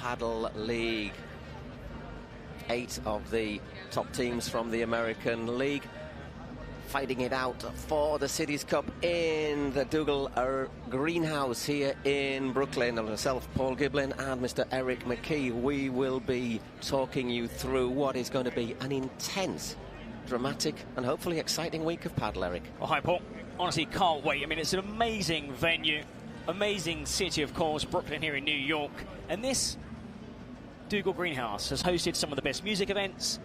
Padel League. 8 of the top teams from the American League fighting it out for the Cities Cup in the Dougal greenhouse here in Brooklyn. And myself, Paul Giblin, and Mr. Eric McKee, we will be talking you through what is going to be an intense, dramatic and hopefully exciting week of padel, Eric. Oh, hi, Paul. Honestly, can't wait. I mean, it's an amazing venue, amazing city, of course, Brooklyn here in New York. And this Dougal greenhouse has hosted some of the best music events,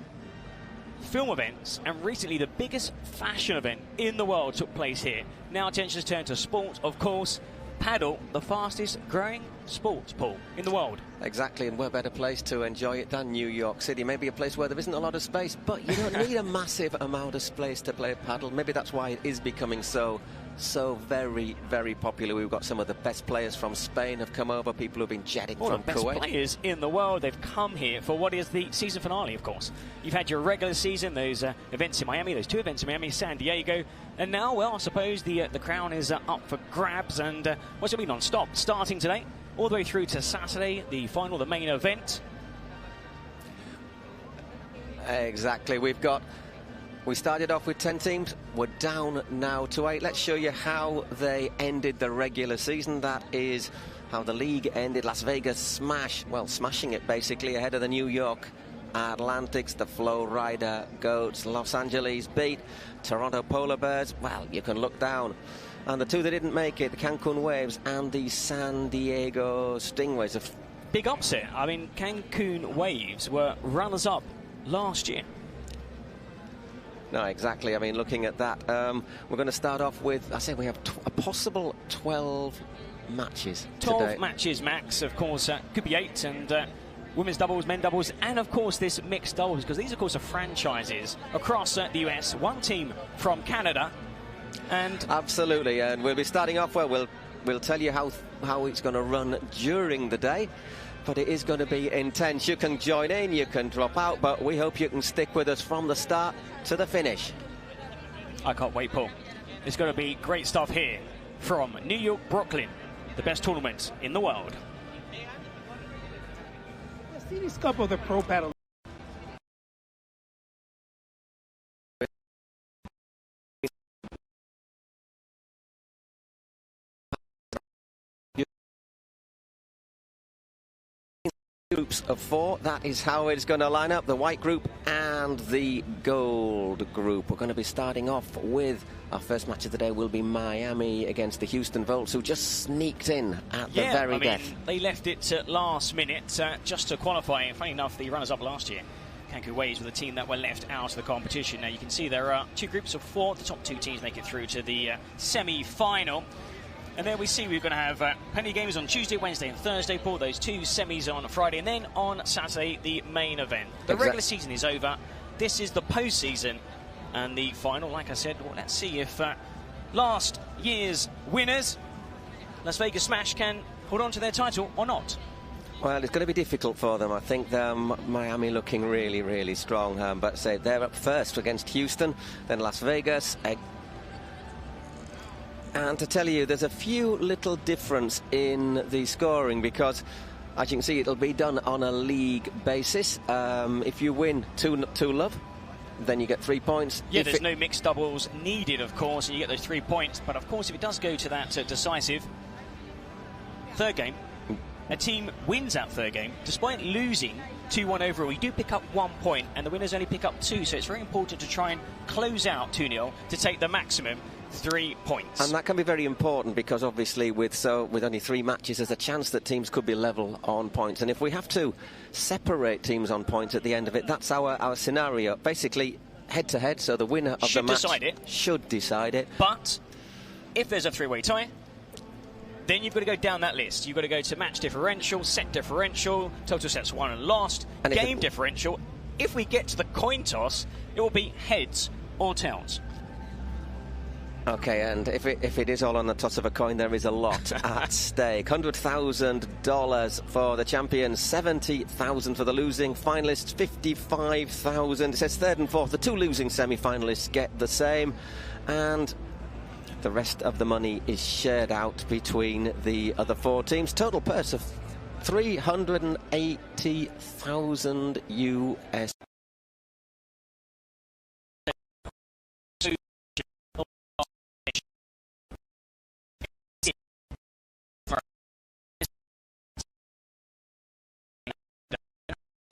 film events, and recently the biggest fashion event in the world took place here. Now attention is turned to sport, of course. Padel, the fastest growing sport, Paul, in the world. Exactly, and we're a better place to enjoy it than New York City. Maybe a place where there isn't a lot of space, but you don't need a massive amount of space to play padel. Maybe that's why it is becoming so very, very popular. We've got some of the best players from Spain have come over, people who've been jetting from Kuwait. The best players in the world, they've come here for what is the season finale, of course. You've had your regular season, those events in Miami, those 2 events in Miami, San Diego, and now, well, I suppose the crown is up for grabs, and what's it been non-stop? Starting today, all the way through to Saturday, the final, the main event. Exactly, we started off with 10 teams. We're down now to 8. Let's show you how they ended the regular season. That is how the league ended. Las Vegas smashing it basically ahead of the New York Atlantics, the Flow Rider Goats. Los Angeles beat Toronto Polar Bears. Well, you can look down. And the 2 that didn't make it, the Cancun Waves and the San Diego Stingrays. Big upset. I mean, Cancun Waves were runners-up last year. No, exactly. I mean, looking at that, we're going to start off with, I say we have a possible 12 matches 12 today. matches, max, of course. Could be 8, and women's doubles, men doubles, and, of course, this mixed doubles, because these, of course, are franchises across the US. 1 team from Canada. And absolutely, and we'll be starting off, well, we'll tell you how it's going to run during the day. But it is going to be intense. You can join in, you can drop out, but we hope you can stick with us from the start to the finish. I can't wait, Paul. It's going to be great stuff here from New York, Brooklyn, the best tournament in the world. The Cities Cup of the Pro Padel League. Groups of 4, that is how it's going to line up, the white group and the gold group. We're going to be starting off with our first match of the day will be Miami against the Houston Volts, who just sneaked in at the very death. They left it last minute just to qualify, and funny enough, the runners-up last year, Cancun Waves, were the team that were left out of the competition. Now you can see there are 2 groups of 4, the top 2 teams make it through to the semi-final. And then we see we're going to have plenty of games on Tuesday, Wednesday and Thursday, Paul. Those 2 semis on Friday, and then on Saturday, the main event. The regular season is over. This is the postseason and the final. Like I said, well, let's see if last year's winners, Las Vegas Smash, can hold on to their title or not. Well, it's going to be difficult for them. I think Miami looking really, really strong. But say they're up first against Houston, then Las Vegas. And to tell you, there's a few little difference in the scoring because, as you can see, it'll be done on a league basis. If you win 2-love, then you get 3 points. Yeah, there's no mixed doubles needed, of course, and you get those 3 points. But, of course, if it does go to that decisive 3rd game, a team wins that 3rd game, despite losing 2-1 overall. You do pick up 1 point, and the winners only pick up 2, so it's very important to try and close out 2-0 to take the maximum 3 points. And that can be very important because obviously with only 3 matches, there's a chance that teams could be level on points. And if we have to separate teams on points at the end of it, that's our scenario. Basically, head-to-head, so the winner of the match should decide it. But if there's a 3-way tie, then you've got to go down that list. You've got to go to match differential, set differential, total sets won and lost, and game differential. If we get to the coin toss, it will be heads or tails. Okay, and if it is all on the toss of a coin, there is a lot at stake. $100,000 for the champions, $70,000 for the losing finalists, $55,000. It says 3rd and 4th. The 2 losing semi-finalists get the same, and the rest of the money is shared out between the other 4 teams. Total purse of 380,000 US.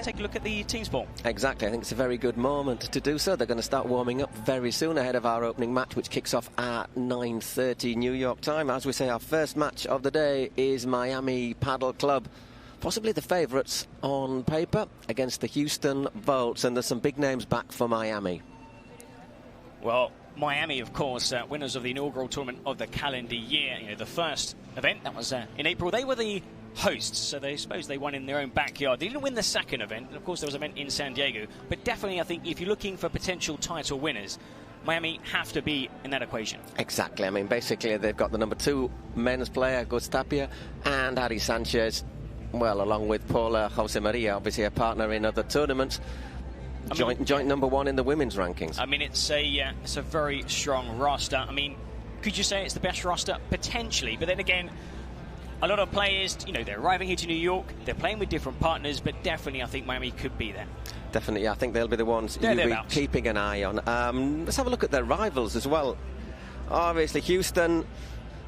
Take a look at the team sport. Exactly, I think it's a very good moment to do so. They're going to start warming up very soon ahead of our opening match, which kicks off at 9:30 New York time. As we say, our first match of the day is Miami Padel Club, possibly the favourites on paper, against the Houston Volts, and there's some big names back for Miami. Well, Miami, of course, winners of the inaugural tournament of the calendar year. You know, the first event, that was in April. They were the hosts, so they suppose they won in their own backyard. They didn't win the second event, and of course there was an event in San Diego, but definitely I think if you're looking for potential title winners, Miami have to be in that equation. Exactly, I mean basically they've got the number 2 men's player, Augustin Tapia, and Ari Sanchez, well, along with Paula Jose Maria, obviously a partner in other tournaments. Joint number 1 in the women's rankings. I mean, it's a very strong roster. I mean, could you say it's the best roster? Potentially, but then again, a lot of players, you know, they're arriving here to New York, they're playing with different partners, but definitely I think Miami could be there. Definitely, I think they'll be the ones you'll be keeping an eye on. Let's have a look at their rivals as well. Obviously, Houston,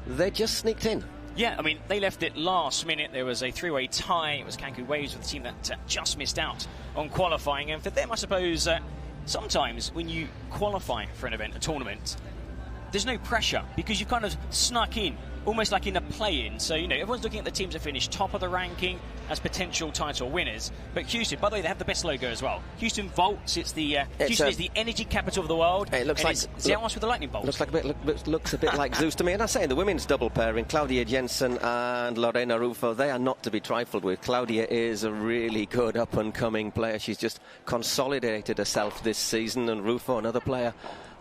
they just sneaked in. Yeah, I mean, they left it last minute. There was a 3-way tie. It was Cancun Waves with the team that just missed out on qualifying. And for them, I suppose, sometimes when you qualify for an event, a tournament, there's no pressure because you've kind of snuck in, almost like in a play-in. So, you know, everyone's looking at the teams that finished top of the ranking as potential title winners. But Houston, by the way, they have the best logo as well. Houston Volts, Houston is the energy capital of the world. It looks like Zeus with the lightning bolt. Looks a bit like Zeus to me. And I say, in the women's double pairing, Claudia Jensen and Lorena Rufo, they are not to be trifled with. Claudia is a really good up-and-coming player. She's just consolidated herself this season, and Rufo, another player,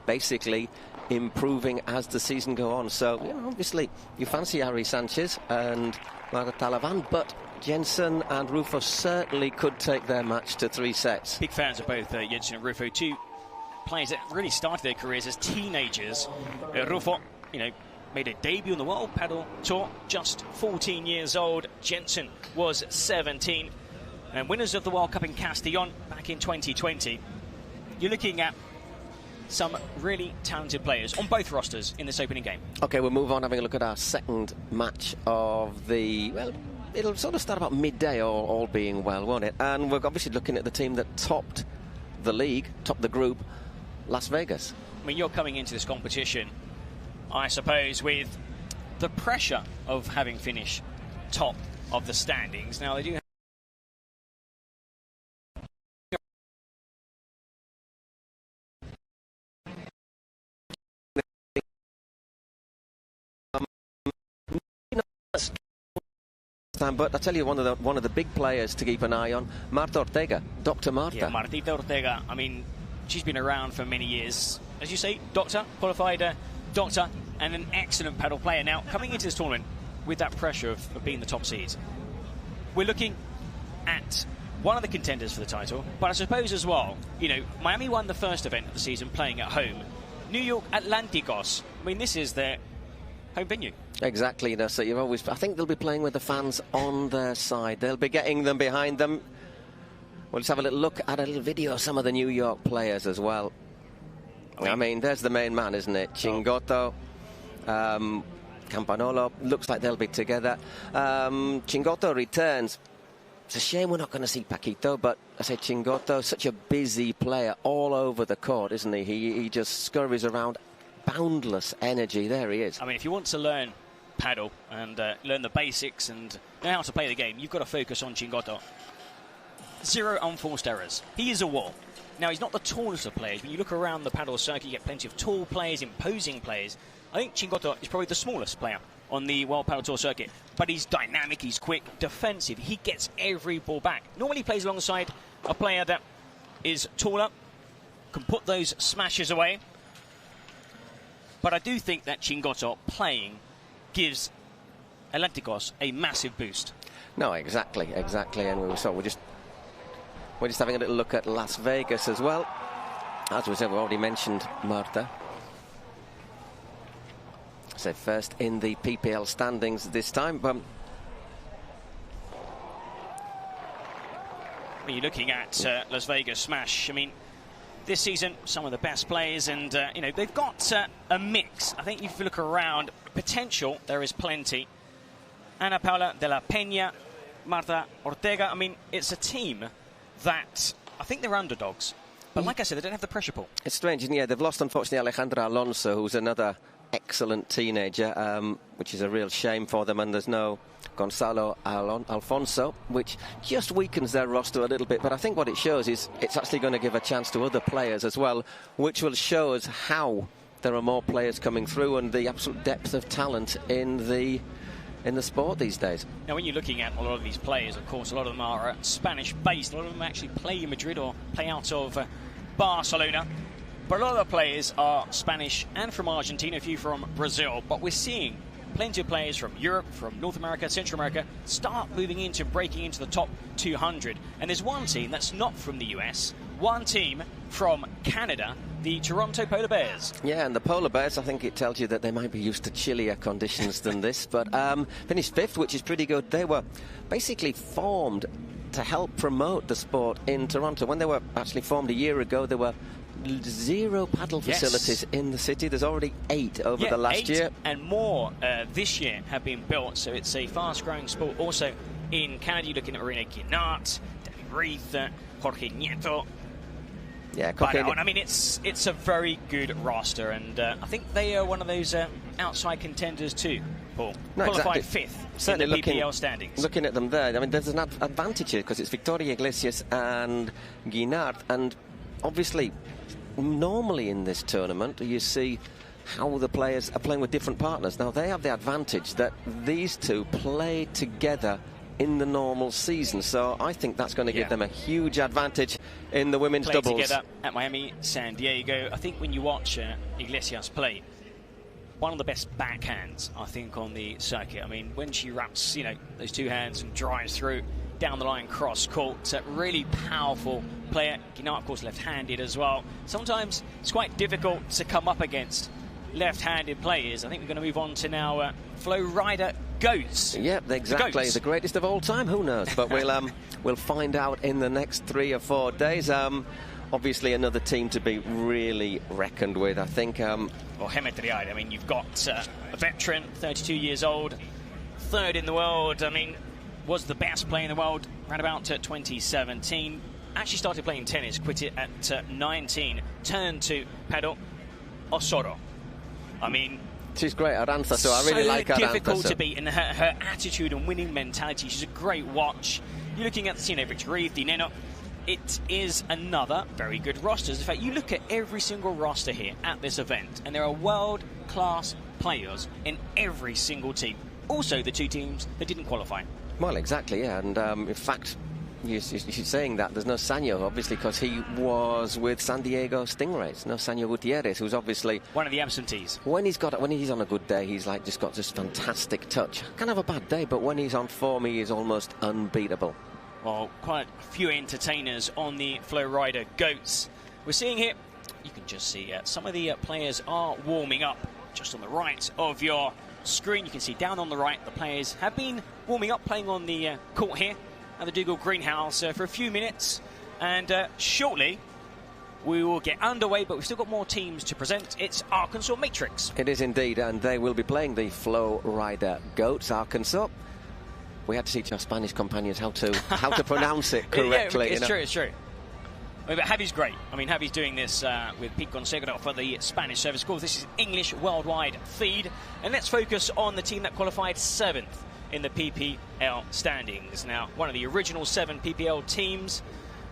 basically improving as the season go on. So, you know, obviously you fancy Ari Sanchez and Talavan, but Jensen and Rufo certainly could take their match to 3 sets. Big fans of both Jensen and Rufo, 2 players that really started their careers as teenagers. Rufo, you know, made a debut on the World Padel Tour, just 14 years old. Jensen was 17, and winners of the World Cup in Castellón back in 2020. You're looking at some really talented players on both rosters in this opening game. Okay, we'll move on, having a look at our second match of the, well, it'll sort of start about midday, all being well, won't it? And we're obviously looking at the team that topped the league, topped the group, Las Vegas. I mean, you're coming into this competition, I suppose, with the pressure of having finished top of the standings. Now, they do have but I tell you, one of the big players to keep an eye on, Martita Ortega, Dr. Marta. Yeah, Martita Ortega. I mean, she's been around for many years. As you say, qualified doctor, and an excellent paddle player. Now, coming into this tournament with that pressure of being the top seed, we're looking at one of the contenders for the title, but I suppose as well, you know, Miami won the first event of the season playing at home. New York Atlanticos, I mean, this is their home venue. Exactly, you know, so you've always, I think they'll be playing with the fans on their side. They'll be getting them behind them. We'll just have a little look at a little video of some of the New York players as well. I mean, there's the main man, isn't it? Chingotto, Campanolo, looks like they'll be together. Chingotto returns. It's a shame we're not going to see Paquito, but I say Chingotto, such a busy player all over the court, isn't he? He just scurries around, boundless energy. There he is. I mean, if you want to learn paddle and learn the basics and know how to play the game, you've got to focus on Chingotto. 0 unforced errors. He is a wall. Now, he's not the tallest of players. When you look around the paddle circuit, you get plenty of tall players, imposing players. I think Chingotto is probably the smallest player on the World Padel Tour circuit, but he's dynamic, he's quick, defensive. He gets every ball back. Normally he plays alongside a player that is taller, can put those smashes away. But I do think that Chingotto playing gives Atlanticos a massive boost. No, exactly. And we're just having a little look at Las Vegas as well. As we said, we already mentioned Marta. So first in the PPL standings this time. when you're looking at Las Vegas Smash, I mean, this season, some of the best players, and you know, they've got a mix. I think if you look around, potential, there is plenty. Ana Paula de la Peña, Martita Ortega. I mean, it's a team that I think they're underdogs. But like I said, they don't have the pressure pull. It's strange, isn't it? Yeah, they've lost, unfortunately, Alejandra Alonso, who's another excellent teenager, which is a real shame for them. And there's no Gonzalo Alfonso, which just weakens their roster a little bit. But I think what it shows is it's actually going to give a chance to other players as well, which will show us how there are more players coming through and the absolute depth of talent in the sport these days. Now, when you're looking at a lot of these players, of course, a lot of them are Spanish-based. A lot of them actually play in Madrid or play out of Barcelona. But a lot of the players are Spanish and from Argentina, a few from Brazil. But we're seeing plenty of players from Europe, from North America, Central America, start moving into, breaking into the top 200. And there's one team that's not from the US, one team from Canada, the Toronto Polar Bears. Yeah, and the Polar Bears, I think it tells you that they might be used to chillier conditions than this, but finished 5th, which is pretty good. They were basically formed to help promote the sport in Toronto. When they were actually formed a year ago, there were 0 paddle facilities in the city. There's already 8 over the last year. And more this year have been built, so it's a fast-growing sport. Also in Canada, you're looking at Marina Guinart, Danny Reith, Jorge Nieto. Yeah, but, I mean, it's a very good roster, and I think they are one of those outside contenders too, Paul. No, qualified exactly. 5th Certainly in the PPL standings. Looking at them there, I mean, there's an advantage here because it's Victoria Iglesias and Guinart, and obviously, normally in this tournament, you see how the players are playing with different partners. Now, they have the advantage that these two play together in the normal season, so I think that's going to give them a huge advantage in the women's doubles. Together at Miami, San Diego. I think when you watch Iglesias play, one of the best backhands, I think, on the circuit. I mean, when she wraps, you know, those two hands and drives through down the line cross court, really powerful player. Guinart, of course, left-handed as well. Sometimes it's quite difficult to come up against left-handed players. I think we're going to move on to now Flow Rider Goats. Yep, exactly. The greatest of all time. Who knows? But we'll find out in the next 3 or 4 days. Obviously, another team to be really reckoned with, I think. Well, Gemma Triay. I mean, you've got a veteran, 32 years old, 3rd in the world. I mean, was the best player in the world around about 2017. Actually started playing tennis, quit it at 19, turned to Padel Osoro. I mean, she's great at Aranza, so I really like her. Difficult to beat, and her attitude and winning mentality. She's a great watch. You're looking at the Victor Reeve, the Nenno. It is another very good roster. In fact, you look at every single roster here at this event, and there are world-class players in every single team. Also, the 2 teams that didn't qualify. Well, exactly, yeah. And in fact, you're saying that there's no Sanyo, obviously, because he was with San Diego Stingrays. No Sanyo Gutierrez, who's obviously one of the absentees. When he's on a good day, he's like just got this fantastic touch. Can have a bad day, but when he's on form, he is almost unbeatable. Well, quite a few entertainers on the Flow Rider Goats. We're seeing here, you can just see some of the players are warming up just on the right of your screen. You can see down on the right, the players have been warming up, playing on the court here at the Dougal Greenhouse for a few minutes, and shortly we will get underway, but we've still got more teams to present. It's Arkansas Matrix. It is indeed, and they will be playing the Flow Rider Goats, Arkansas. We had to teach our Spanish companions how to pronounce it correctly. Yeah, it's true. I mean, but Javi's great. I mean, Javi's doing this with Pete Gonzalo for the Spanish service. Of course, this is English worldwide feed, and let's focus on the team that qualified 7th in the PPL standings. Now, one of the original 7 PPL teams,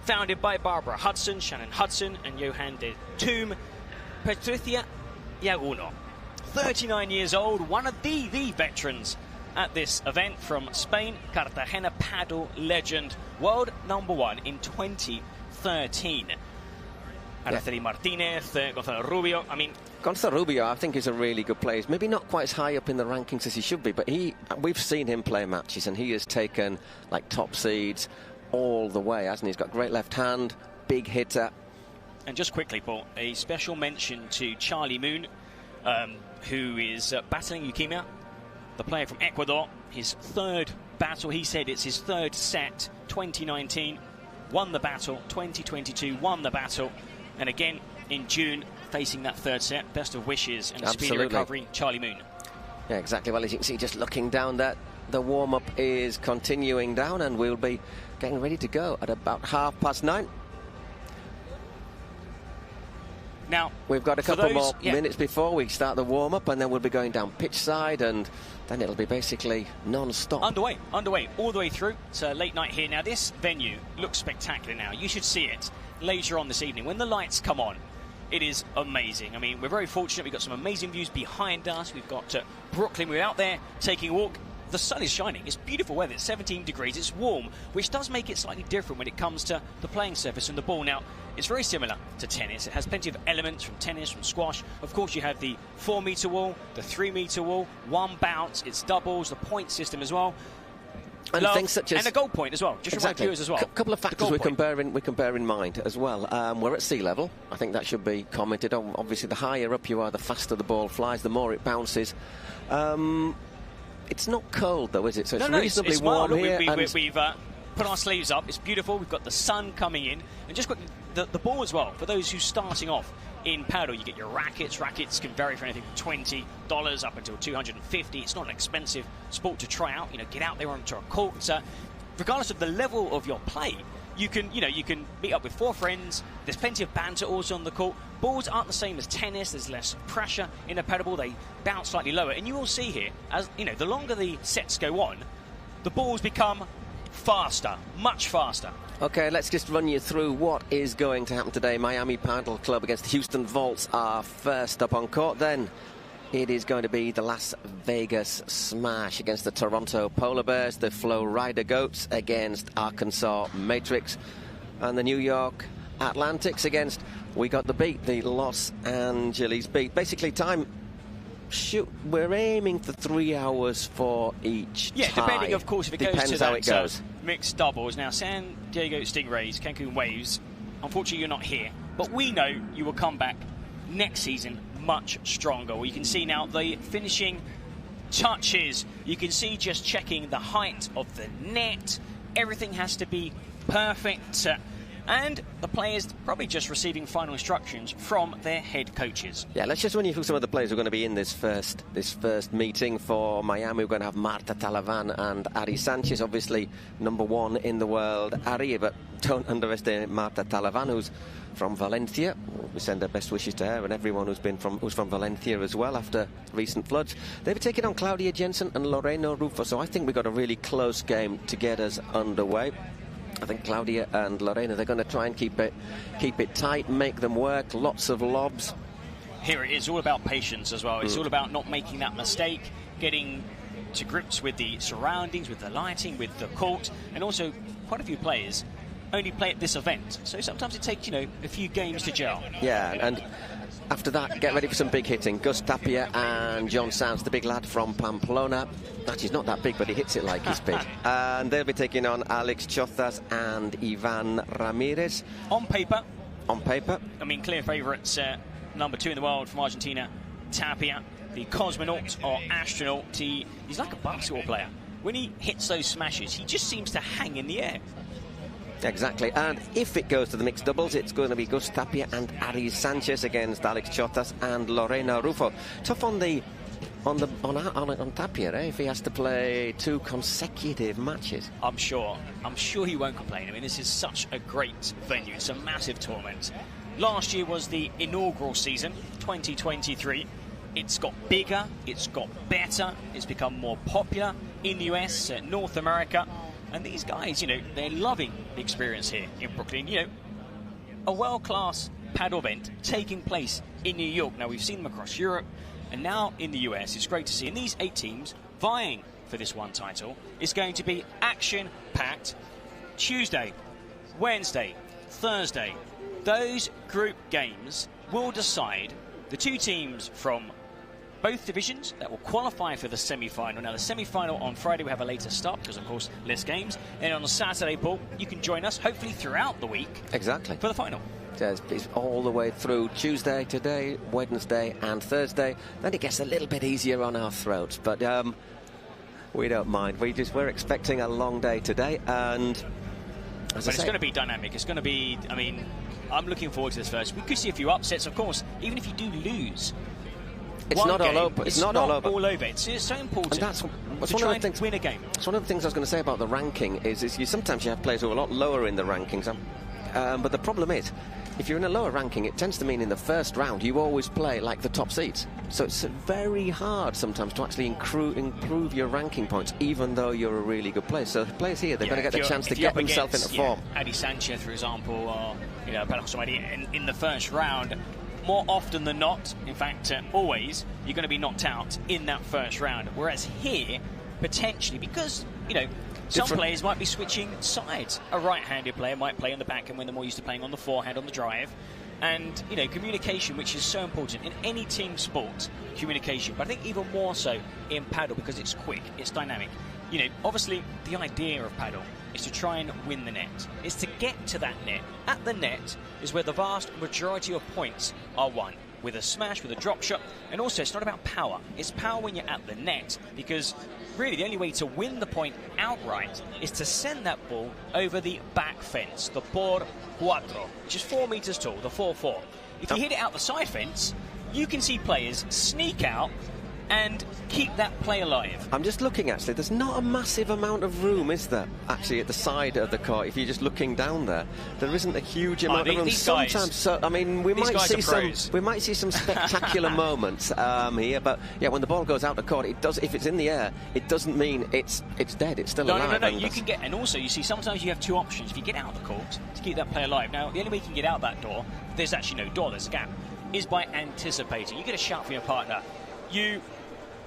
founded by Barbara Hudson, Shannon Hudson, and Johan de Toom, Patricia Yaguno. 39 years old, one of the veterans at this event from Spain, Cartagena paddle legend, world #1 in 2013. Araceli Martinez, Gonzalo Rubio. I mean, Gonzalo Rubio, I think, is a really good player. He's maybe not quite as high up in the rankings as he should be, but we've seen him play matches, and he has taken like top seeds all the way, hasn't he? He's got great left hand, big hitter. And just quickly, Paul, a special mention to Charlie Moon, who is battling leukemia. The player from Ecuador, his 3rd battle. He said it's his 3rd set, 2019. won the battle. 2022 won the battle. And again, in June, facing that third set. Best of wishes and a speedy recovery, Charlie Moon. Yeah, exactly. Well, as you can see, just looking down that, the warm-up is continuing down, and we'll be getting ready to go at about 9:30. Now, we've got a couple more minutes before we start the warm-up, and then we'll be going down pitch side, and then it'll be basically non-stop. Underway, all the way through. It's a late night here. Now, this venue looks spectacular now. You should see it later on this evening. When the lights come on, it is amazing. I mean, we're very fortunate. We've got some amazing views behind us. We've got Brooklyn. We're out there taking a walk. The sun is shining. It's beautiful weather. It's 17 degrees. It's warm, which does make it slightly different when it comes to the playing surface and the ball. Now, it's very similar to tennis. It has plenty of elements from tennis, from squash. Of course, you have the 4-meter wall, the 3-meter wall, one bounce. It's doubles, the point system as well. And things such as... And a goal point as well. Just remind viewers as well. A couple of factors we can bear in mind as well. We're at sea level. I think that should be commented on. Obviously, the higher up you are, the faster the ball flies, the more it bounces. It's not cold, though, is it? So it's reasonably warm here. We've put our sleeves up. It's beautiful. We've got the sun coming in. And just got the ball as well. For those who's starting off in paddle, you get your rackets. Rackets can vary from anything from $20 up until $250. It's not an expensive sport to try out. You know, get out there onto a court. Regardless of the level of your play, you can meet up with 4 friends. There's plenty of banter also on the court. Balls aren't the same as tennis. There's less pressure in a paddle ball. They bounce slightly lower. And you will see here, as you know, the longer the sets go on, the balls become faster, much faster. Okay, let's just run you through what is going to happen today. Miami Paddle Club against Houston Volts are first up on court. Then it is going to be the Las Vegas Smash against the Toronto Polar Bears, the Flow Rider Goats against Arkansas Matrix, and the New York Atlantics against, we got the beat, the Los Angeles Beat. Basically, time, we're aiming for 3 hours for each tie. Depending, of course, if it goes to how it goes. Mixed doubles. Now, San Diego Stingrays, Cancun Waves, unfortunately, you're not here, but we know you will come back next season much stronger. Well, you can see now the finishing touches. You can see just checking the height of the net. Everything has to be perfect. And the players probably just receiving final instructions from their head coaches. Yeah, let's just run you through some of the players who are going to be in this first meeting. For Miami, we're going to have Martita Talavan and Ari Sanchez, obviously #1 in the world, Ari, but don't underestimate Martita Talavan, who's from Valencia. We send our best wishes to her and everyone who's from Valencia as well after recent floods. They'll be taking on Claudia Jensen and Lorena Rufo, so I think we've got a really close game to get us underway. I think Claudia and Lorena, they're going to try and keep it tight, make them work, lots of lobs. Here it is all about patience as well. It's all about not making that mistake, getting to grips with the surroundings, with the lighting, with the court, and also quite a few players only play at this event. So sometimes it takes, a few games to gel. Yeah, and after that, get ready for some big hitting. Gus Tapia and John Sanz, the big lad from Pamplona. Actually, he's not that big, but he hits it like he's big. And they'll be taking on Alex Chozas and Ivan Ramirez. On paper. I mean, clear favourites. #2 in the world from Argentina, Tapia, the cosmonaut or astronaut. He's like a basketball player. When he hits those smashes, he just seems to hang in the air. Exactly, and if it goes to the mixed doubles, it's going to be Gus Tapia and Ari Sanchez against Alex Chozas and Lorena Rufo. Tough on Tapia, if he has to play 2 consecutive matches. I'm sure he won't complain. I mean, this is such a great venue. It's a massive tournament. Last year was the inaugural season, 2023. It's got bigger, it's got better, it's become more popular in the US, North America. And these guys, they're loving the experience here in Brooklyn. A world-class paddle event taking place in New York. Now, we've seen them across Europe, and now in the US. It's great to see. And these 8 teams vying for this one title is going to be action-packed. Tuesday, Wednesday, Thursday. Those group games will decide the 2 teams from both divisions that will qualify for the semi-final. Now, the semi-final on Friday, we have a later start because, of course, less games. And on the Saturday, Paul, you can join us, hopefully, throughout the week. Exactly. For the final. It's all the way through Tuesday, today, Wednesday and Thursday. Then it gets a little bit easier on our throats. But we don't mind. We're expecting a long day today. And But it's going to be dynamic. It's going to be, I mean, I'm looking forward to this first. We could see a few upsets, of course, even if you do lose. It's not all over. It's not all over. It's so important and that's to try and win a game. It's one of the things I was going to say about the ranking is sometimes you have players who are a lot lower in the rankings. But the problem is, if you're in a lower ranking, it tends to mean in the first round you always play like the top seeds. So it's very hard sometimes to actually improve your ranking points, even though you're a really good player. So players here, they're going to get the chance to get themselves into form. Ari Sanchez, for example, or in the first round, more often than not, in fact, always, you're going to be knocked out in that first round. Whereas here, potentially, because, some players might be switching sides. A right-handed player might play on the backhand when they're more used to playing on the forehand, on the drive. And, communication, which is so important in any team sport, communication. But I think even more so in paddle because it's quick, it's dynamic. Obviously, the idea of paddle is to try and win the net. It's to get to that net. At the net is where the vast majority of points are won. With a smash, with a drop shot. And also, it's not about power. It's power when you're at the net. Because really, the only way to win the point outright is to send that ball over the back fence, the por cuatro, which is 4 meters tall, the 4-4. If you hit it out the side fence, you can see players sneak out and keep that play alive. I'm just looking, actually, there's not a massive amount of room, is there, actually, at the side of the court? If you're just looking down there, there isn't a huge amount of room. Sometimes, so, I mean, we might see some spectacular moments here, but yeah, when the ball goes out the court, it does. If it's in the air, it doesn't mean it's dead. It's still alive. No. You can get, and also you see sometimes you have two options. If you get out of the court to keep that play alive. Now, the only way you can get out that door, there's actually no door, there's a gap, is by anticipating. You get a shout from your partner.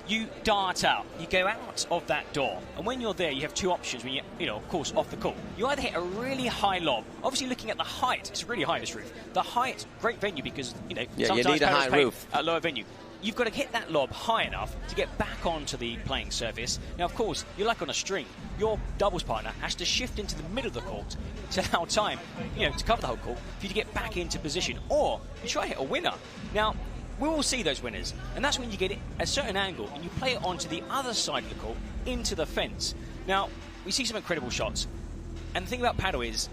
You dart out, you go out of that door, and when you're there, you have two options when of course, off the court. You either hit a really high lob, obviously looking at the height, it's really high, this roof. The height, great venue because, sometimes you need a high roof. A lower venue. You've got to hit that lob high enough to get back onto the playing surface. Now, of course, you're like on a string. Your doubles partner has to shift into the middle of the court to allow time, to cover the whole court for you to get back into position. Or you try to hit a winner. Now, we will see those winners, and that's when you get it at a certain angle and you play it onto the other side of the court, into the fence. Now, we see some incredible shots, and the thing about paddle is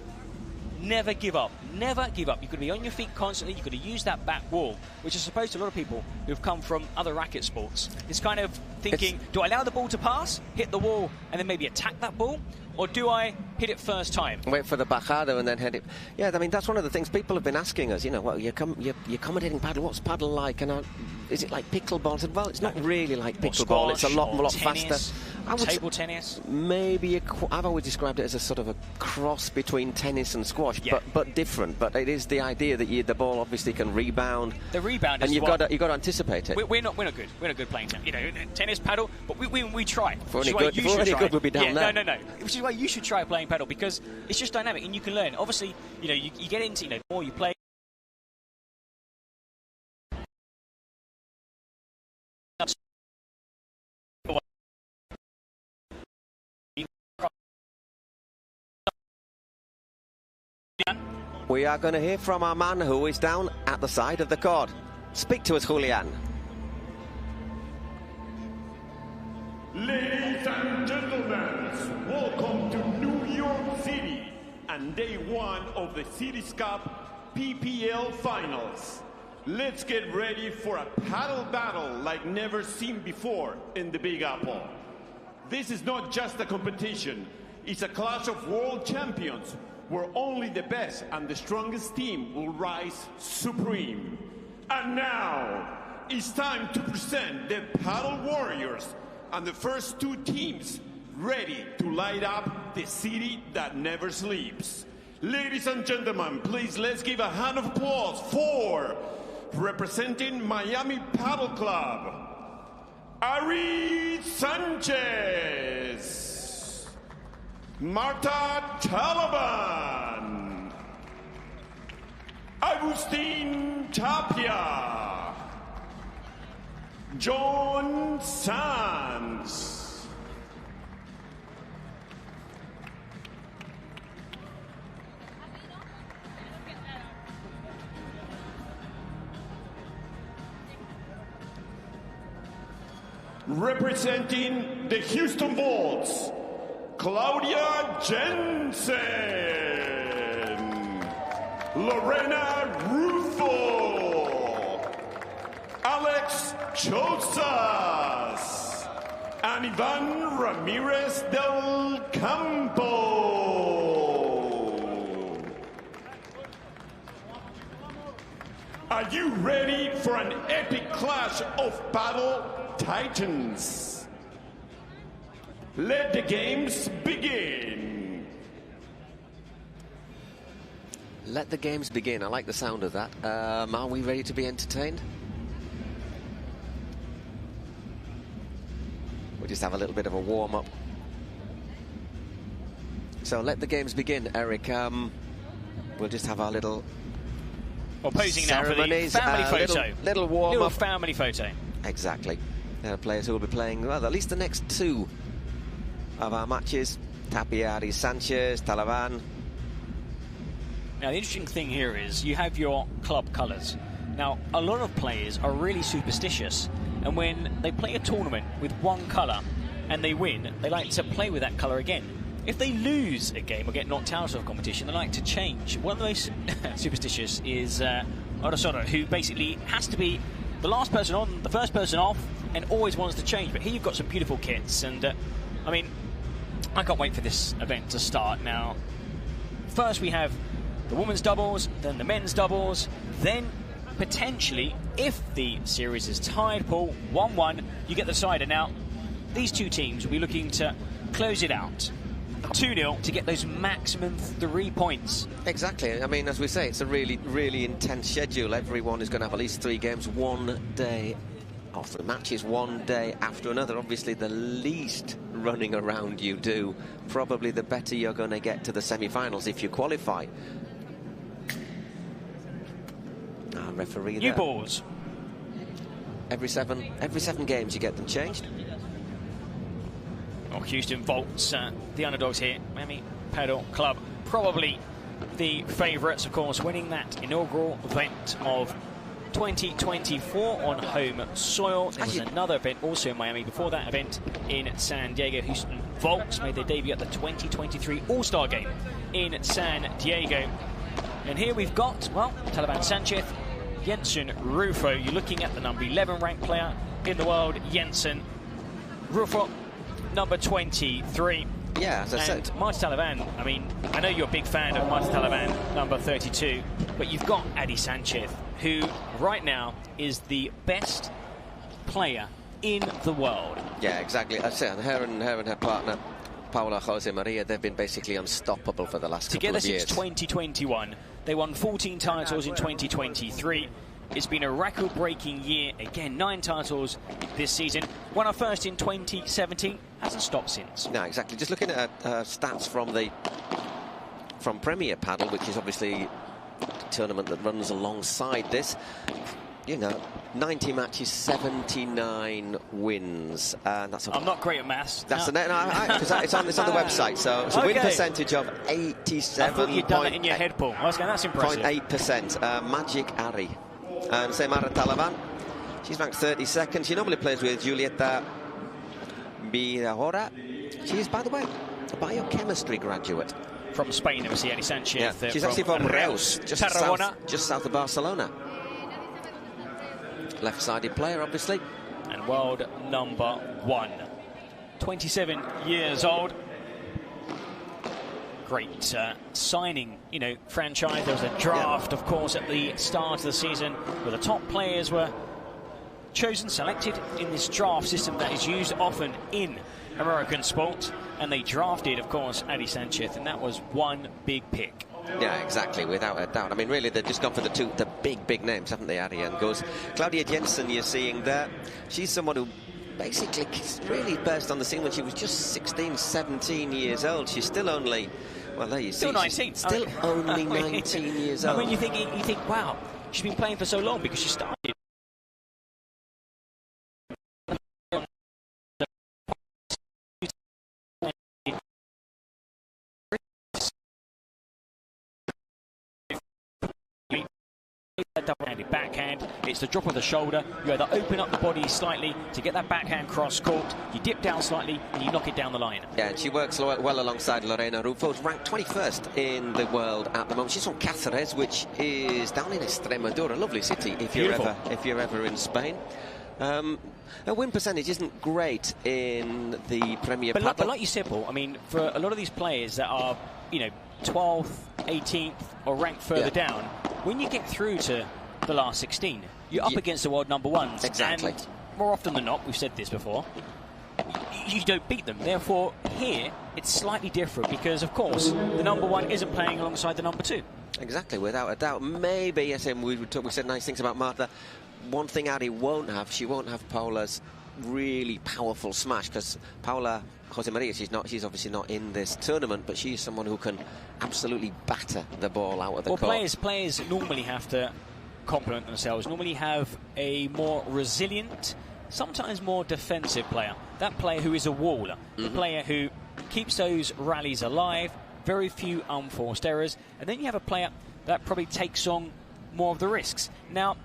never give up. Never give up. You've got to be on your feet constantly. You've got to use that back wall, which is supposed to a lot of people who've come from other racket sports. It's kind of thinking, do I allow the ball to pass, hit the wall, and then maybe attack that ball? Or do I hit it first time? Wait for the bajada and then hit it. Yeah, I mean, that's one of the things people have been asking us, well, you're commentating paddle, what's paddle like? And is it like pickleball? I said, well, it's not really like pickleball, it's a lot faster. Table tennis? Maybe, I've always described it as a sort of a cross between tennis and squash, but different. But it is the idea that the ball obviously can rebound. The rebound is and you've got to anticipate it. We're not good. We're not good playing tennis, paddle, but we try. If we're any good, we'll be down there. No. Which is why you should try playing paddle, because it's just dynamic and you can learn. Obviously, you get into, the more you play. We are going to hear from our man who is down at the side of the court. Speak to us, Julian. Ladies and gentlemen, welcome to New York City and day one of the Cities Cup PPL Finals. Let's get ready for a paddle battle like never seen before in the Big Apple. This is not just a competition, it's a clash of world champions where only the best and the strongest team will rise supreme. And now, it's time to present the Paddle Warriors and the first two teams ready to light up the city that never sleeps. Ladies and gentlemen, please let's give a hand of applause for representing Miami Paddle Club, Ari Sanchez, Martita Talavan, Augustin Tapia, John Sands, representing the Houston Bolts, Claudia Jensen. Lorena Rufo, Alex Chozas, and Ivan Ramirez del Campo. Are you ready for an epic clash of paddle titans? Let the games begin. Let the games begin. I like the sound of that. Are we ready to be entertained? We'll just have a little bit of a warm-up. So let the games begin, Eric. We'll just have our little posing now for the family photo. Little warm-up. Little family photo. Exactly. There are players who will be playing, well, at least the next two of our matches. Tapia, Ari Sanchez, Talavan. Now, the interesting thing here is you have your club colours. Now, a lot of players are really superstitious, and when they play a tournament with one colour and they win, they like to play with that colour again. If they lose a game or get knocked out of a competition, they like to change. One of the most superstitious is Orosoro, who basically has to be the last person on, the first person off, and always wants to change. But here you've got some beautiful kits, and I mean, I can't wait for this event to start. Now, first we have the women's doubles, then the men's doubles, then potentially, if the series is tied, Paul, 1-1, you get the decider. Now, these two teams will be looking to close it out 2-0 to get those maximum 3 points. Exactly. I mean, as we say, it's a really, really intense schedule. Everyone is going to have at least 3 games one day, or 3 matches one day after another. Obviously, the least running around you do, probably the better you're going to get to the semi-finals if you qualify. Referee New there. balls. Every seven games you get them changed. Well, Houston Volts, the underdogs here. Miami Padel Club, probably the favourites, of course, winning that inaugural event of 2024 on home soil. There was another event also in Miami before that event in San Diego. Houston Volts made their debut at the 2023 All-Star Game in San Diego. And here we've got, well, Talavan and Sanchez, Jensen Rufo. You're looking at the number 11 ranked player in the world, Jensen Rufo, number 23. Yeah, as I said. Martita Talavan, I mean, I know you're a big fan of Martita Talavan, number 32, but you've got Ari Sanchez, who right now is the best player in the world. Yeah, exactly. I say, her and her partner, Paula Jose Maria, they've been basically unstoppable for the last couple of years. Together since 2021. They won 14 titles in 2023. It's been a record-breaking year. Again, 9 titles this season. Won our first in 2017. Hasn't stopped since. No, exactly. Just looking at stats from Premier Padel, which is obviously a tournament that runs alongside this. You know, 90 matches, 79 wins. And that's I'm not great at maths. That's the net. Because it's on the website. So it's a win percentage of 87. I thought you'd done it in your head, Paul. I was going, that's impressive. 0.8%. Magic Ari. And Semara Talavan. She's ranked 32nd. She normally plays with Julieta Birahora. She is, by the way, a biochemistry graduate. From Spain, obviously, Ari Sanchez. Yeah. She's actually from Reus, just south of Barcelona. Left-sided player, obviously. And world number 1. 27 years old. Great signing, you know, franchise. There was a draft, of course, at the start of the season where the top players were chosen, selected in this draft system that is used often in American sport. And they drafted, of course, Ari Sanchez, and that was one big pick. Yeah, exactly, without a doubt. I mean, really, they've just gone for the big names, haven't they, Ari? And goes Claudia Jensen, you're seeing there. She's someone who basically really burst on the scene when she was just 16, 17 years old. She's still only, well, there you see. Still 19. Still only 19 years old. I mean, you think, wow, she's been playing for so long because she started. Double-handed backhand. It's the drop of the shoulder. You either open up the body slightly to get that backhand cross court, you dip down slightly, and you knock it down the line. Yeah, and she works well alongside Lorena Rufo, ranked 21st in the world at the moment. She's from Cáceres, which is down in Extremadura, lovely city if you're ever in Spain. Her win percentage isn't great in the Premier Padel. But like you said, Paul, I mean, for a lot of these players that are, 12th, 18th, or ranked further down, when you get through to the last 16, you're up against the world number ones. Exactly. And more often than not, we've said this before, you don't beat them. Therefore, here, it's slightly different because, of course, the number one isn't playing alongside the number two. Exactly, without a doubt. Maybe, yes, we said nice things about Marta. One thing Ari won't have, she won't have Paula's really powerful smash, because Paula Jose Maria, she's obviously not in this tournament, but she's someone who can absolutely batter the ball out of the court. Well, players normally have to complement themselves, normally have a more resilient, sometimes more defensive player. That player who is a waller, the player who keeps those rallies alive, very few unforced errors, and then you have a player that probably takes on more of the risks. Now,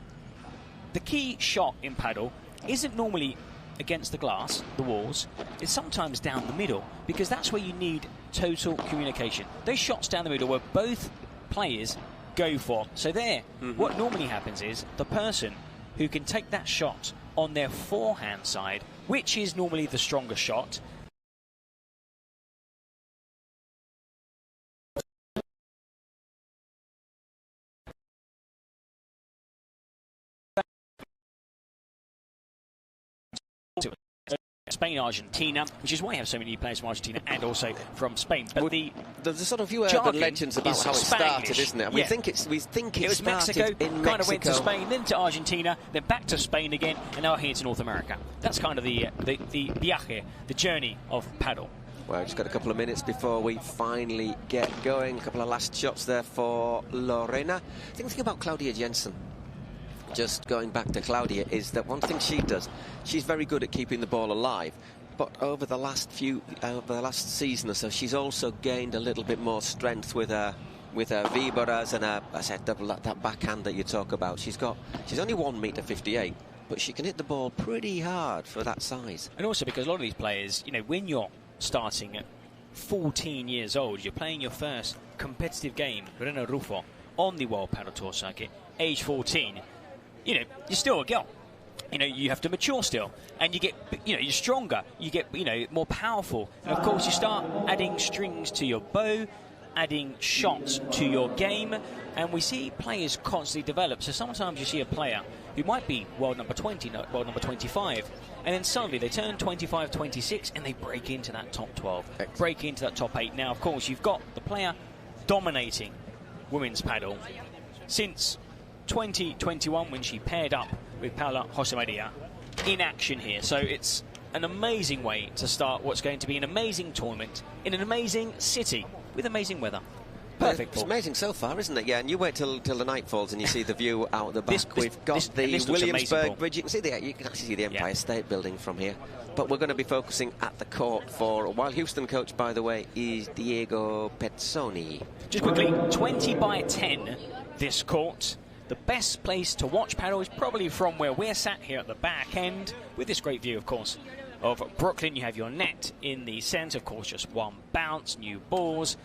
the key shot in paddle isn't normally against the glass, the walls. It's sometimes down the middle, because that's where you need total communication. Those shots down the middle where both players go for. So there, what normally happens is the person who can take that shot on their forehand side, which is normally the stronger shot, Spain, Argentina, which is why you have so many players from Argentina and also from Spain. But there's a sort of few urban legends about how it started, isn't it? We think it was Mexico, kind of went to Spain, then to Argentina, then back to Spain again, and now here to North America. That's kind of the viaje, the journey of paddle. Well, just got a couple of minutes before we finally get going. A couple of last shots there for Lorena. The thing about Claudia Jensen, just going back to Claudia, is that one thing she does, she's very good at keeping the ball alive, but over the last season or so, she's also gained a little bit more strength with her víboras and her, I said, that backhand that you talk about. She's only 1.58 meters, but she can hit the ball pretty hard for that size. And also because a lot of these players, when you're starting at 14 years old, you're playing your first competitive game, Lorena Rufo, on the World Padel Tour circuit, age 14. You're still a girl. You have to mature still, and you get, you're stronger, you get, more powerful, and of course you start adding strings to your bow, adding shots to your game, and we see players constantly develop. So sometimes you see a player who might be world number 20, world number 25, and then suddenly they turn 25, 26, and they break into that top 12, break into that top 8. Now, of course, you've got the player dominating women's paddle since 2021, when she paired up with Paula Jose Maria in action here. So it's an amazing way to start what's going to be an amazing tournament in an amazing city with amazing weather. Perfect. It's amazing so far, isn't it? Yeah, and you wait till the night falls and you see the view out the back. We've got the Williamsburg Bridge. You can actually see the Empire State Building from here. But we're going to be focusing at the court for a while. Houston coach, by the way, is Diego Pezzoni. Just quickly, 20 by 10 this court. The best place to watch paddle is probably from where we're sat here at the back end, with this great view, of course, of Brooklyn. You have your net in the centre, of course, just one bounce, new balls.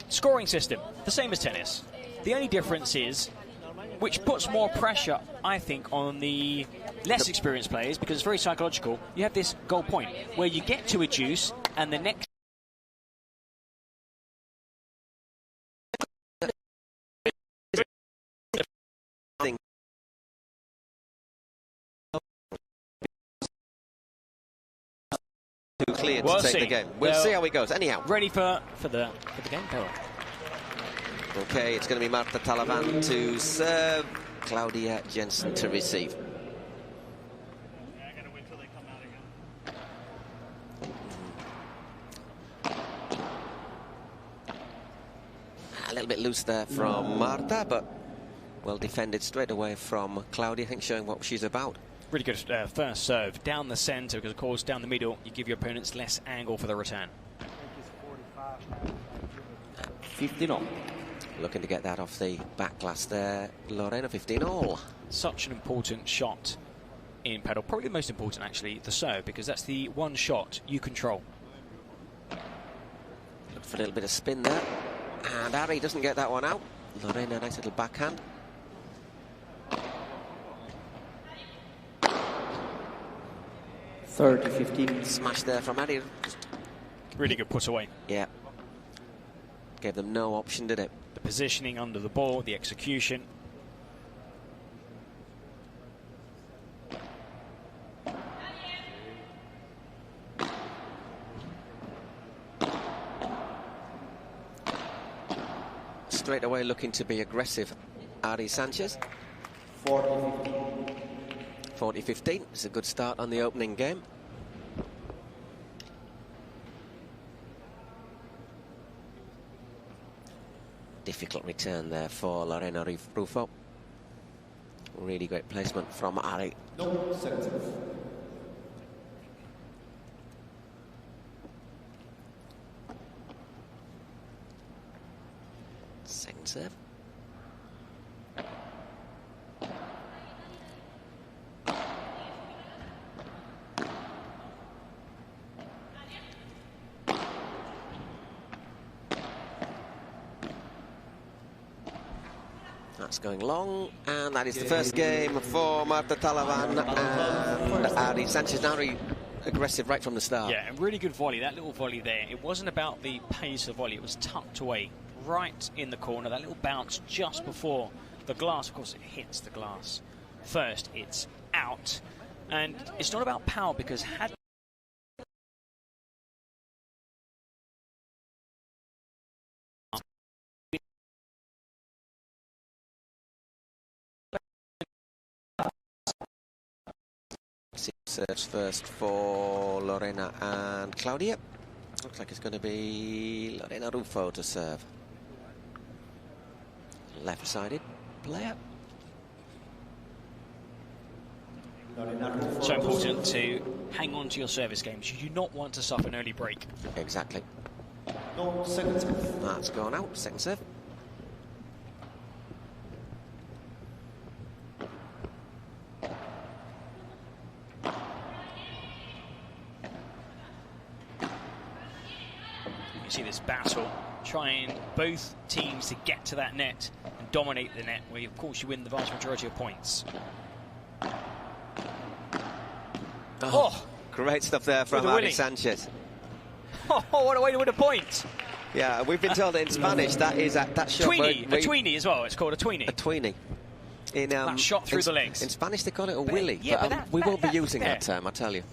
Scoring system, the same as tennis. The only difference is, which puts more pressure, I think, on the less experienced players, because it's very psychological, you have this goal point, where you get to a deuce, and the next too clear to take the game. We'll see how it goes. Anyhow, ready for the game, Carol. Okay, it's going to be Marta Talavan to serve, Claudia Jensen to receive. I gotta wait till they come out again. A little bit loose there from Marta, but well defended straight away from Claudia. I think showing what she's about. Really good first serve down the centre, because of course down the middle you give your opponents less angle for the return. 59. Looking to get that off the back glass there. Lorena, 15-all. Such an important shot in paddle. Probably the most important, actually, the serve, because that's the one shot you control. Look for a little bit of spin there. And Ari doesn't get that one out. Lorena, nice little backhand. Third, 15. Smash there from Ari. Really good put away. Yeah. Gave them no option, did it? The positioning under the ball, the execution. Straight away looking to be aggressive. Ari Sanchez. 40-15. 40-15. It's a good start on the opening game. Difficult return there for Lorena Rufo. Really great placement from Ari. No, second serve. Second serve. That's going long, and that is the first game for Martita Talavan and Ari Sanchez. Now aggressive right from the start. Yeah, and really good volley. That little volley there, it wasn't about the pace of volley, it was tucked away right in the corner. That little bounce just before the glass. Of course, it hits the glass first, it's out. And it's not about power, because had serves first for Lorena and Claudia. Looks like it's going to be Lorena Rufo to serve. Left-sided player. so important to hang on to your service games. You do not want to suffer an early break. Exactly. No, second serve. That's gone out. Second serve. You see this battle, trying both teams to get to that net and dominate the net, where of course you win the vast majority of points. Oh, great stuff there from Ari Sanchez. Oh, what a way to win a point! Yeah, we've been told in Spanish that is that shot. A tweenie as well. It's called a tweenie. A tweenie. In, that shot through the legs. In Spanish they call it a willy, yeah, but we won't be using that term, I tell you.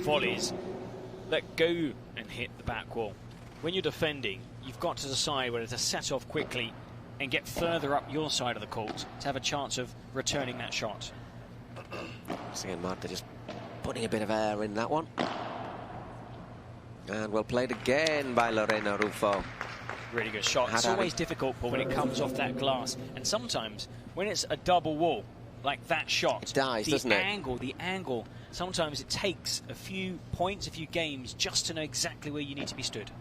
Volleys that go and hit the back wall. When you're defending, you've got to decide whether to set off quickly and get further up your side of the court to have a chance of returning that shot. Once again, Marta just putting a bit of air in that one. And well played again by Lorena Rufo. Really good shot. It's always difficult, Paul, when it comes off that glass. And sometimes, when it's a double wall, like that shot, it dies, doesn't it? The angle, sometimes it takes a few points, a few games, just to know exactly where you need to be stood.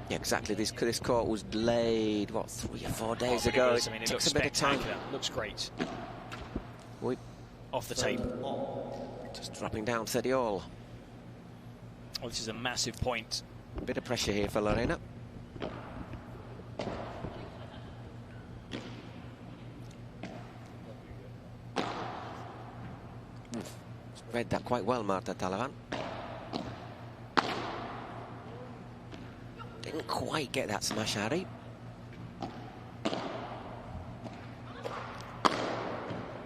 Yeah, exactly. This court was laid, what, 3 or 4 days ago. I mean, it looks a bit of time. Looks great. Off the tape. Just dropping down 30-all. Oh, this is a massive point. A bit of pressure here for Lorena. Read that quite well, Marta Talavan. Didn't quite get that smash, Ari.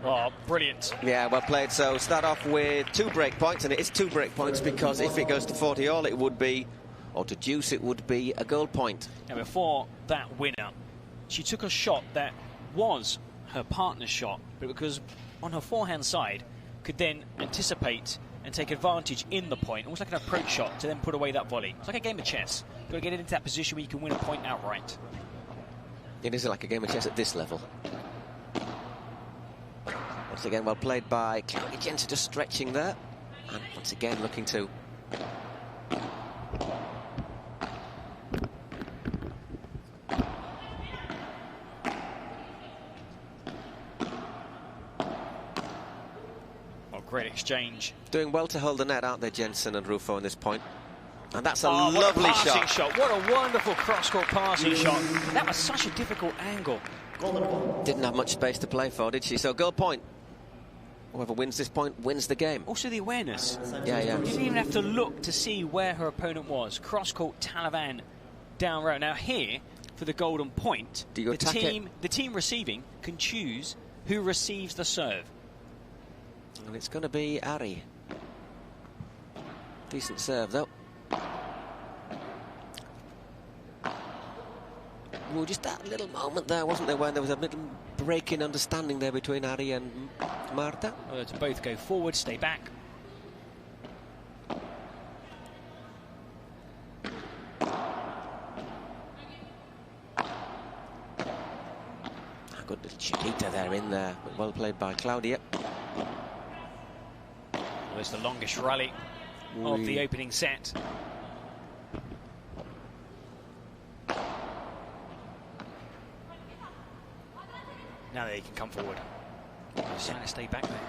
Oh, brilliant. Yeah, well played. So start off with 2 break points, and it is 2 break points because if it goes to 40-all, it would be, or to deuce, it would be a gold point. Now, before that winner, she took a shot that was her partner's shot, but because on her forehand side, could then anticipate and take advantage in the point, almost like an approach shot, to then put away that volley. It's like a game of chess. You've got to get it into that position where you can win a point outright. It is like a game of chess at this level. Once again, well played by Claudia Jensen, just stretching there. And once again, looking to... Great exchange. Doing well to hold the net, aren't they, Jensen and Rufo, in this point? And that's a what lovely a passing shot. What a wonderful cross-court passing shot. That was such a difficult angle. Didn't have much space to play for, did she? So goal point. Whoever wins this point wins the game. Also the awareness. Yeah. Didn't even have to look to see where her opponent was. Cross-court Talavan down row. Now here, for the golden point, the team receiving can choose who receives the serve. And it's going to be Ari. Decent serve, though. Well, just that little moment there, wasn't there, when there was a little break in understanding there between Ari and Marta? Well, to both go forward, stay back. A good little chiquita there in there, but well played by Claudia. Well, it's the longest rally of the opening set. Now they can come forward. Trying to stay back there.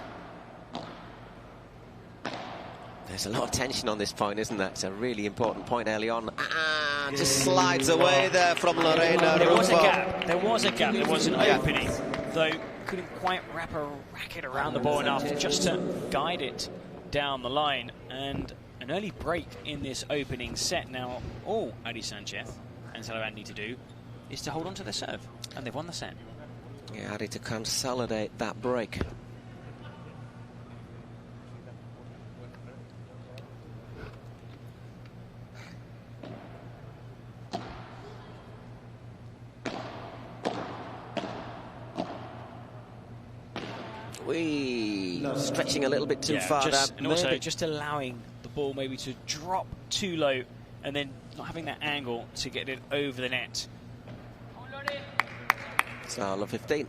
There's a lot of tension on this point, isn't there? It's a really important point early on. Just slides away there from Lorena. There was a gap. There was a gap. There was an opening, though couldn't quite wrap a racket around the ball enough just to guide it down the line. And an early break in this opening set. Now, all Ari Sanchez and Talavan need to do is to hold on to their serve, and they've won the set. Yeah, Ari to consolidate that break. Stretching a little bit too far there. And also just allowing the ball maybe to drop too low and then not having that angle to get it over the net. So, love 15.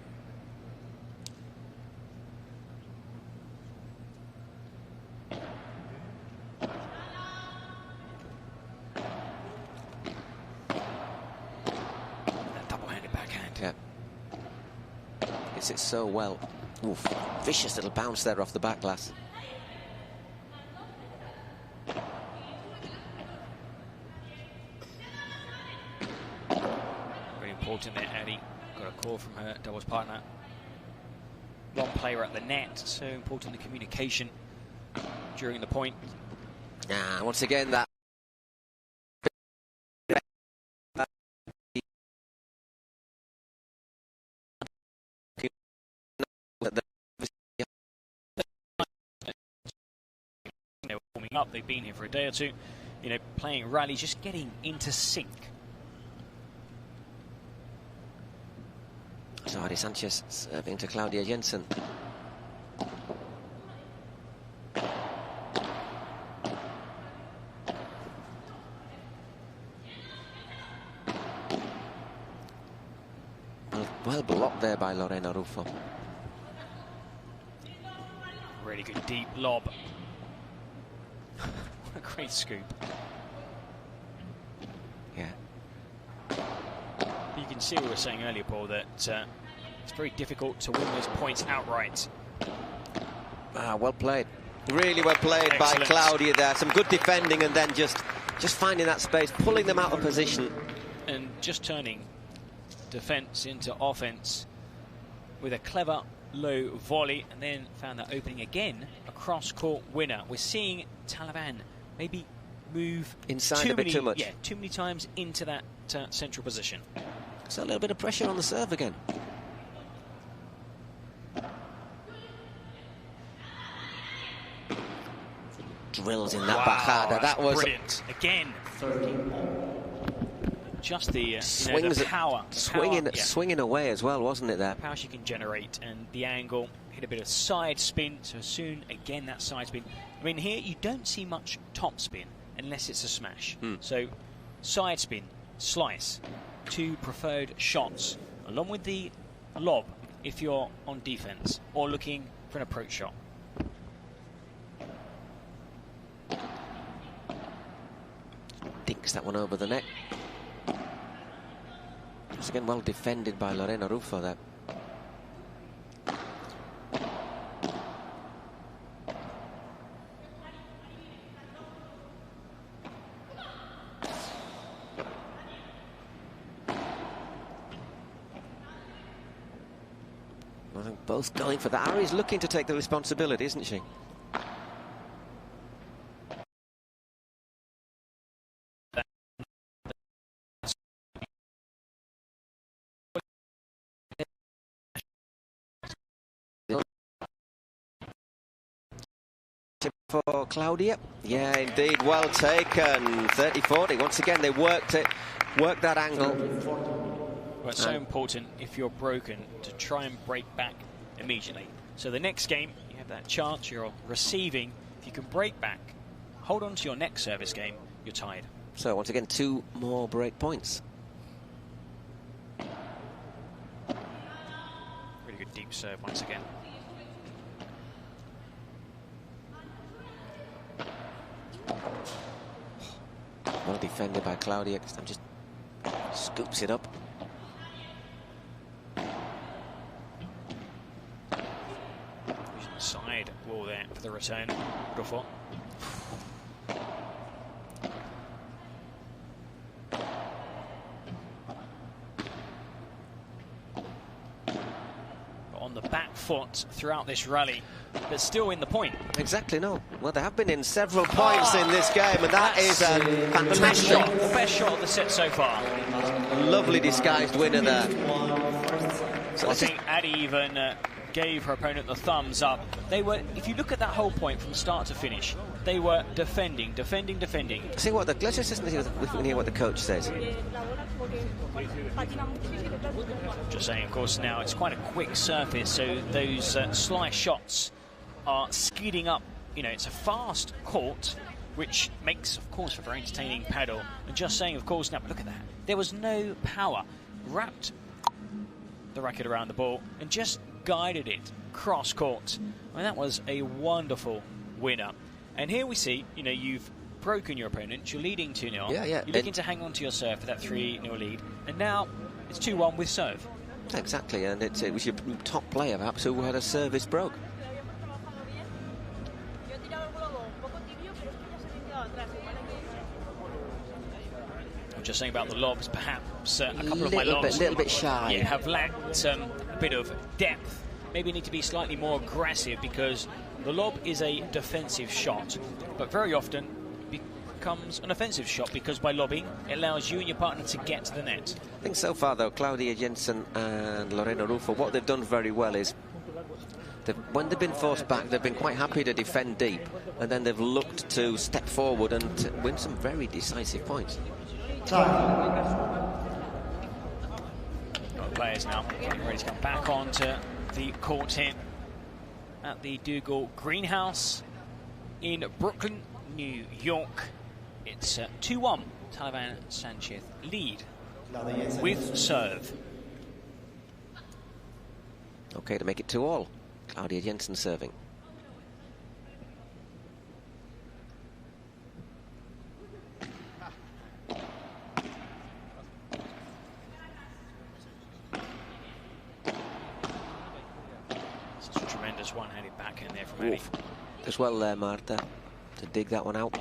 That double-handed backhand. Yeah. Hits it so well. Oof. Vicious little bounce there off the back glass. Very important there, Ari. Got a call from her doubles partner. One player at the net, so important the communication during the point. Once again, that They're warming up, they've been here for a day or two, you know, playing rallies, just getting into sync. So Ari Sanchez serving to Claudia Jensen. Well blocked there by Lorena Rufo. Really good deep lob. What a great scoop. Yeah. You can see what we were saying earlier, Paul, that it's very difficult to win those points outright. Well played. Really well played. Excellent. By Claudia there. Some good defending and then just finding that space, pulling them out of position. And just turning defence into offence with a clever low volley, and then found that opening again, a cross-court winner. We're seeing Talavan maybe move inside a bit too much. Yeah, too many times into that central position. So a little bit of pressure on the serve again. Drills in that backhander. That was brilliant. Again. 13. Just the, swings, the power. Swinging away as well, wasn't it there? The power she can generate, and the angle, hit a bit of side spin, so soon, again, that side spin. I mean, here you don't see much top spin unless it's a smash. So, side spin, slice, two preferred shots along with the lob if you're on defense or looking for an approach shot. Dinks that one over the net. Once again, well defended by Lorena Rufo there. I think both going for that. Ari's looking to take the responsibility, isn't she? For Claudia, yeah, indeed, well taken. 30-40. Once again, they worked that angle. Well, it's so important if you're broken to try and break back immediately. So the next game, you have that chance. You're receiving. If you can break back, hold on to your next service game. You're tied. So once again, 2 more break points. Really good deep serve once again. Well defended by Claudia. Just scoops it up. Side wall there for the return. Rufo. On the back foot throughout this rally, but still in the point. Exactly, no. Well, they have been in several points in this game, and that is a fantastic shot. The best shot of the set so far. Lovely disguised winner there. So I think Adi even gave her opponent the thumbs up. They were, if you look at that whole point from start to finish, they were defending. See what let's just listen to hear what the coach says. Just saying, of course, now it's quite a quick surface, so those slice shots are skidding up. You know, it's a fast court, which makes, of course, for very entertaining paddle. And just saying, of course, now look at that. There was no power. Wrapped the racket around the ball and just guided it cross court. I mean, that was a wonderful winner. And here we see, you know, you've broken your opponent. You're leading 2-0. Yeah. You're looking to hang on to your serve for that 3-0 lead. And now it's 2-1 with serve. Exactly, and it was your top player, perhaps, who had a service broke. I'm just saying about the lobs, perhaps a couple of my lobs a little bit shy. Yeah, have lacked a bit of depth. Maybe need to be slightly more aggressive, because the lob is a defensive shot, but very often becomes an offensive shot, because by lobbing it allows you and your partner to get to the net. I think so far, though, Claudia Jensen and Lorena Rufo, what they've done very well is when they've been forced back, they've been quite happy to defend deep, and then they've looked to step forward and win some very decisive points. Players now getting ready to come back onto the court here at the Dougal Greenhouse in Brooklyn, New York. It's 2-1, Talavan and Sanchez lead with serve. Okay, to make it 2-all. Claudia Jensen serving. It's a tremendous one-handed backhand there from Adi. As well there, Marta, to dig that one out.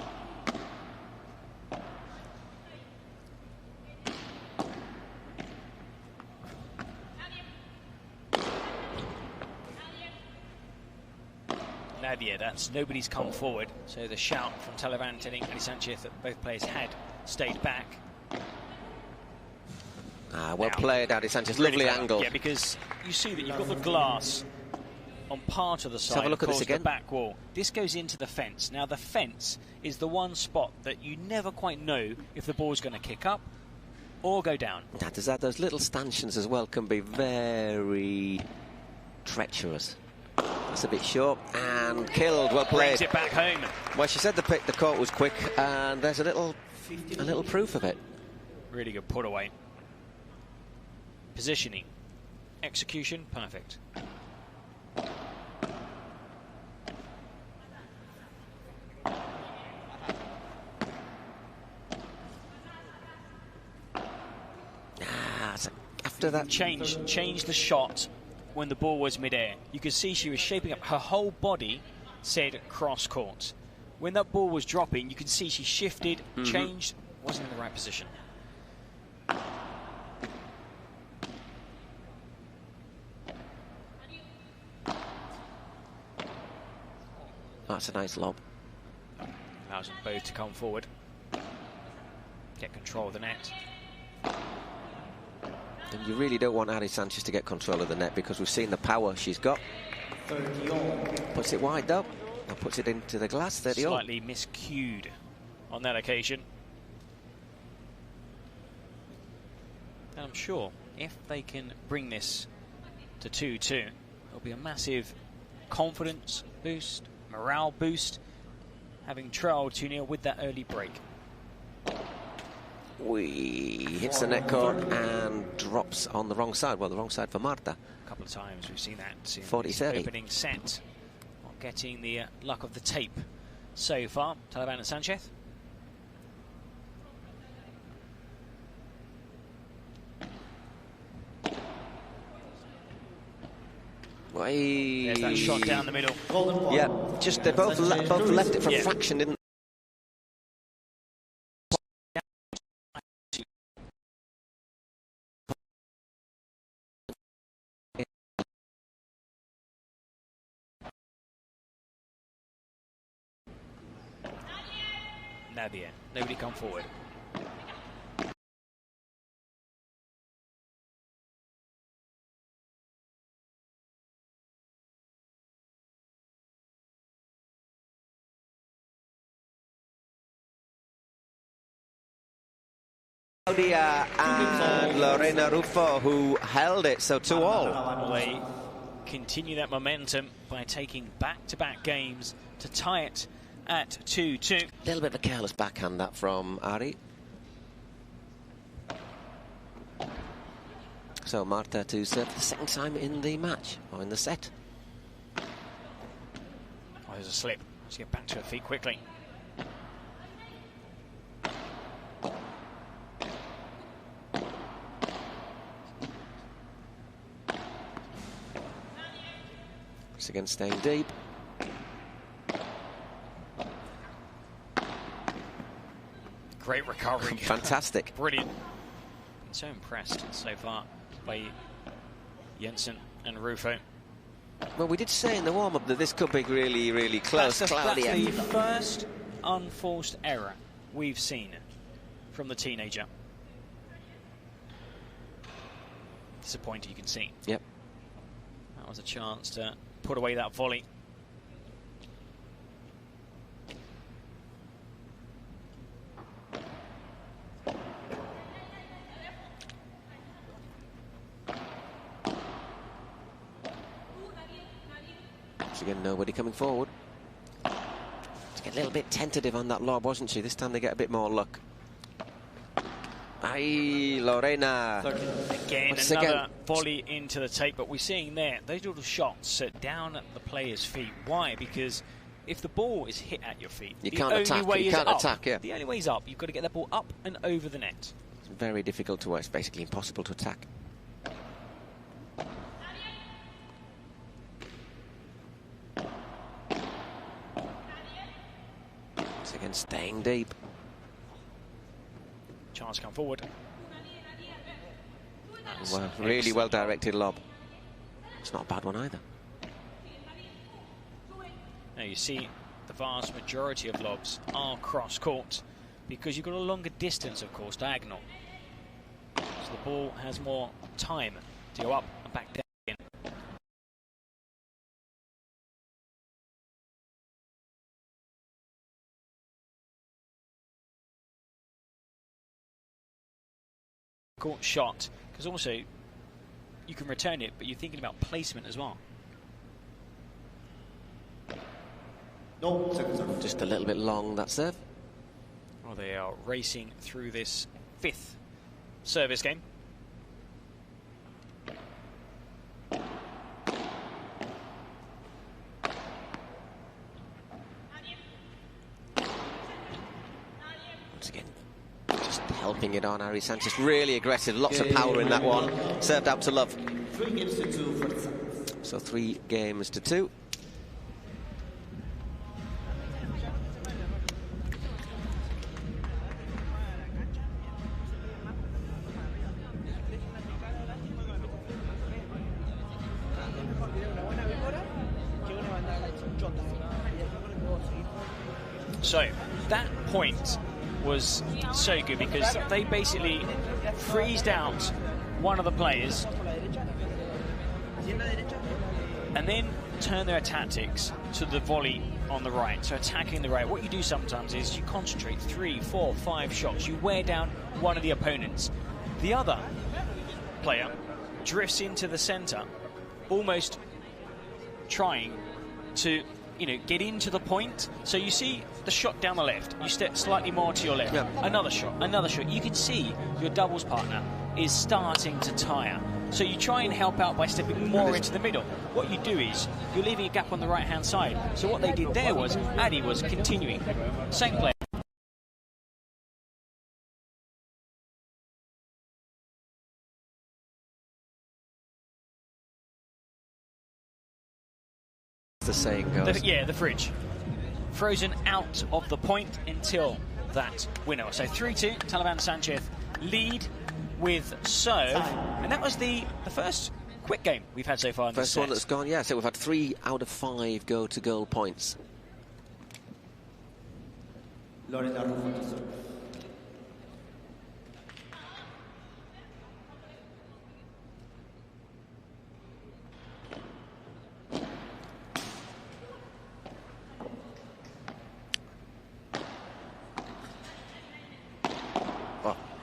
Nadia, that's nobody's come forward. So the shout from Talavan telling Ari Sanchez that both players had stayed back. Well played, Ari Sanchez. Lovely angle. Yeah, because you see that you've got the glass on part of the side. Have a look at this again. The back wall. This goes into the fence. Now the fence is the one spot that you never quite know if the ball's going to kick up or go down. Those little stanchions as well can be very treacherous. That's a bit short and killed. Well played. Brings it back home. Well, she said the court was quick, and there's a little proof of it. Really good put away. Positioning execution, perfect. After that, Change the shot when the ball was mid-air. You could see she was shaping up. Her whole body said cross court. When that ball was dropping, you could see she shifted, changed, wasn't in the right position. That's a nice lob. Allows them both to come forward, get control of the net. And you really don't want Ari Sanchez to get control of the net, because we've seen the power she's got. 30 all. Puts it wide though, and puts it into the glass. 30 all. Slightly miscued on that occasion. And I'm sure if they can bring this to 2-2, it'll be a massive confidence boost, morale boost, having trailed 2-0 with that early break. Hits the net cord and drops on the wrong side. Well, the wrong side for Marta. A couple of times we've seen that in 40-30. the opening set. Not getting the luck of the tape so far. Talavan and Sanchez. There's that shot down the middle. Yeah, just they both left it for a fraction, didn't they? Navia, nobody come forward. Claudia and Lorena Ruffo, who held it, so 2-all. They continue that momentum by taking back-to-back games to tie it at 2-2. A little bit of a careless backhand that from Ari. So Marta to serve for the second time in the match, or in the set. Oh, there's a slip. Let's get back to her feet quickly. Once again, staying deep. Great recovery. Fantastic. Brilliant. Been so impressed so far by Jensen and Rufo. Well, we did say in the warm-up that this could be really, really close. That's Claudia. the first unforced error we've seen from the teenager. Disappointed, you can see. Yep. That was a chance to put away that volley. Once again, nobody coming forward. She got a little bit tentative on that lob, wasn't she? This time they get a bit more luck. Aye, Lorena. Again, another volley into the tape, but we're seeing there, those little shots down at the player's feet. Why? Because if the ball is hit at your feet, you can't attack. You can't attack, yeah. The only way is up. You've got to get that ball up and over the net. It's very difficult to work. It's basically impossible to attack. Once again, staying deep. Chance come forward. Well, really well directed lob. It's not a bad one either. Now you see the vast majority of lobs are cross court because you've got a longer distance, of course, diagonal. So the ball has more time to go up and back down again. Court shot, because also you can return it, but you're thinking about placement as well. No, second serve. Just a little bit long, that serve. Well, they are racing through this fifth service game. helping it on. Ari Sanchez really aggressive, lots of power in that one. Served out to love. 3 games to 2 for the Sanchez. So 3 games to 2. So that point was so good because they basically freezed out one of the players and then turn their tactics to the volley on the right, so attacking the right. What you do sometimes is you concentrate 3, 4, 5 shots, you wear down one of the opponents. The other player drifts into the center, almost trying to, you know, get into the point. So you see the shot down the left, you step slightly more to your left, another shot. You can see your doubles partner is starting to tire. So you try and help out by stepping more into the middle. What you do is you're leaving a gap on the right-hand side. So what they did there was Adi was continuing. Same player. The saying goes. The fridge. Frozen out of the point until that winner. So 3-2, Talavan and Sanchez lead with serve. And that was the first quick game we've had so far in this set. First one that's gone, yeah. So we've had 3 out of 5 go to goal points. Lorena Rufo to serve.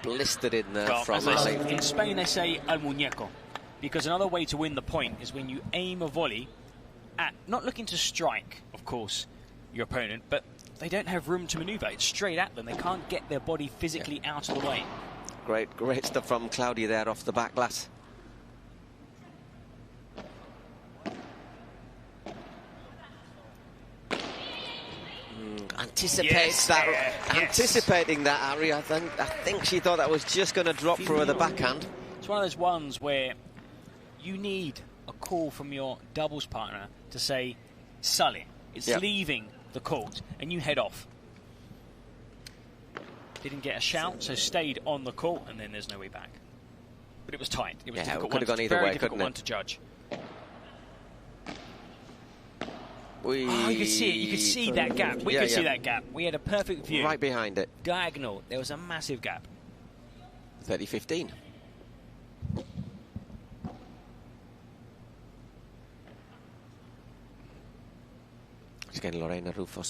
Blistered in there from Ali. In Spain they say al muñeco, because another way to win the point is when you aim a volley at, not looking to strike, of course, your opponent, but they don't have room to maneuver. It's straight at them. They can't get their body physically out of the way. Great stuff from Claudia there off the back glass. Anticipating that, Ari. I think she thought that was just going to drop for her the backhand. It's one of those ones where you need a call from your doubles partner to say, Sully, it's leaving the court, and you head off. Didn't get a shout, so stayed on the court, and then there's no way back. But it was tight. It was difficult. Could have gone either way, couldn't it? One to judge. You could see it. You could see that gap. We could see that gap. We had a perfect view. Right behind it. Diagonal. There was a massive gap. 30-15. Again, Lorena Rufo.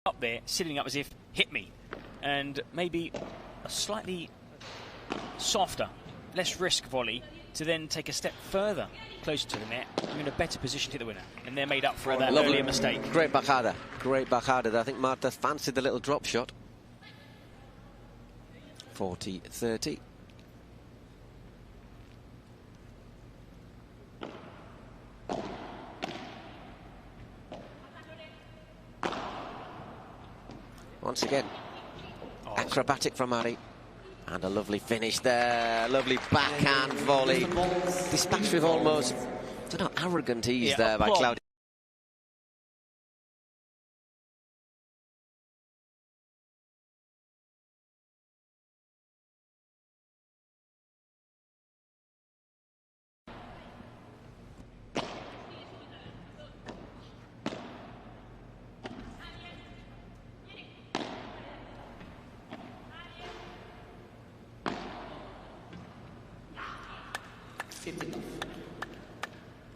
Up there, sitting up as if, hit me. And maybe a slightly softer, less risk volley to then take a step further closer to the net. You're in a better position to hit the winner. And they're made up for that earlier mistake. Great bajada. Great bajada. I think Marta fancied the little drop shot. 40-30. Once again, acrobatic from Ari. And a lovely finish there. Lovely backhand volley. Dispatched with almost, I don't know, arrogant ease there by Claudia.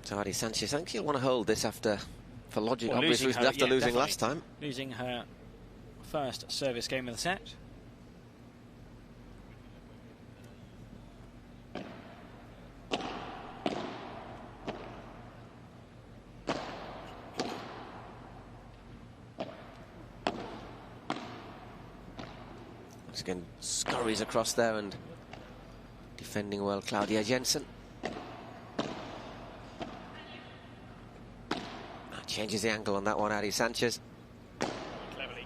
So Ari Sanchez, I think she'll want to hold this after, for logic, obvious reasons, after losing last time. Losing her first service game of the set. Once again, scurries across there and defending well, Claudia Jensen. Changes the angle on that one, Ari Sanchez. Cleverly.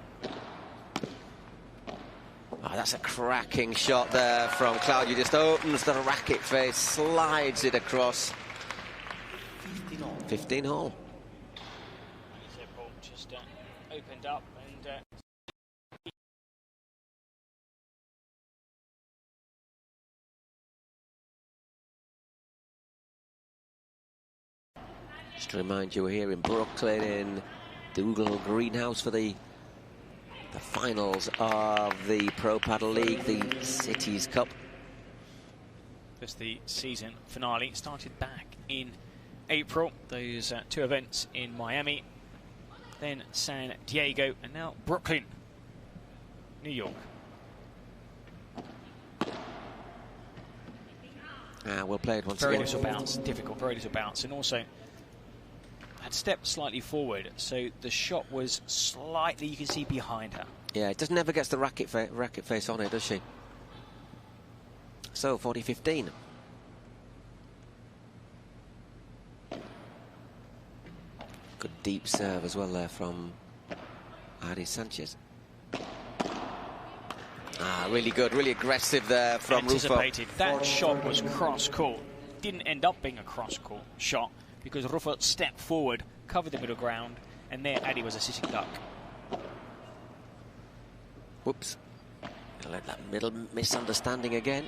Oh, that's a cracking shot there from Claudia. Just opens the racket face, slides it across. 15 all. Just opened up and just to remind you, we're here in Brooklyn in Dougal Greenhouse for the finals of the Pro Padel League, the Cities Cup. This the season finale. It started back in April. Those two events in Miami, then San Diego, and now Brooklyn, New York. Well played once Very again. little bounce, difficult, very little bounce, and also had stepped slightly forward, so the shot was slightly, you can see, behind her. Yeah, it never gets the racket face on it, does she? So 40-15. Good deep serve as well there from Ari Sanchez. Really good, really aggressive there from Anticipated. Rufo. That shot was cross-court. Didn't end up being a cross-court shot because Rufo stepped forward, covered the middle ground, and there Ari was a sitting duck. Whoops. Let that middle misunderstanding again.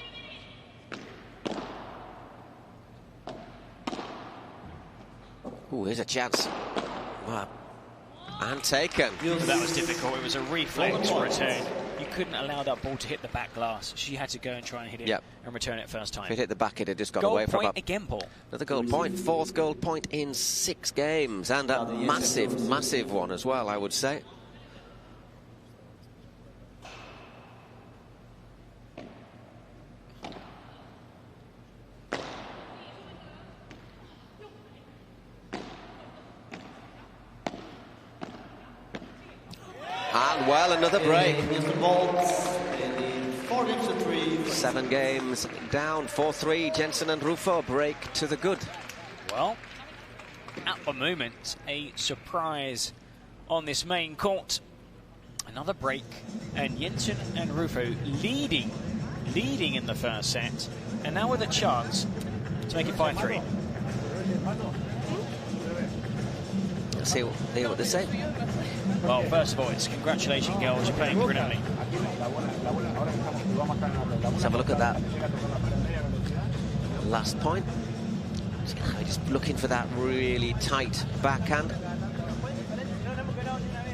Ooh, here's a chance. Wow. And taken. That was difficult. It was a reflex return. You couldn't allow that ball to hit the back glass. She had to go and try and hit it and return it first time. If it hit the back, it had just gone goal away from point her. Again, Paul. Another goal point. Fourth goal point in 6 games. And a massive, massive one as well, I would say. And well, another break. 7 games down, 4-3. Jensen and Rufo break to the good. Well, at the moment, a surprise on this main court. Another break, and Jensen and Rufo leading in the first set, and now with a chance to make it 5-3. Let's hear what they say. Well, first of all, it's congratulations, girls. You're playing brilliantly. Let's have a look at that last point. Just looking for that really tight backhand.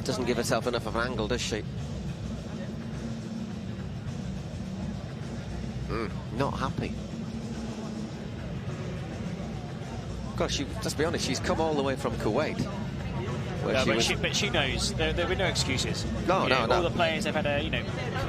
Doesn't give herself enough of an angle, does she? Not happy. Gosh, let's be honest, she's come all the way from Kuwait. But she knows there will be no excuses. No. All the players have had a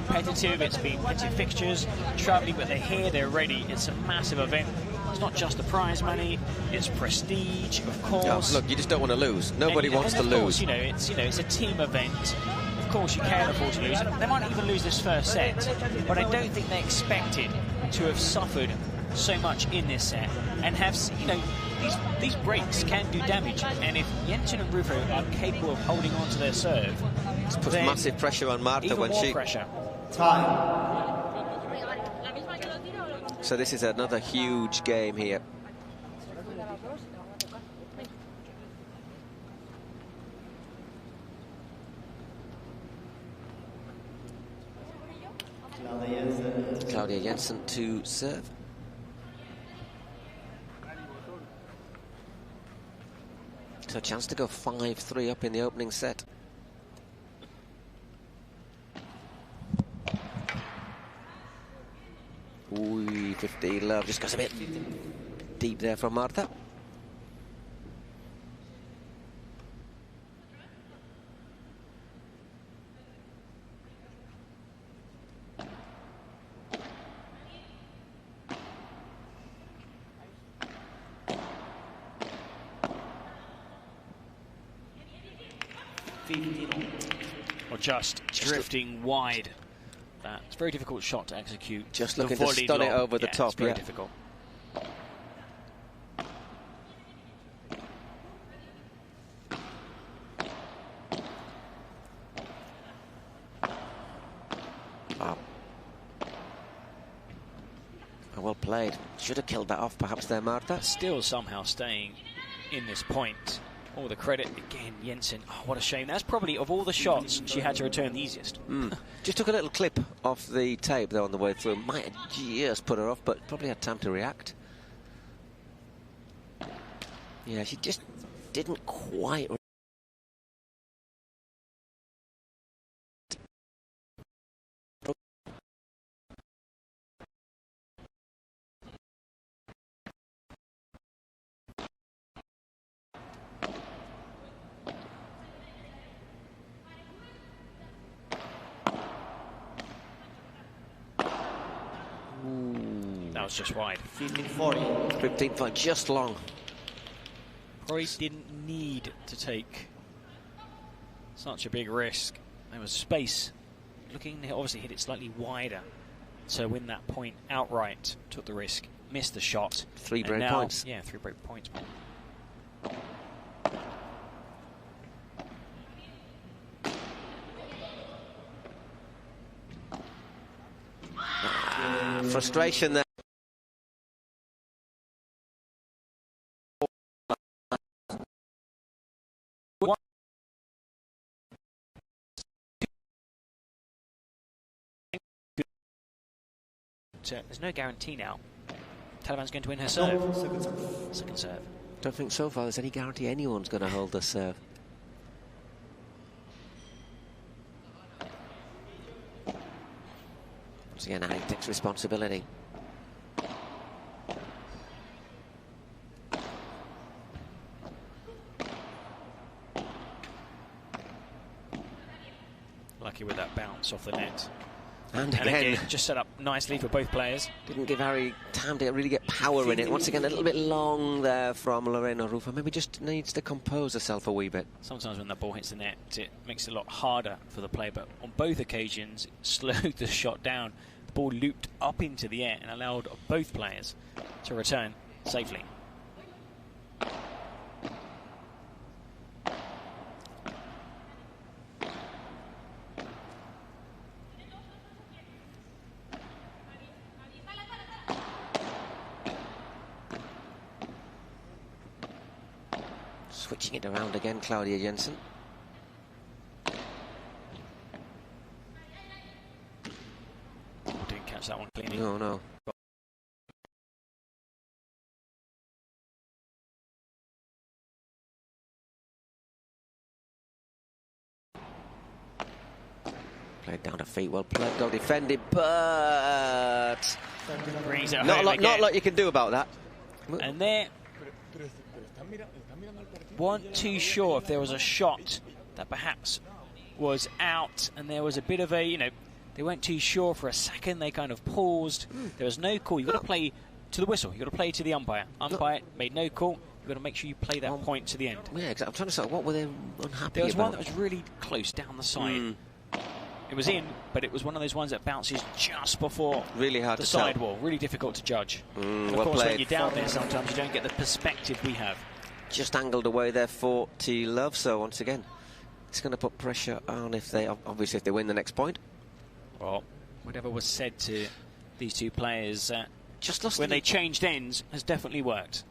competitive. It's been plenty of fixtures, travelling, but they're here, they're ready. It's a massive event. It's not just the prize money; it's prestige, of course. Look, you just don't want to lose. Nobody wants to lose. It's a team event. Of course, you can't afford to lose. They might even lose this first set, but I don't think they expected to have suffered so much in this set and have these breaks can do damage, and if Jensen and Rufo are capable of holding on to their serve, it puts massive pressure on Marta when she... pressure. So this is another huge game here. Claudia Jensen to serve. So a chance to go 5-3 up in the opening set. Ooh, 15 love, just goes a bit deep there from Marta. Or just drifting wide. That's a very difficult shot to execute. Just looking to stun it over the top. It's very difficult. Oh. Well played. Should have killed that off perhaps there, Marta. Still somehow staying in this point. All the credit again, Jensen. Oh, what a shame. That's probably, of all the shots, she had to return the easiest. Just took a little clip off the tape though on the way through. Might have just put her off, but probably had time to react. Yeah, she just didn't quite. That was just wide. 15-40. 15-5, just long. Probably didn't need to take such a big risk. There was space. Looking, obviously hit it slightly wider to win that point outright. Took the risk, missed the shot. 3 break points. Yeah, 3 break points. Frustration there. There's no guarantee now. Talavan's going to win her serve. Second serve. Don't think so far there's any guarantee anyone's going to hold the serve. Once again, Ari takes responsibility. Lucky with that bounce off the net. And again, just set up nicely for both players. Didn't give Ari time to really get power in it. Once again, a little bit long there from Lorena Rufa. Maybe just needs to compose herself a wee bit. Sometimes when the ball hits the net, it makes it a lot harder for the player. But on both occasions, it slowed the shot down. The ball looped up into the air and allowed both players to return safely. Switching it around again, Claudia Jensen. Didn't catch that one cleanly. No, no. Played down to feet, well played, go defended, but not a lot you can do about that. And there, weren't too sure if there was a shot that perhaps was out, and there was a bit of a, you know, they weren't too sure for a second. They kind of paused. There was no call. You've got to play to the whistle. You've got to play to the umpire. Umpire made no call. You've got to make sure you play that point to the end. Yeah, exactly. I'm trying to say, what were they unhappy about? There was one that was really close down the side. It was in, but it was one of those ones that bounces just before really hard the to sidewall. Really difficult to judge. And of course, when you're down there, sometimes you don't get the perspective we have. Just angled away there for T-Love. So once again, it's going to put pressure on if they, obviously, if they win the next point. Well, whatever was said to these two players just lost when they changed ends has definitely worked.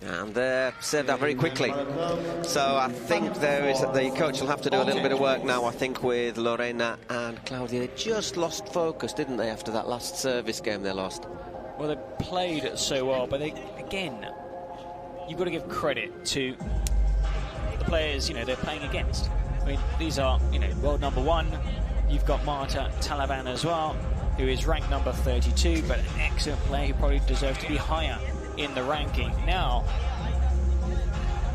And saved that very quickly. So I think the coach will have to do a little bit of work now, I think, with Lorena and Claudia. They just lost focus, didn't they, after that last service game they lost? Well, they played so well, but they, again, you've got to give credit to the players, you know, they're playing against. I mean, these are, you know, world number 1. You've got Marta Talavan as well, who is ranked number 32, but an excellent player who probably deserves to be higher in the ranking. Now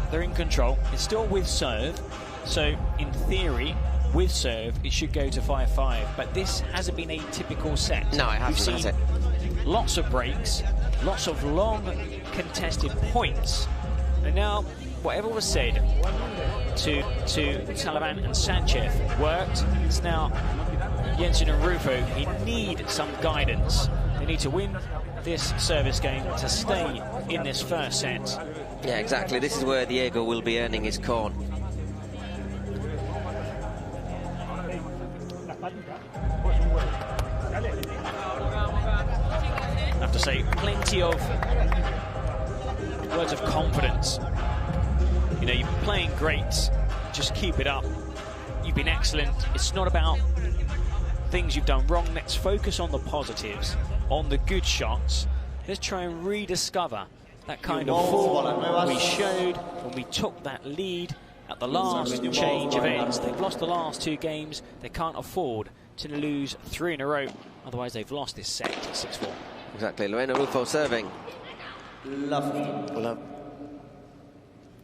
they're in control. It's still with serve, so in theory with serve it should go to 5-5, but this hasn't been a typical set. No, it hasn't, has it? Lots of breaks, lots of long contested points, and now whatever was said to Talavan and Sanchez worked. It's now Jensen and Rufo. He need some guidance. They need to win this service game to stay in this first set. Yeah, exactly. This is where Diego will be earning his corn. I have to say, plenty of words of confidence. You know, you've been playing great. Just keep it up. You've been excellent. It's not about things you've done wrong. Let's focus on the positives, on the good shots. Let's try and rediscover that kind of form we showed when we took that lead at the last change events. They've lost the last 2 games. They can't afford to lose 3 in a row. Otherwise, they've lost this set 6-4. Exactly. Lorena Rufo serving. Love.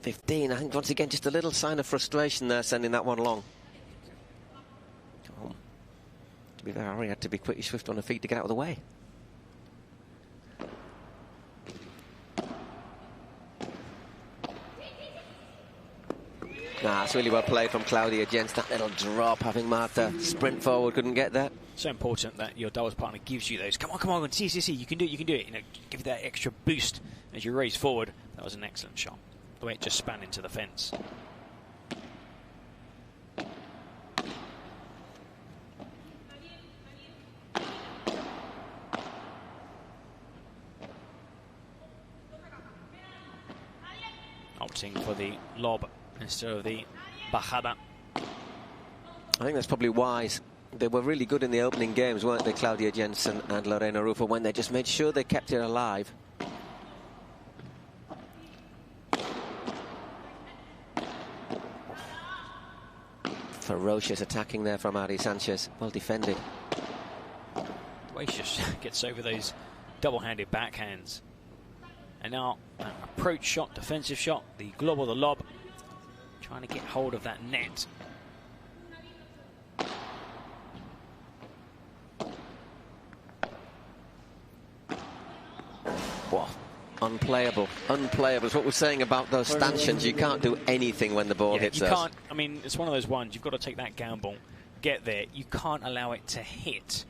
15. I think once again just a little sign of frustration there, sending that one long. To be fair, Ari had to be pretty swift on her feet to get out of the way. It's really well played from Claudia Jens. That little drop, having Marta sprint forward, couldn't get there. So important that your doubles partner gives you those. Come on, see, you can do it, you can do it. You know, give you that extra boost as you race forward. That was an excellent shot. The way it just span into the fence. Opting for the lob instead of the bajada. I think that's probably wise. They were really good in the opening games, weren't they, Claudia Jensen and Lorena Rufo, when they just made sure they kept it alive. Ferocious attacking there from Ari Sanchez. Well defended. The way she just gets over those double-handed backhands. And now, approach shot, defensive shot, the global, the lob. Trying to get hold of that net. Wow. Unplayable. Unplayable. It's what we're saying about those stanchions. You can't do anything when the ball hits us. You can't. I mean, it's one of those ones. You've got to take that gamble, get there. You can't allow it to hit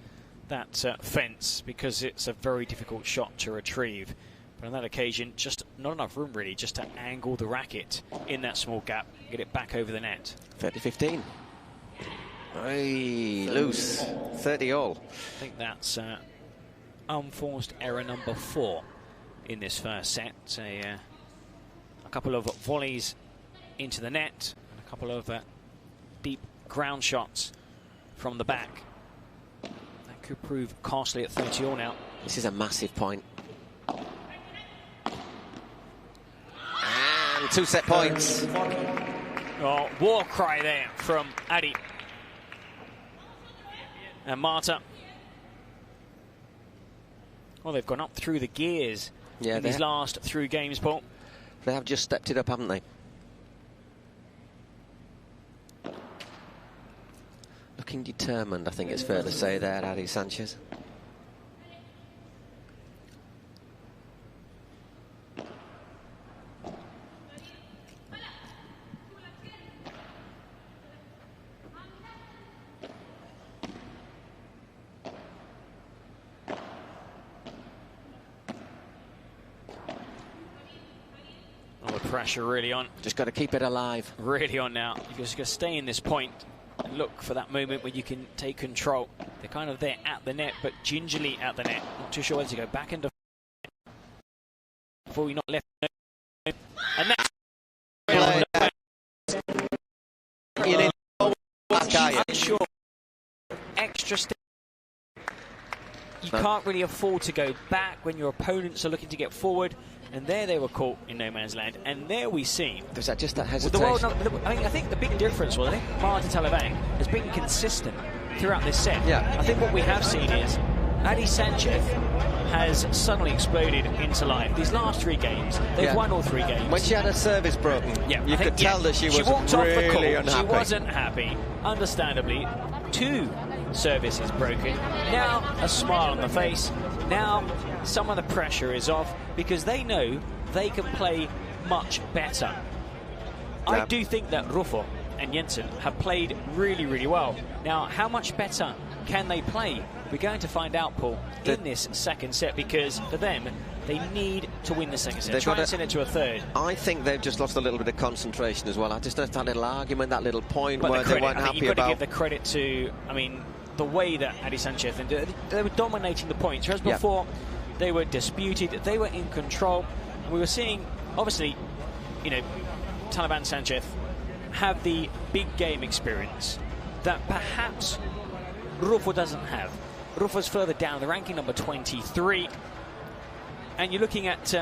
that fence because it's a very difficult shot to retrieve. But on that occasion, just not enough room really, just to angle the racket in that small gap, get it back over the net. 30-15. Hey, loose. 30 all. I think that's unforced error number 4 in this first set. A couple of volleys into the net and a couple of deep ground shots from the back. That could prove costly at 30 all now. This is a massive point. And 2 set points. Oh, war cry there from Ari and Marta. Well, they've gone up through the gears in these last 3 games, Paul. They have just stepped it up, haven't they? Looking determined, I think it's fair to say there, Ari Sanchez. Pressure really on. Just got to keep it alive. Really on now. You've just got to stay in this point and look for that moment when you can take control. They're kind of there at the net, but gingerly at the net. Not too sure whether to go back into before you're not left. And that's unsure. Extra step. You can't really afford to go back when your opponents are looking to get forward. And there they were caught in no man's land. And there we see... Was that just that hesitation? I think the big difference was, I think Martita Talavan has been consistent throughout this set. Yeah. I think what we have seen is Ari Sanchez has suddenly exploded into life. These last 3 games, they've won all 3 games. When she had her service broken, you could tell that she was walked really off the court. unhappy. She wasn't happy, understandably. 2 services broken. Now a smile on the face. Now some of the pressure is off because they know they can play much better. I do think that Rufo and Jensen have played really, really well. Now, how much better can they play? We're going to find out, Paul, in this second set, because for them, They need to win the second set. Try and send it to a third. I think they've just lost a little bit of concentration as well. I just noticed that little argument, that little point where they weren't happy about. You've got to give the credit to, I mean, the way that Ari Sanchez, they were dominating the points. Whereas before, they were disputed, they were in control. And we were seeing, obviously, you know, Talavan and Sanchez have the big game experience that perhaps Rufo doesn't have. Rufo's further down the ranking, number 23. And you're looking at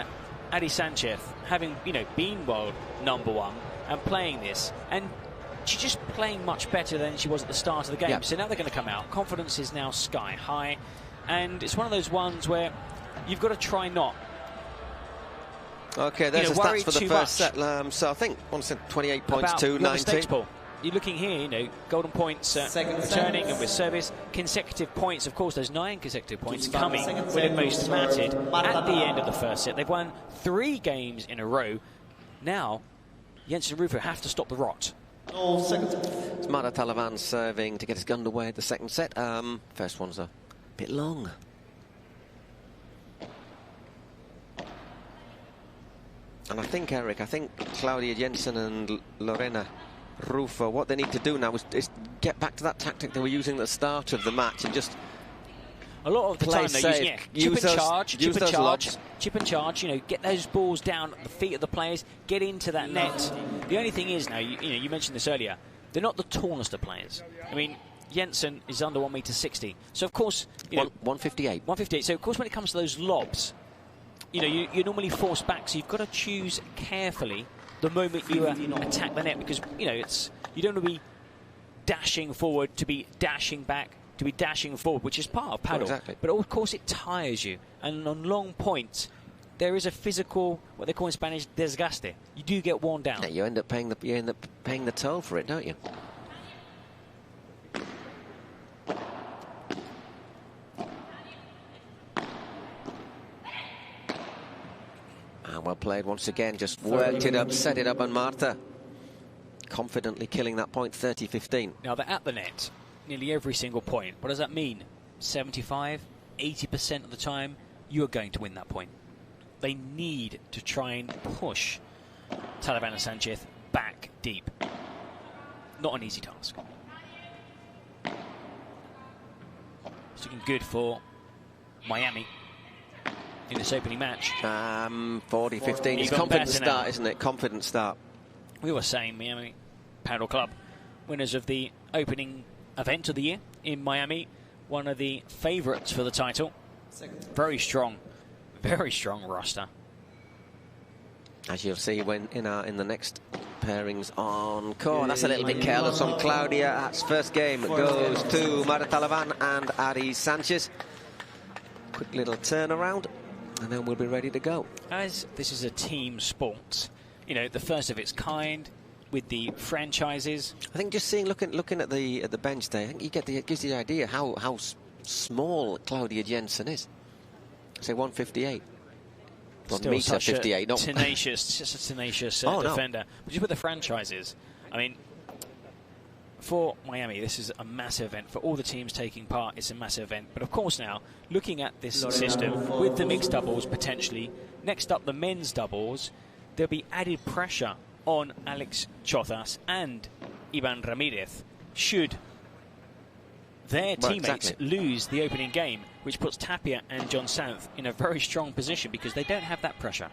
Ari Sanchez having, you know, been world #1 and playing this. And she's just playing much better than she was at the start of the game. So now they're going to come out. Confidence is now sky high. And it's one of those ones where you've got to try not. Okay, there's the stats for the first set. So I think 28 points to 19. You're looking here, you know, golden points returning and with service, consecutive points. Of course, those 9 consecutive points coming when it most mattered at the end of the first set. They've won 3 games in a row. Now, Jensen and Rufo have to stop the rot. It's Martita Talavan serving to get us underway at the second set. First one's a bit long. And I think, Eric, Claudia Jensen and Lorena Rufo, what they need to do now is get back to that tactic they were using at the start of the match and just a lot of the time they're using chip and charge, you know, get those balls down at the feet of the players, get into that net. The only thing is now, you mentioned this earlier, they're not the tallest of players. I mean, Jensen is under 1.60 m, so of course, you know, 158. 158. So of course, when it comes to those lobs, you know, you're normally forced back, so you've got to choose carefully the moment you attack the net, because, you know, you don't want to be dashing forward to be dashing back to be dashing forward, which is part of paddle. Exactly. But of course it tires you, and on long points there is a physical, what they call in Spanish, desgaste. You do get worn down. Yeah, you end up paying the toll for it, don't you? And well played once again, just worked it up, set it up, and Marta confidently killing that point, 30-15. Now they're at the net nearly every single point. What does that mean? 75, 80% of the time, you are going to win that point. They need to try and push Talavan and Sanchez back deep. Not an easy task. It's looking good for Miami in this opening match. 40-15. It's confident start, isn't it? Confident start. We were saying Miami Paddle Club, winners of the opening event of the year in Miami, one of the favourites for the title. Very strong roster. As you'll see when in the next pairings on court. That's a little bit careless on Claudia. That's first game. It goes to Martita Talavan and Ari Sanchez. Quick little turnaround, and then we'll be ready to go. As this is a team sport, you know, the first of its kind with the franchises. I think just looking at the bench there, I think it gives you the idea how small Claudia Jensen is. Say 158. Still meter such 58, not tenacious, just a tenacious defender. But just with the franchises, I mean, for Miami, this is a massive event. For all the teams taking part, it's a massive event. But of course now, looking at this system with the mixed doubles potentially, next up the men's doubles, there'll be added pressure on Alex Chozas and Ivan Ramirez should their teammates lose the opening game, which puts Tapia and John South in a very strong position because they don't have that pressure.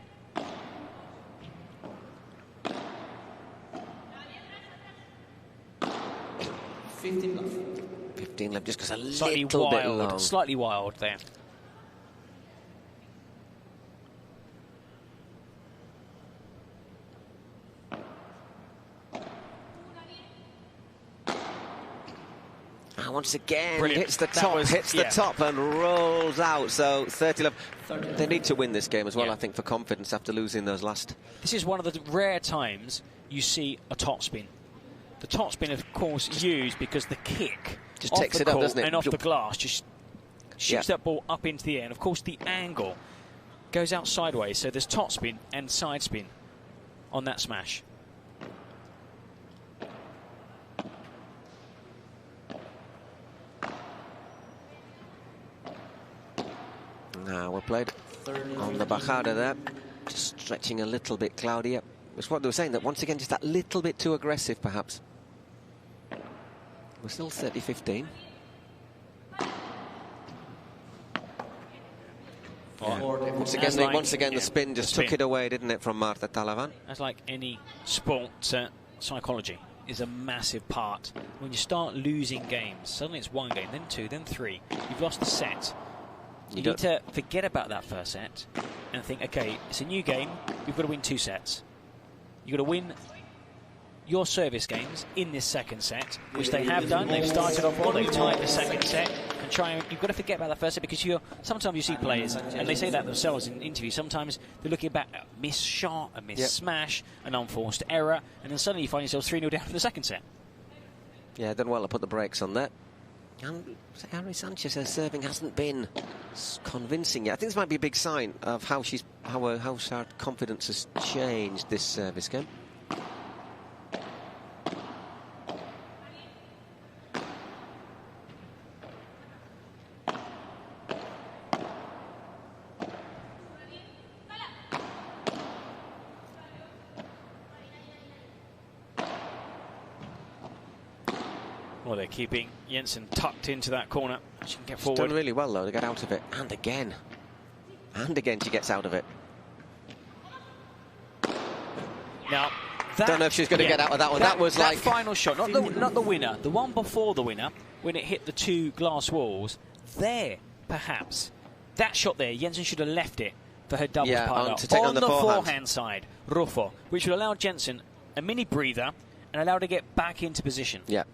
$15 left, just because a slightly little wild, bit long. Slightly wild there. Once again, brilliant. hits the top and rolls out. So 30 left. They need to win this game as well, I think, for confidence after losing those last. This is one of the rare times you see a topspin. The topspin, of course, used because the kick just off takes the it up, court doesn't it? And off the glass just shoots that ball up into the air. And of course, the angle goes out sideways. So there's topspin and side spin on that smash. Well played on the bajada there. Just stretching a little bit, Claudia. It's what they were saying, that once again, just that little bit too aggressive, perhaps. We're still 30-15. Yeah. Once again, the spin just took it away, didn't it, from Marta Talavan? As like any sport, psychology is a massive part. When you start losing games, suddenly it's 1 game, then 2, then 3. You've lost the set. You need to forget about that first set and think, okay, it's a new game. You've got to win 2 sets. You've got to win your service games in this second set, which they have done. They've started off well, they've tied the second set, and you've got to forget about that first set, because sometimes you see players, and they say that themselves in interviews, sometimes they're looking back at a missed shot, a missed smash, an unforced error, and then suddenly you find yourself 3-0 down for the second set. Yeah, done well to put the brakes on that. And Ari Sanchez, her serving hasn't been convincing yet. I think this might be a big sign of how her confidence has changed this service game. Well, they're keeping Jensen tucked into that corner. She can get forward. She's done really well, though, to get out of it. And again. And again she gets out of it. Now, don't know if she's going to get out of that one. That was like... final shot, not the winner. The one before the winner, when it hit the 2 glass walls. There, perhaps. That shot there, Jensen should have left it for her doubles partner. To take on the forehand side, Ruffo, which would allow Jensen a mini breather and allow her to get back into position. Yeah.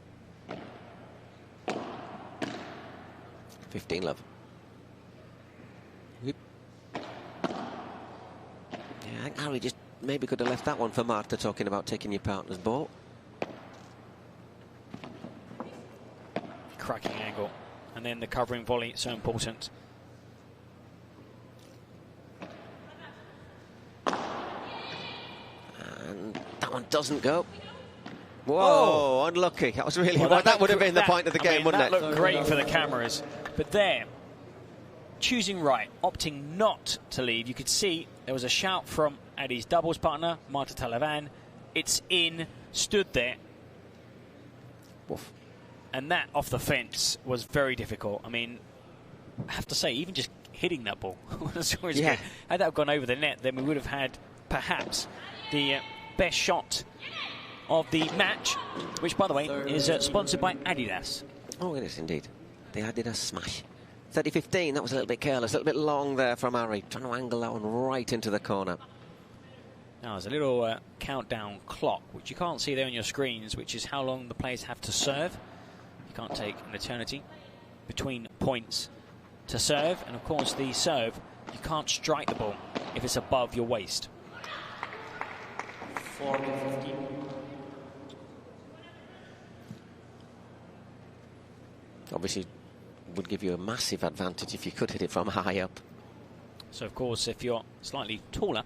15 love. Yep. Yeah, I think Ari just maybe could have left that one for Marta, talking about taking your partner's ball. Cracking angle. And then the covering volley, so important. And that one doesn't go. Whoa, unlucky. That was really... Well, that would have been the point of the game, wouldn't it? That looked great for the cameras. But there, choosing right, opting not to leave. You could see there was a shout from Adi's doubles partner, Marta Talavan. It's in, stood there. Woof. And that off the fence was very difficult. I mean, I have to say, even just hitting that ball was always good. Had that gone over the net, then we would have had perhaps the best shot of the match, which, by the way, is sponsored by Adidas. Oh, it is indeed. The Adidas smash. 30-15, that was a little bit careless, a little bit long there from Ari, trying to angle that one right into the corner. Now, there's a little countdown clock, which you can't see there on your screens, which is how long the players have to serve. You can't take an eternity between points to serve, and of course the serve, you can't strike the ball if it's above your waist. 40-15. Obviously, would give you a massive advantage if you could hit it from high up. So, of course, if you're slightly taller,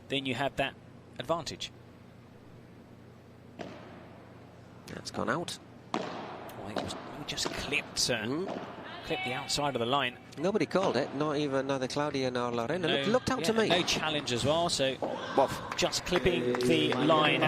then you have that advantage. That's gone out. Oh, it just clipped, clipped the outside of the line. Nobody called it, not even neither Claudia nor Lorena. No, it looked out to me. No challenge as well, so just clipping the line.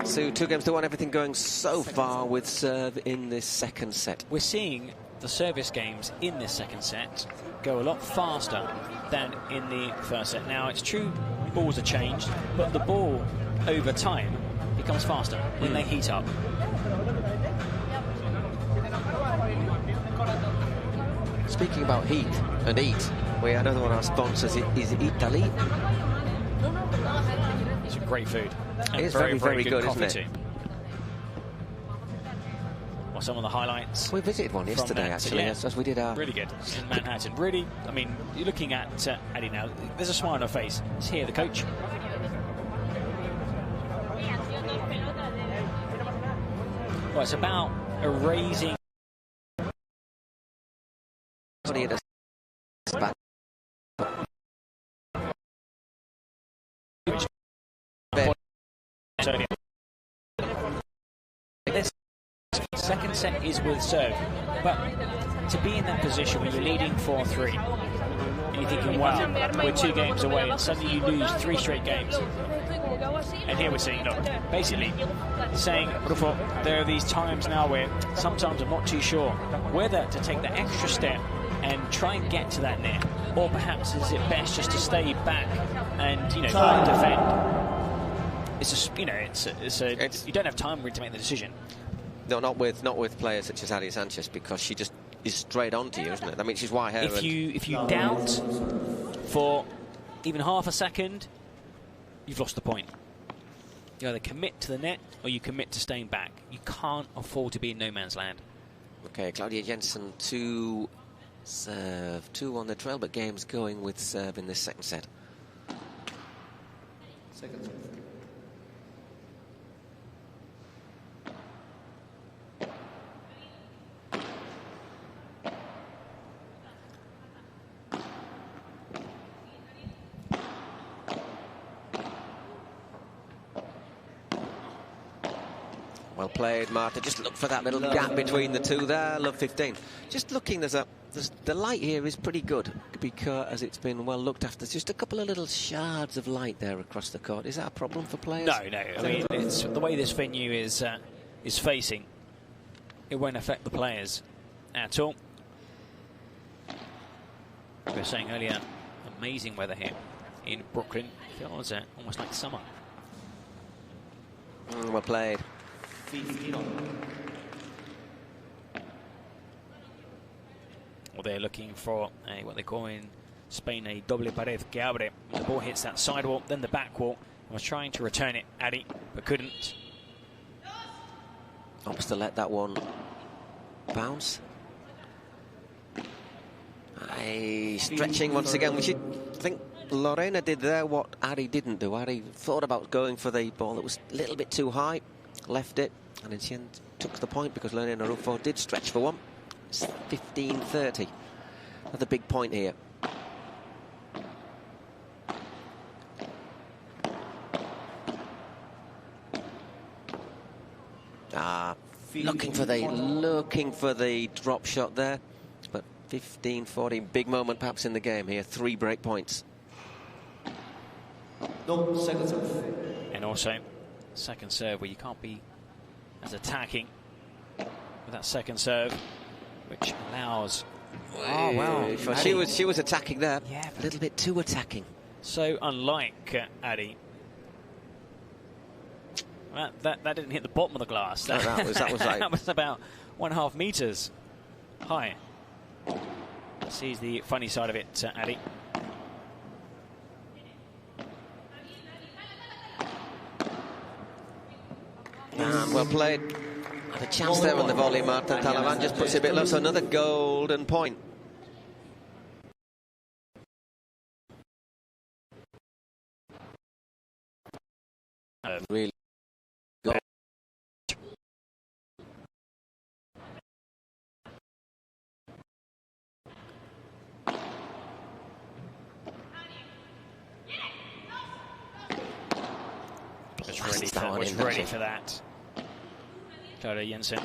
So 2-1, everything going so far with serve in this second set. We're seeing the service games in this second set go a lot faster than in the first set. Now, it's true, balls are changed, but the ball over time becomes faster when they heat up. Speaking about heat and eat, another one of our sponsors is Italy. It's great food. It is very, very good, isn't it? Too. Well, some of the highlights. We visited one yesterday, actually, as we did our... Really good in Manhattan. Really, I mean, you're looking at Adi now. There's a smile on her face. It's here, the coach. Well, it's about erasing. Second set is with serve. But to be in that position when you're leading 4-3, and you're thinking, wow, we're 2 games away, and suddenly you lose 3 straight games. And here we're saying, look, basically saying, Rufo, there are these times now where sometimes I'm not too sure whether to take the extra step and try and get to that net, or perhaps is it best just to stay back and, you know, defend. It's a, you don't have time really to make the decision. No, not with players such as Ari Sanchez, because she just is straight onto you, isn't it? I mean, she's why her. If you doubt for even half a second, you've lost the point. You either commit to the net or you commit to staying back. You can't afford to be in no man's land. Okay, Claudia Jensen to serve. 2 on the trail, but game's going with serve in this second set. Second serve. Well played, Marta. Just look for that little gap between the two there. Love 15. Just looking, the light here is pretty good because it's been well looked after. There's just a couple of little shards of light there across the court. Is that a problem for players? No. I mean, it's the way this venue is facing. It won't affect the players at all. We were saying earlier, amazing weather here in Brooklyn. It feels almost like summer. Well played. 15 on. Well, they're looking for what they call in Spain a doble pared que abre. The ball hits that side wall, then the back wall. I was trying to return it, Ari, but couldn't. Opts to let that one bounce. Stretching once again. I think Lorena did there what Ari didn't do. Ari thought about going for the ball that was a little bit too high, left it, and in the end took the point because Lorena Rufo did stretch for one. It's 15-30. Another big point here. Looking for the drop shot there, but 15-14, big moment perhaps in the game here. 3 break points. No, second serve. And also, second serve where you can't be as attacking with that second serve, which allows. Oh wow! She was attacking there. Yeah, a little bit too attacking. So unlike Ari. That didn't hit the bottom of the glass. That was like that was about 1.5 meters high. Sees the funny side of it, Ari. Well played. Had a chance there on the volley. Marta Talavan just puts it a bit low, so another golden point. Really good. Was ready for that. Clara Jensen.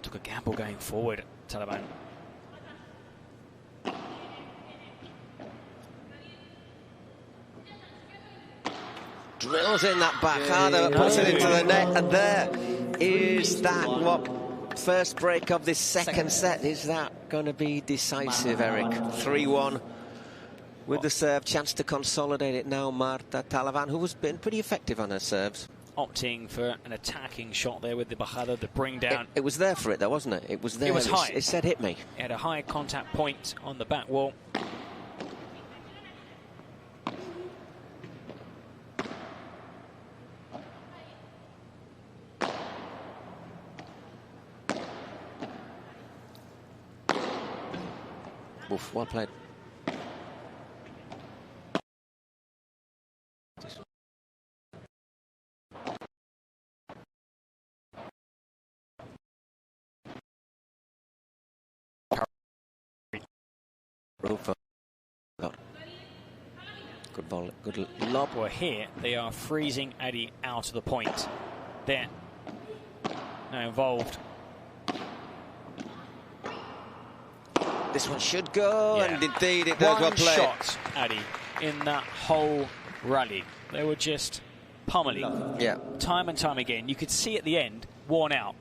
Took a gamble going forward, Talavan. Drills in that backhander, puts it into the net, and there is that what first break of this second set. Is that going to be decisive, Eric? 3-1 with the serve, chance to consolidate it now. Marta Talavan, who has been pretty effective on her serves. Opting for an attacking shot there with the bajada, the bring down. It was there for it though, wasn't it? It was there. It was high. It said hit me. It had a high contact point on the back wall. Oof, well played. Good ball, good lob. Well, here they are freezing Ari out of the point. They're now involved. This one should go, Yeah. and indeed it does. Well played. One shot, Ari, in that whole rally. They were just pummeling. Yeah. Time and time again. You could see at the end, worn out.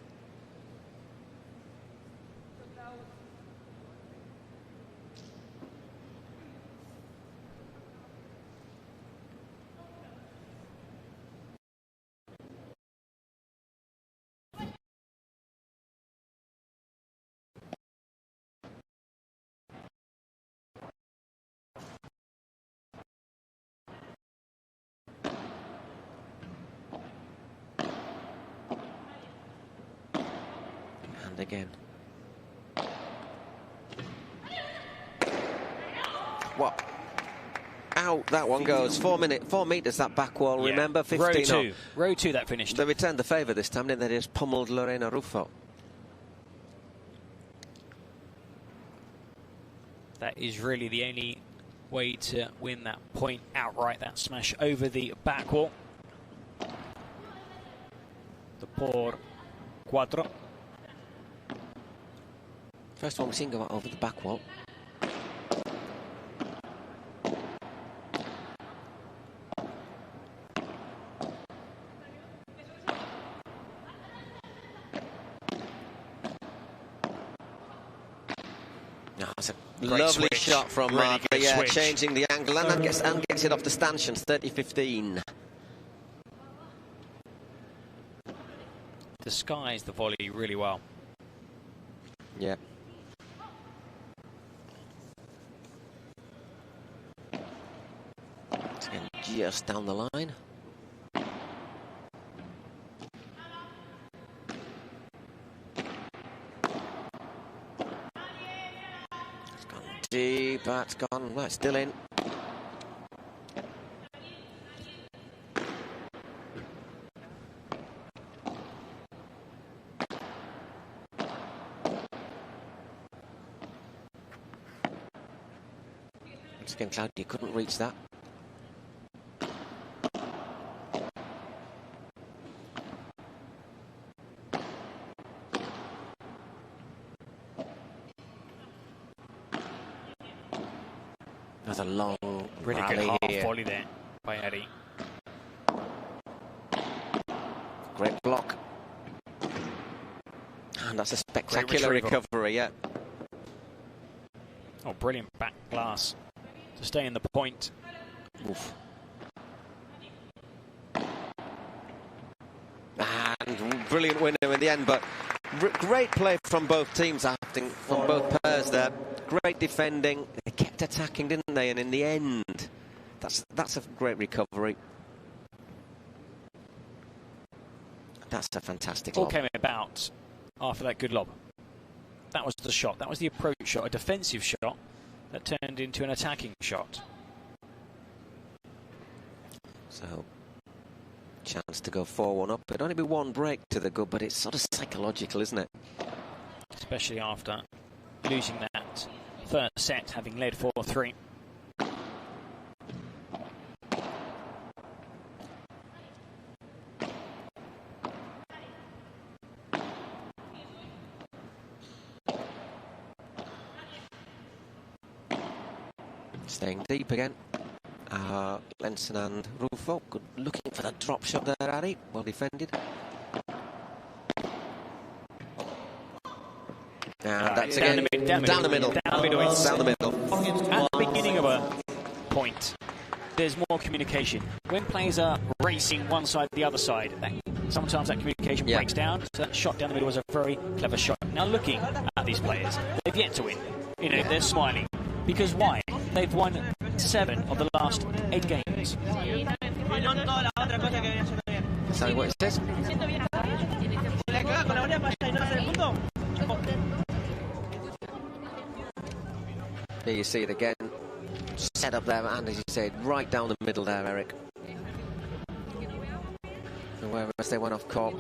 Again. What? Out that one goes. 4 meters that back wall. Yeah. Remember, 15 Row two that finished. They returned the favour this time, didn't they? They just pummeled Lorena Ruffo. That is really the only way to win that point outright. That smash over the back wall. The por cuatro. First one we've seen go out over the back wall. That's a lovely switch. shot from Really Martha. good Yeah, switch. changing the angle and gets it off the stanchions. 30-15. Disguised the volley really well. Yeah. Again, just down the line. It's gone deep, that's gone, well, it's still in. Again, Claudia couldn't reach that. Another long Really good rally half here. volley there by Ari. Great block. And that's a spectacular retrieval. recovery, yeah. Oh, brilliant back glass to stay in the point. Oof. And brilliant winner in the end, but great play from both teams, I think, from both pairs there. Great defending. They kept attacking, didn't they? And in the end, that's a great recovery. That's a fantastic All lob. came about after that good lob. That was the shot. That was the approach shot, a defensive shot that turned into an attacking shot. So, chance to go 4-1 up. It'd only be one break to the good, but it's sort of psychological, isn't it? Especially after losing that first set, having led 4-3. Staying deep again. Lenson and Rufo, good looking for the drop shot there, Ari. Well defended. And that's down again the middle. down the middle. Down the middle. It's Down the middle. at the beginning of a point, there's more communication. When players are racing one side to the other side, sometimes that communication breaks down. So that shot down the middle was a very clever shot. Now looking at these players, they've yet to win. You know, they're smiling. Because why? They've won 7 of the last 8 games. So what it says? Here you see it again. Set up there, and as you said, right down the middle there, Eric. And whereas they went off court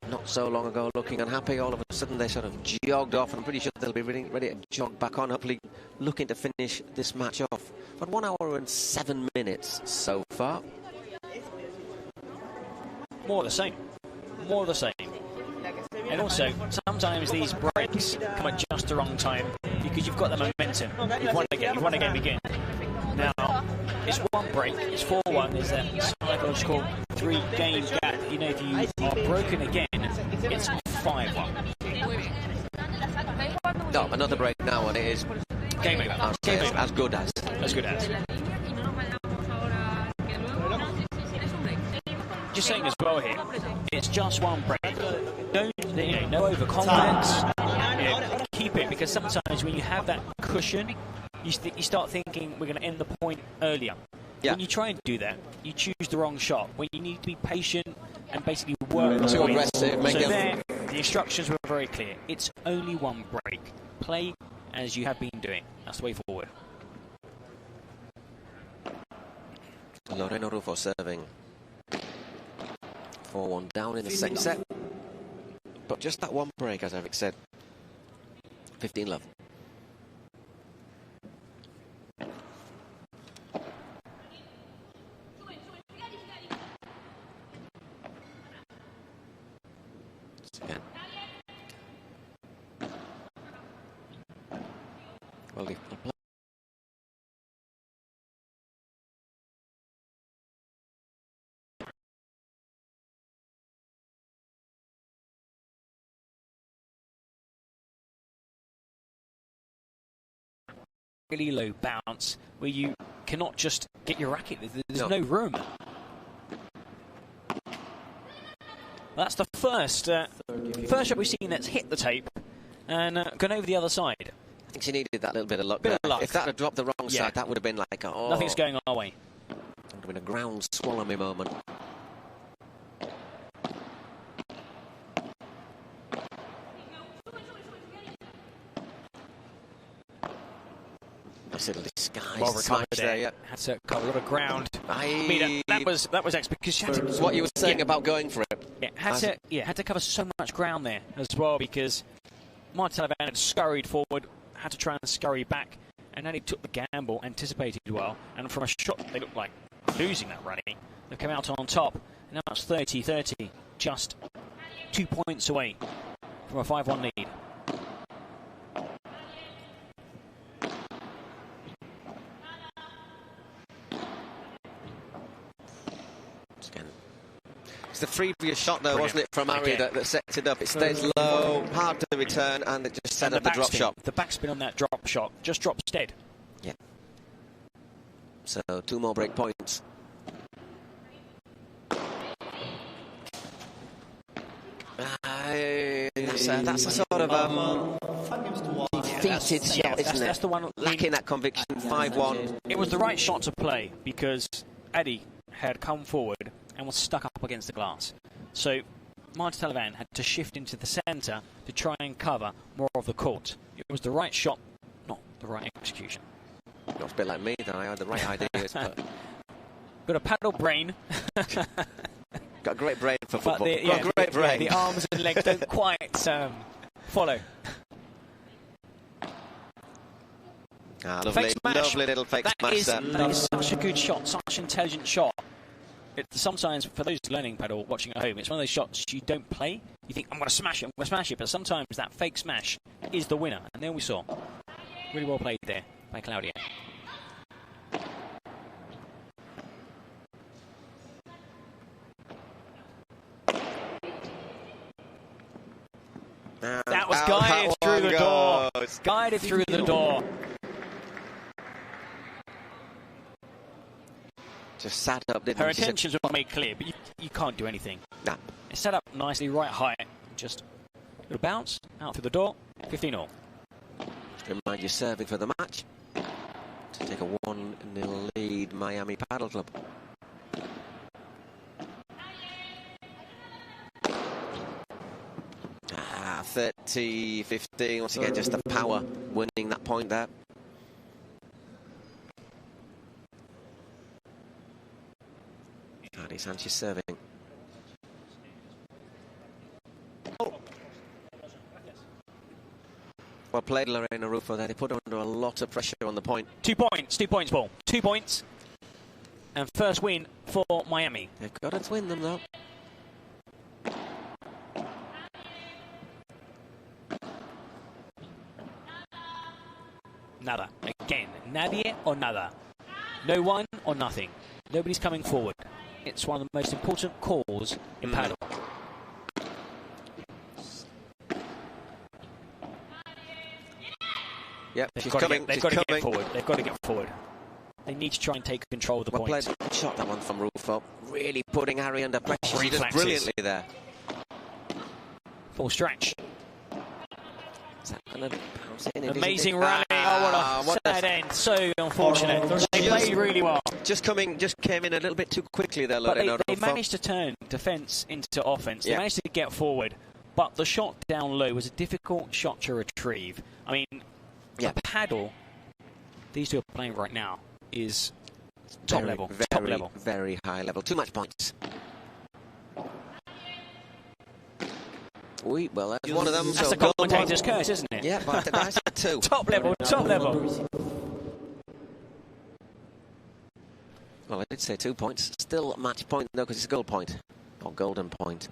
not so long ago looking unhappy, all of a sudden they sort of jogged off, and I'm pretty sure they'll be ready to jog back on, hopefully looking to finish this match off But 1 hour and 7 minutes so far. More of the same. More of the same. And also, sometimes these breaks come at just the wrong time because you've got the momentum. You've won a game again. Now, it's one break, it's 4-1, there's that psychological 3-game gap. You know, if you are broken again, it's 5-1. No, another break now, and it is Game over. as good as. As good as. Just saying as well here, it's just one break. Don't, no overconfidence. Keep it, because sometimes when you have that cushion, you start thinking we're going to end the point earlier. Yeah. When you try and do that, you choose the wrong shot. When you need to be patient and basically work the Too point. aggressive. So there, the instructions were very clear. It's only one break. Play as you have been doing. That's the way forward. Loreno Rufo serving. 4-1 down in the second set. But just that one break, as Eric said. 15-love. Again. Well, the really low bounce where you cannot just get your racket. There's no room. That's the first shot we've seen that's hit the tape and gone over the other side. I think she needed that little bit of luck. Bit of luck. If that had dropped the wrong side, that would have been like, oh, nothing's going our way. Would have been a ground swallow me moment. Nice little disguise. Well recovered there, yeah. Had to cover a lot of ground. I mean, that was because she had to, what you were saying about going for it. Had to cover so much ground there as well, because Martita Ortega had scurried forward, had to try and scurry back, and then he took the gamble, anticipated well, and from a shot they looked like losing that rally. They've come out on top, and now it's 30-30, just 2 points away from a 5-1 lead. It's the previous shot, though, wasn't it, from Ari that sets it up. It stays low, hard to return, and it just set up the drop shot. The backspin on that drop shot just drops dead. Yeah. So 2 more break points. That's a sort of defeated shot, isn't it? That's the one lacking that conviction. 5-1. It was the right shot to play because Eddie had come forward and was stuck up against the glass. So Martita Talavan had to shift into the centre to try and cover more of the court. It was the right shot, not the right execution. Not a bit like me, though. I had the right ideas. But got a paddle brain. Got a great brain for football. Got a great brain. The arms and legs don't quite follow. Lovely little fake smash there. That is such a good shot, such an intelligent shot. Sometimes, for those learning paddle, watching at home, it's one of those shots you don't play. You think, I'm going to smash it, but sometimes that fake smash is the winner. And there we saw. Really well played there by Claudia. That was guided through the door. Guided through the door. Just sat up, didn't Her intentions were made clear, but you can't do anything. Nah. It's set up nicely, right height. Just a little bounce, out through the door, 15-all. Remind you, serving for the match. To take a 1-0 lead, Miami Paddle Club. Ah, 30-15. Once again, just the power winning that point there. Ari Sanchez serving. Well played, Lorena Rufo there. They put her under a lot of pressure on the point. 2 points, 2 points, Paul. 2 points. And first win for Miami. They've got to win them, though. Nada. Again, nadie or nada. No one or nothing. Nobody's coming forward. It's one of the most important calls in paddle. Yep, They've she's got coming. to get forward. They've got to get forward. They need to try and take control of the point. Well played. Good shot, that one from Rufo. Really putting Ari under pressure. She does brilliantly there. Full stretch. Is that going to bounce in? Amazing rally. What a sad end. So unfortunate. They played really well. Just came in a little bit too quickly there, Lorena. They managed to turn defence into offence. They managed to get forward. But the shot down low was a difficult shot to retrieve. I mean, the paddle these two are playing right now is top level. Very high level. Too much points. Well, that's one of them. That's a commentator's curse, isn't it? Yeah, but that's two. Top level, top level. Well, I did say 2 points. Still match point, though, because it's a gold point. Or golden point.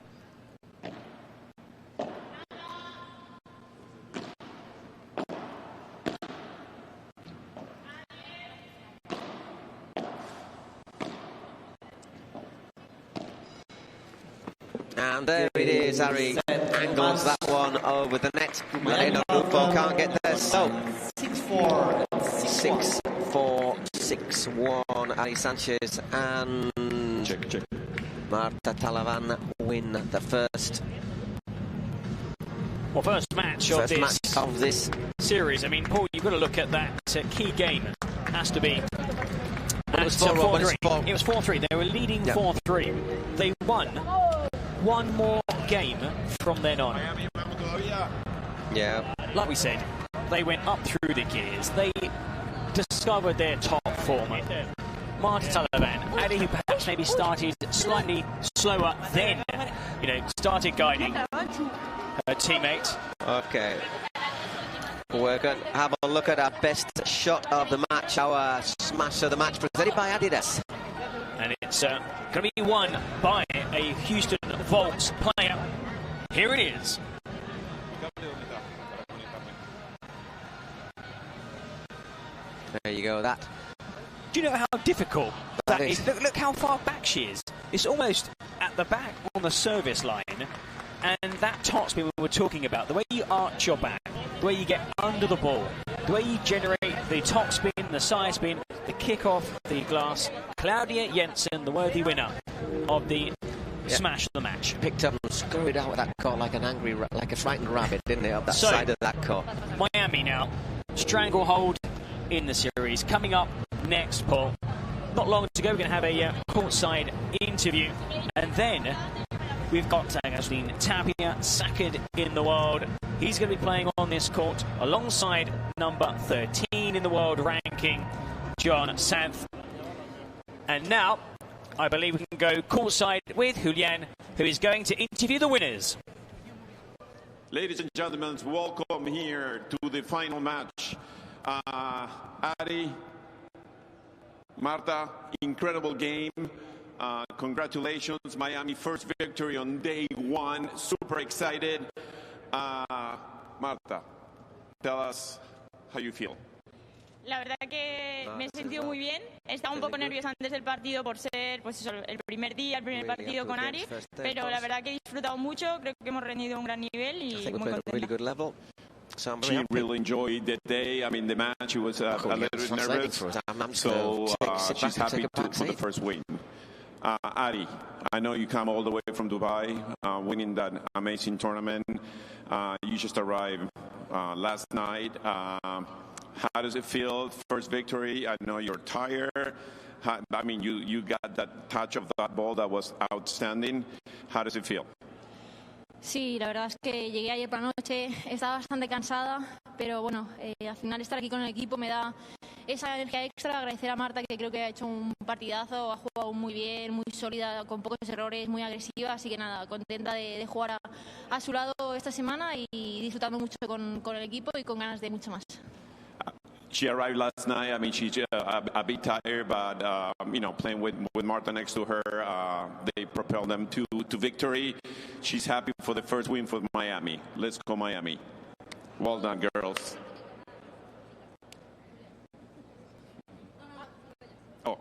And there it is. Ari angles that one over the net. Lorena Rufo can't get there. So 6-4, 6-1. Ari Sanchez and Marta Talavan win the first. Well, first match of this series. I mean, Paul, you've got to look at that key game. Has to be. It was 4-3. It was 4-3. They were leading 4-3. They won. One more game from then on. Yeah. Like we said, they went up through the gears. They discovered their top former. Martita Talavan, Ari, who perhaps maybe started slightly slower, then, started guiding her teammate. Okay. We're going to have a look at our best shot of the match, our smash of the match, presented by Adidas. And it's going to be won by a Houston Volts player. Here it is. There you go, that. Do you know how difficult that is? Look how far back she is. It's almost at the back on the service line. And that topspin we were talking about, the way you arch your back, the way you get under the ball, the way you generate the topspin, the side spin, the kick off the glass. Claudia Jensen, the worthy winner of the smash of the match. Picked up and scurried out of that court like like a frightened rabbit, didn't they, up that side of that court. Miami now, stranglehold in the series. Coming up next, Paul. Not long to go, we're going to have a courtside interview. And then we've got Augustin Tapia, second in the world. He's going to be playing on this court alongside number 13 in the world ranking, John Santh. And now, I believe we can go courtside with Julian, who is going to interview the winners. Ladies and gentlemen, welcome here to the final match. Ari, Marta, incredible game. Congratulations, Miami, first victory on day one. Super excited. Marta, tell us how you feel. La verdad que me he sentido muy bien. Estaba un poco nerviosa antes del partido por ser el primer día, el primer partido con Ari, pero la verdad que he disfrutado mucho. Creo que hemos rendido un gran nivel y muy contenta. She really enjoyed the day. I mean, the match, was a little nervous, so she's happy for the first win. Ari, I know you come all the way from Dubai, winning that amazing tournament. You just arrived last night. How does it feel? First victory. I know you're tired. I mean, you got that touch of that ball that was outstanding. How does it feel? Sí, la verdad es que llegué ayer por la noche, estaba bastante cansada, pero bueno, al final estar aquí con el equipo me da esa energía extra. Agradecer a Marta, que creo que ha hecho un partidazo, ha jugado muy bien, muy sólida, con pocos errores, muy agresiva, así que nada, contenta de jugar a su lado esta semana y disfrutando mucho con el equipo y con ganas de mucho más. She arrived last night. I mean, she's a bit tired, but you know, playing with Marta next to her, they propelled them to victory. She's happy for the first win for Miami. Let's go Miami. Well done, girls. Oh.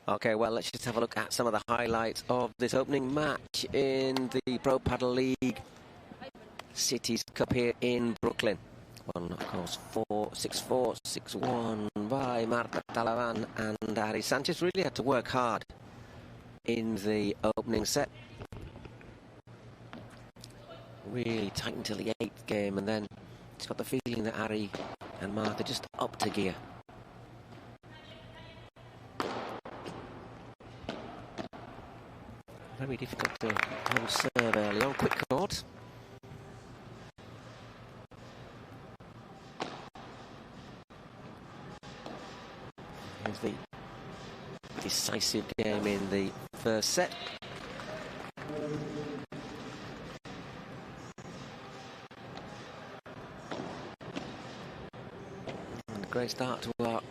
Okay, well, let's just have a look at some of the highlights of this opening match in the Pro Padel League Cities Cup here in Brooklyn. Won, of course, 4-6-4, 6-1 by Marta Talavan and Ari Sanchez. Really had to work hard in the opening set. Really tight until the 8th game, and then it's got the feeling that Ari and Marta just upped a gear. Very difficult to hold serve early on. Quick court. Here's the decisive game in the first set. And a great start to our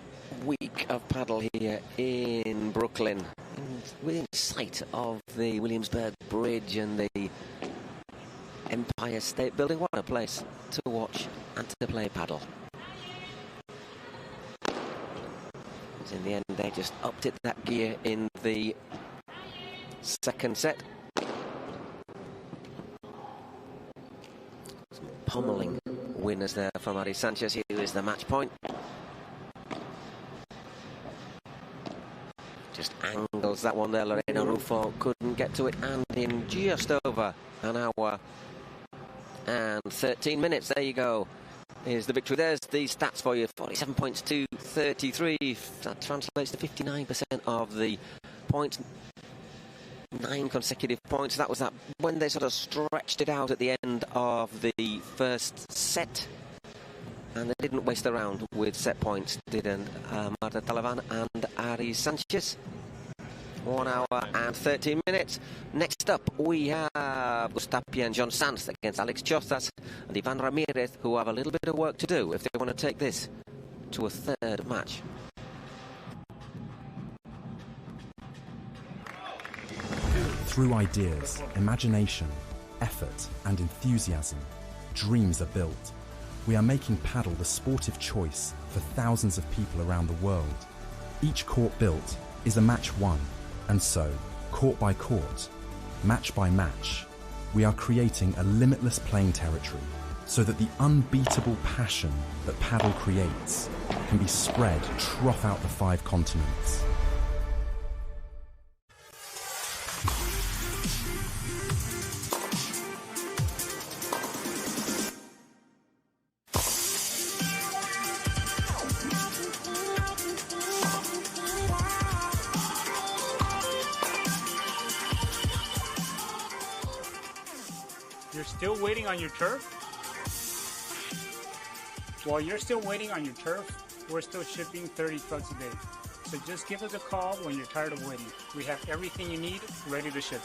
week of paddle here in Brooklyn. Within sight of the Williamsburg Bridge and the Empire State Building. What a place to watch and to play paddle. In the end, they just upped it that gear in the second set. Some pummeling winners there from Ari Sanchez. Here is the match point. Just angles that one there. Lorena Rufo couldn't get to it, and in just over an hour and 13 minutes, there you go, is the victory. There's the stats for you. 47 points to 33. That translates to 59% of the points. 9 consecutive points. That was that when they sort of stretched it out at the end of the first set. And they didn't waste around with set points, didn't Marta Talavan and Ari Sanchez. 1 hour and 13 minutes. Next up, we have Augustin Tapia and John Sanz against Alex Chozas and Ivan Ramirez, who have a little bit of work to do if they want to take this to a third match. Through ideas, imagination, effort, and enthusiasm, dreams are built. We are making paddle the sportive choice for thousands of people around the world. Each court built is a match won, and so, court by court, match by match, we are creating a limitless playing territory so that the unbeatable passion that paddle creates can be spread throughout the 5 continents. Still waiting on your turf? While you're still waiting on your turf, we're still shipping 30 trucks a day. So just give us a call when you're tired of waiting. We have everything you need ready to ship.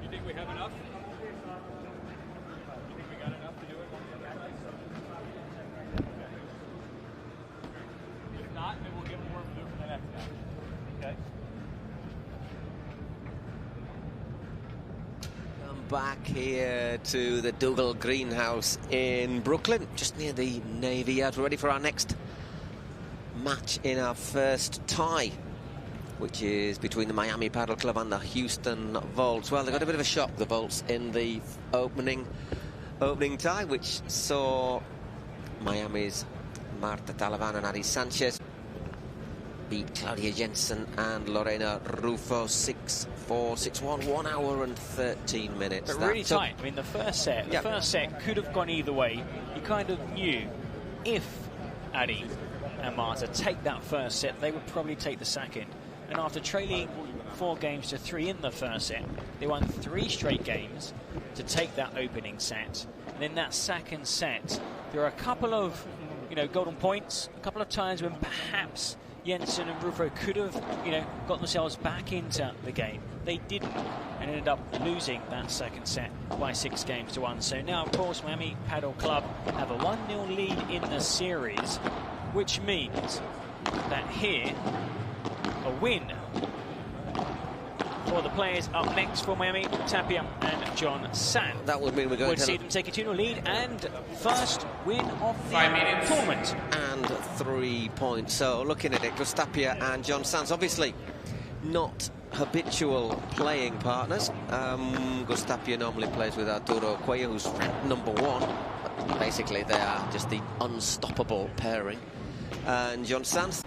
You think we have enough? You think we got enough to do it? If not, then we'll get more to do for the next guy. Okay? Back here to the Dougal Greenhouse in Brooklyn, just near the Navy Yard. We're ready for our next match in our first tie, which is between the Miami Padel Club and the Houston Volts. Well, they got a bit of a shock, the Volts, in the opening tie, which saw Miami's Martita Talavan and Ari Sanchez beat Claudia Jensen and Lorena Rufo 6-4, 6-1, 1 hour and 13 minutes. But really tight. I mean, the first set could have gone either way. You kind of knew if Ari and Marta take that first set, they would probably take the second. And after trailing 4-3 in the first set, they won 3 straight games to take that opening set. And in that second set, there are a couple of, golden points, a couple of times when perhaps Jensen and Rufo could have, got themselves back into the game. They didn't, and ended up losing that second set by 6-1. So now, of course, Miami Padel Club have a 1-0 lead in the series, which means that here, a win for the players up next for Miami, Tapia and John Sant. That would mean we're going to see them take a 2-0 lead and first win of the tournament. And 3 points. So looking at it, Tapia and John Sant, obviously not habitual playing partners. Tapia normally plays with Arturo Cuello, who's ranked #1. But basically, they are just the unstoppable pairing. And John Sant,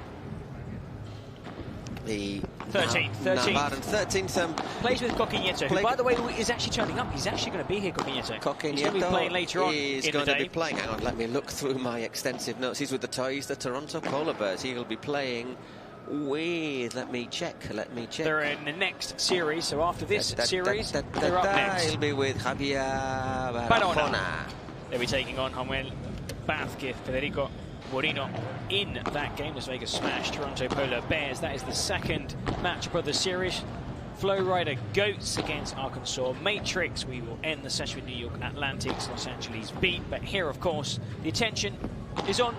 the 13th. Plays with Coquinetto, who, by the way, is actually turning up. He's actually going to be here, Coquinetto. He's going to be playing later on in the day. He's going to be playing. Hang on, let me look through my extensive notes. He's with the Toys, the Toronto Polar Bears. He'll be playing with, let me check. They're in the next series, so after this series, they're up next. He'll be with Javier Barahona. They'll be taking on Manuel Vázquez, Federico Moreno in that game. Las Vegas smash Toronto Polar Bears. That is the second matchup of the series. Flow Rider Goats against Arkansas Matrix. We will end the session with New York Atlantics, Los Angeles Beat. But here, of course, the attention is on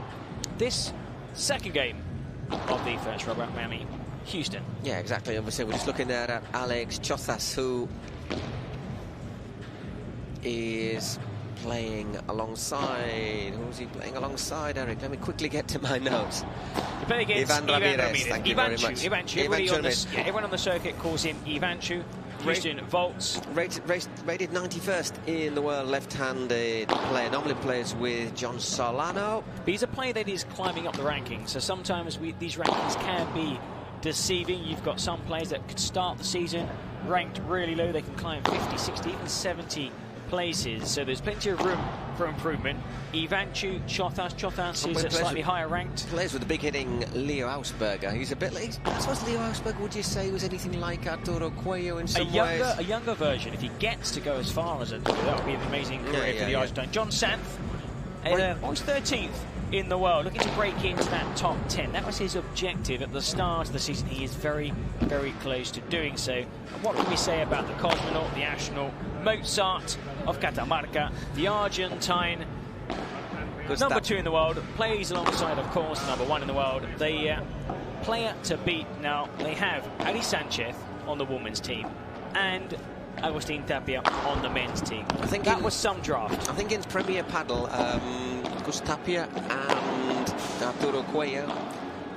this second game of the first rubber at Miami, Houston. Yeah, exactly. Obviously, we're just looking there at Alex Chozas, who is playing alongside. Who's he playing alongside, Eric? Let me quickly get to my notes. You play against Ivan Ramirez. Thank you very much. Ivanchu. Everyone on the circuit calls him Ivanchu. Houston Volts. Rated 91st in the world, left-handed player. Normally plays with John Solano. But he's a player that is climbing up the rankings. So sometimes these rankings can be deceiving. You've got some players that could start the season ranked really low. They can climb 50, 60, even 70 places, so there's plenty of room for improvement. Ivanchu, Chozas is slightly higher ranked. Plays with the big hitting Leo Ausberger. He's a bit late. I suppose Leo Ausberger, would you say, was anything like Arturo Cuello in some ways? A younger version. If he gets to go as far as Arturo, that would be an amazing career for the Argentine. John Sant, he's 13th in the world, looking to break into that top 10. That was his objective at the start of the season. He is very, very close to doing so. And what can we say about the cosmonaut, the astronaut, Mozart of Catamarca, the Argentine, number 2 in the world, plays alongside, of course, number 1 in the world. The player to beat now, they have Ari Sanchez on the women's team and Augustin Tapia on the men's team. I think that was some draft. I think in Premier Padel, Tapia and Arturo Cuello,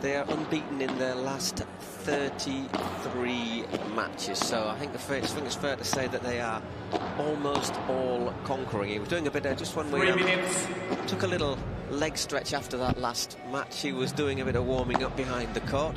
they are unbeaten in their last 33 matches. So I think it's fair to say that they are almost all conquering. He was doing a bit there just when we took a little leg stretch after that last match. He was doing a bit of warming up behind the court.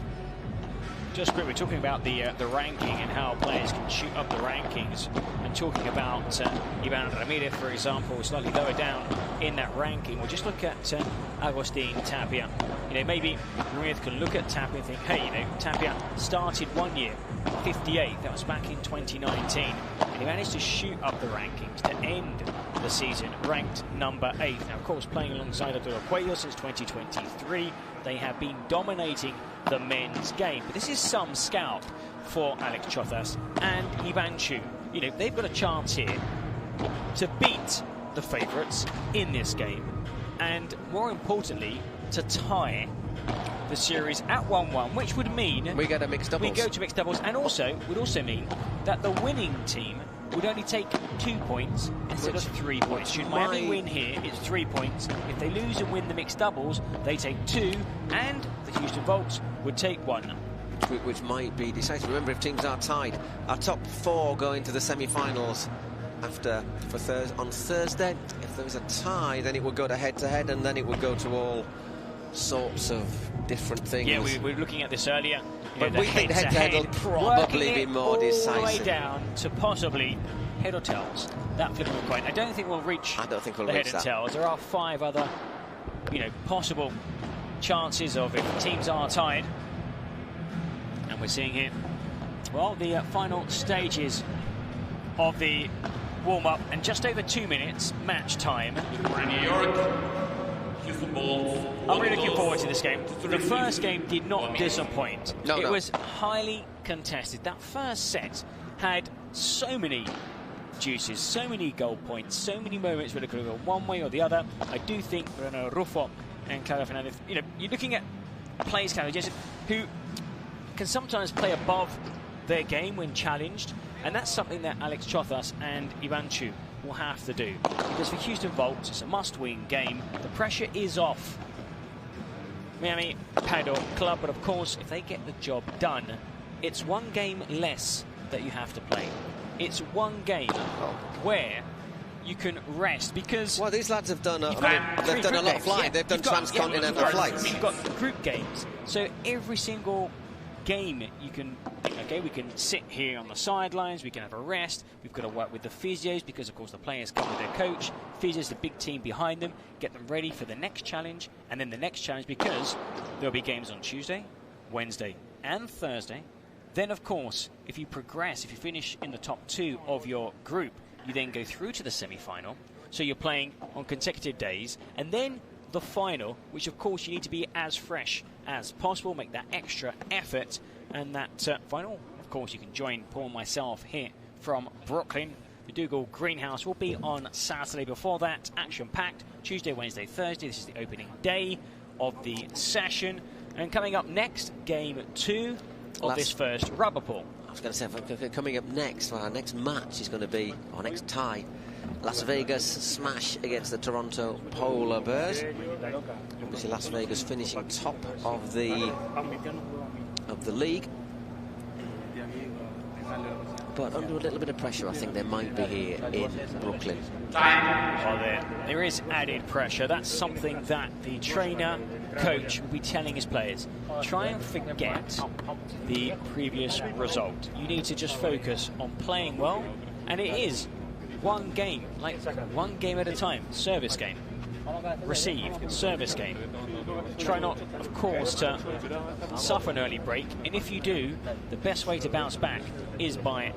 Just quick, we're talking about the ranking and how players can shoot up the rankings, and talking about Ivan Ramirez, for example, slightly lower down in that ranking. We'll just look at Augustin Tapia. Maybe Ramirez can look at Tapia and think, hey, Tapia started 1 year 58. That was back in 2019, and he managed to shoot up the rankings to end the season ranked number 8. Now, of course, playing alongside Arturo Cuello since 2023, they have been dominating the men's game. But this is some scalp for Alex Chozas and Ivanchu. you know, they've got a chance here to beat the favourites in this game, and more importantly, to tie the series at 1-1, which would mean we get a mixed doubles. We go to mixed doubles, and also would also mean that the winning team would only take 2 points instead of 3 points. Should Miami win here, it's 3 points. If they lose and win the mixed doubles, they take 2, and the Houston Volts would take 1. Which might be decisive. Remember, if teams are tied, our top 4 go into the semi-finals on Thursday. If there was a tie, then it would go to head-to-head, and then it would go to all sorts of different things. Yeah, we were looking at this earlier. But we think head-to-head will probably be more decisive. All the way down to possibly head or tails. That flipping coin. I don't think we'll reach. I don't think we'll the reach head that. and tails. There are 5 other, you know, possible chances of if teams are tied. And we're seeing here, well, the final stages of the warm-up, and just over 2 minutes match time. New York, Houston Bulls. I'm really looking forward to this game. The first game did not disappoint. It was highly contested. That first set had so many juices, so many goal points, so many moments where it could have gone one way or the other. I do think Bruno Ruffo and Clara Fernandez, you know, you're looking at players, who can sometimes play above their game when challenged, and that's something that Alex Chothas and Ivanchu will have to do. Because for Houston Volts, it's a must-win game. The pressure is off Miami Padel Club, but of course, if they get the job done, it's 1 game less that you have to play. It's 1 game where you can rest, because... Well, these lads have done they've done a lot of flying. Yeah, they've done transcontinental flights. You've got group games, so every single game you can, okay, we can sit here on the sidelines, we can have a rest, we've got to work with the physios, because of course the players come with their coach, physios, the big team behind them, get them ready for the next challenge, and then the next challenge, because there'll be games on Tuesday, Wednesday and Thursday. Then of course, if you progress, if you finish in the top 2 of your group, you then go through to the semi-final, so you're playing on consecutive days, and then the final, which of course you need to be as fresh as possible, make that extra effort, and that final, of course, you can join Paul and myself here from Brooklyn. The Dougal Greenhouse will be on Saturday. Before that, action-packed, Tuesday, Wednesday, Thursday. This is the opening day of the session, and coming up next, game 2 of this first rubber pool. I was going to say, coming up next, well, our next match is going to be, our next tie, Las Vegas smash against the Toronto Polar Bears. Obviously, Las Vegas finishing top of the league, but under a little bit of pressure. I think they might be here in Brooklyn. Well, there is added pressure. That's something that the trainer, coach will be telling his players. Try and forget the previous result. You need to just focus on playing well, and it is 1 game, like 1 game at a time. Service game, receive, service game. Try not, of course, to suffer an early break, and if you do, the best way to bounce back is by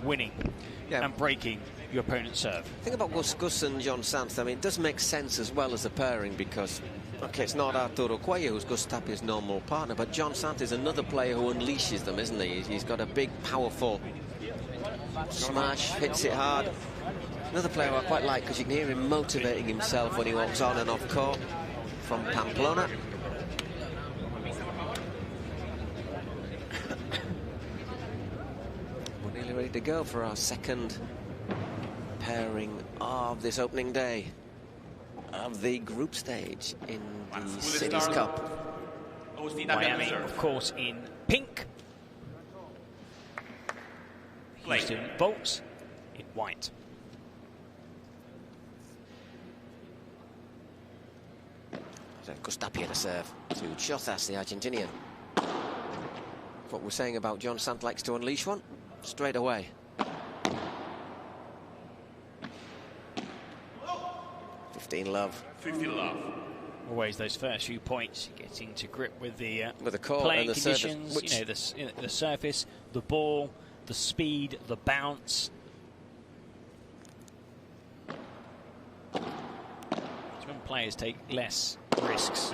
winning and breaking your opponent's serve. The thing about Gus and John Sant, I mean, it does make sense as well as a pairing, because, okay, it's not Arturo Cuellar who's Gus Tapia's normal partner, but John Sant is another player who unleashes them, isn't he? He's got a big, powerful smash, hits it hard. Another player who I quite like, because you can hear him motivating himself when he walks on and off court, from Pamplona. We're nearly ready to go for our second pairing of this opening day of the group stage in the Cities Cup. Miami, of course, in pink. Houston Volts in white. So Augustin Tapia to serve to Chothas, the Argentinian. What we're saying about John Sant, likes to unleash one straight away. 15 love. 15 love. Always those first few points, getting to grip with the court playing and the conditions, surface, the surface, the ball, the speed, the bounce. It's when players take less risks.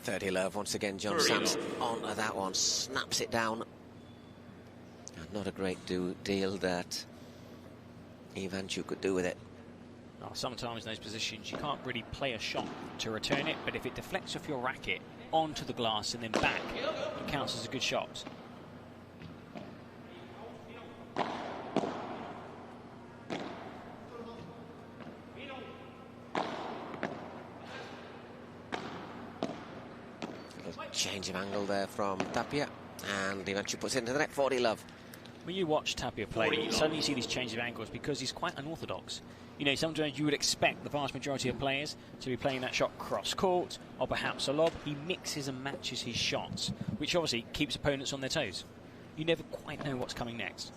30 love once again. John Sant on that one, snaps it down. Not a great deal that Ivanchu could do with it. Oh, sometimes in those positions you can't really play a shot to return it, but if it deflects off your racket onto the glass and then back, it counts as a good shot. Change of angle there from Tapia, and Ivanchu puts it into the net. 40 love. When you watch Tapia play, suddenly you see these change of angles because he's quite unorthodox. You know, sometimes you would expect the vast majority of players to be playing that shot cross-court or perhaps a lob. He mixes and matches his shots, which obviously keeps opponents on their toes. You never quite know what's coming next.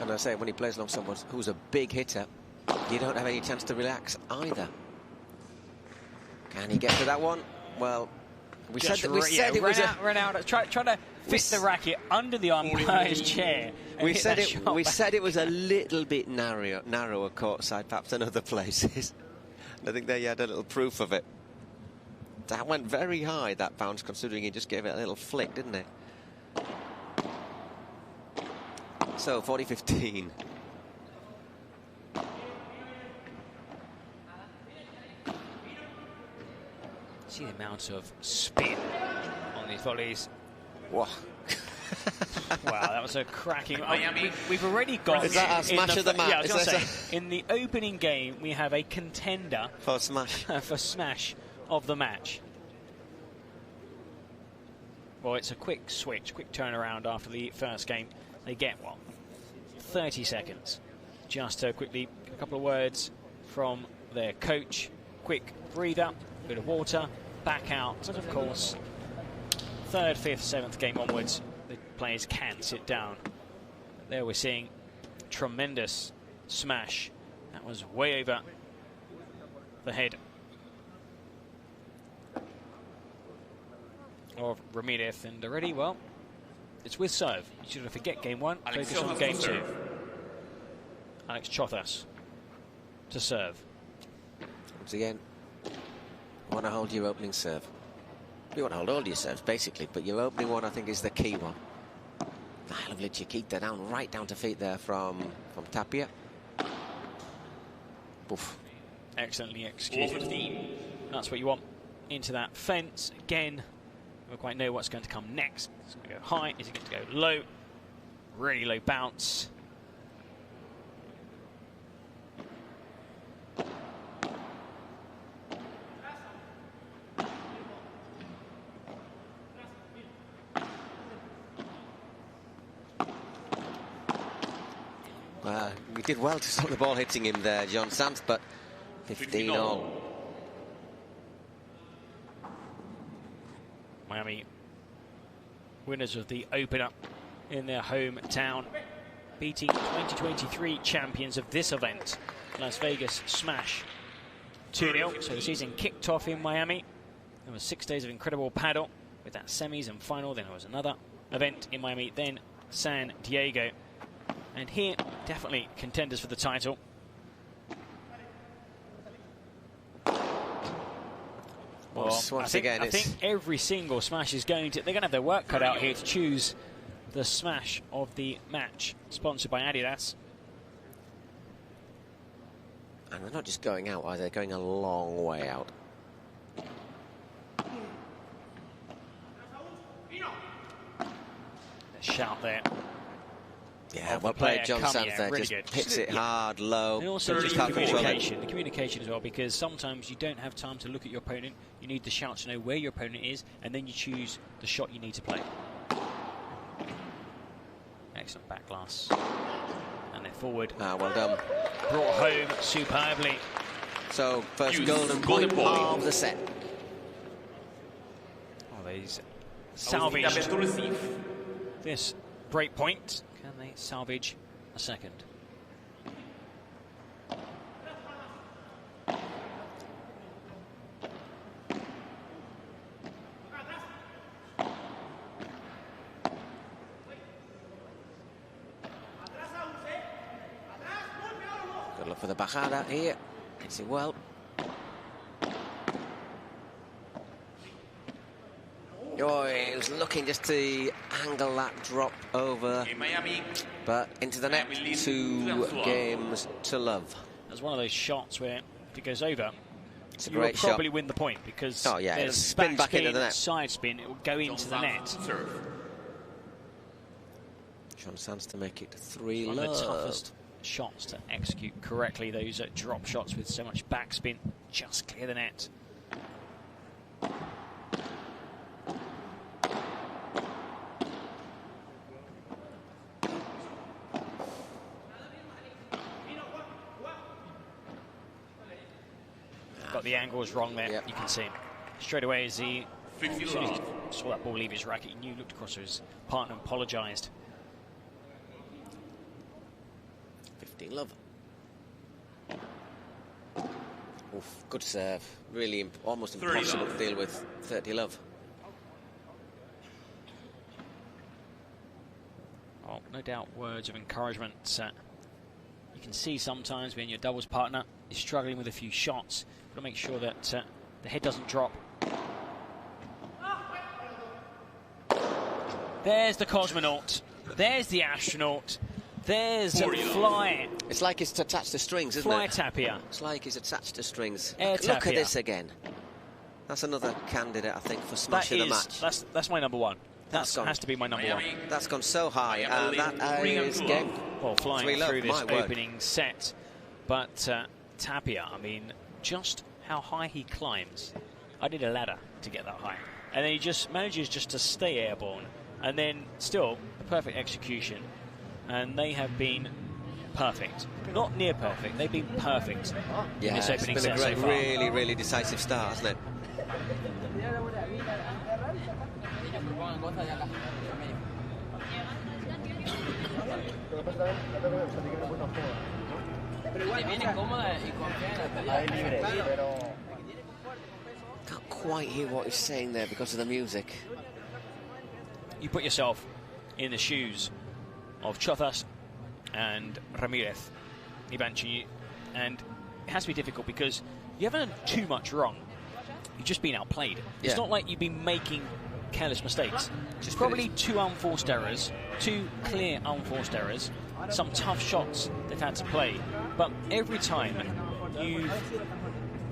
And I say, when he plays along someone who's a big hitter, you don't have any chance to relax either. Can he get to that one? Well, we said it was run out. Try to fit the racket under the umpire's chair. We said it was a little bit narrower courtside, perhaps than other places. I think there you had a little proof of it. That went very high, that bounce, considering he just gave it a little flick, didn't it? So 40-15. See the amount of spin on these volleys. Whoa. Wow, that was a cracking. We've already got. Is that our smash of the match? Yeah, I was going to say, in the opening game, we have a contender for smash for smash of the match. Well, it's a quick switch, quick turnaround after the first game. They get 30 seconds. Just quickly, a couple of words from their coach. Quick breather, bit of water, back out, and of course, 3rd, 5th, 7th game onwards, the players can sit down. There we're seeing tremendous smash. That was way over the head of Ramirez, and already, well, it's with serve. You shouldn't forget game 1, focus on game 2. Alex Chothas to serve. Once again, you want to hold your opening serve. You want to hold all your serves, basically, but your opening one, I think, is the key one. Lovely Chiquita down, right down to feet there from Tapia. Oof. Excellently executed. That's what you want. Into that fence. Again, we don't quite know what's going to come next. Is it going to go high? Is it going to go low? Really low bounce. We did well to stop the ball hitting him there, John Sands, but 15 all. Miami, winners of the opener in their hometown, beating 2023 champions of this event, Las Vegas Smash 2-0. So the season kicked off in Miami. There was 6 days of incredible paddle with that semis and final. Then there was another event in Miami, then San Diego. And here, definitely contenders for the title. Well, I think every single smash is going to... They're going to have their work cut out here to choose the smash of the match, sponsored by Adidas. And they're not just going out, they're going a long way out. A shout there. Yeah, well played, John Sands there. Really just good. hits it hard, low. And also just the communication as well, because sometimes you don't have time to look at your opponent. You need the shout to know where your opponent is, and then you choose the shot you need to play. Excellent back glass. And they're forward. Well done. Brought home superbly. So, first golden point of the set. Oh, they've salvaged this break point. Can they salvage a second? Good luck for the bajada here. Hits it well. Oh, was looking just to angle that drop over, but into the net, 2 games to love. That's one of those shots where if it goes over, it's a you will great probably shot. Win the point because there's spin back into the net. Side spin, it will go into the net. John Sands to make it 3 One love. of the toughest shots to execute correctly, those drop shots with so much backspin, just clear the net. Got the angles wrong there, you can see. Straight away as he saw that ball leave his racket, he knew, looked across to his partner and apologised. 15 love. Oof, good serve. Really almost impossible to deal with. 30 love. Oh, no doubt words of encouragement. You can see sometimes when your doubles partner is struggling with a few shots, you've got to make sure that the head doesn't drop. There's the cosmonaut. There's the astronaut. There's a fly. It's like it's attached to strings, isn't Fly it? Tapia. It's like it's attached to strings. Air Look Tapia. at this again. That's another candidate, I think, for smashing the match. That's my number one. That has to be my number one. That's gone so high, and that is game. Well, flying 3 love, through this my word. opening set. But Tapia, I mean, just how high he climbs. I did a ladder to get that high. And then he just manages just to stay airborne. And then still, a perfect execution. And they have been perfect. Not near perfect, they've been perfect in this opening set so far. Really, really decisive start, hasn't it? Can't quite hear what he's saying there because of the music. You put yourself in the shoes of Chozas and Ramirez, Ivanchi, and it has to be difficult because you haven't done too much wrong. You've just been outplayed. Yeah. It's not like you've been making careless mistakes. Just probably 2 unforced errors, 2 clear unforced errors, some tough shots they've had to play. But every time you've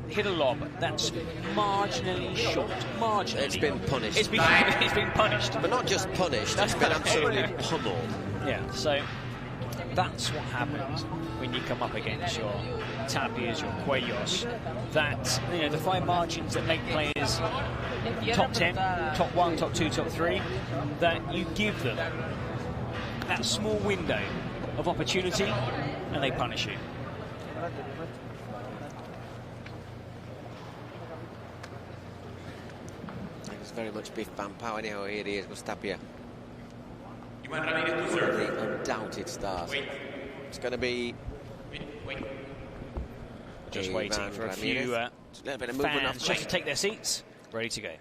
hit a lob that's marginally short, marginally. It's been punished. It's been punished. But not just punished, it's been absolutely pummeled. Yeah, so that's what happens when you come up against your Tapias, your Cuellos. That, you know, the fine margins that make players top 10, top 1, top 2, top 3, that you give them that small window of opportunity and they punish you. It's very much Biff Bam Pow. Anyhow, here he is with Tapia. The undoubted stars. It's going to be just waiting for a few fans just to take their seats, ready to go.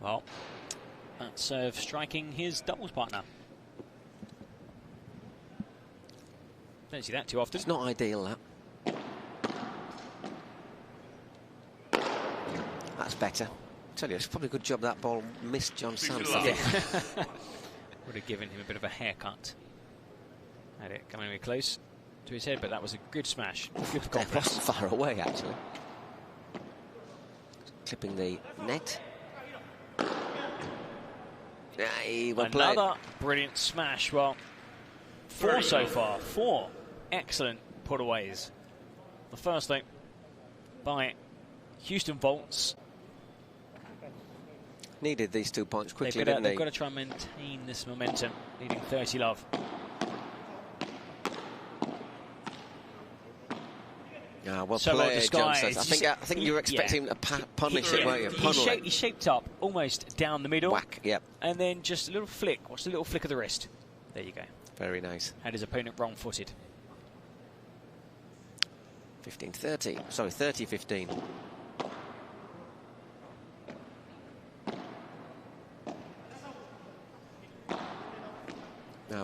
Well, that serve striking his doubles partner. Don't see that too often. It's not ideal, that. That's better. I tell you, it's probably a good job that ball missed John Sands. Yeah. Would have given him a bit of a haircut. Had it coming really close to his head, but that was a good smash. Good That wasn't far away, actually. Clipping the net. Well played. Another brilliant smash. Well, 4 so far. 4 excellent putaways. The first though by Houston Volts. Needed these 2 points quickly, didn't they've got to try and maintain this momentum, leading 30 love. Well so played, John Sands. I think you were expecting him to punish it, weren't you? He shaped up almost down the middle. Whack, yep. And then just a little flick. Watch the little flick of the wrist. There you go. Very nice. Had his opponent wrong-footed. 15-30. Sorry, 30-15.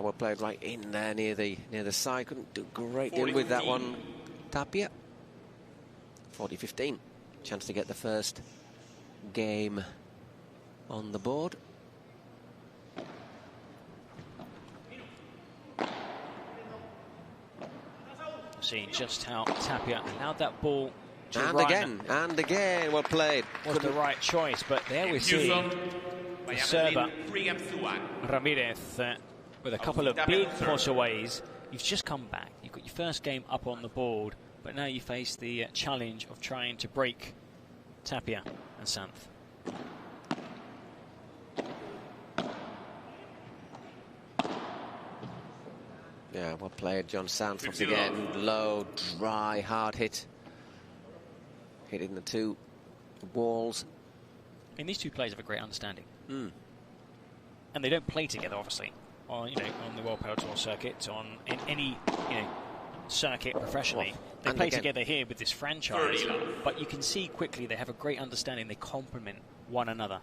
Well played right in there near the side. Couldn't do a great deal with that one. Tapia. 40-15. Chance to get the first game on the board. Seeing just how Tapia allowed that ball to and run. And again, well played. Was the right choice, but there we see the server Ramirez with a couple of big push-aways. You've just come back. You've got your first game up on the board, but now you face the challenge of trying to break Tapia and Santh. Yeah, well played, John Santh. Once again, low, dry, hard hit. Hitting the two walls. I mean, these two players have a great understanding. And they don't play together, obviously, on, on the World Padel Tour circuit, in any, circuit professionally. They play together here with this franchise, but you can see quickly they have a great understanding. They complement one another.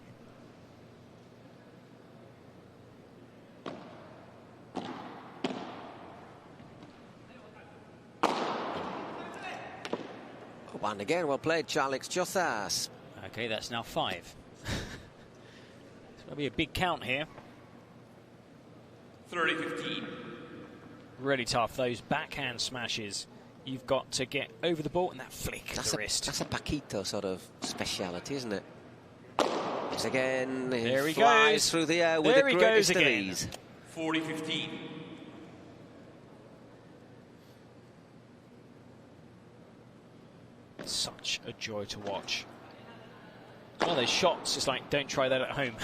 And again, well played, Charles Chozas. Okay, that's now 5. It's going to be a big count here. 30-15. Really tough. Those backhand smashes. You've got to get over the ball and that flick of the wrist. That's a Paquito sort of speciality, isn't it? Once again, there he flies goes through the air with the greatest of ease. 40-15. Such a joy to watch. One of those shots, it's like, don't try that at home.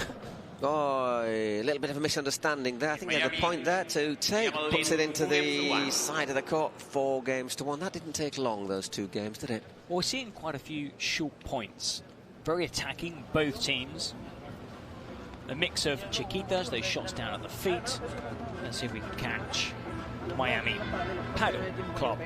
Oh, a little bit of a misunderstanding there. I think they have a point there to take. Puts it into the side of the court. 4-1. That didn't take long, those 2 games, did it? Well, we're seeing quite a few short points. Very attacking, both teams. A mix of chiquitas, those shots down at the feet. Let's see if we can catch Miami Padel Club.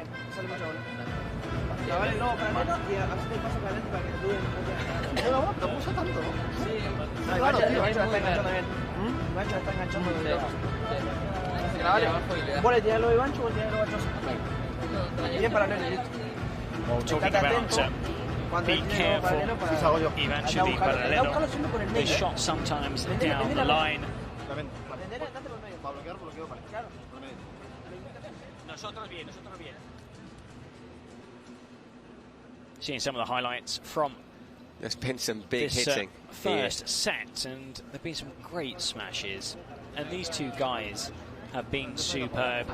Well, talking about be careful, eventually, but they shot sometimes down the line. Seeing some of the highlights from there's been some big this, hitting first set, and there have been some great smashes, and these two guys have been superb.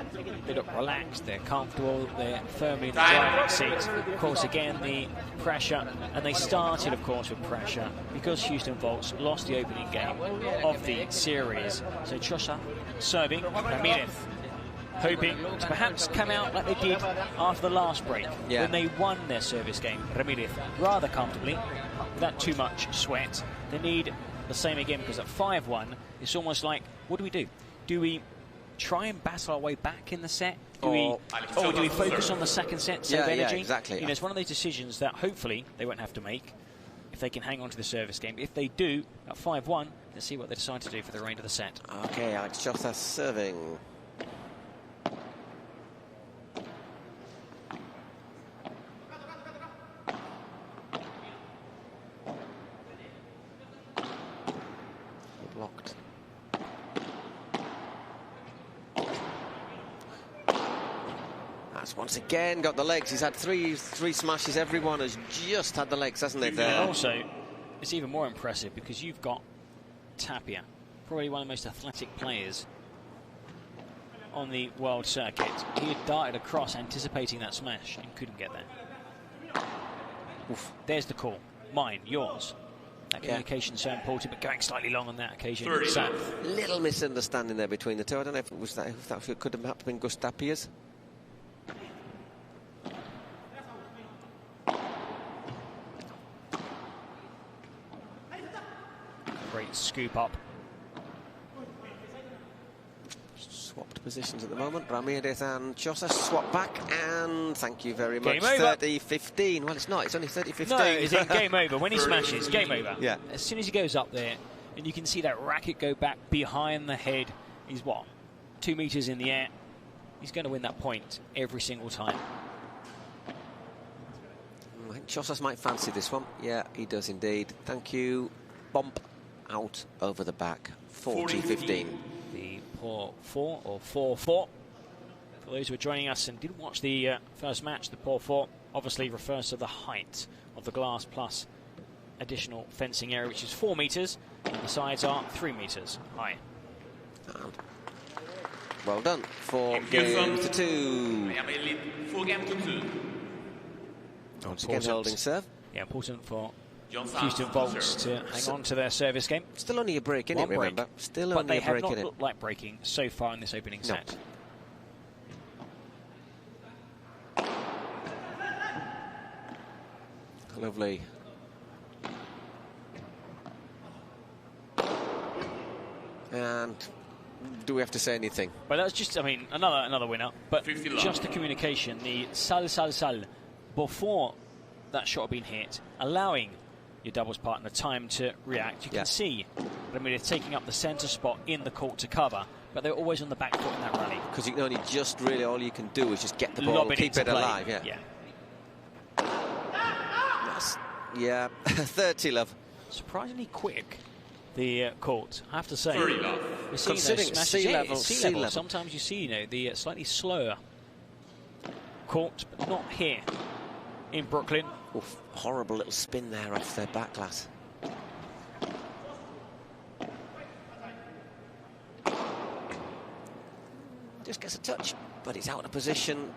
They look relaxed, they're comfortable, they're firmly in the driving seat. Of course, again, the pressure, and they started, of course, with pressure because Houston Volts lost the opening game of the series. So Chozas serving, Ramirez hoping to perhaps come out like they did after the last break, when they won their service game. Ramirez rather comfortably, without too much sweat. They need the same again, because at 5-1, it's almost like, what do we do? Do we try and battle our way back in the set? Do we focus on the second set, save energy? Yeah, exactly. It's one of those decisions that hopefully they won't have to make if they can hang on to the service game. If they do, at 5-1, let's see what they decide to do for the remainder of the set. Okay, Alex Chozas serving. Blocked. That's once again got the legs. He's had three smashes. Everyone has just had the legs, hasn't it? And also, it's even more impressive because you've got Tapia, probably one of the most athletic players on the world circuit. He had darted across anticipating that smash and couldn't get there. Oof. There's the call. Mine, yours. That communication's so important, but going slightly long on that occasion. Little misunderstanding there between the two. I don't know if it was that. If that could have been Gus Tapia's. Great scoop up. Swapped positions at the moment. Ramirez and Chozas swap back, and thank you very much. Game over. 30-15. Well, it's not. It's only 30-15. No, it's in game over. When he smashes, game over. Yeah. As soon as he goes up there, and you can see that racket go back behind the head. He's what? 2 meters in the air. He's going to win that point every single time. I think think Chosas might fancy this one. Yeah, he does indeed. Thank you. Bump out over the back. 40-15. The Por 4 or 4-4. For those who are joining us and didn't watch the first match, the Por 4 obviously refers to the height of the glass plus additional fencing area, which is 4 meters, and the sides are 3 meters high. And well done. 4 games to 2. 4 games to 2. Once again, holding serve. Yeah, important for Houston Volks to hang on to their service game. Still only a break, innit, remember? Still only a break, innit? But they have not looked like breaking so far in this opening set. Lovely. And do we have to say anything? Well, that's just, I mean, another winner. But just the communication, the sal before that shot had been hit, allowing your doubles partner time to react. You can see, I mean, they're taking up the centre spot in the court to cover, but they're always on the back foot in that rally. Because you can only just really, all you can do is just get the ball, keep it alive. Yeah. Yeah, 30 love. Surprisingly quick, the court, I have to say. Considering sea level. Sometimes you see, you know, the slightly slower court, but not here in Brooklyn. Oof, horrible little spin there off their back glass. Just gets a touch, but he's out of position.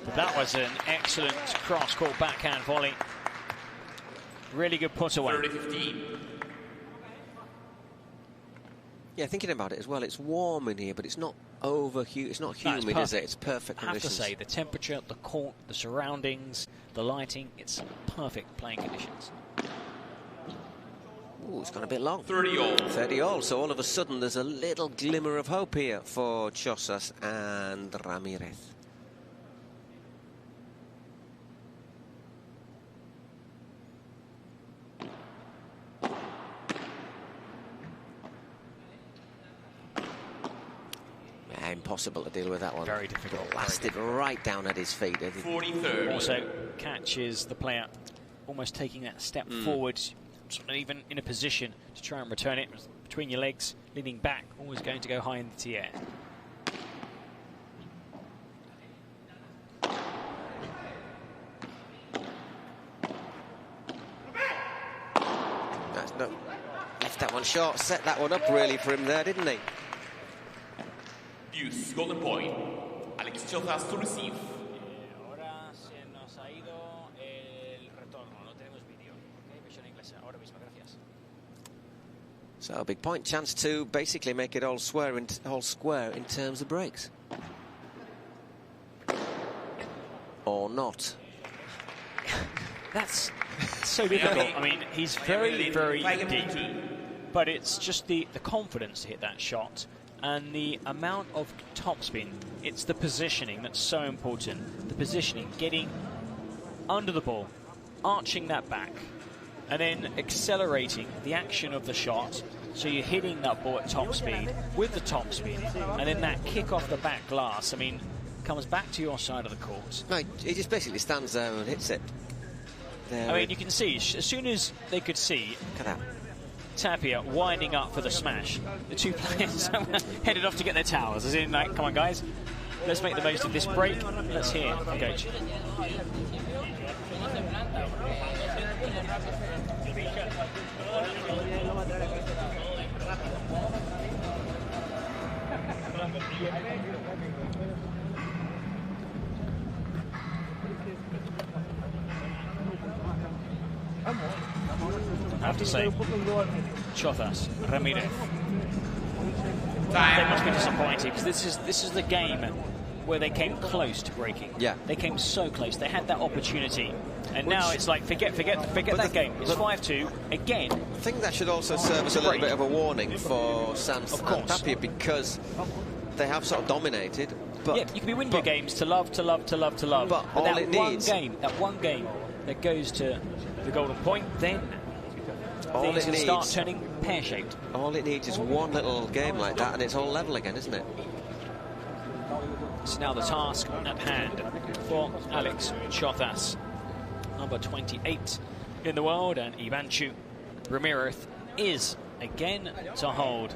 But that was an excellent cross-court backhand volley. Really good put away. 30-15. Yeah, thinking about it as well, it's warm in here, but it's not it's not humid, is it? It's perfect conditions. I have to say, the temperature, the court, the surroundings, the lighting, it's perfect playing conditions. Ooh, it's gone a bit long. 30-all. 30-all, so all of a sudden there's a little glimmer of hope here for Chosas and Ramirez. Impossible to deal with that one. Very difficult. Blasted right down at his feet. 40-30. Also catches the player almost taking that step forward, sort of even in a position to try and return it between your legs, leaning back, always going to go high in the air. Left that one short, set that one up really for him there, didn't he? Deuce, golden point. Alex Chosas to receive. Ahora se nos ha ido el retorno, no tenemos vídeo. Versión inglesa, ahora mismo, gracias. So a big point, chance to basically make it all square in terms of breaks. Or not. That's so difficult. I mean, he's very, very deep, but it's just the confidence to hit that shot. And the amount of topspin, it's the positioning that's so important. The positioning, getting under the ball, arching that back, and then accelerating the action of the shot. So you're hitting that ball at top speed with the top spin, and then that kick off the back glass, I mean, comes back to your side of the court. No, he just basically stands there and hits it. There I mean, you can see, as soon as they could see, look at that. Tapia winding up for the smash. The two players headed off to get their towels. As in, like, come on, guys, let's make the most of this break. Let's hear from Coach. I have to say, Chosas, Ramirez, they must be disappointed because this is the game where they came close to breaking. Yeah, they came so close. They had that opportunity, and now it's like forget that game. It's 5-2 again. I think that should also serve as a little bit of a warning for Sanz and Tapia because they have sort of dominated. But yeah, you can be winning your games to love. But all that it needs, that one game that goes to the golden point, then all things it needs, start turning pear-shaped. All it needs is one little game like that, and it's all level again, isn't it? It's now the task at hand for Alex Chozas, number 28 in the world, and Ivanchu Ramirez is again to hold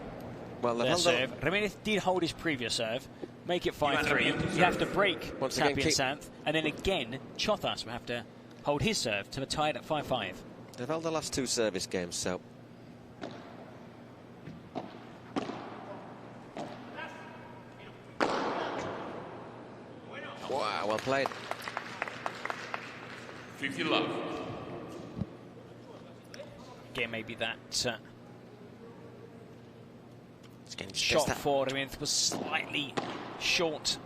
their serve. Ramirez did hold his previous serve, make it 5-3. You have to break Tapia and Santh, and then again Chozas will have to hold his serve to tie it at 5-5. They've held the last 2 service games, so. Wow, well played. 50 love. Again, maybe that shot for Ramirez was slightly short.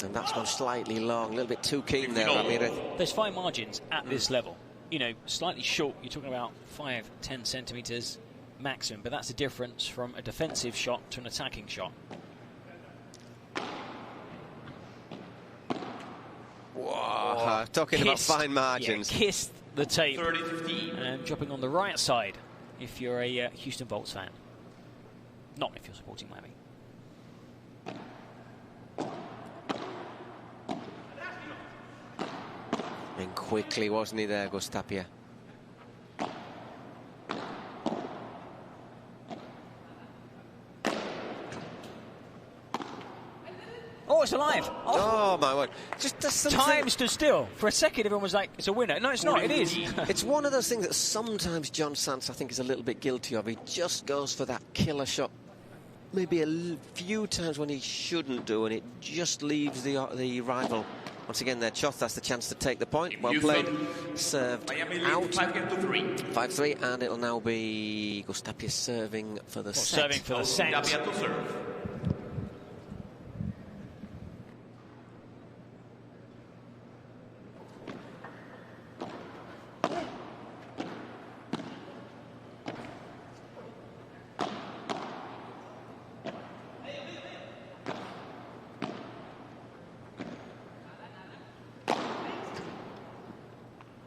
And that's gone slightly long, a little bit too keen there, Ramirez. There's fine margins at this level. You know, slightly short, you're talking about 5-10 centimetres maximum, but that's the difference from a defensive shot to an attacking shot. Whoa, talking about fine margins. Yeah, kissed the tape 30-15. and dropping on the right side if you're a Houston Bolts fan. Not if you're supporting Miami. And quickly, wasn't he there, Augustin Tapia? Oh, it's alive! Oh my word! Just something. Time stood still for a second. Everyone was like, "It's a winner." No, it's not. It is. It's one of those things that sometimes John Sanz, I think, is a little bit guilty of. He just goes for that killer shot, maybe a few times when he shouldn't do, and it just leaves the rival. Once again, there, Chozas the chance to take the point. Well played. Served out. 5-3, and it'll now be Augustin Tapia serving for the set. Serving for the set.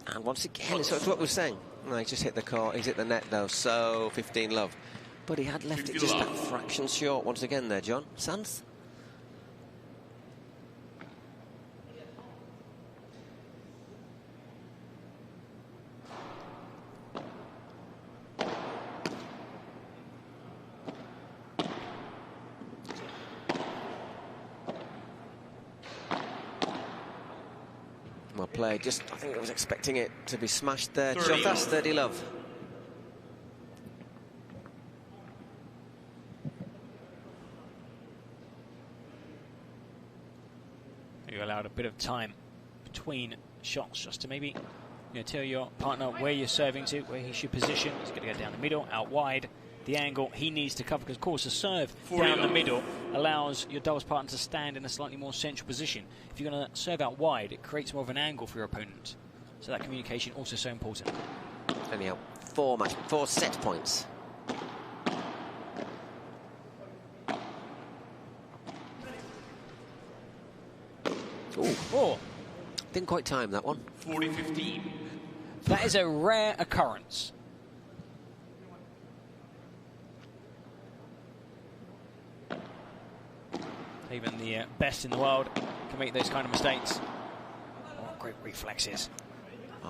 And once again, it's what we're saying. No, he just hit the court. He's hit the net, though. So 15 love. But he had left it just that fraction short. Once again there, John. Sanz? Well played. Just, I think I was expecting it to be smashed there. Chozas, 30 love. You allowed a bit of time between shots just to maybe tell your partner where you're serving to, where he should position. He's going to go down the middle, out wide. The angle he needs to cover, because of course a serve down the middle allows your doubles partner to stand in a slightly more central position. If you're going to serve out wide, it creates more of an angle for your opponent. So that communication also so important. Anyhow, 4 set points. Oh, didn't quite time that one. 40-15. That is a rare occurrence. Even the best in the world can make those kind of mistakes. Oh, great reflexes.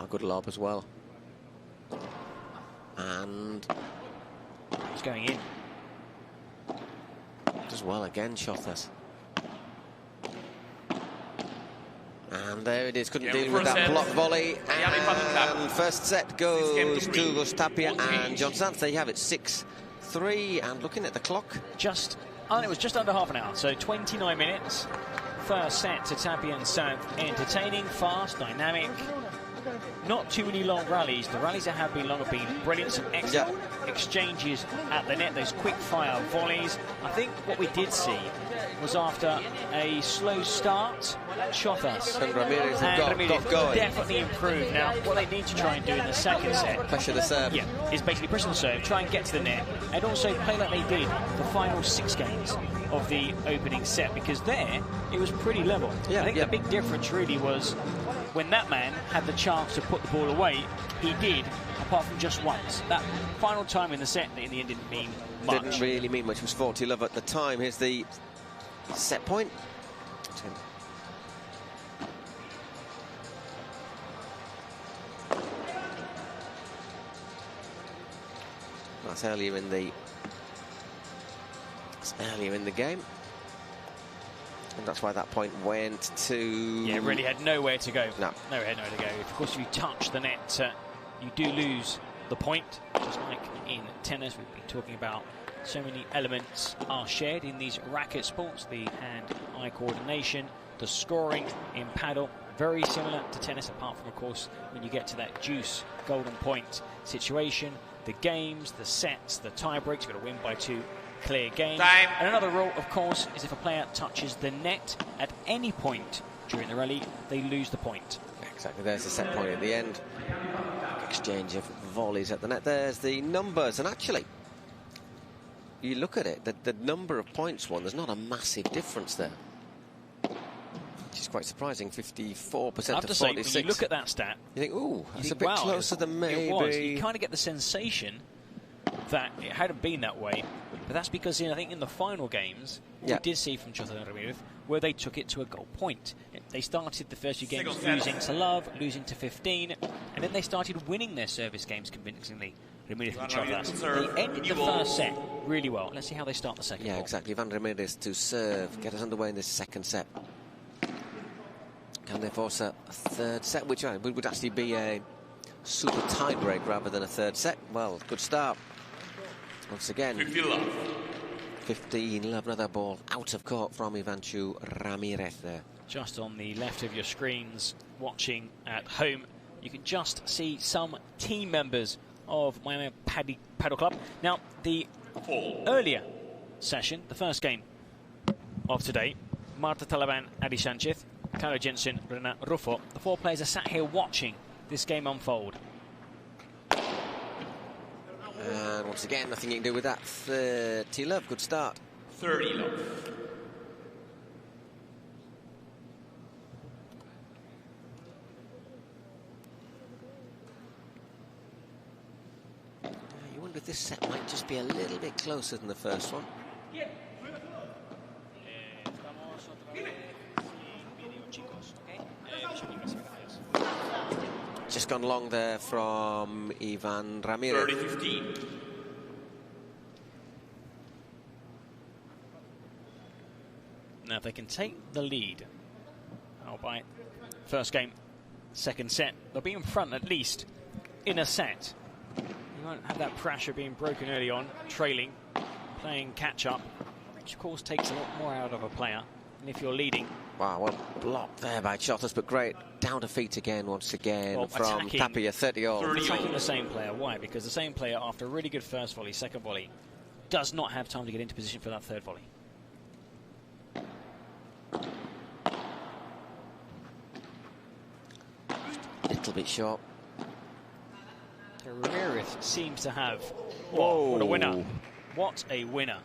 Good lob as well. And it's going in. Does well again, Chozas. And there it is, couldn't deal with that block volley. And first set goes to Augustin Tapia and John Sanz. There you have it, 6-3. And looking at the clock, it was just under half an hour, so 29 minutes. First set to Tapia and Sanz. Entertaining, fast, dynamic. Not too many long rallies. The rallies that have been long have been brilliant. Some excellent exchanges at the net, those quick-fire volleys. I think what we did see was after a slow start, Chozas and Ramirez got going. Definitely improved. Now, what they need to try and do in the second set, pressure the serve. Yeah, is basically press the serve, try and get to the net, and also play like they did the final 6 games of the opening set, because there it was pretty level. I think the big difference really was when that man had the chance to put the ball away, he did, apart from just once. That final time in the set in the end didn't mean much. Didn't really mean much. It was 40 love at the time. Here's the set point. That's earlier in the game. And that's why that point went to... Yeah, it really had nowhere to go. No. No, it had nowhere to go. Of course, if you touch the net, you do lose the point. Just like in tennis, we've been talking about so many elements are shared in these racket sports. The hand-eye coordination, the scoring in paddle, very similar to tennis, apart from, of course, when you get to that juice golden point situation. The games, the sets, the tie breaks, you've got to win by 2. Clear game. Time. And another rule, of course, is if a player touches the net at any point during the rally, they lose the point. Exactly, there's the set point at the end. Exchange of volleys at the net. There's the numbers, and actually, you look at it, the number of points won, there's not a massive difference there. Which is quite surprising, 54% to 46%. I have to say, when you look at that stat, you think, ooh, that's a bit closer than maybe. It was. You kind of get the sensation that it hadn't been that way. But that's because I think in the final games, we did see from Chota and Ramirez where they took it to a goal point. They started the first few games losing to love, losing to 15, and then they started winning their service games convincingly. Ramirez and Chota. They ended the first set really well. Let's see how they start the second. Yeah, exactly. Van Ramirez to serve, get us underway in this second set. Can they force a third set, which would actually be a super tie break rather than a third set? Well, good start. Once again, 15 love, another ball out of court from Ivanchu Ramirez there. Just on the left of your screens, watching at home, you can just see some team members of Miami Paddle Club. Now, the earlier session, the first game of today, Marta Talavan, Ari Sanchez, Carlo Jensen, Renat Ruffo, the 4 players are sat here watching this game unfold. And once again, nothing you can do with that. 30 love, good start. 30 love. You wonder if this set might just be a little bit closer than the first one. Just gone long there from Ivan Ramirez. 30-15. Now, if they can take the lead, albeit first game, second set, they'll be in front at least in a set. You won't have that pressure being broken early on, trailing, playing catch-up, which of course takes a lot more out of a player. And if you're leading... Wow, well blocked there by Chotas, but great. Down to feet again, once again, from Tapia, 30-all. Attacking the same player. Why? Because the same player, after a really good first volley, second volley, does not have time to get into position for that third volley. Little bit short. So Ramirez seems to have... Whoa, what a winner. What a winner.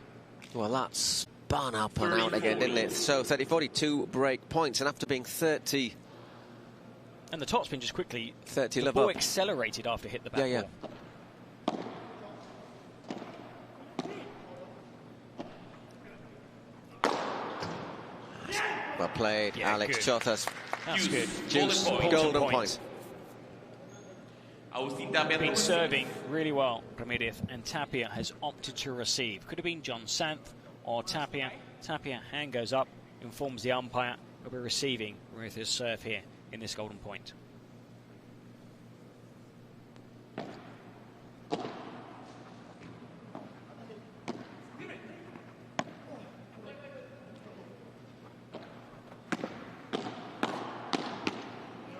Well, that spun up and out again, didn't it? So 30-42 break points, and after being 30... And the topspin just quickly... 30 the ball accelerated after it hit the back ball. Well played, Alex Chotas. That's good. Juice, golden point. Augustin Tapia been serving really well, Ramirez, and Tapia has opted to receive. Could have been John Santh or Tapia. Tapia, hand goes up, informs the umpire. We'll be receiving Ramirez's serve here in this golden point.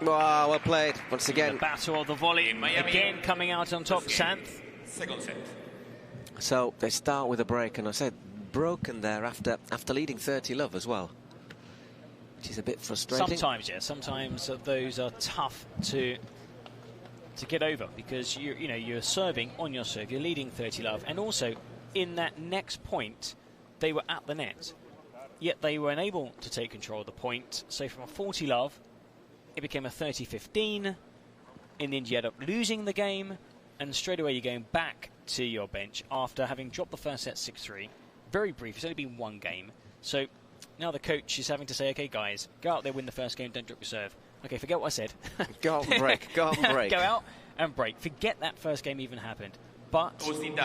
Wow, well played once again. The battle of the volley again coming out on top. Santh. Second set. So they start with a break, and I said broken there after leading 30 love as well, which is a bit frustrating. Sometimes, yeah. Sometimes those are tough to get over because you're serving on your serve. You're leading 30 love, and also in that next point they were at the net, yet they were unable to take control of the point. So from a 40 love, it became a 30-15. In the end, you end up losing the game, and straight away you're going back to your bench after having dropped the first set 6-3. Very brief. It's only been one game. So now the coach is having to say, okay, guys, go out there, win the first game, don't drop your serve. Okay, forget what I said. Go out and break. Go out and break. Go out and break. Forget that first game even happened. But breaking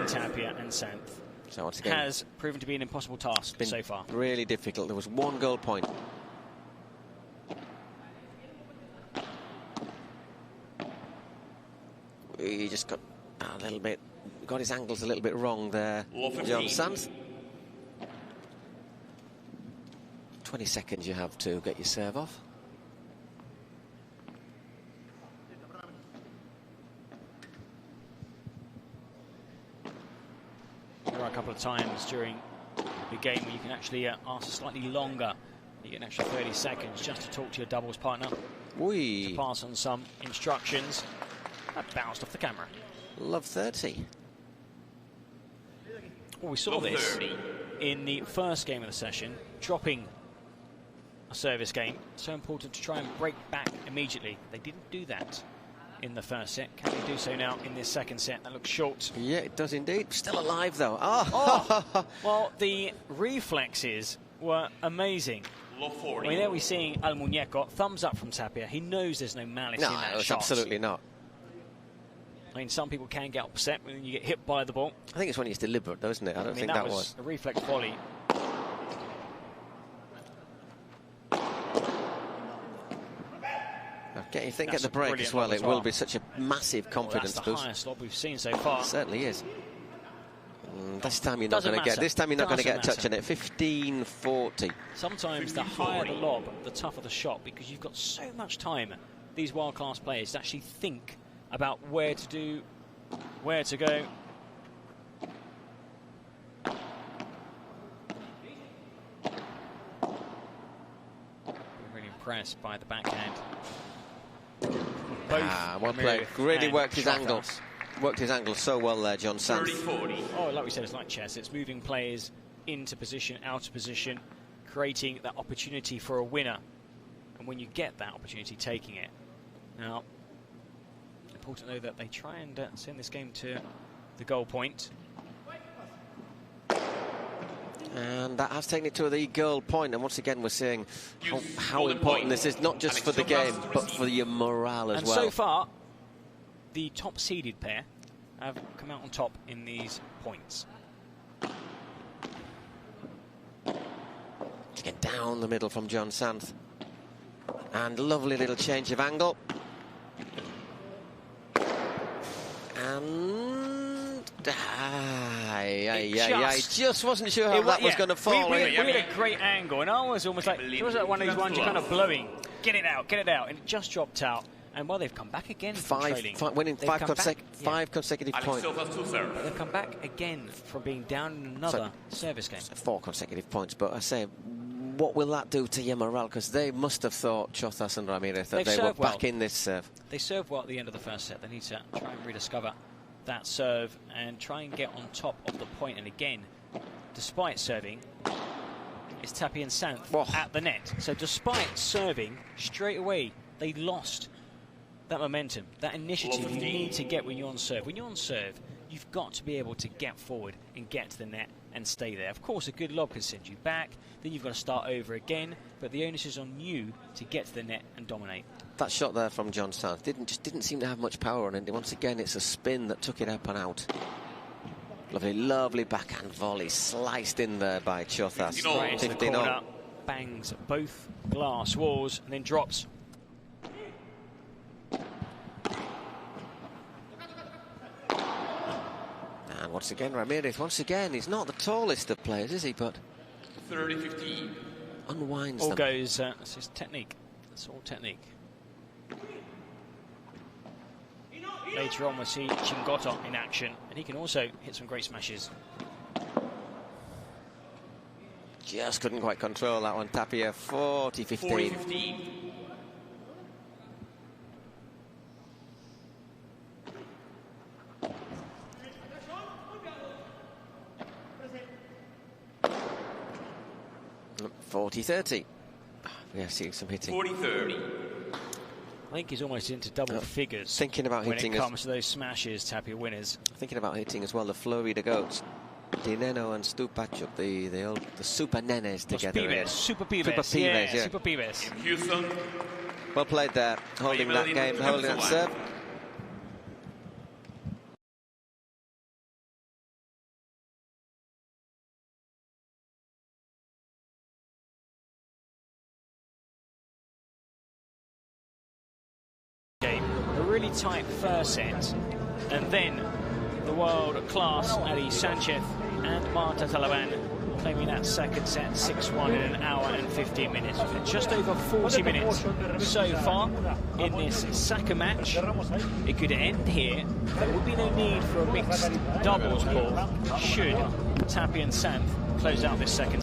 Tapia and Santh has proven to be an impossible task so far. Really difficult. There was 1 goal point. He just got a little bit, got his angles a little bit wrong there. John Santh. 20 seconds you have to get your serve off. There are a couple of times during the game where you can actually ask slightly longer. You get an extra 30 seconds just to talk to your doubles partner. To pass on some instructions. That bounced off the camera. Love 30. Well, we saw this in the first game of the session, dropping a service game. So important to try and break back immediately. They didn't do that in the first set. Can they do so now in this second set? That looks short. Yeah, it does indeed. Still alive, though. Oh. Well, the reflexes were amazing. I mean, there we're seeing El Muñeco. Thumbs up from Tapia. He knows there's no malice in that shot. Absolutely not. I mean, some people can get upset when you get hit by the ball. I think it's when it's deliberate, though, isn't it? I don't think that was a reflex volley. You think at the break as well, it will be such a massive confidence that's the boost. Highest lob we've seen so far. It certainly is. This time you're not going to get. This time you're not going to get a touch on it. 15-40. Sometimes the higher the lob, the tougher the shot, because you've got so much time. These world-class players to actually think about where to do, where to go. Really impressed by the backhand. One player really worked his angles. Worked his angles so well there, John Santh. Oh, like we said, it's like chess. It's moving players into position, out of position, creating that opportunity for a winner. And when you get that opportunity, taking it. Now, important though that they try and send this game to the goal point. And that has taken it to the goal point. And once again, we're seeing how important this is, not just for the game, but for your morale as well. And so far, the top-seeded pair have come out on top in these points. To get down the middle from John Santh. And lovely little change of angle. And I just wasn't sure how that was going to fall. We had a great angle, and I was almost like, it was like one of these ones you're kind of blowing. Get it out, and it just dropped out. And well, they've come back again from winning five consecutive points. But they've come back again from being down in another service game. 4 consecutive points, but I say, what will that do to your morale? Because they must have thought, Chozas and Ramirez, that they were back in this serve. They served well at the end of the first set. They need to try and rediscover that serve and try and get on top of the point. And again, despite serving, it's Tapia and Santh at the net. So despite serving, straight away, they lost that momentum, that initiative you need to get when you're on serve. When you're on serve, you've got to be able to get forward and get to the net and stay there. Of course, a good lob can send you back. Then you've got to start over again. But the onus is on you to get to the net and dominate. That shot there from John Santh didn't seem to have much power on it. Once again, it's a spin that took it up and out. Lovely backhand volley sliced in there by Chozas. Right into the corner, bangs both glass walls and then drops. And once again, Ramirez, he's not the tallest of players, is he? But 30-15. Unwinds all them. Goes, it's his technique. It's all technique. Later on, we'll see Chingotto in action, and he can also hit some great smashes. Just couldn't quite control that one. Tapia, 40-15. 40-15. $40-30. We are seeing some hitting. 40-30. I think he's almost into double figures. Thinking about when hitting it comes to those smashes, Tapia winners. Thinking about hitting as well, the flurry de goats. Nenno and Stupachuk, the super nenes together. Pibes, super Pibes. Super Pibes, yeah. Super Pibes. Houston. Well played there, holding that game, holding that serve. A really tight first set, and then the world-class Ari Sanchez and Martita Talavan claiming that second set 6-1 in an hour and 15 minutes. We've had just over 40 minutes so far in this second match. It could end here. There would be no need for a mixed doubles ball should Tapia and Sanchez close out this second.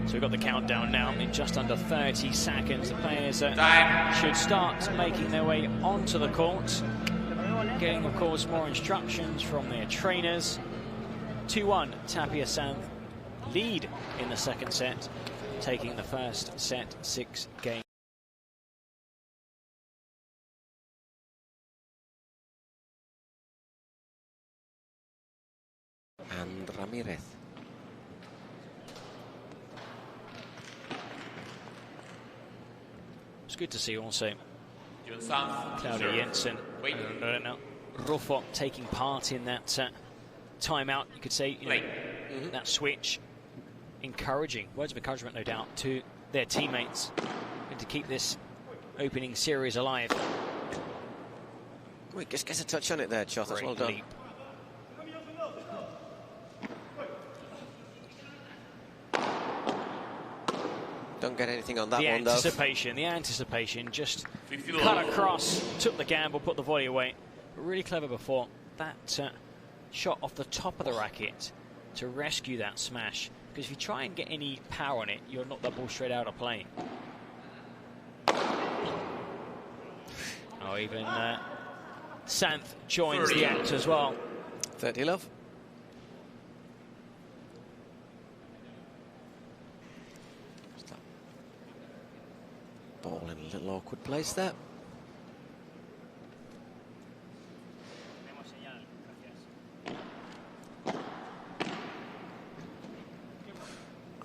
So we've got the countdown now in just under 30 seconds. The players should start making their way onto the court, getting, of course, more instructions from their trainers. 2-1, Tapia Sanchez lead in the second set, taking the first set 6 games. And Ramirez. It's good to see also Claudia Jensen and Ruffo taking part in that timeout, you could say, you know, that switch. Encouraging, words of encouragement, no doubt, to their teammates and to keep this opening series alive. Wait, just gets a touch on it there, Chot. That's well done. Leap. Don't get anything on that one, though. The anticipation, just cut across, took the gamble, put the volley away. But really clever before that shot off the top of the racket to rescue that smash. Because if you try and get any power on it, you'll knock that ball straight out of play. Oh, even Sanchez joins the act as well. 30 love. Ball in a little awkward place there.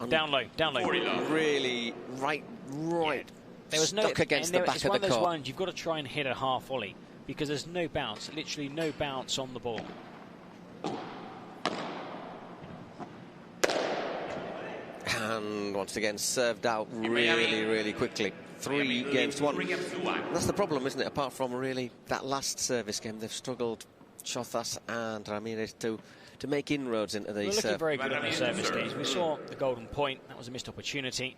Down low. Really right. Yeah. There was stuck against the back of the court. It's one of those ones you've got to try and hit a half volley because there's no bounce, literally no bounce on the ball. And once again served out really quickly. 3 games to 1. That's the problem, isn't it? Apart from really that last service game, they've struggled, Chothas and Ramirez, to make inroads into the serve. They're looking very good on the service days. We saw the golden point. That was a missed opportunity.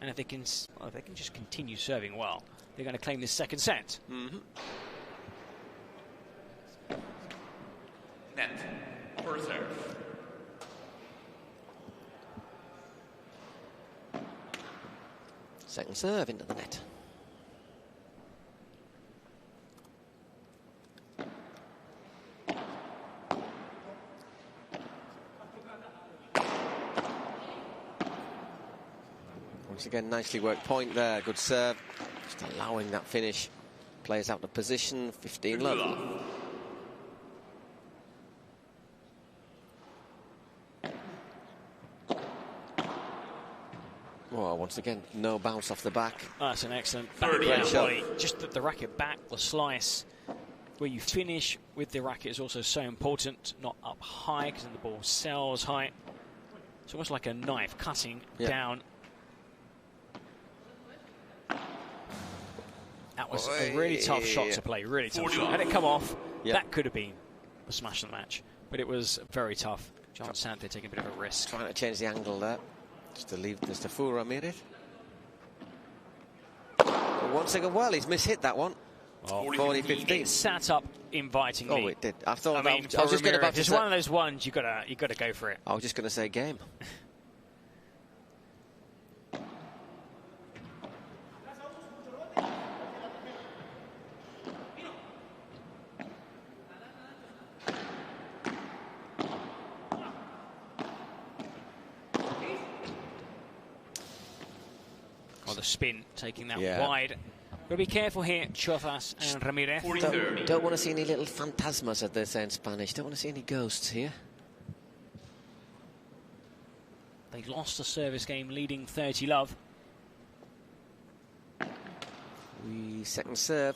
And if they can just continue serving well, they're going to claim this second set. Net. First serve. Second serve into the net. Once again, nicely worked point there. Good serve. Just allowing that finish. Players out of position. 15 love. Well, once again, no bounce off the back. That's an excellent backhand volley. Just the racket back, the slice. Where you finish with the racket is also so important. Not up high, because then the ball sails high. It's almost like a knife cutting down. That was a really tough shot to play, really tough shot. Had it come off, that could have been a smash of the match. But it was very tough. John Sanchez taking a bit of a risk. Trying to change the angle there. Just to leave this to fool Ramirez. Once again, well, he's mishit that one. 40-15. It sat up invitingly. Oh, it did. I thought I was just going to. It's one of those ones you got to go for it. I was just going to say game. of spin, taking that wide. But be careful here, Chozas and Ramirez. Don't want to see any little fantasmas, as they say in Spanish. Don't want to see any ghosts here. They lost the service game, leading 30-love. Second serve.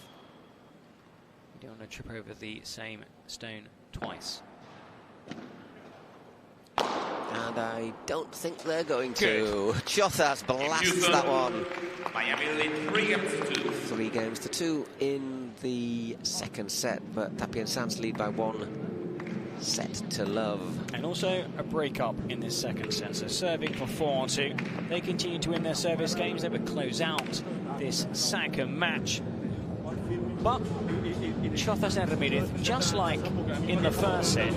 You don't want to trip over the same stone twice. And I don't think they're going to. Chozas blasts that one. Miami lead 3-2. 3-2 in the second set, but Tapia and Sanz lead by 1-0. And also a break-up in this second set. So serving for 4-2. They continue to win their service games. They would close out this second match. But Chozas and Ramirez, just like in the first set,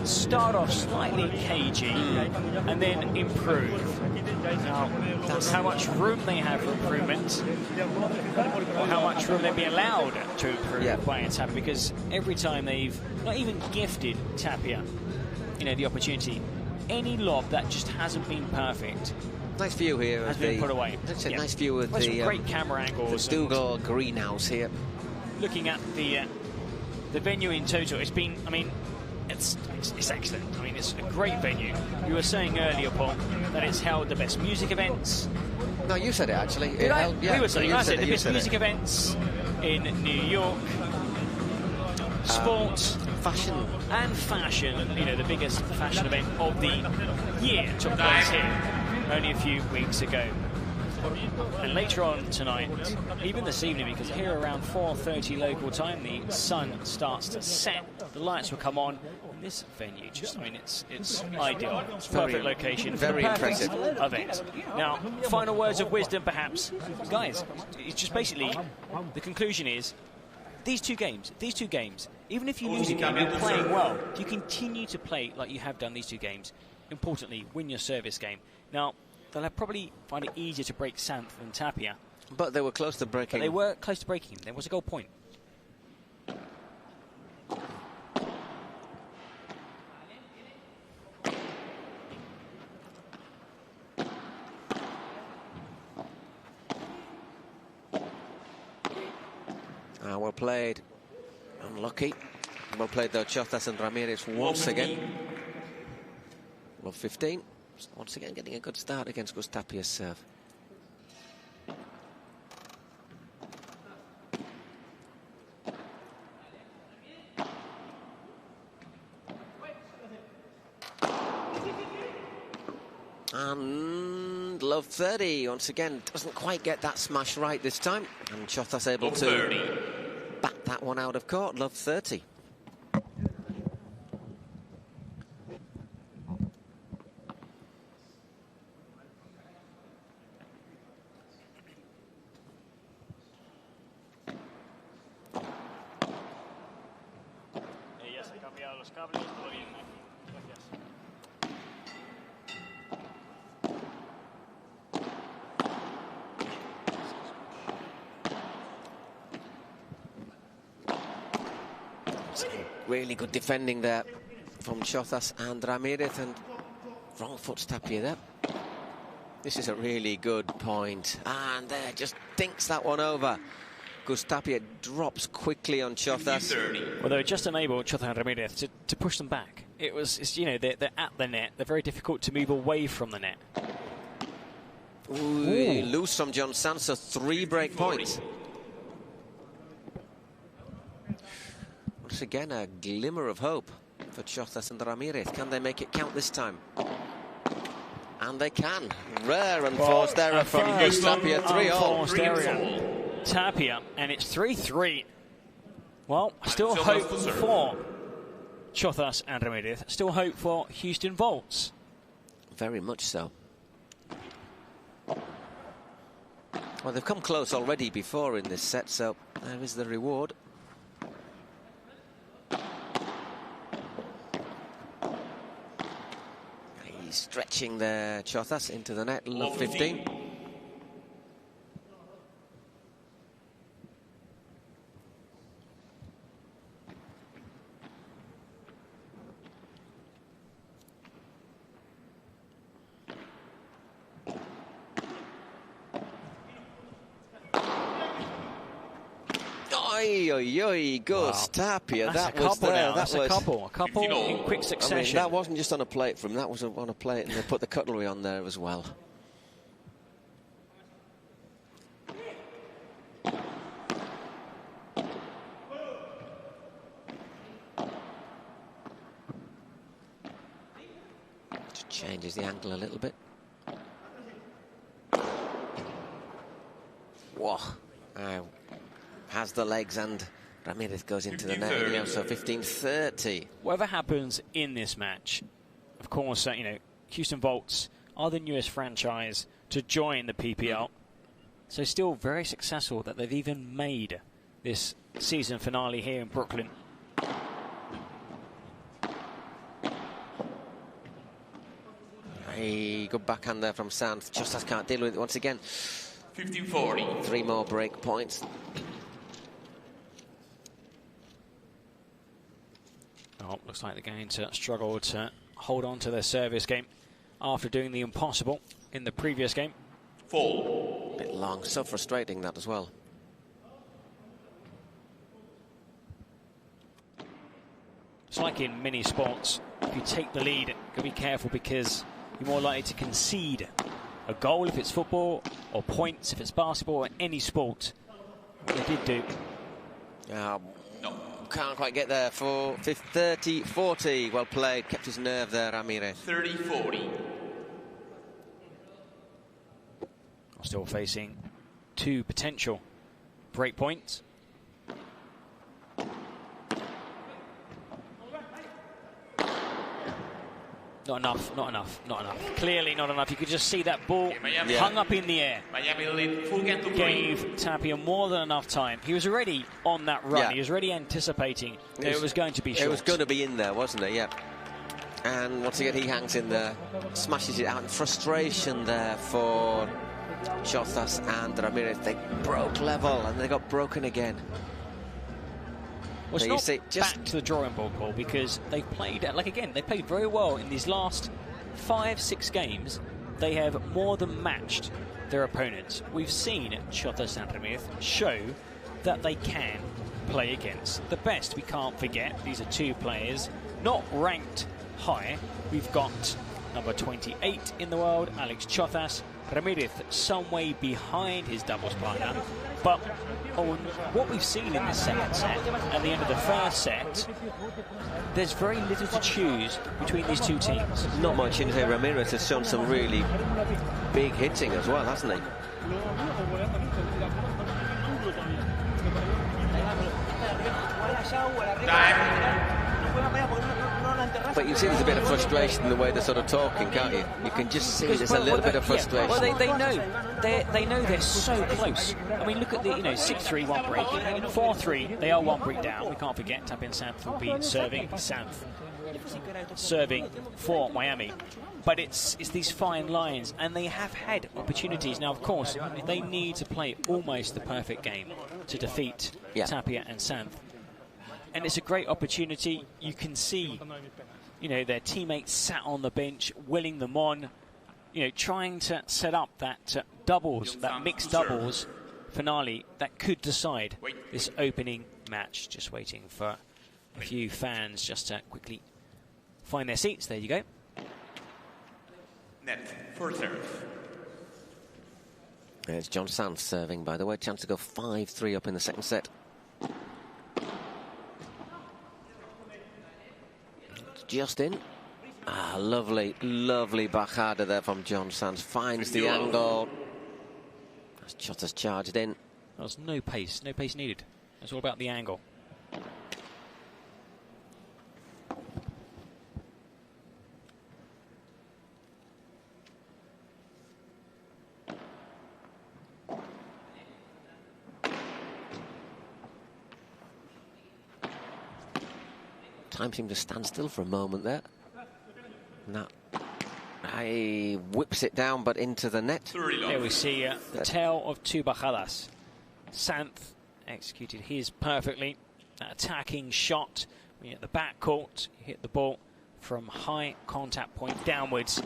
start off slightly cagey and then improve. Now, that's how much room they have for improvement, or how much room they'd be allowed to improve by Tapia, because every time they've not even gifted Tapia, the opportunity, any lob that just hasn't been perfect. Nice view here. Has been put away. Nice view of the great camera angles. The Dougal greenhouse here. Looking at the venue in total, it's been, it's excellent. It's a great venue. You were saying earlier, Paul, that it's held the best music events. No, you said it actually. We were saying, I said the best music events in New York. Sports, fashion, the biggest fashion event of the year took place here only a few weeks ago. And later on tonight, even this evening, because here around 4:30 local time, the sun starts to set, the lights will come on. And this venue, it's ideal. It's perfect location. Very impressive event. Now, final words of wisdom, perhaps. Guys, it's just basically, the conclusion is, these two games, even if you lose a game, you're playing well. You continue to play like you have done these two games. Importantly, win your service game. Now, they'll probably find it easier to break Sanz than Tapia. But they were close to breaking. They were close to breaking him. There was a goal point. Well played. Unlucky. Well played though, Chozas and Ramirez once again. Love 15. Once again getting a good start against Gus Tapia's serve. And love 30 once again doesn't quite get that smash right this time, and Chozas able to bat that one out of court. Love 30. Really good defending there from Chozas and Ramirez, and wrong foot Tapia there. This is a really good point, and there just dinks that one over. Gus Tapia drops quickly on Chozas. Well, they were just unable, Chozas and Ramirez, to push them back. They're at the net. They're very difficult to move away from the net. Ooh. Loose from John Sanz, so 3 break points. Once again, a glimmer of hope for Chozas and Ramirez. Can they make it count this time? And they can. Rare and forced error from Gus Tapia, 3-0. Tapia, and it's 3-3. Well, still hope for Chozas and Ramirez. Still hope for Houston Volts. Very much so. Well, they've come close already before in this set, so there is the reward. He's stretching there, Chozas into the net, love 15. Oi, oi, oi, Gus Tapia. That's that was there. Now. That That's was a couple in quick succession. I mean, that wasn't just on a plate from that was on a plate, and they put the cutlery on there as well. Just changes the angle a little bit. Whoa. Has the legs, and Ramirez goes into the net. You know, so 15-30. Whatever happens in this match, of course, you know, Houston Volts are the newest franchise to join the PPL. So still very successful that they've even made this season finale here in Brooklyn. A good backhand there from Sands. Chostas can't deal with it once again. 15-40. 3 more break points. Oh, looks like they're going to struggle to hold on to their service game after doing the impossible in the previous game. Fall. A bit long, so frustrating that as well. It's like in many sports, if you take the lead, you can be careful because you're more likely to concede a goal if it's football, or points if it's basketball, or any sport. They did do. Can't quite get there for 30-40. Well played, kept his nerve there, Ramirez. 30-40. Still facing 2 potential break points. Not enough, not enough, not enough. Clearly not enough. You could just see that ball hung up in the air. Miami lead full game to Gave Tapia more than enough time. He was already on that run. Yeah. He was already anticipating that it was going to be short. It was going to be in there, wasn't it? Yeah. And once again, he hangs in there, smashes it out. Frustration there for Chostas and Ramirez. They broke level and they got broken again. Well, it's not back to the drawing board, Paul, because they've played, like again, they played very well in these last 5-6 games. They have more than matched their opponents. We've seen Chostas and Ramirez show that they can play against the best. We can't forget these are 2 players not ranked high. We've got number 28 in the world, Alex Chostas. Ramirez some way behind his doubles partner, but on what we've seen in the second set and the end of the first set, there's very little to choose between these 2 teams. Not much in here. Ramirez has shown some really big hitting as well, hasn't he? But you see there's a bit of frustration in the way they're sort of talking, can't you? You can just see there's a little bit of frustration. Yeah, well, they know they're so close. I mean, look at the 6-3 1 break, 4-3. They are 1 break down. We can't forget Tapia and Santh will be serving. Santh serving for Miami. But it's these fine lines, and they have had opportunities. Now, of course, they need to play almost the perfect game to defeat Tapia and Santh. And it's a great opportunity. You can see, their teammates sat on the bench, willing them on, trying to set up that doubles, that mixed doubles finale that could decide this opening match. Just waiting for a few fans just to quickly find their seats. There you go. Net for serve. There's John Sands serving, by the way. Chance to go 5-3 up in the second set. Just in. Lovely, lovely backhanda there from John Sands. Finds the angle. As Chostas charged in. There was no pace needed. It's all about the angle. Time seemed to stand still for a moment there. Now, he whips it down, but into the net. There we see the tale of 2 bajadas. Santh executed his perfectly. That attacking shot. When you're at the back court, you hit the ball from high contact point downwards.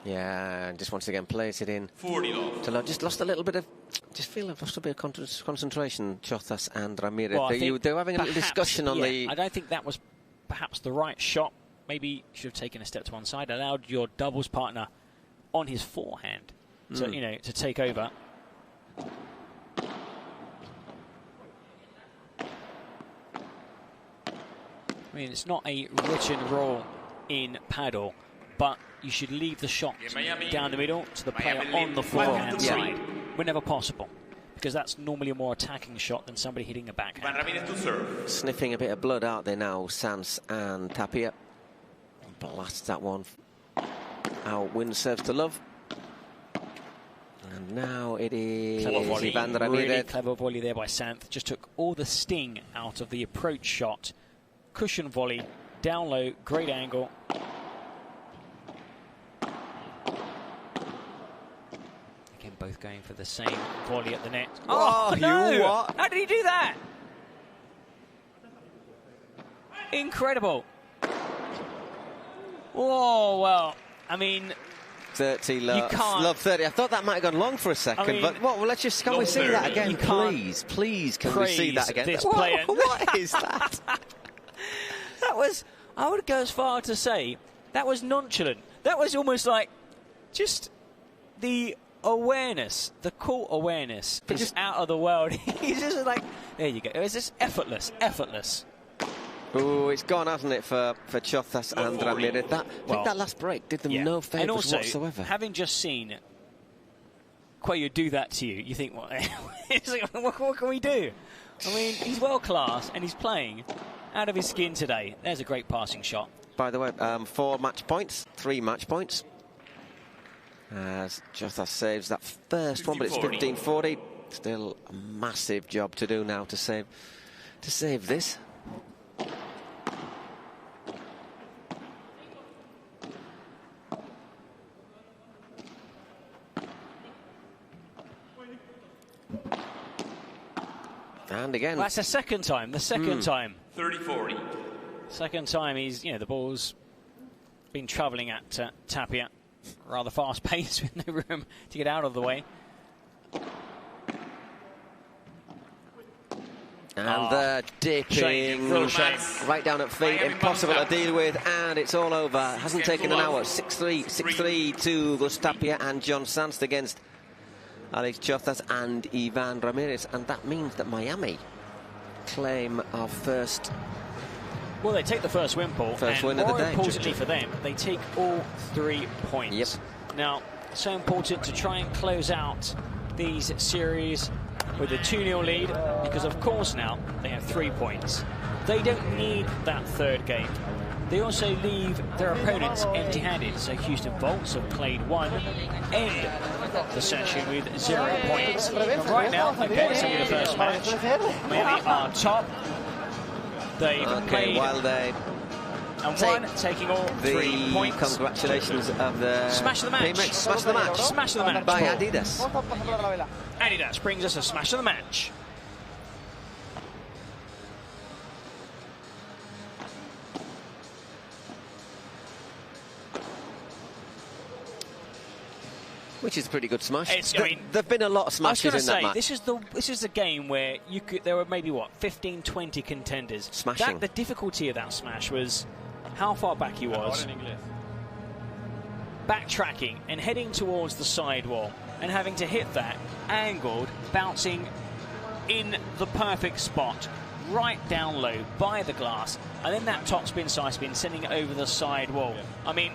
Yeah, just once again plays it in. 40 love. So just lost a little bit of, just feel I've lost a bit of concentration, Chozas and Ramirez. Well, they were having a little discussion on the... I don't think that was perhaps the right shot. Maybe you should have taken a step to one side, allowed your doubles partner on his forehand to, you know, to take over. I mean, it's not a written rule in paddle, but you should leave the shot down the middle to the player on the forehand side whenever possible, because that's normally a more attacking shot than somebody hitting a backhand. Sniffing a bit of blood out there now, Sanz and Tapia. Blasts that one out, win serves to love. And now it is Ivan Ramirez. Really clever volley there by Sanz. Just took all the sting out of the approach shot. Cushion volley, down low, great angle. Again, both going for the same volley at the net. Oh, no! You what? How did he do that? Incredible. Oh, well, I mean... 30 love 30. I thought that might have gone long for a second, I mean, but well, let's just, can we see that again, please? Please, can we see that again? This player. What is that? That was, I would go as far to say, that was nonchalant. That was almost like just the awareness, the court awareness, but just out of the world. He's just like, there you go. It was just effortless. Oh, it's gone, hasn't it, for Chozas and Ramirez? I think that last break did them no favours and also, whatsoever. Having just seen Cuellar do that to you, you think, what can we do? I mean, he's world class and he's playing out of his skin today. There's a great passing shot. By the way, 4 match points, 3 match points. As Chozas saves that first one, but it's 15-40. Still a massive job to do now to save this. And again. Well, that's the second time. The second time. 30-40. Second time he's, the ball's been travelling at Tapia. Rather fast pace with no room to get out of the way. And the dipping right down at feet, impossible to deal with, and it's all over. Hasn't taken an hour. 6-3 to Augustin Tapia and John Sanz against Alex Chozas and Ivan Ramirez, and that means that Miami claim our first. Well, they take the first win, Paul. First win of the day. More importantly for them, they take all 3 points. Yep. Now, so important to try and close out these series with a 2-0 lead, because of course now they have 3 points. They don't need that third game. They also leave their opponents empty-handed. So Houston Volts have played 1, end the session with 0 points. But right now, okay, so with the first match, Miami are top. They've played while they and won, taking all 3 points. Congratulations of the smash of the match. Smash of the match. Smash of the match. By Paul. Adidas. Adidas brings us a smash of the match. Which is a pretty good smash. I mean, there've been a lot of smashes in that match. This is a game where there were maybe 15, 20 contenders. Smashing. The difficulty of that smash was how far back he was, backtracking and heading towards the sidewall and having to hit that angled, bouncing in the perfect spot, right down low by the glass, and then that top spin, side spin, sending it over the sidewall. I mean,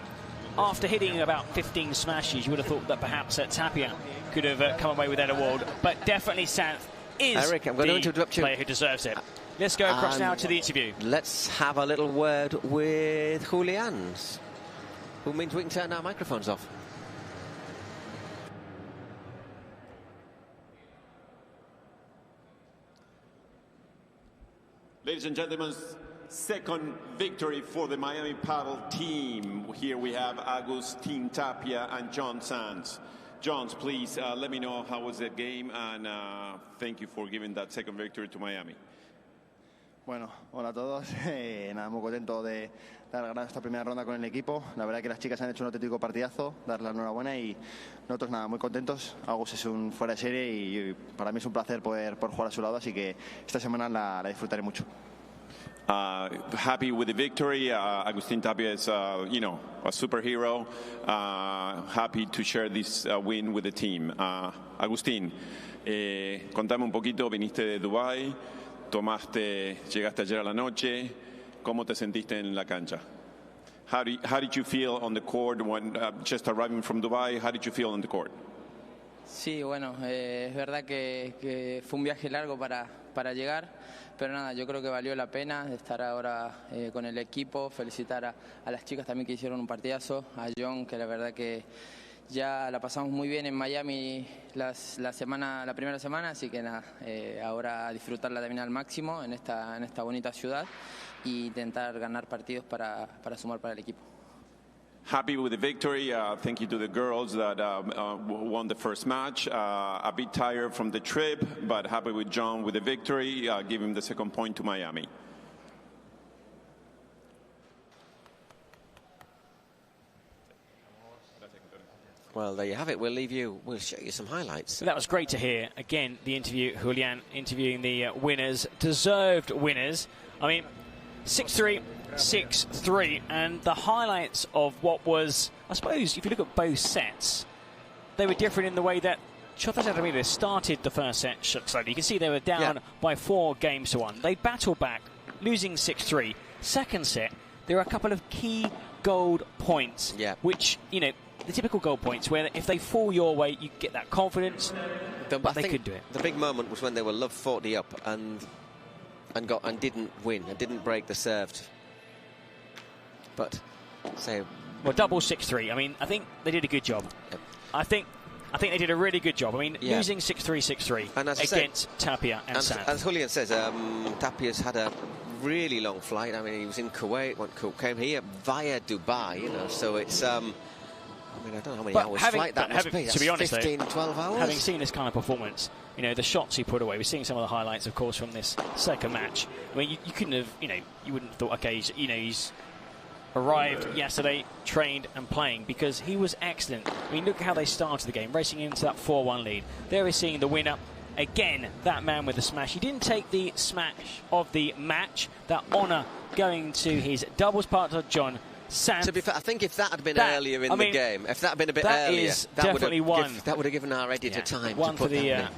after hitting about 15 smashes, you would have thought that perhaps Tapia could have come away with that award. But definitely Sanz is Eric, I'm going to interrupt you. Player who deserves it. Let's go across now to the interview. Let's have a little word with Julian, who means we can turn our microphones off. Ladies and gentlemen, second victory for the Miami Padel team. Here we have Augustin Tapia and John Sanz. John, please let me know how was that game, and thank you for giving that second victory to Miami. Bueno, hola a todos. Nada, muy contento de haber ganado esta primera ronda con el equipo. La verdad que las chicas han hecho un auténtico partidazo, darles la enhorabuena y nosotros nada, muy contentos. Agus es un fuera de serie y para mí es un placer poder jugar a su lado, así que esta semana la disfrutaré mucho. Happy with the victory. Augustin Tapia is, a superhero. Happy to share this win with the team. Agustín, contame un poquito, viniste de Dubái, llegaste ayer a la noche, ¿cómo te sentiste en la cancha? How did you feel on the court when just arriving from Dubai? How did you feel on the court? Sí, bueno, es verdad que fue un viaje largo para llegar, pero nada, yo creo que valió la pena de estar ahora con el equipo, felicitar a las chicas también que hicieron un partidazo, a John, que la verdad que ya la pasamos muy bien en Miami la primera semana, así que nada, ahora disfrutarla también al máximo en esta bonita ciudad e intentar ganar partidos para sumar para el equipo. Happy with the victory. Thank you to the girls that won the first match. A bit tired from the trip, but happy with John with the victory. Give him the second point to Miami. Well, there you have it. We'll show you some highlights. That was great to hear. Again, the interview, Julian interviewing the winners, deserved winners. I mean, 6-3, 6-3, and the highlights of what was, I suppose, if you look at both sets, they were different in the way that Chozas Ramirez started the first set slowly. You can see they were down by 4 games to 1. They battled back, losing 6-3. Second set, there are a couple of key gold points, which, the typical goal points where if they fall your way, you get that confidence, but they could do it. The big moment was when they were love 40 up and didn't win, and didn't break the serve. But double 6-3. I mean, I think they did a good job. Yep. I think they did a really good job. I mean, losing 6-3, 6-3 against Tapia and Sanchez. As Julian says, Tapia's had a really long flight. I mean, he was in Kuwait, came here via Dubai, so it's I don't know how many hours flight that must be. To be honest, 15, 12 hours. Having seen this kind of performance, the shots he put away, we're seeing some of the highlights, of course, from this second match. I mean, you couldn't have, you wouldn't have thought, okay, he's arrived yesterday, trained and playing, because he was excellent. I mean, look how they started the game, racing into that 4-1 lead. There we're seeing the winner. Again, that man with the smash. He didn't take the smash of the match. That honour going to his doubles partner, John Sanz. To be fair, I think if that had been earlier in the game, if that had been a bit earlier, that would have given our editor time one to put for the that in.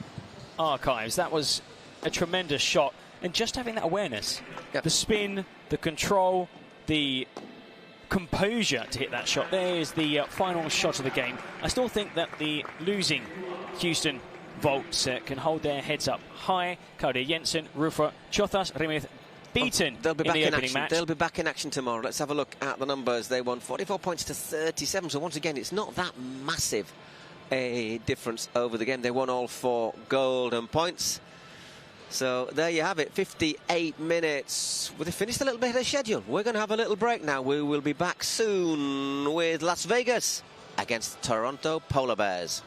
archives. That was a tremendous shot, and just having that awareness, the spin, the control, the composure to hit that shot. There is the final shot of the game. I still think that the losing Houston Volts can hold their heads up high. Claudia Jensen, Rufa, Chozas Ramirez beaten they'll be in back the in opening action. match. They'll be back in action tomorrow. Let's have a look at the numbers. They won 44 points to 37. So once again, it's not that massive a difference over the game. They won all 4 golden points. So there you have it, 58 minutes. Well, they finished a little bit of the schedule. We're going to have a little break now. We will be back soon with Las Vegas against Toronto Polar Bears.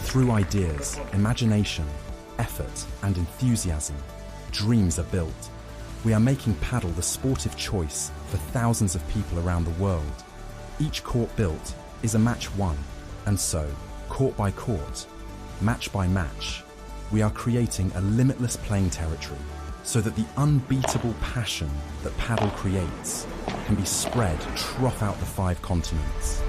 Through ideas, imagination, effort and enthusiasm, dreams are built. We are making paddle the sport of choice for thousands of people around the world. Each court built is a match won, and so, court by court, match by match, we are creating a limitless playing territory so that the unbeatable passion that paddle creates can be spread throughout the 5 continents.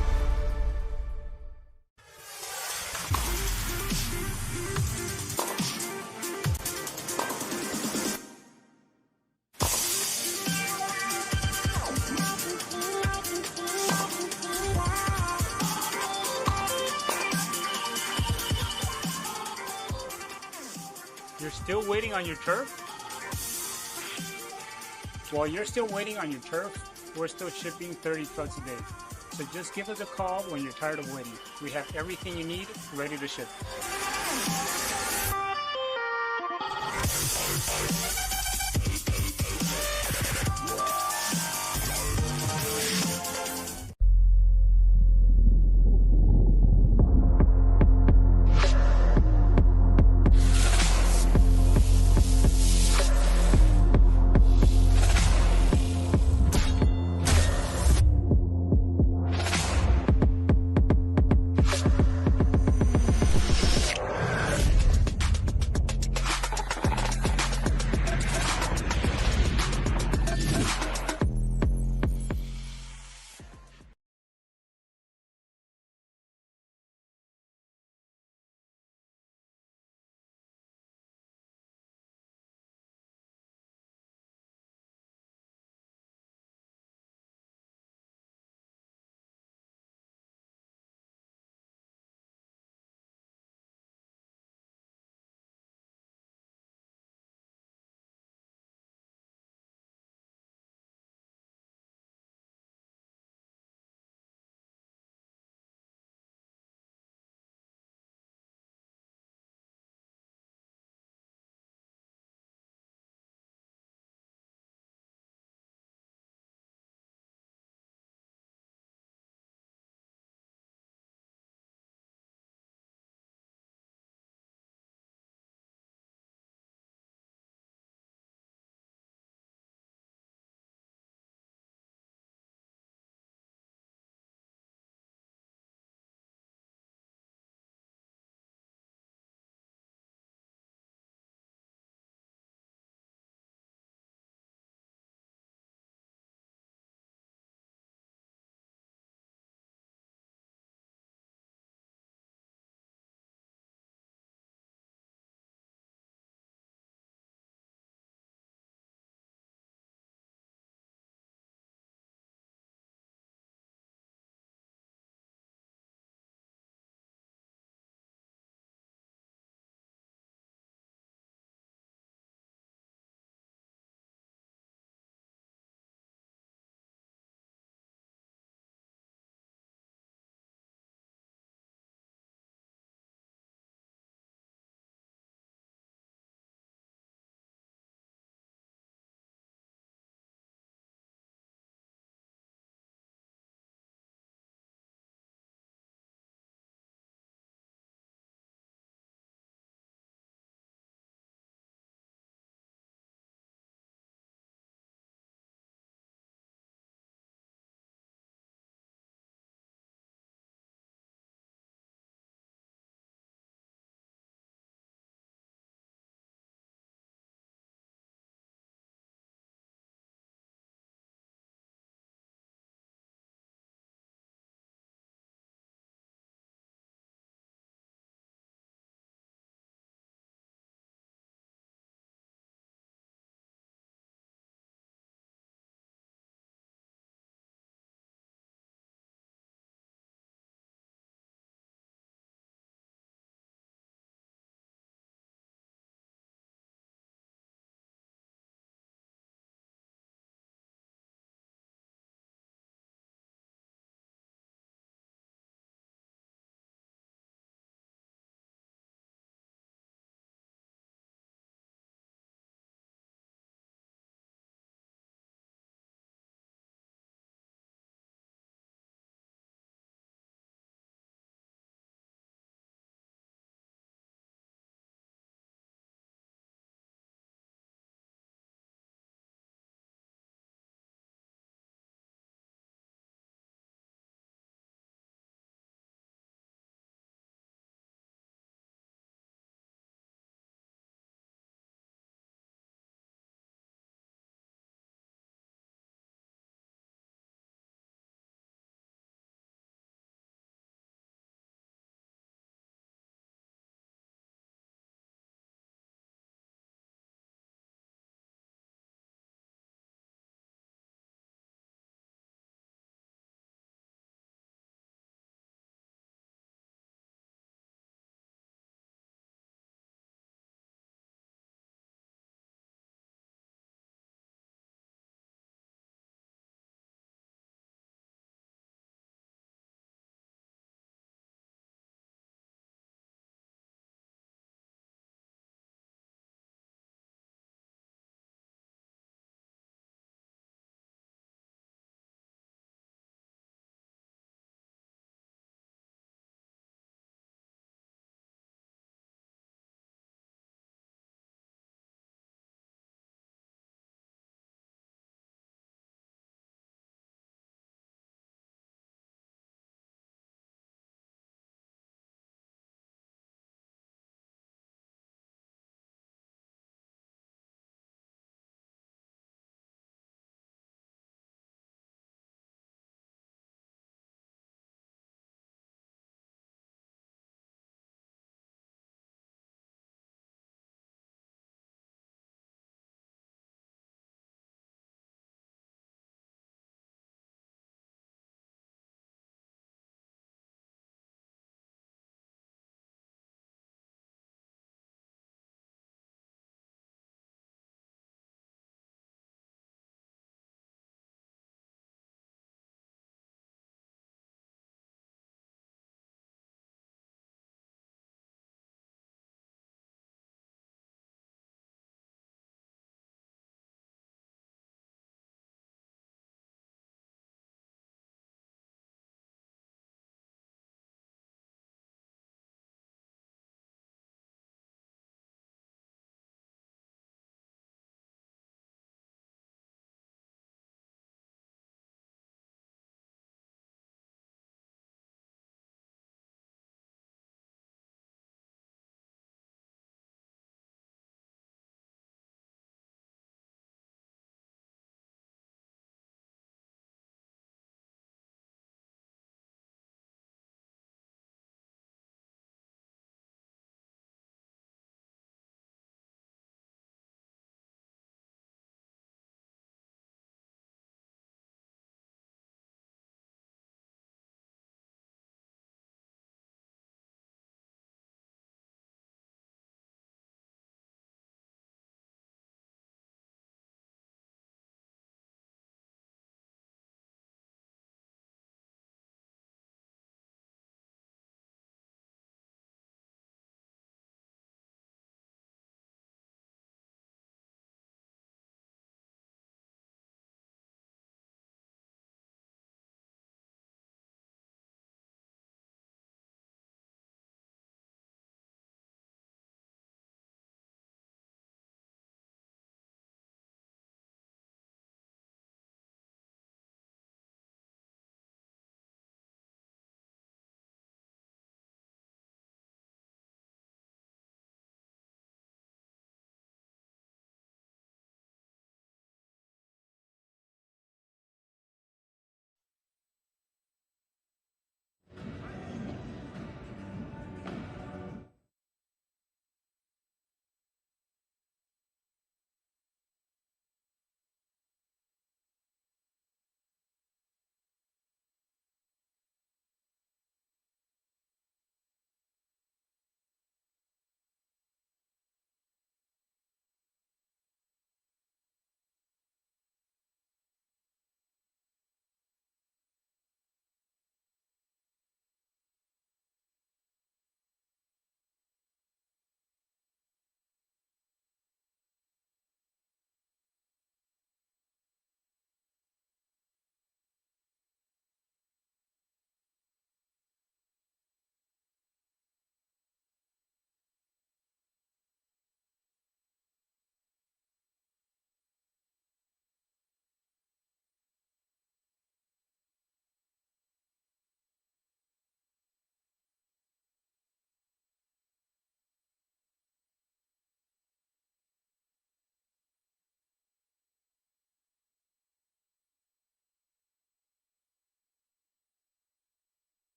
You're still waiting on your turf? While you're still waiting on your turf, we're still shipping 30 trucks a day. So just give us a call when you're tired of waiting. We have everything you need ready to ship.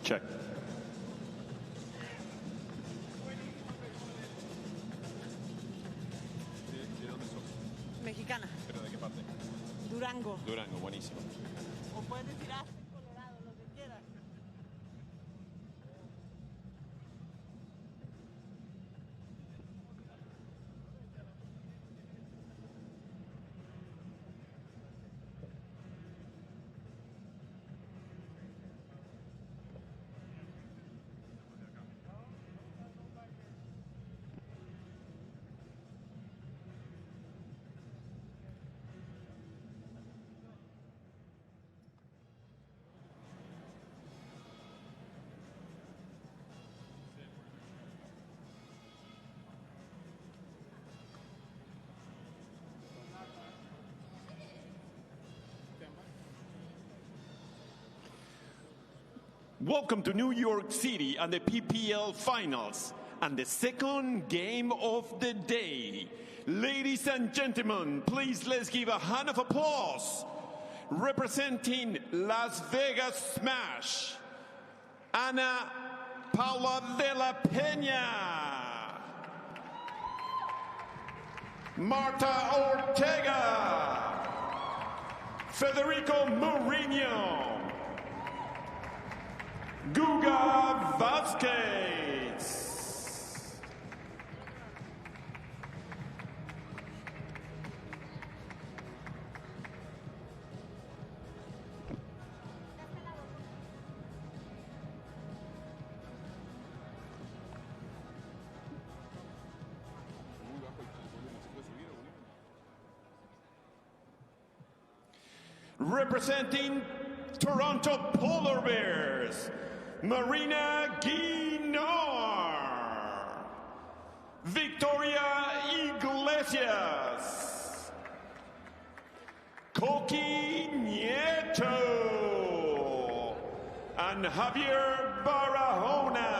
Check. ¿De dónde sos? Mexicana. ¿Pero de qué parte? Durango. Durango, buenísimo. O puedes decir Colorado, lo que quieras. Welcome to New York City and the PPL Finals and the second game of the day. Ladies and gentlemen, please let's give a hand of applause. Representing Las Vegas Smash, Ana Paula de la Peña, Martita Ortega, Federico Mourinho, Guga Vasquez. Representing Toronto Polar Bears, Marina Guinar, Victoria Iglesias, Coqui Nieto, and Javier Barahona.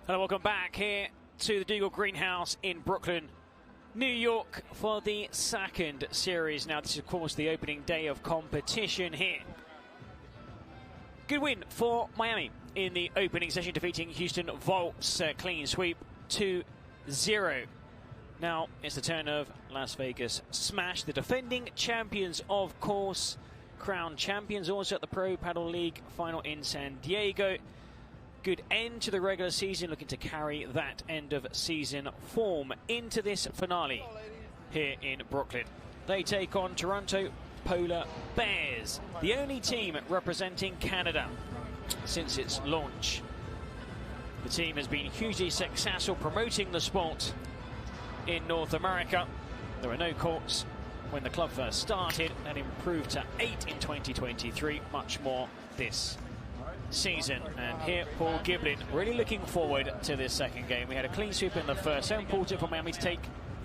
Hello, welcome back here to the Dougal Greenhouse in Brooklyn, New York for the second series. Now, this is, of course, the opening day of competition here. Good win for Miami in the opening session, defeating Houston Volts, clean sweep 2-0. Now, it's the turn of Las Vegas Smash, the defending champions, of course, crowned champions also at the Pro Padel League final in San Diego. Good end to the regular season, looking to carry that end of season form into this finale here in Brooklyn. They take on Toronto Polar Bears, the only team representing Canada since its launch. The team has been hugely successful promoting the sport in North America. There were no courts when the club first started and improved to 8 in 2023, much more this season. And here Paul Giblin really looking forward to this second game. We had a clean sweep in the first, so important for Miami to take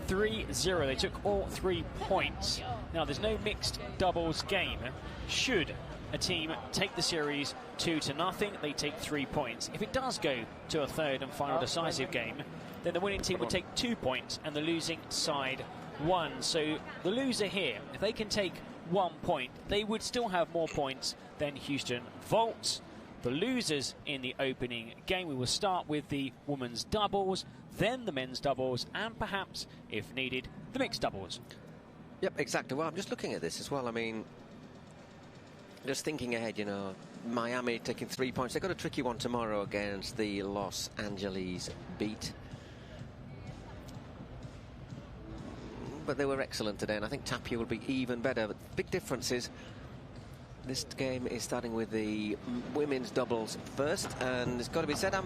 3-0. They took all 3 points. Now there's no mixed doubles game. Should a team take the series 2-0, they take 3 points. If it does go to a third and final decisive game, then the winning team would take 2 points and the losing side 1. So the loser here, if they can take 1 point, they would still have more points than Houston Volts. The losers in the opening game, we will start with the women's doubles, then the men's doubles, and perhaps, if needed, the mixed doubles. Yep, exactly. Well, I'm just looking at this as well. I mean, just thinking ahead, you know, Miami taking 3 points. They've got a tricky one tomorrow against the Los Angeles Beat. But they were excellent today, and I think Tapia will be even better. But big difference is This game is starting with the women's doubles first, and it's got to be said, I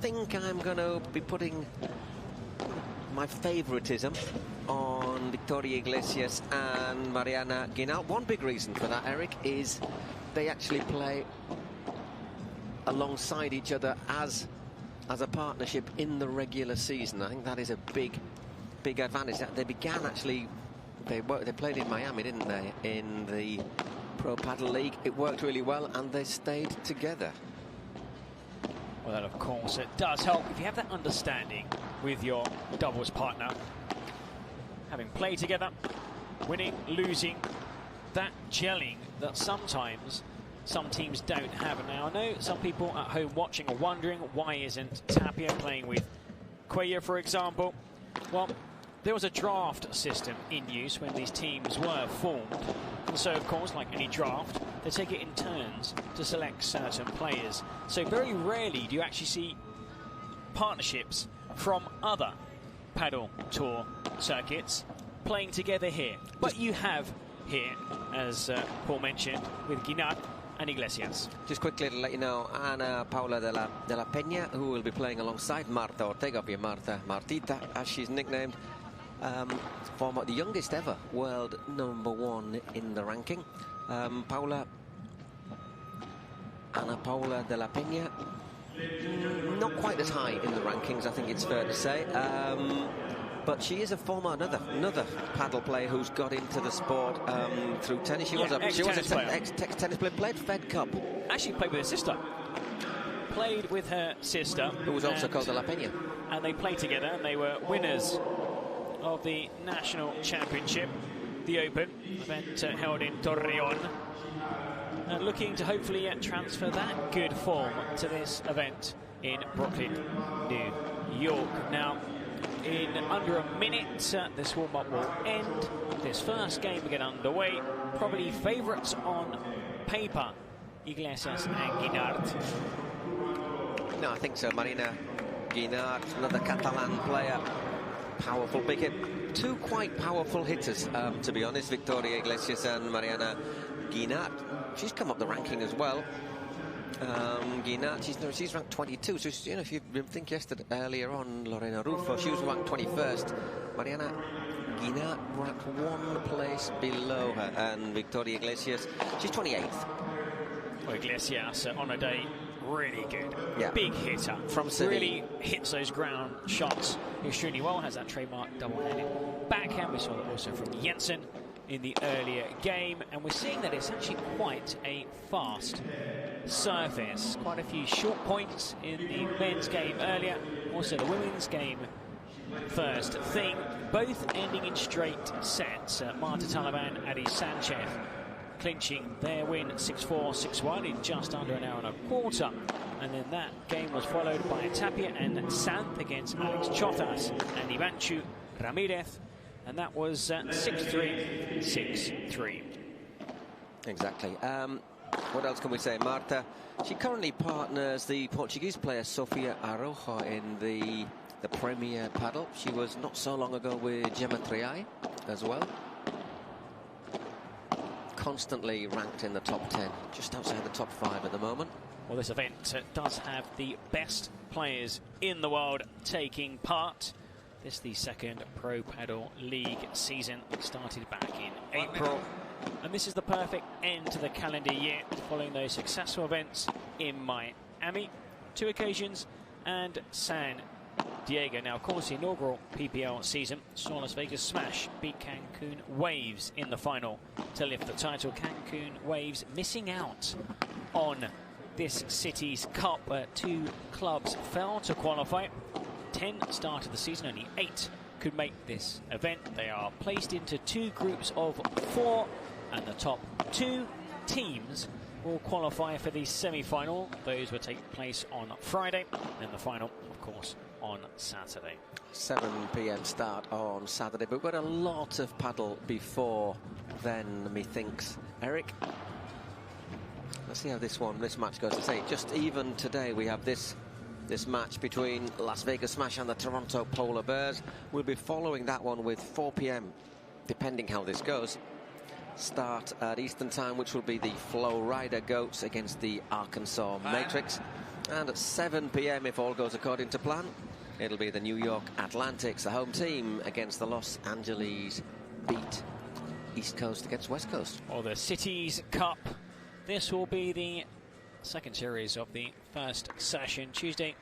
think I'm going to be putting my favoritism on Victoria Iglesias and Mariana Guinart. One big reason for that, Eric, is they actually play alongside each other as a partnership in the regular season. I think that is a big advantage. They began actually, they played in Miami, didn't they, in the Pro Padel League. It worked really well, and they stayed together. Well, that, of course, it does help if you have that understanding with your doubles partner. Having played together, winning, losing, that gelling that sometimes some teams don't have. And now I know some people at home watching are wondering, why isn't Tapia playing with Cuellar, for example? Well, there was a draft system in use when these teams were formed. And so, of course, like any draft, they take it in turns to select certain players. So very rarely do you actually see partnerships from other Padel Tour circuits playing together here. But you have here, as Paul mentioned, with Guinart and Iglesias. Just quickly to let you know, Ana Paula de la Peña, who will be playing alongside Marta Ortega, Martita, as she's nicknamed, former, the youngest ever world #1 in the ranking. Ana Paula de la Peña, not quite as high in the rankings, I think it's fair to say. But she is a former, another paddle player who's got into the sport through tennis. She was an ex-tennis player, played Fed Cup. Actually played with her sister. Played with her sister. Who was also called De La Peña. And they played together, and they were winners of the National Championship, the Open, event held in Torreon. And looking to hopefully transfer that good form to this event in Brooklyn, New York. Now, in under a minute, this warm-up will end. This first game will get underway. Probably favourites on paper, Iglesias and Guinart. No, I think so. Marina Guinart, another Catalan player. Powerful big hit. Two quite powerful hitters, to be honest. Victoria Iglesias and Mariana Guinart. She's come up the ranking as well. Guinart, she's ranked 22. So, you know, if you think earlier on, Lorena Rufo, she was ranked 21st. Mariana Guinart ranked one place below her, and Victoria Iglesias, she's 28th. Well, Iglesias on a day, really good. Yeah. Big hitter. From Seville. Really hits those ground shots extremely well. Has that trademark double-handed backhand. We saw that also from Jensen in the earlier game, and we're seeing that it's actually quite a fast surface. Quite a few short points in the men's game earlier, also the women's game first thing, both ending in straight sets. Marta Talavan and Ari Sanchez clinching their win 6-4, 6-1 in just under an hour and a quarter. And then that game was followed by Tapia and Sanz against Alex Chotas and Ivanchu Ramirez, and that was 6-3, 6-3. Exactly. What else can we say? Marta, she currently partners the Portuguese player Sofia Araujo in the Premier Padel. She was not so long ago with Gemma Triay as well. Constantly ranked in the top 10, just outside the top 5 at the moment. Well, this event does have the best players in the world taking part. This is the second Pro Padel League season. It started back in April. And this is the perfect end to the calendar year, following those successful events in Miami, 2 occasions, and San Diego. Now, of course, the inaugural PPL season saw Las Vegas Smash beat Cancun Waves in the final to lift the title. Cancun Waves missing out on this city's cup. 2 clubs failed to qualify. 10 started the season, only 8 could make this event. They are placed into 2 groups of 4, and the top 2 teams will qualify for the semi-final. Those will take place on Friday, and the final, of course, on Saturday. 7 p.m. start on Saturday, but we've got a lot of paddle before then, methinks. Eric, let's see how this match goes. To say, just even today we have this match between Las Vegas Smash and the Toronto Polar Bears. We'll be following that one with 4 p.m. depending how this goes. start at Eastern Time, which will be the Flow Rider Goats against the Arkansas Matrix. And at 7 p.m, if all goes according to plan, it'll be the New York Atlantics, the home team, against the Los Angeles Beat. East Coast against West Coast. Or the Cities Cup. This will be the second series of the first session. Tuesday,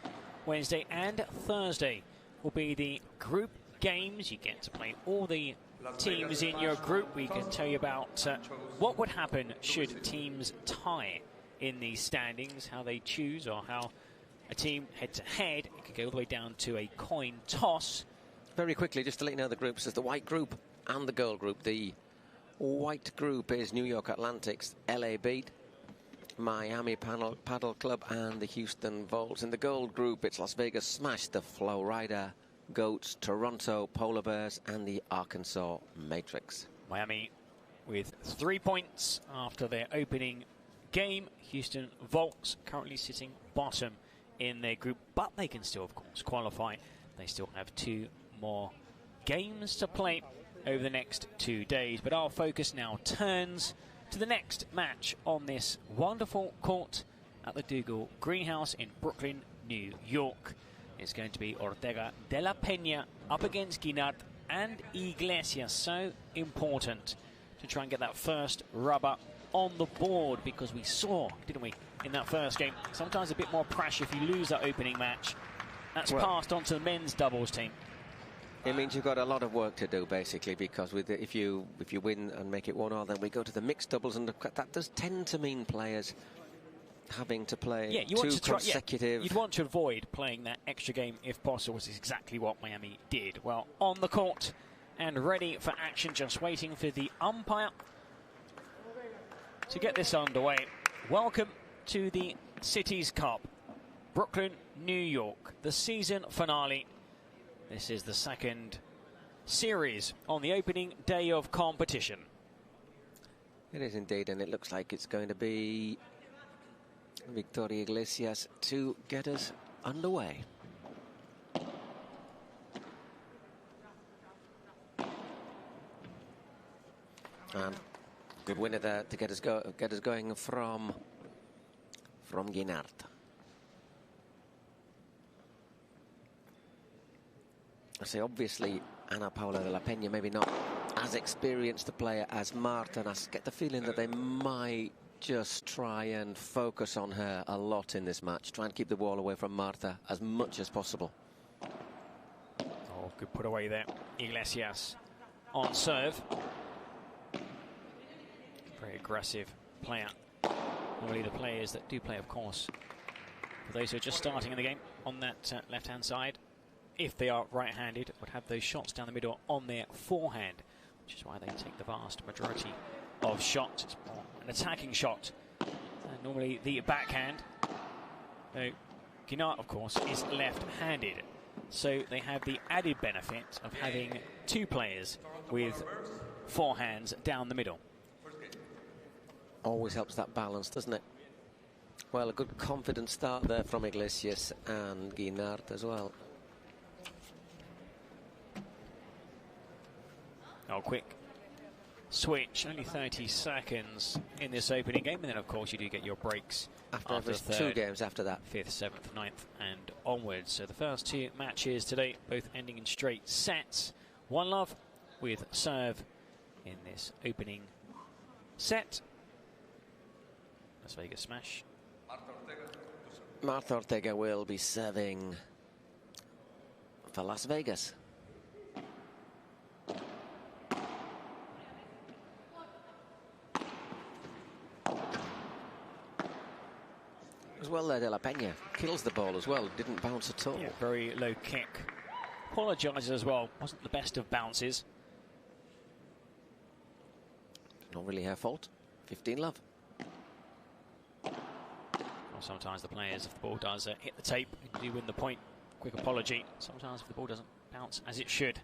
Wednesday and Thursday will be the group games. You get to play all the teams in your group. We can tell you about what would happen should teams tie in these standings, how they choose, or how a team head-to-head. It could go all the way down to a coin toss. Very quickly, just to let you know the groups, there's the white group and the gold group. The white group is New York Atlantics, LA Beat, Miami Paddle Club and the Houston Volts. In the gold group, it's Las Vegas Smash, the Flow Rider Goats, Toronto Polar Bears and the Arkansas Matrix. Miami with 3 points after their opening game. Houston Volts currently sitting bottom in their group, but they can still, of course, qualify. They still have 2 more games to play over the next 2 days. But our focus now turns to the next match on this wonderful court at the Dougal Greenhouse in Brooklyn, New York. It's going to be Ortega de la Peña up against Guinart and Iglesias. So important to try and get that first rubber on the board, because we saw, didn't we, in that first game, sometimes a bit more pressure if you lose that opening match. That's passed on to the men's doubles team. It means you've got a lot of work to do, basically, because with the, if you win and make it 1-1, then we go to the mixed doubles, and that does tend to mean players having to play two consecutive. You'd want to avoid playing that extra game if possible, which is exactly what Miami did. Well, on the court and ready for action, just waiting for the umpire to get this underway. Welcome to the Cities Cup, Brooklyn, New York, the season finale. This is the second series on the opening day of competition. It is indeed, and it looks like it's going to be Victoria Iglesias to get us underway. And good winner there to get us going from Guinart. I say, obviously, Ana Paula de la Peña, maybe not as experienced a player as Marta, and I get the feeling that they might just try and focus on her a lot in this match, try and keep the ball away from Marta as much as possible. Oh, good put away there. Iglesias on serve. Very aggressive player. Normally the players that do play, of course, for those who are just starting in the game on that left-hand side, if they are right-handed, would have those shots down the middle on their forehand, which is why they take the vast majority of shots. It's more an attacking shot than normally the backhand. Though Guinart, of course, is left-handed, so they have the added benefit of having 2 players with forehands down the middle. Always helps that balance, doesn't it? Well, a good confident start there from Iglesias and Guinart as well. Oh, quick switch, only 30 seconds in this opening game, and then of course you do get your breaks after the third, 2 games after that, 5th, 7th, 9th and onwards. So the first 2 matches today, both ending in straight sets. 1-love with serve in this opening set. Las Vegas Smash. Marta Ortega will be serving for Las Vegas. As well there, De La Peña kills the ball as well, didn't bounce at all. Yeah, very low kick. Apologises as well, wasn't the best of bounces. Not really her fault. 15-love. Well, sometimes the players, if the ball does hit the tape, you do win the point. Quick apology. Sometimes if the ball doesn't bounce as it should,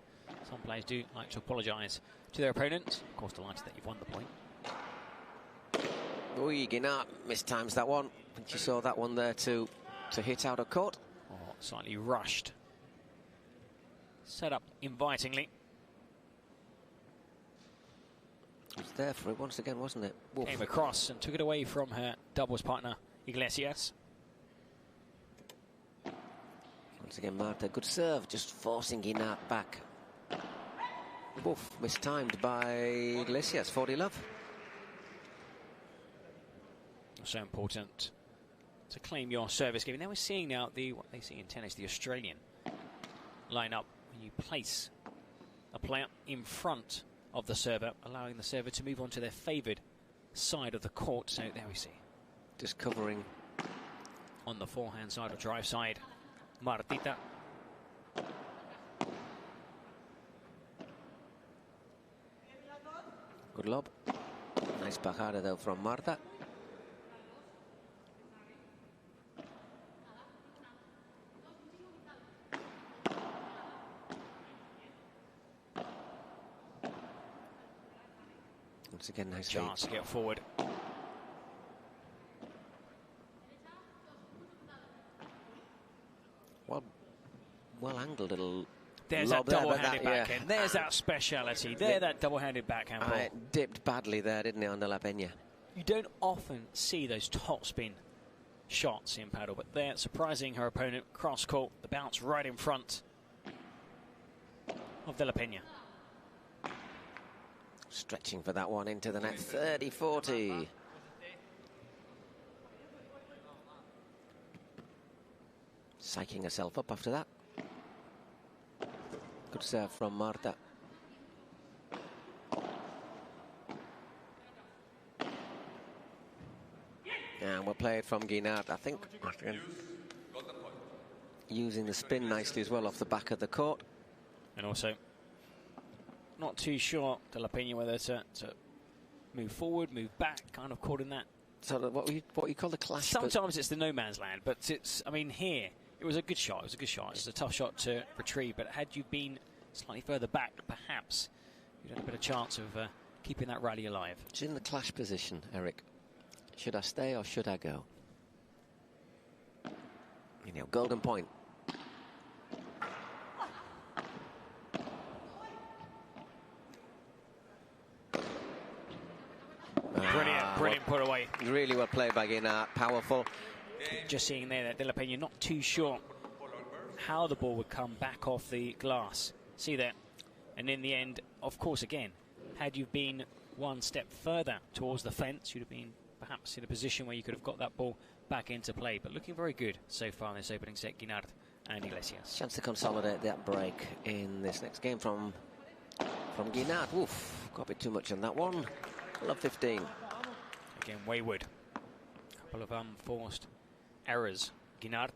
some players do like to apologise to their opponents. Of course, delighted that you've won the point. Ui, Guinart mistimes that one. And she saw that one there to hit out of court. Oh, slightly rushed. Set up invitingly. It was there for it once again, wasn't it? Wolf. Came across and took it away from her doubles partner, Iglesias. Once again, Marta, good serve, just forcing Guinart back. Wolf, mistimed by Iglesias, 40 love. So important to claim your service game. Now we're seeing now what they see in tennis, the Australian line-up. You place a player in front of the server, allowing the server to move on to their favoured side of the court. So there we see. Just covering on the forehand side or drive side, Martita. Good lob. Nice bajada though from Marta. Once again, nice chance to get forward. Well angled little. There's that double-handed backhand. Yeah. There's that speciality. That double-handed backhand ball. It dipped badly there, didn't it, on De La Peña? You don't often see those topspin shots in paddle, but they're surprising her opponent. Cross court, the bounce right in front of De La Peña. Stretching for that one into the net, 30-40. Psyching herself up after that. Good serve from Marta. And we'll play it from Guinart, I think. Using the spin nicely as well off the back of the court. And also, not too sure, De La Peña, whether to move forward, move back, kind of caught in that. So what you call the clash? Sometimes it's the no man's land, but it's, I mean, here, it was a good shot. It was a good shot. It was a tough shot to retrieve, but had you been slightly further back, perhaps you'd have a better chance of keeping that rally alive. She's in the clash position, Eric. Should I stay or should I go? You know, golden point. Brilliant put away. Really well played by Guinart, powerful. Just seeing there that De La Peña not too sure how the ball would come back off the glass. See that? And in the end, of course, again, had you been one step further towards the fence, you'd have been perhaps in a position where you could have got that ball back into play. But looking very good so far in this opening set, Guinart and Iglesias. Chance to consolidate that break in this next game from Guinart. Oof, got a bit too much on that one. Love 15. Again, wayward. Couple of unforced errors. Guinart.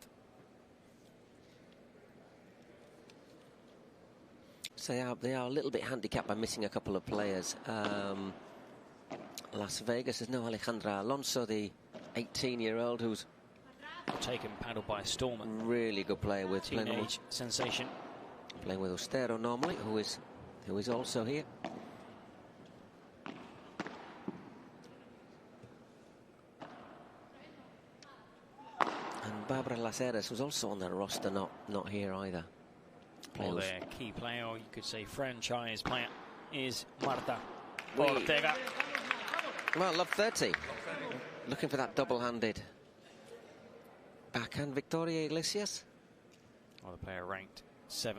So they are a little bit handicapped by missing a couple of players. Las Vegas is no Alejandra Alonso, the 18-year-old who's taken paddle by storm. Really good player with teenage sensation. Playing with Ostero normally, who is also here. And Barbara Las Heras was also on the roster, not here either. Well, their key player, or you could say franchise player, is Martita Ortega. Well, love 30. Looking for that double-handed backhand Victoria Iglesias. Well, the player ranked 7th.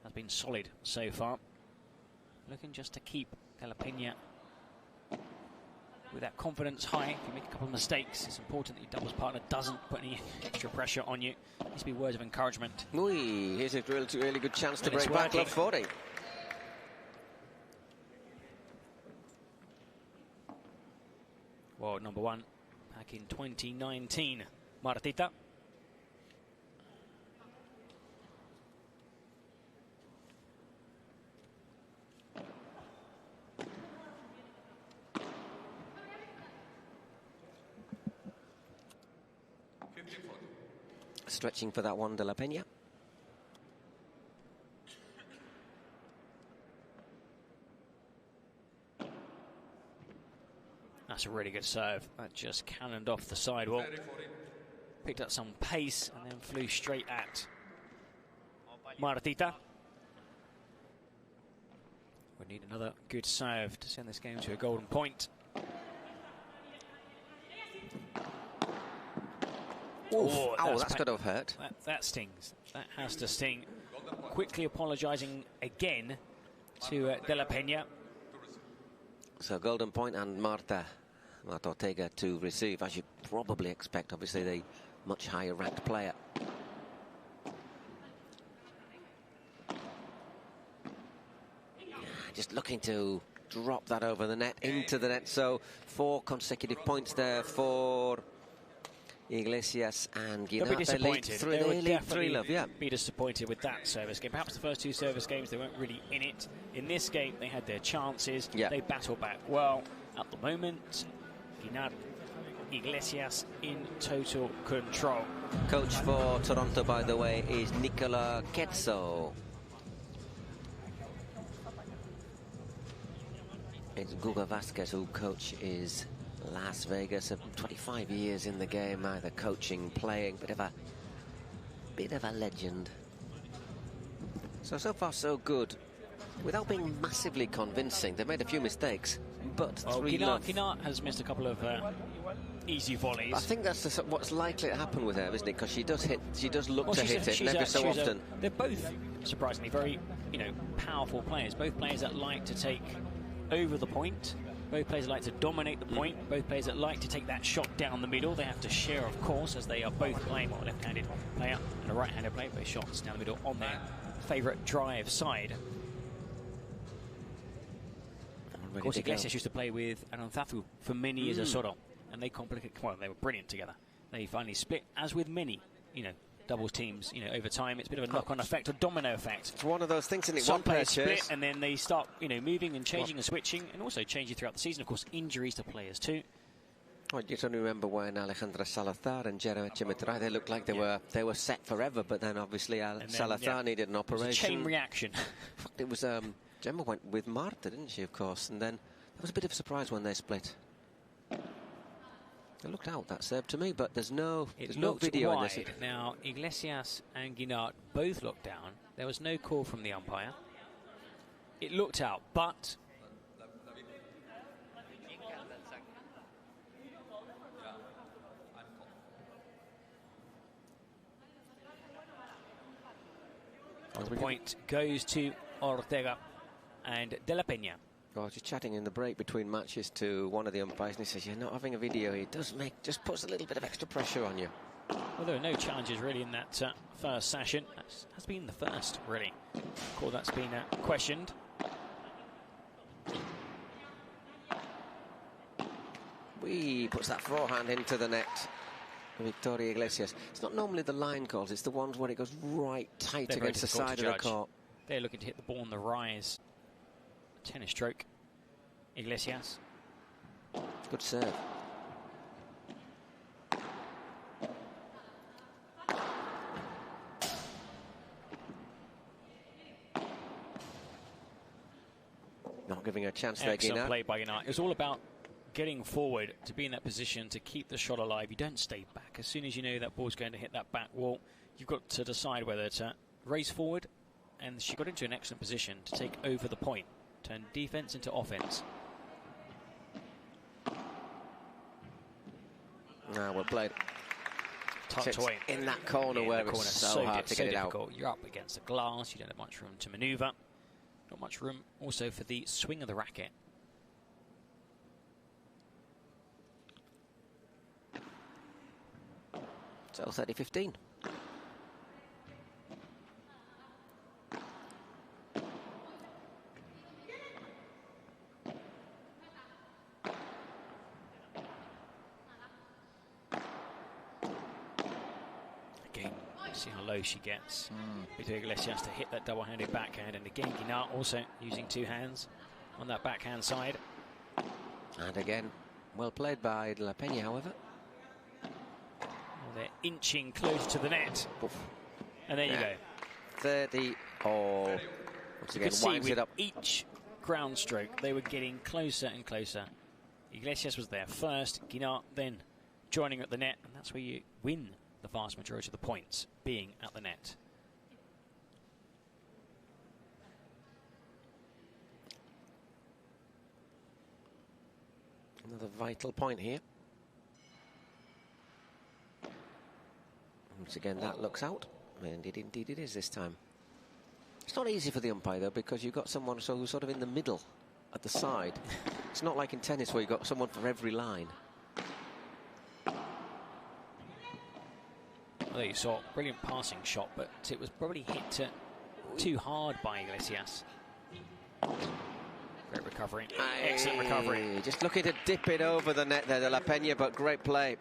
Has been solid so far. Looking just to keep De La Peña with that confidence high. If you make a couple of mistakes, it's important that your doubles partner doesn't put any extra pressure on you. Needs to be words of encouragement. Here's a really good chance to break back. Love 40. World number 1 back in 2019. Martita. Stretching for that one, De La Peña. That's a really good serve. That just cannoned off the sidewall. Picked up some pace and then flew straight at Martita. We need another good serve to send this game to a golden point. Oh, that's got to have hurt. That stings. That has to sting. Quickly apologising again to De La Peña. So golden point and Martita Ortega to receive, as you probably expect. Obviously, the much higher ranked player. Just looking to drop that over the net, into the net. So 4 consecutive points there for Iglesias and Guinart. They'll be disappointed. They lead 3 love, yeah. Be disappointed with that service game. Perhaps the first 2 service games they weren't really in it. In this game they had their chances. Yeah. They battled back well. At the moment, Guinart, Iglesias in total control. Coach for Toronto, by the way, is Nicola Quetzo. It's Guga Vasquez who coaches Las Vegas. 25 years in the game, either coaching, playing, bit of a legend. So far so good. Without being massively convincing, they've made a few mistakes, but Guinart has missed a couple of easy volleys. I think that's what's likely to happen with her, isn't it? Because she does look to hit it every so often. They're both surprisingly very, powerful players. Both players that like to take over the point. Both players that like to dominate the point. Both players that like to take that shot down the middle. They have to share, of course, as they are both playing a left-handed player and a right-handed player. Both shots down the middle on their favourite drive side. Of course, Iglesias used to play with Aranzazu for many years at Soro, and they they were brilliant together. They finally split, as with many, doubles teams, over time. It's a bit of a knock-on effect, a domino effect. It's one of those things, isn't it? Some players split, and then they start, moving and changing and switching, and also changing throughout the season. Of course, injuries to players too. Well, you don't remember when Alejandra Salazar and Gemma Triay, they looked like they were set forever, but then obviously Salazar needed an operation. It was a chain reaction. It was Gemma went with Marta, didn't she? Of course, and then there was a bit of a surprise when they split. It looked out, that serve, to me, but there's no video in this. Now, Iglesias and Guinart both looked down. There was no call from the umpire. It looked out, but the point goes to Ortega and De La Peña. I was just chatting in the break between matches to one of the umpires, and he says, "You're not having a video. It just puts a little bit of extra pressure on you." Well, there were no challenges really in that first session. That has been the first, really. Of course, that's been questioned. Puts that forehand into the net. Victoria Iglesias. It's not normally the line calls, it's the ones where it goes right tight against the side of the court. They're looking to hit the ball on the rise. Tennis stroke. Iglesias. Good serve. Not giving her a chance there, Guinart. Excellent play by Guinart. It was all about getting forward to be in that position to keep the shot alive. You don't stay back. As soon as you know that ball's going to hit that back wall, you've got to decide whether to race forward, and she got into an excellent position to take over the point, turn defense into offense. Now well played. Tucked away in that corner where it's so hard to get it out. You're up against the glass. You don't have much room to manoeuvre. Not much room also for the swing of the racket. So 30-15. Again, see how low she gets. Victoria Iglesias to hit that double-handed backhand, and again Guinart also using 2 hands on that backhand side. And again, well played by De La Peña, however. They're inching closer to the net. Oof. And there you go. 30 all. Once you again, could see winds with it up. Each ground stroke, they were getting closer and closer. Iglesias was there first, Guinart then joining at the net, and that's where you win the vast majority of the points, being at the net. Another vital point here. Once again, that looks out. And indeed it is this time. It's not easy for the umpire, though, because you've got someone who's sort of in the middle at the side. It's not like in tennis where you've got someone for every line. Well, there you saw a brilliant passing shot, but it was probably hit too hard by Iglesias. Great recovery. Excellent recovery. Just looking to dip it over the net there, De La Peña, but great play.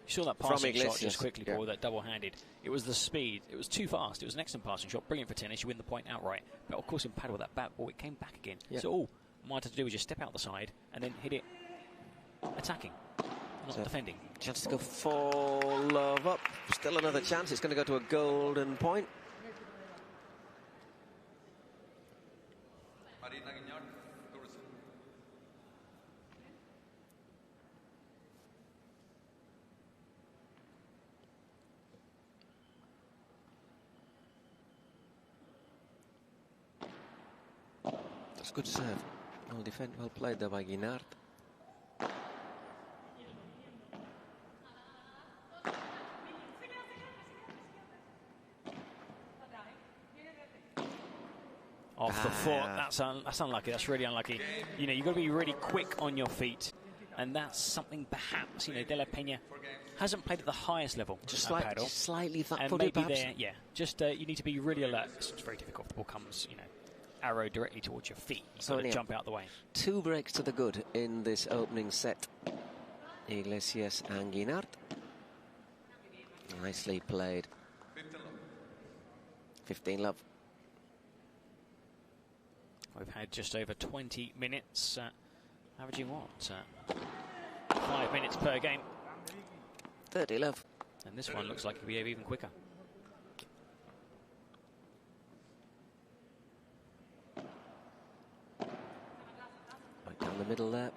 You saw that passing shot just quickly, Paul, that double-handed. It was the speed. It was too fast. It was an excellent passing shot. Brilliant for tennis. You win the point outright. But, of course, in paddle with that back ball, it came back again. Yeah. So all Marta had to do was just step out the side and then hit it attacking, not defending. Chance to go for love up. Still another chance. It's going to go to a golden point. That's good serve. Well defend, well played there by Guinard. Off the foot, that's unlucky. That's really unlucky. You know, you've got to be really quick on your feet, and that's something perhaps, you know, De La Peña hasn't played at the highest level. Just slightly and footed, maybe there, yeah. Just you need to be really alert. It's very difficult. The ball comes, you know, arrow directly towards your feet. You've got to jump out the way. 2 breaks to the good in this opening set. Iglesias and Guinard. Nicely played. 15 love. We've had just over 20 minutes, averaging what? 5 minutes per game. 30 love. And this one looks like it'll be even quicker. Right down the middle there.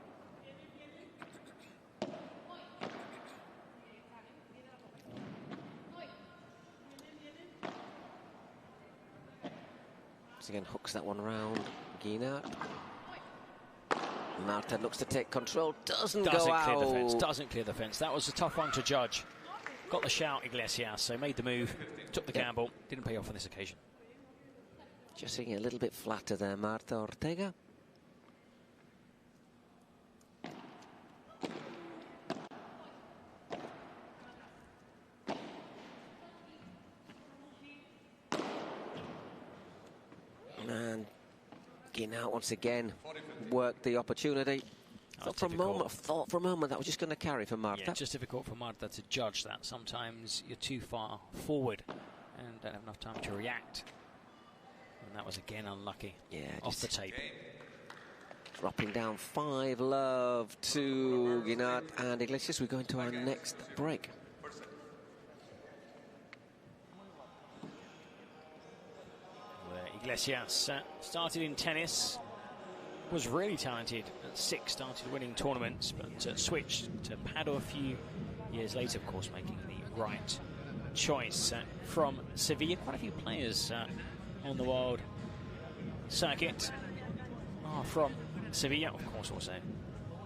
Once again, hooks that one round. Guinard. Marta looks to take control. Doesn't go out. Clear the fence. Doesn't clear the fence. That was a tough one to judge. Got the shout, Iglesias, so made the move, took the gamble. Didn't pay off on this occasion. Just seeing a little bit flatter there, Martita Ortega. And Guinard once again worked the opportunity. Thought for a moment that was just going to carry for Marta. Yeah, just difficult for Marta to judge that. Sometimes you're too far forward and don't have enough time to react. And that was again unlucky. Yeah, off the tape. Dropping down 5 love to Guinard and Iglesias. We go into our next break. Iglesias started in tennis, was really talented at 6, started winning tournaments, but switched to paddle a few years later, of course, making the right choice. From Sevilla, quite a few players on the world circuit are from Sevilla, of course, also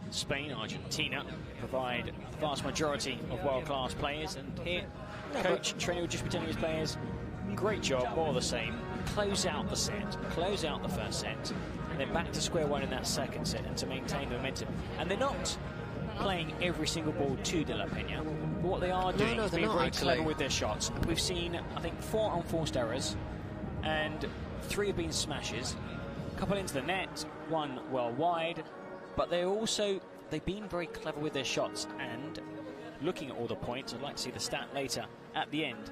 Spain, Argentina provide the vast majority of world-class players, and here coach Trainer will just be telling his players, great job, more of the same. Close out the set, close out the first set, and then back to square one in that second set, and to maintain the momentum. And they're not playing every single ball to De La Peña, but what they are doing is being very clever with their shots. We've seen, I think, 4 unforced errors, and 3 have been smashes. A couple into the net, 1 well wide, but they've been very clever with their shots. And looking at all the points, I'd like to see the stat later at the end.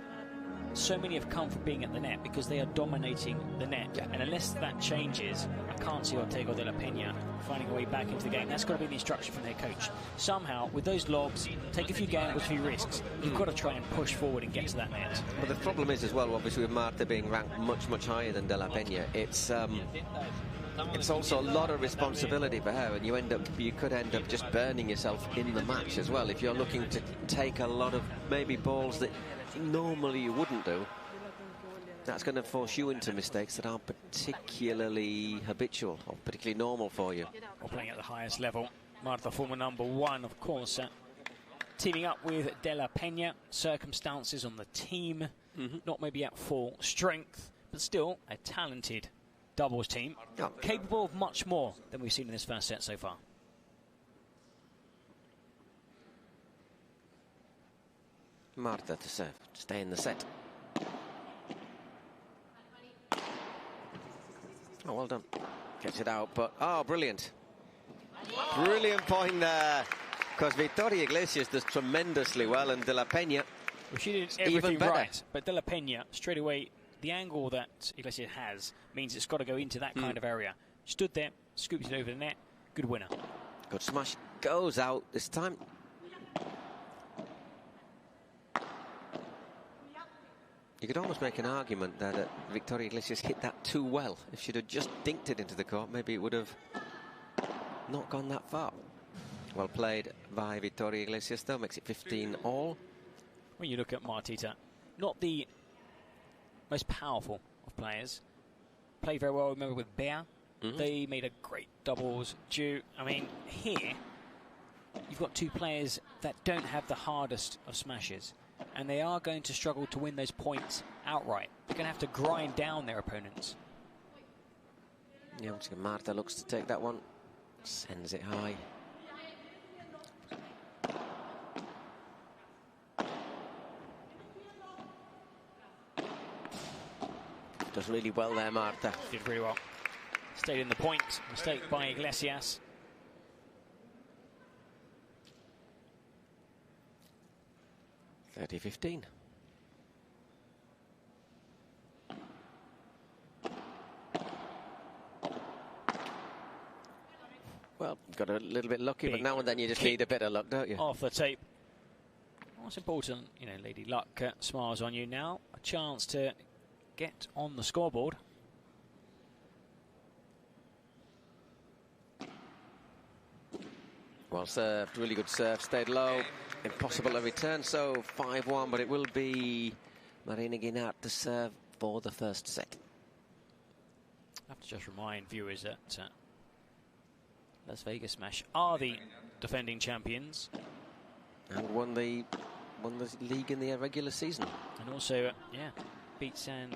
So many have come from being at the net because they are dominating the net. Yeah. And unless that changes, I can't see Ortega or De La Peña finding a way back into the game. That's got to be the instruction from their coach. Somehow, with those lobs, take a few gambles, a few risks. You've got to try and push forward and get to that net. But the problem is as well, obviously, with Marta being ranked much, much higher than De La Peña, it's also a lot of responsibility for her, and you could end up just burning yourself in the match as well if you're looking to take a lot of maybe balls that normally you wouldn't do. That's going to force you into mistakes that aren't particularly habitual or particularly normal for you. Or playing at the highest level. Marta, former #1, of course, teaming up with De La Peña. Circumstances on the team, not maybe at full strength, but still a talented doubles team, capable of much more than we've seen in this first set so far. Marta to serve, stay in the set. Oh, well done. Gets it out, but brilliant. Brilliant point there. Because Victoria Iglesias does tremendously well, and De La Peña, well, she did everything right, but De La Peña, straight away, the angle that Iglesias has means it's got to go into that kind of area. Stood there, scoops it over the net, good winner. Good smash, goes out this time. You could almost make an argument that Victoria Iglesias hit that too well. If she'd have just dinked it into the court, maybe it would have not gone that far. Well played by Victoria Iglesias, though, makes it 15 all. When you look at Martita, not the most powerful of players. Played very well, remember, with Brea. They made a great doubles due. I mean, here, you've got two players that don't have the hardest of smashes, and they are going to struggle to win those points outright. They're going to have to grind down their opponents. Yeah, Marta looks to take that one. Sends it high. Does really well there, Marta. Did really well. Stayed in the point. Mistake by Iglesias. (30-15). Well, got a little bit lucky, but now and then you just need a bit of luck, don't you? Off the tape. What's important, you know, Lady Luck smiles on you now. A chance to get on the scoreboard. Well served, really good serve, stayed low. Impossible to return, so 5-1, but it will be Marina Guinart to serve for the first set. I have to just remind viewers that Las Vegas Smash are the defending champions. And won the league in the regular season. And also, yeah, beat San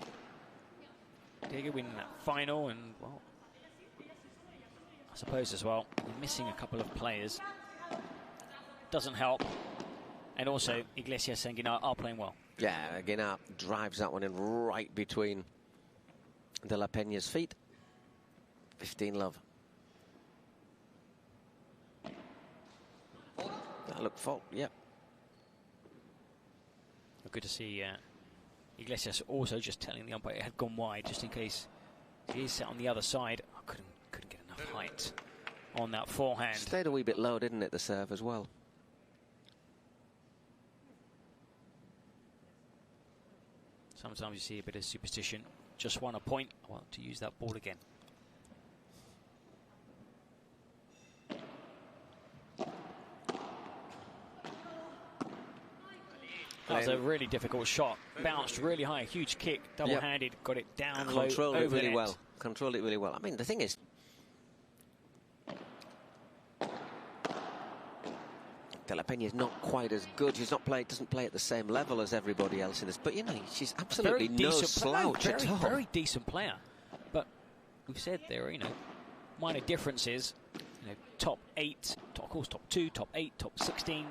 Diego, winning that final, and, well, I suppose as well, we're missing a couple of players. Doesn't help. And also, Iglesias and Guinart are playing well. Yeah, Guinart drives that one in right between De La Peña's feet. 15 love. That looked fault, yep. Good to see Iglesias also just telling the umpire it had gone wide, just in case he is set on the other side. I couldn't get enough height on that forehand. Stayed a wee bit low, didn't it, the serve as well? Sometimes you see a bit of superstition. Just won a point. I want to use that ball again. That was a really difficult shot. Bounced really high, huge kick, double-handed, got it down low, controlled it over really the well. net. Controlled it really well. I mean, the thing is, De La Peña is not quite as good. She's not doesn't play at the same level as everybody else in this. But you know, she's absolutely no slouch at all. Very decent player. But we've said there, you know, minor differences. You know, top 8, of course, top 2, top 8, top 16,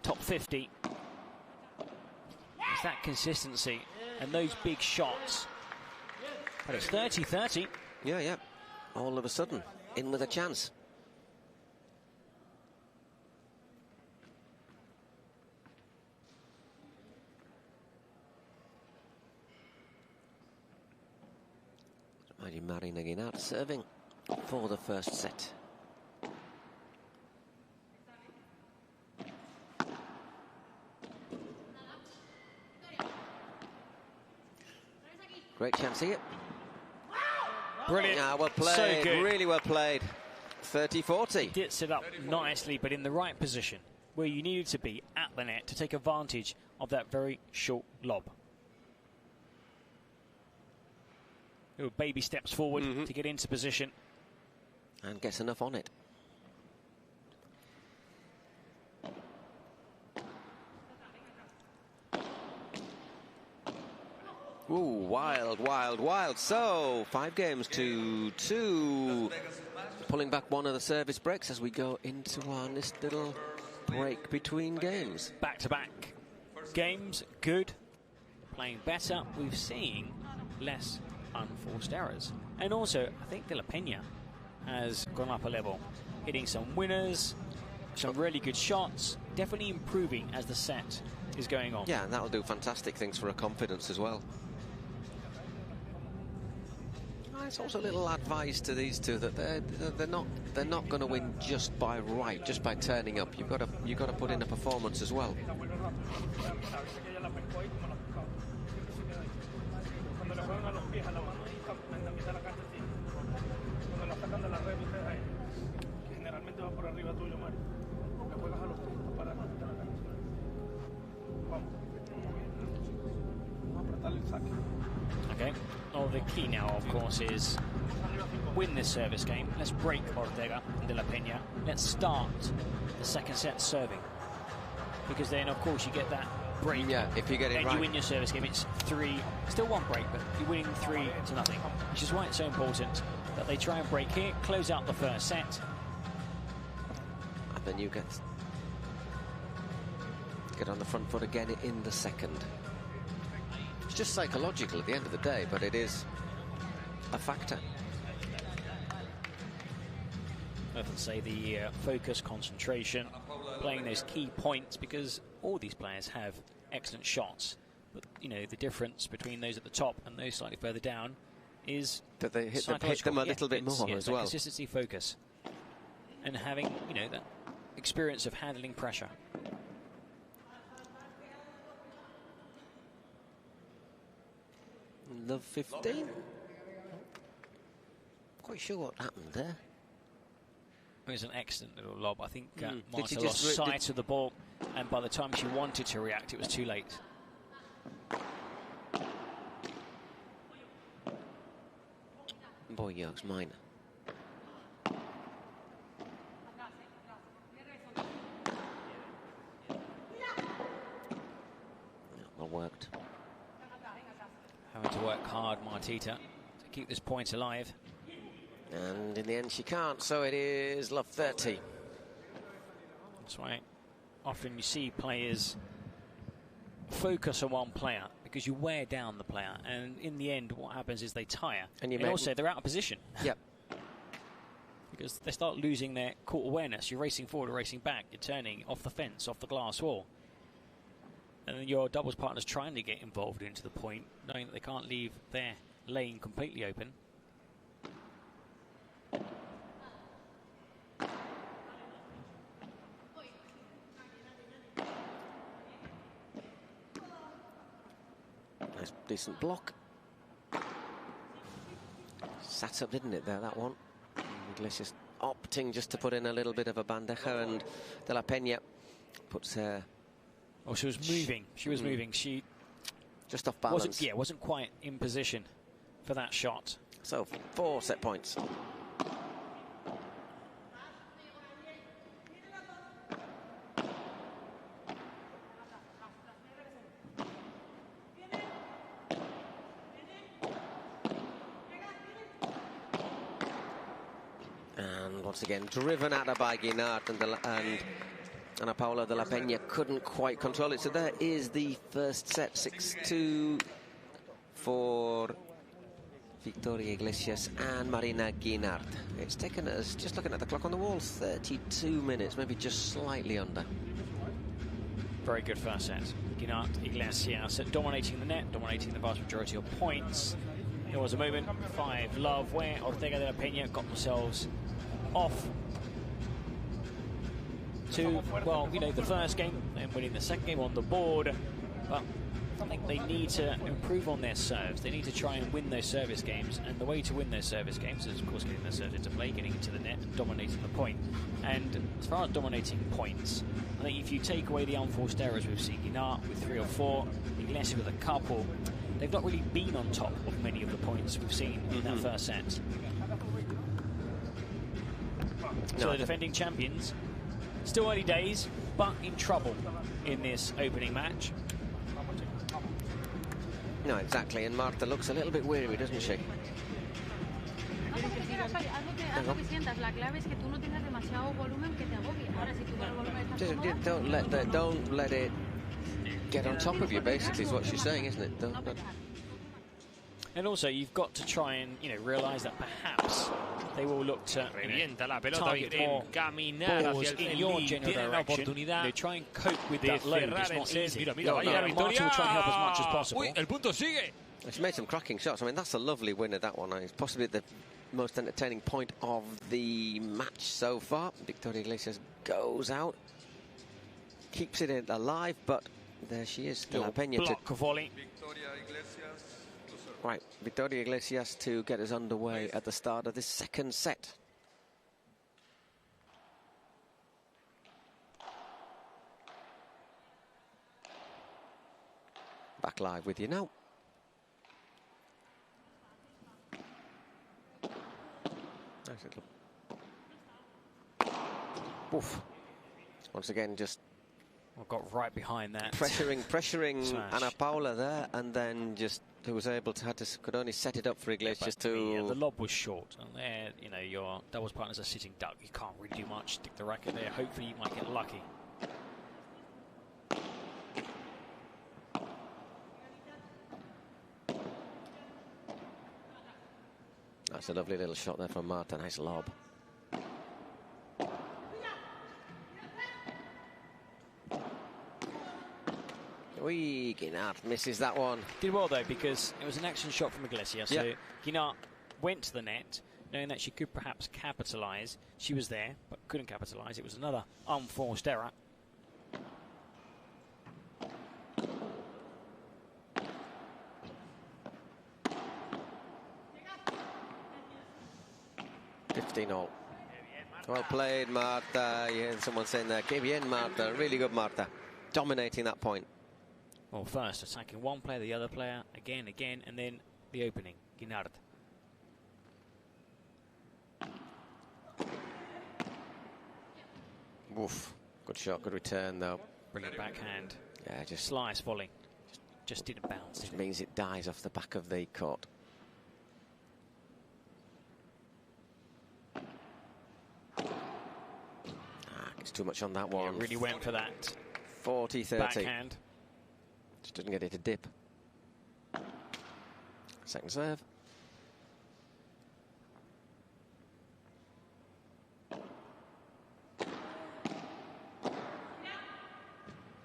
top 50. It's that consistency and those big shots. But it's 30-30. Yeah. All of a sudden, in with a chance. Mighty Marina Guinart serving for the first set. Great chance here. Brilliant. Yeah, well played. So good. Really well played. 30-40. Gets it up nicely, but in the right position, where you needed to be at the net to take advantage of that very short lob. Little baby steps forward to get into position. And gets enough on it. Ooh, wild, wild, wild. So, 5 games to 2. Pulling back one of the service breaks as we go into our nice little break between games. Back-to-back games, good. Playing better. We've seen less unforced errors. And also, I think De La Peña has gone up a level. Hitting some winners, some really good shots. Definitely improving as the set is going on. Yeah, and that'll do fantastic things for her confidence as well. It's also a little advice to these two that they're not going to win just by right, just by turning up. You've got to put in a performance as well. Okay. Well, the key now, of course, is win this service game. Let's break Ortega and De La Peña. Let's start the second set serving. Because then, of course, you get that break. Yeah, if you get it and right. you win your service game. It's 3, still 1 break, but you're winning 3-0. Which is why it's so important that they try and break here, close out the first set. And then you get on the front foot again in the second. It's just psychological at the end of the day, but it is a factor. I often say the focus, concentration, playing those key points, because all these players have excellent shots. But, you know, the difference between those at the top and those slightly further down is that they hit them a little bit more as well. Consistency, focus, and having, you know, that experience of handling pressure. Love 15. Quite sure what happened there. It was an excellent little lob. I think Marta lost sight of the ball, and by the time she wanted to react, it was too late. Boy, Yoke's mine. Well worked. Having to work hard, Martita, to keep this point alive. And in the end, she can't, so it is love 30. That's why often you see players focus on one player, because you wear down the player, and in the end, what happens is they tire. And also, they're out of position. Yep. Because they start losing their court awareness. You're racing forward or racing back. You're turning off the fence, off the glass wall. And then your doubles partner's trying to get involved into the point, knowing that they can't leave their lane completely open. Nice, decent block. Sat up, didn't it, there, that one? Iglesias opting just to put in a little bit of a bandeja, and De La Peña puts her... Oh, she was moving. She was moving. She just off balance. Wasn't quite in position for that shot. So 4 set points. And once again, driven at her by Guinart, and Ana Paula De La Peña couldn't quite control it. So there is the first set, 6-2 for Victoria Iglesias and Marina Guinart. It's taken us, just looking at the clock on the wall, 32 minutes, maybe just slightly under. Very good first set. Guinart, Iglesias dominating the net, dominating the vast majority of points. There was a moment, 5-love, where Ortega De La Peña got themselves off to, well, you know, the first game and winning the second game on the board. But I think they need to improve on their serves. They need to try and win those service games, and the way to win those service games is, of course, getting their serves into play, getting into the net, and dominating the point. And as far as dominating points, I think if you take away the unforced errors, we've seen Guinart with 3 or 4, Iglesias with a couple. They've not really been on top of many of the points we've seen in that first set. So the defending champions, still early days, but in trouble in this opening match. No, exactly, and Marta looks a little bit weary, doesn't she? Don't let it get on top of you, basically, is what she's saying, isn't it? Don't. And also, you've got to try and, you know, realise that perhaps they will look to target more balls in your general direction. They try and cope with that load. It's not easy. Marta will try and help as much as possible. El punto sigue. She made some cracking shots. I mean, that's a lovely winner, that one. It's possibly the most entertaining point of the match so far. Victoria Iglesias goes out, keeps it alive, but there she is. Block volley. Right, Victoria Iglesias to get us underway at the start of this second set. Back live with you now. Nice little. Oof. Once again, just got right behind that. Pressuring Ana Paula there, and then just who was able to could only set it up for Iglesias to. The lob was short, and there, you know, your doubles partners are sitting duck. You can't really do much. Stick the racket there. Hopefully, you might get lucky. That's a lovely little shot there from Marta. Nice lob. Guinart misses that one. Did well though, because it was an action shot from Iglesias. So Guinart went to the net, knowing that she could perhaps capitalise. She was there, but couldn't capitalise. It was another unforced error. All. Well played, Marta. You hear someone saying there, que bien, Marta. Really good, Marta. Dominating that point. Well, first attacking one player, the other player, again, and then the opening, Guinart. Oof. Good shot, good return, though. Brilliant backhand. Yeah, just slice volley. Just didn't bounce. Just means it dies off the back of the court. It's too much on that one. Yeah, really went for that 40-30. Backhand. Just didn't get it to dip. Second serve.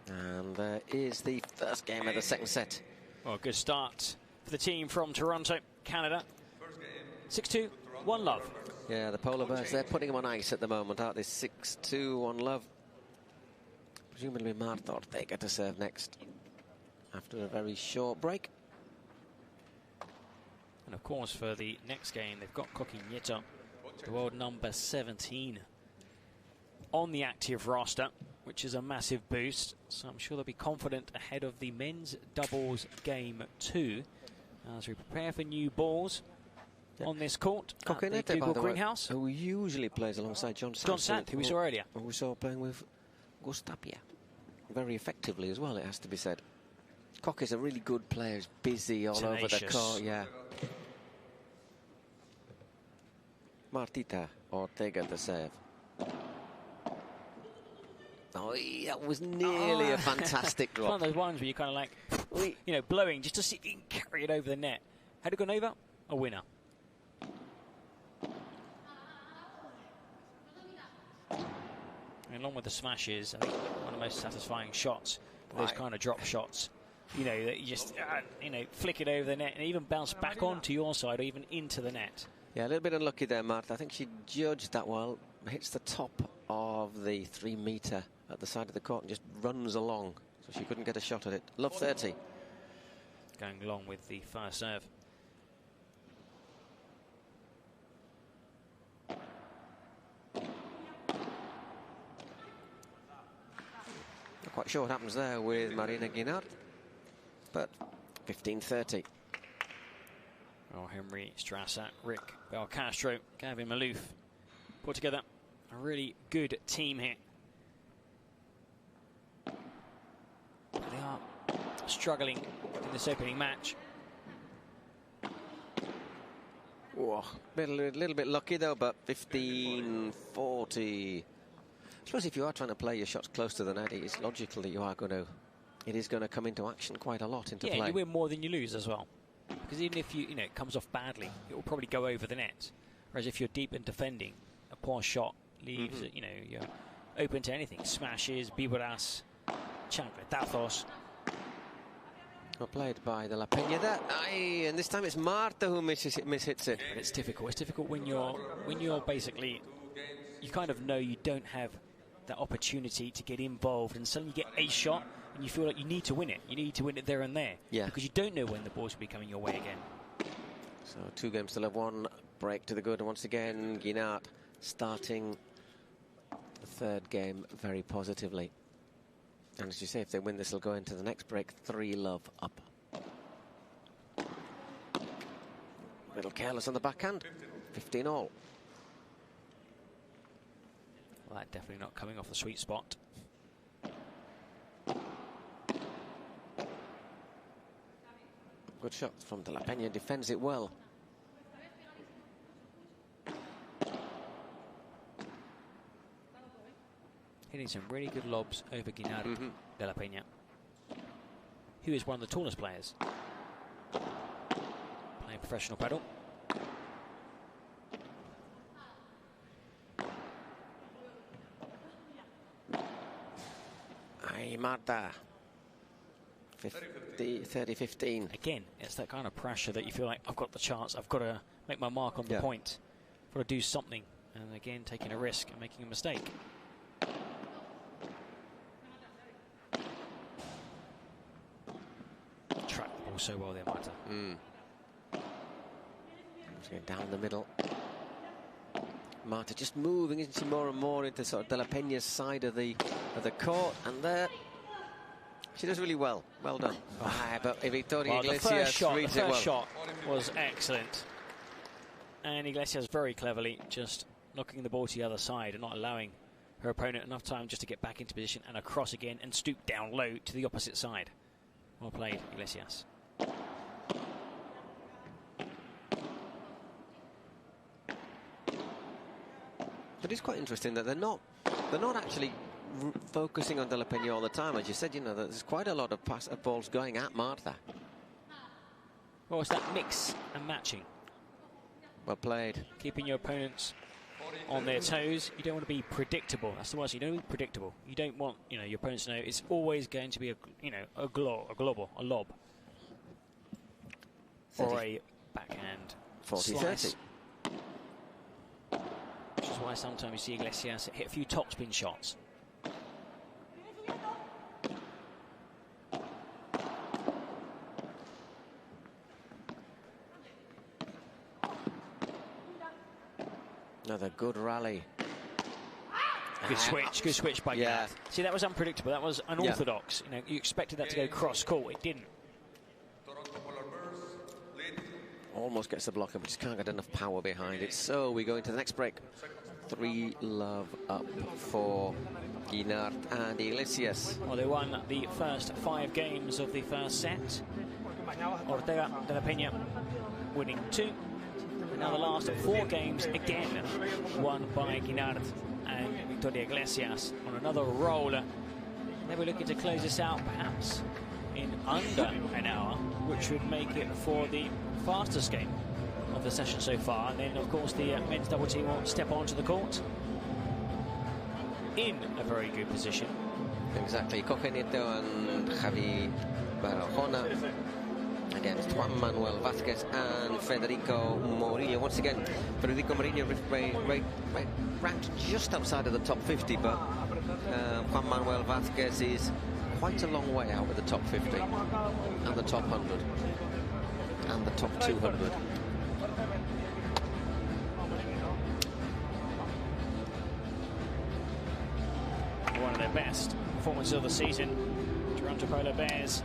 And there is the first game of the second set. Well, good start for the team from Toronto, Canada. 6-2, 1-love. Yeah, the Polar Bears, they're putting them on ice at the moment, aren't they? 6-2, 1-love. Presumably Martita Ortega to serve next after a very short break. And of course, for the next game, they've got Coquinetto, the world number 17, on the active roster, which is a massive boost. So I'm sure they'll be confident ahead of the men's doubles game 2 as we prepare for new balls. On this court, Coquinetto, Google Greenhouse, who usually plays alongside John Sant, who we saw earlier. Who we saw playing with Augustin Tapia. Very effectively as well, it has to be said. Cock is a really good player, he's busy all over the court, yeah. Martita Ortega to serve. Oh, that was nearly a fantastic drop. One of those ones where you kind of like, you know, blowing just to see if you can carry it over the net. Had it gone over, a winner. And along with the smashes, I think one of the most satisfying shots, those kind of drop shots. You know, that you just, you know, flick it over the net and even bounce back onto your side or even into the net. Yeah, a little bit unlucky there, Marta. I think she judged that well. Hits the top of the 3 metre at the side of the court and just runs along. So she couldn't get a shot at it. Love 30. Going along with the first serve. Not quite sure what happens there with Marina Guinart. But 15-30. Well, Henry Strasser, Rick Belcastro, Gavin Malouf put together a really good team here. They are struggling in this opening match. Whoa, a little bit lucky though, but 15-40. I suppose if you are trying to play your shots close to the net, it's logical that it is going to come into action quite a lot into play. Yeah, you win more than you lose as well. Because even if it comes off badly, it will probably go over the net. Whereas if you're deep in defending, a poor shot leaves, you're open to anything. Smashes, biboras, chancletazos. Well played by the La Peña there. Aye, and this time it's Marta who mishits it. But it's difficult. It's difficult when you're basically, you kind of know you don't have that opportunity to get involved, and suddenly you get a shot and you feel like you need to win it. You need to win it there and there. Yeah. Because you don't know when the ball's will be coming your way again. So 2 games still have 1 break to the good. And once again, Guinart starting the 3rd game very positively. And as you say, if they win this, they'll go into the next break 3-love up. A little careless on the backhand. 15 all. Well, that definitely not coming off the sweet spot. Good shot from De La Peña, defends it well. Hitting some really good lobs over Guinart De La Peña, who is one of the tallest players playing professional paddle. Ay, Marta. 30-15. Again, it's that kind of pressure that you feel like, I've got the chance, I've got to make my mark on the point, I've got to do something. And again, taking a risk and making a mistake. Track the ball so well there, Marta. Down the middle. Marta just moving into more and more into sort of De La Peña's side of the court, and there she does really well. Well done. But Victoria Iglesias reads it well. The first shot was excellent, and Iglesias very cleverly just knocking the ball to the other side and not allowing her opponent enough time just to get back into position and across again and stoop down low to the opposite side. Well played, Iglesias. But it's quite interesting that they're not actually focusing on De La Peña all the time. As you said, there's quite a lot of balls going at Marta. Well, it's that mix and matching. Well played. Keeping your opponents on their toes. You don't want to be predictable. That's the worst. You don't want to be predictable. You don't want your opponents to know it's always going to be a lob, or a backhand 40-30. Which is why sometimes you see Iglesias hit a few topspin shots. Another good rally. Good switch by Guinart. See, that was unpredictable. That was unorthodox. You expected that to go cross court. It didn't. Almost gets the blocker, but just can't get enough power behind it. So we go into the next break. 3-love up for Guinart and Iglesias. Well, they won the first 5 games of the first set. Ortega de la Peña winning 2. And now the last 4 games again won by Guinart and Victoria Iglesias on another roll. They were looking to close this out perhaps in under an hour, which would make it for the fastest game of the session so far. And then, of course, the men's double team will step onto the court in a very good position. Exactly. Coque Nieto and Javi Barajona against Juan Manuel Vázquez and Federico Morillo. Once again, Federico Morillo ranked just outside of the top 50, but Juan Manuel Vázquez is quite a long way out of the top 50 and the top 100 and the top 200. One of their best performances of the season. Toronto Polar Bears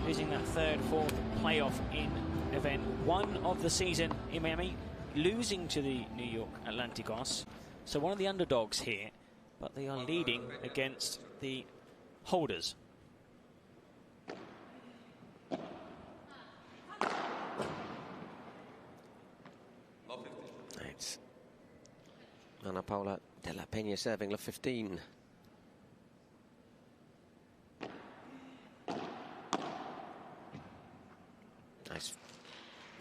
losing that 3rd, 4th playoff in event 1 of the season in Miami, losing to the New York Atlanticos. So one of the underdogs here, but they are leading against the holders. Ana Paula de la Peña serving love 15.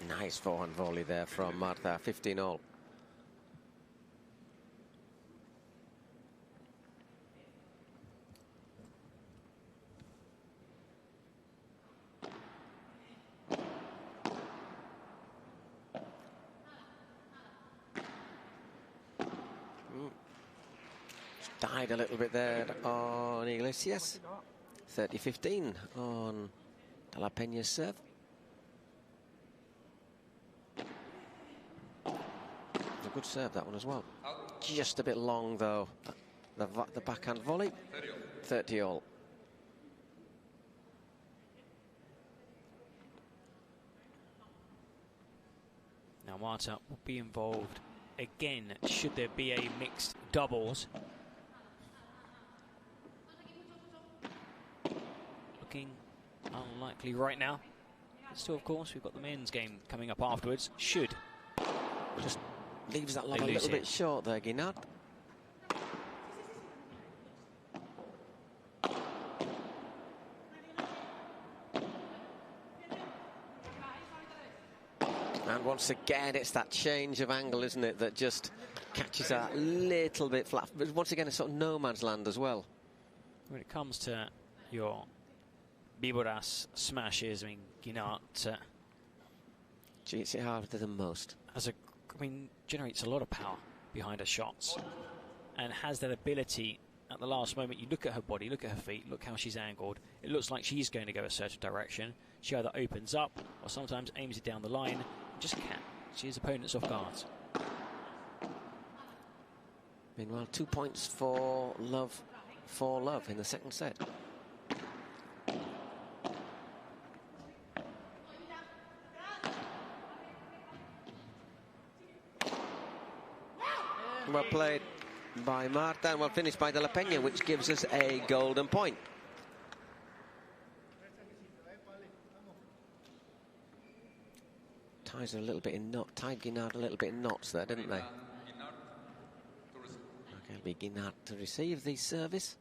Nice forehand volley there from Marta, 15-all. Died a little bit there on Iglesias. 30-15 on De La Peña's serve. It's a good serve, that one as well. Just a bit long though. The backhand volley. 30-all. Now Marta will be involved again should there be a mixed doubles. Looking unlikely right now. But still, of course, we've got the men's game coming up afterwards. Should. Just leaves that lob a little bit short there, Guinard. And once again, it's that change of angle, isn't it, that just catches that a little bit flat. But once again, it's sort of no man's land as well. When it comes to your Víboras smashes, I mean, Guinard hits it harder than most. Generates a lot of power behind her shots and has that ability at the last moment. You look at her body, look at her feet, look how she's angled. It looks like she's going to go a certain direction. She either opens up or sometimes aims it down the line. Just catches opponents off guard. Meanwhile, 2 points for love in the second set. Well played by Marta, and well finished by De La Peña, which gives us a golden point. Tied Guinard a little bit in knots there, didn't they? Okay, it'll be Guinard to receive the service.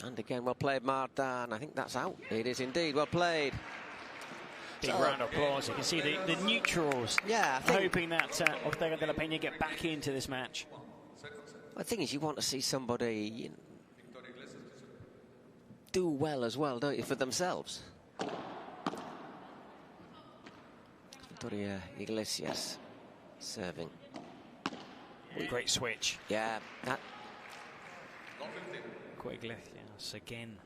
And again, well played, Marta, and I think that's out. It is indeed, well played. Big round of applause. You can see the neutrals. Yeah, hoping that Ortega de la Peña get back into this match. The thing is, you want to see somebody do well as well, don't you, for themselves? Victoria Iglesias serving. Great switch. Yeah, that. Iglesias again,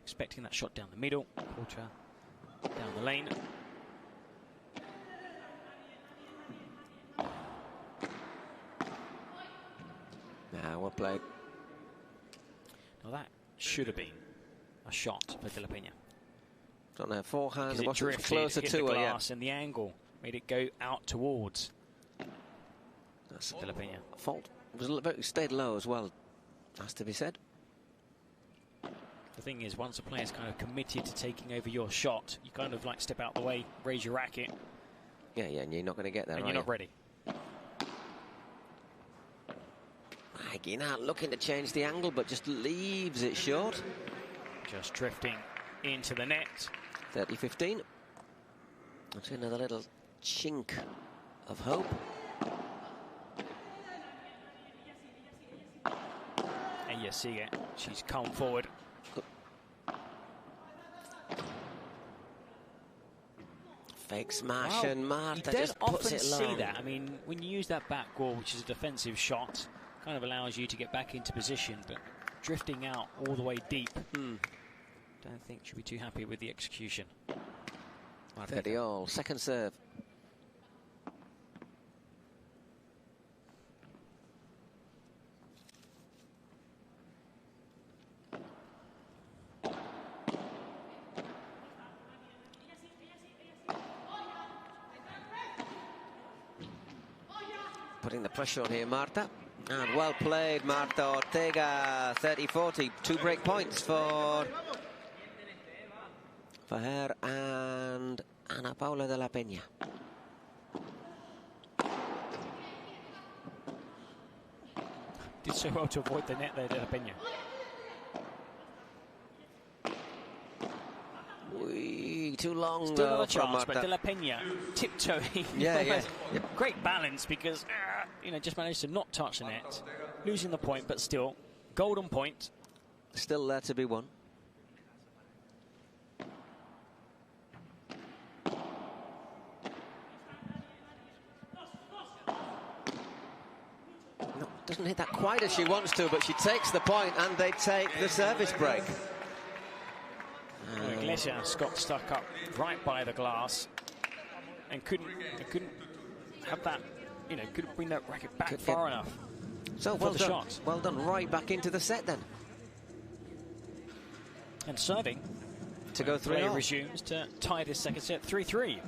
expecting that shot down the middle. Porter down the lane. Now well played. Now that should have been a shot for De La Peña. On her forehand, it drifted, closer hit to the her, glass, and the angle made it go out towards That's De La Peña. Fault. It stayed low as well, has to be said. The thing is, once a player's kind of committed to taking over your shot, you kind of like step out the way, raise your racket. Yeah, and you're not going to get there, and you're not ready. Guinard looking to change the angle, but just leaves it short. Just drifting into the net. 30-15. That's another little chink of hope. And you see it. She's come forward. Fake smash, and Marta just puts it low. You don't often see that. I mean, when you use that back wall, which is a defensive shot, kind of allows you to get back into position, but drifting out all the way deep, don't think she'll be too happy with the execution. 30-all, second serve. Putting the pressure on here, Marta. And well played, Marta Ortega. 30-40. 2 break points for for her and Ana Paula de la Peña. Did so well to avoid the net there, de la Peña. Too long. Still another chance, but de la Peña tiptoeing. Yeah. Great balance because, just managed to not touch the net. Losing the point, but still, golden point. Still there to be won. No, doesn't hit that quite as she wants to, but she takes the point and they take the service break. Iglesias got stuck up right by the glass and couldn't have that, couldn't bring that racket back far enough. So well done. Well done. Right back into the set then. And serving to go 3-0. Play resumes to tie this second set 3-3.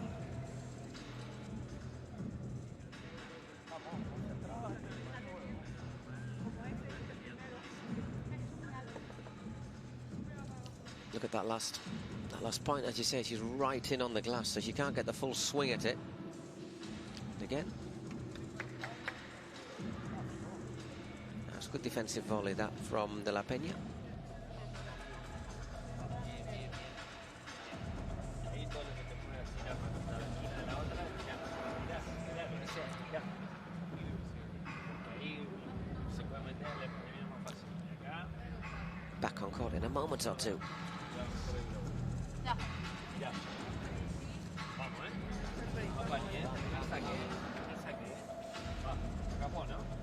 Look at that last point, as you say, she's right in on the glass, so she can't get the full swing at it. And again. That's good defensive volley, that, from de la Peña. Back on court in a moment or two.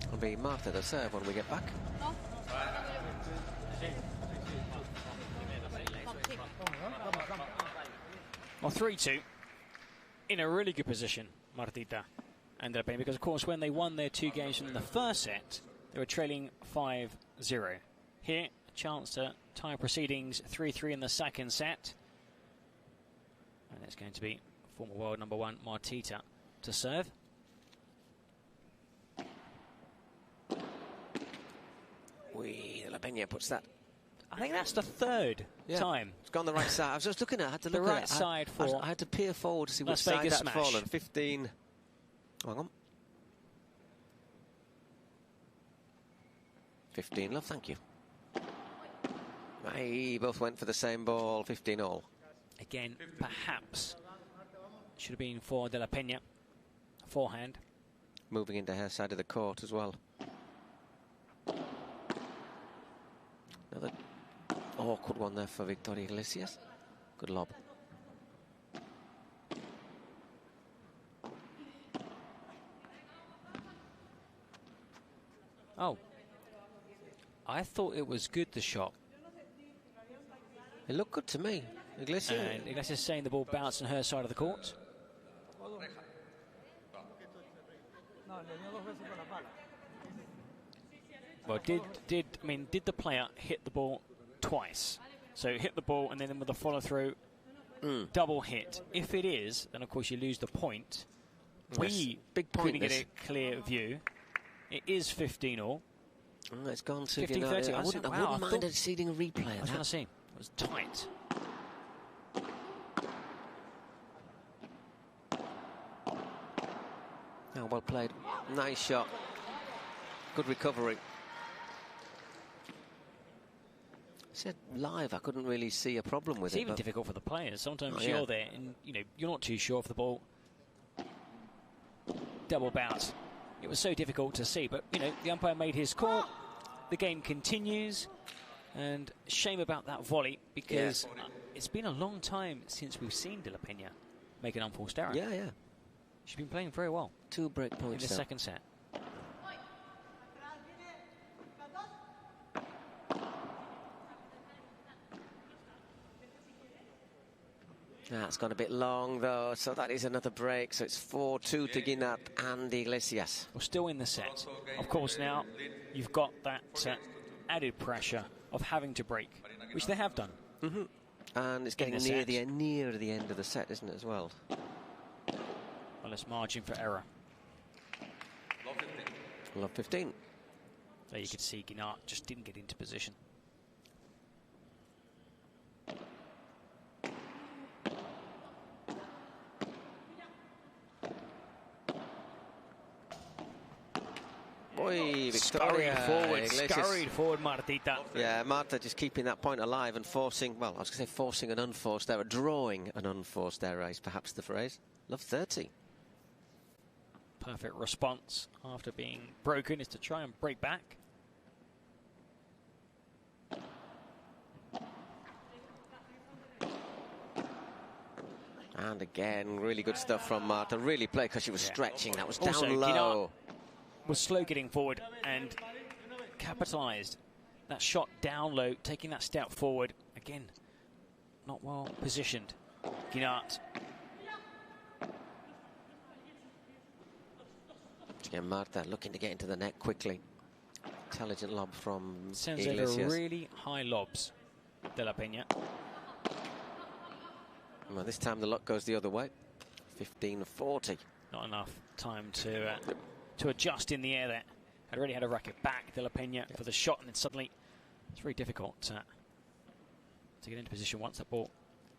It'll be Marta to serve when we get back. Well, 3-2. In a really good position, Martita and de la Peña, because of course when they won their 2 games in the first set, they were trailing 5-0. Here, a chance to tie proceedings 3-3 in the second set. And it's going to be former world number 1 Martita to serve. De la Peña puts that. I think that's the third time. It's gone the right side. I was just looking at it. I had to look the at right it. side for. I had to peer forward to see which Las side Vegas that had smash. fallen. 15. Hang on. 15 love, thank you. Aye, both went for the same ball, 15 all. Again, perhaps should have been for de la Peña. Forehand. Moving into her side of the court as well. Another awkward one there for Victoria Iglesias. Good lob. Oh. I thought it was good, the shot. It looked good to me. Iglesias. And Iglesias saying the ball bounced on her side of the court. Well, did the player hit the ball twice? So hit the ball and then with the follow through, double hit. If it is, then of course you lose the point. We big point. Couldn't get a clear view. It is 15 all. It's gone to 15-30. I wouldn't mind seeing a replay. I was going to see. It was tight. Oh, well played. Nice shot. Good recovery. Said live, I couldn't really see a problem with it's it. It's even difficult for the players. Sometimes you're there and you're not too sure of the ball. Double bounce. It was so difficult to see, but the umpire made his call. The game continues, and shame about that volley because it's been a long time since we've seen de la Peña make an unforced error. Yeah. She's been playing very well. 2 break points in the second set. That's gone a bit long, though, so that is another break. So it's 4-2 to Guinat and Iglesias. We're still in the set. Of course, now you've got that added pressure of having to break, which they have done. And it's getting near the end of the set, isn't it, as well? Well, it's margin for error. Love 15. There you could see Guinat just didn't get into position. Oi, Victoria. Scurried forward, Martita. Yeah, Marta just keeping that point alive and forcing, well, I was going to say forcing an unforced error, drawing an unforced error is perhaps the phrase. Love 30. Perfect response after being broken is to try and break back. And again, really good stuff from Marta. Really played because she was stretching. That was down Also, low. Was slow getting forward and capitalised. That shot down low, taking that step forward. Again, not well positioned. Guinart. Again, Marta looking to get into the net quickly. Intelligent lob from Sends Iglesias. over really high lobs, De La Peña. Well, this time the luck goes the other way. 15-40. Not enough time to adjust in the air there. Had already had a racket back, De La Peña, for the shot, and then suddenly it's very difficult to get into position once that ball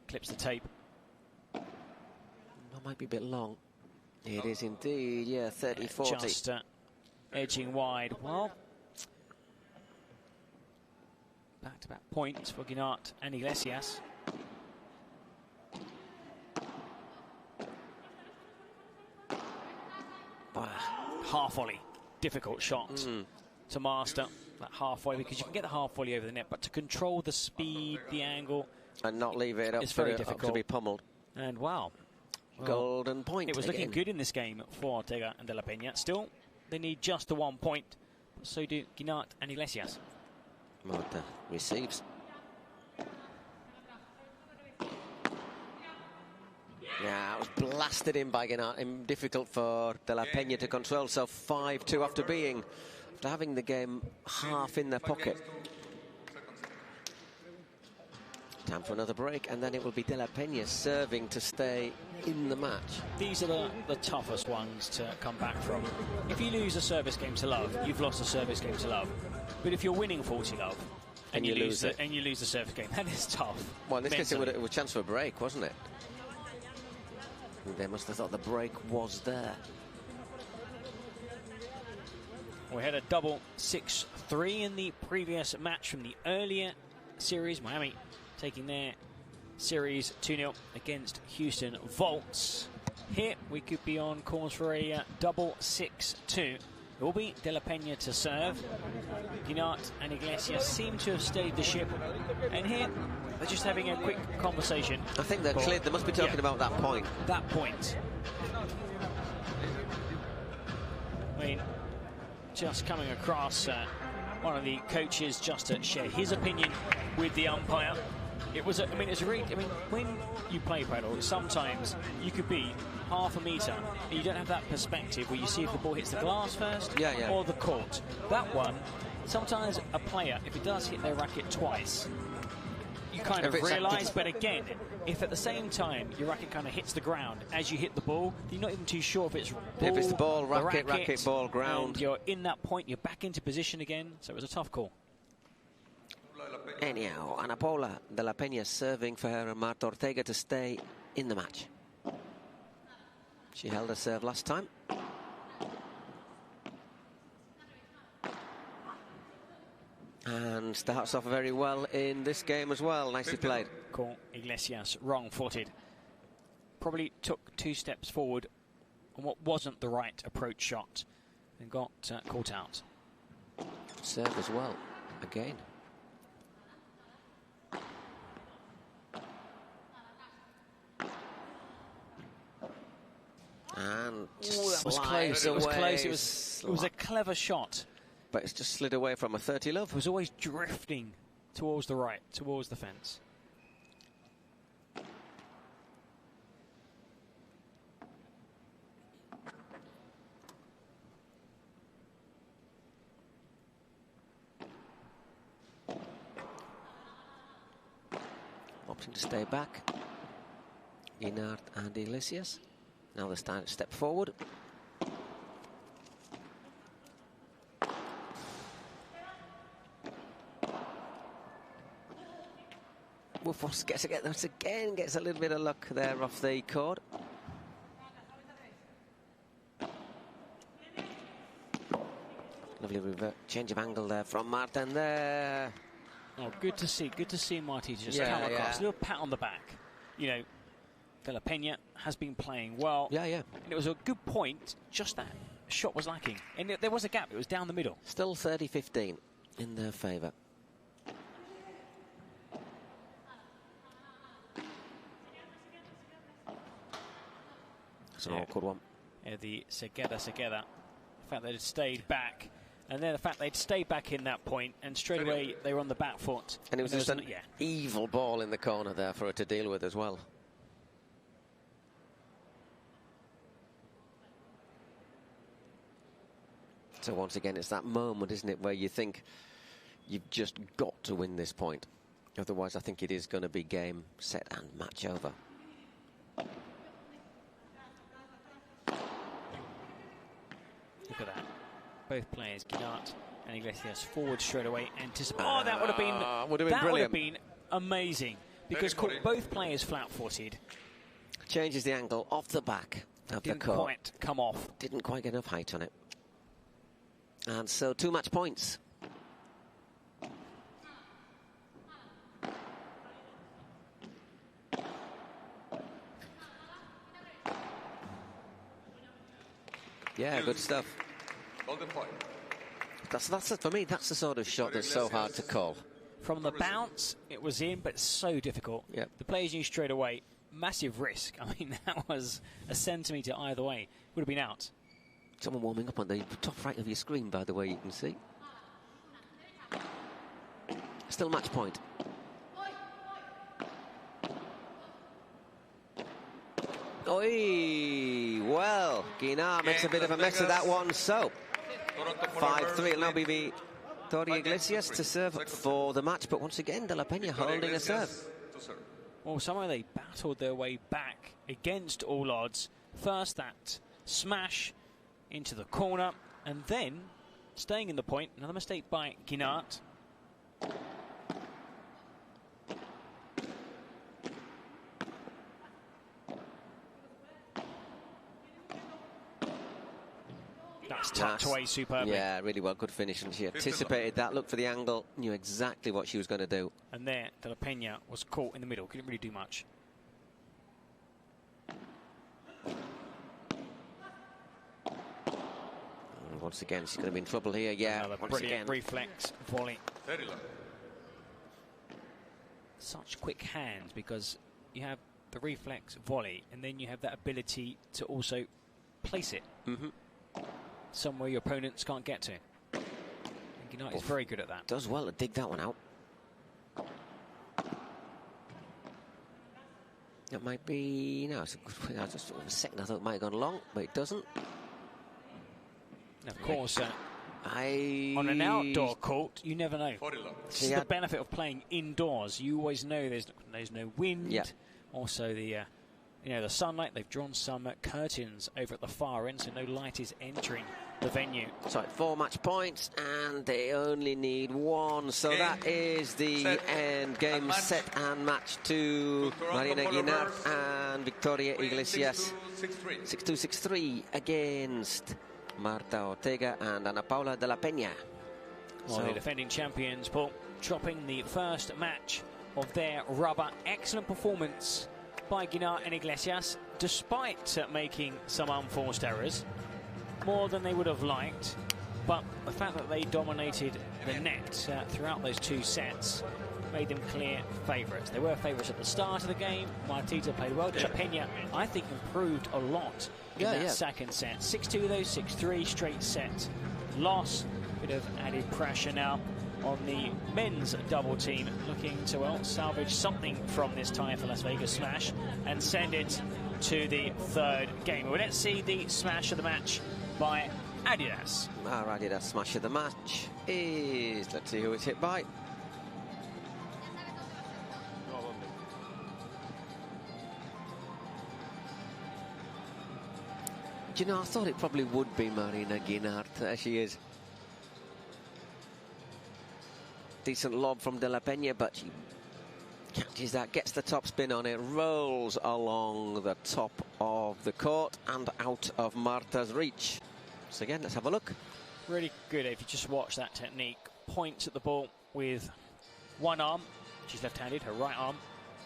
clips the tape. That might be a bit long. It is indeed, yeah, 30-40. Just edging wide. Well, back-to-back points for Guinart and Iglesias. Half volley, difficult shot to master that half volley, because you can get the half volley over the net, but to control the speed, the angle, and not leave it up, it's very difficult to be pummeled. And wow, golden point. It was looking good in this game for Ortega and De La Peña. Still, they need just the 1 point. So do Guinart and Iglesias. Marta receives. Yeah, it was blasted in by Guinart. Difficult for De La Peña to control. So 5-2 after having the game half in their pocket. Time for another break, and then it will be De La Peña serving to stay in the match. These are the toughest ones to come back from. If you lose a service game to love, you've lost a service game to love. But if you're winning 40-love and you lose the service game, that is tough. Well, in this case, it was a chance for a break, wasn't it? They must have thought the break was there. We had a double 6-3 in the previous match from the earlier series. Miami taking their series 2-0 against Houston Volts. Here we could be on course for a double 6-2. It will be De La Peña to serve. Guinart and Iglesias seem to have steadied the ship. And here, they're just having a quick conversation. I think they're clear. They must be talking about that point. That point. I mean, just coming across one of the coaches just to share his opinion with the umpire. It was, when you play paddle, sometimes you could be half a metre and you don't have that perspective where you see if the ball hits the glass first or the court. That one, sometimes a player, if it does hit their racket twice, you kind of realise, but again, if at the same time your racket kind of hits the ground as you hit the ball, you're not even too sure if it's ball, if it's the ball, racket, ball, ground. And you're in that point, you're back into position again, so it was a tough call. Anyhow, Ana Paula De La Peña serving for her and Marta Ortega to stay in the match. She held her serve last time. And starts off very well in this game as well. Nicely played. Call Iglesias wrong-footed. Probably took 2 steps forward on what wasn't the right approach shot and got caught out. Serve as well, again. And that was close. It was close. It was a clever shot, but it's just slid away from a 30-love. It was always drifting towards the right, towards the fence. Opting to stay back. Guinart and Iglesias. Now they're starting to step forward. Wolfos gets a little bit of luck there off the cord. Lovely change of angle there from Marta, and there. Oh, good to see Martita just come across. A little pat on the back. You know, De La Peña has been playing well. Yeah. And it was a good point, just that shot was lacking. And there was a gap, it was down the middle. Still 30-15 in their favour. It's an awkward one. Yeah, the Segueda. The fact that it stayed back. And then the fact they'd stayed back in that point, and straight away they were on the back foot. And it was just an evil ball in the corner there for her to deal with as well. So once again, it's that moment, isn't it, where you think you've just got to win this point. Otherwise, I think it is going to be game, set, and match over. Look at that. Both players, Guinart and Iglesias, forward straight away. Oh, that would have been brilliant. Would have been amazing, because caught both players flat-footed. Changes the angle off the back of the court. Didn't quite come off. Didn't quite get enough height on it. And so 2 match points. Yeah, good stuff. Golden point. That's for me, that's the sort of shot that's so hard to call. From the bounce, it was in, but so difficult. Yep. The players knew straight away, massive risk. I mean, that was a centimetre either way. Would have been out. Someone warming up on the top right of your screen, by the way, you can see. Still match point. Oi! Well, Guinart makes a bit of a mess of that one, so 5-3. It'll now be Victoria Iglesias to serve for the match, but once again, De La Peña holding a serve. Well, somehow they battled their way back against all odds. First, that smash into the corner, and then staying in the point. Another mistake by Guinart. That's tucked away superbly. Yeah, really well, good finish, and she anticipated that, looked for the angle, knew exactly what she was going to do. And there, De La Peña was caught in the middle, couldn't really do much. And once again, she's going to be in trouble here, yeah. Another brilliant reflex volley. Such quick hands, because you have the reflex volley, and then you have that ability to also place it. Somewhere your opponents can't get to. And Guinart is very good at that. Does well to dig that one out. That might be... No, it's a good... I just a second, I thought it might have gone long, but it doesn't. And of course, on an outdoor court, you never know. This is the benefit of playing indoors. You always know there's no wind. Yeah. Also, the sunlight. They've drawn some curtains over at the far end, so no light is entering the venue. So 4 match points, and they only need 1. So that is the end. Game, set, and match to Marina Guinart and Victoria Iglesias. 6-2, 6-3 against Marta Ortega and Ana Paula De La Peña. Well, the defending champions, Paul, chopping the first match of their rubber. Excellent performance by Guinart and Iglesias, despite making some unforced errors, more than they would have liked. But the fact that they dominated the net throughout those 2 sets made them clear favourites. They were favourites at the start of the game. Martita played well. De La Peña, I think, improved a lot in that second set. 6-2 though, 6-3, straight set loss. Bit of added pressure now on the men's double team, looking to salvage something from this tie for Las Vegas smash and send it to the 3rd game. Well, let's see the smash of the match by Adidas. Our Adidas smash of the match is, let's see who it's hit by. Do you know, I thought it probably would be Marina Guinart. There she is. Decent lob from De La Peña, but she catches that, gets the top spin on it, rolls along the top of the court and out of Marta's reach. So again, let's have a look. Really good if you just watch that technique. Points at the ball with one arm. She's left-handed, her right arm.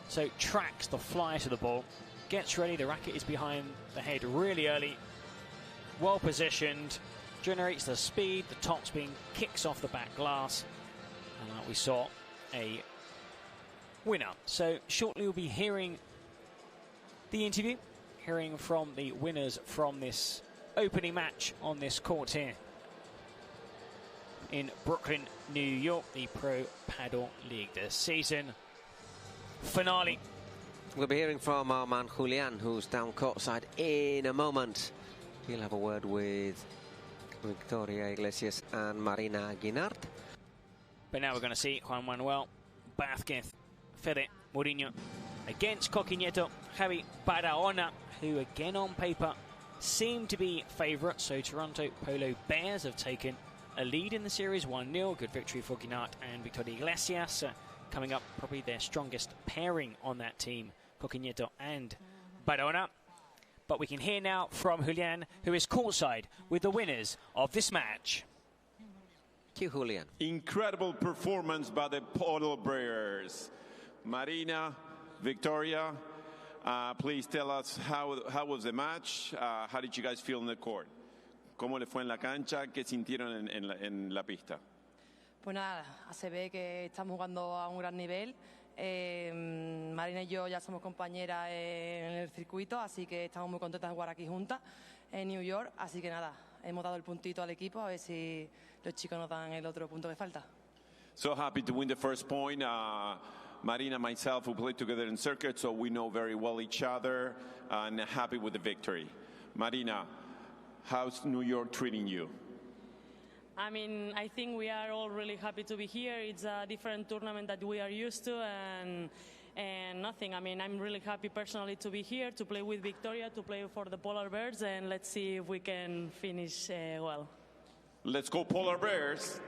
So tracks the fly to the ball. Gets ready, the racket is behind the head really early. Well positioned. Generates the speed, the top spin, kicks off the back glass. And like we saw, a winner. So shortly we'll be hearing the interview. Hearing from the winners from this opening match on this court here in Brooklyn, New York, the Pro Padel League, the season finale. We'll be hearing from our man Julian, who's down courtside in a moment. He'll have a word with Victoria Iglesias and Marina Guinart. But now we're going to see Juan Manuel Vázquez, Fede Mourinho against Coquinieto, Javi Barahona, who again on paper seem to be favourites. So Toronto Polo Bears have taken a lead in the series, 1-0. Good victory for Guinart and Victoria Iglesias. Coming up, probably their strongest pairing on that team, Coquinieto and Barahona. But we can hear now from Julian, who is courtside with the winners of this match. Thank you, Julian. Incredible performance by the Padel Breers. Marina, Victoria, please tell us how was the match? How did you guys feel in the court? ¿Cómo le fue en la cancha? ¿Qué sintieron en la pista? Pues nada, se ve que estamos jugando a un gran nivel. Marina y yo ya somos compañeras en el circuito, así que estamos muy contentas de jugar aquí juntas en New York. Así que nada, hemos dado el puntito al equipo, a ver si los chicos nos dan el otro punto que falta. So happy to win the first point. Marina and myself, we played together in circuit, so we know very well each other, and happy with the victory. Marina, how's New York treating you? I mean, I think we are all really happy to be here. It's a different tournament that we are used to, and nothing. I mean, I'm really happy personally to be here, to play with Victoria, to play for the Polar Bears, and let's see if we can finish well. Let's go Polar Bears.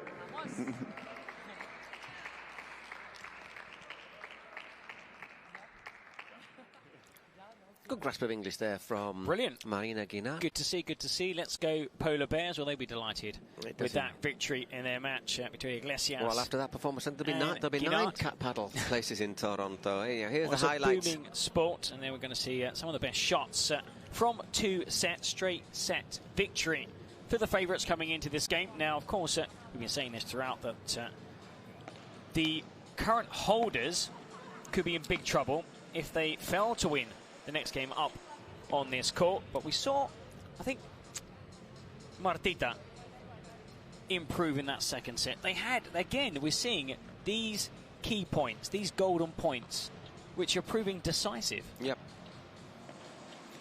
Good grasp of English there from Brilliant. Marina Guinart. Good to see, good to see. Let's go Polar Bears. Will they be delighted with that victory in their match? Victoria Iglesias. Well, after that performance, there'll be 9 cat paddle places in Toronto. Here's the highlights. It's a booming sport, and then we're going to see some of the best shots from 2 sets, straight set victory for the favourites coming into this game. Now, of course, we've been saying this throughout, that the current holders could be in big trouble if they fail to win the next game up on this court. But we saw, I think, Martita improve in that second set. They had, again, we're seeing these key points, these golden points, which are proving decisive. Yep.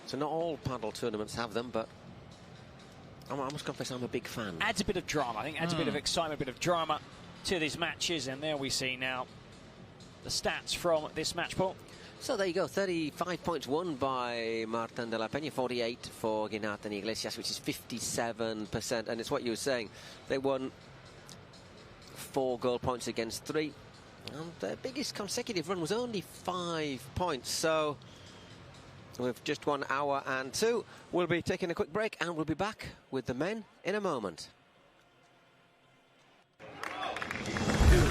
So not all paddle tournaments have them, but I must confess I'm a big fan. Adds a bit of drama, I think, adds a bit of excitement, a bit of drama to these matches. And there we see now the stats from this match ball. So there you go, 35 points won by Martin de la Peña, 48 for Guinart and Iglesias, which is 57%. And it's what you were saying, they won 4 goal points against 3. And their biggest consecutive run was only 5 points. So we've just 1 hour and 2. We'll be taking a quick break, and we'll be back with the men in a moment.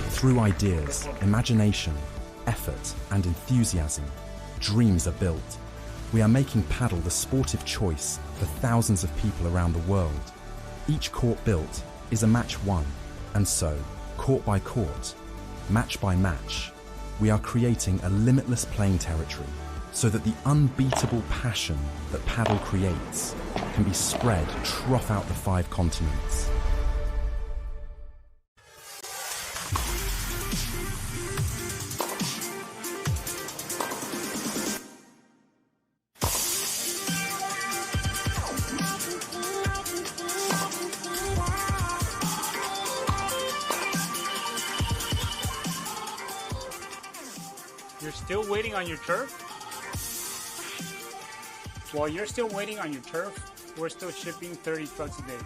Through ideas, imagination, effort and enthusiasm, dreams are built. We are making paddle the sportive choice for thousands of people around the world. Each court built is a match won, and so, court by court, match by match, we are creating a limitless playing territory so that the unbeatable passion that paddle creates can be spread throughout the 5 continents. Still waiting on your turf? While you're still waiting on your turf, we're still shipping 30 trucks a day.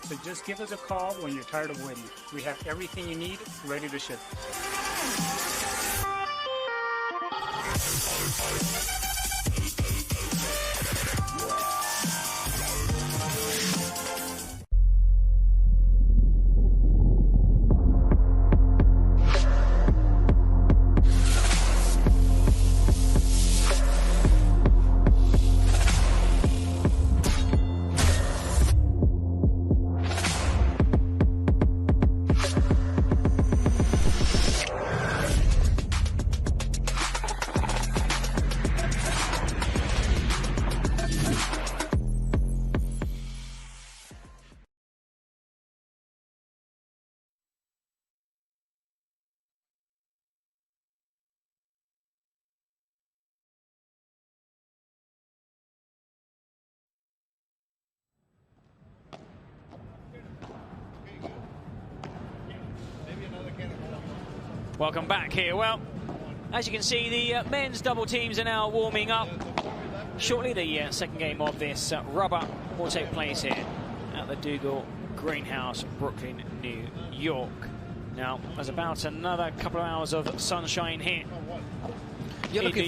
So just give us a call when you're tired of waiting. We have everything you need ready to ship. Welcome back here. Well, as you can see, the men's double teams are now warming up. Shortly, the second game of this rubber will take place here at the Dougal Greenhouse, Brooklyn, New York. Now, there's about another couple of hours of sunshine here. You're looking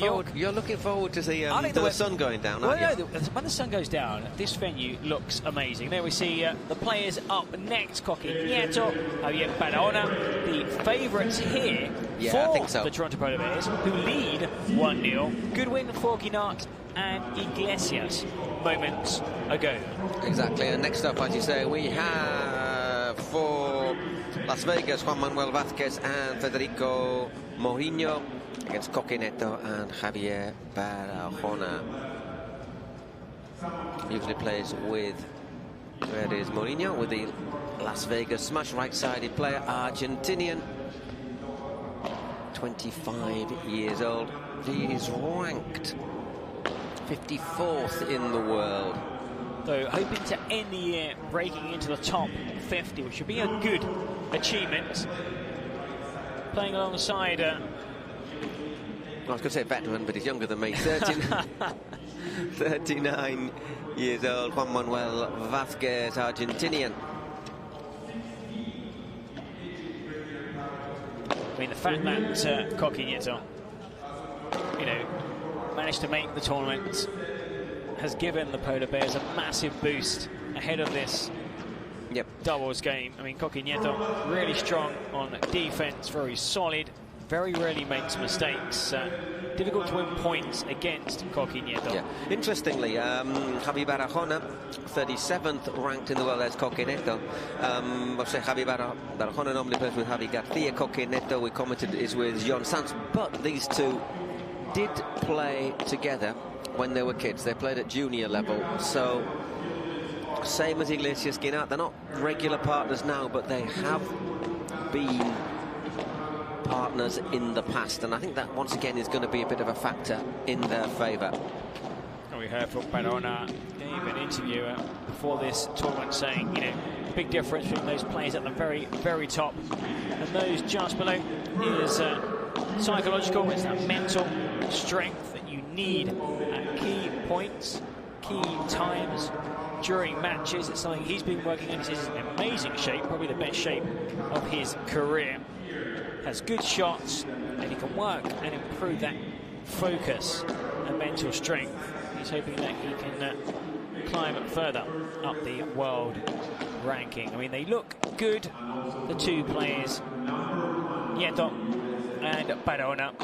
forward to the sun going down, aren't you? When the sun goes down, this venue looks amazing. There we see the players up next. Coquin Nieto, Javier Barahona, the favourites here for the Toronto Polo Bears, who lead 1-0. Good win for Guinart and Iglesias moments ago. Exactly, and next up, as you say, we have for Las Vegas, Juan Manuel Vázquez and Federico Mourinho against Coquineto and Javier Barahona. Usually plays with, where is Mourinho, with the Las Vegas smash, right-sided player, Argentinian, 25 years old. He is ranked 54th in the world. So hoping to end the year breaking into the top 50, which would be a good achievement. Playing alongside I was going to say veteran, but he's younger than me. 39 years old, Juan Manuel Vázquez, Argentinian. I mean, the fact that Coquin Nieto, managed to make the tournament has given the Polo Bears a massive boost ahead of this doubles game. I mean, Coquin Nieto really strong on defense, very solid. Very rarely makes mistakes. Difficult to win points against Coquin Nieto. Yeah. Interestingly, Javi Barahona, 37th ranked in the world as Coquin Nieto. I'll say Javi Barahona normally plays with Javi Garcia. Coquin Nieto, we commented, is with John Sanz. But these two did play together when they were kids. They played at junior level. So, same as Iglesias Guinart, they're not regular partners now, but they have been partners in the past, and I think that once again is going to be a bit of a factor in their favour. We heard from Barahona, gave an interview before this tournament saying, the big difference between those players at the very, very top and those just below is psychological. It's that mental strength that you need at key points, key times during matches. It's something he's been working on. He's in amazing shape, probably the best shape of his career. Has good shots, and he can work and improve that focus and mental strength. He's hoping that he can climb further up the world ranking. I mean, they look good, the two players, Nieto and Barahona.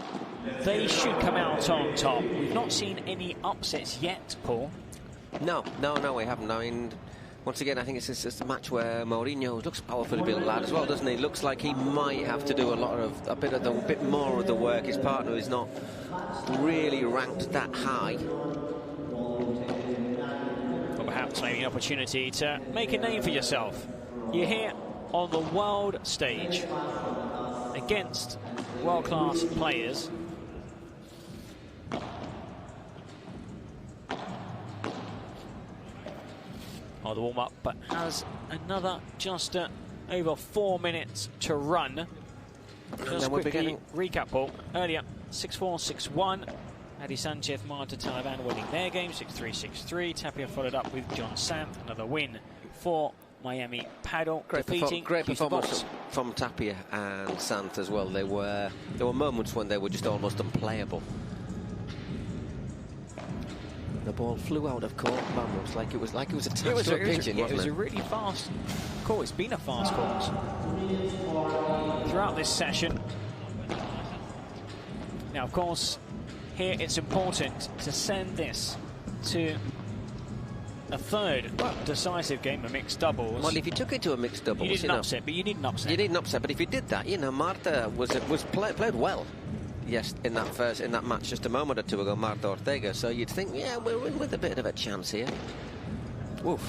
They should come out on top. We've not seen any upsets yet, Paul. No, we haven't. I mean, once again, I think it's just a match where Mourinho looks powerfully built lad as well, doesn't he? Looks like he might have to do a bit more of the work. His partner is not really ranked that high. Or perhaps maybe an opportunity to make a name for yourself. You're here on the world stage against world-class players. The warm-up, but has another just over 4 minutes to run. Just quickly recap, Paul. Earlier, 6-4, 6-1. Ari Sanchez, Martita Talavan winning their game, 6-3, 6-3. Tapia followed up with John Sant, another win for Miami Padel, defeating great performance from Tapia and Sant as well. There were moments when they were just almost unplayable. The ball flew out of court, almost like it was attached to a pigeon. It was a really fast court. It's been a fast court throughout this session. Now, of course, here it's important to send this to a third decisive game of mixed doubles. Well, if you took it to a mixed doubles, you need an upset, but you need an upset. You need an upset, but if you did that, Marta played well. Yes, in that match just a moment or two ago, Martita Ortega. So you'd think, we're in with a bit of a chance here. Woof.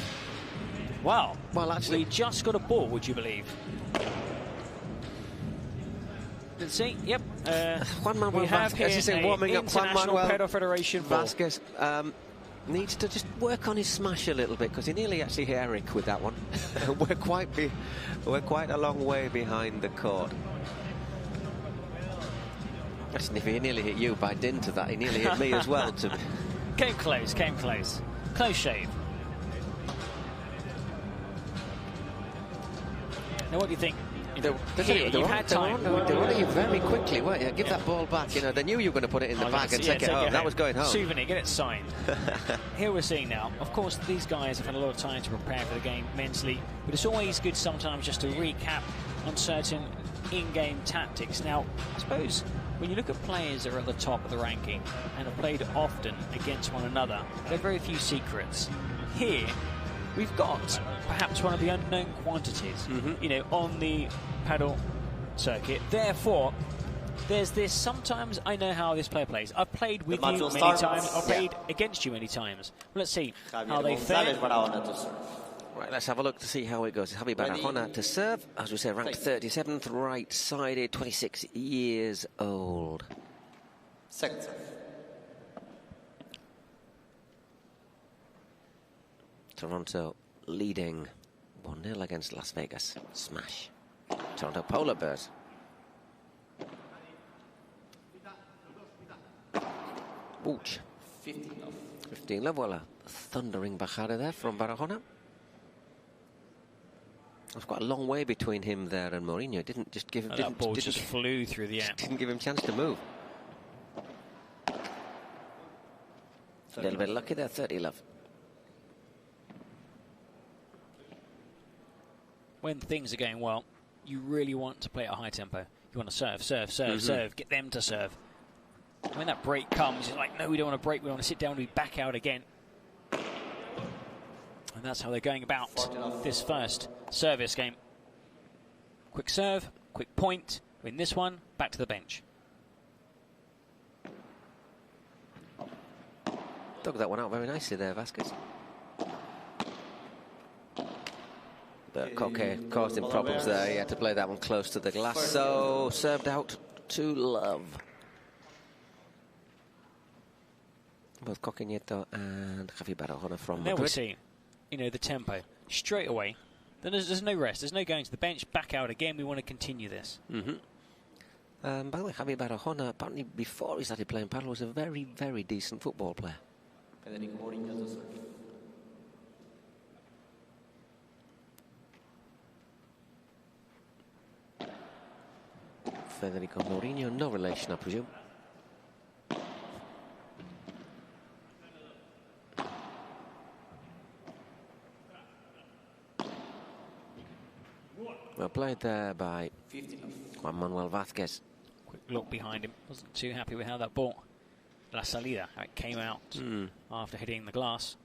Wow. Well, actually, we just got a ball, would you believe? Let's see. Yep. Juan Manuel we have Vázquez, here say, warming up. Juan Manuel Padel Federation Vázquez needs to just work on his smash a little bit, because he nearly actually hit Eric with that one. we're quite a long way behind the court. Imagine if he nearly hit you by dint of that, he nearly hit me as well. Came close, came close. Close shave. Now, what do you think? They were you very quickly, weren't you? Give that ball back. You know, they knew you were going to put it in the bag and take it home. That was going home. Souvenir, get it signed. Here we're seeing now. Of course, these guys have had a lot of time to prepare for the game mentally, but it's always good sometimes just to recap on certain in-game tactics. Now, I suppose when you look at players that are at the top of the ranking and have played often against one another, there are very few secrets. Here, we've got perhaps one of the unknown quantities, you know, on the paddle circuit. Therefore, there's this, sometimes I know how this player plays. I've played with you many times. I've played against you many times. Well, let's see how they fare. Right, let's have a look to see how it goes. Javi Barahona to serve. As we say, ranked 37th, right-sided, 26 years old. Second serve. Toronto leading 1-0 against Las Vegas. Smash. Toronto Polar Bears. Ouch. 15 love. Well, a thundering bajada there from Barahona. There's quite a long way between him there and Mourinho. Didn't just give him. That ball just flew through the air. Didn't give him a chance to move. A little bit lucky there, 30 love. When things are going well, you really want to play at a high tempo. You want to serve, serve, serve, serve, get them to serve. When that break comes, it's like, no, we don't want to break, we want to sit down and we back out again. And that's how they're going about this first service game. Quick serve, quick point, win this one, back to the bench. Dug that one out very nicely there, Vasquez. But Koke caused him problems there. He had to play that one close to the glass. So served out to Love. Both Koke Nieto and Javi Barahona from There Madrid. we see, you know, the tempo straight away. Then there's no rest. There's no going to the bench, back out again. We want to continue this. By the way, Javi Barahona, apparently before he started playing paddle, was a very, very decent football player. Federico Mourinho, no relation, I presume. Well played there by Juan Manuel Vázquez. Quick look behind him. Wasn't too happy with how that ball, La Salida, how it came out after hitting the glass.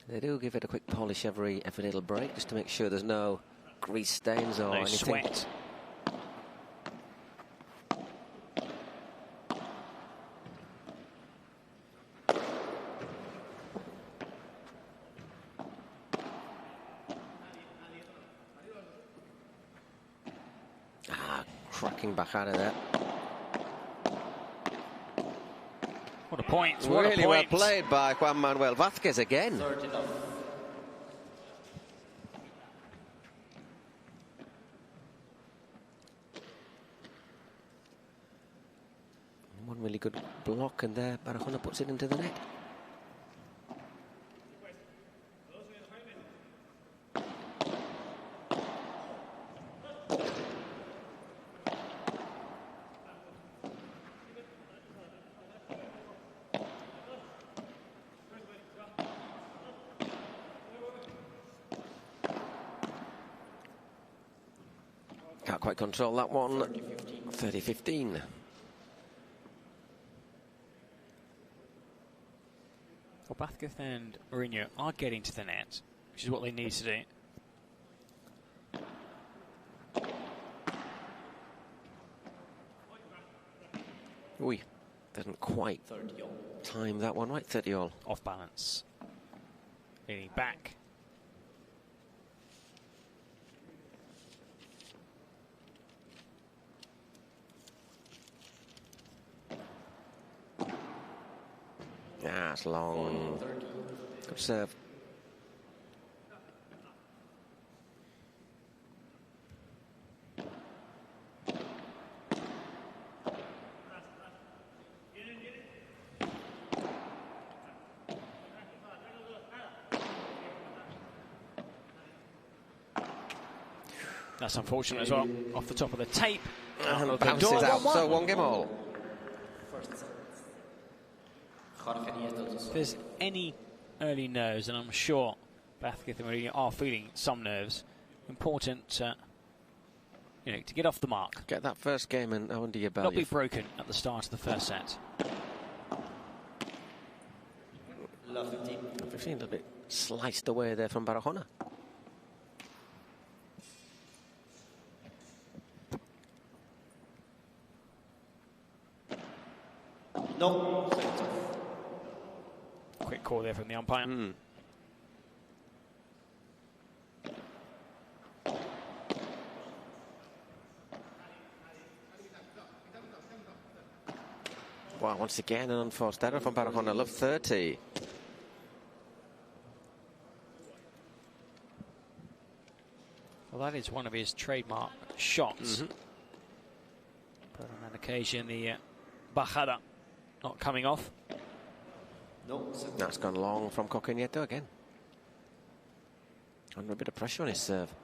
They do give it a quick polish every little break, just to make sure there's no grease stains or anything. Sweat. Cracking bajada there. What a point. What really well played by Juan Manuel Vázquez again. One really good block, and there Barahona puts it into the net. Can't quite control that one. 30-15. Well, Vázquez and Mourinho are getting to the net, which is what they need to do. Ui, doesn't quite time that one right. 30 all. Off balance. Leaning back. Yeah, it's long. Good serve. That's unfortunate as well. Off the top of the tape. And bounces out, so 1 game all. If there's any early nerves, and I'm sure Vázquez and Marino are feeling some nerves, important you know, to get off the mark. Get that first game and under your belt. Not be broken at the start of the first set. Lovely team. We've seen a little bit sliced away there from Barahona. No. Quick call there from the umpire. Wow, once again an unforced error from Barahona. Love 30. Well, that is one of his trademark shots. But on that occasion, the bajada not coming off. No. That's gone long from Coque Nieto again. Under a bit of pressure on his serve.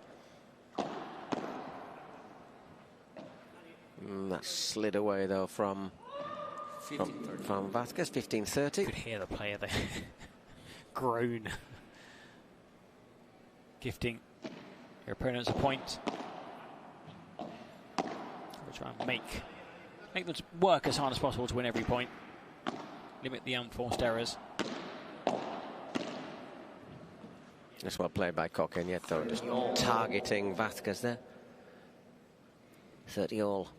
That slid away though from Vázquez. 15-30. You could hear the player there groan, gifting your opponents a point. We'll try and make them work as hard as possible to win every point. Limit the unforced errors. That's well played by Coque Nieto, just targeting Vázquez there. 30 all.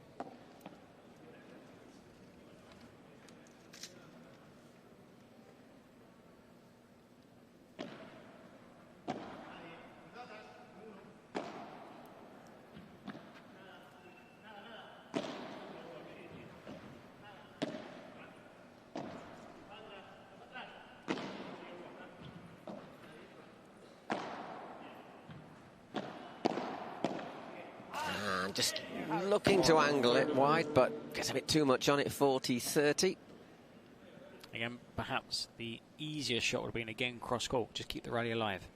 Just looking to angle it wide, but gets a bit too much on it. 40-30. Again, perhaps the easier shot would have been again cross court. Just keep the rally alive.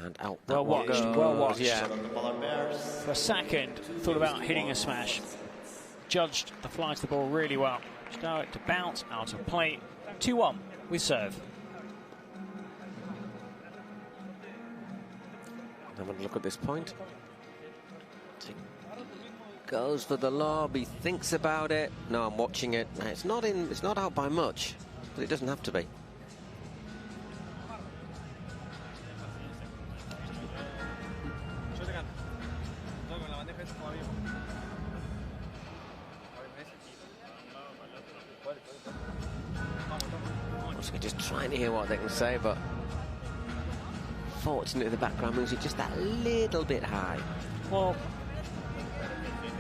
And out. Well watched, well watched. Yeah. For a second, thought about hitting a smash. Judged the flight of the ball really well. Just allow it to bounce out of play. 2-1 with serve. I'm going to look at this point. Goes for the lob. He thinks about it. No, I'm watching it. It's not in. It's not out by much, but it doesn't have to be. Just trying to hear what they can say, but fortunately the background music just that little bit high. Well,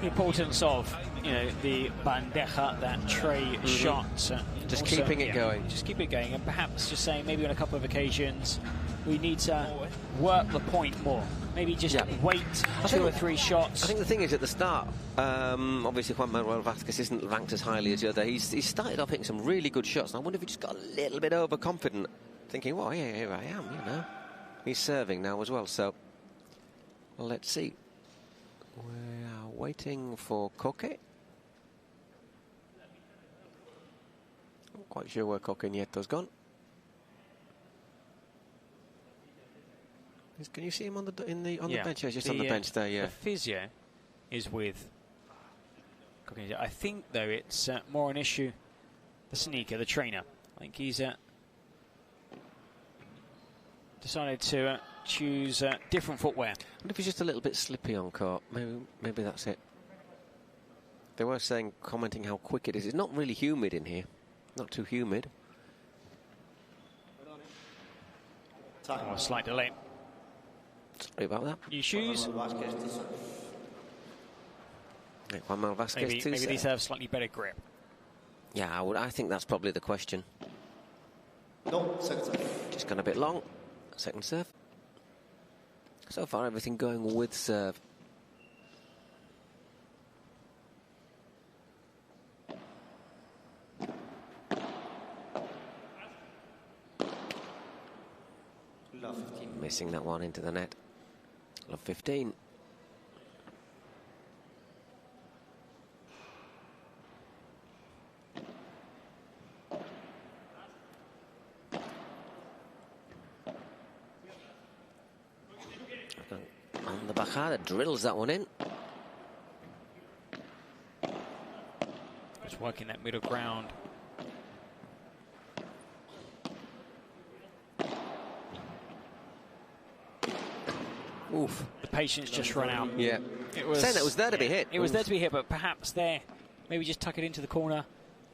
the importance of, you know, the bandeja, that tray shot. Just also, keeping it going. Just keep it going, and perhaps just saying maybe on a couple of occasions we need to work the point more. Maybe just wait 2 or 3 shots. I think the thing is at the start, obviously Juan Manuel Vázquez isn't ranked as highly as the other. He's started off hitting some really good shots. And I wonder if he just got a little bit overconfident, thinking, well, yeah, here I am, you know. He's serving now as well, so well, let's see. We are waiting for Coque. Not quite sure where Coque Nieto's gone. Can you see him on the bench? Yeah, just on the bench there. Yeah. The physio is with Coque Nieto. I think though it's more an issue. The sneaker, the trainer. I think he's decided to choose different footwear. I wonder if he's just a little bit slippy on court. Maybe that's it. They were commenting how quick it is. It's not really humid in here. Not too humid. Oh, a slight delay. Sorry about that. New shoes. Juan Manuel Vázquez maybe these have slightly better grip. Yeah, I think that's probably the question. No, second serve. Just gone a bit long. Second serve. So far, everything going with serve. Love 15. Missing that one into the net. Love 15. And the bajada drills that one in. Just working that middle ground. Oof. The patience just run out. Yeah. It was, saying that was there to be hit. It was there to be hit, but perhaps there, maybe just tuck it into the corner,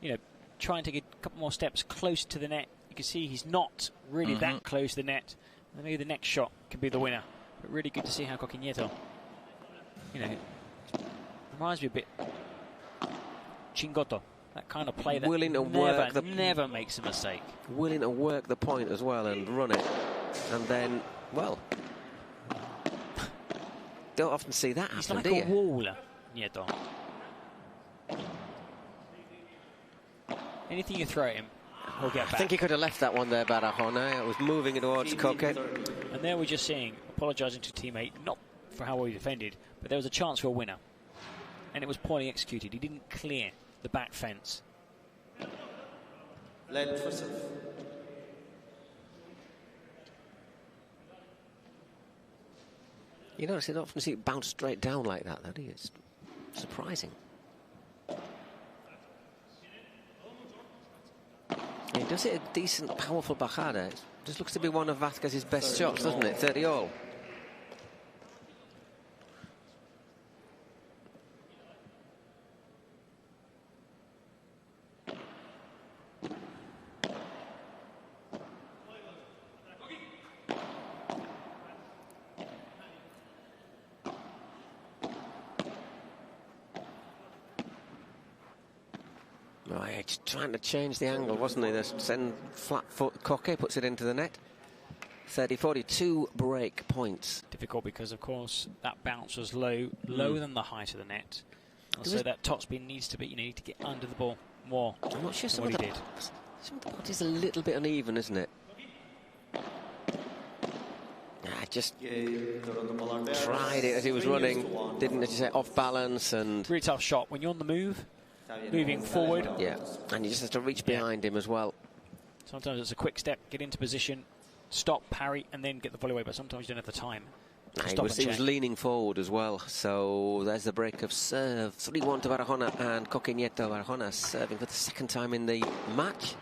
you know, trying to get a couple more steps close to the net. You can see he's not really that close to the net. And maybe the next shot can be the winner. But really good to see how Coquinetto, you know, reminds me a bit Chingotto. That kind of play that willing to never makes a mistake. Willing to work the point as well and run it. And then, well, don't often see that He's happen, like do a you? wall, Nieto. Anything you throw at him, he'll get back. I think he could have left that one there, Barahona. It was moving it towards Coque. And there we're just seeing, apologising to teammate, not for how well he defended, but there was a chance for a winner. And it was poorly executed. He didn't clear the back fence. Led for serve. You notice you don't often see it bounce straight down like that, though, do you? It's surprising. He does it a decent, powerful bajada. It just looks to be one of Vázquez's best shots, doesn't it? 30-all. Right, trying to change the angle, wasn't he? The send flat foot Coque puts it into the net. 30-42 break points. Difficult because, of course, that bounce was lower than the height of the net. So that top spin needs to be, you need to get under the ball more. I'm not sure some of the body's a little bit uneven, isn't it? Just tried it as he was running, didn't, as you say, off balance and really tough shot when you're on the move. Moving forward. Yeah, and you just have to reach behind him as well. Sometimes it's a quick step, get into position, stop, parry, and then get the volley away, but sometimes you don't have the time. He was leaning forward as well, so there's the break of serve. 3-1 to Barahona, and Coquinetto. Barahona serving for the second time in the match.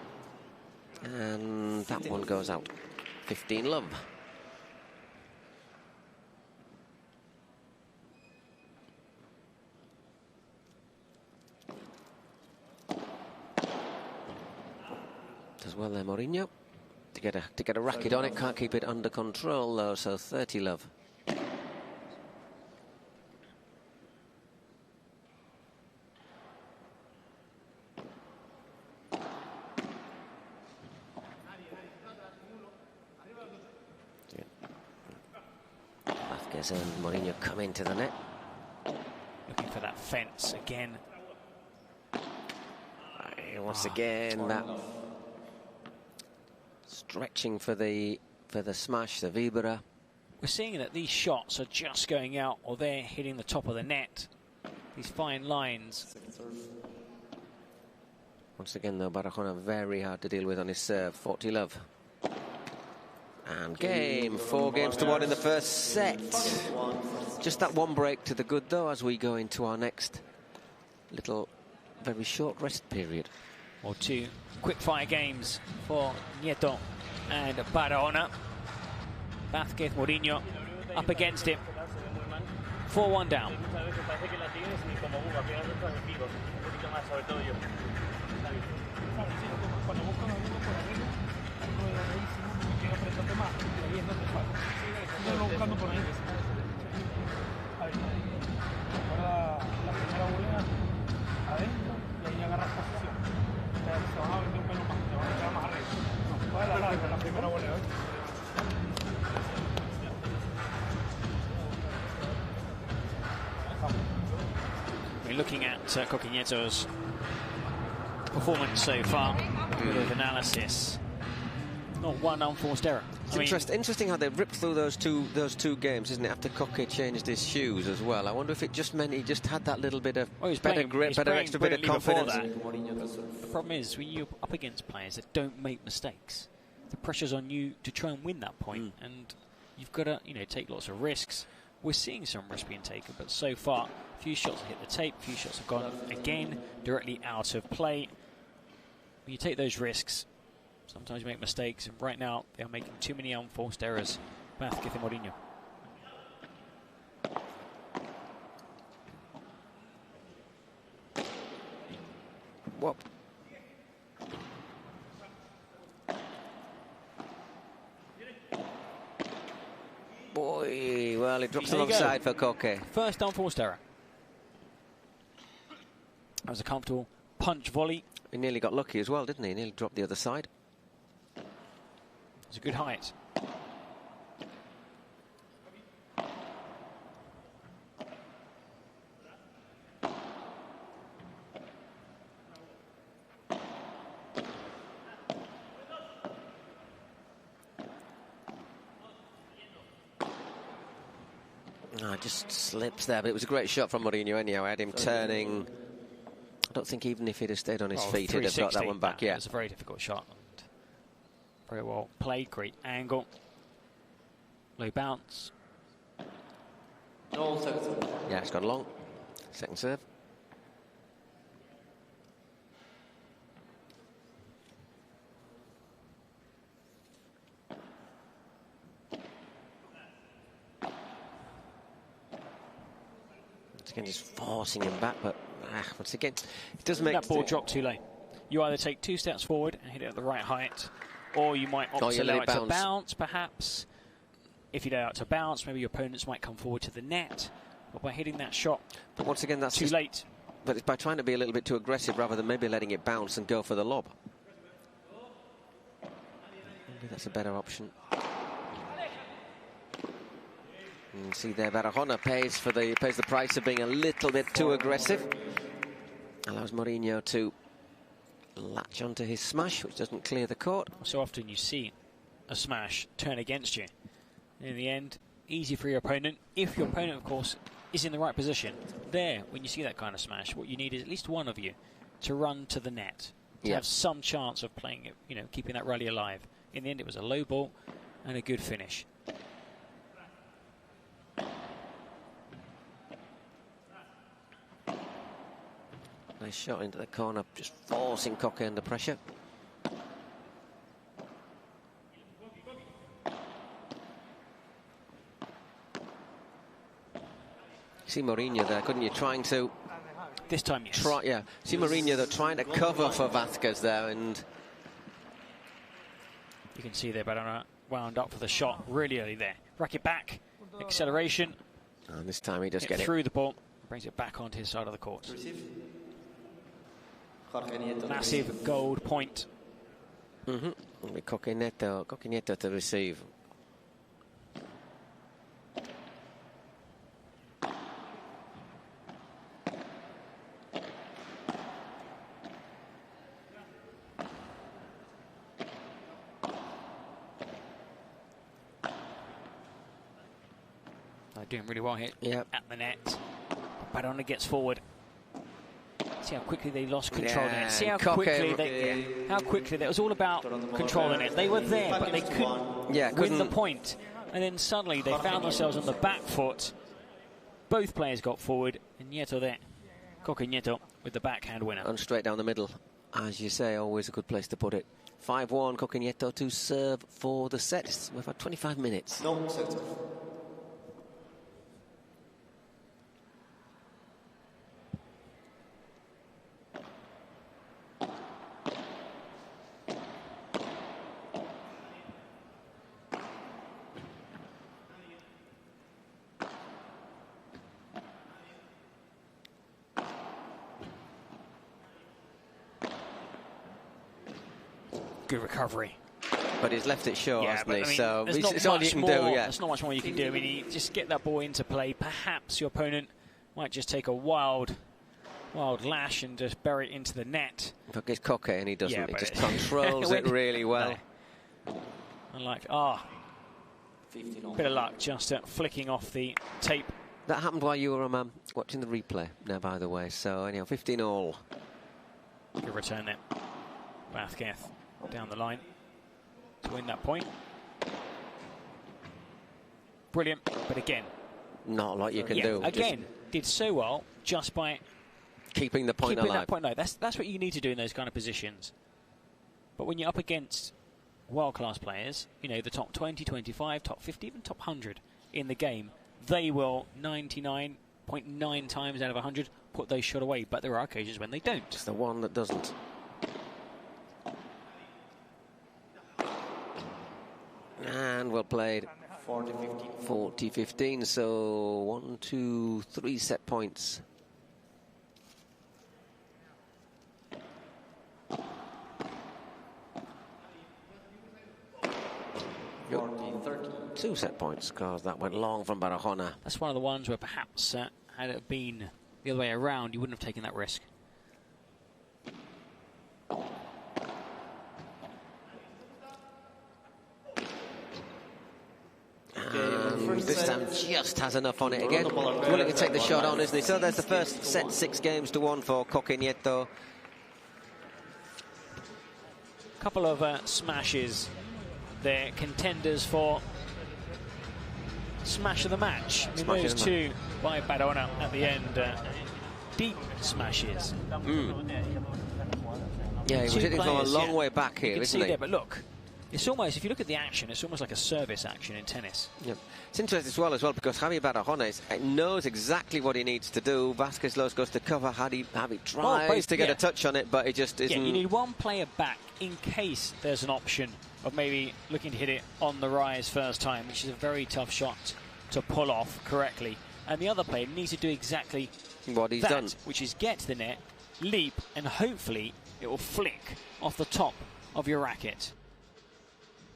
And that one goes out. 15-love. As well there, Mourinho, to get a racket on it. Can't keep it under control though, so 30-love. Vázquez and Mourinho come into the net. Looking for that fence again. Once again, that stretching for the smash, the Vibra. We're seeing that these shots are just going out or they're hitting the top of the net. These fine lines. Once again, though, Barahona very hard to deal with on his serve. 40-love. And game. 4 games to 1 in the first set. Just that one break to the good, though, as we go into our next little very short rest period. Or 2 quick-fire games for Nieto and Barahona. Vázquez, Mourinho up against him. 4-1 down. We're looking at Coquinetto's performance so far. Bit of analysis. Not one unforced error. It's interesting how they ripped through those two games, isn't it? After Coque changed his shoes as well. I wonder if it just meant he just had that little bit of better grip, better extra bit of confidence. The problem is when you're up against players that don't make mistakes, the pressure's on you to try and win that point, and you've got to take lots of risks. We're seeing some risk being taken, but so far, a few shots have hit the tape, a few shots have gone again directly out of play. When you take those risks, sometimes you make mistakes, and right now they are making too many unforced errors. Vázquez and Mourinho. What? Boy, well, it drops alongside for Coque. First unforced error. That was a comfortable punch volley. He nearly got lucky as well, didn't he? He nearly dropped the other side. It's a good height. Just slips there, but it was a great shot from Mourinho anyhow. I had him turning. I don't think even if he'd have stayed on his feet, he'd have got that one back. Yeah, it was a very difficult shot. And very well played, great angle. Low bounce. No, second serve. Yeah, it's gone long. Second serve. Again, just forcing him back, but once again, it does make that ball drop too late. You either take 2 steps forward and hit it at the right height, or you might opt to allow it to bounce, perhaps. If you allow it to bounce, maybe your opponents might come forward to the net. But by hitting that shot, but once again, that's too late. But it's by trying to be a little bit too aggressive rather than maybe letting it bounce and go for the lob. Maybe that's a better option. And see there, Barahona pays the price of being a little bit too aggressive. Allows Mourinho to latch onto his smash, which doesn't clear the court. So often you see a smash turn against you. In the end, easy for your opponent. If your opponent, of course, is in the right position. There, when you see that kind of smash, what you need is at least one of you to run to the net, to have some chance of playing it, keeping that rally alive. In the end, it was a low ball and a good finish. Nice shot into the corner, just forcing Coque under pressure. See Mourinho there, couldn't you? Trying to... This time, yes. See Mourinho though, trying to cover for Vázquez there, and... You can see there, Barahona wound up for the shot really early there. Racket back, acceleration. And this time he does get it. Through the ball, brings it back onto his side of the court. Massive gold point. Coque Nieto to receive. They're doing really well here at the net. Barahona gets forward. See how quickly they lost control of it. See how quickly that was all about controlling it. They were there, but they couldn't win the point. And then suddenly they found themselves on the back foot. Both players got forward, and Nieto there. Coque Nieto with the backhand winner. And straight down the middle. As you say, always a good place to put it. 5-1, Coque Nieto to serve for the set. We've had 25 minutes. No, second. Good recovery. But he's left it short, hasn't he? I mean, so it's all you can do. There's not much more you can do. I mean, you just get that ball into play. Perhaps your opponent might just take a wild lash and just bury it into the net. But it's Coque and he doesn't. He just controls it really well. Unlike, Bit of luck just flicking off the tape. That happened while you were watching the replay now, by the way. So, anyhow, 15-all. Good return there. Vázquez down the line to win that point. Brilliant, but again, not a lot you can do. Again, did so well just by keeping the point alive. That point alive. That's what you need to do in those kind of positions. But when you're up against world-class players, you know, the top 20, 25, top 50, even top 100 in the game, they will 99.9 times out of 100 put those shot away. But there are occasions when they don't. It's the one that doesn't. And well played. 40-15. So 1, 2, 3 set points. Yep. 2 set points, because that went long from Barahona. That's one of the ones where perhaps had it been the other way around, you wouldn't have taken that risk. This time just has enough on it again. Willing to take the shot on, isn't he? So there's the first set, 6-1 for Coquinetto. Couple of smashes. They're contenders for smash of the match. I mean, those two by Barahona at the end, deep smashes. Yeah, he was hitting from a long way back here, isn't he? There, but look, it's almost, if you look at the action, it's almost like a service action in tennis. Yeah. It's interesting as well because Javi Barahona knows exactly what he needs to do. Vázquez goes to cover. Javi tries to get a touch on it, but it just isn't. Yeah, you need one player back in case there's an option of maybe looking to hit it on the rise first time, which is a very tough shot to pull off correctly. And the other player needs to do exactly what he's done, which is get to the net, leap, and hopefully it will flick off the top of your racket.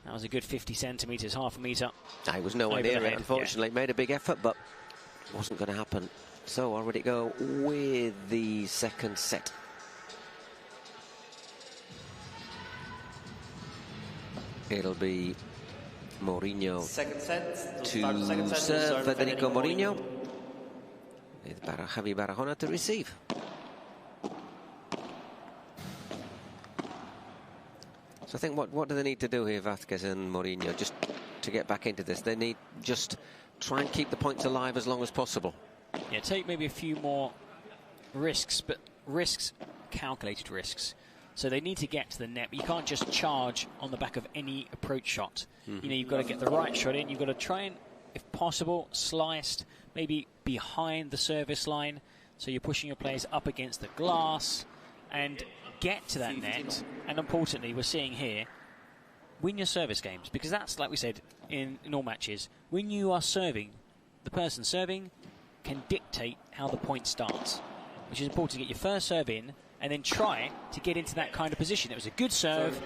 That was a good 50 centimetres, half a metre. It was nowhere near it, unfortunately. Made a big effort, but it wasn't going to happen. So where would it go with the second set? It'll be Mourinho second set to serve Federico Mourinho. With Javi Barahona to receive. So I think what do they need to do here, Vázquez and Mourinho, just to get back into this? They need just try and keep the points alive as long as possible. Yeah, take maybe a few more risks, but calculated risks. So they need to get to the net, but you can't just charge on the back of any approach shot. You know, you've got to get the right shot in. You've got to try and, if possible, sliced, maybe behind the service line. So you're pushing your players up against the glass and get to that net. And importantly, we're seeing here, win your service games, because that's, like we said, in all matches, when you are serving, the person serving can dictate how the point starts, which is important to get your first serve in and then try to get into that kind of position. It was a good serve,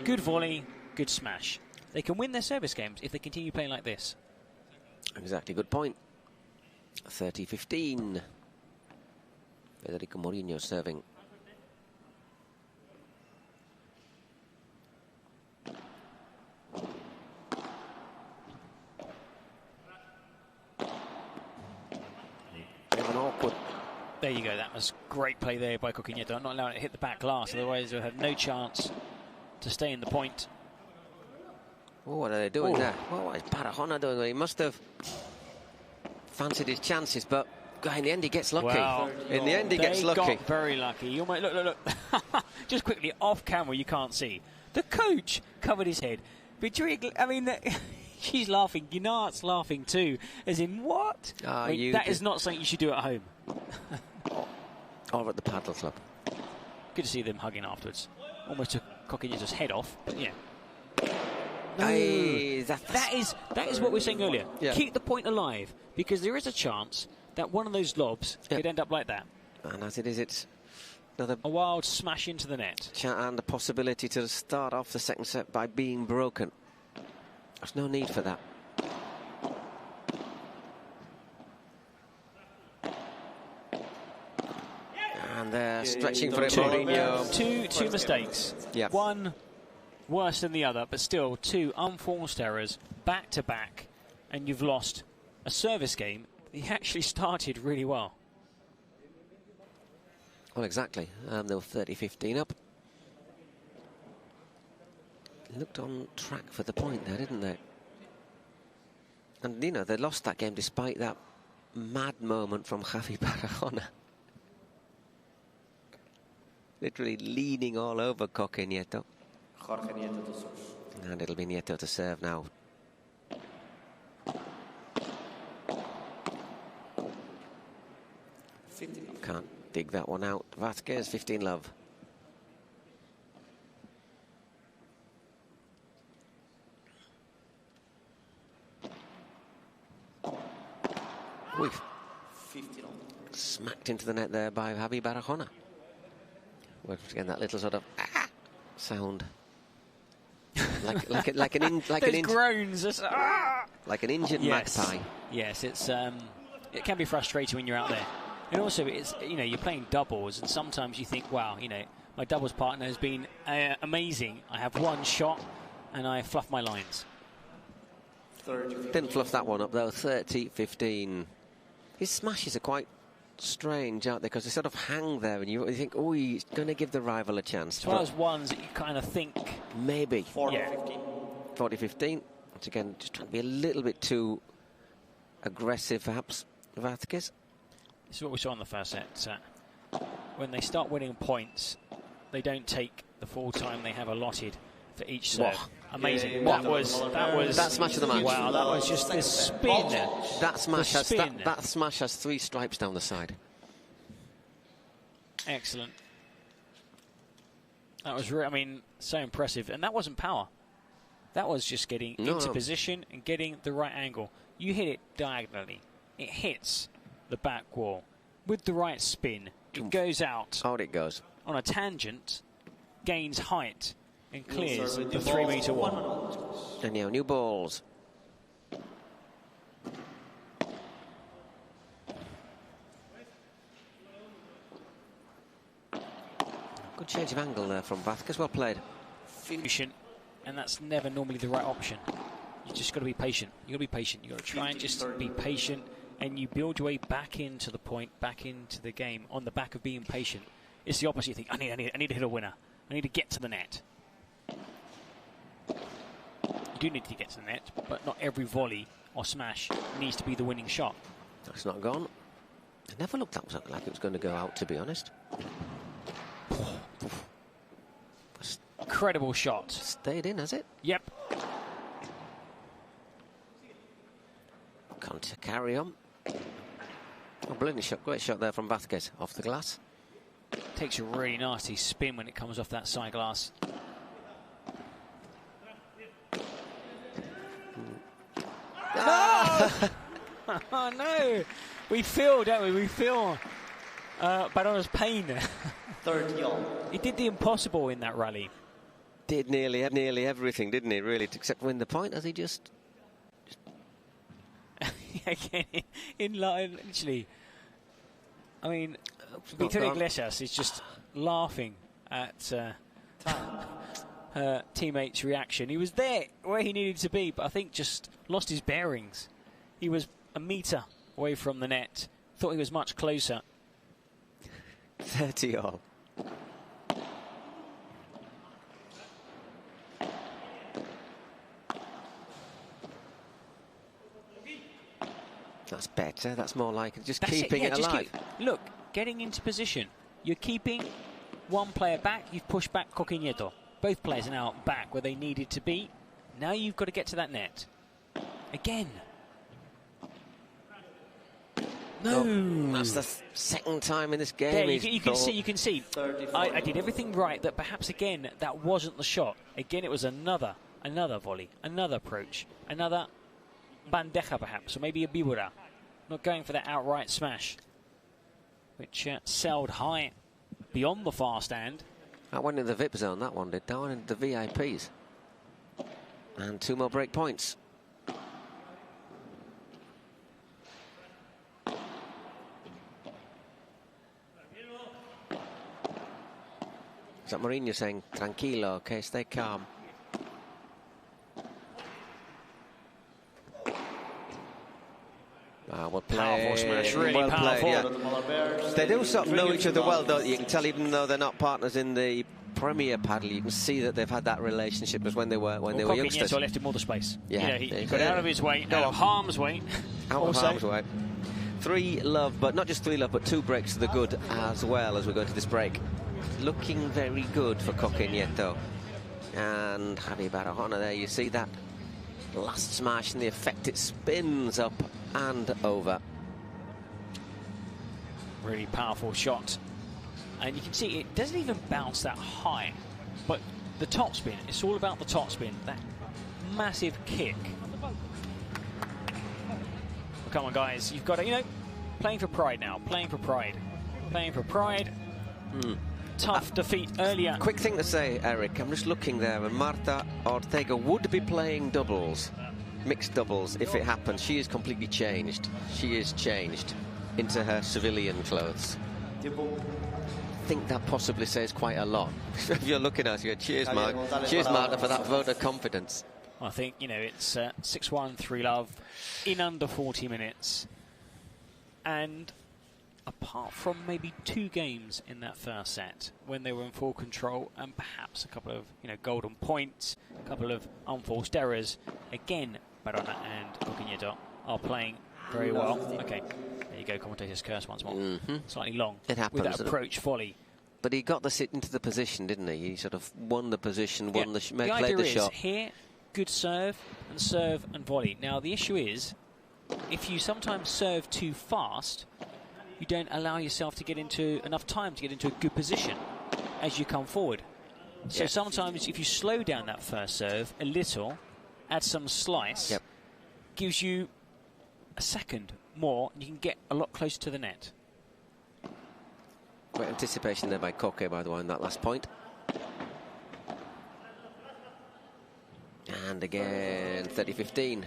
good volley, good smash. They can win their service games if they continue playing like this. Exactly, good point. 30-15. Federico Mourinho serving. There you go, that was great play there by Coquinetto. Not allowing it to hit the back glass, otherwise they'll have no chance to stay in the point. Oh, what are they doing there? What is Barahona doing? He must have fancied his chances, but in the end he gets lucky. Well, in the end he gets lucky. Got very lucky. You might look. Just quickly, off camera, you can't see. The coach covered his head. I mean, she's laughing. Gnart's laughing too. As in, what? That is not something you should do at home. Or at the paddle club. Good to see them hugging afterwards. Almost took Coquinetto's head off, but yeah. No. That is what we were saying earlier. Yeah. Keep the point alive, because there is a chance that one of those lobs could end up like that. And as it is, it's a wild smash into the net. And the possibility to start off the second set by being broken. There's no need for that. And they're stretching for it, Mourinho. Two mistakes. Yeah. One worse than the other, but still two unforced errors back to back. and you've lost a service game, he actually started really well. Well, exactly. They were 30-15 up. Looked on track for the point there, didn't they? And, you know, they lost that game despite that mad moment from Javi Barahona. Literally leaning all over Coque Nieto. Jorge Nieto to serve. And it'll be Nieto to serve now. Can't dig that one out. Vasquez, 15 love. Ooh. 15 all. Smacked into the net there by Javi Barahona. Once again, that little sort of sound, like an groans, like an injured magpie. Yes, it's it can be frustrating when you're out there, and also it's, you know, you're playing doubles, and sometimes you think, wow, you know, my doubles partner has been amazing. I have one shot, and I fluff my lines. Didn't fluff that one up though. 30-15. His smashes are quite strange, aren't they? Because they sort of hang there, and you think, oh, he's going to give the rival a chance. It's one of those ones that you kind of think maybe 40-15. 40-15. Once again, just trying to be a little bit too aggressive, perhaps. Vasquez. This is what we saw in the first set. When they start winning points, they don't take the full time they have allotted for each serve. Whoa. Amazing. Yeah, that was that smash of the match. Wow, that was just this spin. That smash has 3 stripes down the side. Excellent. That was, I mean, so impressive. And that wasn't power. That was just getting into position and getting the right angle. You hit it diagonally. It hits the back wall. With the right spin, it goes out. Out it goes. On a tangent, gains height, and clears the 3-meter wall. And now new balls. Good change of angle there from Vasquez. Well played. Patient, and that's never normally the right option. You just got to be patient. You got to be patient. You got to try and just be patient, and you build your way back into the point, back into the game on the back of being patient. It's the opposite. You think, I need to hit a winner. I need to get to the net. You do need to get to the net, but not every volley or smash needs to be the winning shot. That's not gone. It never looked like it was going to go out, to be honest. Incredible shot. Stayed in, has it? Yep. Can't carry on. Oh, brilliant shot. Great shot there from Vasquez off the glass. Takes a really nasty spin when it comes off that side glass. Oh! Oh no! We feel, don't we? We feel Barona's pain. 30 all. He did the impossible in that rally. Did nearly everything, didn't he? Really, except win the point. As he just again in line, literally. I mean, Victoria Iglesias is just laughing at her teammate's reaction. He was there where he needed to be, but I think just lost his bearings. He was a metre away from the net. Thought he was much closer. 30 all. That's better. That's more like it. Just keeping it alive. Look, getting into position. You're keeping one player back. You've pushed back Coque Nieto. Both players are now back where they needed to be. Now you've got to get to that net. Again. No. That's the second time in this game. There, you can see. I did everything right. That perhaps again that wasn't the shot. Again, it was another volley, another approach, another bandeja perhaps, or maybe a bibura. Not going for that outright smash, which sailed high beyond the far stand. That went in the VIP zone, that one did. Down in the VIPs. And 2 more break points. Is that Mourinho saying, tranquilo, okay, stay calm? Well Powerful smash, really well powerful. Played, yeah. They do sort of know each other well, don't you? You can tell, even though they're not partners in the Premier Padel, you can see that they've had that relationship as when they were youngsters. So I left him all the space. Yeah, he got out of his way, out of harm's way. Out of harm's way. 3-love, but not just 3-love, but 2 breaks to the good as well as we go into this break. Looking very good for Coquinetto. And Javi Barahona there, you see that last smash and the effect it spins up and over. Really powerful shot. And you can see it doesn't even bounce that high. But the topspin, it's all about the topspin. That massive kick. Come on, guys, you've got to, playing for pride now. Playing for pride. Playing for pride. Tough defeat earlier. Quick thing to say, Eric, I'm just looking there, and Martita Ortega would be playing doubles, mixed doubles, if it happens. She is completely changed. She is changed into her civilian clothes. I think that possibly says quite a lot. If you're looking at us, you go, cheers, Mark. Cheers, Martita, for that vote of confidence. I think, it's 6-1, 3-love in under 40 minutes. And apart from maybe 2 games in that first set, when they were in full control, and perhaps a couple of, golden points, a couple of unforced errors, again, Barahona and Coquinetto are playing very well. Okay, there you go, commentator's curse once more. Slightly long. It happens. With that approach volley. But he got into the position, didn't he? He sort of won the position, played the shot. The idea is here, good serve and volley. Now, the issue is, if you sometimes serve too fast, you don't allow yourself to get into enough time to get into a good position as you come forward. So sometimes if you slow down that first serve a little, add some slice, gives you a second more, and you can get a lot closer to the net. Great anticipation there by Coque, by the way, on that last point. And again, 30-15.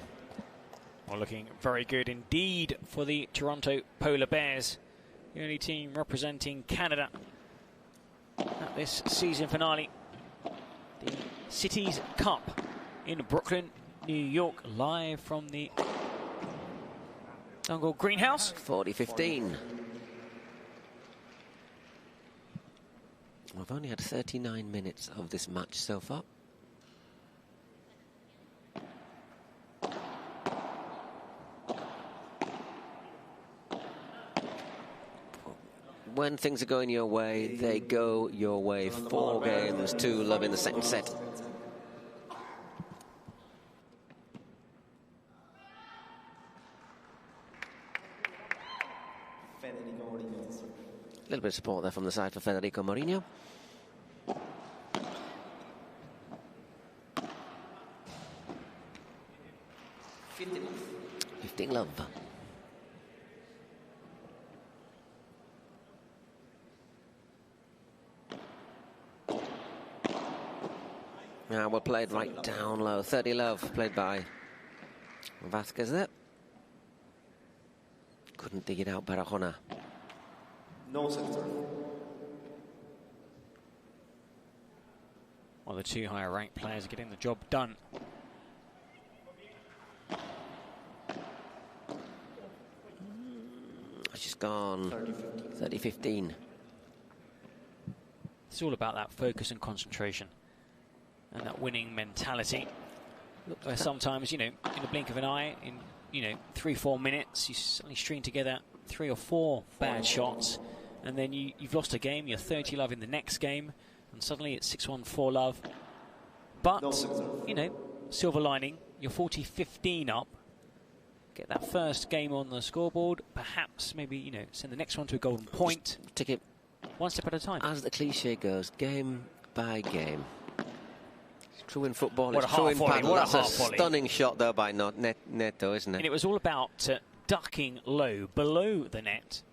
Well, looking very good indeed for the Toronto Polar Bears, the only team representing Canada at this season finale. The Cities Cup in Brooklyn, New York, live from the Jungle Greenhouse. 40-15. We've only had 39 minutes of this match so far. When things are going your way, they go your way. 4 games, 2-love in the second set. A little bit of support there from the side for Federico Mourinho. Love. Now well played right down low. 30-love played by Vasquez there. Couldn't dig it out, Barahona. No sector. Well, the 2 higher ranked players are getting the job done. She's gone 30-15. It's all about that focus and concentration and that winning mentality. Where sometimes, in the blink of an eye, in 3-4 minutes, you suddenly string together 3 or 4 bad shots, and then you've lost a game. You're 30-love in the next game, and suddenly it's 6-1, 4-love. But silver lining, you're 40-15 up. Get that first game on the scoreboard, perhaps maybe, send the next one to a golden point. Just take it one step at a time. As the cliche goes, game by game. It's true in football, what it's true in paddle. That's a volley. Stunning shot, though, by Netto, isn't it? And it was all about ducking low, below the net,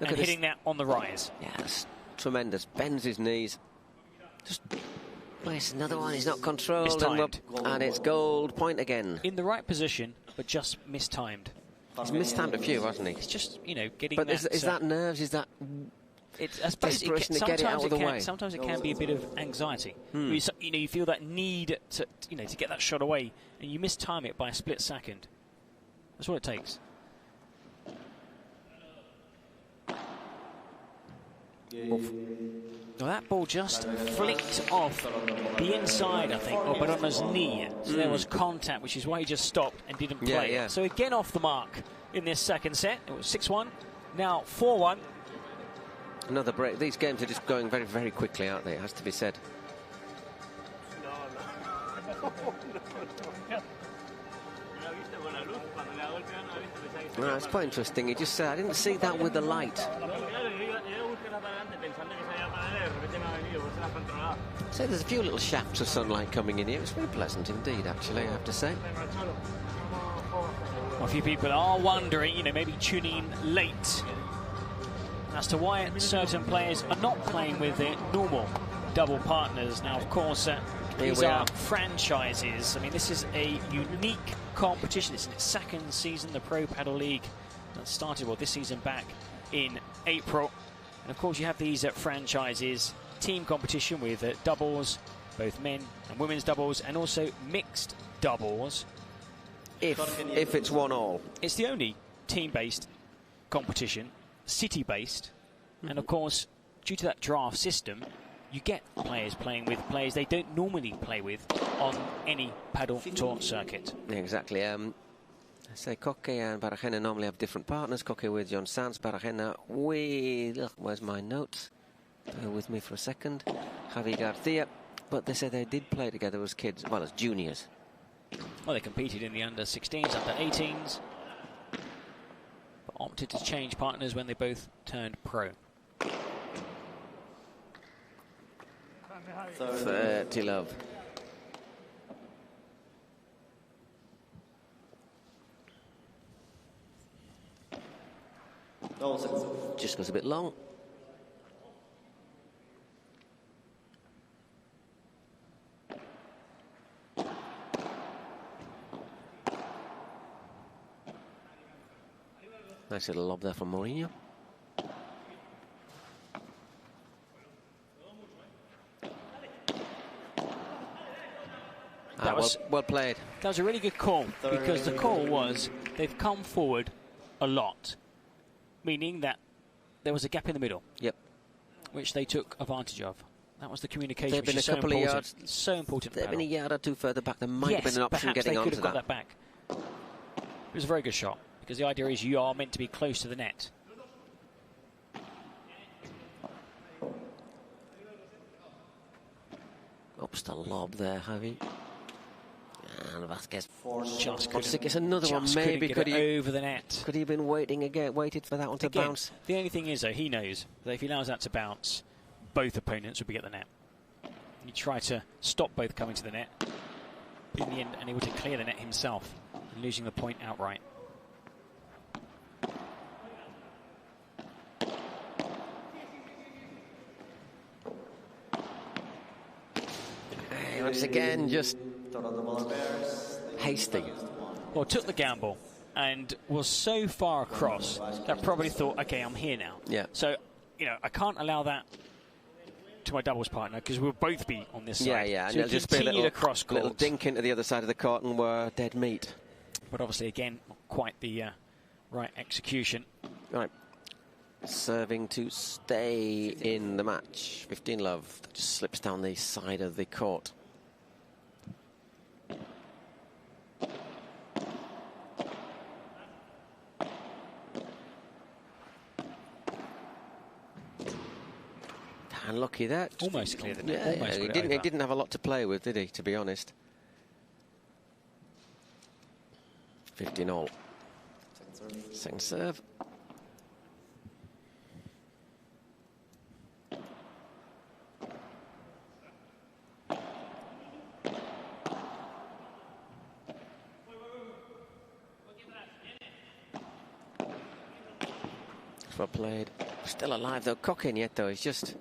and hitting that on the rise. Yes, tremendous. Bends his knees. Just... Where's another one? He's not controlled, and it's gold point again. In the right position, but just mistimed. He's mistimed a few, hasn't he? It's just, getting. But is that nerves? Is that desperation to get it out of the way? Sometimes it can be a bit of anxiety. You feel that need to get that shot away, and you mistime it by a split second. That's what it takes. Well, that ball just flicked off the inside, I think, of Barona's knee. So there was contact, which is why he just stopped and didn't play. Yeah. So again off the mark in this second set. It was 6-1, now 4-1. Another break. These games are just going very, very quickly, aren't they? It has to be said. No, it's quite interesting. He just said, I didn't see that with the light. So there's a few little shafts of sunlight coming in here. It's very pleasant indeed, actually, I have to say. A few people are wondering, maybe tuning in late as to why certain players are not playing with their normal double partners. Now, of course, these are franchises. I mean, this is a unique competition. It's in its second season, the Pro Padel League that started, this season back in April. And, of course, you have these franchises, team competition with doubles, both men and women's doubles, and also mixed doubles. If it's 1-all. It's the only team-based competition, city-based, and of course, due to that draft system, you get players playing with players they don't normally play with on any paddle tour circuit. Yeah, exactly. I say Coque and Barajena normally have different partners. Coque with John Sanz, Barajena with... where's my notes? Bear with me for a second. Javi Garcia. But they say they did play together as kids, well, as juniors. Well, they competed in the under-16s, under-18s, but opted to change partners when they both turned pro. 30 love. Just goes a bit long. Nice little lob there from Mourinho. That was well played. That was a really good call, because the call was they've come forward a lot, meaning that there was a gap in the middle. Yep. Which they took advantage of. That was the communication. They've been a couple of yards. So important. They've been a yard or two further back. There might have been an option getting onto that. Perhaps they could have got that back. It was a very good shot, because the idea is you are meant to be close to the net. Ups the lob there, Javi. And Vasquez just wants to get another one. Maybe could he over the net? Could he have been waited for that one to bounce? The only thing is, though, he knows that if he allows that to bounce, both opponents would be at the net. He tried to stop both coming to the net. In the end, unable to clear the net himself, and losing the point outright. Once again, just hasty. Well, took the gamble and was so far across that probably thought, okay, I'm here now. Yeah. So, I can't allow that to my doubles partner, because we'll both be on this side. Yeah. So and just be a little dink into the other side of the court and we're dead meat. But obviously, again, not quite the right execution. Right. Serving to stay in the match. 15 love. That just slips down the side of the court. Unlucky there. Almost cleared the net. Yeah, Almost he didn't have a lot to play with, did he, to be honest? 15-all. Second serve. Well played. Still alive though. Coque Nieto is just...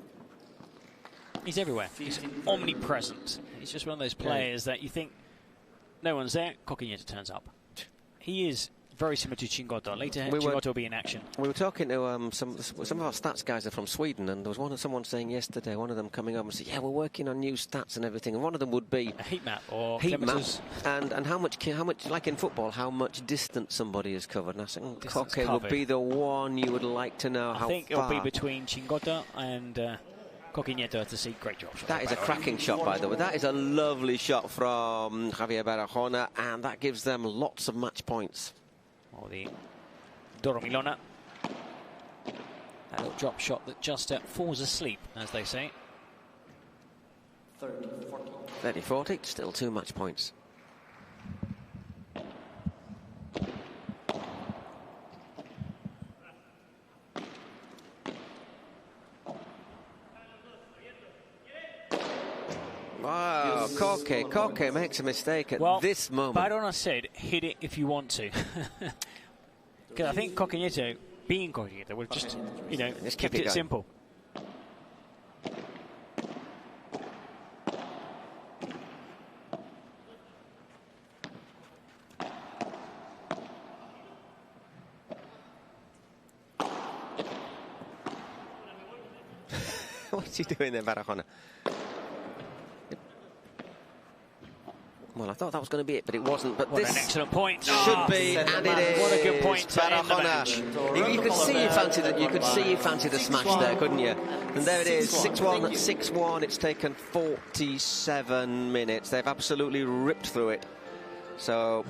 He's everywhere. He's omnipresent. He's just one of those players that you think no one's there. Coque Nieto turns up. He is very similar to Chingotto. Later, Chingotto will be in action. We were talking to some of our stats guys are from Sweden, and there was someone saying yesterday, one of them coming up and said, "Yeah, we're working on new stats and everything." And one of them would be a heat map or heat map, and how much, like in football, how much distance somebody has covered. And I think Koke would be the one you would like to know how far. I think it'll be between Chingotto and Coquinetto to see great job. That is a cracking shot, by the way. That is a lovely shot from Javier Barahona, and that gives them lots of match points. Or the Dormilona. That little drop shot that just falls asleep, as they say. 30-40. 30-40, still 2 match points. Wow, Koke makes a mistake at this moment. Barahona said, hit it if you want to. Because I think Coquinetto, being Coquinetto, would just, just kept it simple. What's he doing there, Barahona? Well, I thought that was going to be it, but it wasn't. But what this an excellent point. Should be, and it is. What a good point to end the match. You could see you fancied that. You could see you fancied the smash there, couldn't you? And there it is, 6-1, 6-1. It's taken 47 minutes. They've absolutely ripped through it. So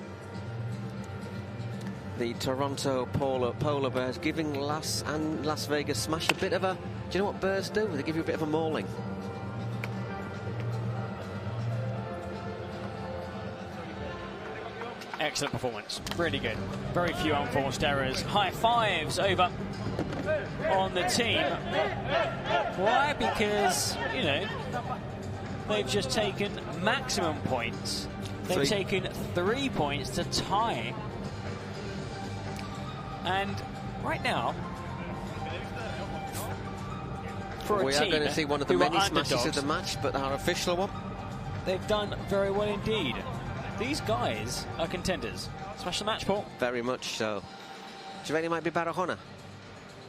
the Toronto Polar Bears giving Las Vegas Smash a bit of a. Do you know what Bears do? They give you a bit of a mauling. Excellent performance, really good. Very few unforced errors. High fives over on the team. Why? Because, they've just taken maximum points. They've taken 3 points to tie. And right now, for a we team are going to see one of the many underdogs, smashes of the match, but our official one. They've done very well indeed. These guys are contenders. Smash the match, Paul. Very much so. Do you reckon it might be Barahona?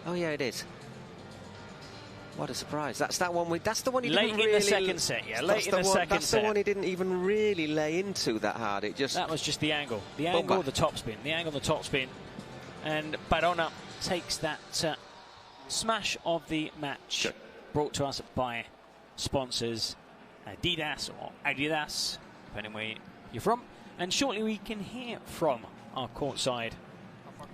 Oh yeah, it is. What a surprise! That's that one. That's the one he didn't really. Late in the second set, yeah. Late in the second set. That's the one he didn't even really lay into that hard. It just. That was just the angle. The angle, the top spin. The angle, the top spin. And Barahona takes that smash of the match. Sure. Brought to us by sponsors Adidas or Adidas, depending where you're from. And shortly we can hear from our courtside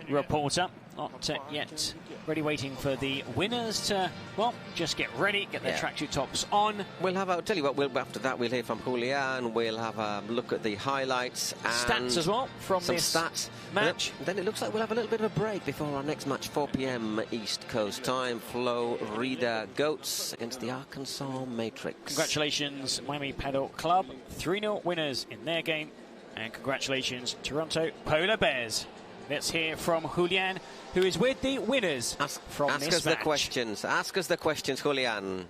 reporter. Not yet ready, waiting for the winners to, well, just get ready, get their tracksuit tops on. We'll have, I'll tell you what, after that we'll hear from Julian, we'll have a look at the highlights. And stats as well from some this stats. match. Then it looks like we'll have a little bit of a break before our next match, 4 p.m. East Coast time. Florida Goats against the Arkansas Matrix. Congratulations, Miami Padel Club, 3-0 winners in their game. And congratulations, Toronto Polar Bears. Let's hear from Julian, who is with the winners from this match. Ask us the questions, Julian.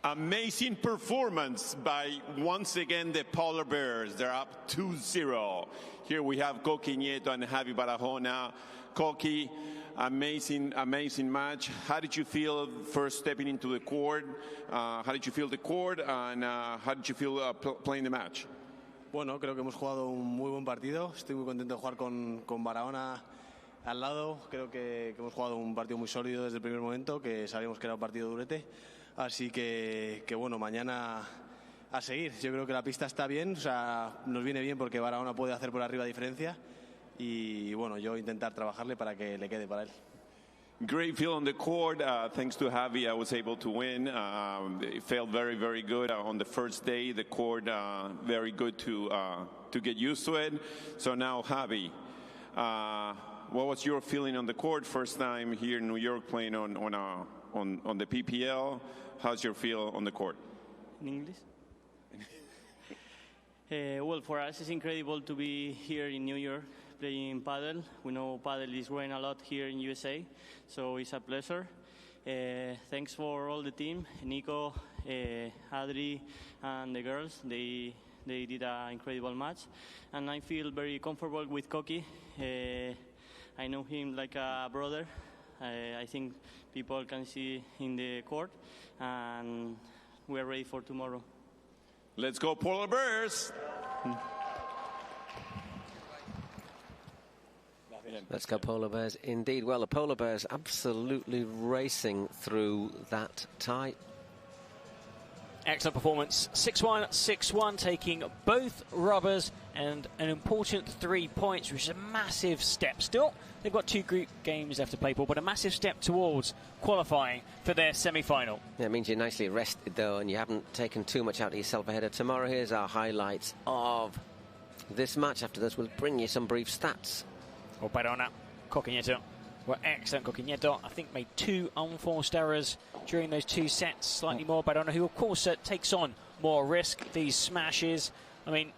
Amazing performance by, once again, the Polar Bears. They're up 2-0. Here we have Coquinetto and Javi Barahona. Coqui, amazing match. How did you feel first stepping into the court? How did you feel the court? And how did you feel playing the match? Bueno, creo que hemos jugado un muy buen partido. Estoy muy contento de jugar con Barahona al lado. Creo que hemos jugado un partido muy sólido desde el primer momento, que sabíamos que era un partido durete. Así que bueno, mañana a seguir. Yo creo que la pista está bien, o sea, nos viene bien porque Barahona puede hacer por arriba diferencia. Y bueno, yo intentar trabajarle para que le quede para él. Great feel on the court. Thanks to Javi, I was able to win. It felt very, very good on the first day. The court, very good to get used to it. So now, Javi, what was your feeling on the court? First time here in New York playing on the PPL. How's your feel on the court? In English? Well, for us, it's incredible to be here in New York playing padel. We know padel is growing a lot here in USA, so it's a pleasure. Thanks for all the team, Nico, Adri, and the girls. They they did an incredible match, and I feel very comfortable with Koki. I know him like a brother. I think people can see in the court, and we're ready for tomorrow. Let's go Polar Bears! Let's go Polar Bears indeed. Well, the Polar Bears absolutely racing through that tie. Excellent performance. 6-1, 6-1, taking both rubbers and an important 3 points, which is a massive step. Still, they've got 2 group games left to play for, but a massive step towards qualifying for their semi-final. Yeah, it means you're nicely rested, though, and you haven't taken too much out of yourself ahead of tomorrow. Here's our highlights of this match. After this, we'll bring you some brief stats. Well, Barona, Coquinetto were excellent. Coquinetto, I think, made 2 unforced errors during those 2 sets. Slightly more Barona, who, of course, takes on more risk. These smashes, I mean,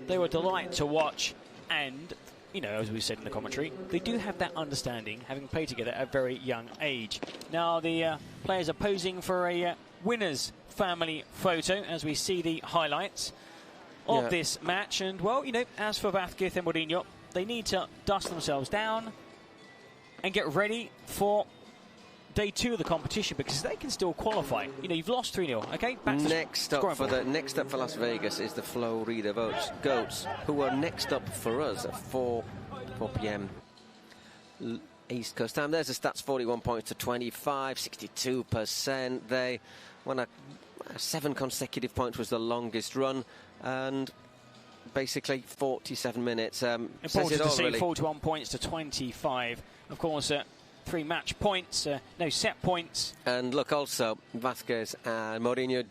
they were a delight to watch. And, you know, as we said in the commentary, they do have that understanding, having played together at a very young age. Now, the players are posing for a winner's family photo as we see the highlights of this match. And, well, you know, as for Vázquez and Mourinho, they need to dust themselves down and get ready for day 2 of the competition, because they can still qualify. You know, you've lost 3-0, okay? Next up for Las Vegas is the Florida Goats, who are next up for us at 4 p.m. East Coast time. There's the stats: 41 points to 25, 62%. They won 7 consecutive points was the longest run, and basically 47 minutes. Important to see, 41 points to 25. Of course, 3 match points, no set points. And look, also, Vázquez and Mourinho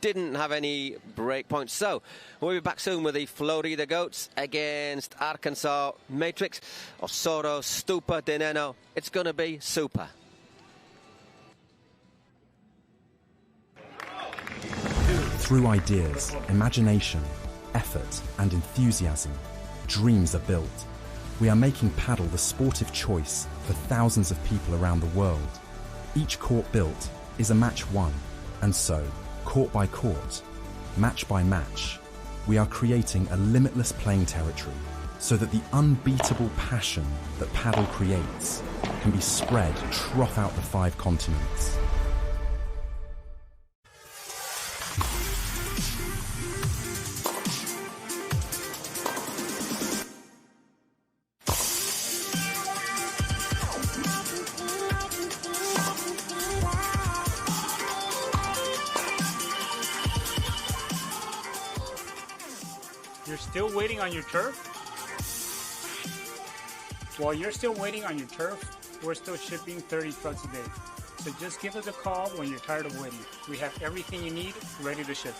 didn't have any break points. So we'll be back soon with the Florida Goats against Arkansas Matrix. Osoro, Stupa, de Nenno. It's going to be super. Through ideas, imagination, effort and enthusiasm, dreams are built. We are making paddle the sport of choice for thousands of people around the world. Each court built is a match won, and so, court by court, match by match, we are creating a limitless playing territory so that the unbeatable passion that paddle creates can be spread throughout the 5 continents. You're still waiting on your turf? While you're still waiting on your turf, we're still shipping 30 trucks a day. So just give us a call when you're tired of waiting. We have everything you need ready to ship.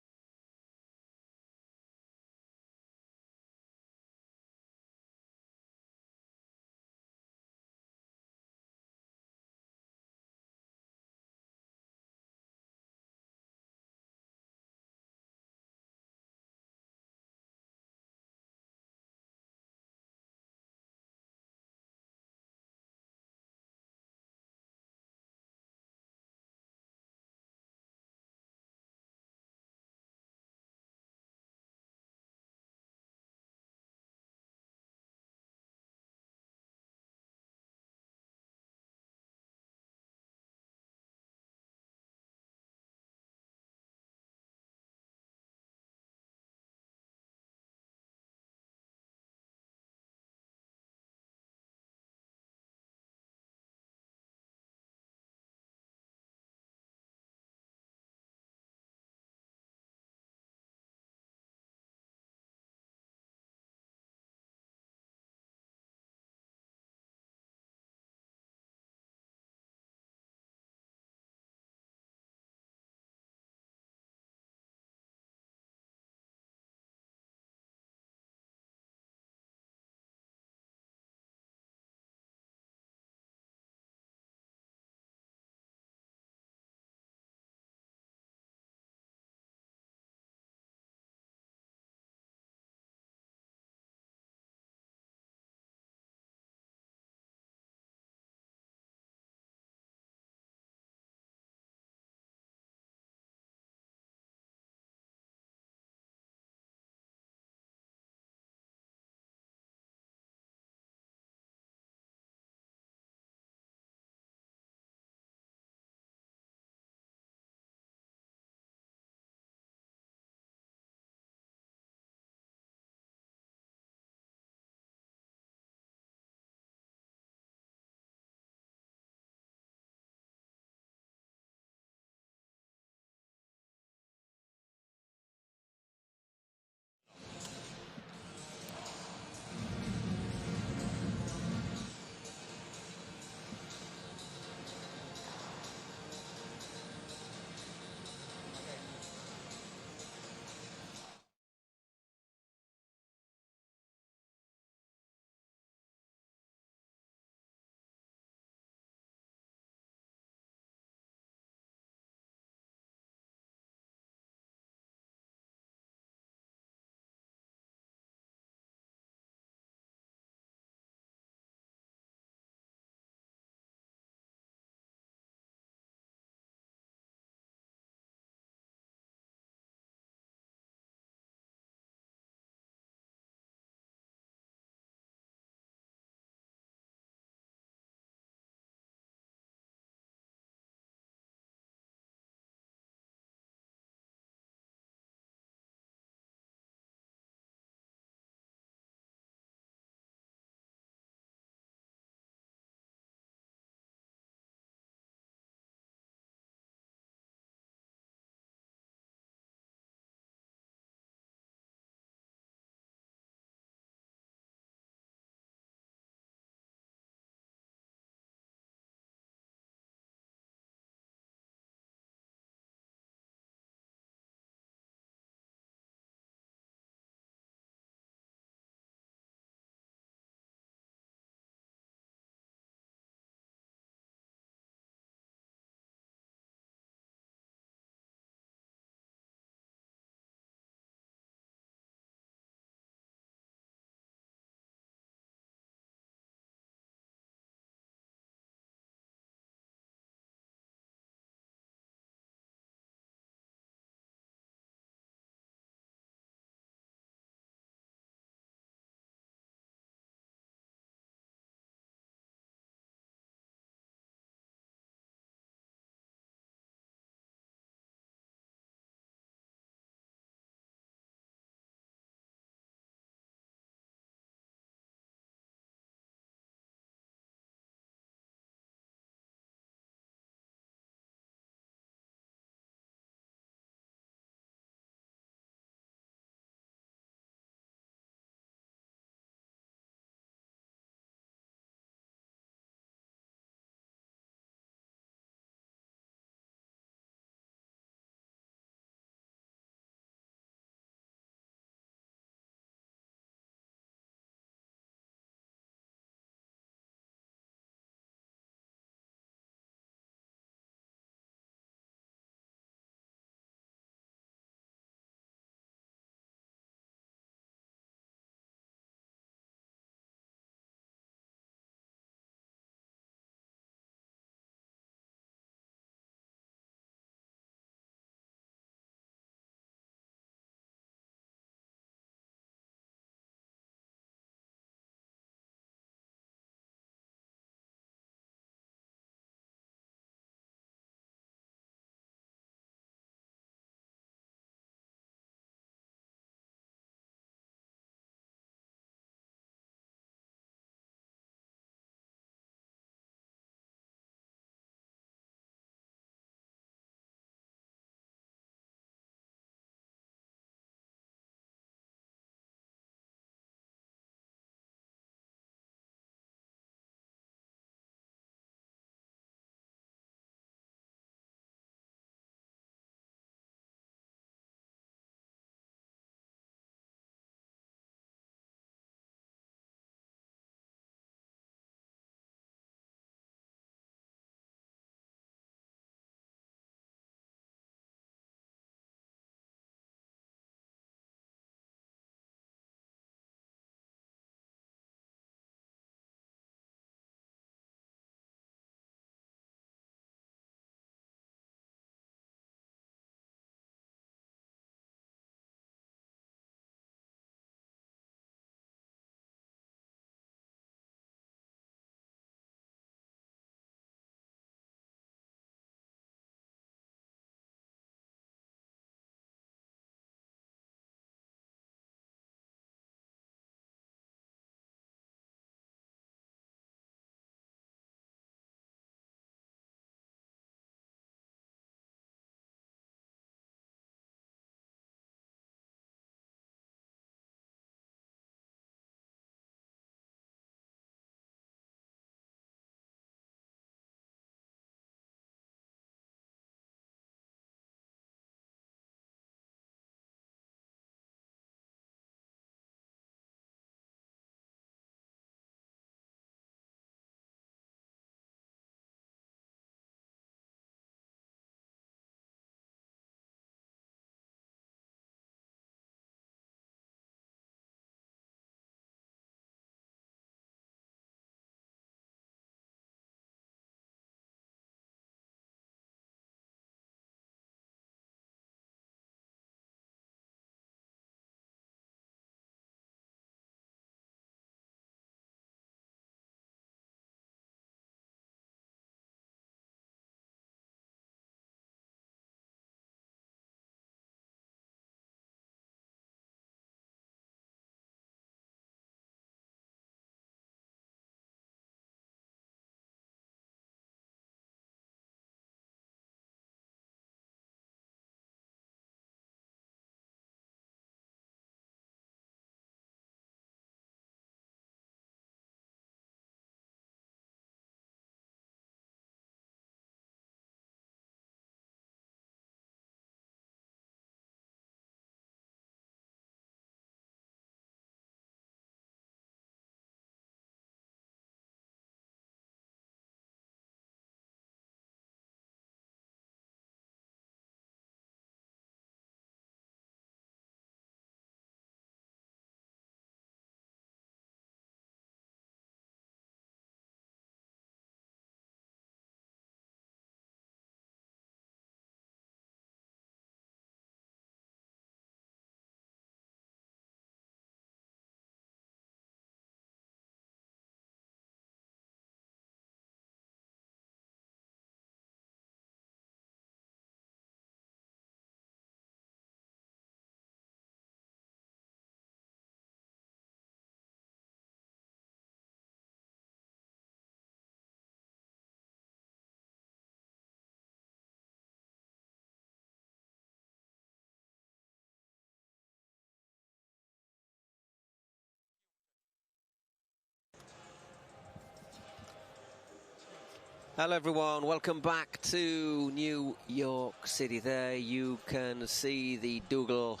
Hello everyone, welcome back to New York City. There you can see the Dougal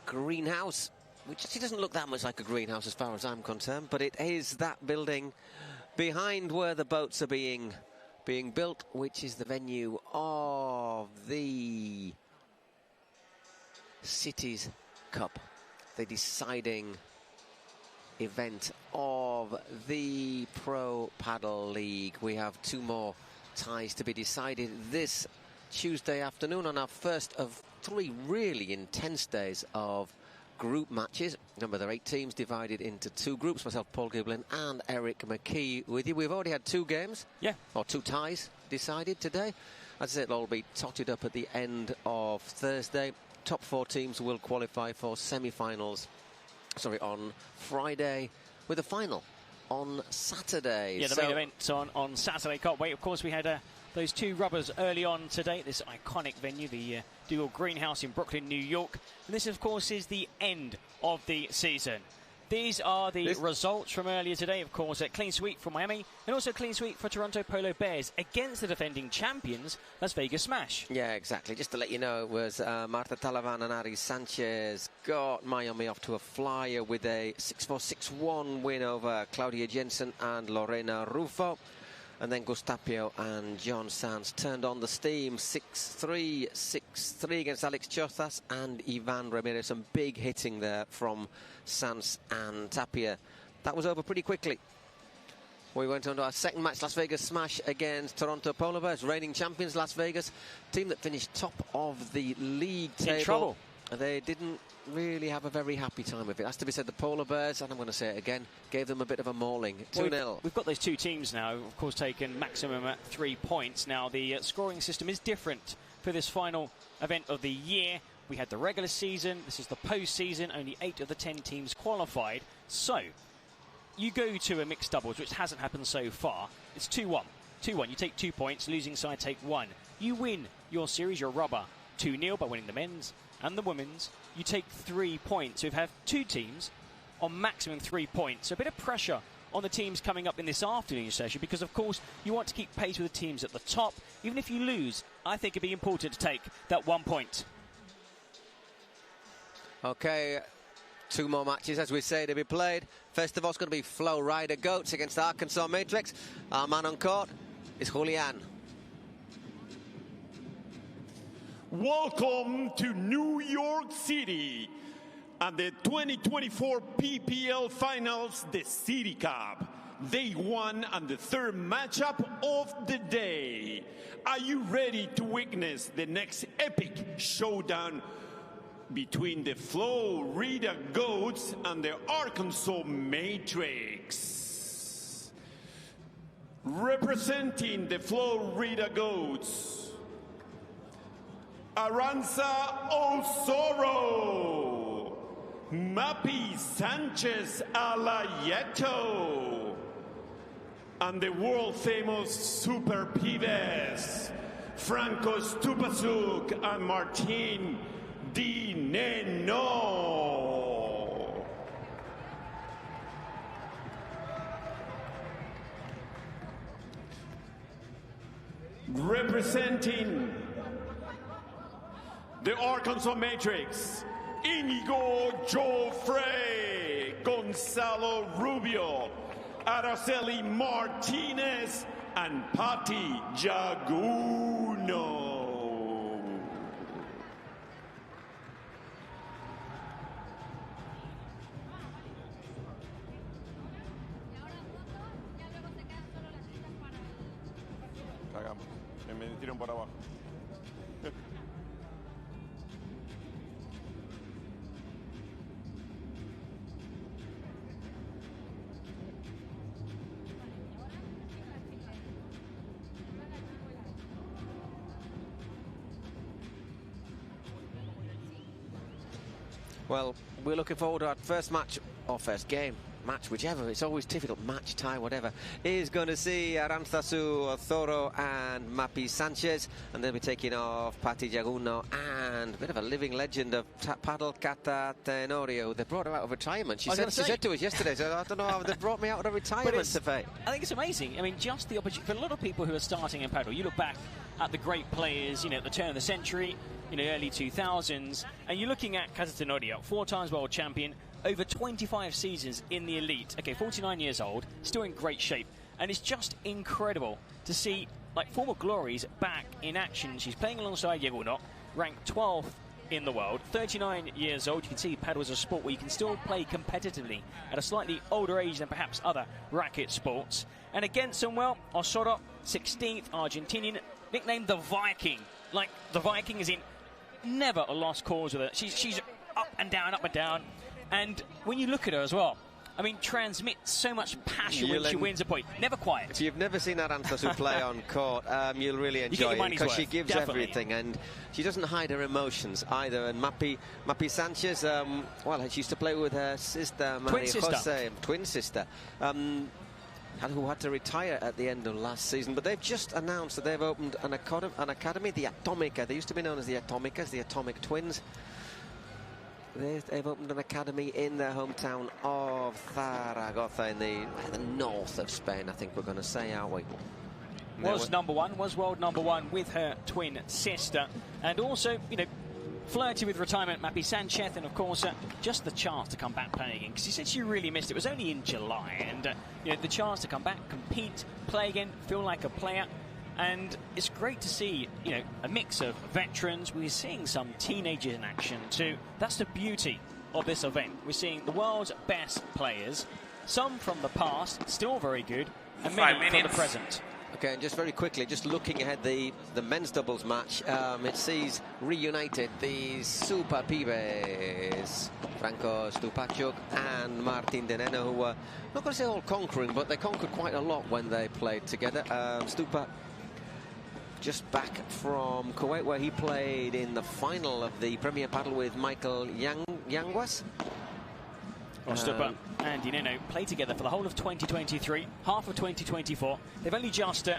greenhouse, which actually doesn't look that much like a greenhouse as far as I'm concerned, but it is that building behind where the boats are being built, which is the venue of the Cities Cup, the deciding event of the Pro Padel League. We have 2 more ties to be decided this Tuesday afternoon on our first of 3 really intense days of group matches. Remember, there are 8 teams divided into 2 groups. Myself, Paul Giblin, and Eric McKee with you. We've already had 2 games, or 2 ties decided today. As I said, it'll all be totted up at the end of Thursday. Top 4 teams will qualify for semi-finals on Friday, with a final on Saturday. Yeah, the main event on Saturday. Can't wait. Of course, we had those 2 rubbers early on today. This iconic venue, the Dougal Greenhouse in Brooklyn, New York. And this, of course, is the end of the season. These are the results from earlier today, of course. A clean sweep from Miami, and also a clean sweep for Toronto Polo Bears against the defending champions, Las Vegas Smash. Yeah, exactly. Just to let you know, it was Martita Talavan and Ari Sanchez got Miami off to a flyer with a 6-4, 6-1 win over Claudia Jensen and Lorena Rufo. And then Gustapio and John Sanz turned on the steam, 6-3, 6-3 against Alex Chozas and Ivan Ramirez. Some big hitting there from Sanz and Tapia. That was over pretty quickly. We went on to our second match, Las Vegas Smash against Toronto Polo Bears, reigning champions Las Vegas, team that finished top of the league table. In trouble. They didn't really have a very happy time with it. Has to be said, the Polar Bears, and I'm going to say it again, gave them a bit of a mauling. 2-0. We've got those 2 teams now, of course, taken maximum at 3 points. Now, the scoring system is different for this final event of the year. We had the regular season. This is the post-season. Only 8 of the 10 teams qualified. So, you go to a mixed doubles, which hasn't happened so far. It's 2-1. 2-1. You take 2 points. Losing side take 1. You win your series, your rubber, 2-0 by winning the men's and the women's. You take 3 points. So we've had 2 teams on maximum 3 points. So a bit of pressure on the teams coming up in this afternoon session, because of course you want to keep pace with the teams at the top. Even if you lose, I think it'd be important to take that 1 point. Okay, 2 more matches, as we say, to be played. First of all, it's going to be Flow Rider Goats against Arkansas Matrix. Our man on court is Julian. Welcome to New York City and the 2024 PPL Finals, the City Cup. Day 1 and the 3rd matchup of the day. Are you ready to witness the next epic showdown between the Florida Goats and the Arkansas Matrix? Representing the Florida Goats, Aranza Osoro, Mapi Sanchez Alayeto, and the world-famous Super Pibes, Franco Stupasuk and Martin Di Nenno. Representing the Arkansas Matrix, Inigo Joffrey, Gonzalo Rubio, Araceli Martinez, and Patti Jaguno. Cagamos. Me metieron por abajo. Well, we're looking forward to our first match, or first game, match, whichever. It's always difficult. Match, tie, whatever. Is going to see Arantzazu Thoro and Mapi Sanchez, and they'll be taking off Patti Jaguno and a bit of a living legend of paddle, Cata Tenorio. They brought her out of retirement. She said to us yesterday, so I don't know how they brought me out of retirement. I think it's amazing. I mean, just the opportunity for a lot of people who are starting in paddle. You look back at the great players, you know, at the turn of the century, you know, early 2000s, and you're looking at Cata Tenorio, 4-time world champion, over 25 seasons in the elite. Okay, 49 years old, still in great shape. And it's just incredible to see, like, former glories back in action. She's playing alongside Jaguno, ranked 12th in the world, 39 years old. You can see paddle is a sport where you can still play competitively at a slightly older age than perhaps other racket sports. And against them, well, Osoro, 16th, Argentinian, nicknamed the Viking. Like, the Viking is in never a lost cause with her. She's up and down, up and down. And when you look at her as well, I mean, transmits so much passion when she wins a point. Never quiet. If you've never sseen Arantzazu play on court, you'll really enjoy it because she gives everything, and she doesn't hide her emotions either. And Mapi Sanchez, well, she used to play with her sister, Maria Jose, twin sister, who had to retire at the end of last season. But they've just announced that they've opened an academy, the Atomica. They used to be known as the Atomicas, the Atomic Twins. They've opened an academy in their hometown of Zaragoza in the north of Spain, I think we're going to say, aren't we? Was world number one with her twin sister. And also, you know, flirty with retirement, Mapi Sanchez, and of course, just the chance to come back playing again, because she said she really missed it. It was only in July, and you know, the chance to come back, compete, play again, feel like a player. And it's great to see, you know, a mix of veterans. We're seeing some teenagers in action too. That's the beauty of this event. We're seeing the world's best players, some from the past, still very good, and many from the present. Okay, and just very quickly, just looking ahead, the men's doubles match, it sees reunited the Super Pibes, Franco Stupacuk and Martin de Nenno, who were, not going to say all conquering, but they conquered quite a lot when they played together. Stupa just back from Kuwait, where he played in the final of the Premier Paddle with Michael Yanguas. Stupa and Nenno played together for the whole of 2023, half of 2024. They've only just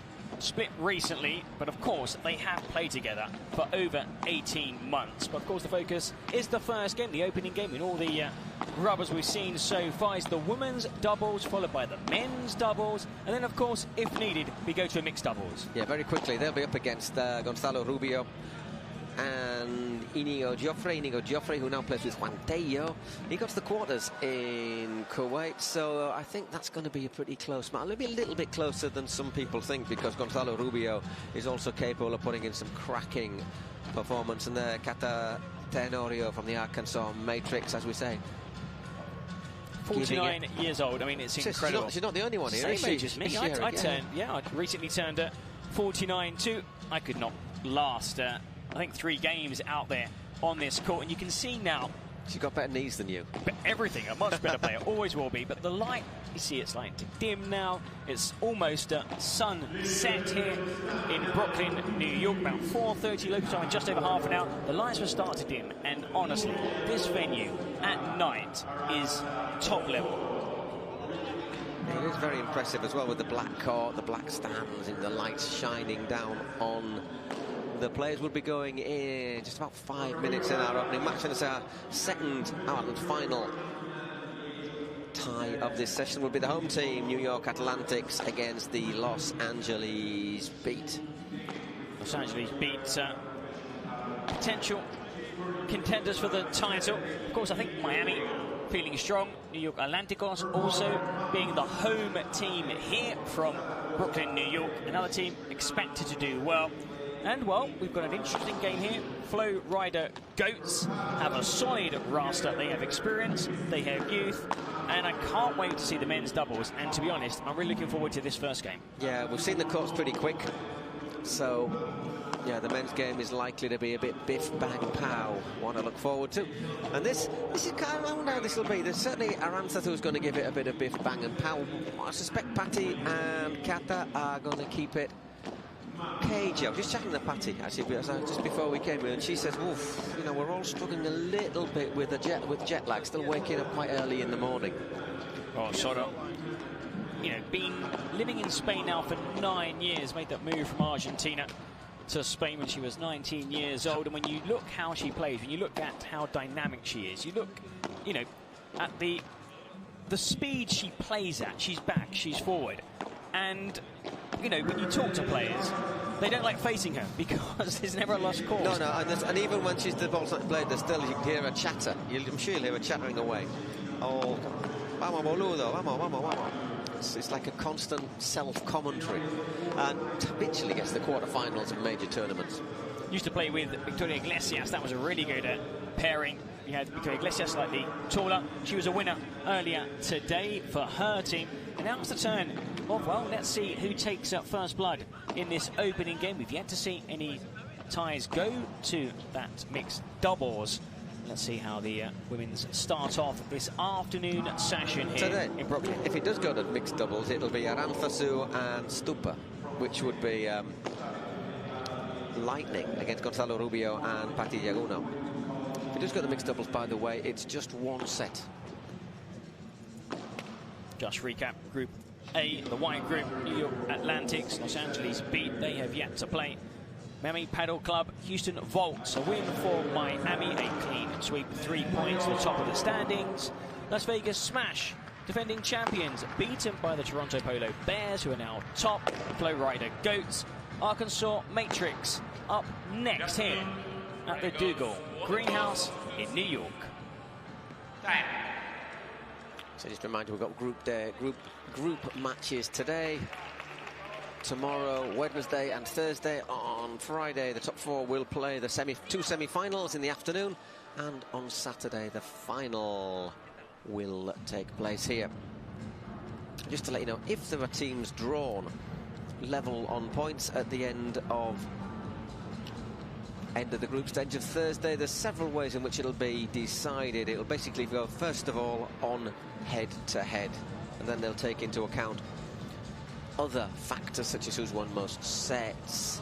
split recently, but of course they have played together for over 18 months. But of course the focus is the first game, the opening game, and all the rubbers we've seen so far is the women's doubles, followed by the men's doubles, and then of course, if needed, we go to a mixed doubles. Yeah, very quickly, they'll be up against Gonzalo Rubio and Inigo Joffre, who now plays with Juan Tello. He got to the quarters in Kuwait, so I think that's going to be a pretty close match. Maybe a little bit closer than some people think, because Gonzalo Rubio is also capable of putting in some cracking performance. And the Cata Tenorio from the Arkansas Matrix, as we say. 49 years old. I mean, it's incredible. She's not the only one here. Same age as me. I recently turned 49 too. I could not last, I think, 3 games out there on this court, and you can see now she's got better knees than you. But everything, a much better player, always will be. But the light, you see, it's like to dim now. It's almost sunset here in Brooklyn, New York, about 4:30 local time, in just over half an hour. The lights will start to dim, and honestly, this venue at night is top level. It is very impressive as well, with the black court, the black stands, and the lights shining down on the players. Will be going in just about 5 minutes in our opening match, and it's our second and final tie of this session. Will be the home team, New York Atlantics, against the Los Angeles Beat. Los Angeles Beat, potential contenders for the title. Of course, I think Miami feeling strong. New York Atlanticos also being the home team here from Brooklyn, New York. Another team expected to do well. And, well, we've got an interesting game here. Flow Rider Goats have a solid roster. They have experience, they have youth, and I can't wait to see the men's doubles. And to be honest, I'm really looking forward to this first game. Yeah, we've seen the courts pretty quick. So, yeah, the men's game is likely to be a bit biff, bang, pow. One to look forward to. And this is kind of, I wonder how this will be. There's certainly Arantzazu who's going to give it a bit of biff, bang, and pow. I suspect Patti and Cata are going to keep it cagey. I was just checking the Patti actually just before we came here, and she says, "Oof, you know, we're all struggling a little bit with jet lag, still waking up quite early in the morning." Oh, Soto. You know, been living in Spain now for 9 years, made that move from Argentina to Spain when she was 19 years old. And when you look how she plays, when you look at how dynamic she is, you look, you know, at the speed she plays at. She's back, she's forward. And, you know, when you talk to players, they don't like facing her because there's never a lost cause. No, and even when the ball's not played, there's still, you can hear her chatter. I'm sure you'll hear her chattering away. Oh, vamos, boludo, vamos, vamos, vamos. It's like a constant self-commentary, and habitually gets the quarterfinals of major tournaments. Used to play with Victoria Iglesias. That was a really good pairing. You had Victoria Iglesias slightly taller. She was a winner earlier today for her team. And now it's the turn of, well, let's see who takes up first blood in this opening game. We've yet to see any ties go to that mixed doubles. Let's see how the women's start off this afternoon session here in Brooklyn. If it does go to mixed doubles, it'll be Aranzazu and Stupa, which would be Lightning against Gonzalo Rubio and Patti Diaguno. If it does go to mixed doubles, by the way, it's just one set. Just recap Group A, the white group, New York Atlantics, Los Angeles Beat. They have yet to play. Miami Padel Club, Houston Volts, a win for Miami, a clean sweep, 3 points to the top of the standings. Las Vegas Smash, defending champions, beaten by the Toronto Polo Bears, who are now top. Flow Rider Goats, Arkansas Matrix, up next here at the Dougal Greenhouse in New York. So just a reminder, we've got group matches today. Tomorrow, Wednesday and Thursday. On Friday, the top four will play the two semi-finals in the afternoon, and on Saturday the final will take place here. Just to let you know, if there are teams drawn level on points at the end of the group stage of Thursday, there's several ways in which it'll be decided. It'll basically go first of all on head-to-head, and then they'll take into account other factors such as who's won most sets,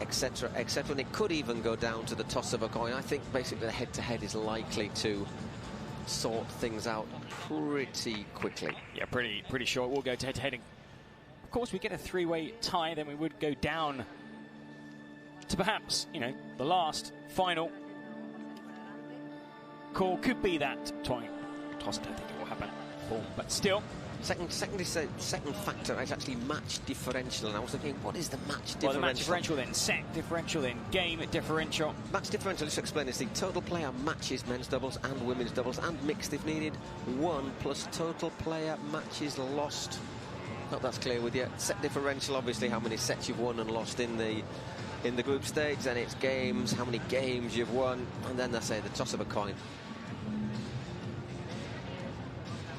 etc., etc. And it could even go down to the toss of a coin. I think basically the head-to-head is likely to sort things out pretty quickly. Yeah, pretty sure we'll go to head-to-head. Of course, we get a three-way tie, then we would go down to perhaps, you know, the last final call could be that toss. I don't think it will happen, but still. Second factor is actually match differential, and I was thinking, what is the match differential? Well, the match differential, then set differential, then game differential. Match differential, just to explain, is the total player matches men's doubles and women's doubles, and mixed if needed, 1 plus total player matches lost. Hope that's clear with you. Set differential, obviously, how many sets you've won and lost in the group stage. Then it's games, how many games you've won, and then they say the toss of a coin.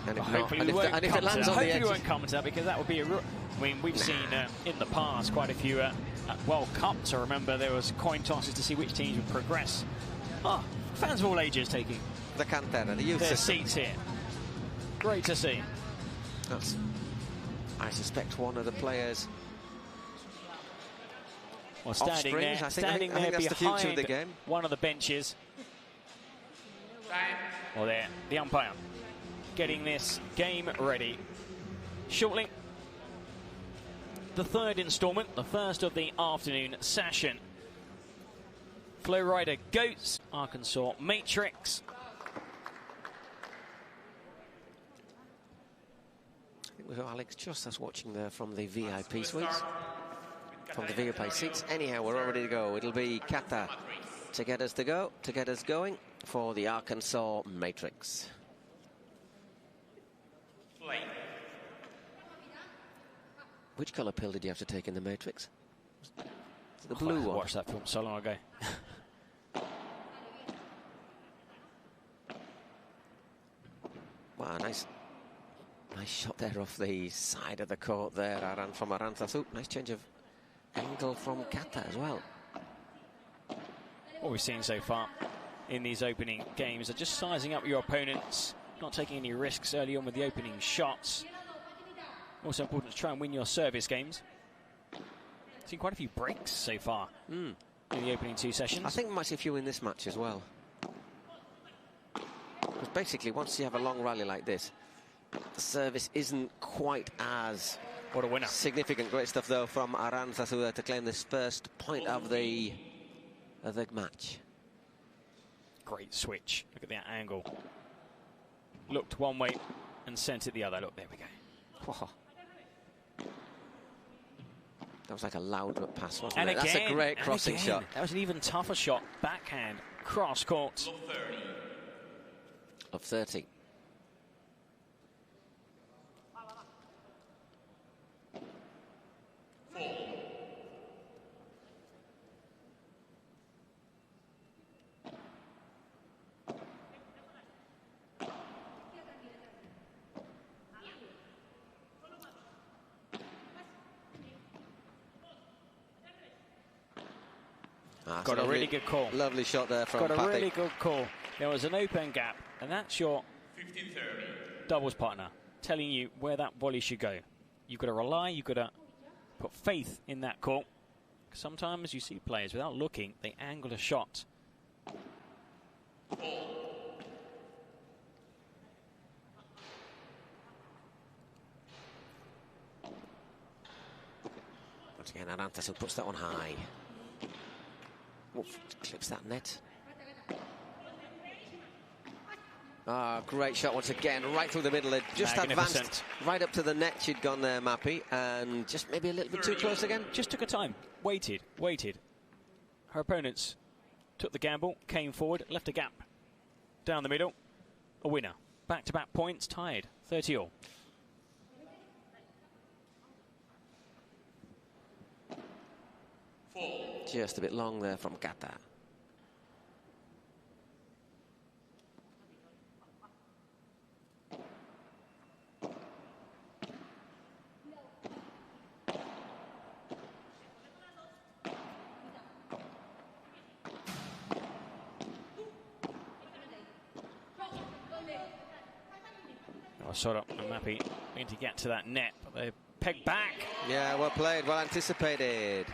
And if, if it lands on the edge, hopefully we won't come to that, because that would be a. I mean, we've seen in the past quite a few World Cups. I remember there was coin tosses to see which teams would progress. Fans of all ages taking the cantera, the youth their system. seats here. Great to see. That's, I suspect, one of the players. Well, standing there, I think there that's the future of the game. One of the benches. Well, there, the umpire getting this game ready. Shortly, the third instalment, the first of the afternoon session. Flow Rider Goats, Arkansas Matrix. I think we've got Alex Justas watching there from the VIP suites. From the VIP seats. Anyhow, we're all ready to go. It'll be Kata to get us going for the Arkansas Matrix. Which colour pill did you have to take in the Matrix? The blue one. I watched that film so long ago. Wow, nice shot there off the side of the court there, from Aranzazu. Nice change of angle from Kata as well. What we've seen so far in these opening games are just sizing up your opponents, not taking any risks early on with the opening shots. Also important to try and win your service games. Seen quite a few breaks so far in the opening two sessions. I think we might see a few in this match as well. Because basically, once you have a long rally like this, The service isn't quite as what a winner. Significant, great stuff though from Arantzazu to claim this first point of the match. Great switch. Look at that angle. Looked one way and sent it the other. Look, there we go. Whoa. That was like a loud pass, wasn't and it? Again, that's a great crossing shot. That was an even tougher shot. Backhand, cross court. Of 30. Got a really good call. Lovely shot there from Got a Pate. really good call. There was an open gap, and that's your doubles partner telling you where that volley should go. You've got to rely, you've got to put faith in that call. Sometimes you see players, without looking, they angle a shot. Once again, Arantzazu puts that one high. Oof, clips that net. Great shot once again, right through the middle. It just advanced right up to the net. She'd gone there, Mappy, and just maybe a little bit too close again. Just took her time, waited. Her opponents took the gamble, came forward, left a gap down the middle. A winner. Back-to-back points, tied, 30-all. Just a bit long there from Gata. Sort of Mappy going to get to that net, but they pegged back. Yeah, well played, well anticipated.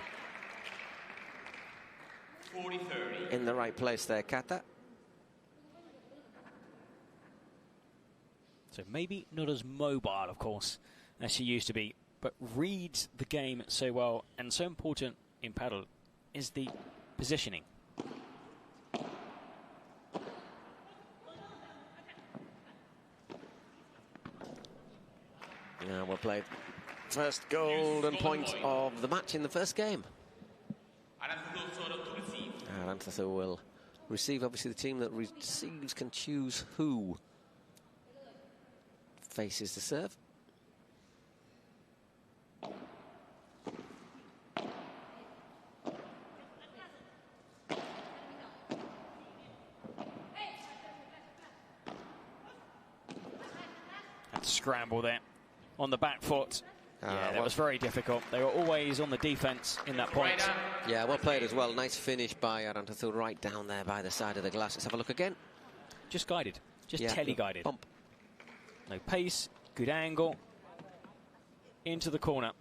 40-30. In the right place there, Kata. So maybe not as mobile, of course, as she used to be, but reads the game so well, and so important in paddle is the positioning. Yeah, well played. First golden point of the match in the first game. Arantzazu will receive. Obviously, the team that receives can choose who faces the serve. That scramble there on the back foot. Yeah, that was very difficult. They were always on the defense in that point. Yeah, well played as well. Nice finish by Arantzazu right down there by the side of the glass. Let's have a look again. Just guided, just tele-guided. Bump. No pace, good angle, into the corner.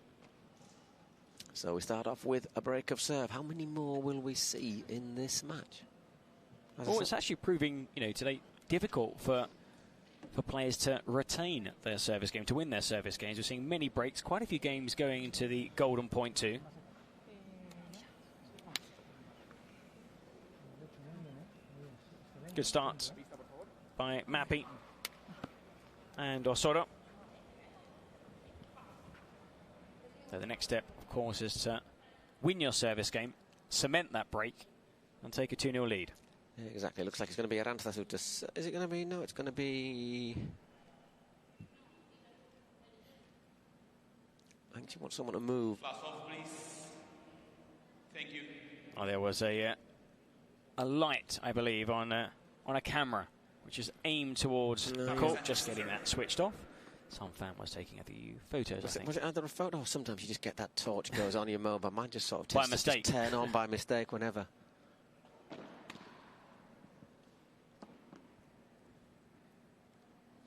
So we start off with a break of serve. How many more will we see in this match? Oh, it's actually proving, today difficult for players to retain their service game, to win their service games. We're seeing many breaks, quite a few games going into the golden point too. Good start by Mappy and Osoro. So the next step, of course, is to win your service game, cement that break, and take a 2-0 lead. Yeah, exactly. Looks like it's going to be Arantzazu. Is it going to be? No, it's going to be. I think she wants someone to move. Last off, please. Thank you. Oh, there was a light, I believe, on a camera, which is aimed towards the court. Just getting that switched off. Some fan was taking a few photos. I think. Was it either a photo or sometimes you just get that torch goes on your mobile? Mine just sort of by tends mistake. To just turn on by mistake whenever.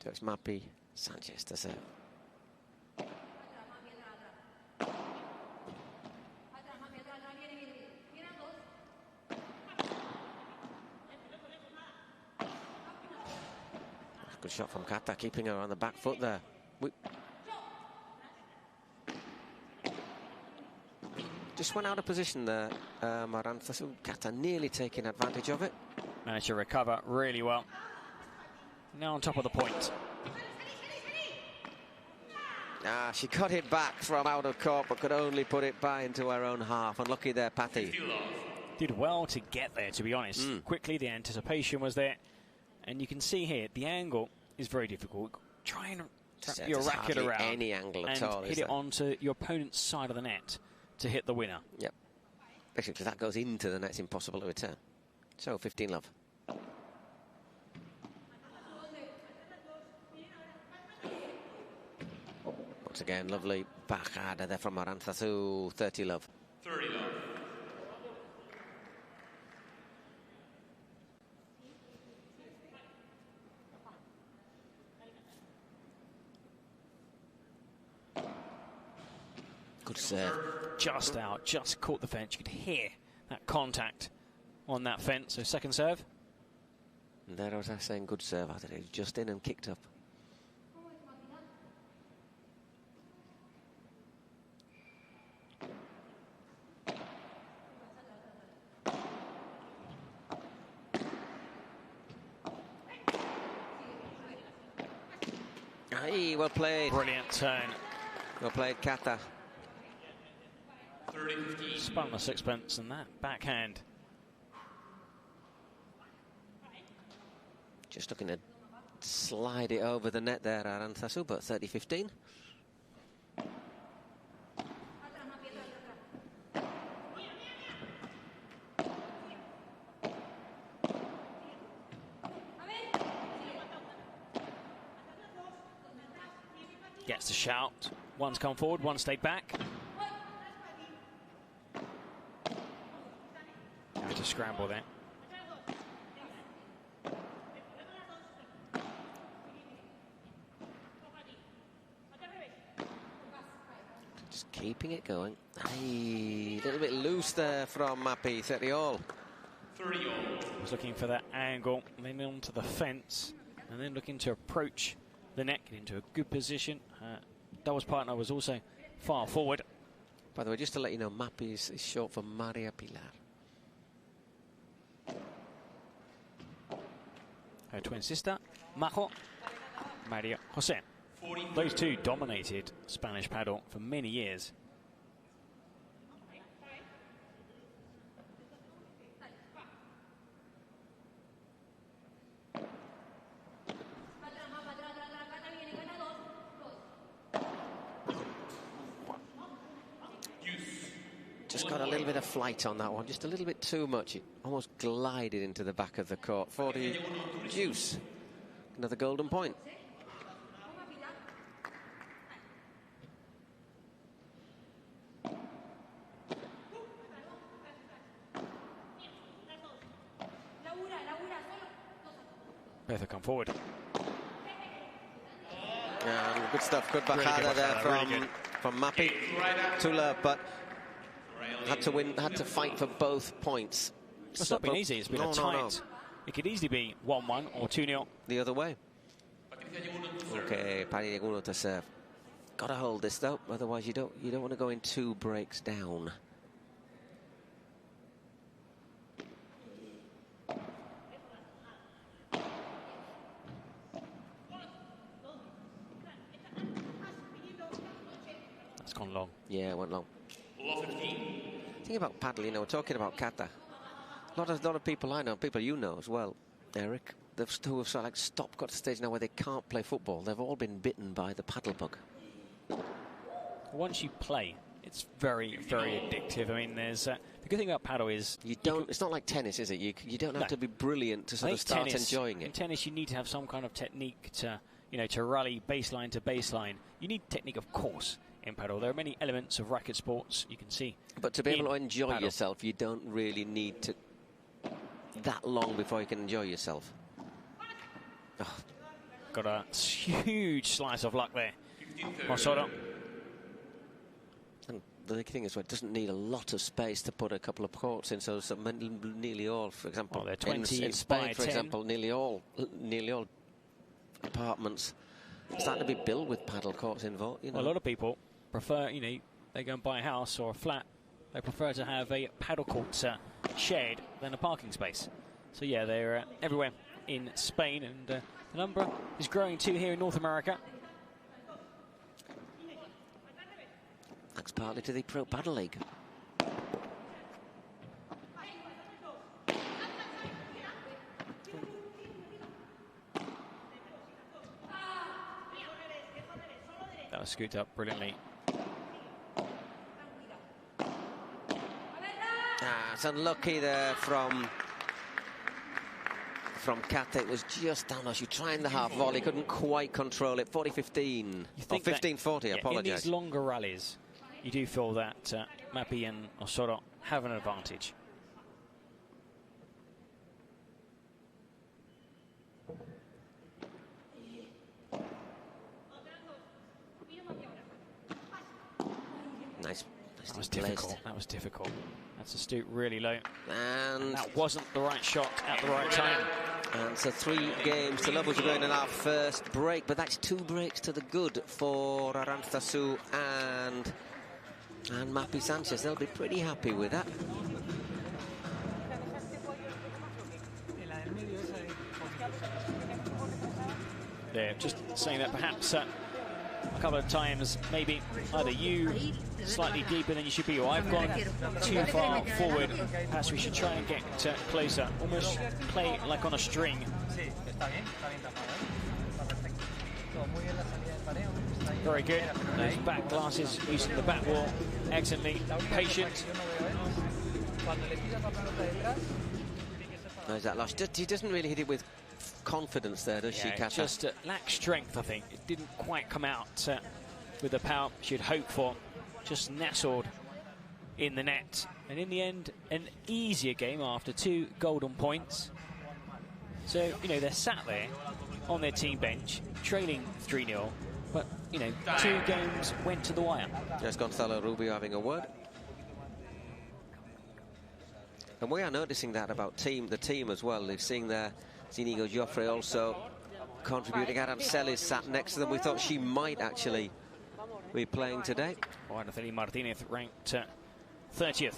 So it's Mappy Sanchez to serve. Good shot from Kata, keeping her on the back foot there. Just went out of position there, Marantha. Kata nearly taking advantage of it. Managed to recover really well. Now on top of the point. She got it back from out of court, but could only put it by into her own half. Unlucky there, Patty. Did well to get there, to be honest. Quickly, the anticipation was there. And you can see here, the angle is very difficult. Try and wrap your racket around. Any angle at all. Hit it onto your opponent's side of the net to hit the winner. Yep. Basically, that goes into the net. It's impossible to return. So, 15-love. Once again, lovely backhand there from Marantha. 30-love. 30-love. Good serve. Just out, just caught the fence. You could hear that contact on that fence. So second serve. And there I was saying good serve. I thought it was just in and kicked up. Aye, well played. Brilliant turn. Well played, Kata. Spun the sixpence and that backhand. Just looking to slide it over the net there, Aranthasu, but 30-15. Gets the shout. One's come forward, one stayed back. Had to scramble there. Just keeping it going. Aye, a little bit loose there from Mappy, 30-all. 30-all. Was looking for that angle, and then onto the fence, and then looking to approach the net, get into a good position. Doubles partner was also far forward. By the way, just to let you know, Mappy is short for Maria Pilar. Her twin sister, Majo, Maria Jose. Those two dominated Spanish paddle for many years. Just got a little bit of flight on that one, just a little bit too much. It almost glided into the back of the court. 40 juice. Another golden point. Both have come forward. Good stuff, good bajada there from Mappy. Tula, but had to fight for both points. It's not been easy, it's been a tight. No. It could easily be 1-1 or 2-0. The other way. Okay, Paddy Aguno to serve. Got to hold this though, otherwise you don't want to go in 2 breaks down. That's gone long. Yeah, it went long. Think about paddle, you know, we're talking about Kata. A lot of people I know, people you know as well, Eric, who have sort of like stopped, got to a stage now where they can't play football. They've all been bitten by the paddle bug. Once you play, it's very, very addictive. I mean, there's the good thing about paddle is it's not like tennis, is it? You don't have to be brilliant to sort of start enjoying it. In tennis, you need to have some kind of technique to, to rally baseline to baseline. You need technique, of course. In paddle, there are many elements of racket sports you can see. But to be able to enjoy yourself, you don't really need to that long before you can enjoy yourself. Oh. Got a huge slice of luck there. Masoto. And the thing is, it doesn't need a lot of space to put a couple of courts in. So nearly all, for example, they're 20 in Spain, by for 10. example, nearly all apartments starting to be built with paddle courts involved. You know. Well, a lot of people prefer, you know, they go and buy a house or a flat. They prefer to have a paddle court shared than a parking space. So yeah, they're everywhere in Spain, and the number is growing too here in North America. Thanks partly to the Pro Padel League. That was scooped up brilliantly. It's unlucky there from Kat. It was just down. She tried the half volley, couldn't quite control it. 40-15 or 15-40. Yeah, Apologise. in these longer rallies, you do feel that Mapi and Osoro have an advantage. Nice. That was difficult. That was difficult. That's astute, really low. And that wasn't the right shot at the right time. And so 3 games to love, which are going in our first break. But that's 2 breaks to the good for Arantzazu and Mapi Sanchez. They'll be pretty happy with that. Yeah, just saying that perhaps a couple of times, maybe either you slightly deeper than you should be, or I've gone too far forward. Perhaps we should try and get closer, almost play like on a string. Very good. Those back glasses using the back wall excellently. Patient. No, is that lost? He doesn't really hit it with confidence there, does she, Kata? Just lacked strength, I think. It didn't quite come out with the power she'd hoped for. Just nestled in the net. And in the end, an easier game after 2 golden points. So, you know, they're sat there on their team bench, trailing 3-0. But, you know, 2 games went to the wire. There's Gonzalo Rubio having a word. And we are noticing that about the team as well. They've seen their Zinigo Joffre also contributing. Arancel is sat next to them. We thought she might actually be playing today. Araceli Martinez ranked 30th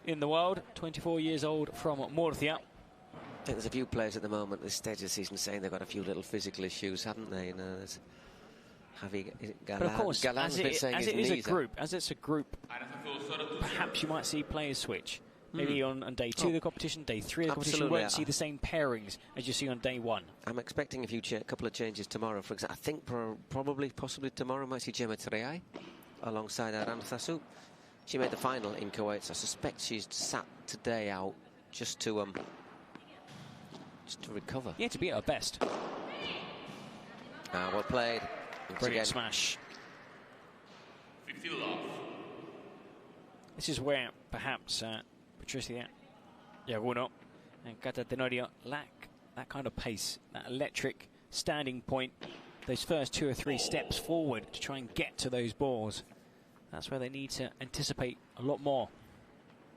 in the world, 24 years old from Murcia. I think there's a few players at the moment at this stage of the season saying they've got a few little physical issues, haven't they? You know, there's Javi Galan. But of course, as it's a group, perhaps you might see players switch. Maybe on day 2 of the competition, day 3 of the competition, you won't see the same pairings as you see on day 1. I'm expecting a couple of changes tomorrow. For example, I think possibly tomorrow might see Gemma Triay alongside Arantzazu. She made the final in Kuwait, so I suspect she's sat today out just to recover. Yeah, to be at her best. Well played. Brilliant smash. This is where perhaps Patricia Yaguno and Cata Tenorio lack that kind of pace, that electric standing point, those first 2 or 3 steps forward to try and get to those balls. That's where they need to anticipate a lot more.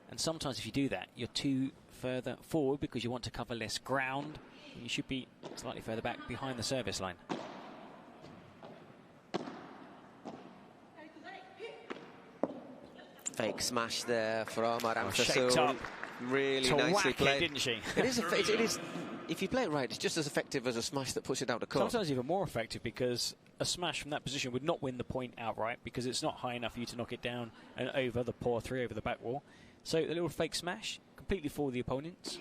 And sometimes if you do that, you're too further forward because you want to cover less ground. You should be slightly further back behind the service line. Fake smash there from Arantzazu. Shaped up. Really nicely played, didn't she? It is. If you play it right, it's just as effective as a smash that puts it out of court. Sometimes even more effective, because a smash from that position would not win the point outright because it's not high enough for you to knock it down and over the paw 3 over the back wall. So the little fake smash completely for the opponents.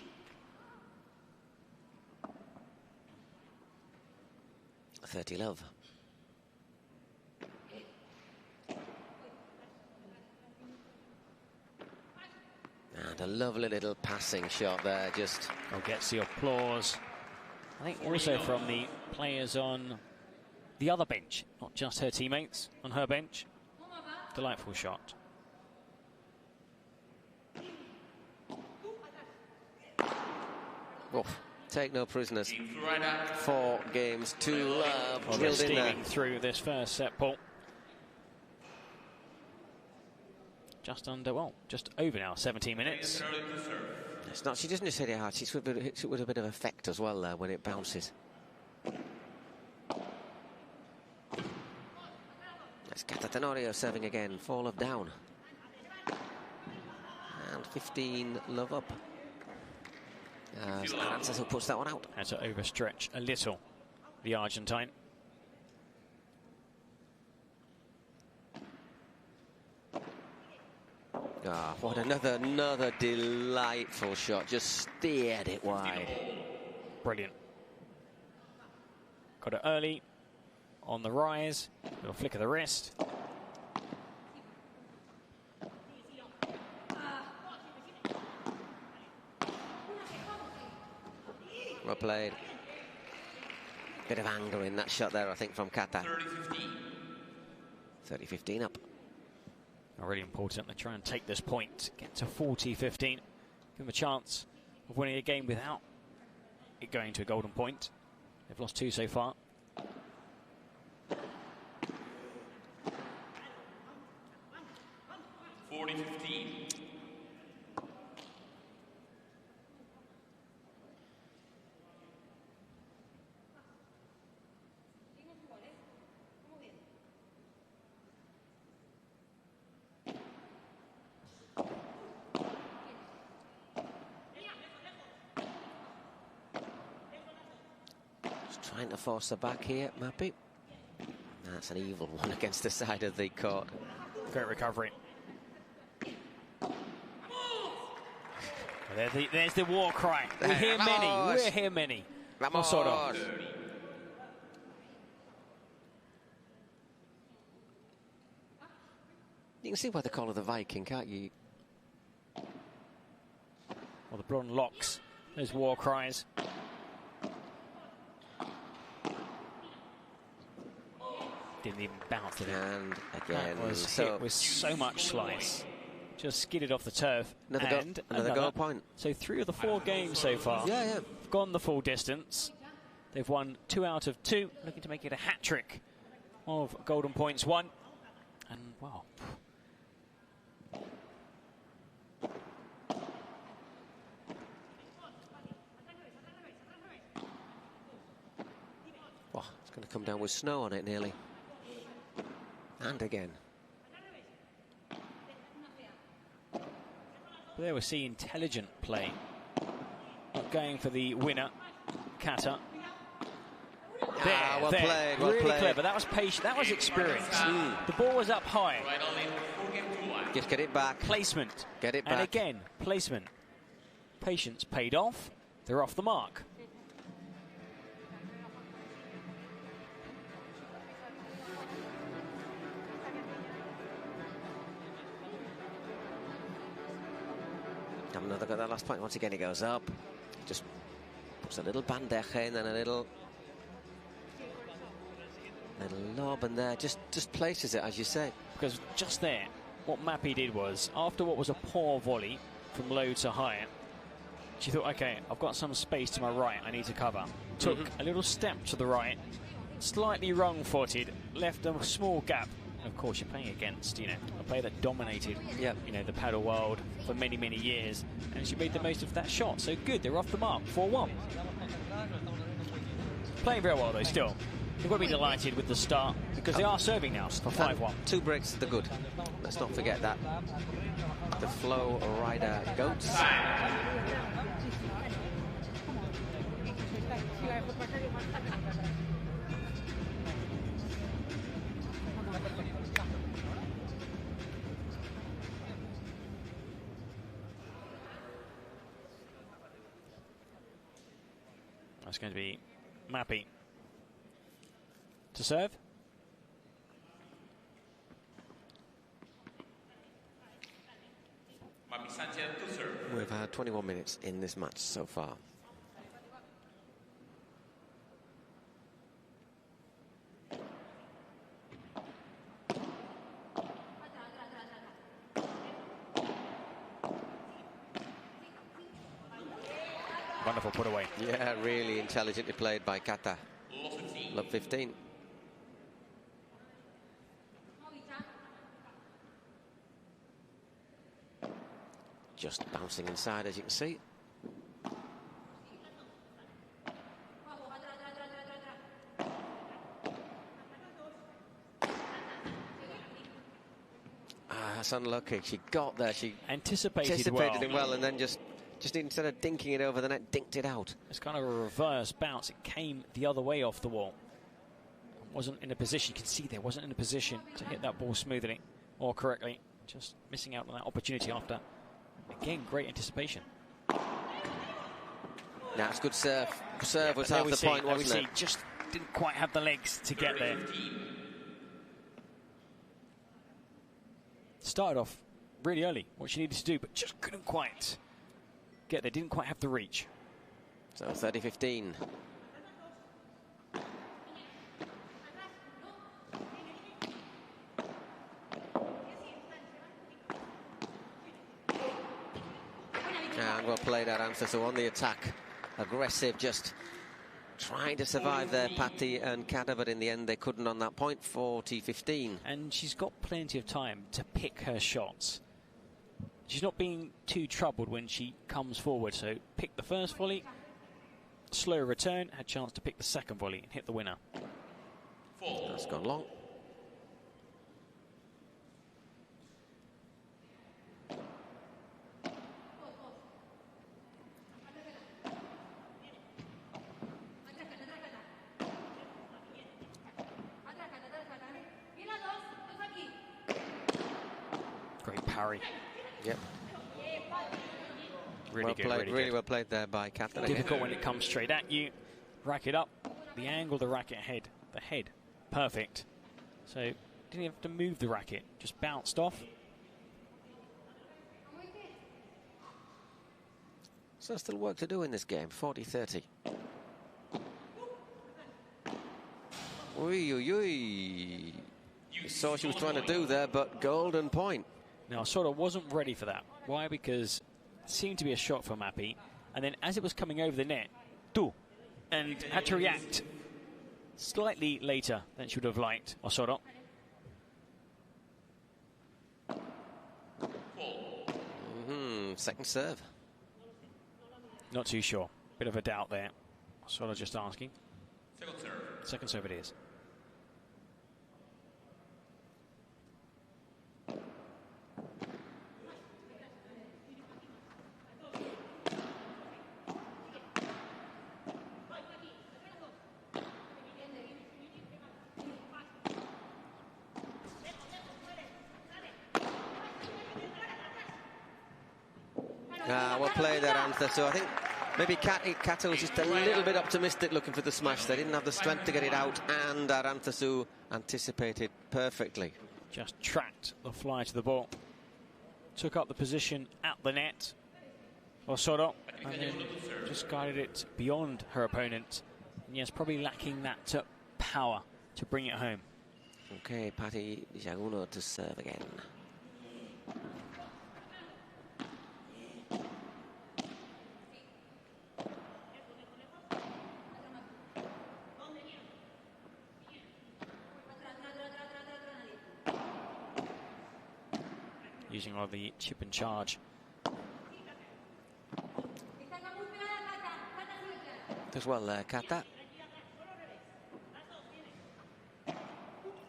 .30 love. And a lovely little passing shot there, just... gets the applause. I think also from the players on the other bench, not just her teammates on her bench. Delightful shot. Oof. Take no prisoners. 4 games to love. Drilled in there. Through this first set, Paul. Just over now, 17 minutes. It's not. She doesn't just hit it hard. She hits it with a bit of effect as well when it bounces. That's Kata Tenorio serving again, 4 love down. And 15 love up. Sanchez who puts that one out. Had to overstretch a little, the Argentine. Ah, what another delightful shot. Just steered it wide. Brilliant. Got it early, on the rise, little flick of the wrist. Well played. Bit of anger in that shot there, I think, from Kata. 30-15 up. Really important to try and take this point, get to 40-15, give them a chance of winning a game without it going to a golden point. They've lost 2 so far. Trying to force the back here, Mappy. That's an evil one against the side of the court. Great recovery. There's the war cry. We hear many. We hear many. Vamos. Sort of. You can see why they call her the Viking, can't you? Well, the blonde locks. Those war cries. Didn't even bounce it. And again, that was hit with so much slice. Just skidded off the turf. Another goal point. So 3 of the 4 games so far have gone the full distance. They've won 2 out of 2, looking to make it a hat-trick of golden points won. And, wow. Oh, it's going to come down with snow on it nearly. And again. But there we see intelligent play. Not going for the winner, Kata. Well played, well really played. clever. That was patient. That was experience. The ball was up high. Just get it back. Placement. Get it back. And again, placement. Patience paid off. They're off the mark. Have another look at that last point. Once again, it goes up. Just puts a little bandeja in and a little lob, and there just places it, as you say. Because just there, what Mappy did was, after what was a poor volley from low to high, she thought, okay, I've got some space to my right, I need to cover. Took a little step to the right, slightly wrong-footed, left a small gap. And of course, you're playing against, a player that dominated, the paddle world for many, many years, and she made the most of that shot. So good, they're off the mark, 4-1. Playing very well, though, still. You've got to be delighted with the start, because they are serving now for 5-1. 2 breaks, they're good. Let's not forget that. The Flow Rider Goats. That's going to be Mappy to serve. Sanchez to serve. We've had 21 minutes in this match so far. Wonderful put away. Yeah, really intelligently played by Kata. Love 15. Just bouncing inside, as you can see. That's unlucky. She got there. She anticipated it well, and then just instead of dinking it over the net, dinked it out. It's kind of a reverse bounce. It came the other way off the wall. Wasn't in a position. You can see there wasn't in a position to hit that ball smoothly or correctly. Just missing out on that opportunity after, again, great anticipation. Now it's good serve. Serve was half the point, wasn't it? Just didn't quite have the legs to get there. Started off really early, what she needed to do, but just couldn't quite get there. Didn't quite have the reach. So 30-15. And well played, Arantzazu on the attack. Aggressive, just trying to survive there, Patti and Kata, but in the end they couldn't on that point. 40-15. And she's got plenty of time to pick her shots. She's not being too troubled when she comes forward, so pick the first volley, slow return, had a chance to pick the second volley and hit the winner. That's gone long. Great parry. Yep. Really well good, played, really really good. well played there by Kata. Difficult when it comes straight at you. Rack it up. The angle of the racket head. The head. Perfect. So didn't have to move the racket. Just bounced off. So still work to do in this game. 40-30. Oi, oi, oi. You saw what she was trying to do there, but golden point. Now, Soda wasn't ready for that. Why? Because it seemed to be a shot for Mappy. And then as it was coming over the net, and had to react slightly later than she would have liked, Osoda. Second serve. Not too sure. Bit of a doubt there. Osoda just asking. Second serve. Second serve it is. Well played there, Antha. So I think maybe Kata was just a little bit optimistic looking for the smash. They didn't have the strength to get it out, and Arantzazu anticipated perfectly. Just tracked the fly to the ball. Took up the position at the net. Osoda, and then just guided it beyond her opponent. And yes, probably lacking that power to bring it home. Okay, Patti Jaguno to serve again. Using all the chip and charge. Does well there, Kata.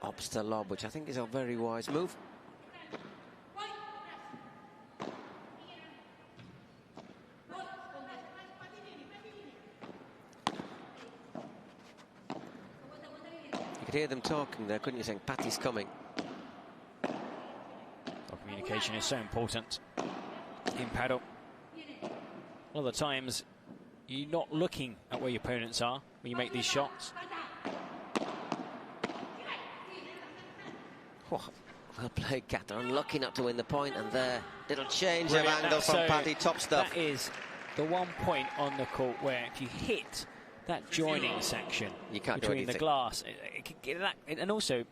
Opts to lob, which I think is a very wise move. You could hear them talking there, couldn't you, saying Patti's coming. Communication is so important in paddle. A lot of the times you're not looking at where your opponents are when you make these shots. Oh, well played, Kata. Unlucky not to win the point, and there, little change of angle from Patti. Top stuff. That is the one point on the court where if you hit that joining section you can't between the glass, it can get that, and also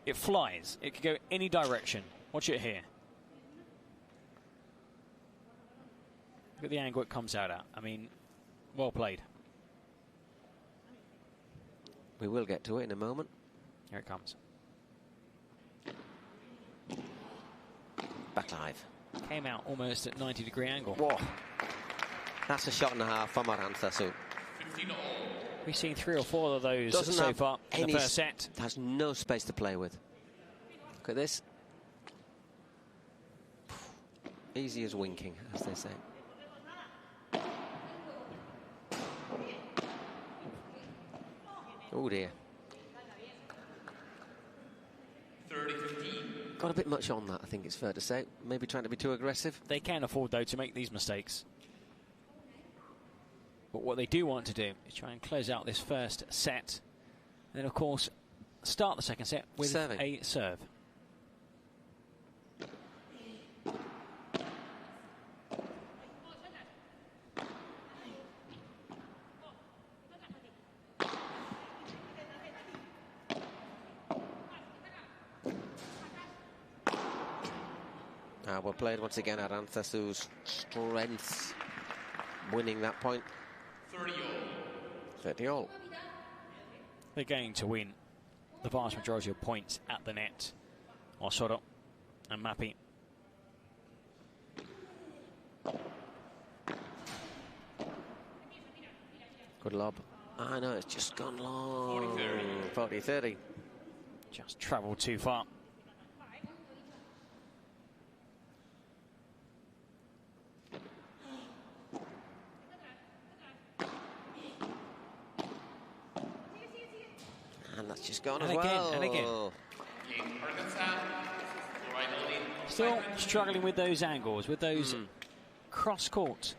it flies. It could go any direction. Watch it here. Look at the angle it comes out at. I mean, well played. We will get to it in a moment. Here it comes. Back live. Came out almost at 90-degree angle. Whoa. That's a shot and a half from Arantzazu. We've seen 3 or 4 of those so far in the first set. Has no space to play with. Look at this. Easy as winking, as they say. Oh dear. 30-15. Got a bit much on that, I think it's fair to say. Maybe trying to be too aggressive. They can afford, though, to make these mistakes. But what they do want to do is try and close out this first set. And then, of course, start the second set with a serve. Well played once again. Aranthasu's strengths winning that point. 30-all. They're going to win the vast majority of points at the net. Osoro and Mappy. Good lob. I know, it's just gone long. 40-30. Just travelled too far. And that's just gone as well. And again. Still struggling with those angles, with those cross-court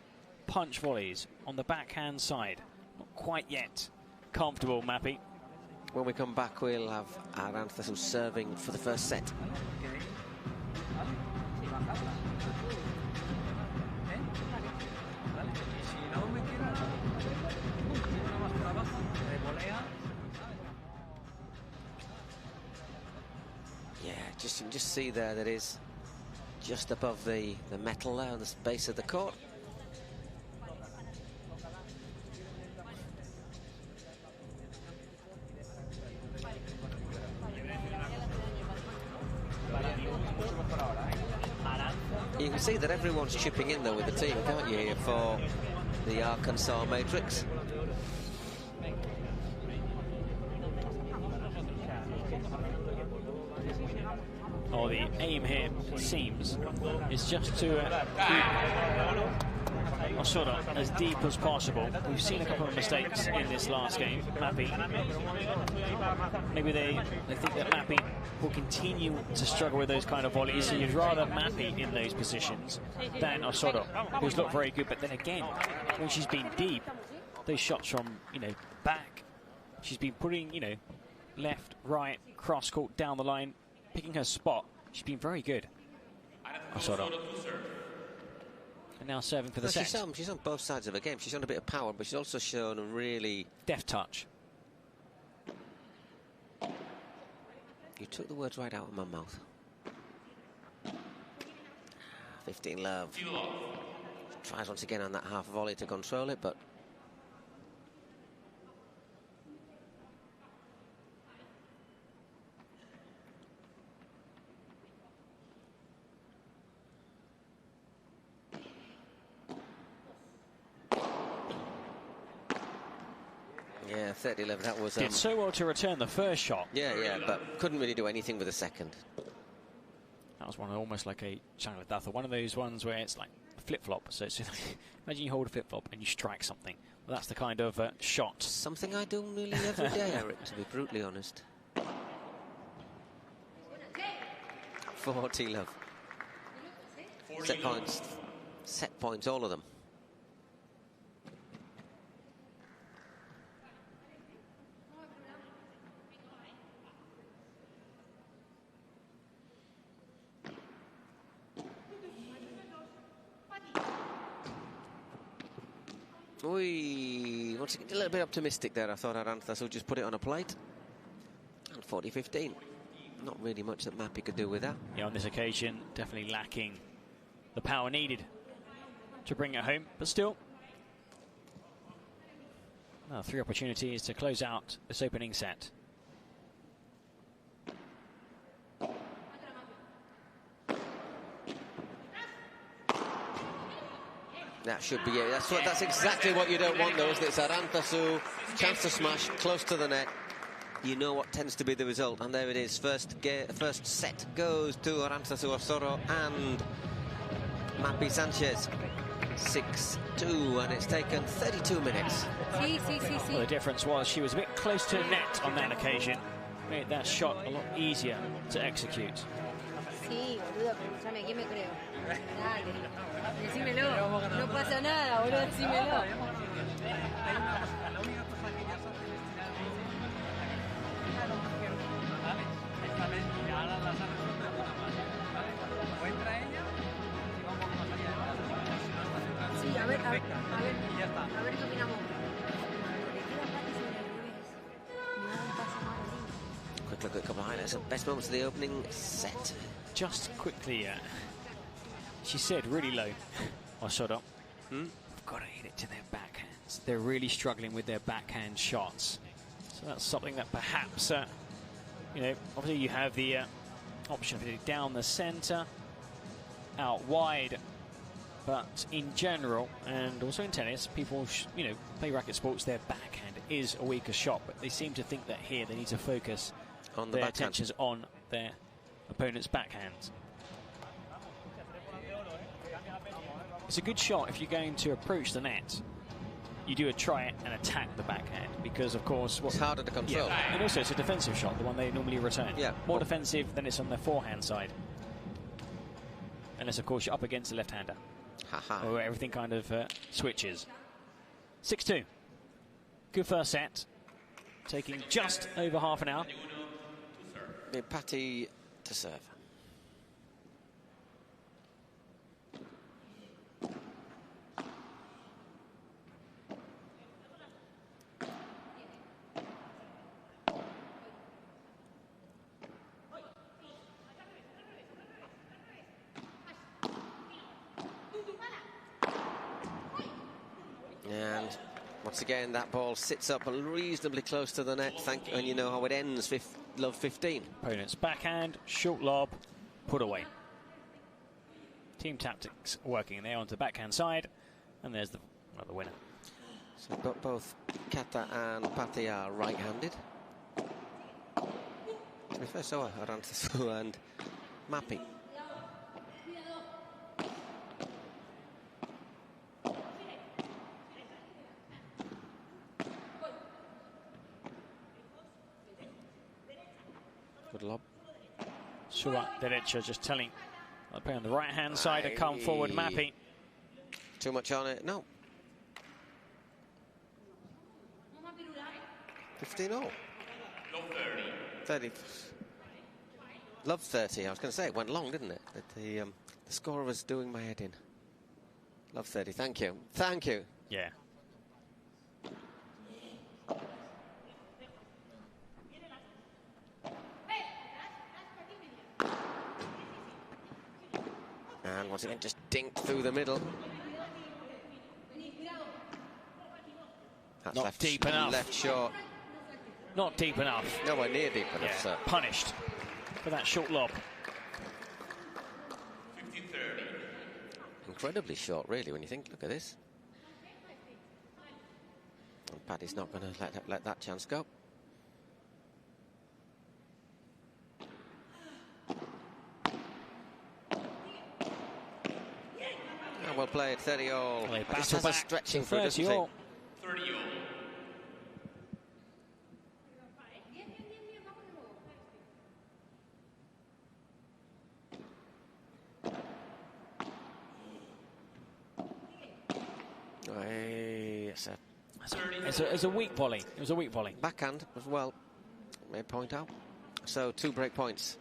punch volleys on the backhand side. Not quite yet comfortable, Mappy. When we come back, we'll have Aranthasu serving for the first set. Yeah, you can just see there that is just above the metal there on the base of the court. You can see that everyone's chipping in though with the team, can't you, here for the Arkansas Matrix? Oh, the aim here seems is just to keep Osoro as deep as possible. We've seen a couple of mistakes in this last game. Mappy, maybe they think that Mappy will continue to struggle with those kind of volleys, so you'd rather Mappy in those positions than Osoro, who's looked very good. But then again, when she's been deep, those shots from, back, she's been putting, left, right, cross court, down the line, picking her spot. She's been very good. Osoro. And now serving for the set. She's on both sides of the game. She's shown a bit of power, but she's also shown a really deft touch. You took the words right out of my mouth. 15 love. Tries once again on that half volley to control it, but yeah, 30-11, that was... Did so well to return the first shot. Yeah, but couldn't really do anything with the second. That was one almost like a changladath, one of those ones where it's like flip-flop. So it's imagine you hold a flip-flop and you strike something. Well, that's the kind of shot. Something I do nearly every day, Eric, to be brutally honest. 40 love. Set points, all of them. Once again, a little bit optimistic there. I thought Aranthas would just put it on a plate. And 40-15. Not really much that Mappy could do with that. Yeah, on this occasion, definitely lacking the power needed to bring it home. But still, 3 opportunities to close out this opening set. That should be it. That's exactly what you don't want, though, isn't it? It's Aranthasu, chance to smash, close to the net. You know what tends to be the result, and there it is. First set goes to Aranthasu Osoro, and Martita Sanchez. 6-2, and it's taken 32 minutes. Well, the difference was she was a bit close to the net on that occasion. Made that shot a lot easier to execute. Sí, boludo, escúchame, ¿quién me creo? Dale, decímelo. No pasa nada, boludo, decímelo. Sí, a ver qué opinamos. Quick look at a couple of highlights. Best moments of the opening set. Just quickly, she said really low. I shot up. I've got to hit it to their backhands. They're really struggling with their backhand shots. So that's something that perhaps, you know, obviously you have the option of hitting down the centre, out wide. But in general, and also in tennis, people, you know, play racket sports, their backhand is a weaker shot. But they seem to think that here they need to focus on the their backhand. attentions on their opponent's backhands. It's a good shot if you're going to approach the net. You do a try it and attack the backhand because, of course, it's harder to control. Yeah, and also it's a defensive shot, the one they normally return. Yeah, more defensive than it's on their forehand side. Unless, of course, you're up against the left-hander. Where everything kind of switches. 6-2. Good first set. Taking just over half an hour. Patty to serve. And once again, that ball sits up reasonably close to the net. And you know how it ends. Love 15. Opponent's backhand, short lob, put away. Team tactics working there onto the backhand side, and there's the winner. So both Kata and Patty are right-handed. To be fair, so are Arantasu and Mappy. Good lob. Suat Derecha just telling the player on the right-hand side to come forward, Mappy. Too much on it. No. 15-all. 30. Love 30. I was going to say it went long, didn't it? The scorer was doing my head in. Love 30. Thank you. Thank you. Yeah. And once again, just dinked through the middle. That's Not deep enough. Left short. Not deep enough. Nowhere near deep enough, sir. Punished for that short lob. 15-30. Incredibly short, really, when you think, look at this. And Paddy's not going to let that chance go. Oh, well played, 30-all. Paddy's just stretching for it, doesn't he? 30-all. It's a weak volley. It was a weak volley. Backhand as well, may point out. So 2 break points.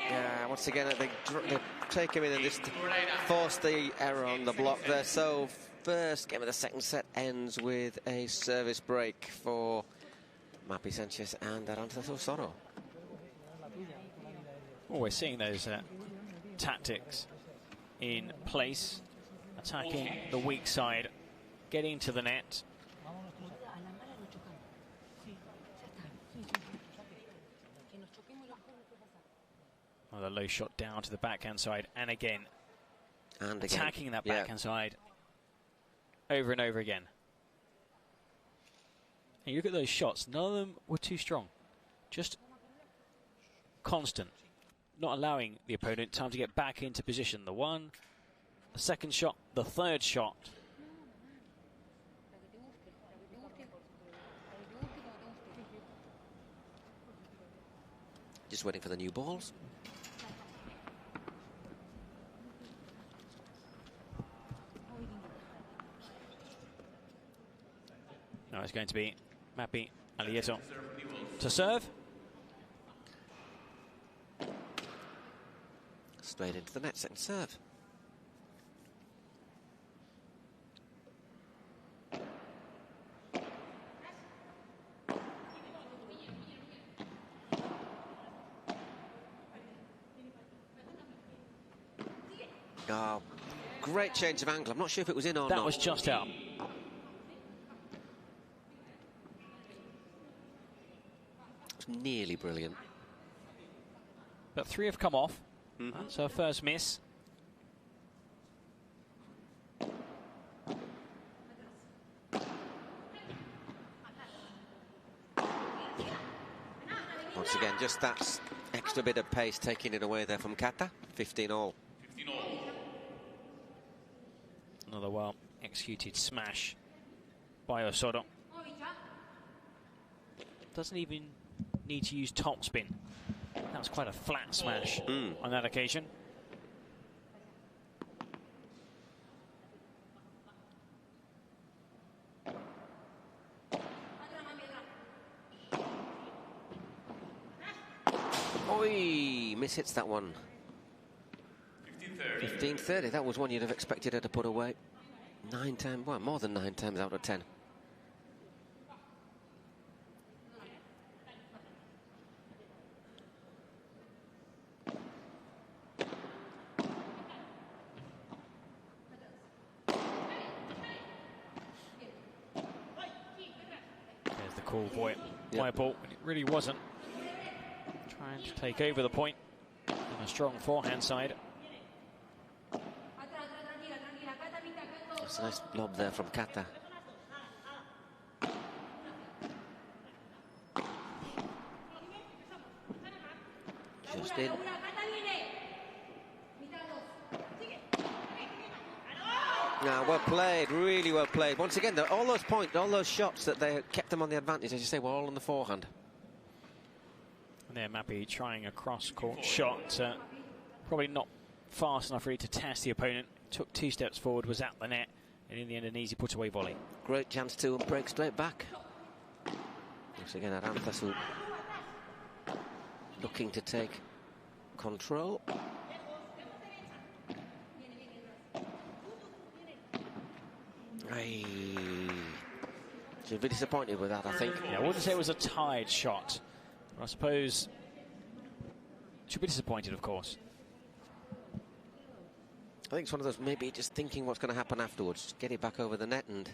Yeah, once again, they take him in and just force the error on the block there. So first game of the second set ends with a service break for Martita Sanchez and Arantasu Soro. Well, we're seeing those tactics in place, attacking the weak side, getting to the net. Another low shot down to the backhand side, and again. Attacking that backhand side over and over again. And you look at those shots, none of them were too strong. Just constant. Not allowing the opponent time to get back into position. The one, the second shot, the third shot. Just waiting for the new balls. Now it's going to be Mappy Alieto to serve. Straight into the net, second serve. Oh, great change of angle. I'm not sure if it was in or not. That was just out. Nearly brilliant. But 3 have come off. That's her first miss. Once again, just that extra bit of pace taking it away there from Kata. 15 all. Another well executed smash by Osodo. Doesn't even need to use topspin. That was quite a flat smash on that occasion. Oi, mishits that one. 15-30. That was one you'd have expected her to put away 9 times, well, more than 9 times out of 10. There's the call for it. White ball, but it really wasn't. Trying to take over the point on a strong forehand side. That's a nice lob there from Kata. Just in. Now, well played, really well played. Once again, all those points, all those shots that they kept them on the advantage, as you say, were all on the forehand. And there, Mappy trying a cross-court shot. Probably not fast enough really to test the opponent. Took 2 steps forward, was at the net, and in the end, an easy put-away volley. Great chance to break straight back. Once again, Aranzazu looking to take control. Should be disappointed with that, I think. Yeah, I wouldn't say it was a tied shot. But I suppose should be disappointed, of course. I think it's one of those, maybe just thinking what's going to happen afterwards. Just get it back over the net and...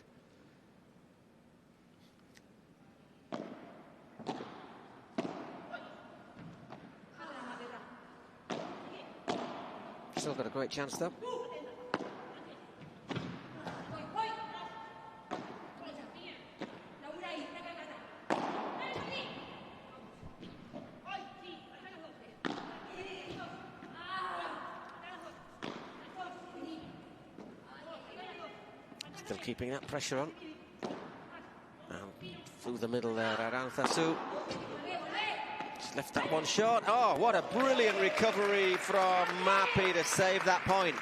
Still got a great chance, though. Still keeping that pressure on. Now through the middle there, Aranzazu. Just left that one short. Oh, what a brilliant recovery from Mappy to save that point.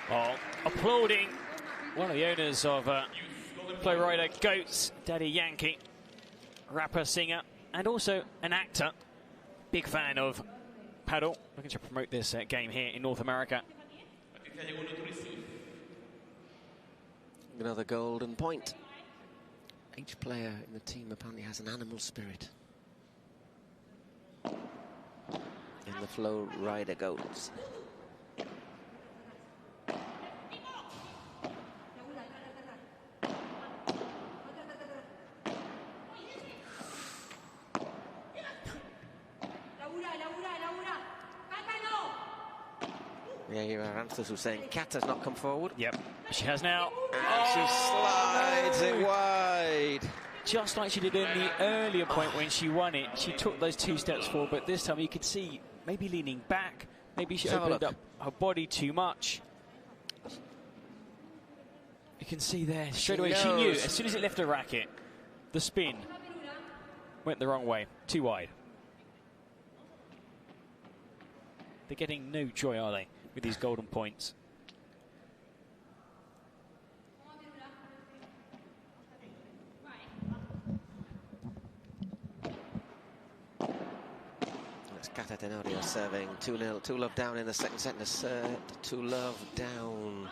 Well, applauding one of the owners of Flow Rider Goats, Daddy Yankee, rapper, singer, and also an actor. Big fan of paddle. Looking to promote this game here in North America. Another golden point. Each player in the team apparently has an animal spirit. In the Flow Rider Goats. Yeah, your answers were saying Kata's not come forward. Yep, she has now. And she slides it wide. Just like she did in the earlier point when she won it. She took those 2 steps forward, but this time you could see maybe leaning back. Maybe she opened up her body too much. You can see there, straight away, she knew, as soon as it left her racket, the spin went the wrong way, too wide. They're getting no joy, are they, with these golden points? That's Kata Tenorio serving 2-0. 2-love down in the second set. 2-love down.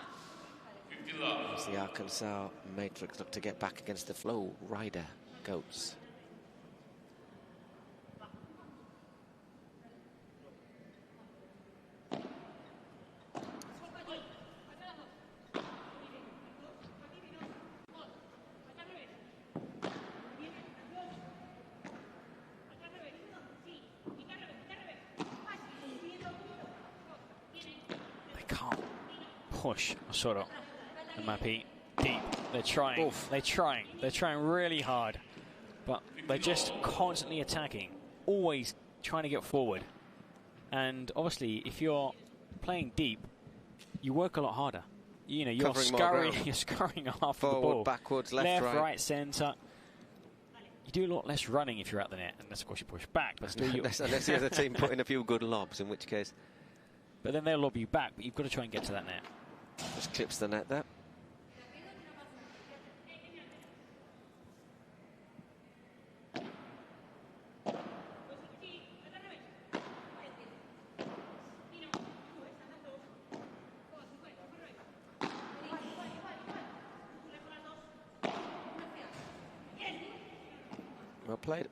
As the Arkansas Matrix look to get back against the Flow Rider Goats. Push sort of the Mappy deep. They're trying. They're trying really hard, but they're just constantly attacking, always trying to get forward. And obviously, if you're playing deep, you work a lot harder. You know, you're scurrying after the ball, backwards, left, right, centre. You do a lot less running if you're at the net, unless of course you push back. But still, unless the other team put in a few good lobs, in which case. But then they'll lob you back. But you've got to try and get to that net. Just clips the net there. Well played.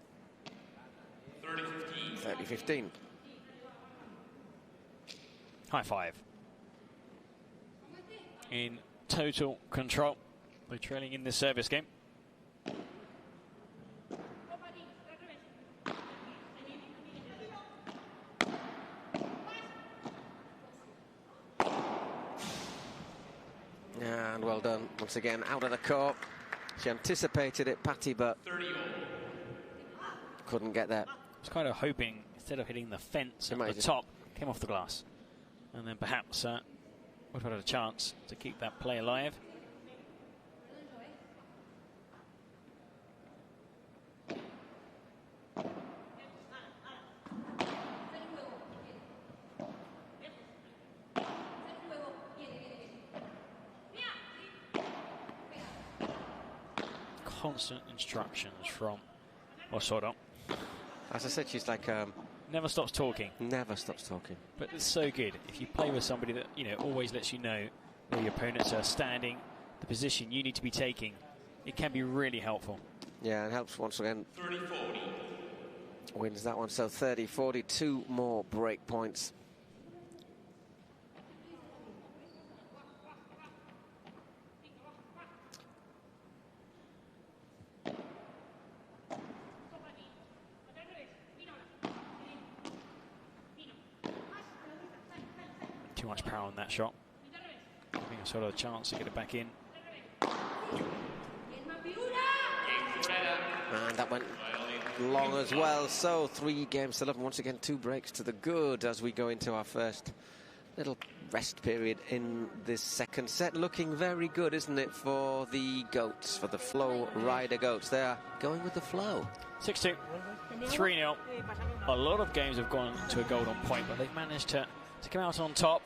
30-15. High five. In total control. They're trailing in this service game. And well done once again out of the court. She anticipated it, Patty, but couldn't get there. I was kind of hoping instead of hitting the fence at the top, came off the glass, and then perhaps would have had a chance to keep that play alive. Constant instructions from Osodo. As I said, she's like never stops talking. Never stops talking. But it's so good if you play with somebody that, you know, always lets you know where your opponents are standing, the position you need to be taking. It can be really helpful. Yeah, it helps once again. 30-40. Wins that one, so 30-40. 2 more break points. Too much power on that shot. Giving a sort of a chance to get it back in. And that went long as well. So 3 games to 11. Once again, 2 breaks to the good as we go into our first little rest period in this second set. Looking very good, isn't it, for the Goats, for the Flow Rider Goats. They are going with the flow. 6-2, 3-0. A lot of games have gone to a golden point, but they've managed to come out on top.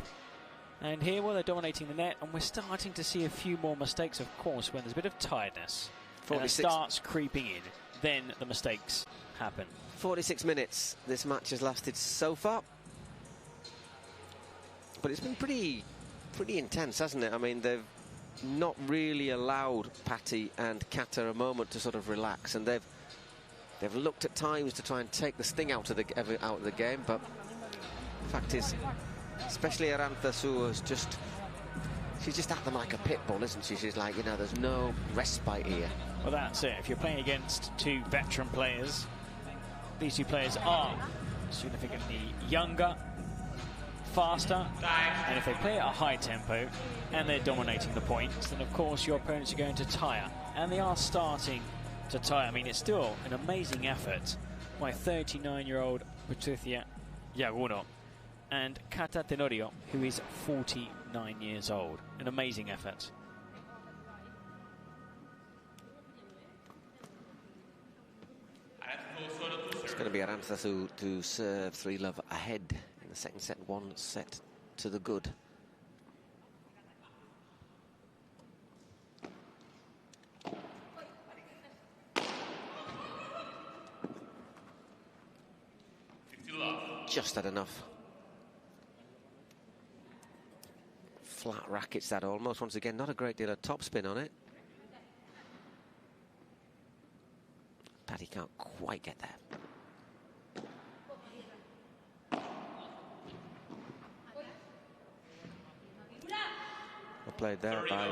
And here, well, they're dominating the net, and we're starting to see a few more mistakes, of course, when there's a bit of tiredness. And it starts creeping in, then the mistakes happen. 46 minutes this match has lasted so far. But it's been pretty intense, hasn't it? I mean, they've not really allowed Patty and Kata a moment to sort of relax, and they've looked at times to try and take the sting out of the game, but the fact is, especially Arantha Suarez, she's just at them like a pit bull, isn't she? She's like, you know, there's no respite here. Well, that's it. If you're playing against 2 veteran players, these 2 players are significantly younger, faster, and if they play at a high tempo and they're dominating the points, then of course your opponents are going to tire, and they are starting to tire. I mean, it's still an amazing effort by 39-year-old Patricia Yaguno and Kata Tenorio, who is 49 years old. An amazing effort. It's going to be Arantzazu to serve 3-love ahead in the second set, 1 set to the good. Just had enough. Flat rackets that almost. Once again, not a great deal of topspin on it. Paddy can't quite get there. Well played there by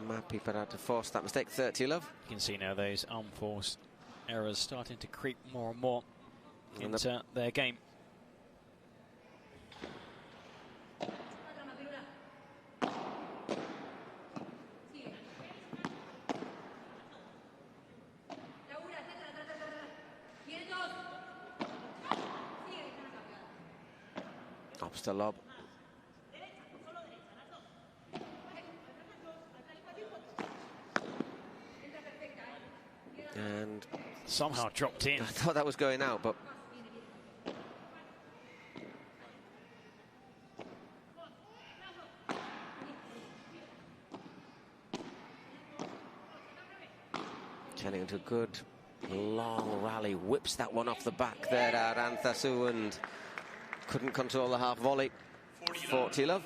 Mappy, but had to force that mistake. 30-love. You can see now those unforced errors starting to creep more and more into their game. Lobster lob. And somehow dropped in. I thought that was going out, but turning into a good long rally, whips that one off the back there at Arantzazu and couldn't control the half volley. 40-love.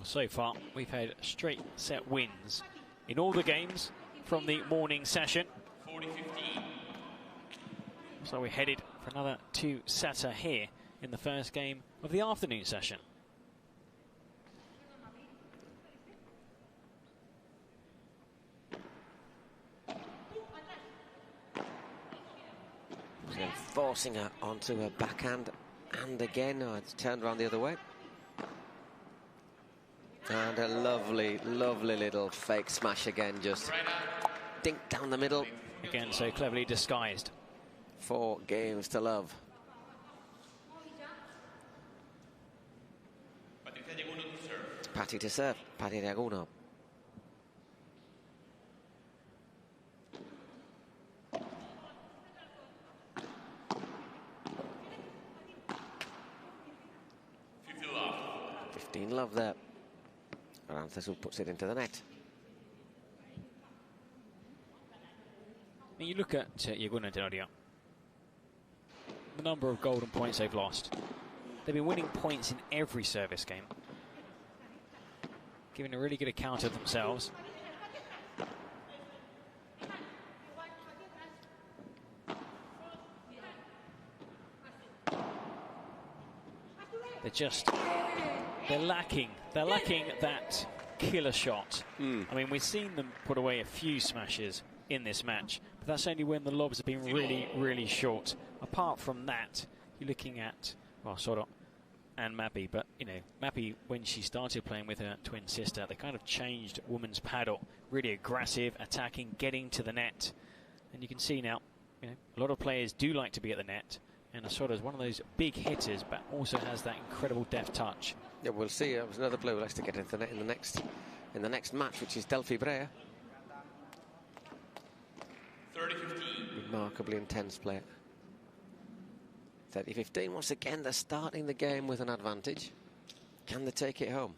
So far, we've had straight set wins in all the games from the morning session. 40-15. So we're headed for another 2-setter here in the first game of the afternoon session. Forcing her onto her backhand, and again, it's turned around the other way. And a lovely, lovely little fake smash again, just dink down the middle. Again, so cleverly disguised. 4 games to love. Patty to serve, Patty Diaguno. Love there. Arantzazu puts it into the net. When you look at Yaguno and Tenorio, the number of golden points they've lost. They've been winning points in every service game, giving a really good account of themselves. They're lacking that killer shot. I mean, we've seen them put away a few smashes in this match, but that's only when the lobs have been really, really short. Apart from that, you're looking at, well, Soro and Mappy, but, you know, Mappy, when she started playing with her twin sister, they kind of changed women's paddle. Really aggressive, attacking, getting to the net. And you can see now, you know, a lot of players do like to be at the net, and Soro is one of those big hitters, but also has that incredible deft touch. Yeah, we'll see. There's another player who likes to get into the net in the next match, which is Delfi Brea. 30-15. Remarkably intense player. 30-15. Once again, they're starting the game with an advantage. Can they take it home?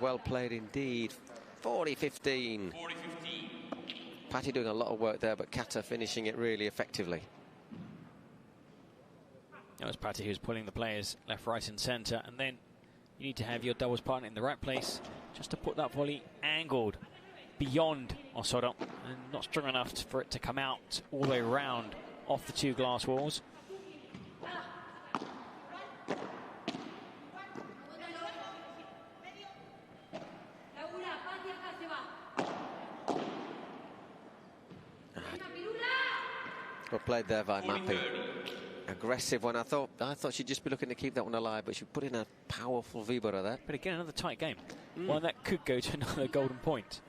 Well played indeed. 40-15. 40-15. Patty doing a lot of work there, but Kata finishing it really effectively. That was Patty who's pulling the players left, right and centre, and then you need to have your doubles partner in the right place just to put that volley angled beyond Osorio, and not strong enough for it to come out all the way around off the two glass walls. Well played there by Mappy. Aggressive one. I thought she'd just be looking to keep that one alive, but she put in a powerful vibora there. But again, another tight game. One that could go to another golden point.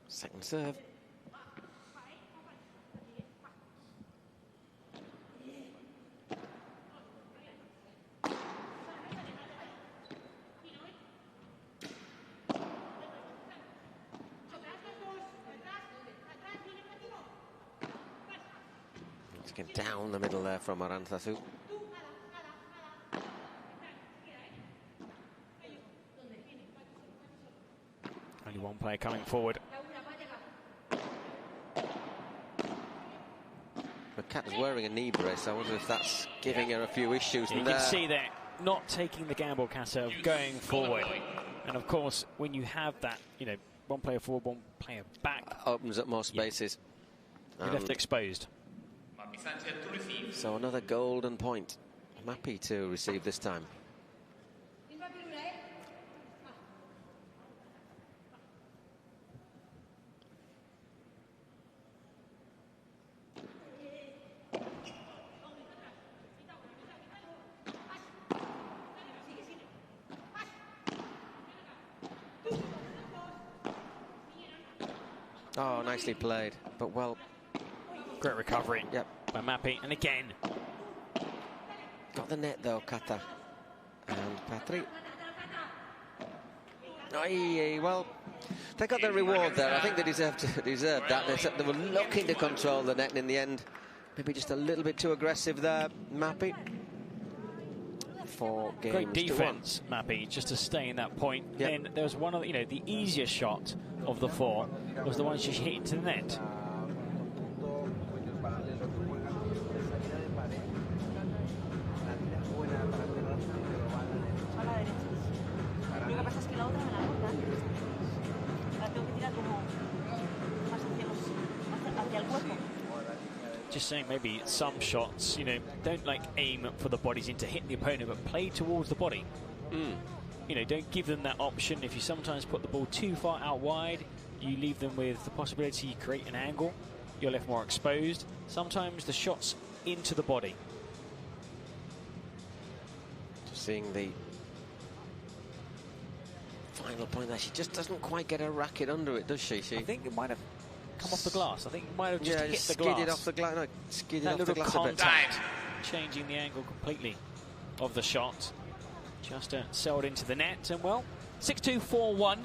Second serve. Let's get down the middle there from Arantzazu. Only one player coming forward. The cat is wearing a knee brace. I wonder if that's giving her a few issues. You can see that not taking the gamble, Kata, of going forward. And of course, when you have that, you know, one player forward, one player back, opens up more spaces. You're left exposed. So another golden point. Mappy to receive this time. Oh, nicely played, but well. Great recovery. Yep. By Mappy, and again. Got the net though, Kata. And Patri. Aye, well, they got their reward there. I think they deserved that. They were looking to control the net, and in the end, maybe just a little bit too aggressive there, Mappy. 4 games. Great defense, Mappy, just to stay in that point. Yep. Then there was one of the, the easiest shot of the 4 was the one she hit into the net. Just saying, maybe some shots, don't aim for the bodies into hit the opponent, but play towards the body. Don't give them that option. If you sometimes put the ball too far out wide, you leave them with the possibility you create an angle. You're left more exposed. Sometimes the shots into the body. Just seeing the final point there, she just doesn't quite get her racket under it, does she? I think it might have come off the glass. I think it might have just hit the glass. Skidded off the glass. No, skidded that off the glass contact, a bit. Changing the angle completely of the shot. Just sailed into the net, and well, 6-2, 4-1.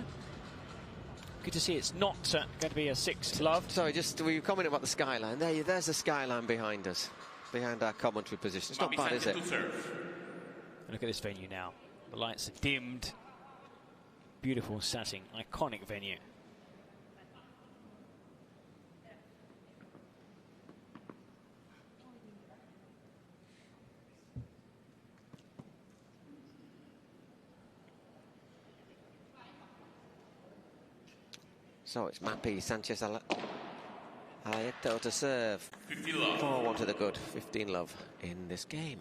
Good to see it's not going to be a 6-love. Sorry, we were commenting about the skyline. There's the skyline behind us, behind our commentary position. It's not bad, is it? Look at this venue now. The lights are dimmed. Beautiful setting, iconic venue. So it's Mappy, Sanchez, Alayeto to serve. 4-1 to the good, 15-love in this game.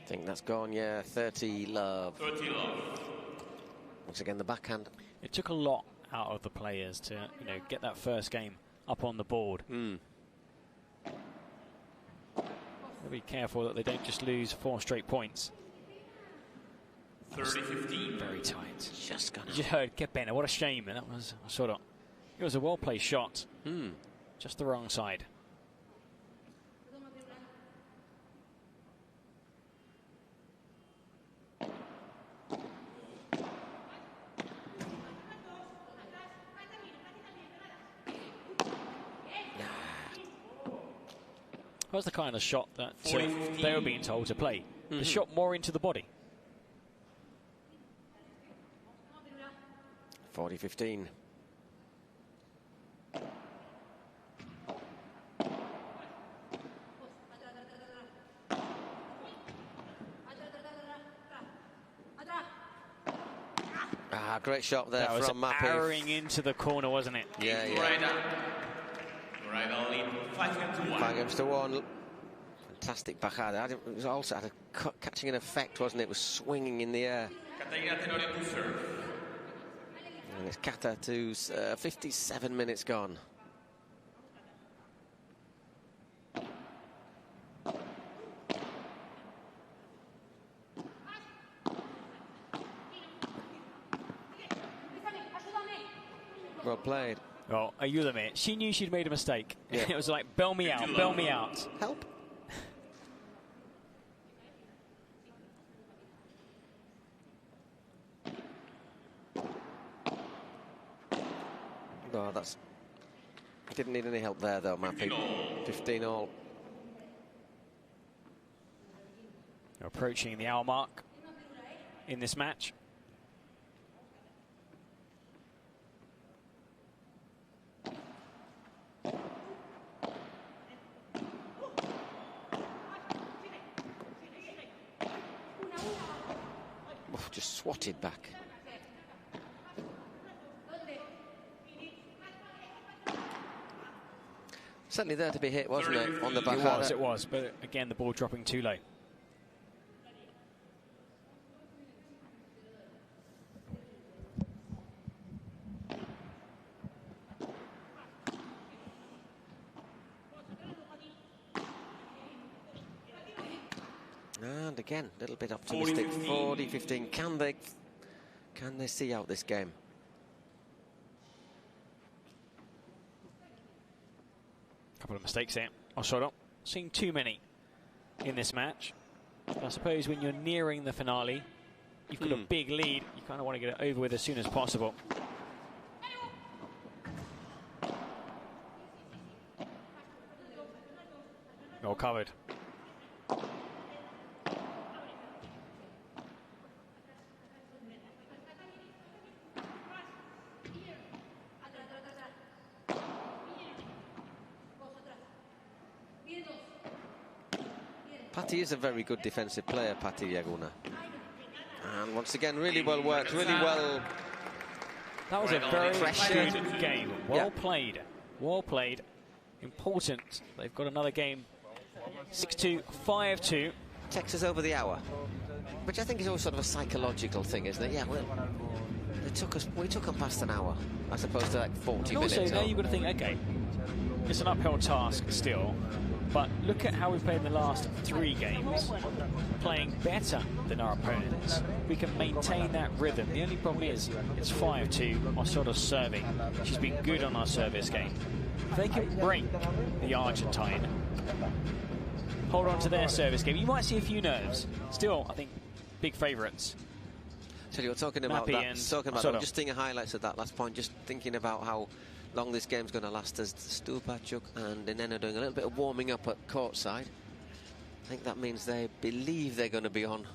I think that's gone, yeah, 30-love. 30-love. Once again, the backhand. It took a lot out of the players to, get that first game up on the board. Be careful that they don't just lose 4 straight points. 30-15. Very tight. Just gonna. You just heard Kepena. What a shame. And that was it was a well-placed shot. Just the wrong side. That was the kind of shot that they were being told to play. the shot more into the body. 40-15. Great shot there from Mappy. Arrowing into the corner, wasn't it? Yeah, yeah. Right only 5 games to 1. 5 games to 1. Fantastic bajada. It was also had a catching an effect, wasn't it? It was swinging in the air. To serve. And it's Kata to 57 minutes gone. Well played. Oh, ayúdame. She knew she'd made a mistake. Yeah. It was like, bail me out, bail me out. Help. No, that's... Didn't need any help there, though, Mappy. 15-all. Approaching the hour mark in this match. Just swatted back. Certainly there to be hit, wasn't it, on the back? It was, but again, the ball dropping too low. And again, a little bit optimistic. 40-15. Can they see out this game? Couple of mistakes there. Osodo, seeing too many in this match. I suppose when you're nearing the finale, you've got a big lead. You kind of want to get it over with as soon as possible. All covered. Patti is a very good defensive player, Patti Laguna. And once again, really well worked, really well. That was a very good game. Well played. Well played. Important. They've got another game. 6-2, 5-2. Texas over the hour. Which I think is always sort of a psychological thing, isn't it? Yeah, well, we took them past an hour, as opposed to like 40 minutes. Also, now you've got to think, okay, it's an uphill task still. But look at how we've played in the last 3 games, playing better than our opponents. We can maintain that rhythm. The only problem is it's 5-2, our sort of serving. She's been good on our service game. If they can break the Argentine, hold on to their service game, you might see a few nerves. Still, I think, big favourites. So you're talking about that, just seeing highlights of that last point, just thinking about how long this game's going to last as Stupacuk and Nenno doing a little bit of warming up at courtside. I think that means they believe they're going to be on.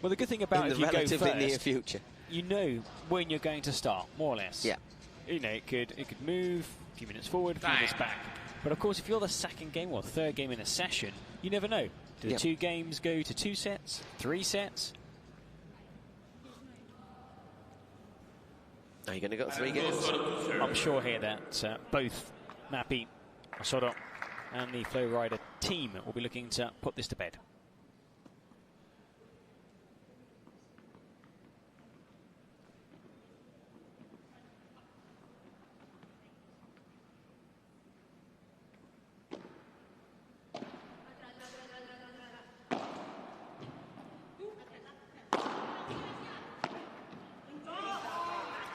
Well, the good thing about in if the you relatively go first, near future, you know when you're going to start, more or less. Yeah. You know, it could move a few minutes forward, a few minutes back. But of course, if you're the second game or third game in a session, you never know. Do the 2 games go to 2 sets, 3 sets? Are you going to go 3 games? I'm sure here that both Mappy, Osodo and the Flow Rider team will be looking to put this to bed.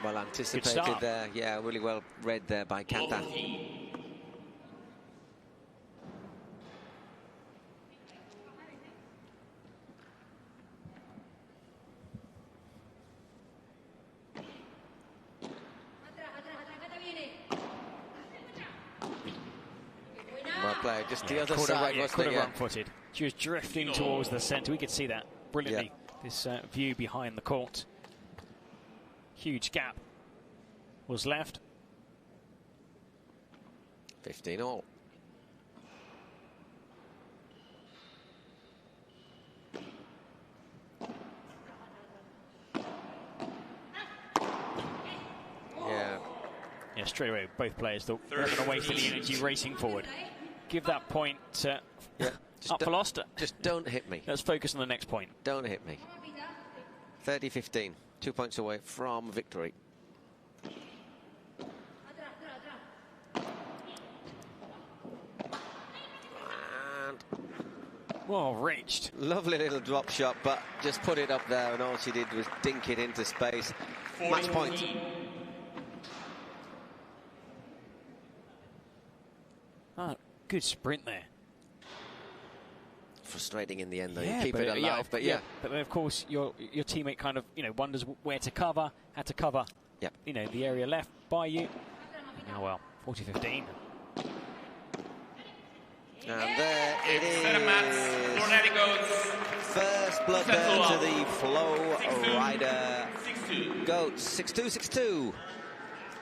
Well anticipated there, yeah, really well read there by Kata. Well play, just the other side. Could have run-footed. She was drifting towards the centre. We could see that brilliantly. This view behind the court. Huge gap was left. 15-all. Yeah, straight away, both players thought they're not going to waste any energy racing forward. Give that point up for lost. Just don't hit me. Let's focus on the next point. Don't hit me. 30-15. 2 points away from victory. And well reached. Lovely little drop shot, but just put it up there, and all she did was dink it into space. Match point. Oh, good sprint there. Frustrating in the end, though. You keep it alive, but But then, of course, your teammate kind of, wonders where to cover, had to cover, the area left by you. Oh, well, 40-15. And there it is. First blood burn to the Flow Rider Goats. 6-2, 6-2.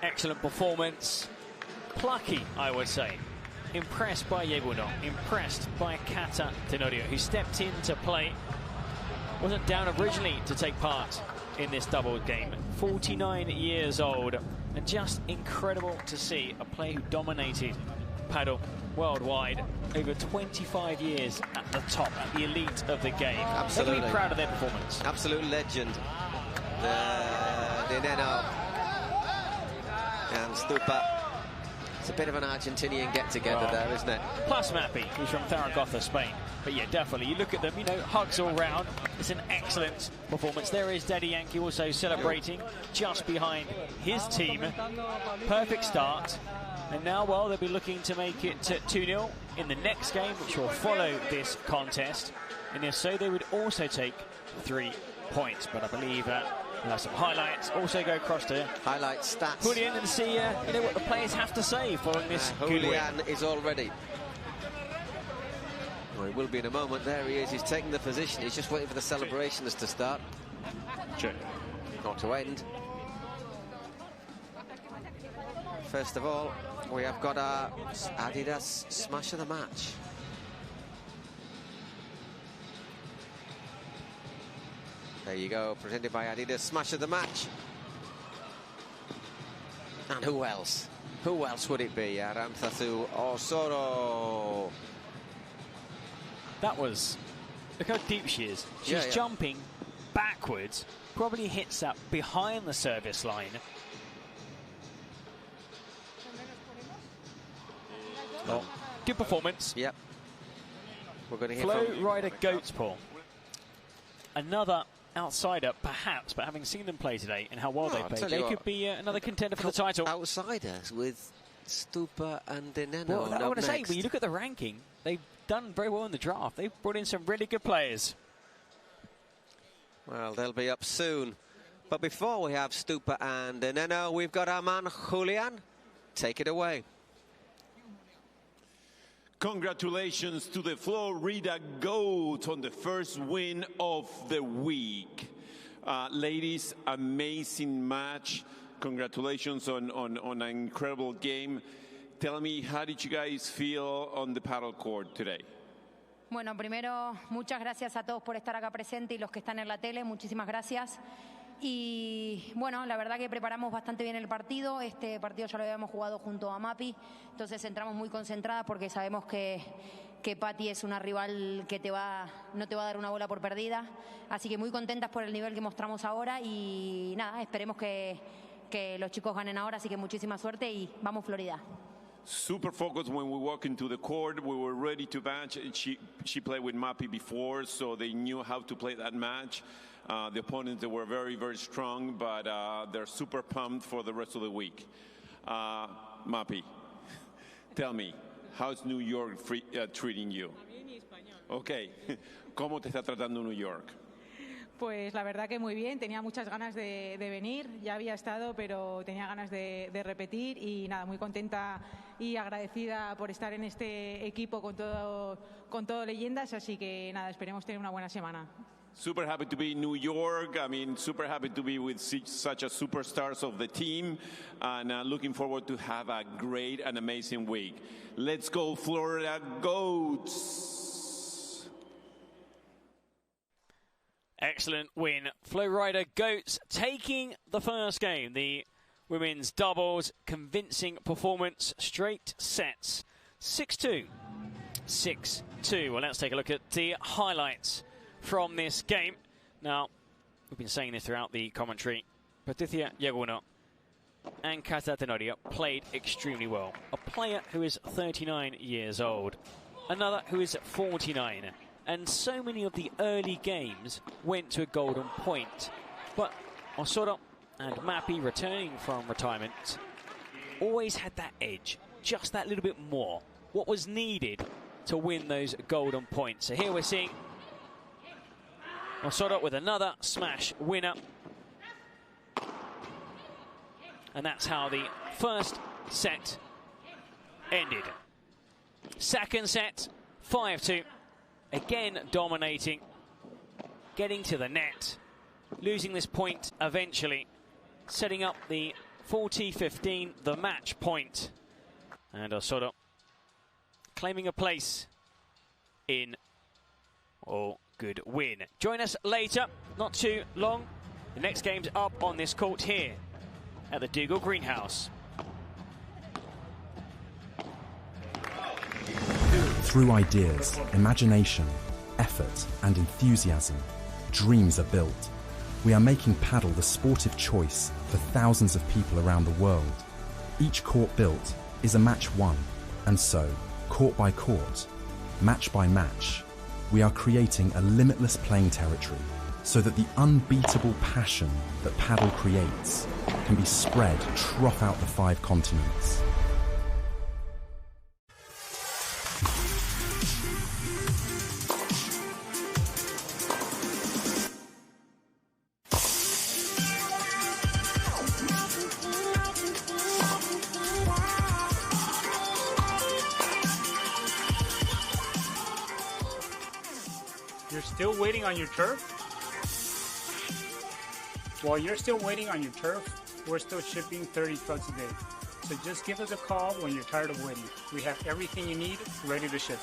Excellent performance. Plucky, I would say. Impressed by Yebuno, impressed by Kata Tenorio, who stepped into play. Wasn't down originally to take part in this double game. 49 years old, and just incredible to see a player who dominated paddle worldwide over 25 years at the top, at the elite of the game. Absolutely. They're proud of their performance. Absolute legend. The Nenno and Stupa. It's a bit of an Argentinian get-together there, isn't it? Plus Mappy, who's from Zaragoza, Spain. But yeah, definitely, you look at them, hugs all round. It's an excellent performance. There is Daddy Yankee also celebrating just behind his team. Perfect start. And now, well, they'll be looking to make it 2-0 in the next game, which will follow this contest. And if so, they would also take 3 points. But I believe we'll have some highlights. Also go across to highlight stats. Julian and see what the players have to say following this good win. Julian is all ready. Well, he will be in a moment. There he is. He's taking the position. He's just waiting for the celebrations to start. Sure. Not to end. First of all, we have got our Adidas Smash of the Match. There you go, presented by Adidas, Smash of the Match. And who else? Who else would it be? Aranzazu Osoro. That was... Look how deep she is. She's jumping backwards, probably hits that behind the service line. Oh, good performance. Yep. We're going to hear Flow from Rider Goats, Paul. Another outsider, perhaps, but having seen them play today and how well they played, they could be another contender for the title. Outsiders with Stupa and Nenno. Well, I want to say, when you look at the ranking, they've done very well in the draft. They've brought in some really good players. Well, they'll be up soon. But before we have Stupa and Nenno, we've got our man Julian. Take it away. Congratulations to the Florida Goats on the first win of the week. Ladies, amazing match. Congratulations on an incredible game. Tell me, how did you guys feel on the paddle court today? Bueno, primero, muchas gracias a todos por estar acá presente y los que están en la tele, muchísimas gracias. Y bueno, la verdad que preparamos bastante bien el partido. Este partido ya lo habíamos jugado junto a Mapi, entonces entramos muy concentradas porque sabemos que Patti es una rival que no te va a dar una bola por perdida. Así que muy contentas por el nivel que mostramos ahora y nada, esperemos que los chicos ganen ahora, así que muchísima suerte y vamos Florida. Super focused when we walk into the court. We were ready to match. She played with Mapi before, so they knew how to play that match. The opponents, they were very, very strong, but they're super pumped for the rest of the week. Mapi, tell me, how's New York treating you? Okay, ¿cómo te está tratando New York? Pues la verdad que muy bien, tenía muchas ganas de venir, ya había estado, pero tenía ganas de repetir y nada, muy contenta y agradecida por estar en este equipo con todo leyendas, así que nada, esperemos tener una buena semana. Super happy to be in New York. I mean, super happy to be with such a superstars of the team, and looking forward to have a great and amazing week. Let's go, Florida Goats! Excellent win. Flowrider Goats taking the first game. The women's doubles, convincing performance, straight sets. 6-2. 6-2. Well, let's take a look at the highlights from this game. Now, we've been saying this throughout the commentary. Patricia Yaguno and Casa Tenorio played extremely well. A player who is 39 years old. Another who is 49. And so many of the early games went to a golden point. But Osoro and Mappy, returning from retirement, always had that edge, just that little bit more. What was needed to win those golden points. So here we're seeing Osoro with another smash winner. And that's how the first set ended. Second set, 5-2. Again dominating, getting to the net, losing this point eventually, setting up the 40-15, the match point. And Osoro claiming a place in good win. Join us later, not too long. The next game's up on this court here at the Dougal Greenhouse. Through ideas, imagination, effort, and enthusiasm, dreams are built. We are making paddle the sportive choice for thousands of people around the world. Each court built is a match won, and so, court by court, match by match, we are creating a limitless playing territory so that the unbeatable passion that paddle creates can be spread throughout the 5 continents. Still waiting on your turf? While you're still waiting on your turf, we're still shipping 30 trucks a day. So just give us a call when you're tired of waiting. We have everything you need ready to ship.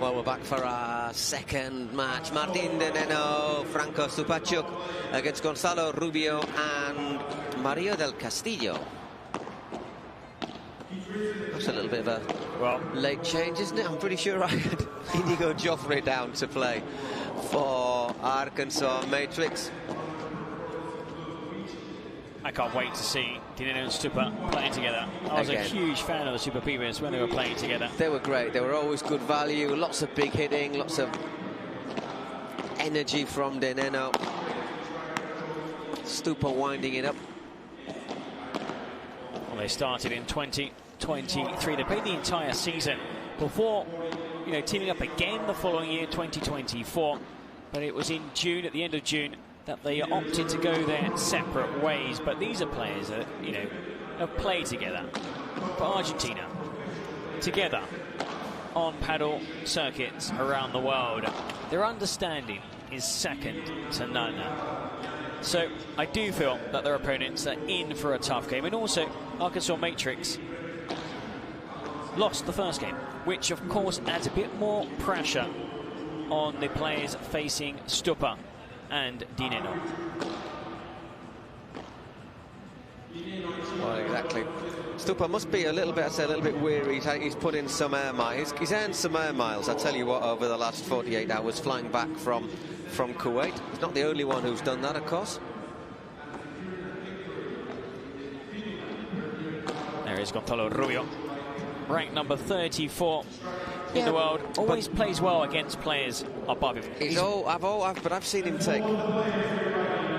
Well, we're back for our second match. Martín de Nenno, Franco Stupachuk against Gonzalo Rubio and Mario del Castillo. That's a little bit of a late change, isn't it? I'm pretty sure I had Inigo Joffre down to play for Arkansas Matrix. I can't wait to see Nenno and Stupa playing together. I was a huge fan of the Super Pibas when they were playing together. They were great. They were always good value. Lots of big hitting, lots of energy from De Nenno. Stupa winding it up. Well, they started in 2023. They played the entire season before, you know, teaming up again the following year, 2024. But it was in June, at the end of June, that they opted to go their separate ways. But these are players that, you know, have played together for Argentina, together on paddle circuits around the world. Their understanding is second to none. So I do feel that their opponents are in for a tough game. And also, Arkansas Matrix lost the first game, which of course adds a bit more pressure on the players facing Stupa and Nenno. Well, exactly. Stupa must be a little bit, I'd say, a little bit weary. He's put in some air miles. He's earned some air miles, I tell you what, over the last 48 hours flying back from Kuwait. He's not the only one who's done that, of course. There is Gonzalo Rubio, ranked number 34 in the world. Always plays well against players above him. But I've seen him take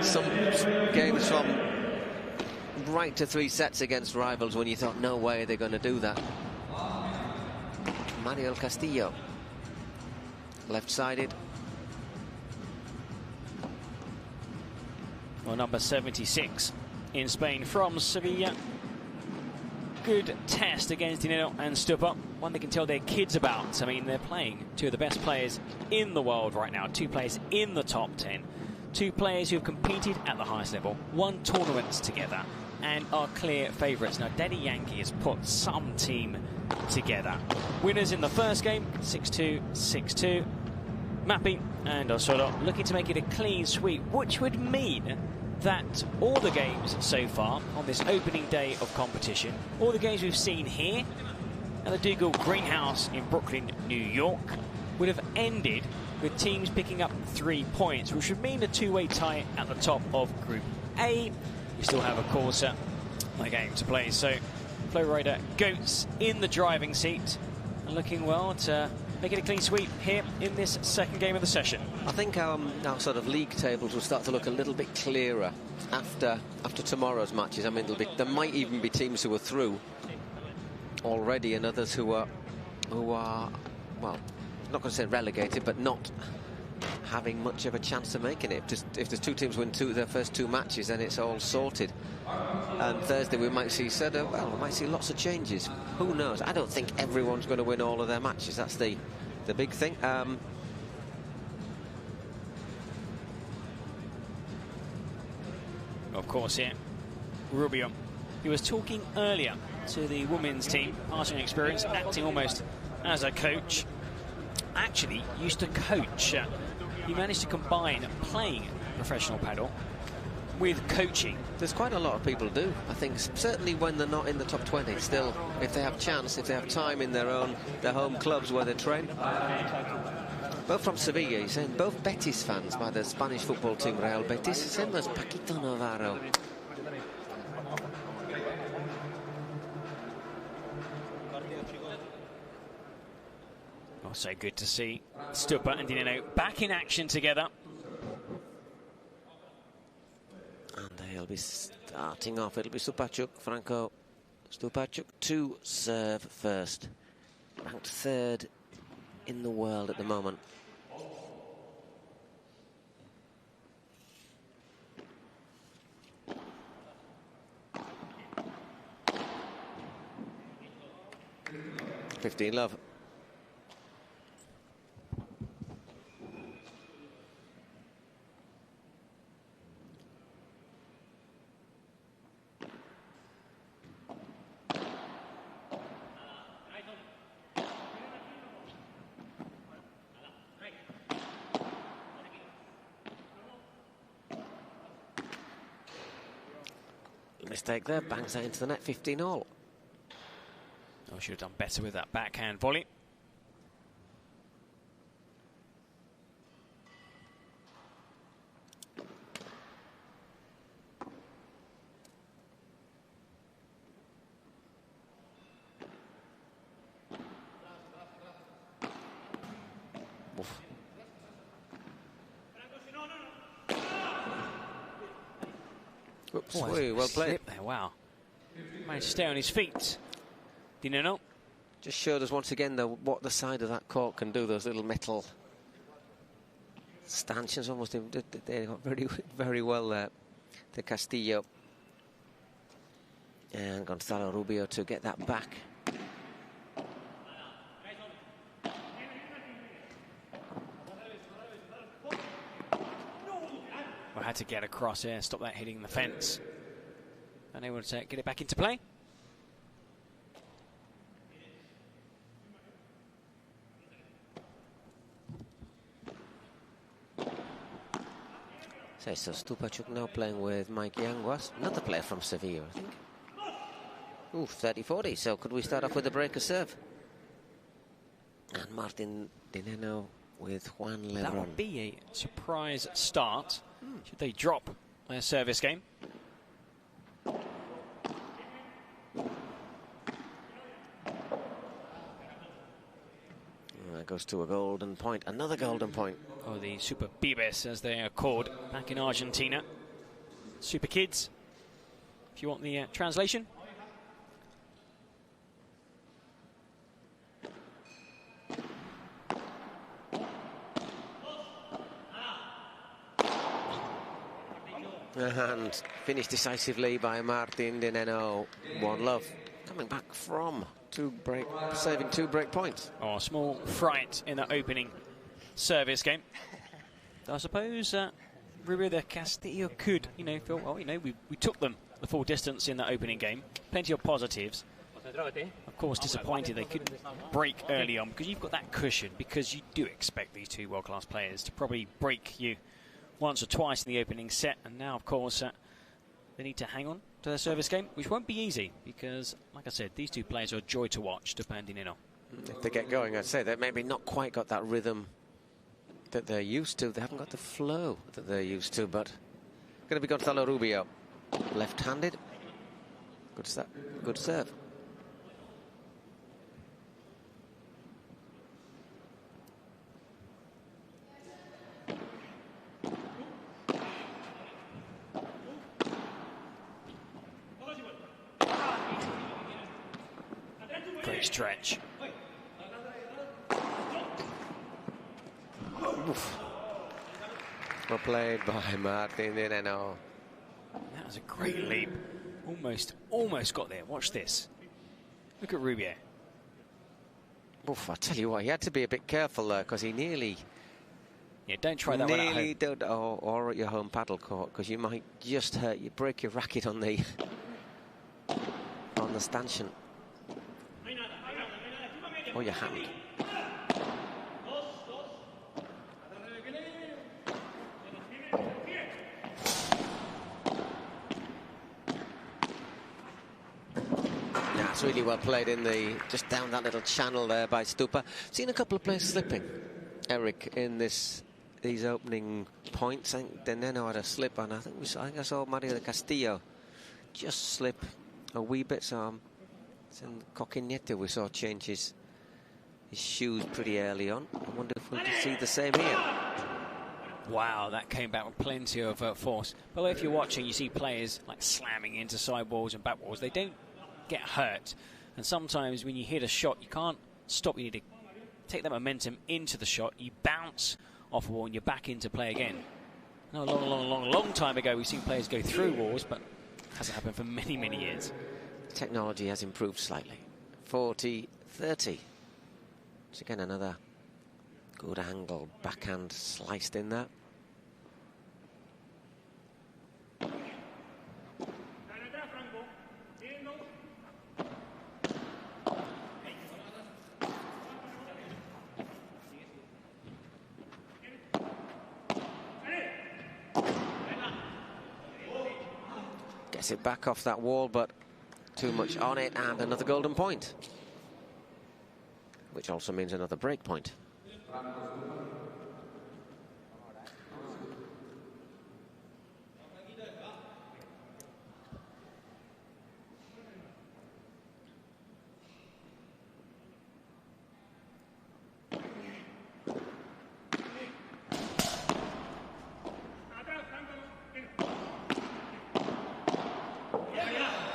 some games from right to 3 sets against rivals when you thought, no way they're going to do that. Manuel Castillo, left-sided. Well, number 76 in Spain from Sevilla. Good test against Nenno and Stupa, one they can tell their kids about. I mean, they're playing two of the best players in the world right now, 2 players in the top 10, 2 players who have competed at the highest level, won tournaments together, and are clear favourites. Now, Daddy Yankee has put some team together. Winners in the first game, 6-2, 6-2. Mappy and Osorio looking to make it a clean sweep, which would mean that all the games so far on this opening day of competition, all the games we've seen here at the Dougal Greenhouse in Brooklyn, New York, would have ended with teams picking up 3 points, which would mean a 2-way tie at the top of Group A. We still have, of course, a game to play. So, Flowrider Goats in the driving seat and looking well to make it a clean sweep here in this second game of the session. I think our sort of league tables will start to look a little bit clearer after tomorrow's matches. I mean, there might even be teams who are through already and others who are well, not going to say relegated, but not having much of a chance of making it. Just if there's 2 teams win their first 2 matches, then it's all sorted. And Thursday we might see we might see lots of changes. Who knows? I don't think everyone's going to win all of their matches. That's the big thing. Of course, here, Rubio. He was talking earlier to the women's team, passing experience, acting almost as a coach. Actually, used to coach. He managed to combine playing professional paddle with coaching. There's quite a lot of people do. I think certainly when they're not in the top 20, still, if they have chance, if they have time in their home clubs where they train. Both from Sevilla, he's saying, both Betis fans by the Spanish football team Real Betis, same as Paquito Navarro. Also good to see Stupa and Nenno back in action together. And they'll be starting off. It'll be Stupacuk, Franco Stupacuk to serve first. Ranked 3rd in the world at the moment. $15 love. Mistake there, bangs that into the net, 15 all. I should have done better with that backhand volley. Oof. Oops, well played. There, wow. Managed to stay on his feet. Nenno. Just showed us once again what the side of that court can do. Those little metal stanchions almost, they got very well there. The Castillo and Gonzalo Rubio to get that back. Well, had to get across here, stop that hitting the fence. And able to get it back into play. So Stupachuk now playing with Mike Yanguas, another player from Sevilla, I think. Ooh, 30-40, so could we start off with a breaker serve? And Martin de Nenno with Juan Lebron. That would be a surprise start. Should they drop their service game? That goes to a golden point, another golden point. Oh, the Super Pibes, as they are called back in Argentina. Super Kids, if you want the translation. And finished decisively by Martin de Nenno. One love. Coming back from saving 2 break points. Oh, a small fright in the opening service game. I suppose Rubio de Castillo could, feel, well, we took them the full distance in the opening game. Plenty of positives. Of course, disappointed they couldn't break early on because you've got that cushion, because you do expect these two world-class players to probably break you once or twice in the opening set. And now, of course, they need to hang on to their service game, which won't be easy because, like I said, these two players are a joy to watch, depending on. If they get going, I'd say they've maybe not quite got that rhythm that they're used to. They haven't got the flow that they're used to, but going to be Gonzalo Rubio. Left-handed. Good serve. Great stretch. Oof. Well played by Martin de Nenno. That was a great leap. Almost got there. Watch this. Look at Rubio. Oof, I tell you what, he had to be a bit careful there because he nearly... Yeah, don't try that one at home. Or at your home paddle court, because you might just break your racket on the stanchion. Or your hand. Yeah, it's really well played just down that little channel there by Stupa. Seen a couple of players slipping, Eric, in these opening points. I think de Nenno had a slip, and I think I saw Mario de Castillo just slip a wee bit. So in Coquinete we saw change his shoes pretty early on. I wonder if we can see the same here. Wow, that came back with plenty of force. But if you're watching, you see players like slamming into side walls and back walls. They don't get hurt. And sometimes when you hit a shot, you can't stop. You need to take that momentum into the shot. You bounce off a wall and you're back into play again. No, a long time ago, we've seen players go through walls, but it hasn't happened for many, many years. Technology has improved slightly. 40-30. It's again another good angle, backhand sliced in there. Gets it back off that wall, but too much on it, and another golden point, which also means another break point.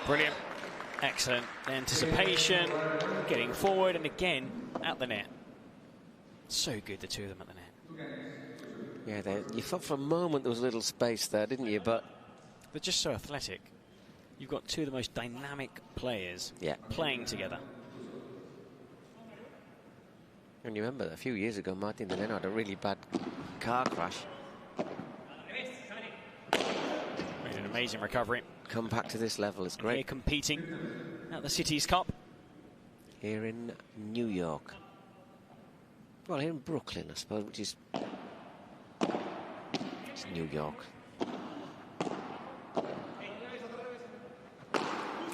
Brilliant. Excellent anticipation, getting forward, and again at the net. So good, the two of them at the net. Yeah, you thought for a moment there was a little space there, didn't you? But they're just so athletic. You've got two of the most dynamic players playing together. And you remember a few years ago, Martin and Nenno had a really bad car crash. Made an amazing recovery. Come back to this level, it's great. Here competing at the Cities Cup. Here in New York. Well, here in Brooklyn, I suppose, which is... It's New York.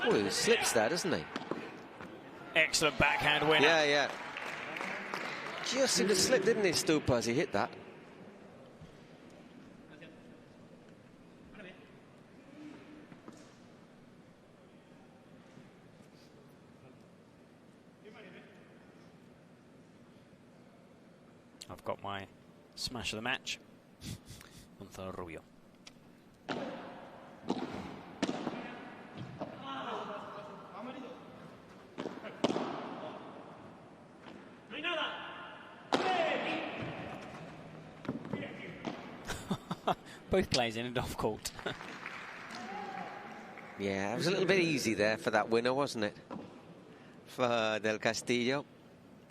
Oh, he slips there, doesn't he? Excellent backhand winner. Yeah. Just seemed to slip, didn't he, Stupa, as he hit that? I've got my smash of the match. Gonzalo Rubio. Both players in and off court. Yeah, it was a little bit easy there for that winner, wasn't it? For Del Castillo.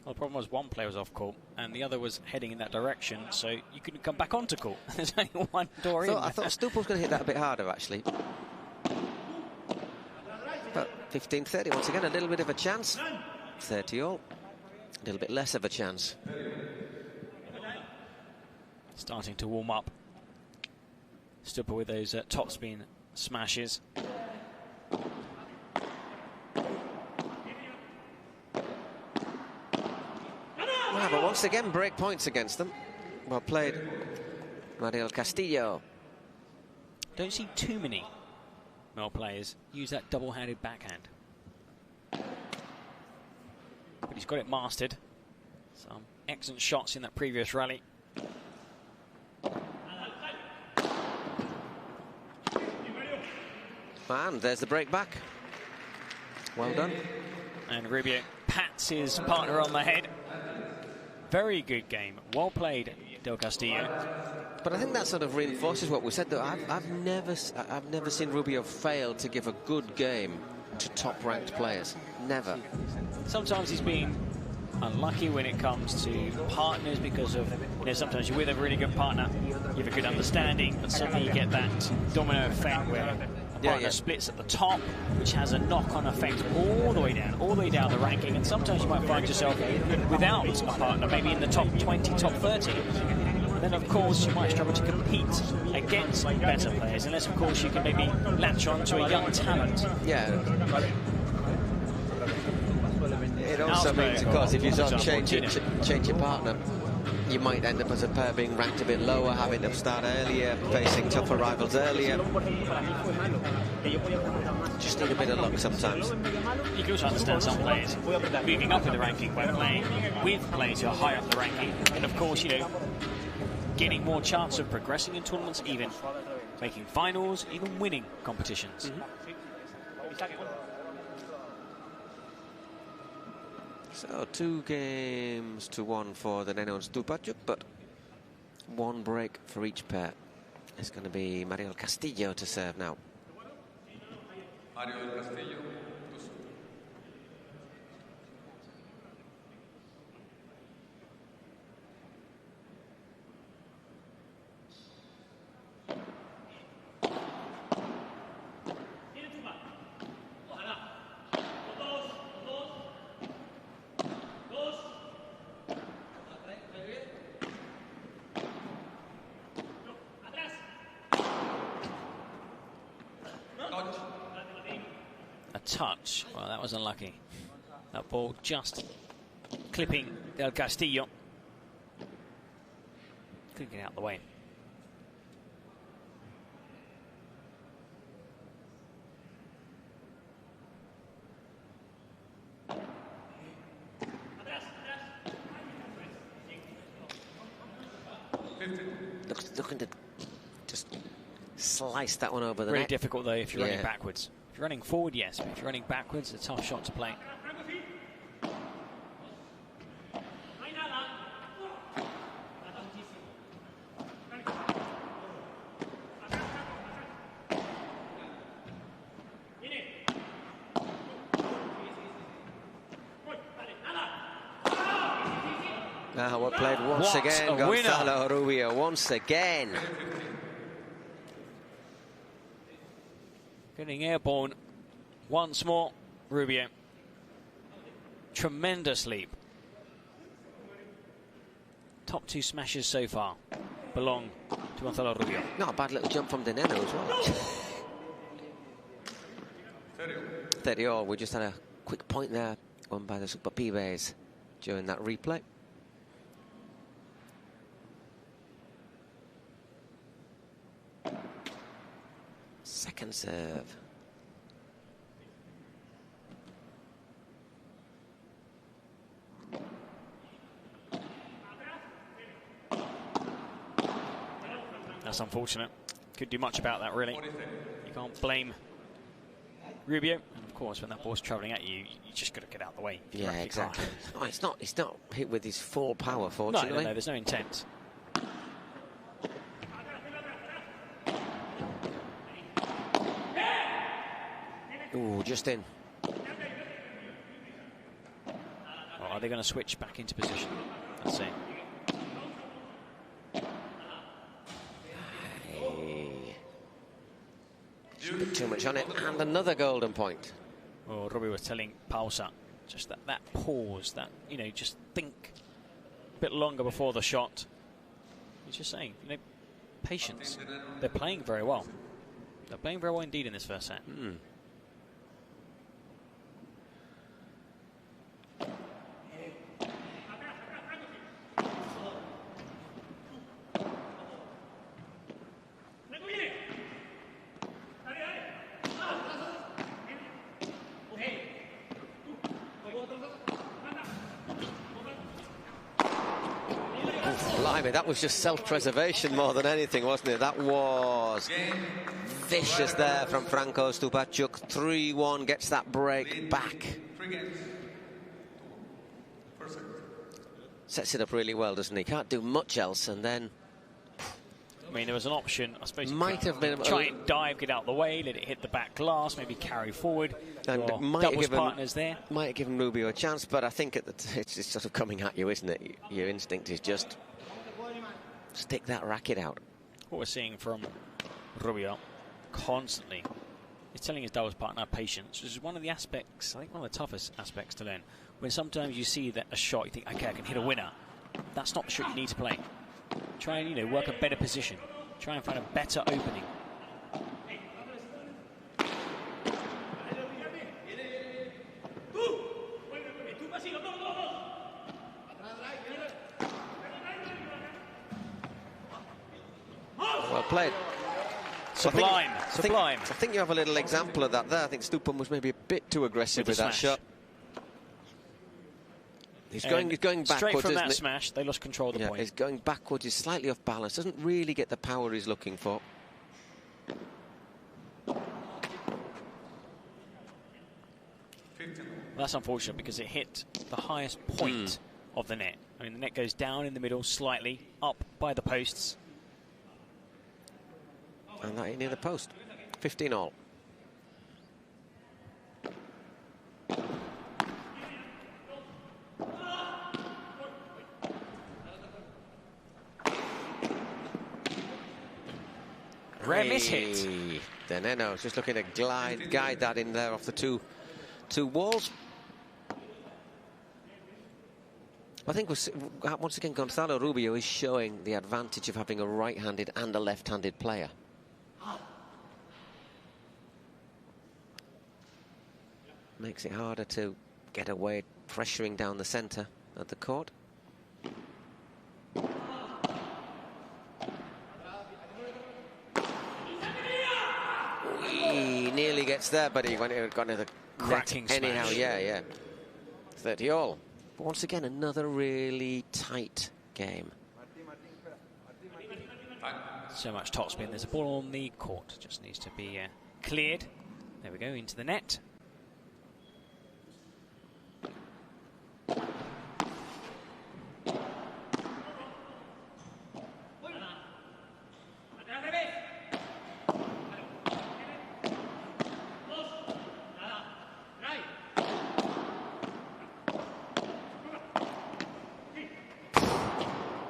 Well, the problem was one player was off court and the other was heading in that direction, so you couldn't come back onto court. There's only one door in. I thought Stupa was going to hit that a bit harder, actually. But 15-30, once again, a little bit of a chance. 30-all. A little bit less of a chance. Starting to warm up. Stupa with those top spin smashes. Well, but once again, break points against them. Well played, Mariel Castillo. Don't see too many male players use that double-handed backhand. But he's got it mastered. Some excellent shots in that previous rally. And there's the break back. Well done. And Rubio pats his partner on the head. Very good game. Well played, Del Castillo. But I think that sort of reinforces what we said, though. I've never seen Rubio fail to give a good game to top-ranked players. Never. Sometimes he's been unlucky when it comes to partners because of, sometimes you're with a really good partner, you have a good understanding, but suddenly you get that domino effect where a partner splits at the top, which has a knock-on effect all the way down the ranking, and sometimes you might find yourself without a partner, maybe in the top 20, top 30. And then, of course, you might struggle to compete against better players, unless, of course, you can maybe latch on to a young talent. Yeah. It also means, of course, if you sort of change your partner, you might end up as a pair being ranked a bit lower, having to start earlier, facing tougher rivals earlier. Just need a bit of luck sometimes. You can also understand some players moving up in the ranking by playing with players who are higher up the ranking, and of course, getting more chance of progressing in tournaments, even making finals, even winning competitions. So 2-1 for the Nenno and Stupa, but one break for each pair. It's going to be Mariel Castillo to serve now. Mariel Castillo. Touch. Well, that was unlucky. That ball just clipping Del Castillo. Couldn't get out of the way. Looking to just slice that one over the net. Really difficult, though, if you're running backwards. If you're running forward, yes, but if you're running backwards, it's a tough shot to play. Now we're played once again, Gonzalo Rubio, once again. Getting airborne once more, Rubio. Tremendous leap. Top 2 smashes so far belong to Gonzalo Rubio. Not a bad little jump from Nenno as well. 30-all. We just had a quick point there, won by the Super Pibes during that replay. Second serve. That's unfortunate. Couldn't do much about that, really. You can't blame Rubio. And of course, when that ball's travelling at you, you just got to get out of the way. Yeah, exactly. Oh, it's not hit with his full power, fortunately. No, there's no intent. Ooh, just in. Well, are they going to switch back into position? Let's see. Hey. Just a bit too much on it, and another golden point. Well, Rubio was telling Pausa just that pause, that, just think a bit longer before the shot. He's just saying, patience. They're playing very well. They're playing very well indeed in this first set. That was just self-preservation more than anything, wasn't it? That was vicious there from Franco Stupacuk. 3-1, gets that break back. Sets it up really well, doesn't he? Can't do much else, and then... I mean, there was an option, I suppose. Might have been... Try and dive, get out of the way, let it hit the back glass, maybe carry forward. And doubles partners there. Might have given Rubio a chance, but I think it's just sort of coming at you, isn't it? Your instinct is just... stick that racket out. What we're seeing from Rubio constantly is telling his doubles partner patience, which is one of the aspects, I think one of the toughest aspects to learn. When sometimes you see that a shot, you think, okay, I can hit a winner. That's not the shot you need to play. Try and, work a better position. Try and find a better opening. Well played. Sublime. I think you have a little example of that there. I think Stupan was maybe a bit too aggressive with that shot. He's going backwards. Straight from that smash, they lost control of the point. He's going backwards. He's slightly off balance. Doesn't really get the power he's looking for. That's unfortunate because it hit the highest point of the net. I mean, the net goes down in the middle slightly, up by the posts. And that ain't near the post. 15-all. Rare miss hit. The Nenno just looking to guide that in there off the two walls. I think once again Gonzalo Rubio is showing the advantage of having a right-handed and a left-handed player. Makes it harder to get away, pressuring down the centre of the court. He nearly gets there, but he got into the cracking net anyhow. smash. Yeah. 30-all. But once again, another really tight game. So much topspin. There's a ball on the court. Just needs to be cleared. There we go, into the net.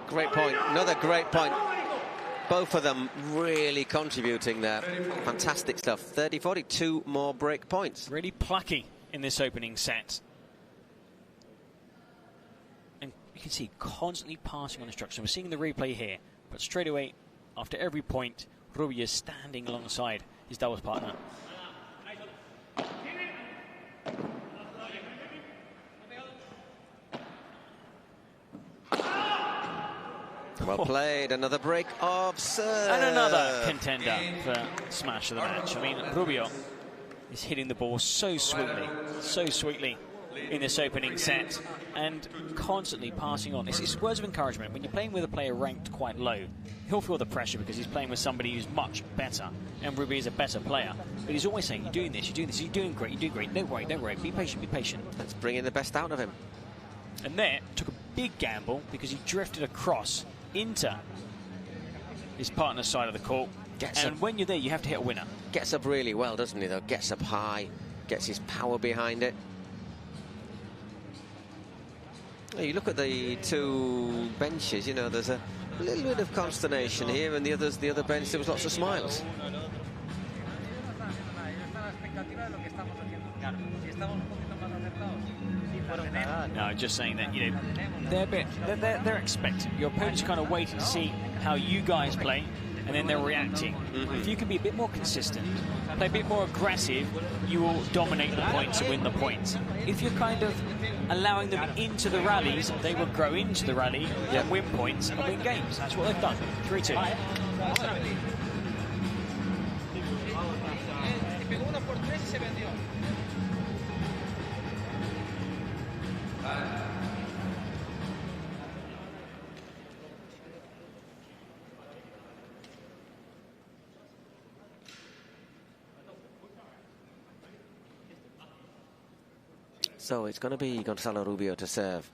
Great point, another great point. Both of them really contributing there. Fantastic stuff. 30-40, 2 more break points. Really plucky in this opening set. And you can see constantly passing on instruction. We're seeing the replay here, but straight away, after every point, Rubio is standing alongside his doubles partner. Well played, another break of serve. And another contender for smash of the match. I mean, Rubio is hitting the ball so sweetly in this opening set and constantly passing on. It's words of encouragement. When you're playing with a player ranked quite low, he'll feel the pressure because he's playing with somebody who's much better, and Rubio is a better player. But he's always saying, you're doing this, you're doing great, don't worry, be patient. Let's bring in the best out of him. And there, took a big gamble because he drifted across into his partner's side of the court. When you're there, you have to hit a winner. Gets up really well, doesn't he, though? Gets up high, gets his power behind it. You look at the two benches, you know, there's a little bit of consternation here, and the other bench, there was lots of smiles. No, just saying that, you know, they're expectant. Your opponent's kind of waiting to see how you guys play, and then they're reacting. If you can be a bit more consistent, play a bit more aggressive, you will dominate the points and win the points. If you're kind of allowing them into the rallies, they will grow into the rally and win points and win games. That's what they've done. 3-2. So it's going to be Gonzalo Rubio to serve.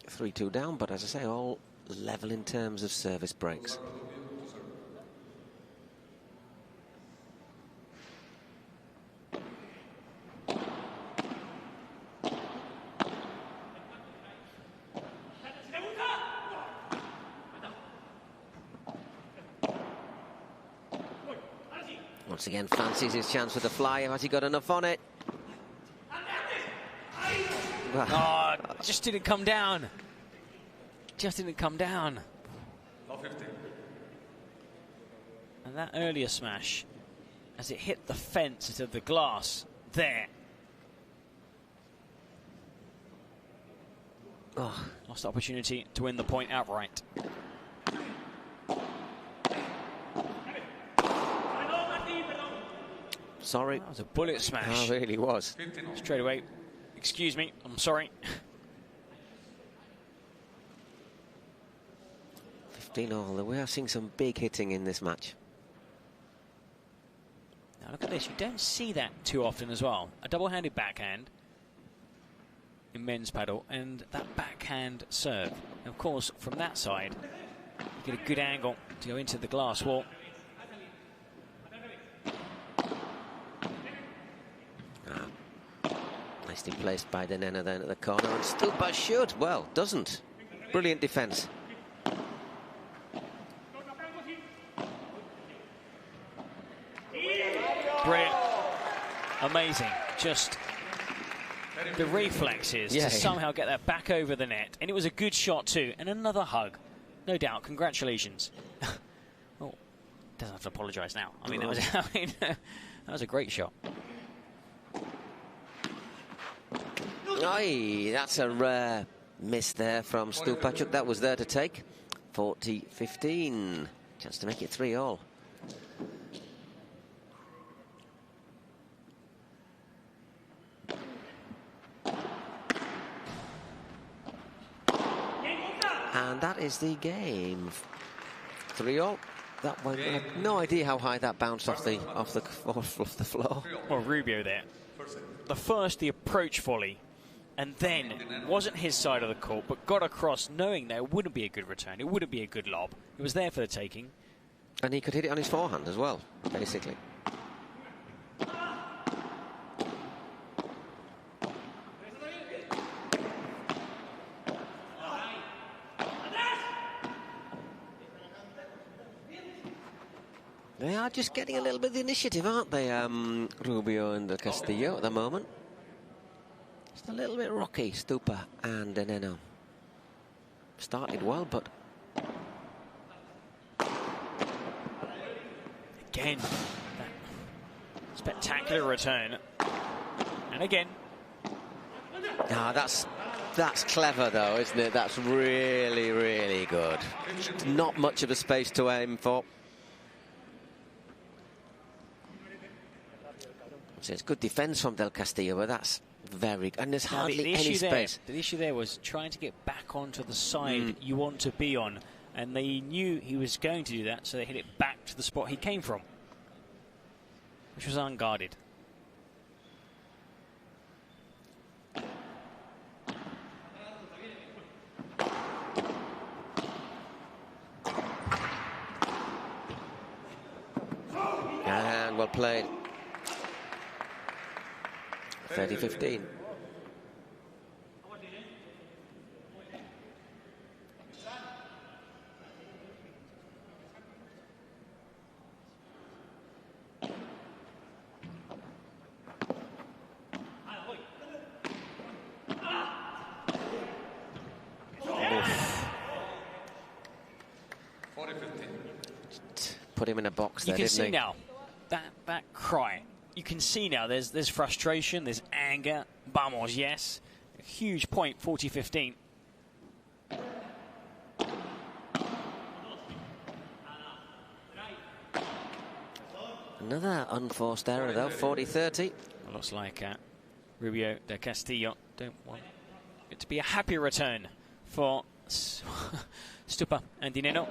3-2 down, but as I say, all level in terms of service breaks. Once again, fancies his chance with the flyer. Has he got enough on it? Oh, just didn't come down. And that earlier smash, as it hit the fence instead of the glass, there. Oh. Lost the opportunity to win the point outright. Sorry. That was a bullet smash. Oh, it really was. Straight away. Excuse me, I'm sorry. 15-all. We are seeing some big hitting in this match. Now look at this. You don't see that too often as well. A double-handed backhand in men's paddle and that backhand serve. And of course, from that side, you get a good angle to go into the glass wall. Nicely placed by the Nenno then at the corner, and Stupa should. Well, doesn't. Brilliant defence. Brilliant. Amazing. Just the reflexes to somehow get that back over the net. And it was a good shot too. And another hug. No doubt. Congratulations. Oh, doesn't have to apologise now. I mean, that was a great shot. Aye, that's a rare miss there from Stupacuk. That was there to take. 40-15. Chance to make it 3-all. And that is the game. 3-all. That went. I have no idea how high that bounced off the floor. Well, Rubio there. The first, the approach volley, and then wasn't his side of the court, but got across knowing that it wouldn't be a good return. It wouldn't be a good lob. It was there for the taking. And he could hit it on his forehand as well, basically. They are just getting a little bit of the initiative, aren't they, Rubio and Castillo at the moment? Just a little bit rocky, Stupa and Nenno. Started well, but... Again, that spectacular return. And again. Ah, that's clever, though, isn't it? That's really, really good. Not much of a space to aim for. So it's good defence from Del Castillo, but that's very good. And there's hardly any space. The issue there was trying to get back onto the side you want to be on. And they knew he was going to do that, so they hit it back to the spot he came from, which was unguarded. And well played. 30-15. Put him in a box there, didn't he? You can see now that cry. You can see now there's frustration, there's anger. Vamos, yes. A huge point, 40-15. Another unforced error, though, 40-30. Looks like Rubio de Castillo don't want it to be a happy return for Stupa and Nenno.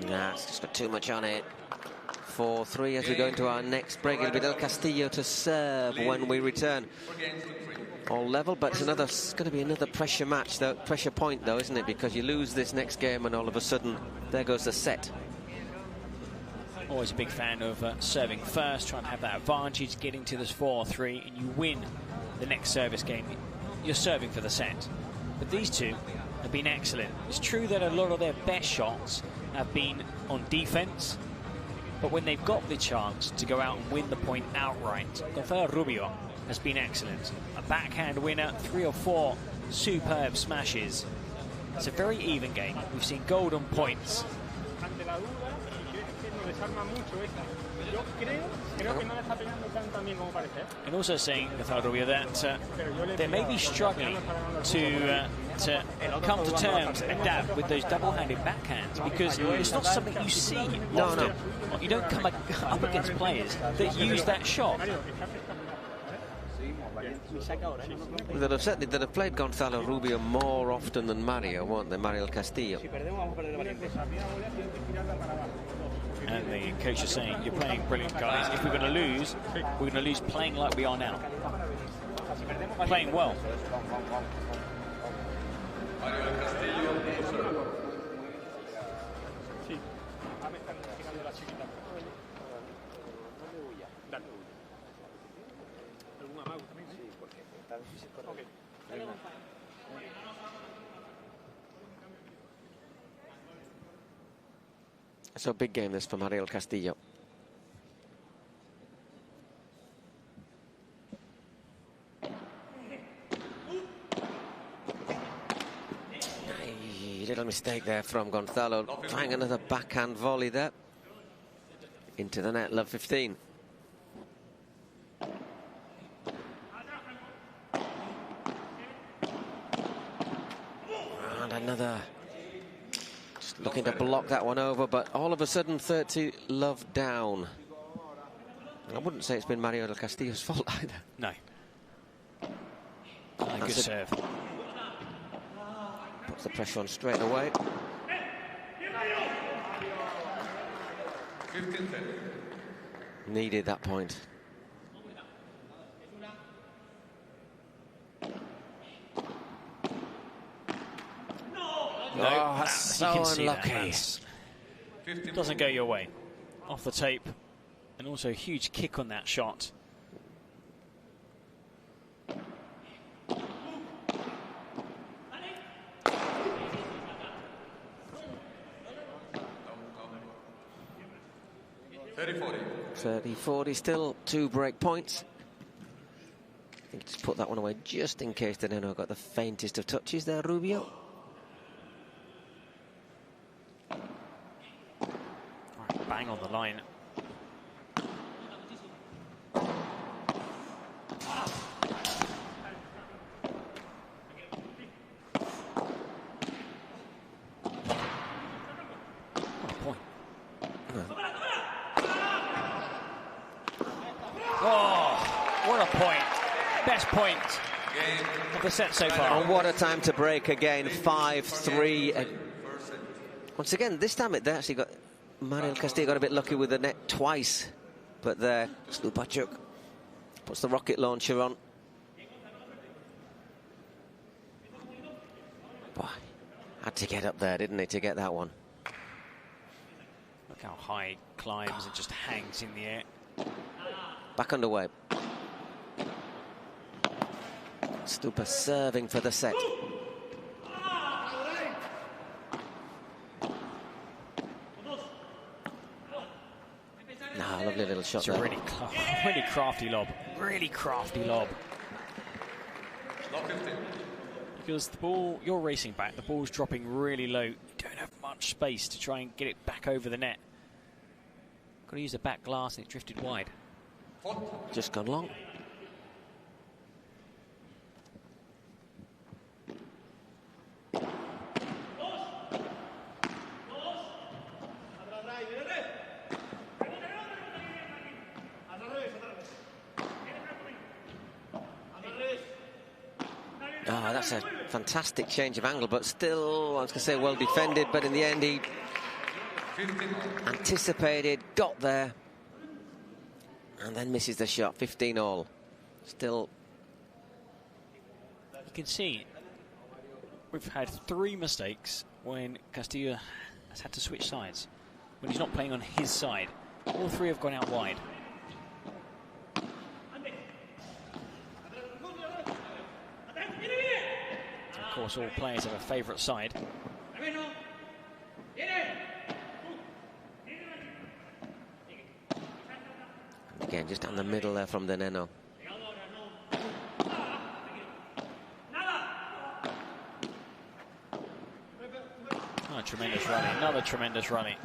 Nah, it's just got too much on it. 4-3 as we go into our next break. It'll be Del Castillo to serve when we return. All level, but it's going to be another pressure match, though, pressure point, though, isn't it? Because you lose this next game and all of a sudden, there goes the set. Always a big fan of serving first, trying to have that advantage, getting to this 4-3, and you win the next service game. You're serving for the set. But these two have been excellent. It's true that a lot of their best shots have been on defense, but when they've got the chance to go out and win the point outright, Gonzalo Rubio has been excellent. A backhand winner, 3 or 4 superb smashes. It's a very even game. We've seen golden points. And also saying, Gonzalo Rubio, that they may be struggling to come to terms and adapt with those double-handed backhands, because it's not something you see often. No. You don't come up against players that use that shot. They'll have played Gonzalo Rubio more often than Mario, won't they? Mario Castillo. And the coach is saying, you're playing brilliant, guys. If we're going to lose, we're going to lose playing like we are now. Playing well. So big game this for Mario Castillo. Little mistake there from Gonzalo, trying another backhand volley there. Into the net, love 15. And another, just looking to block that one over, but all of a sudden 30 love down. And I wouldn't say it's been Mario del Castillo's fault either. No. Good serve. Puts the pressure on straight away. Needed that point. No, that's so you can see unlucky. That doesn't go your way. Off the tape. And also a huge kick on that shot. $30-40. 30-40, still 2 break points. I think just put that one away just in case the Nenno got the faintest of touches there, Rubio. Right, bang on the line. Best point of the set so far. And what a time to break again, 5-3. Once again, this time they actually got... Mariel Castillo got a bit lucky with the net twice. But there, Slupachuk puts the rocket launcher on. Boy, had to get up there, didn't he, to get that one. Look how high it climbs and just hangs in the air. Back underway. Stupa serving for the set. Lovely little shot there. It's a really crafty lob. Really crafty lob. Because the ball, you're racing back, the ball's dropping really low. You don't have much space to try and get it back over the net. Got to use the back glass and it drifted wide. Just gone long. That's a fantastic change of angle, but still, I was going to say, well defended, but in the end he anticipated, got there, and then misses the shot. 15-all. Still. You can see we've had 3 mistakes when Castillo has had to switch sides. When he's not playing on his side. All 3 have gone out wide. Of course, all players have a favourite side. Again, just down the middle there from the Nenno. Oh, tremendous rally, another tremendous rally.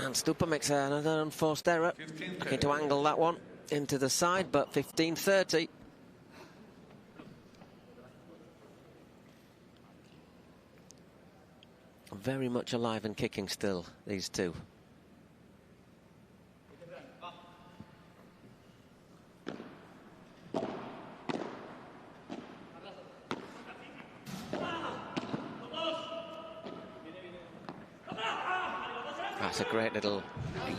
And Stupa makes another unforced error. Looking to angle that one into the side, but 15-30. Very much alive and kicking still, these two. That's a great little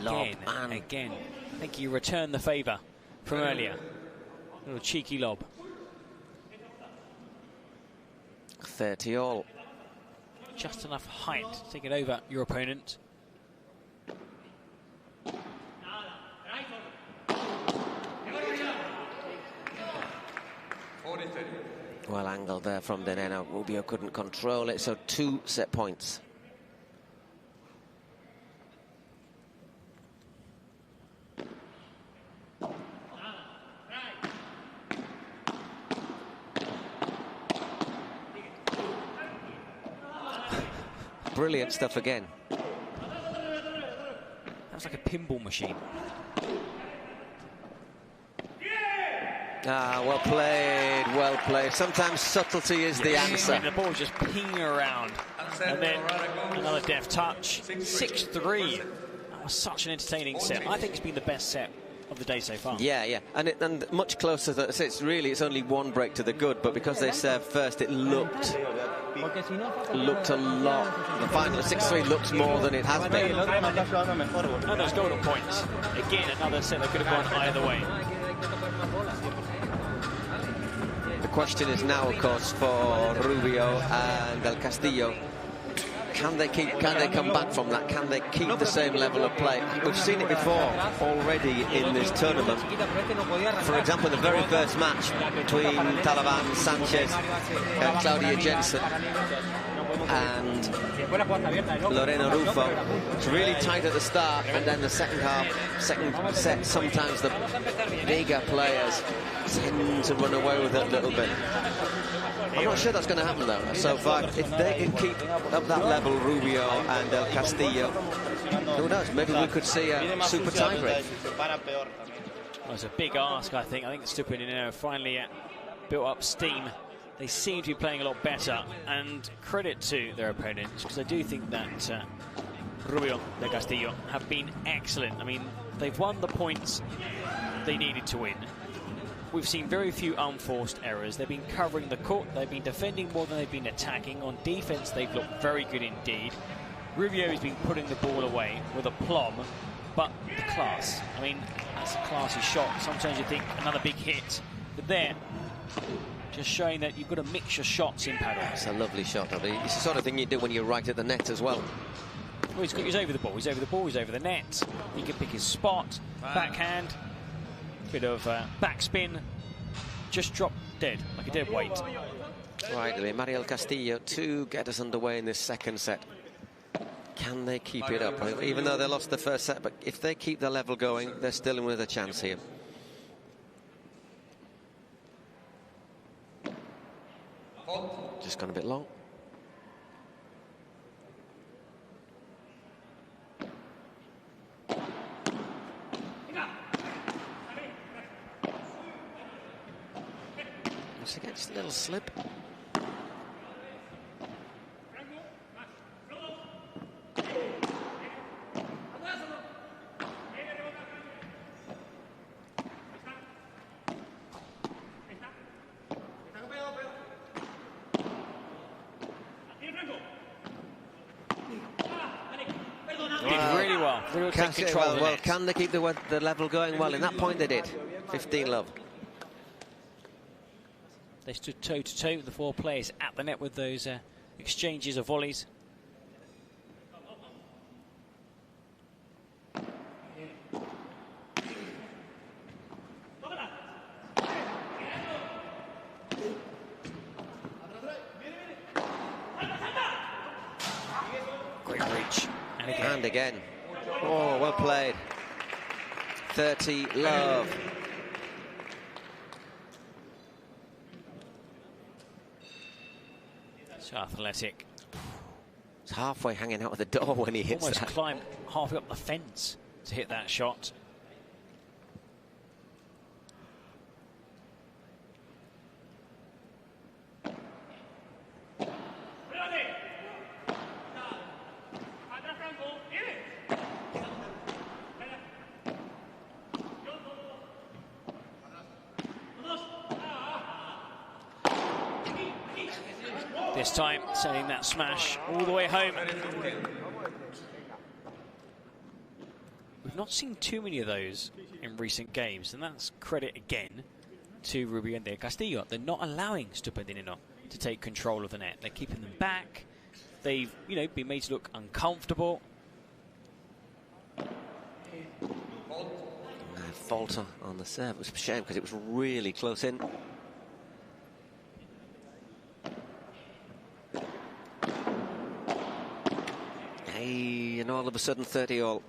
lob. Again, I think you returned the favour from earlier. A little cheeky lob. 30-all. Just enough height to take it over your opponent. Well angled there from the Nenno. Rubio couldn't control it, so 2 set points. Brilliant stuff again. That was like a pinball machine. Well played, well played. Sometimes subtlety is the answer. The ball just pinging around. And then another deft touch. 6-3. That was such an entertaining set. I think it's been the best set of the day so far. Yeah. And much closer. It's only 1 break to the good, but because they served first, it looked looked a lot. The final of 6-3 looks more than it has been. And those golden points. Again, another set that could have gone either way. The question is now, of course, for Rubio and Del Castillo. Can they come back from that? Can they keep the same level of play? We've seen it before already in this tournament. For example, the very first match between Talavan and Sanchez and Claudia Jensen and Lorena Rufo. It's really tight at the start, and then the second set, sometimes the bigger players tend to run away with it a little bit. I'm not sure that's going to happen though. So far, if they can keep up that level, Rubio and Del Castillo, who knows? Maybe we could see a super tiebreak. Well, it's a big ask, I think. I think the Stupa and Nenno finally built up steam. They seem to be playing a lot better, and credit to their opponents, because I do think that Rubio and Del Castillo have been excellent. I mean, they've won the points they needed to win. We've seen very few unforced errors. They've been covering the court. They've been defending more than they've been attacking. On defense, they've looked very good indeed. Rubio has been putting the ball away with aplomb, but the class. I mean, that's a classy shot. Sometimes you think another big hit, but there, just showing that you've got to mix your shots in paddle. It's a lovely shot. It's the sort of thing you do when you're right at the net as well. Well, he's over the ball. He's over the ball. He's over the net. He can pick his spot. Backhand. Bit of backspin, just drop dead, like a dead weight. Right, Mariel Castillo to get us underway in this second set. Can they keep it up? Even though they lost the first set, but if they keep the level going, they're still in with a chance here. Just gone a bit long. Again, just a little slip. Did really well. Can they keep the level going? Well, in that point they did. 15-love. They stood toe-to-toe with the four players at the net with those exchanges of volleys. Great reach. And again. Oh, well played. 30-love. Athletic. It's halfway hanging out of the door when he hits almost that. Climbed halfway up the fence to hit that shot. This time, sending that smash all the way home. We've not seen too many of those in recent games, and that's credit again to Rubio and Del Castillo. They're not allowing Stupa and Nenno to take control of the net. They're keeping them back. They've, been made to look uncomfortable. Falter on the serve. It was a shame because it was really close in. And all of a sudden 30-all.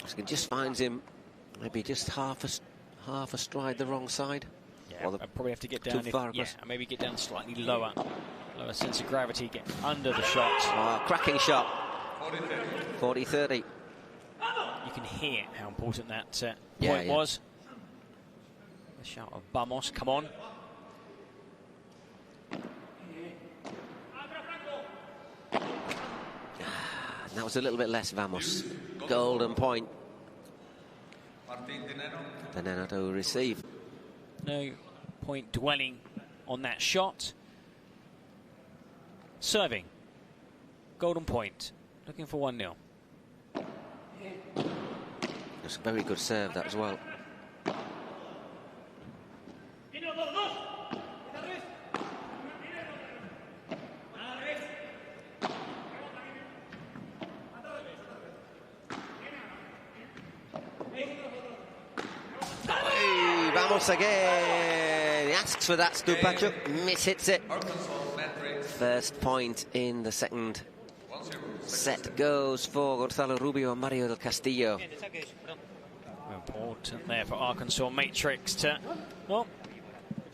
So he just finds him maybe just half a stride the wrong side. Yeah, I'll probably have to get down. Maybe get down slightly lower. Lower sense of gravity, get under the shot. Cracking shot. 40-30. You can hear how important that point was. The shout of Vamos, come on. That was a little bit less Vamos. Golden point. The Nenno to receive. No point dwelling on that shot. Serving. Golden point. Looking for 1-0. It's a very good serve, that as well. Hey, vamos again. He asks for that, Stupacho. Mishits it. First point in the second set goes for Gonzalo Rubio and Mario del Castillo. Important there for Arkansas Matrix to, well,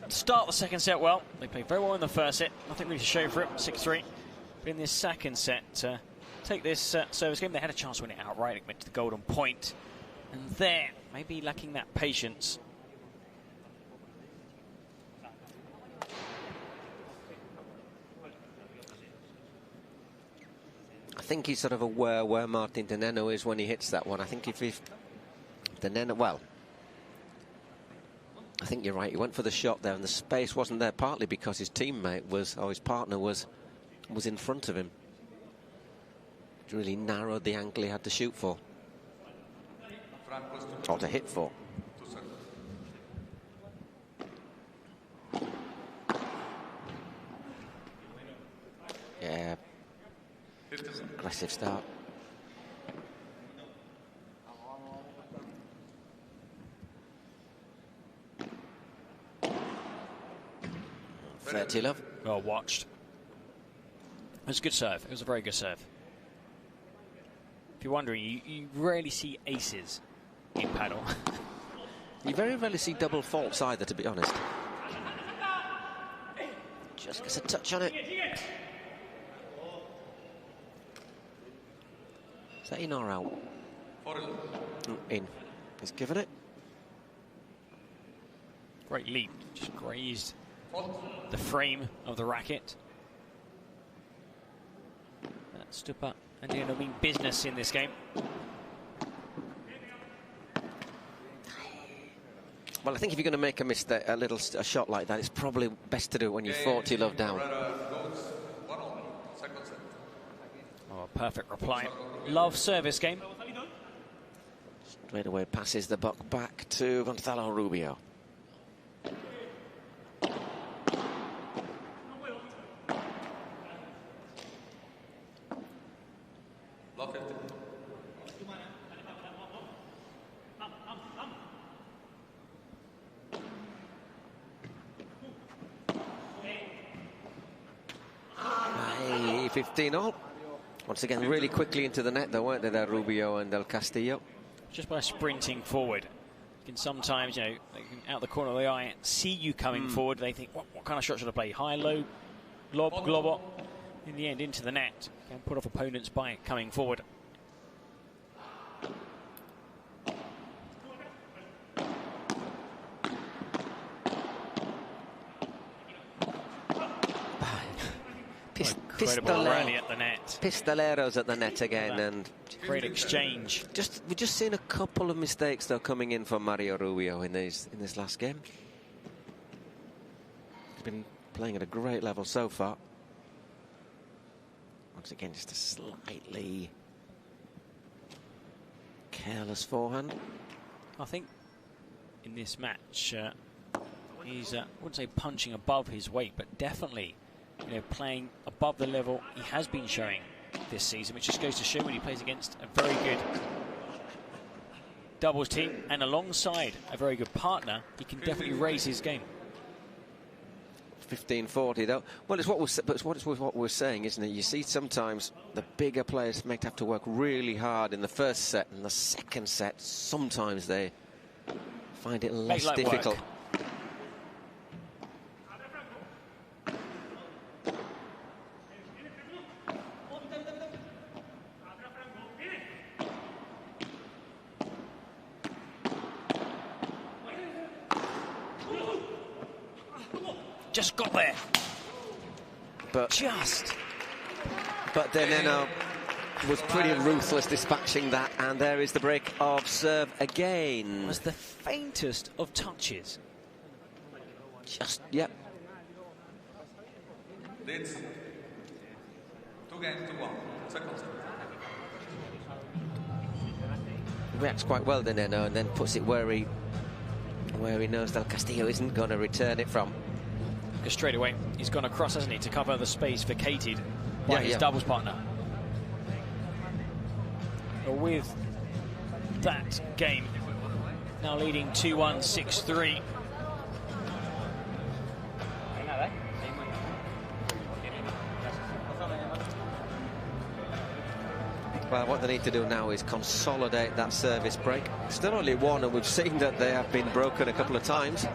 start the second set well. They played very well in the first set. Nothing really to show for it, 6-3. But in this second set, take this service game, they had a chance to win it outright. It went to the golden point. And there, maybe lacking that patience. I think he's sort of aware where Martin Nenno is when he hits that one. I think if Nenno, well, I think you're right. He went for the shot there, and the space wasn't there, partly because his teammate was, or his partner was in front of him. It really narrowed the angle he had to shoot for, or to hit for. Yeah. Aggressive start. Love. Well watched. It was a good serve. It was a very good serve. If you're wondering, you rarely see aces in paddle. You very rarely see double faults either, to be honest. Just gets a touch on it. Is that in or out? In. He's given it. Great leap. Just grazed the frame of the racket. That's Stupa and Nenno mean business in this game. Well, I think if you're going to make a mistake, a shot like that, it's probably best to do it when you're 40 love down. Oh, perfect reply. Love service game. Straight away passes the buck back to Gonzalo Rubio. Hey, 15-all. Once again, really quickly into the net, though, weren't they, there, Rubio and Del Castillo? Just by sprinting forward. You can sometimes, you know, they can, out the corner of the eye, see you coming forward. They think, what kind of shot should I play? High, low, lob, globot. In the end, into the net. Can put off opponents by coming forward. Incredible rally at the net. Pistoleros at the net again, and great exchange. We've just seen a couple of mistakes though coming in for Mario Rubio in this last game. He's been playing at a great level so far. Once again, just a slightly careless forehand. I think in this match he's I wouldn't say punching above his weight, but definitely, you know, playing above the level he has been showing this season, which just goes to show when he plays against a very good doubles team and alongside a very good partner, he can definitely raise his game. 15-40 though. Well, it's what we're saying, isn't it? You see sometimes the bigger players might have to work really hard in the first set, and the second set sometimes they find it less difficult. Work. Just got there. But then Nenno was pretty ruthless dispatching that, and there is the break of serve again. Was the faintest of touches. Just, yep. Leads 2 games to 1. Second set. Reacts quite well, the Nenno, and then puts it where he knows Del Castillo isn't going to return it from. Because straight away he's gone across, hasn't he, to cover the space vacated by his doubles partner. But with that game now leading 2-1, 6-3. Well, what they need to do now is consolidate that service break. Still only one, and we've seen that they have been broken a couple of times.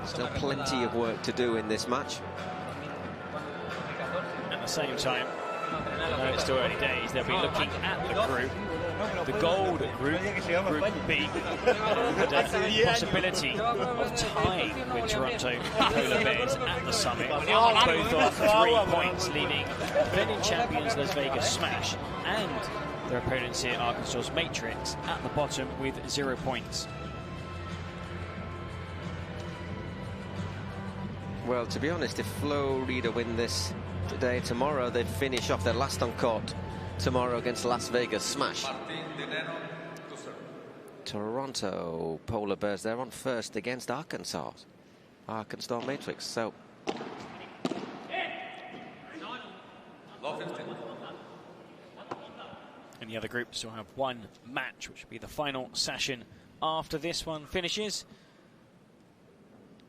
Still plenty of work to do in this match. At the same time, although it's still early days, they'll be looking at the group, the gold group, Group B, and a possibility of tying with Toronto Polar Bears at the summit. Both on 3 points, leaving defending champions Las Vegas Smash and their opponents here, Arkansas's Matrix, at the bottom with 0 points. Well, to be honest, if Florida win this today, tomorrow they finish off their last on court tomorrow against Las Vegas Smash. Toronto Polar Bears, they're on first against Arkansas Matrix. So and the other groups will have one match, which will be the final session after this one finishes.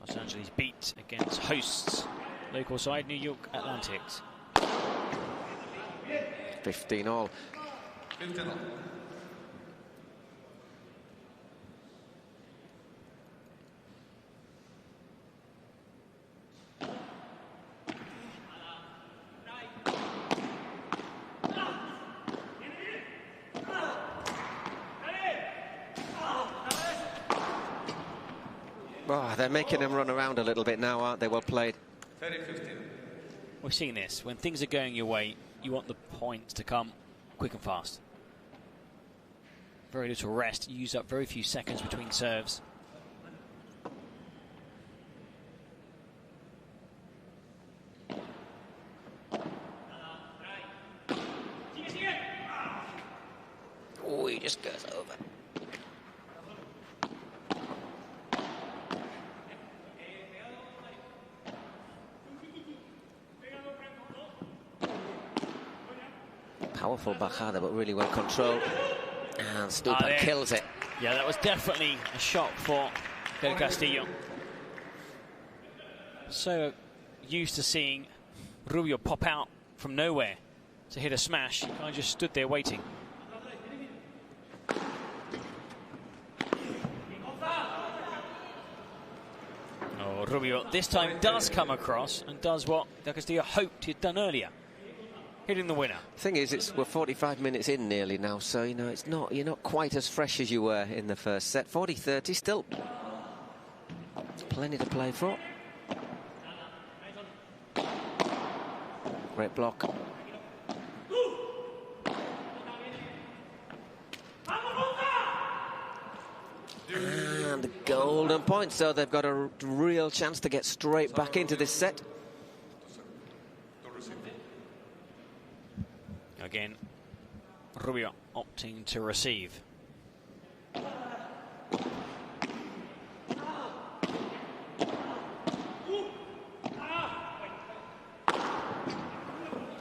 Los Angeles beat against hosts, local side New York Atlantics. 15 all. 15 all. Oh, they're making him run around a little bit now, aren't they? Well played. 30-15. We've seen this. When things are going your way, you want the points to come quick and fast. Very little rest. You use up very few seconds between serves. Oh, he just goes over. Powerful bajada, but really well controlled. And Stupa kills it. Yeah, that was definitely a shot for Del Castillo. So used to seeing Rubio pop out from nowhere to hit a smash. He kind of just stood there waiting. Oh, Rubio this time does come across and does what Del Castillo hoped he'd done earlier. Hitting the winner. Thing is, we're 45 minutes in nearly now, so you know you're not quite as fresh as you were in the first set. 40-30 still. Plenty to play for. Great block. And the golden point, so they've got a real chance to get straight back into this set. Again, Rubio opting to receive.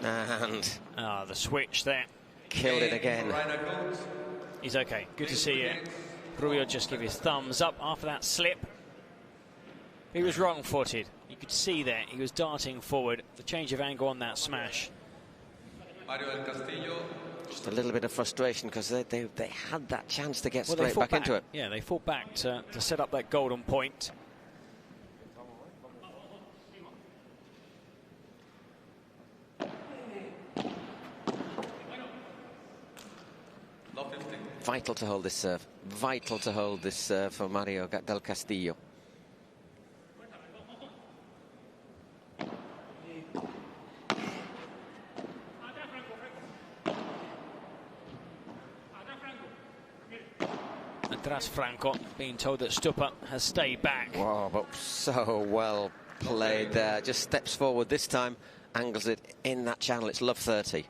And the switch there. Killed it again. He's okay. Good to see Rubio just give his thumbs up after that slip. He was wrong-footed. You could see there he was darting forward. The change of angle on that smash. Just a little bit of frustration because they had that chance to get straight back into it. Yeah, they fought back to set up that golden point. Vital to hold this serve. Vital to hold this serve for Mario Del Castillo. Atrás Franco being told that Stupa has stayed back. Wow, but so well played there. Just steps forward this time, angles it in that channel. It's love 30.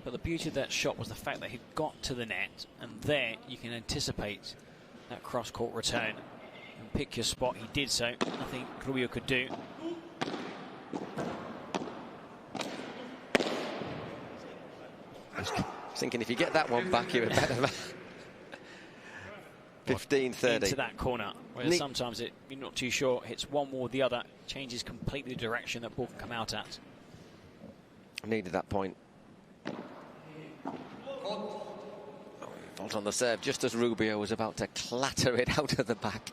But the beauty of that shot was the fact that he got to the net, and there you can anticipate that cross-court return and pick your spot. He did so. Nothing Rubio could do. Thinking if you get that one back, you're a better man. 15-30. Into that corner, where sometimes you're not too sure. Hits one or the other, changes completely the direction that ball can come out at. Needed that point. Fault on the serve, just as Rubio was about to clatter it out of the back.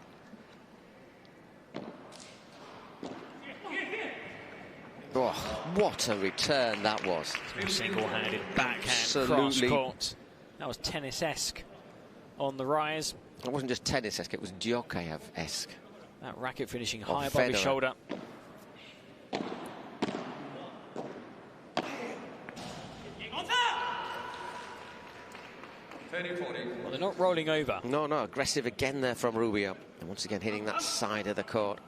Oh, what a return that was. Single-handed backhand cross-court. That was tennis-esque on the rise. It wasn't just tennis-esque, it was Djokovic-esque. That racket finishing high above his shoulder. Well, they're not rolling over. No, aggressive again there from Rubio. And once again hitting that side of the court.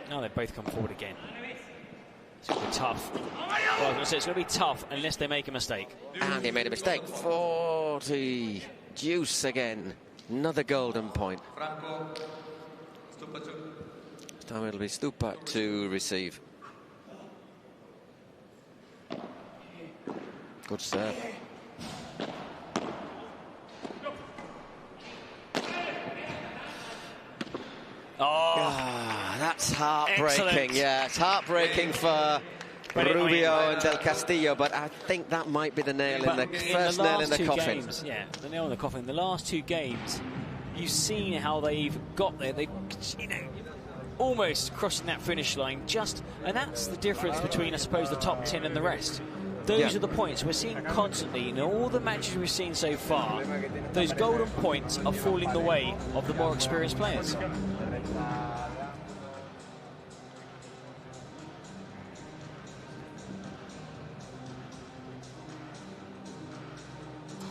Now they both come forward again. It's going to be tough. Well, I was going to say it's going to be tough unless they make a mistake. And he made a mistake. 40. Deuce again. Another golden point. This time it'll be Stupa to receive. Good serve. Oh, that's heartbreaking. Excellent. Yeah, it's heartbreaking for Rubio and Del Castillo, but I think that might be the nail in the first nail in the coffin. Games, yeah, the nail in the coffin. The last two games, you've seen how they've got there. They, almost crossing that finish line. And that's the difference between, I suppose, the top 10 and the rest. Those are the points we're seeing constantly. In all the matches we've seen so far, those golden points are falling the way of the more experienced players.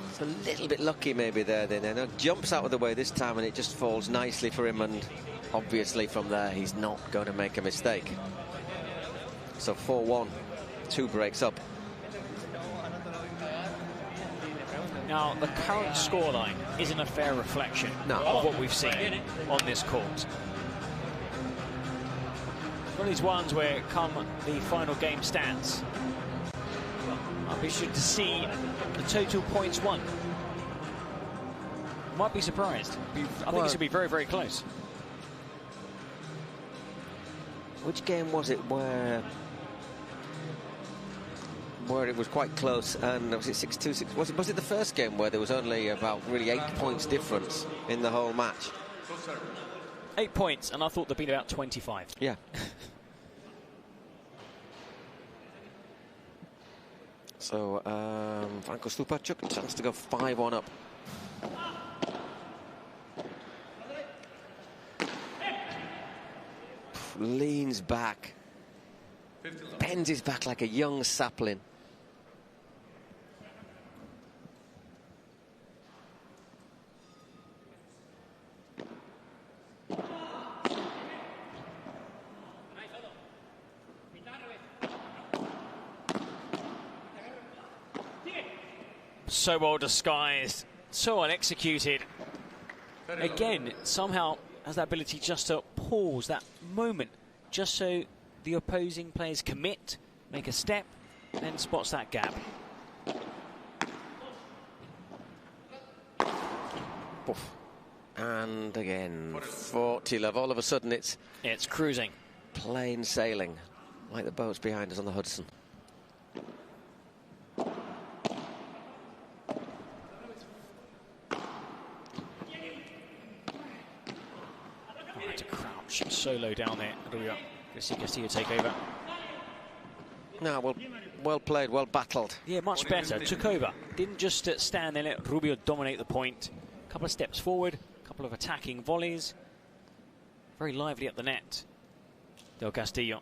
It's a little bit lucky maybe there, then Nenno jumps out of the way this time and it just falls nicely for him, and obviously from there he's not going to make a mistake. So 4-1, 2 breaks up. Now, the current scoreline isn't a fair reflection of what we've seen on this court. One of these ones where come the final game stats, I'll be interested to see the total points won. Might be surprised. I think this will be very, very close. Which game was it where it was quite close, and was it 6-2? Was it the first game where there was only about really 8 points difference in the whole match? 8 points, and I thought there'd been about 25. Yeah. So Franco Stupa took a chance to go 5-1 up. Leans back, bends his back like a young sapling. So well disguised, so well executed. Again, somehow has that ability just to pause that moment, just so the opposing players commit, make a step, and spots that gap. Oof. And again, 40 love. All of a sudden it's cruising. Plain sailing, like the boats behind us on the Hudson. So low down there. Going to see Castillo take over. No, well played, well battled. Yeah, much better. Took over. Didn't just stand there, let Rubio dominate the point. A couple of steps forward, a couple of attacking volleys. Very lively at the net, Del Castillo.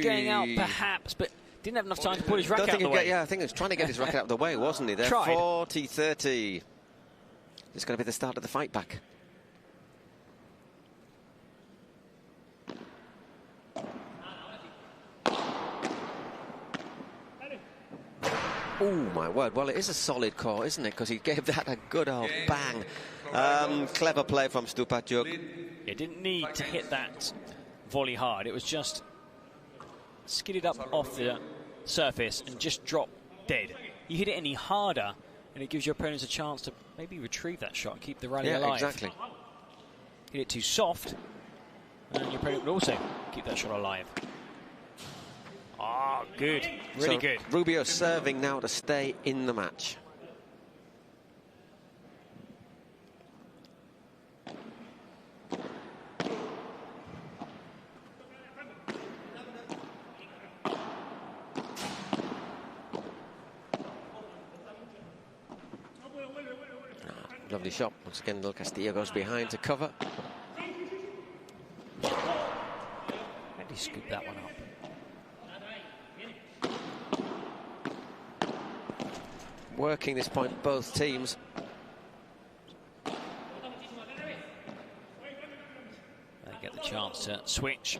getting out, perhaps, but didn't have enough time to pull his racket out of the way. Yeah, I think he was trying to get his racket out of the way, wasn't he? There, 40-30. It's going to be the start of the fight back. Oh, my word. Well, it is a solid call, isn't it? Because he gave that a good old bang. Clever play from Stupaciuk. It didn't need to hit that volley hard. It was just skidded up off the surface and just dropped dead. You hit it any harder, and it gives your opponents a chance to maybe retrieve that shot, keep the rally alive. Yeah, exactly. Hit it too soft, and your opponent will also keep that shot alive. Ah, good. Really good. Rubio serving now to stay in the match. Lovely shot. Once again, Del Castillo goes behind to cover. And he scooped that one up. Working this point, both teams. They get the chance to switch.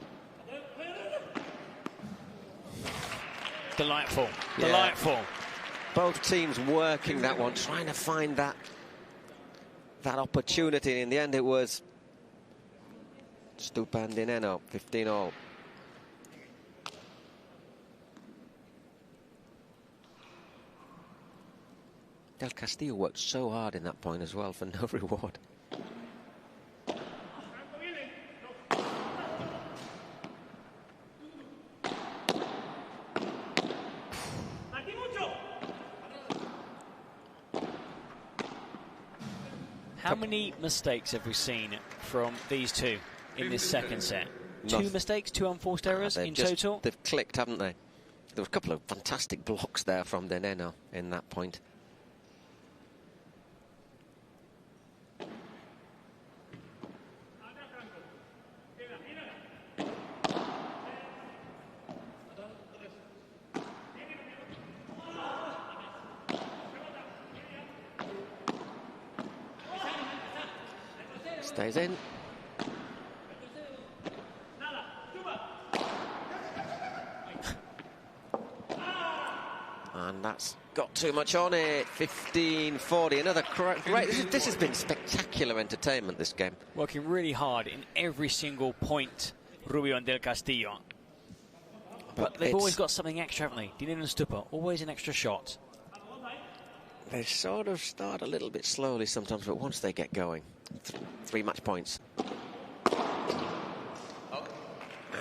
Delightful. Yeah. Delightful. Both teams working that one, trying to find that opportunity. In the end, it was Stupa and Nenno, 15-all. Del Castillo worked so hard in that point as well for no reward. How many mistakes have we seen from these two in this second set? Two mistakes, two unforced errors in total? They've clicked, haven't they? There were a couple of fantastic blocks there from Nenno in that point. Stays in. And that's got too much on it. 15-40. Another great. This has been spectacular entertainment, this game. Working really hard in every single point, Rubio and Del Castillo. But they've always got something extra, haven't they? Nenno and Stupa, always an extra shot. They sort of start a little bit slowly sometimes, but once they get going, 3 match points.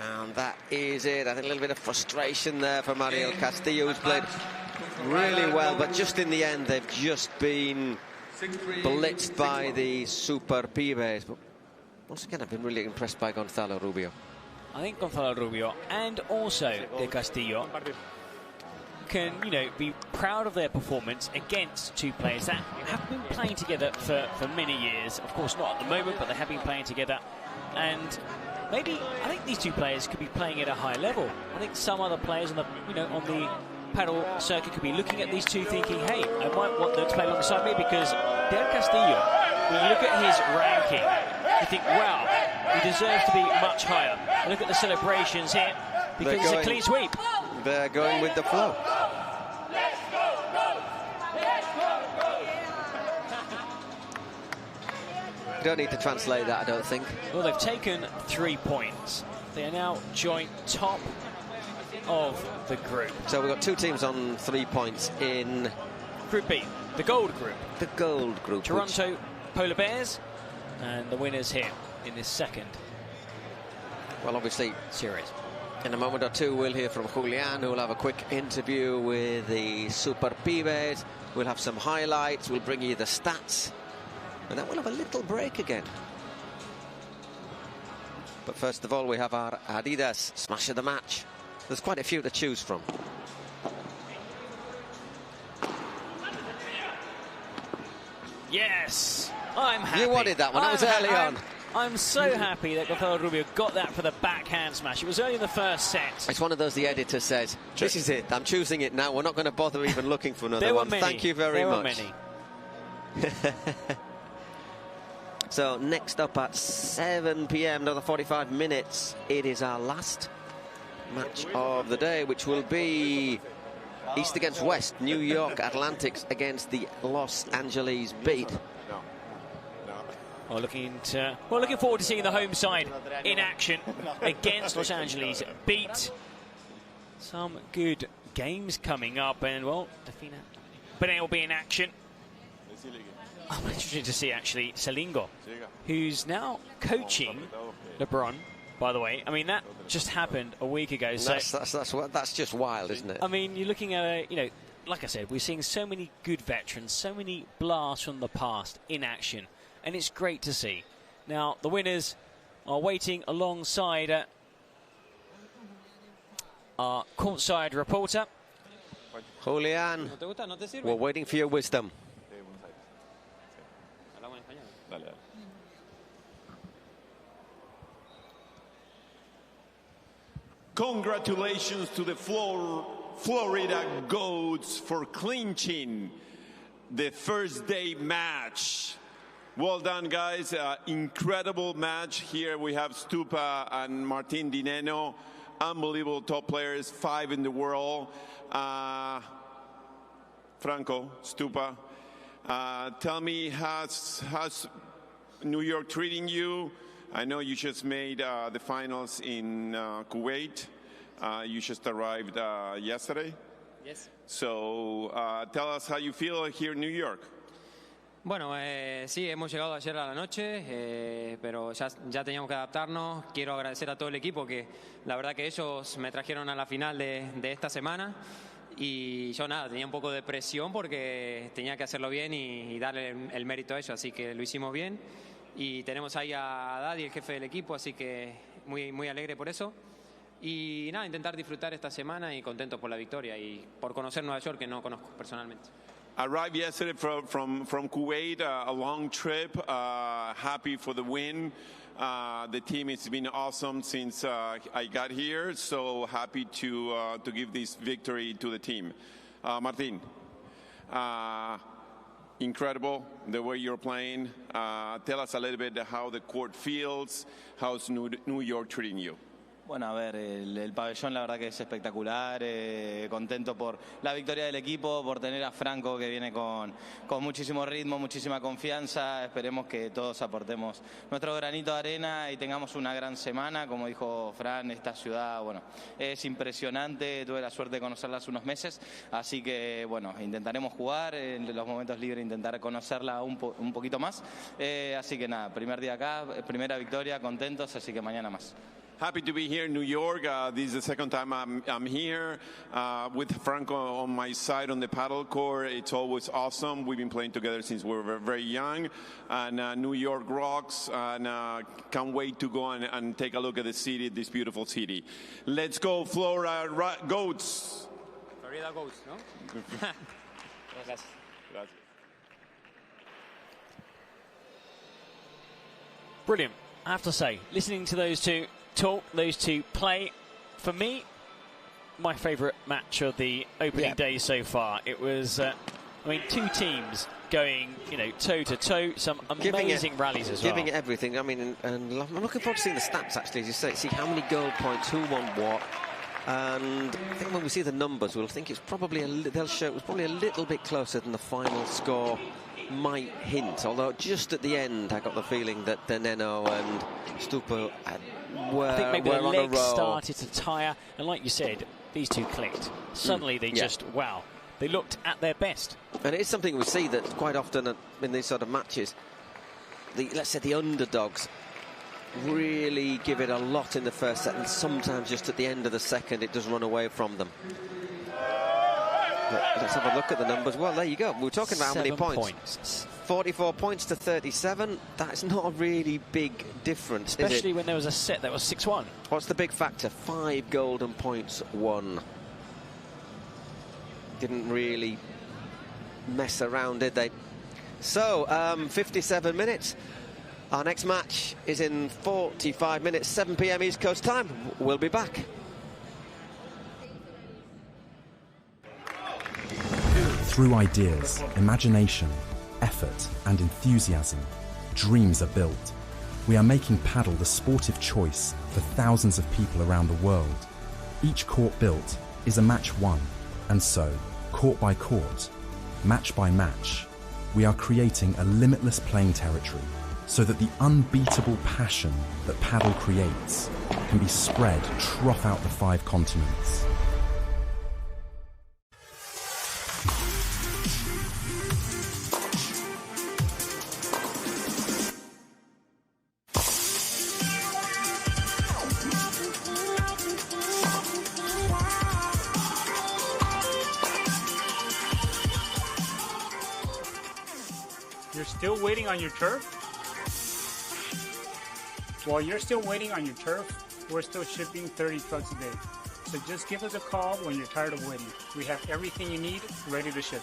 And that is it. I think a little bit of frustration there for Del Castillo, who's played really well, but just in the end, they've just been blitzed by the Super Pibes. But once again, I've been really impressed by Gonzalo Rubio. I think Gonzalo Rubio and also Del Castillo can, be proud of their performance against two players that have been playing together for many years. Of course, not at the moment, but they have been playing together. And maybe, I think these two players could be playing at a high level. I think some other players on the paddle circuit could be looking at these two thinking, hey, I might want them to play alongside me, because Del Castillo, when you look at his ranking, you think, wow, he deserves to be much higher. Look at the celebrations here, because it's a clean sweep. They're going with the flow. You don't need to translate that, I don't think. Well, they've taken 3 points. They are now joint top of the group. So we've got two teams on 3 points in Group B, the gold group. The gold group. Toronto Polar Bears, and the winners here in this second. Well, obviously, series. In a moment or two, we'll hear from Julian, who will have a quick interview with the Super Pibes. We'll have some highlights. We'll bring you the stats. And then we'll have a little break again. But first of all, we have our Adidas Smash of the Match. There's quite a few to choose from. Yes, I'm happy. You wanted that one. That was early on. I'm so happy that Gonzalo Rubio got that for the backhand smash. It was early in the first set. It's one of those the editor says, this is it, I'm choosing it now. We're not going to bother even looking for another one. Thank you very much. There were many. So next up at 7 p.m, another 45 minutes, it is our last match of the day, which will be East against West, New York Atlantics against the Los Angeles Beat. We're looking forward to seeing the home side in action against Los Angeles Beat. Some good games coming up, and well, Brea will be in action. I'm interested to see actually Selingo, who's now coaching LeBron. By the way, I mean that just happened a week ago. So that's just wild, isn't it? I mean, you're looking at like I said, we're seeing so many good veterans, so many blasts from the past in action, and it's great to see. Now the winners are waiting alongside our courtside reporter, Julian. We're waiting for your wisdom. Congratulations to the Florida Goats for clinching the first day match. Well done, guys. Incredible match. Here we have Stupa and Martin Di Nenno. Unbelievable top players, 5 in the world. Franco, Stupa, tell me, how's New York treating you? I know you just made the finals in Kuwait. You just arrived yesterday. Yes. So tell us how you feel here in New York. Bueno, sí, hemos llegado ayer a la noche, pero ya teníamos que adaptarnos. Quiero agradecer a todo el equipo que la verdad que ellos me trajeron a la final de esta semana. Y yo nada, tenía un poco de presión porque tenía que hacerlo bien y darle el mérito a ellos, así que lo hicimos bien. Y tenemos ahí a Daddy, el jefe del equipo, así que muy alegre por eso. Y nada, intentar disfrutar esta semana y contento por la victoria y por conocer Nueva York, que no conozco personalmente. Arrived yesterday from Kuwait, a long trip, happy for the win. The team has been awesome since I got here, so happy to give this victory to the team. Martin, incredible the way you're playing. Tell us a little bit how the court feels. How's New York treating you? Bueno, a ver, el pabellón la verdad que es espectacular, contento por la victoria del equipo, por tener a Franco que viene con muchísimo ritmo, muchísima confianza. Esperemos que todos aportemos nuestro granito de arena y tengamos una gran semana. Como dijo Fran, esta ciudad, bueno, es impresionante, tuve la suerte de conocerla hace unos meses, así que bueno, intentaremos jugar, en los momentos libres intentar conocerla un poquito más. Así que nada, primer día acá, primera victoria, contentos, así que mañana más. Happy to be here in New York. This is the second time I'm here with Franco on my side on the paddle court. It's always awesome. We've been playing together since we were very young. And New York rocks. And can't wait to go and take a look at the city, this beautiful city. Let's go, Florida Goats. Florida Goats, ¿no? Gracias. Gracias. Brilliant. I have to say, listening to those two talk, those two play, for me, my favourite match of the opening day so far. It was, I mean, two teams going, toe to toe, some amazing rallies as well. Giving it everything. I mean, and I'm looking forward to seeing the stats actually, as you say, see how many goal points, who won what. And I think when we see the numbers, we'll think it's probably they'll show it was probably a little bit closer than the final score might hint. Although just at the end, I got the feeling that Nenno and Stupa were I think maybe were the on a legs roll. started to tire, and like you said, these two clicked. Suddenly they just, wow, they looked at their best. And it's something we see that quite often in these sort of matches, let's say the underdogs really give it a lot in the first set, and sometimes just at the end of the second it does run away from them. But let's have a look at the numbers. Well, there you go. We're talking about how many points. 44 points to 37. That's not a really big difference, Especially is it? when there was a set that was 6-1. What's the big factor? 5 golden points won. Didn't really mess around, did they? So, 57 minutes. Our next match is in 45 minutes, 7 p.m. East Coast time. We'll be back. Through ideas, imagination, effort, and enthusiasm, dreams are built. We are making paddle the sportive choice for thousands of people around the world. Each court built is a match won, and so, court by court, match by match, we are creating a limitless playing territory so that the unbeatable passion that paddle creates can be spread throughout the 5 continents. You're still waiting on your turf? While you're still waiting on your turf, we're still shipping 30 trucks a day. So just give us a call when you're tired of waiting. We have everything you need ready to ship.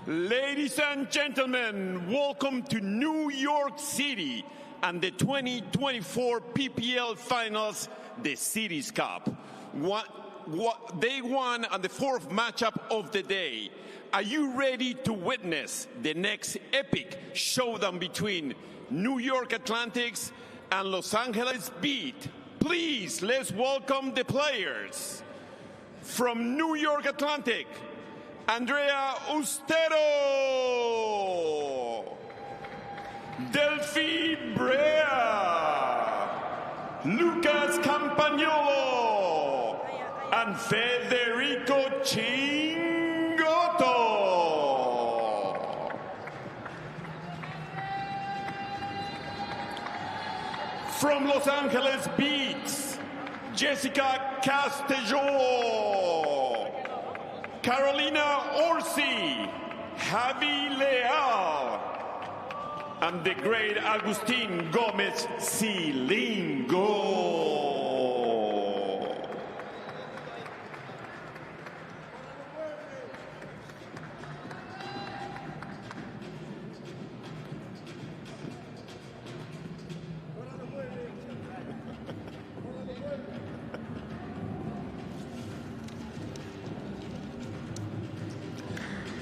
Ladies and gentlemen, welcome to New York City and the 2024 PPL Finals, the Cities Cup. Day one and the fourth matchup of the day. Are you ready to witness the next epic showdown between New York Athletics and Los Angeles Beat? Please, let's welcome the players. From New York Atlantic, Andrea Ustero, Delfi Brea, Lucas Campagnolo, and Federico Chingotto. From Los Angeles Beats, Jessica Castelló, Carolina Orsi, Javi Leal, and the great Agustin Gomez Cilingo.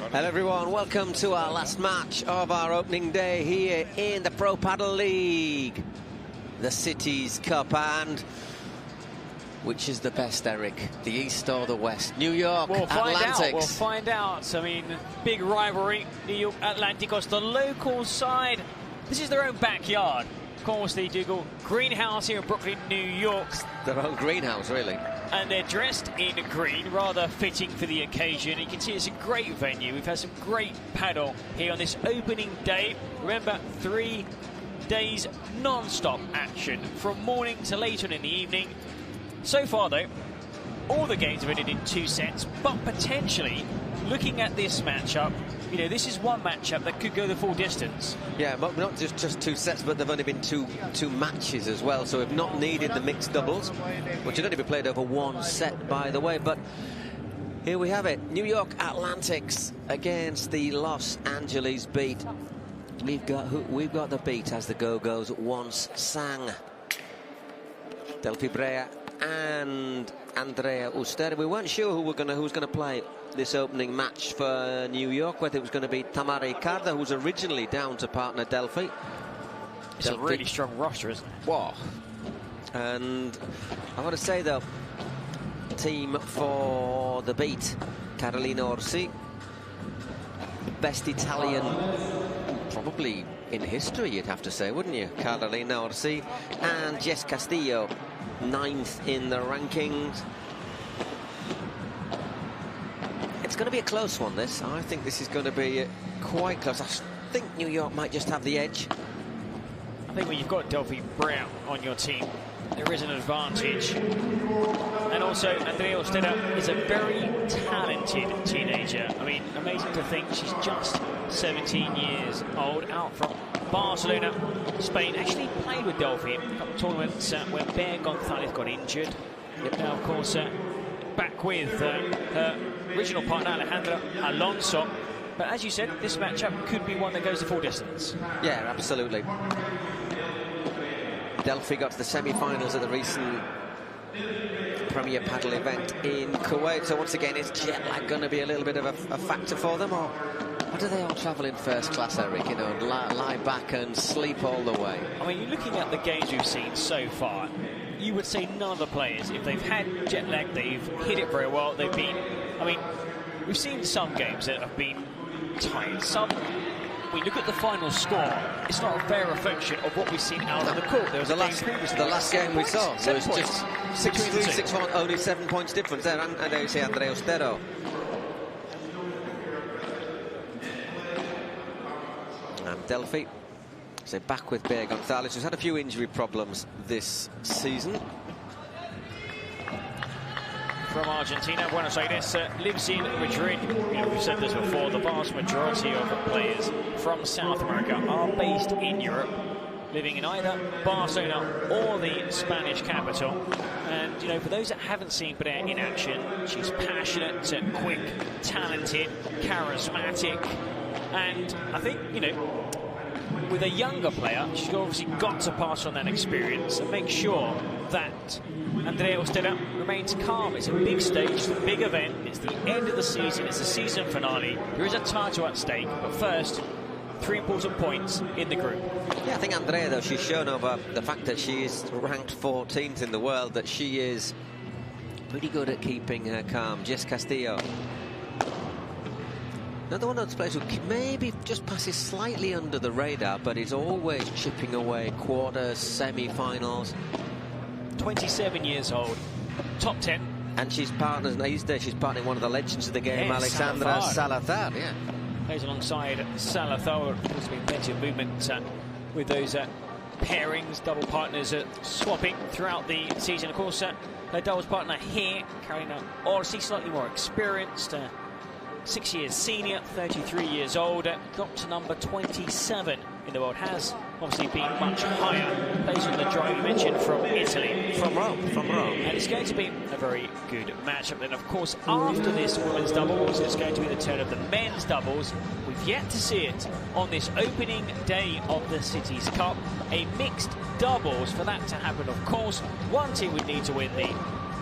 Hello everyone, welcome to our last match of our opening day here in the Pro Padel League, the Cities Cup. And which is the best, Eric, the East or the West? New York Athletics. We'll find out. I mean, big rivalry. New York Athletics, the local side. This is their own backyard. Of course, the Dougal greenhouse here in Brooklyn, New York. Their own greenhouse, really. And they're dressed in green, rather fitting for the occasion. You can see it's a great venue. We've had some great paddle here on this opening day. Remember, 3 days non-stop action from morning to late on in the evening. So far, though, all the games have ended in 2 sets, but potentially, looking at this matchup, you know, this is one matchup that could go the full distance. Yeah, but not just 2 sets, but they've only been two matches as well, so we've not needed the mixed doubles, which had only been played over 1 set, by the way. But here we have it, New York Athletics against the Los Angeles Beat. We've got the Beat, as the Go-Go's once sang. Delfi Brea and Andrea Ustero. We weren't sure who was going to play this opening match for New York, whether it was going to be Tamara Ricardo, who's originally down to partner Delfi. It's a really strong roster, isn't it? Wow. And I want to say, though, team for the Beat, Carolina Orsi, best Italian probably in history, you'd have to say, wouldn't you? Carolina Orsi and Jess Castillo, 9th in the rankings. It's going to be a close one, this. I think this is going to be quite close. I think New York might just have the edge. I think when you've got Delfi Brea on your team, there is an advantage. And also, Andrea Ustero is a very talented teenager. I mean, amazing to think she's just 17 years old, out from Barcelona, Spain. Actually played with Delfi in a couple of tournaments where Bear Gonzalez got injured. Now, of course, back with her original partner Alejandra Alonso. But as you said, this matchup could be one that goes the full distance. Yeah, absolutely. Delfi got to the semi-finals of the recent Premier Padel event in Kuwait. So once again, is jet lag going to be a little bit of a factor for them, or do they all travel in first class, Eric? You know, lie back and sleep all the way. I mean, you're looking at the games we've seen so far. You would say none of the players, if they've had jet lag, they've hit it very well. They've been, I mean, we've seen some games that have been tight. Some, we look at the final score, it's not a fair reflection of what we've seen out of the court. There was the last game we saw was just 6-3, 6-1, only 7 points difference there. And there you see Andrea Ustero. And Delfi, so back with Bear Gonzalez, who's had a few injury problems this season. From Argentina, Buenos Aires, lives in Madrid. You know, we've said this before, the vast majority of the players from South America are based in Europe, living in either Barcelona or the Spanish capital. And, you know, for those that haven't seen Brea in action, she's passionate, quick, talented, charismatic. And I think, you know, with a younger player, she's obviously got to pass on that experience and make sure that Andrea Ortega remains calm. It's a big stage, it's a big event, it's the end of the season, it's the season finale. There is a title at stake, but first, 3 important points in the group. Yeah, I think Andrea, though, she's shown over the fact that she is ranked 14th in the world, that she is pretty good at keeping her calm. Jess Castillo. Another one of those players who maybe just passes slightly under the radar, but is always chipping away quarters, semi-finals. 27 years old, top 10. And she's partners, these days she's partnering one of the legends of the game, Alexandra Salazar. Yeah. Plays alongside Salazar. There's been plenty of movement with those pairings, double partners swapping throughout the season. Of course, her doubles partner here, Karina Orsi, slightly more experienced, 6 years senior, 33 years old, dropped to number 27 in the world, has obviously been much higher. Plays on the drive you mentioned from Italy. From Rome. And it's going to be a very good matchup. Then, of course, after this women's doubles, it's going to be the turn of the men's doubles. We've yet to see it on this opening day of the Cities Cup. A mixed doubles. For that to happen, of course, one team would need to win the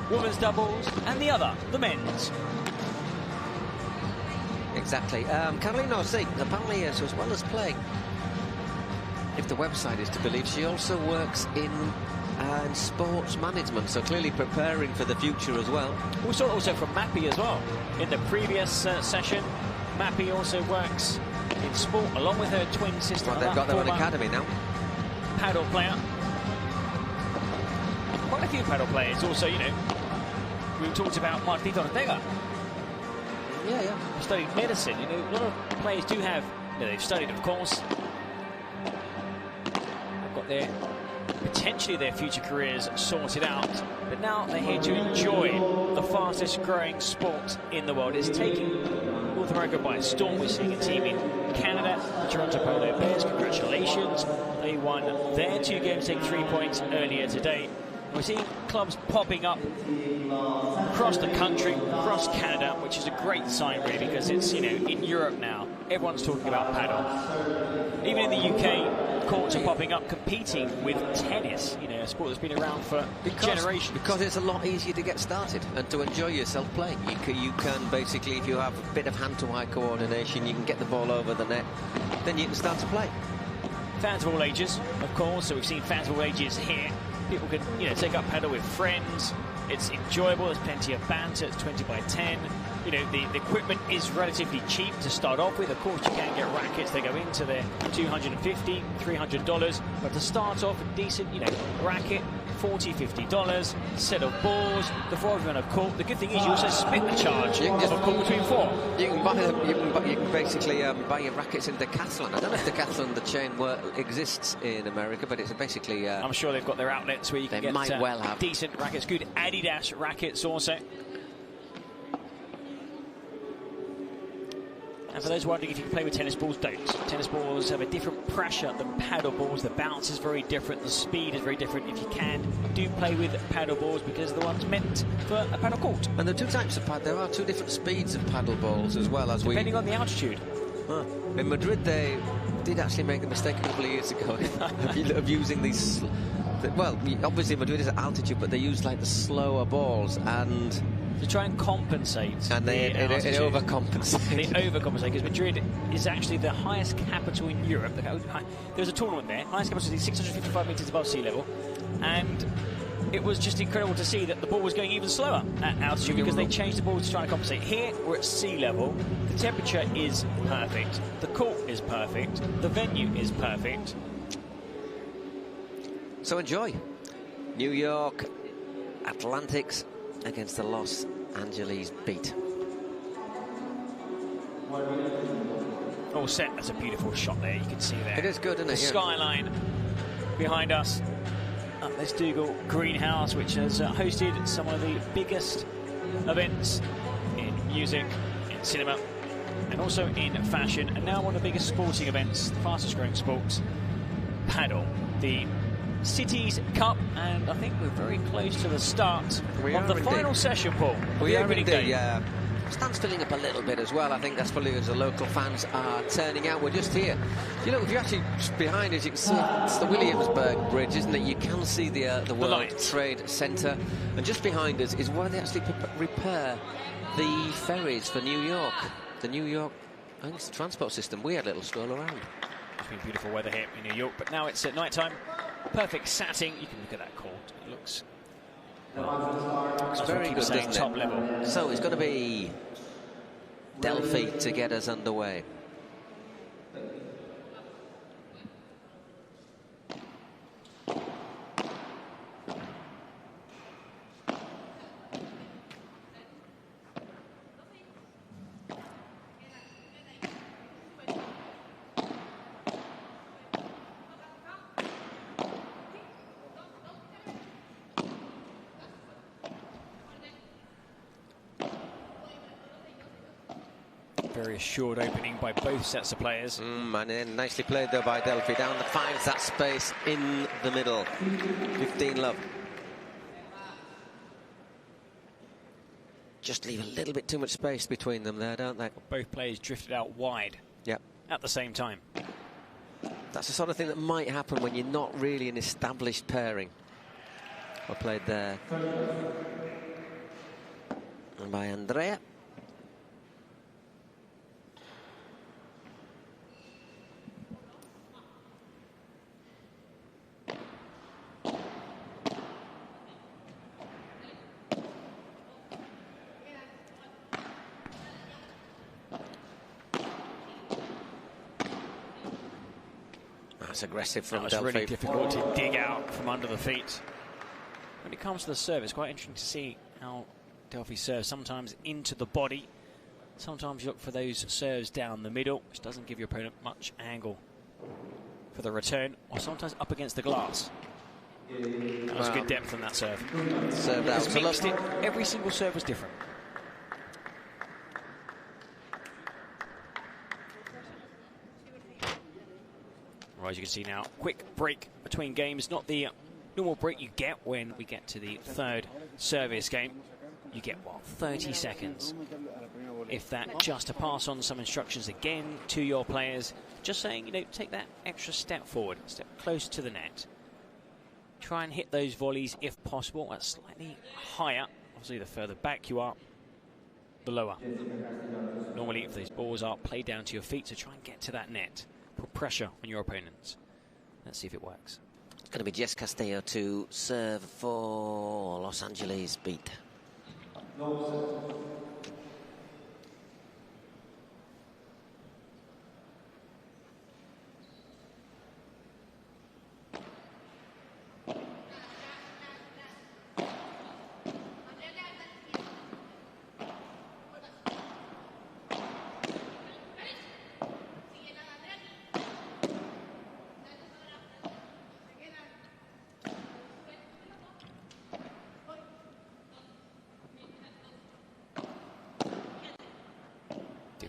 women's doubles and the other, the men's. Exactly. Carolina Orsi, apparently, as well as playing, if the website is to believe, she also works in sports management, so clearly preparing for the future as well. We saw it also from Mappy as well. In the previous session, Mappy also works in sport along with her twin sister. Well, they've got their own academy now. Paddle player. Quite a few paddle players also, you know. We talked about Martita Ortega. Yeah. Studied medicine. You know, a lot of players do have, you know, they've studied, of course. They've got their potentially their future careers sorted out, but now they're here to enjoy the fastest growing sport in the world. It's taking North America by storm. We're seeing a team in Canada, the Toronto Polo Bears. Congratulations. They won their 2 games, take 3 points earlier today. We're seeing clubs popping up across the country, across Canada, which is a great sign, really, because it's, you know, in Europe now, everyone's talking about paddle. Even in the UK, courts are popping up competing with tennis, you know, a sport that's been around for generations. Because it's a lot easier to get started and to enjoy yourself playing. You can basically, if you have a bit of hand-to-eye coordination, you can get the ball over the net, then you can start to play. Fans of all ages, of course, so we've seen fans of all ages here. People can, you know, take up paddle with friends. It's enjoyable. There's plenty of banter. It's 20 by 10. You know, the equipment is relatively cheap to start off with. Of course, you can get rackets. They go into their $250, $300. But to start off, a decent, you know, racket, $40, $50. Set of balls. The 4 of you on a court. The good thing is you also split the charge of a court between 4. You can buy them. You can basically buy your rackets in Decathlon. I don't know if Decathlon, the chain, exists in America, but it's basically. I'm sure they've got their outlets where you can get might well have decent rackets. Good Adidas rackets also. And for those wondering if you can play with tennis balls, don't. Tennis balls have a different pressure than paddle balls. The bounce is very different. The speed is very different. If you can, do play with paddle balls because they're the ones meant for a paddle court. And there are 2 types of paddle. There are 2 different speeds of paddle balls as well as depending on the altitude. In Madrid, they did actually make the mistake a couple of years ago of using these. Well, obviously Madrid is at altitude, but they use like the slower balls and. To try and compensate. And it overcompensates. They overcompensate because Madrid is actually the highest capital in Europe. There's a tournament there. Highest capital is 655 metres above sea level. And it was just incredible to see that the ball was going even slower at altitude because they changed the ball to try and compensate. Here, we're at sea level. The temperature is perfect. The court is perfect. The venue is perfect. So enjoy. New York Atlantics against the Los Angeles Beat. All set. That's a beautiful shot there. You can see there. It is good, isn't it? The skyline behind us. Up this Dougal greenhouse, which has hosted some of the biggest events in music, in cinema, and also in fashion, and now one of the biggest sporting events, the fastest growing sports, paddle. The Cities Cup, and I think we're very close to the start of the final session, Paul. We are indeed, yeah. Stand's filling up a little bit as well. I think that's probably as the local fans are turning out. We're just here. You know, if you're actually behind us, you can see it's the Williamsburg Bridge, isn't it? You can see the World Trade Center, and just behind us is where they actually repair the ferries for New York. The New York, I think it's the transport system. We had a little stroll around. It's been beautiful weather here in New York, but now it's at night time. Perfect setting. You can look at that court. It looks, it's very good, doesn't it? Top level. So it's going to be Delphi to get us underway. Very assured opening by both sets of players. And then nicely played though by Delphi. Down the finds that space in the middle. 15 love. Just leave a little bit too much space between them there, don't they? Both players drifted out wide. Yep. At the same time. That's the sort of thing that might happen when you're not really an established pairing. Well played there. And by Andrea. That's aggressive from Delphi. It's really difficult to dig out from under the feet. When it comes to the serve, it's quite interesting to see how Delphi serves. Sometimes into the body. Sometimes you look for those serves down the middle, which doesn't give your opponent much angle for the return. Or sometimes up against the glass. That was good depth on that serve. Served out. Mixed it. Every single serve was different. As you can see now, quick break between games, not the normal break you get when we get to the third service game. You get, what, 30 seconds, if that, just to pass on some instructions again to your players. Just saying, you know, take that extra step forward, step closer to the net. Try and hit those volleys if possible at slightly higher. Obviously, the further back you are, the lower. Normally, if these balls are played down to your feet, so try and get to that net. Put pressure on your opponents. Let's see if it works. It's going to be Jess Castillo to serve for Los Angeles beat.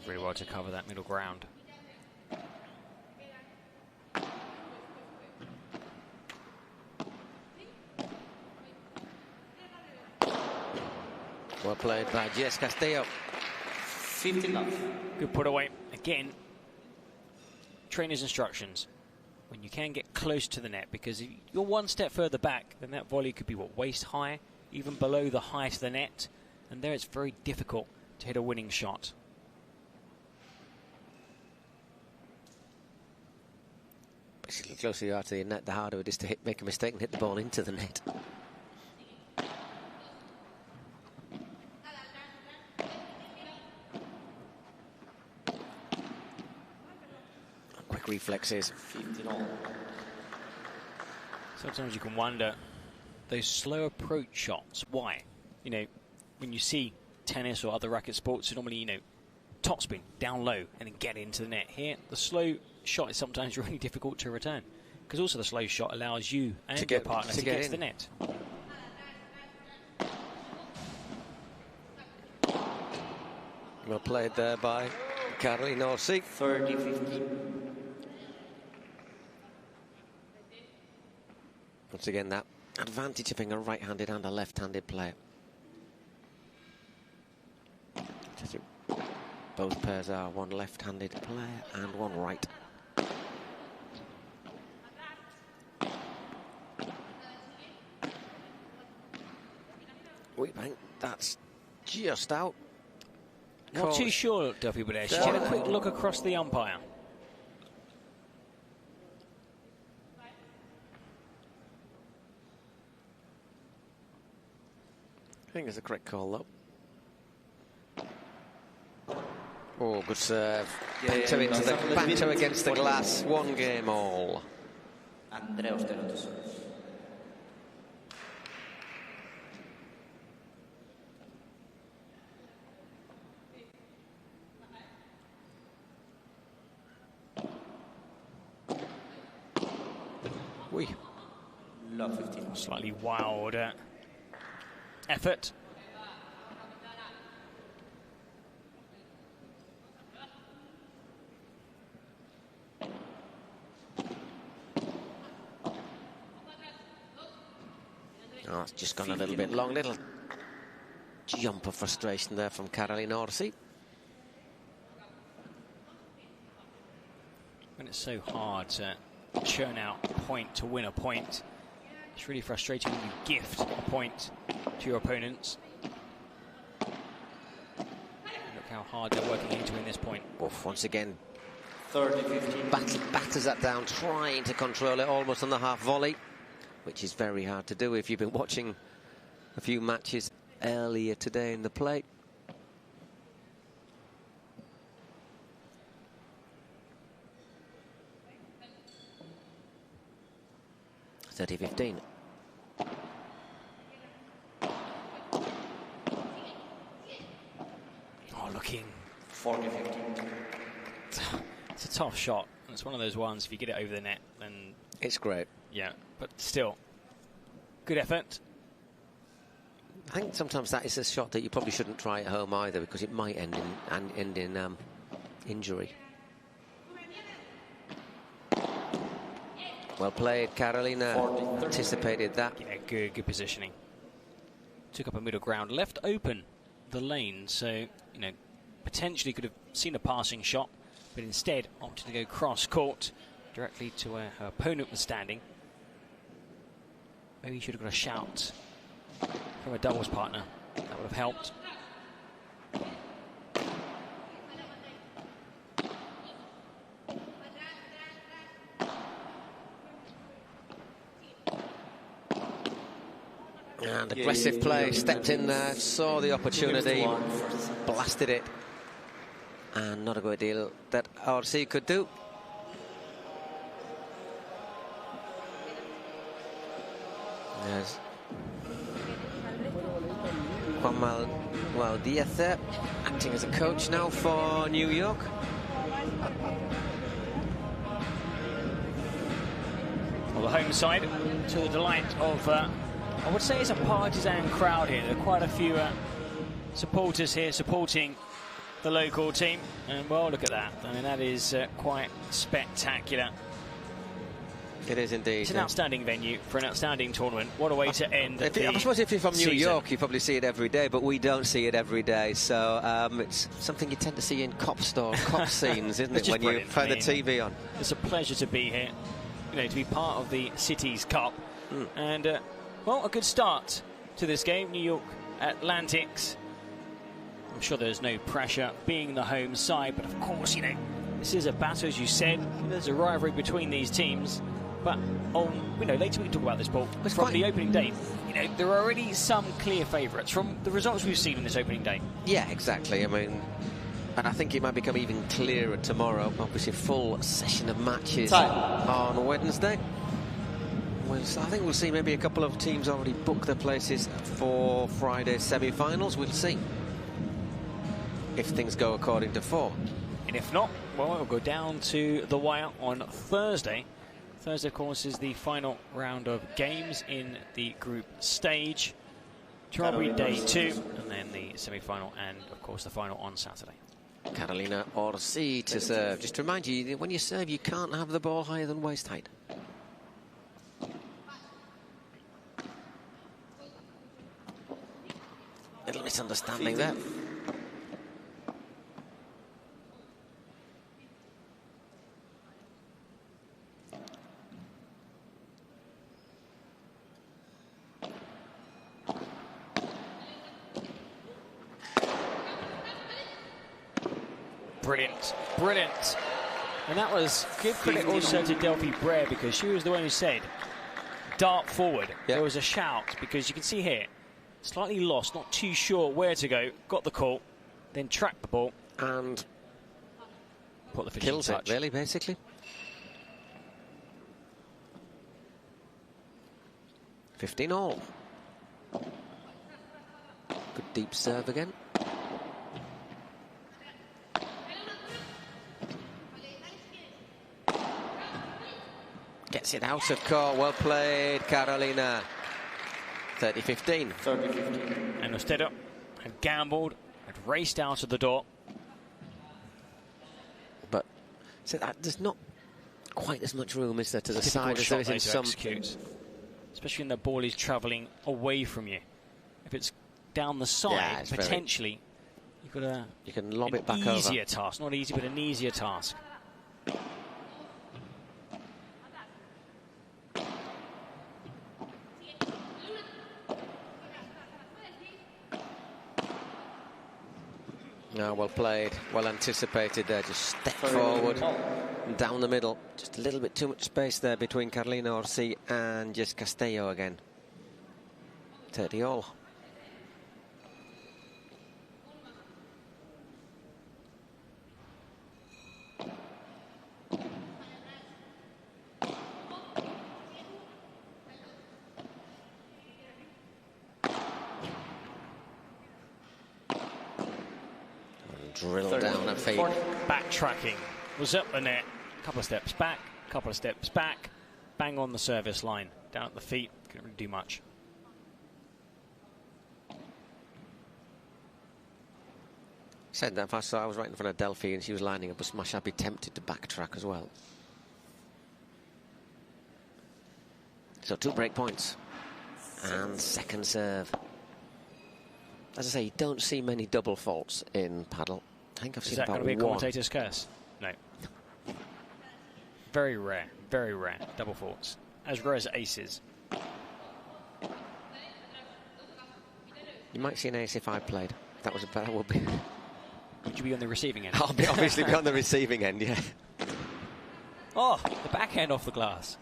Very well to cover that middle ground. Well played by Jess Castillo. 15 love. Good put away. Again, trainer's instructions. When you can get close to the net, because if you're one step further back, then that volley could be, what, waist high, even below the height of the net. And there it's very difficult to hit a winning shot. The closer you are to the net, the harder it is to make a mistake and hit the ball into the net. Quick reflexes. Sometimes you can wonder those slow approach shots. Why? You know, when you see tennis or other racket sports, normally, you know, topspin down low and then get into the net. Here, the slow shot is sometimes really difficult to return, because also the slow shot allows you and your partner to get to the net. Well played there by Caroline Orsi. 30-15. Once again, that advantage of being a right-handed and a left-handed player. Both pairs are one left-handed player and one right. We think that's just out. Not too sure, Delfi Brea. She's had a quick look across the umpire. I think it's a correct call, though. Oh, good serve. Banter against the glass. 1 game all. We slightly wild effort. Oh, it's just gone a little bit long. Little jump of frustration there from Carolina Orsi. When it's so hard to churn out a point to win a point, it's really frustrating when you gift a point to your opponents. Look how hard they're working into win this point. Oof, once again, batters that down, trying to control it almost on the half volley, which is very hard to do if you've been watching a few matches earlier today in the play. (30-15). Oh, looking 40-15. It's a tough shot. It's one of those ones, if you get it over the net, then it's great. Yeah, but still, good effort. I think sometimes that is a shot that you probably shouldn't try at home either, because it might end in injury. Well played, Carolina. Anticipated that. Yeah, good positioning. Took up a middle ground, left open the lane, so potentially could have seen a passing shot, but instead opted to go cross court directly to where her opponent was standing. Maybe he should have got a shout from a doubles partner. That would have helped. And aggressive play, stepped in there, saw the opportunity, blasted it. And not a great deal that Orsi could do. There's Juan Diaz there, acting as a coach now for New York. Well, the home side, to the delight of, I would say it's a partisan crowd here. There are quite a few supporters here supporting the local team. And, well, look at that. I mean, that is quite spectacular. It is indeed. It's an outstanding venue for an outstanding tournament. What a way to end I suppose if you're from New York, you probably see it every day, but we don't see it every day. So it's something you tend to see in cop stores, cop scenes, isn't it, when you turn the TV on? It's a pleasure to be here, to be part of the City's Cup. And, well, a good start to this game. New York Athletics. I'm sure there's no pressure being the home side, but of course, this is a battle, as you said. There's a rivalry between these teams. But later we can talk about this, Paul. From the opening day, there are already some clear favourites from the results we've seen in this opening day. Yeah, exactly. I mean, and I think it might become even clearer tomorrow. Obviously, full session of matches on Wednesday. Well, so I think we'll see maybe a couple of teams already book their places for Friday's semi-finals. We'll see if things go according to form. And if not, well, it'll go down to the wire on Thursday. Thursday, of course, is the final round of games in the group stage. Strawberry Day 2, and then the semi-final and, of course, the final on Saturday. Carolina Orsi to serve. Just to remind you, when you serve, you can't have the ball higher than waist height. Little misunderstanding there. brilliant, brilliant. And that was, give credit also to Delfi Brea, because she was the one who said, dart forward. Yep. There was a shout, because you can see here, slightly lost, not too sure where to go, got the call, then tracked the ball. And put the kills touch. It, really, basically. 15-all. Good deep serve again. Gets it out of court. Well played, Carolina. 30-15. And Ortega had gambled, had raced out of the door. But so there's not quite as much room, is there, to the side as there there is in some. Execute. Especially when the ball is travelling away from you. If it's down the side, potentially you've got you can lob it back easier over. Task, not easy, but an easier task. No, well played, well anticipated there. Just step forward and down the middle. Just a little bit too much space there between Carolina Orsi and just Castello again. 30-all. Drill down at feet. Backtracking was up the net. Couple of steps back, couple of steps back. Bang on the service line. Down at the feet. Couldn't really do much. Said that if I saw I was right in front of Delphi and she was lining up a smash, I'd be tempted to backtrack as well. So 2 break points. And second serve. As I say, you don't see many double faults in paddle. I think I've seen about one. Is that going to be a commentator's curse? No. Very rare, double faults. As rare as aces. You might see an ace if I played. That was that would be. Would you be on the receiving end? I'll be obviously be on the receiving end, yeah. Oh, the backhand off the glass.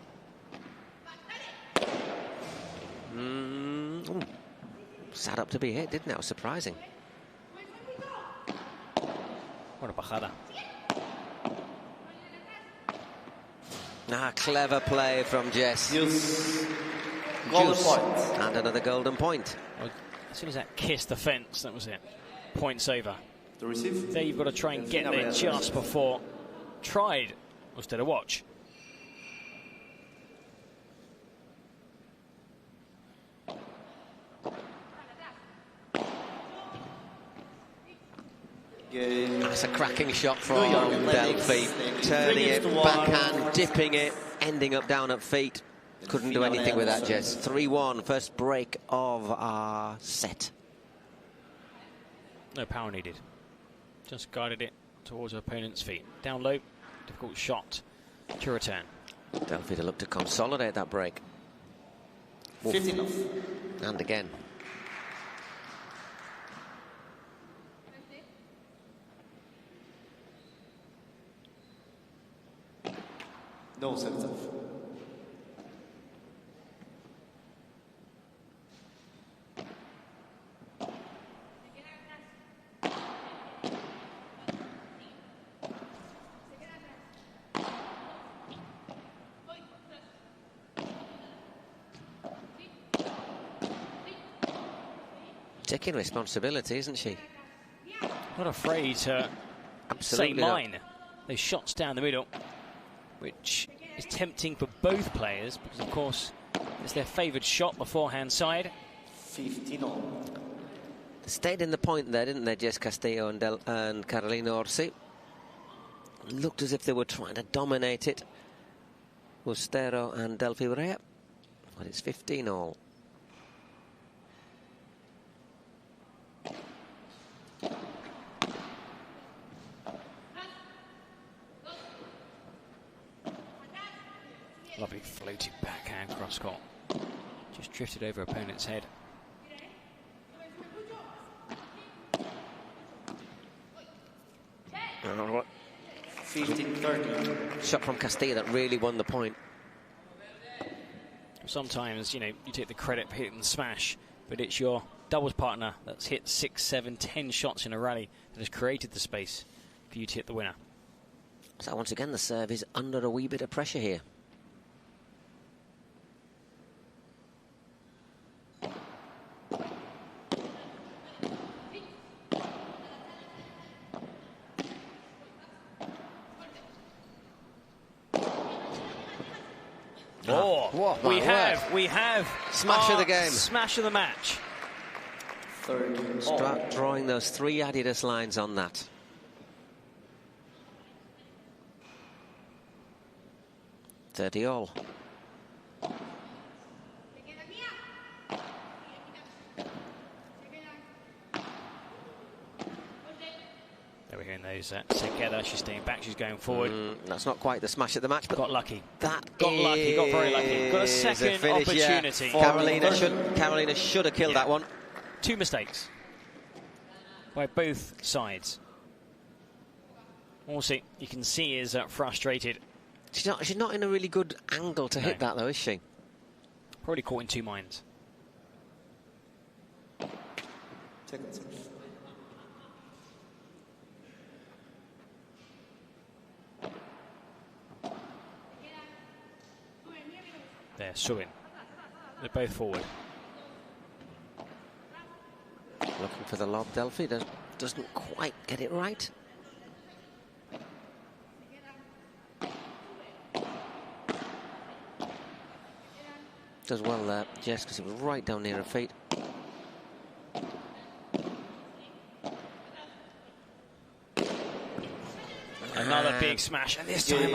Sat up to be hit, didn't it? That was surprising. What a bajada. Clever play from Jess. Golden point. And another golden point. Well, as soon as that kissed the fence, that was it. Points over. To receive. There you've got to try and get there just before. Tried. Instead of watch. That's a cracking shot from Delphi. Turning it, backhand, dipping it, ending up down at feet. Couldn't do anything with that, Jess. 3-1, first break of our set. No power needed. Just guided it towards her opponent's feet. Down low, difficult shot to return. Delphi to look to consolidate that break. 15 And again. No sense of. Taking responsibility, isn't she? Not afraid to say mine. Those shots down the middle, which is tempting for both players because, of course, it's their favoured shot, the forehand side. 15-all. They stayed in the point there, didn't they, Jess Castillo and Carolina Orsi? Looked as if they were trying to dominate it. Ustero and Delfi Brea. But it's 15-all. Lovely floating backhand cross court. Just drifted over opponent's head. 15-30. Shot from Castilla that really won the point. Sometimes, you know, you take the credit for hitting the smash, but it's your doubles partner that's hit 6, 7, 10 shots in a rally that has created the space for you to hit the winner. So once again, the serve is under a wee bit of pressure here. Oh, we have smash of the game, smash of the match. Start drawing those 3 Adidas lines on that. $30 all. There we're hearing those together. She's staying back. She's going forward. That's not quite the smash of the match, but got lucky. That got lucky. Got very lucky. Got a second finish, opportunity. Yeah. Carolina should have killed that one. 2 mistakes by both sides. Also, you can see is frustrated. She's not in a really good angle to hit that, though, is she? Probably caught in 2 minds. There, Suin. They're both forward. Looking for the lob, Delphi. Doesn't quite get it right. Does well there, Jess, because it was right down near her feet. Another big smash, and this time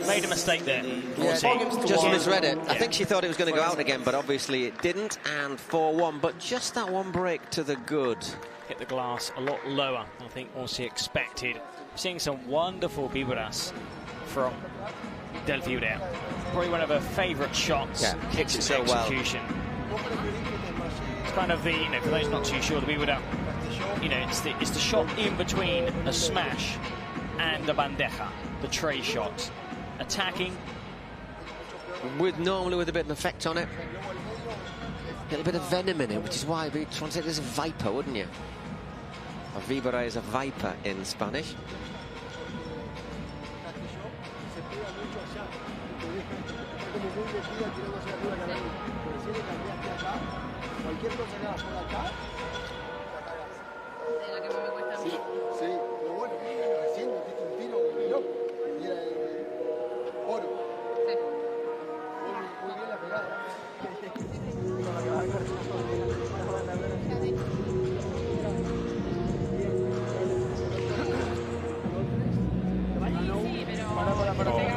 made a mistake there. Just misread it. I think she thought it was going to go out again, but obviously it didn't. And 4-1, but just that one break to the good. Hit the glass a lot lower than I think Aussie expected. Seeing some wonderful biburas from Delfi Brea. Probably one of her favourite shots. Yeah, kicks it so execution. well. It's kind of the, you know, for those not too sure, the bibura, you know, it's the shot in between a smash and the bandeja, the tray shot. Attacking. Normally with a bit of effect on it. A little bit of venom in it, which is why we translate it as a viper, wouldn't you? A víbora is a viper in Spanish.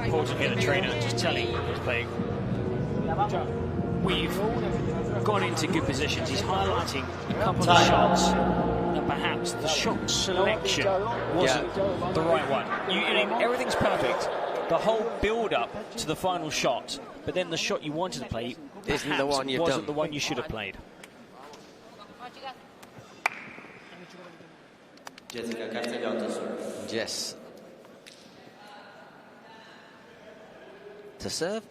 Important here, the trainer just telling his playing. We've gone into good positions. He's highlighting a couple of shots that perhaps the shot selection wasn't the right one. Everything's perfect. The whole build-up to the final shot, but then the shot you wanted to play isn't the one you've wasn't done. the one you should have played. Yes. To serve.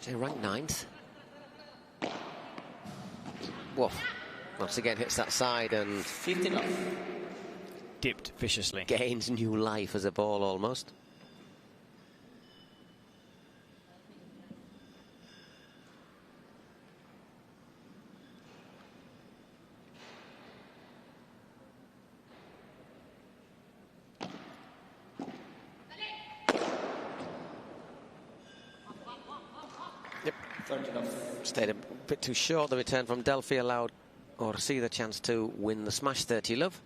So ranked 9th. Woof. Once again hits that side and 15 off. Dipped viciously. Gains new life as a ball almost. Stayed a bit too short. The return from Delphi allowed Orsi the chance to win the smash 30 love.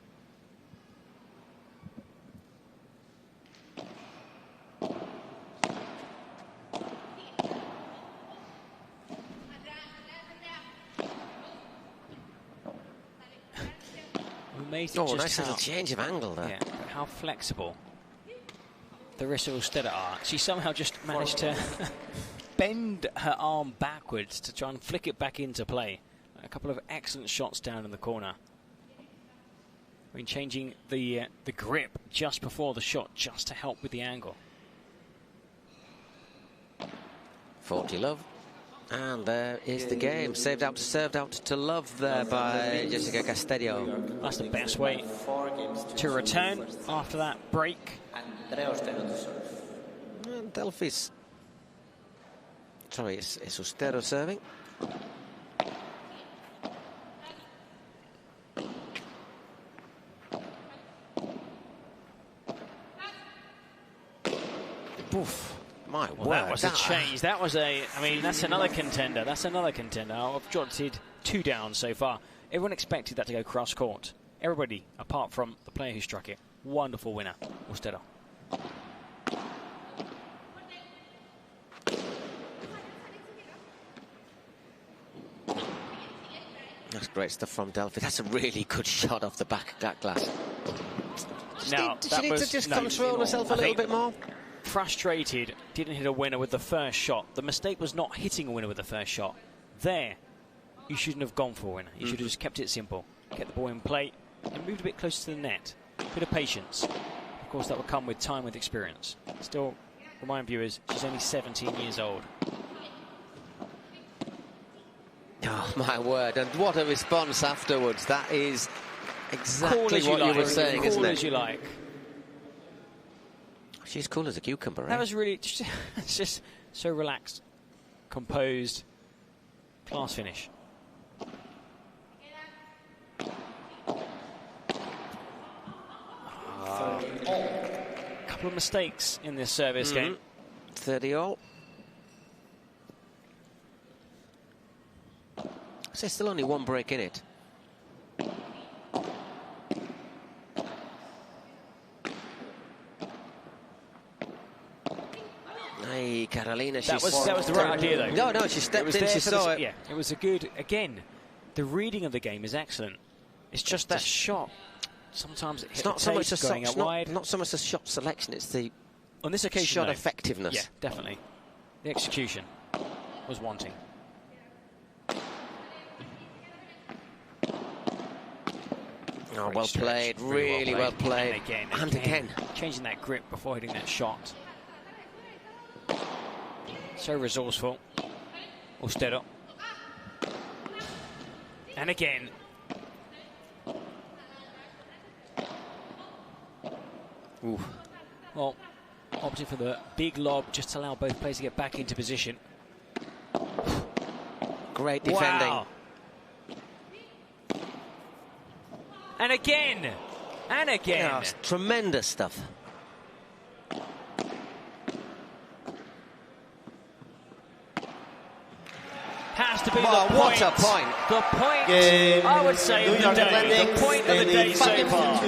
Nice little change of angle there. Yeah, how flexible. the wrist of Ulstetter. She somehow just managed to bend her arm backwards to try and flick it back into play. A couple of excellent shots down in the corner. I mean, changing the grip just before the shot, just to help with the angle. 40 love. And there is the game. Served out to love there by Jessica Castello. That's the best way to return after that break. And Delfi's... Sorry, it's Ulstetter serving. Oof. My word. That was a change. That was I mean, that's another contender. That's another contender. I've jotted 2 down so far. Everyone expected that to go cross court. Everybody, apart from the player who struck it. Wonderful winner, Ulstetter. That's great stuff from Delfi. That's a really good shot off the back of that glass. Did she need to just control herself a little bit more? Frustrated, didn't hit a winner with the first shot. The mistake was not hitting a winner with the first shot. There, you shouldn't have gone for a winner. You should have just kept it simple. Kept the ball in play and moved a bit closer to the net. Bit of patience. Of course, that will come with time, with experience. Still, remind viewers, she's only 17 years old. Oh, my word. And what a response afterwards. That is exactly what you were saying, isn't it? Cool as you like. She's cool as a cucumber, That was really just so relaxed, composed, class finish. A couple of mistakes in this service game. 30-all. So there's still only one break in it. Hey, Carolina, that was the right idea, though. No, she stepped in, she saw it. Yeah, it was a good... Again, the reading of the game is excellent. It's just that shot. Sometimes it's not so much going out wide. Not so much the shot selection, it's the on this occasion, shot effectiveness. Yeah, definitely. The execution was wanting. Oh, well played, really well played. And again. Changing that grip before hitting that shot. So resourceful. Ulstetter. And again. Ooh. Well, opting for the big lob just to allow both players to get back into position. Great defending. Wow. And again. And again. Yeah, tremendous stuff. Has to be the point. What a point. The point, I would say, of the day. The point of the day so far.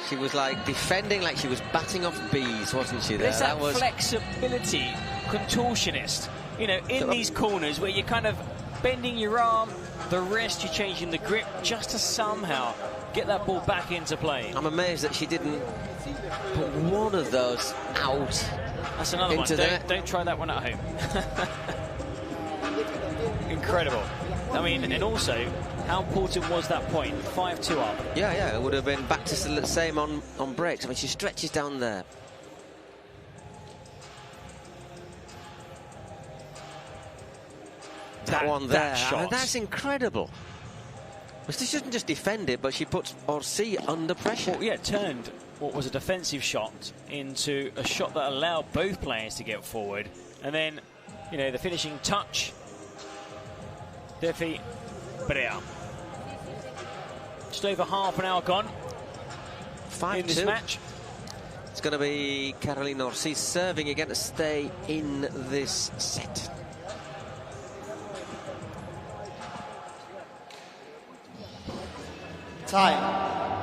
She was like defending like she was batting off bees, wasn't she? There's that flexibility, contortionist. You know, in these corners where you're kind of bending your arm, the wrist, you're changing the grip just to somehow get that ball back into play. I'm amazed that she didn't put one of those out. That's another one. Don't try that one at home. Incredible. I mean, and also, how important was that point? 5-2 up. Yeah, it would have been back to the same on breaks. I mean, she stretches down there. That one there, I mean, that's incredible. She shouldn't just defend it, but she puts Orsi under pressure. Well, yeah, turned what was a defensive shot into a shot that allowed both players to get forward. And then, you know, the finishing touch. Delfi Brea. Just over half an hour gone 5-2 in this match. It's going to be Carolina Orsi serving again to stay in this set. Time.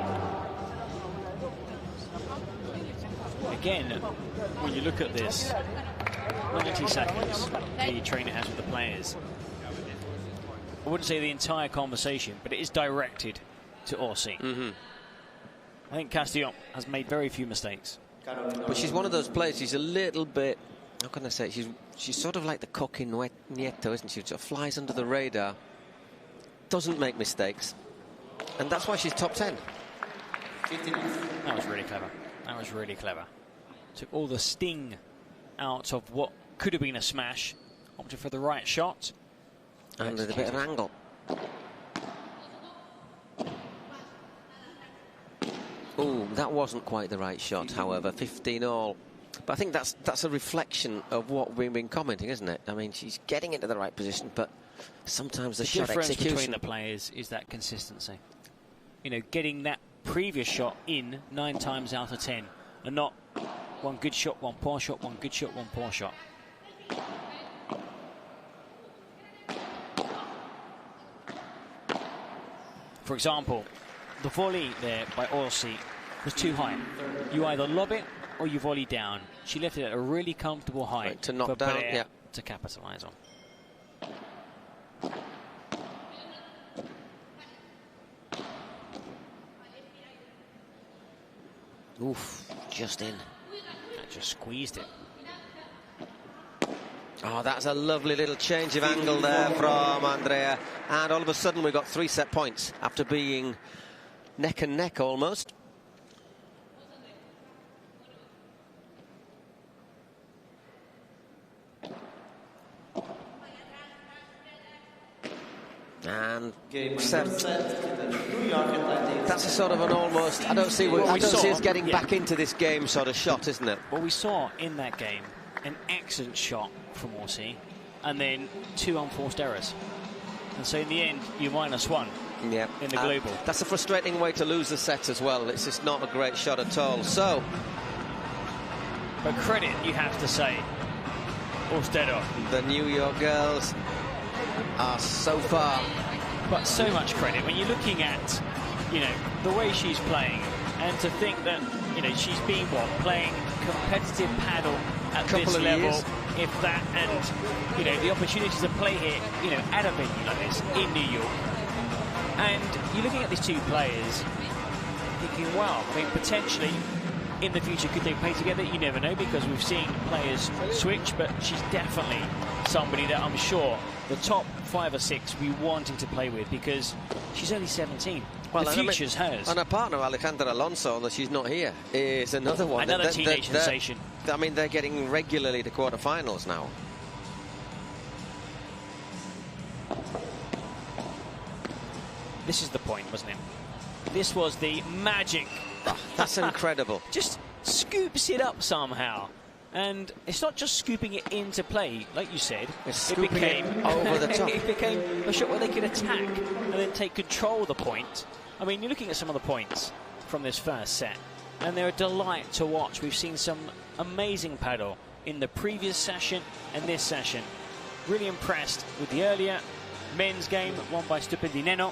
Again, when you look at this, 90 seconds the trainer has with the players. I wouldn't say the entire conversation, but it is directed to Orsi. I think Castillo has made very few mistakes. But she's one of those players, she's a little bit, how can I say, she's sort of like the Coque Nieto, isn't she? Sort of flies under the radar, doesn't make mistakes, and that's why she's top 10. That was really clever. That was really clever. Took all the sting out of what could have been a smash, opted for the right shot. And with a bit of angle. Oh, that wasn't quite the right shot, however, 15-all. But I think that's a reflection of what we've been commenting, isn't it? I mean, she's getting into the right position, but sometimes the shot difference execution between the players is that consistency. You know, getting that previous shot in 9 times out of 10, and not one good shot, one poor shot, one good shot, one poor shot. For example, the volley there by Orsi was too high. You either lob it or you volley down. She left it at a really comfortable height right, to knock for down, Brea to capitalise on. Oof, just in. That just squeezed it. Oh, that's a lovely little change of angle there from Andrea. And all of a sudden we got 3 set points after being neck and neck almost. And that's a sort of an almost, I don't see us getting back into this game sort of shot, isn't it? Well, we saw in that game an excellent shot from Orsi, and then 2 unforced errors. And so in the end, you're -1 in the global. That's a frustrating way to lose the set as well. It's just not a great shot at all. So, but credit, you have to say, Orstedo. The New York girls are so far. But so much credit when you're looking at, you know, the way she's playing, and to think that, you know, she's been playing competitive paddle at this level, if that, and, you know, the opportunity to play here, you know, at a venue like this in New York. And you're looking at these two players thinking, wow, I mean, potentially in the future, could they play together? You never know, because we've seen players switch, but she's definitely somebody that I'm sure the top 5 or 6 we wanting to play with, because she's only 17. Well, the future's hers. And her partner, Alejandra Alonso, although she's not here, is another one. Another teenage sensation. I mean, they're getting regularly to quarterfinals now. This is the point, wasn't it? This was the magic. That's incredible. Just scoops it up somehow. And it's not just scooping it into play, like you said. It became over the top. It became a shot where they could attack and then take control of the point. I mean, you're looking at some of the points from this first set, and they're a delight to watch. We've seen some amazing paddle in the previous session and this session. Really impressed with the earlier men's game, won by Stupendi Nenno.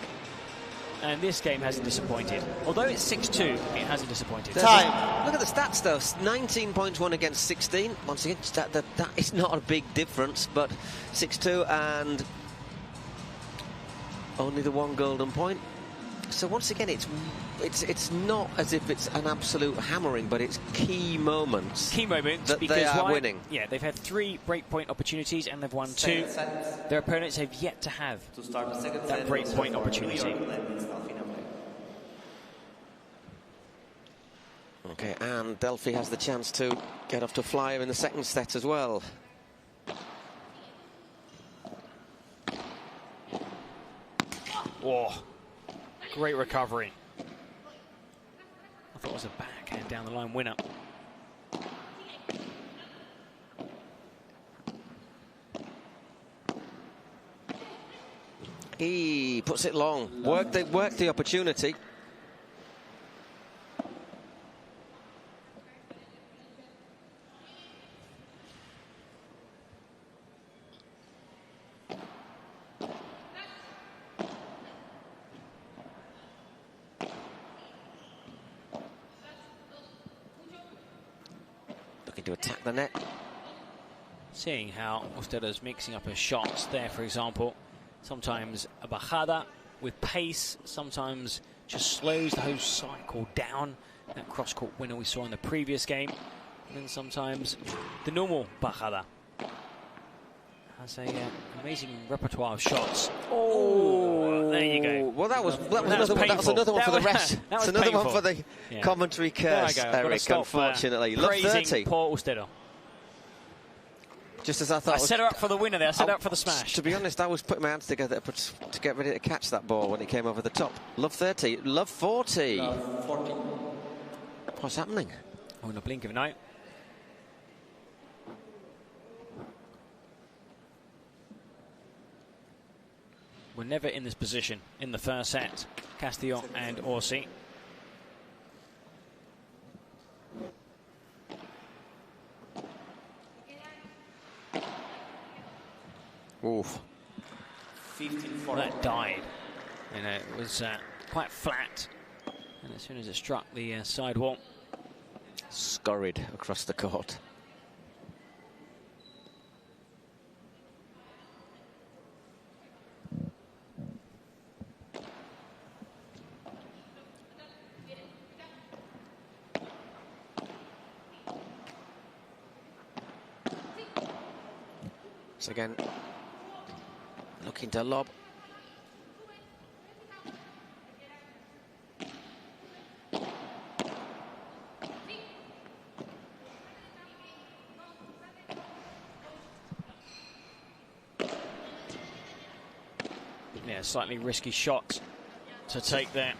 And this game hasn't disappointed. Although it's 6-2, it hasn't disappointed. Time. Look at the stats, though. 19 points won against 16. Once again, that is not a big difference, but 6-2 and only the 1 golden point. So once again, it's not as if it's an absolute hammering, but it's key moments. Key moments that because they are winning. Yeah, they've had 3 breakpoint opportunities and they've won 2. Their opponents have yet to have that breakpoint opportunity. Okay, and Delfi has the chance to get off to flyer in the second set as well. Oh, great recovery. I thought it was a backhand down the line winner. He puts it long. Worked the opportunity. Looking to attack the net. Seeing how Orstedo's mixing up her shots there, for example. Sometimes a bajada with pace, sometimes just slows the whole cycle down. That cross-court winner we saw in the previous game. And then sometimes the normal bajada has a amazing repertoire of shots. Oh, there you go. Well, that was another one for the rest. That's another one for the commentary curse, Eric, unfortunately. Love 30. Paul Ustedo. Just as I thought. I set her up for the winner there. I set her up for the smash. To be honest, I was putting my hands together to get ready to catch that ball when it came over the top. Love 30. Love 40. Love 40. What's happening? Oh, in a blink of an eye. We're never in this position in the first set. Castillo and Orsi. Oof. 15-40. That died. You know, it was quite flat. And as soon as it struck the side wall, scurried across the court. So again, looking to lob. Yeah, slightly risky shot to take there.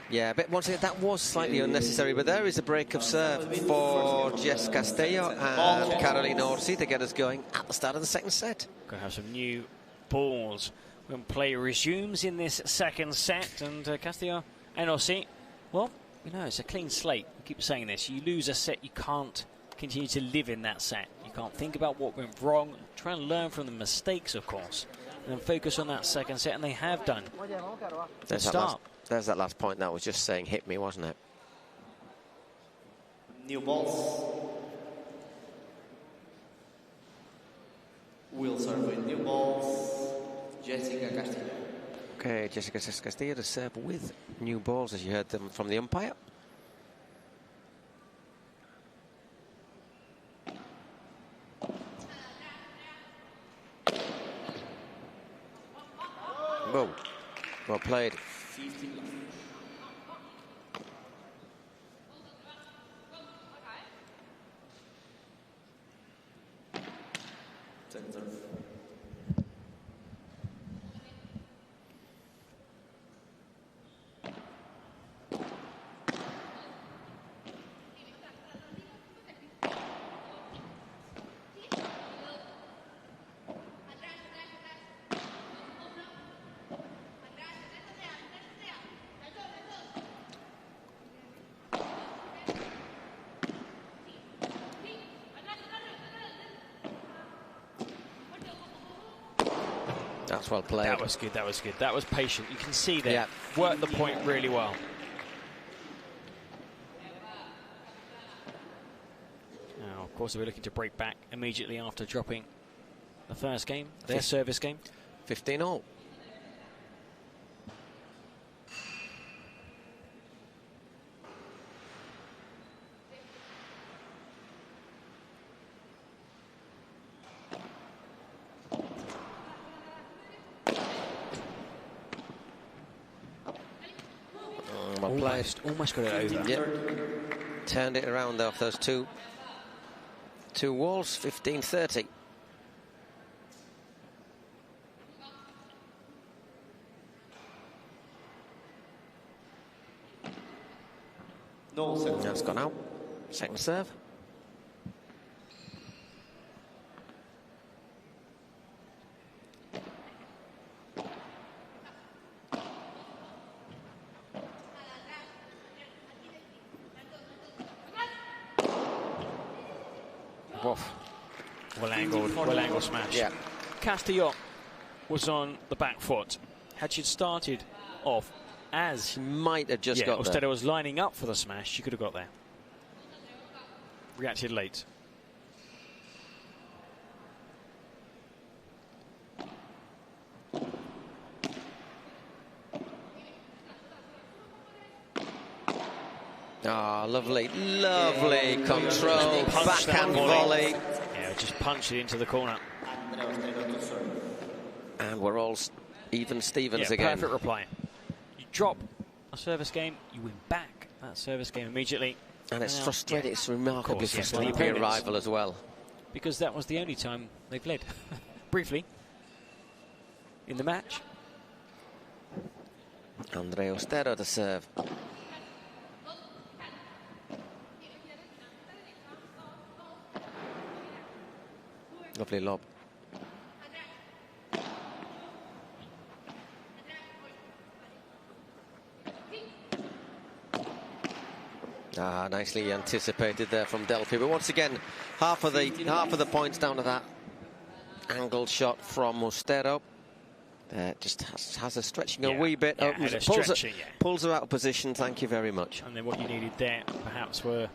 Yeah, but once again, that was slightly unnecessary, but there is a break of serve for Jess Castillo and Carolina Orsi to get us going at the start of the second set. Going to have some new balls when play resumes in this second set, and Castillo and Orsi, well, you know, it's a clean slate. I keep saying this. You lose a set, you can't continue to live in that set. You can't think about what went wrong. Try and learn from the mistakes, of course, and then focus on that second set, and they have done. There's that last point that was just saying hit me, wasn't it? New balls. Will serve with new balls. Jessica Castillo. Okay, Jessica Castillo to serve with new balls, as you heard them from the umpire. Whoa, well played. 15 left. Second serve. That's well played. That was good, that was good. That was patient. You can see there. Yeah. Worked the point really well. Now, of course, we're looking to break back immediately after dropping the first game, their service game. 15-all. Almost got it over. Yep. Turned it around off those two walls. 15-30. No, that's gone out. Second serve. Well angled smash. Yeah. Castillo was on the back foot. Had she started off as she might have just got there. Ustedo was lining up for the smash, she could have got there. Reacted late. Ah, lovely, lovely control, backhand volley. Yeah, just punched it into the corner. And we're all even Stevens again. Perfect reply. You drop a service game, you win back that service game immediately. And it's frustrating. It's remarkably frustrating for your rival as well. Because that was the only time they've led. Briefly. In the match. Andre Ostero to serve. Lovely lob. Ah, nicely anticipated there from Delfi. But once again, half of the points down to that angled shot from Ostero. Just has her stretching a wee bit. Pulls her out of position. Thank you very much. And then what you needed there, perhaps, were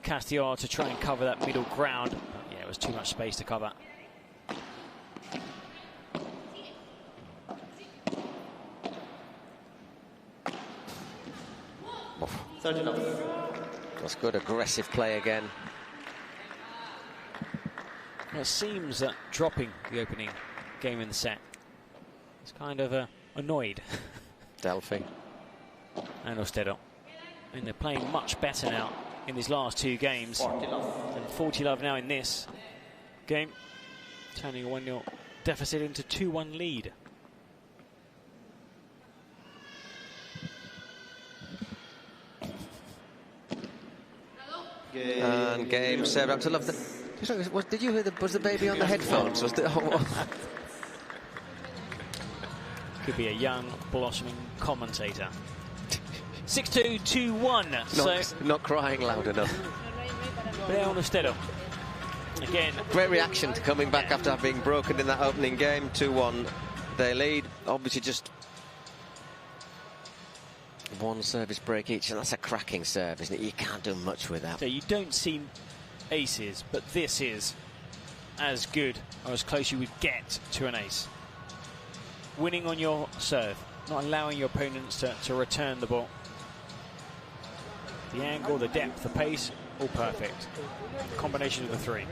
Castillo to try and cover that middle ground. But yeah, it was too much space to cover. That's good aggressive play again. Well, it seems that dropping the opening game in the set is kind of annoyed Delfi and Ostero. I mean, they're playing much better now in these last two games. 40-love now in this game, turning a 1-0 deficit into 2-1 lead. And game serve up to love the. Did you hear was the baby on the headphones? Was the, Could be a young, blossoming commentator. 6-2, 2-1. Not crying loud enough. Brea on Ostero. Again. Great reaction to coming back after having broken in that opening game. 2-1. They lead. Obviously just one service break each, and that's a cracking serve, isn't it? You can't do much with that. So you don't see aces, but this is as good or as close you would get to an ace. Winning on your serve, not allowing your opponents to return the ball. The angle, the depth, the pace, all perfect. Combination of the three.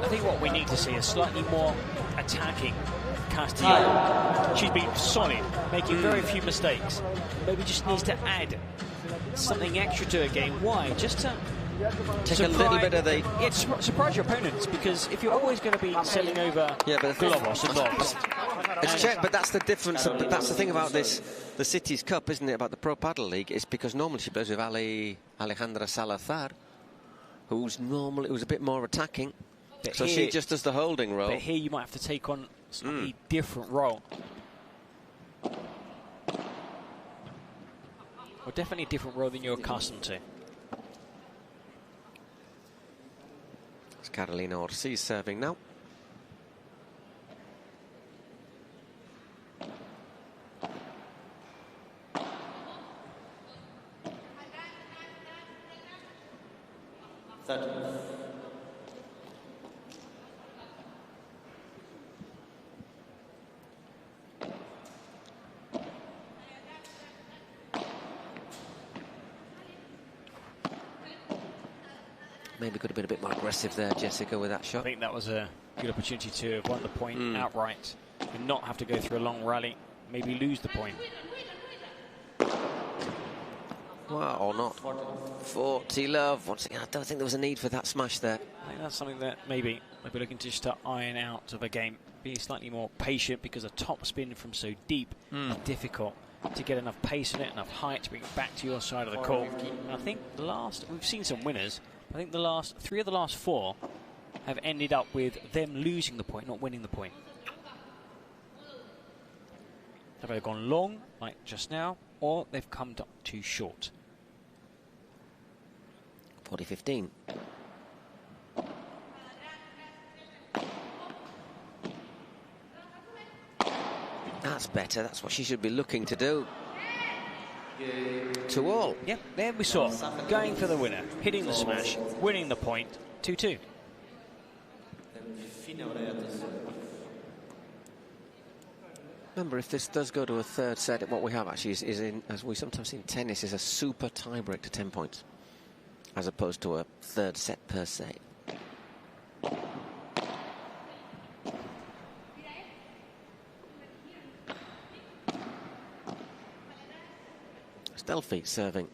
I think what we need to see is slightly more attacking Castillo. She's been solid, making very few mistakes. Maybe just needs to add something extra to her game. Why? Just to take a little bit of the... Yeah, surprise your opponents, because if you're always going to be selling over globos and blobs... It's checked, but that's the difference. But that's the thing about this, the City's Cup, isn't it, about the Pro Padel League, is because normally she plays with Alejandra Salazar, who's a bit more attacking. But so she just does the holding role. But here you might have to take on a slightly different role. Or definitely a different role than you're accustomed to. It's Carolina Ortiz serving now. Maybe could have been a bit more aggressive there, Jessica, with that shot. I think that was a good opportunity to have won the point outright and not have to go through a long rally, maybe lose the point. Well, or not. 40-love. Once again, I don't think there was a need for that smash there. I think that's something that maybe they'll be looking to just iron out of a game. Be slightly more patient, because a top spin from so deep is difficult to get enough pace in it, enough height to bring it back to your side of the court. And I think we've seen some winners. I think three of the last four have ended up with them losing the point, not winning the point. They've either gone long, like just now, or they've come up too short. 40-15. That's better. That's what she should be looking to do. 2-all. Yep, there we saw. Going for the winner, hitting the smash, winning the point. 2-2. Remember, if this does go to a third set, what we have actually is in, as we sometimes see in tennis, is a super tiebreak to 10 points, as opposed to a third set per se. It's Delfi serving.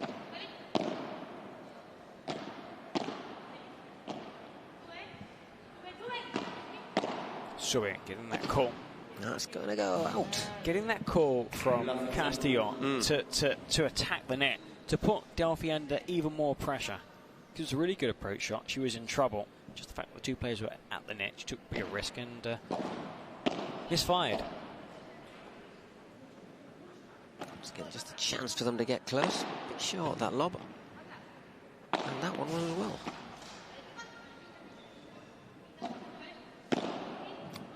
Sue getting that call. That's going to go out. Getting that call from Castillo to attack the net, to put Delfi under even more pressure. It was a really good approach shot. She was in trouble. Just the fact that the two players were at the net, she took a bigger risk and misfired. Just a chance for them to get close. A bit short, that lob. And that one was as well.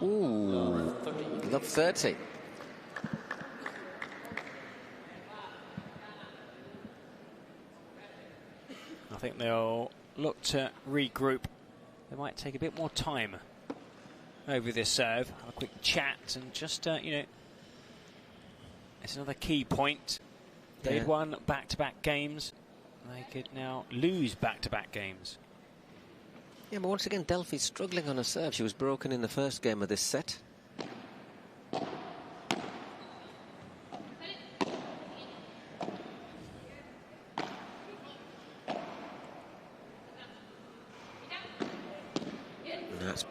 Ooh, love 30. I think they'll look to regroup. They might take a bit more time over this serve. Have a quick chat and just, you know, it's another key point. They'd won back-to-back games. They could now lose back-to-back games. Yeah, but once again, Delphi's struggling on her serve. She was broken in the first game of this set. That's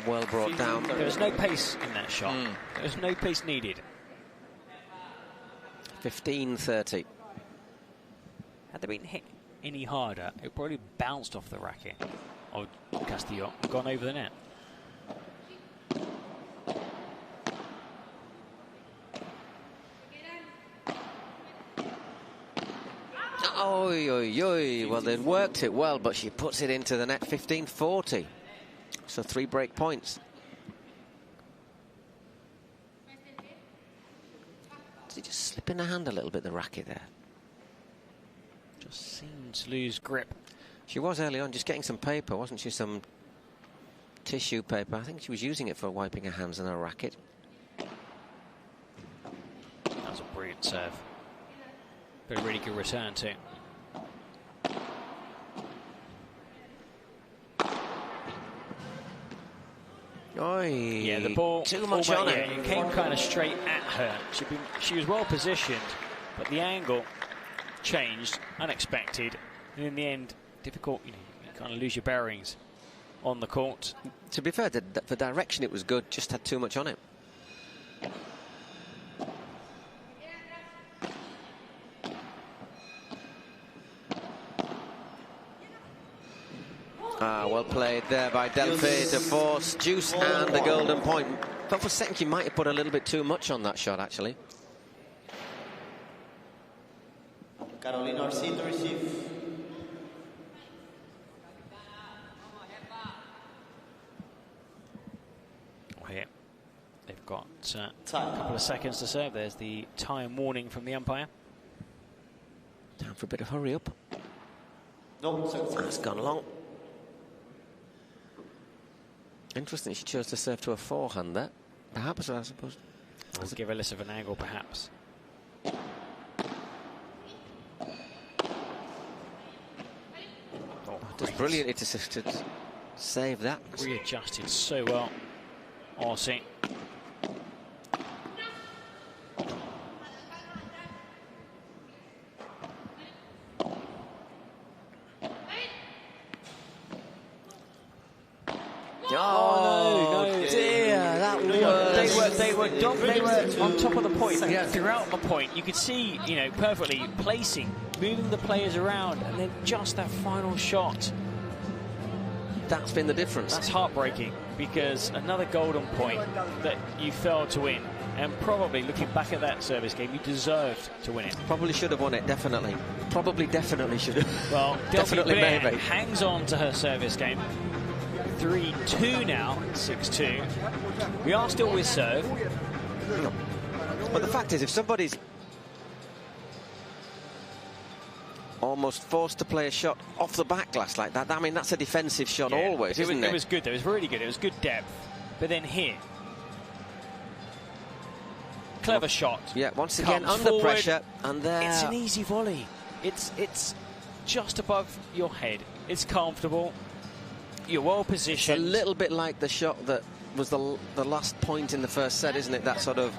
well brought down. There was no pace in that shot. There was no pace needed. 15-30. Had they been hit any harder, it probably bounced off the racket of Castillo and gone over the net. Oi, oi, oi. Well, they worked it well, but she puts it into the net. 15-40. So 3 break points. Did he just slip in her hand a little bit, the racket there? Just seemed to lose grip. She was early on just getting some paper, wasn't she? Some tissue paper. I think she was using it for wiping her hands on her racket. That was a brilliant serve. But a really good return too. Oi, yeah, the ball too much on it. It came kind of straight at her. She was well positioned, but the angle changed, unexpected, and in the end, difficult. You know, you kind of lose your bearings on the court. To be fair, the direction it was good, just had too much on it. Well played there by Delfi to force juice and the golden point. But for a second, she might have put a little bit too much on that shot, actually. Carolina Orsi to receive. Here, they've got a couple of seconds to serve. There's the time warning from the umpire. Time for a bit of hurry up. No, that's gone long. Interesting, she chose to serve to a forehand there. Perhaps, I suppose. We'll give her less of an angle, perhaps. It's brilliant to save that. Readjusted so well, Orsi. Oh, no, dear, that was... They were on top of the point throughout the point. You could see, you know, perfectly placing, moving the players around, and then just that final shot. That's been the difference. That's heartbreaking, because another golden point that you failed to win And probably, looking back at that service game, you deserved to win it. Probably should have won it, definitely. Probably definitely should have. Well, definitely Delfi Brea maybe. hangs on to her service game. 3-2 now, 6-2. We are still with serve. But the fact is, if somebody's almost forced to play a shot off the back glass like that, I mean, that's a defensive shot always, isn't it? It was good, though. It was really good. It was good depth. But then here, clever shot. Yeah, once again, Comes under forward. pressure, and there. It's an easy volley. It's just above your head. It's comfortable. You're well positioned. It's a little bit like the shot that was the last point in the first set, isn't it? That sort of,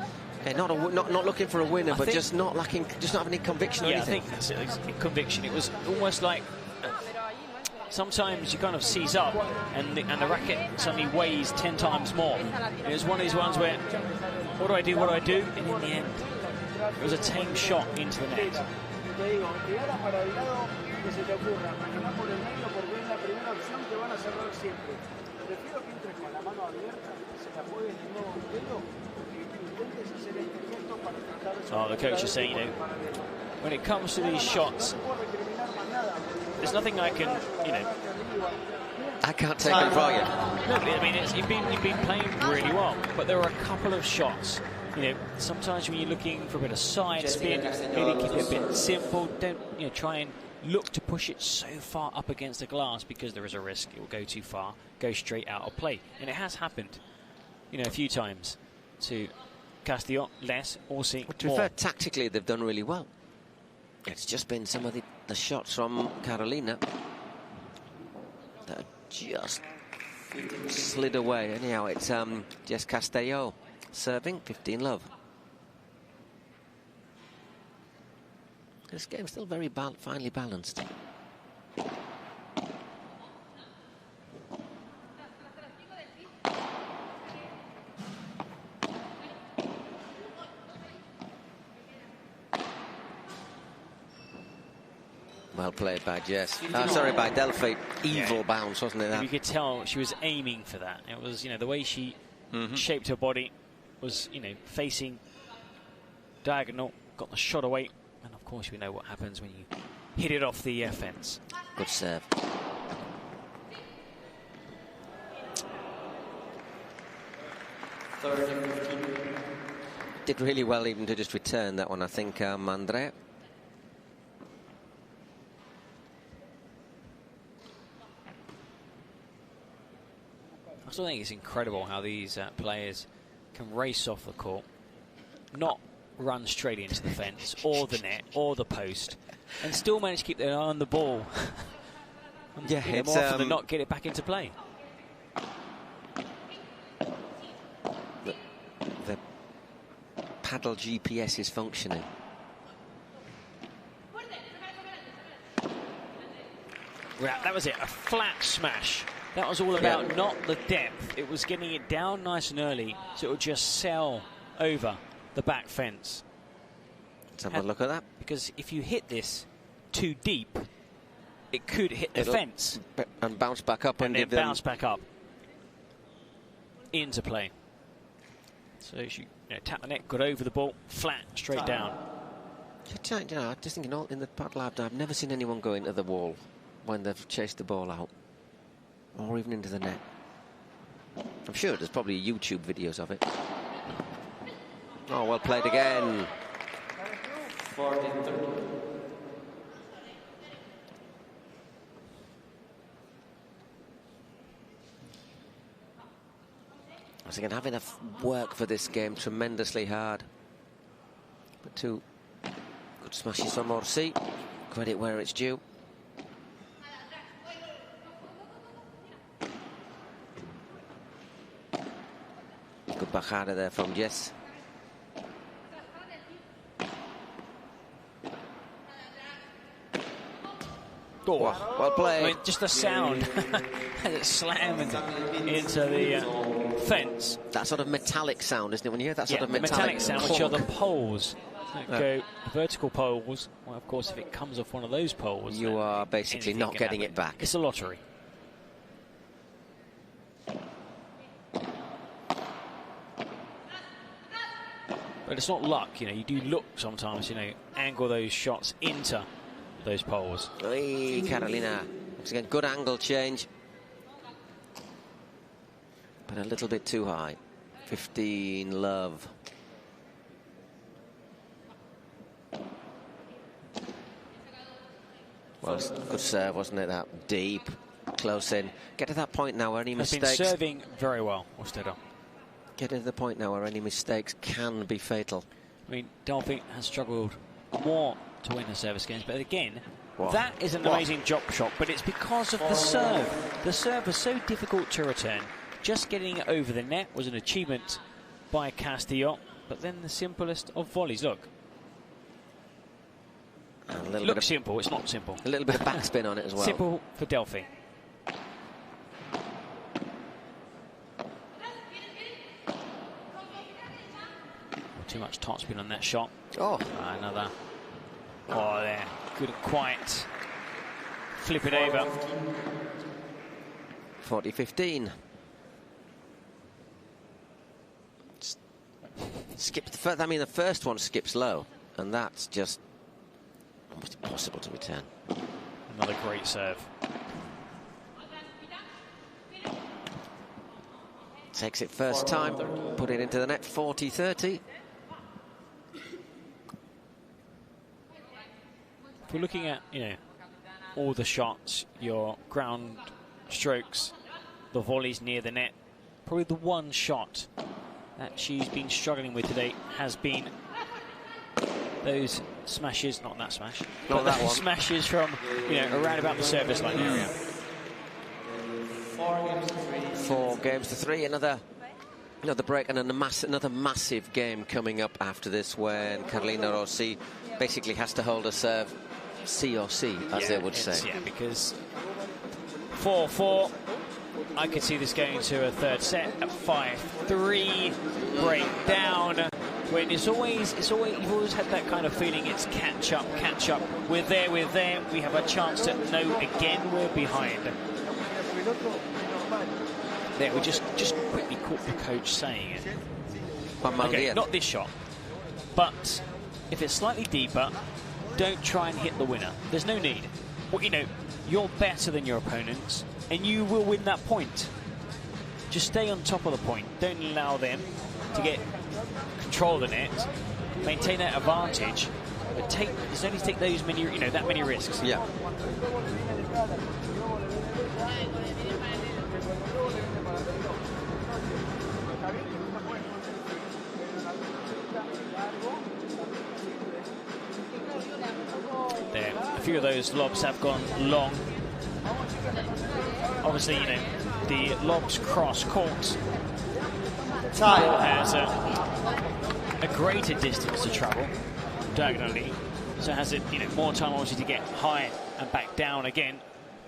not looking for a winner, but just not having any conviction or anything. I think that's it. Conviction. It was almost like sometimes you kind of seize up, and the racket suddenly weighs 10 times more. It was one of these ones where, what do I do? What do I do? And in the end, it was a tame shot into the net. Oh, the coach is saying, you know, when it comes to these shots, there's nothing I can, you know. I can't take it for you. No, I mean, you've been playing really well, but there are a couple of shots. You know, sometimes when you're looking for a bit of side spin, maybe keep it a bit simple. Don't, you know, try and look to push it so far up against the glass because there is a risk it will go too far, go straight out of play. And it has happened, you know, a few times to Castillo, less, or see To be more. fair, tactically, they've done really well. It's just been some of the shots from Carolina that just slid away. Anyhow, it's Jess Castello serving, 15-love. This game's still very finely balanced. Well played by Jess. Sorry, by Delfi. Evil bounce, wasn't it? That? You could tell she was aiming for that. It was, you know, the way she shaped her body was, you know, facing diagonal, got the shot away, and of course we know what happens when you hit it off the fence. Good serve. Did really well even to just return that one, I think, Andrea. I still think it's incredible how these players can race off the court, not run straight into the fence or the net or the post, and still manage to keep their eye on the ball. And, yeah, you know, more often than not, get it back into play. The paddle GPS is functioning. That was it, a flat smash. That was all about not the depth. It was getting it down nice and early, so it would just sail over the back fence. Let's have a look at that. Because if you hit this too deep, it could hit the fence. And bounce back up. And then bounce back up into play. So she tapped the net, got over the ball, flat, straight down. You know, I just thinking, in the paddle I've never seen anyone go into the wall when they've chased the ball out. Or even into the net. I'm sure there's probably YouTube videos of it. Oh, well played again. 40-30. Once again, having to work for this game tremendously hard. But two good smashes from Orsi. Credit where it's due. Good bajada there from Jess. Oh, well played. I mean, just the sound as it slammed into the fence. That sort of metallic sound, isn't it? When you hear that sort of metallic sound, clunk. which are the poles. Go vertical poles. Well, of course, if it comes off one of those poles, you are basically not getting it back. It's a lottery. But it's not luck, you know, you do look sometimes, you know, angle those shots into those poles. Hey, Carolina. Once again, good angle change. But a little bit too high. 15 love. Well, good serve, wasn't it? That deep, close in. Get to that point now where any mistakes... Has been serving very well, Ortega. Get to the point now where any mistakes can be fatal. I mean, Delfi has struggled more to win her service games, but again, that is an amazing drop shot, but it's because of the serve. The serve was so difficult to return. Just getting it over the net was an achievement by Castillo, but then the simplest of volleys. Look. It looks simple, it's not simple. A little bit of backspin on it as well. Simple for Delfi. Too much topspin on that shot. Oh. Another. Oh, there. Couldn't quite flip it over. 40-15. Skip the first, I mean, the first one skips low, and that's just almost impossible to return. Another great serve. Takes it first time, put it into the net, 40-30. If we're looking at, you know, all the shots, your ground strokes, the volleys near the net, probably the one shot that she's been struggling with today has been those smashes, not that smash, not that one. Smashes from, you know, around about the service line area. 4 games to 3. Another break and another massive game coming up after this, when Carolina Rossi basically has to hold a serve C or C, as they would say. Yeah, because 4-4. I could see this going to a third set at 5-3. Break down. When you've always had that kind of feeling. It's catch up. We're there. We have a chance to no, again we're behind. There, we just quickly caught the coach saying it. Okay, not this shot, but if it's slightly deeper, don't try and hit the winner. There's no need. Well, you know, you're better than your opponents, and you will win that point. Just stay on top of the point. Don't allow them to get control of the net. Maintain that advantage, but just only take those many, you know, that many risks. Yeah. There, a few of those lobs have gone long. Obviously, you know, the lobs cross court. Ball has a greater distance to travel diagonally, so has it, you know, more time obviously to get high and back down again.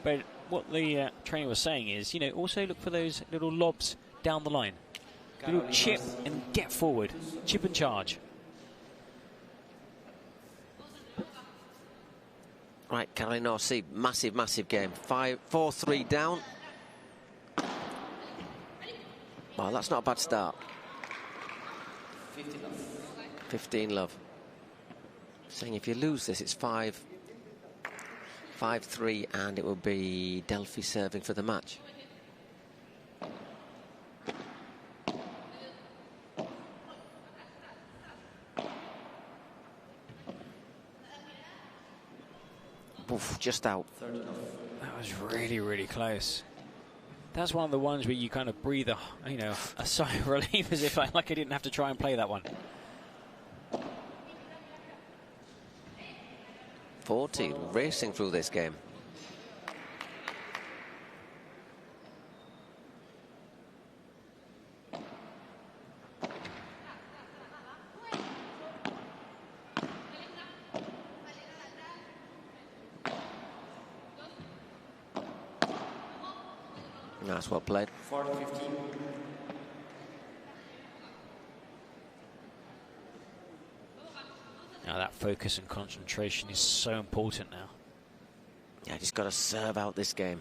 But what the trainer was saying is, you know, also look for those little lobs down the line. Little chip and get forward, chip and charge. Right, Carolina Rossi, massive game. 4-3 down. Well, that's not a bad start. 15 love. Saying if you lose this, it's 5-3, and it will be Delfi serving for the match. Oof, just out. That was really close. That's one of the ones where you kind of breathe a sigh of relief, as if like I didn't have to try and play that one. 40, racing through this game. That's well played. 4-15. Now that focus and concentration is so important now. Yeah, just got to serve out this game.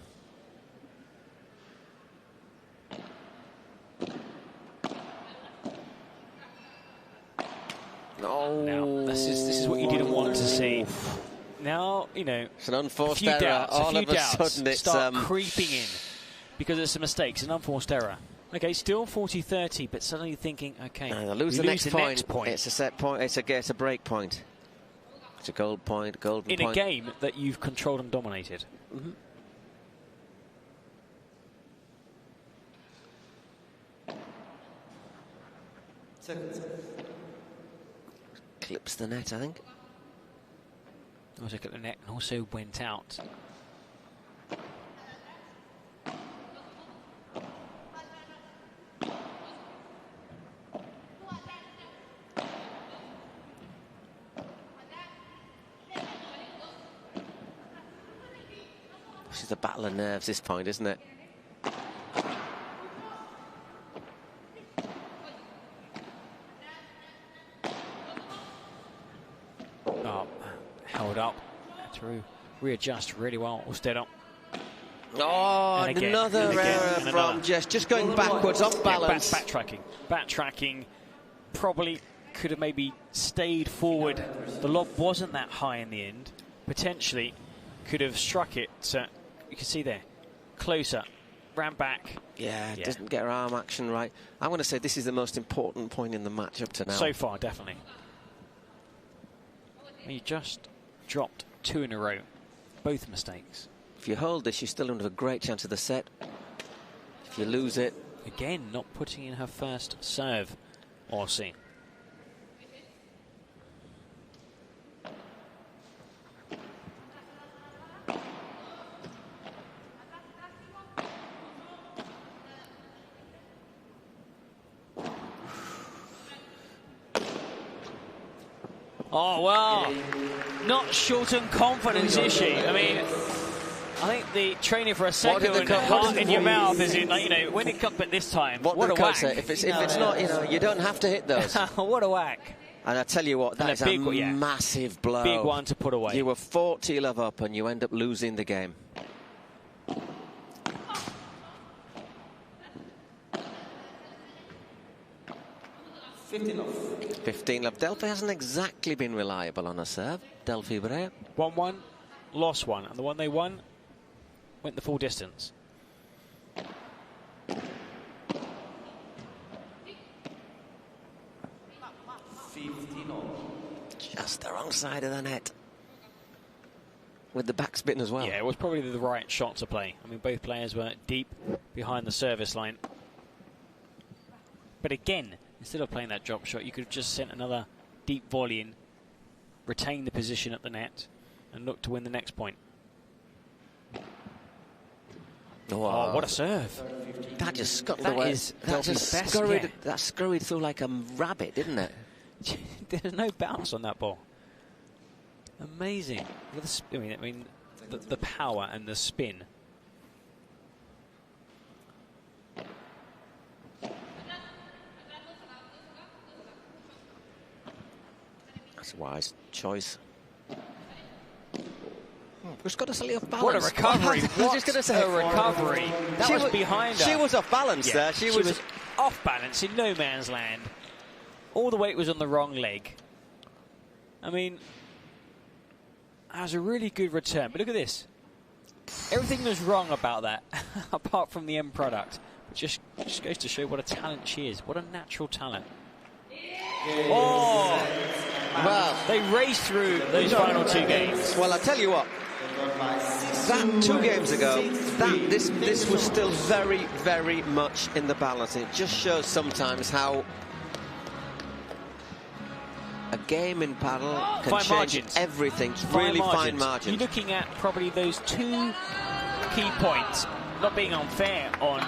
Oh, now, this is what you didn't want to see. Now, you know, it's an unforced a few error. doubts, All a few of a doubts sudden it's start creeping in because of some mistakes, an unforced error. Okay, still 40-30, but suddenly thinking, okay, lose the next point. It's a set point. It's a break point. It's a golden point. In a game that you've controlled and dominated. Mm-hmm. Clips the net, I think. I was looking at the net and also went out. This is a battle of nerves, this point, isn't it? Oh, held up. To readjust really well. Or stayed up. Oh, another error from Jess. Just going backwards, off balance. Backtracking. Probably could have maybe stayed forward. The lob wasn't that high in the end. Potentially could have struck it. You can see there. Closer. Ran back. Yeah, doesn't get her arm action right. I'm going to say this is the most important point in the match up to now. So far, definitely. You just dropped 2 in a row. Both mistakes. If you hold this, you're still under a great chance of the set. If you lose it... Again, not putting in her first serve, Aussie. Oh, well, not short on confidence, is she? I mean, I think the training for a second and heart in your mouth is in, like, you know, when it comes at this time, what a whack. If it's not, you know, you don't have to hit those. What a whack. And I tell you what, that is a massive blow. Big one to put away. You were 40-love up and you end up losing the game. $15. 15-love. Delfi hasn't exactly been reliable on a serve. Delfi Brea. 1-1, lost one. And the one they won went the full distance. Just the wrong side of the net. With the backspin as well. Yeah, it was probably the right shot to play. I mean, both players were deep behind the service line. But again, instead of playing that drop shot, you could have just sent another deep volley in, retain the position at the net, and look to win the next point. Oh, what a serve. That just scurried That scurried through like a rabbit, didn't it? There's no bounce on that ball. Amazing. I mean, the power and the spin. That's a wise choice. Just got to slightly off balance. What a recovery. I was just going to say a recovery. That was behind her. She was off balance there. She was off balance in no man's land. All the weight was on the wrong leg. I mean, that was a really good return. But look at this. Everything was wrong about that, apart from the end product. It just goes to show what a talent she is. What a natural talent. Oh! Well, they raced through those final 2 games. Well, I'll tell you what. That 2 games ago, this was still very, very much in the balance. It just shows sometimes how a game in paddle can fine change margins. Everything. It's really fine margins. You're looking at probably those 2 key points. Not being unfair on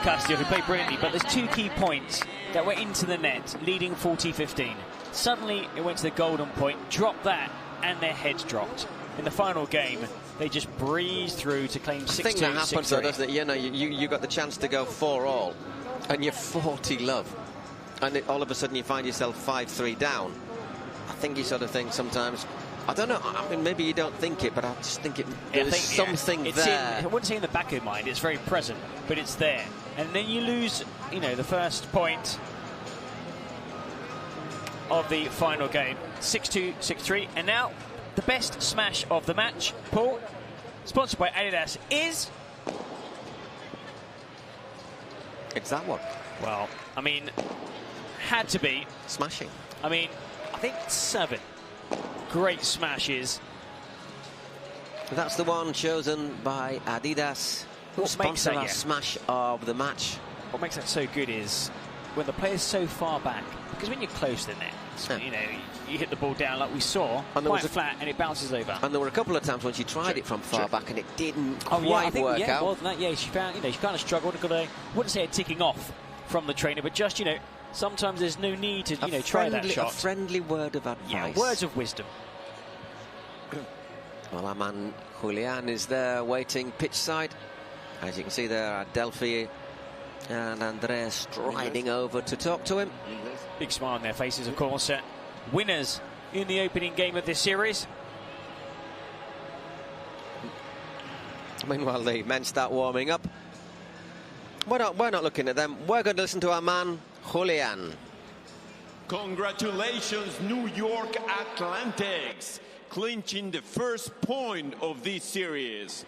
Castillo, who played brilliantly, but there's 2 key points that were into the net, leading 40-15. Suddenly, it went to the golden point, dropped that, and their heads dropped. In the final game, they just breezed through to claim 6-2, 6-3. I think that happens, though, doesn't it? You know, you got the chance to go 4-all, and you're 40-love. And all of a sudden you find yourself 5-3 down. I think you sort of think sometimes, I don't know, I mean, maybe you don't think it, but I just think there's something there. I wouldn't say in the back of your mind, it's very present, but it's there. And then you lose, you know, the first point. of the final game. 6-2, 6-3. And now, the best smash of the match, Paul, sponsored by Adidas, is... It's that one. Well, I mean, had to be. Smashing. I mean, I think 7 great smashes. That's the one chosen by Adidas. What makes that, our smash of the match. What makes that so good is when the player's so far back, because when you're close to the net, you know, you hit the ball down like we saw, and quite flat, and it bounces over. And there were a couple of times when she tried it from far back, and it didn't quite work out. More than that, yeah, she found, she kind of struggled. I wouldn't say a ticking off from the trainer, but just, sometimes there's no need to, try that shot. A friendly word of advice. Yeah, words of wisdom. Well, our man Julian is there waiting pitch side. As you can see there, Delfi and Andrea striding over to talk to him. Big smile on their faces, of course. Winners in the opening game of this series. Meanwhile, the men start warming up. We're not looking at them. We're going to listen to our man Julian. Congratulations, New York Athletics, clinching the first point of this series.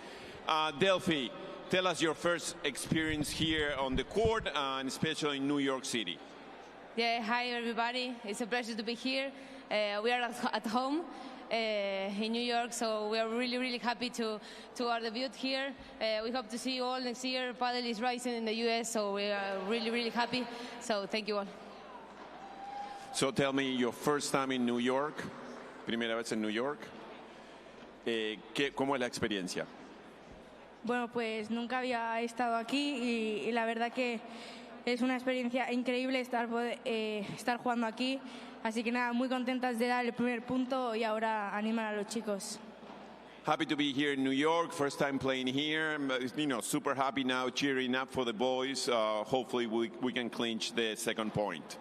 Delfi, tell us your first experience here on the court, and especially in New York City. Yeah, hi everybody. It's a pleasure to be here. We are at home in New York, so we are really, really happy to our debut here. We hope to see you all next year. Padel is rising in the US, so we are really, really happy. So thank you all. So tell me, your first time in New York, primera vez en New York, ¿cómo es la experiencia? Bueno, pues nunca había estado aquí y la verdad que es una experiencia increíble estar jugando aquí. Así que nada, muy contentas de dar el primer punto y ahora animar a los chicos. Happy to be here in New York, first time playing here. Super happy now, cheering up for the boys. Hopefully we can clinch the second point.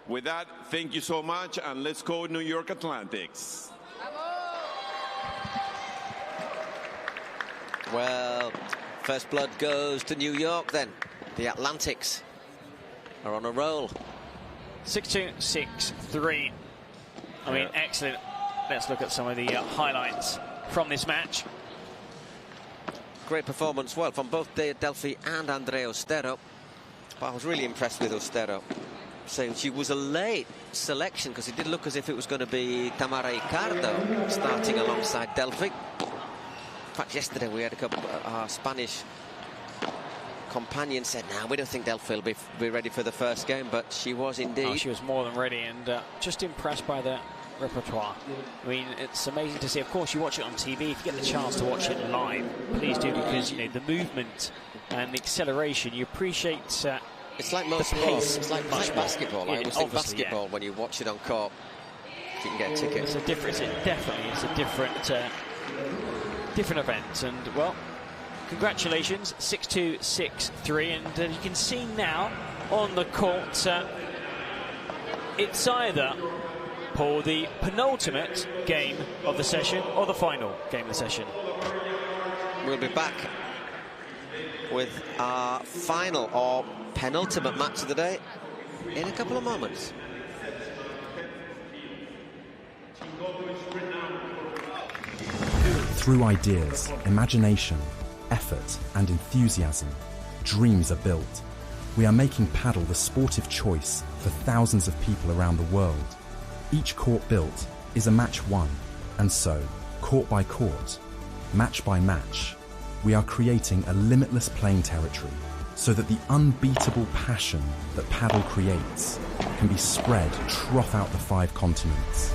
With that, thank you so much, and let's go New York Athletics. Well, first blood goes to New York then. The Athletics are on a roll. 6-2, 6-3. I mean, excellent. Let's look at some of the highlights from this match. Great performance, well, from both Delfi and Andrea Ostero. But I was really impressed with Ostero. So she was a late selection because it did look as if it was going to be Tamara Ricardo starting alongside Delfi. In fact, yesterday we had a couple, our Spanish companion said, "No, we don't think Delfi will be ready for the first game," but she was indeed. Oh, she was more than ready, and just impressed by the repertoire. I mean, it's amazing to see. Of course, you watch it on TV. If you get the chance to watch it live, please do, because the movement and the acceleration, you appreciate. It's like most sports. It's like basketball. I always think basketball, when you watch it on court, if you can get a ticket. It's a different. It's a different event, and well, congratulations, 6-2, 6-3, and you can see now on the court, it's either, Paul, the penultimate game of the session or the final game of the session. We'll be back with our final or penultimate match of the day in a couple of moments. Through ideas, imagination, effort and enthusiasm, dreams are built. We are making paddle the sportive choice for thousands of people around the world. Each court built is a match won, and so, court by court, match by match, we are creating a limitless playing territory so that the unbeatable passion that paddle creates can be spread throughout the 5 continents.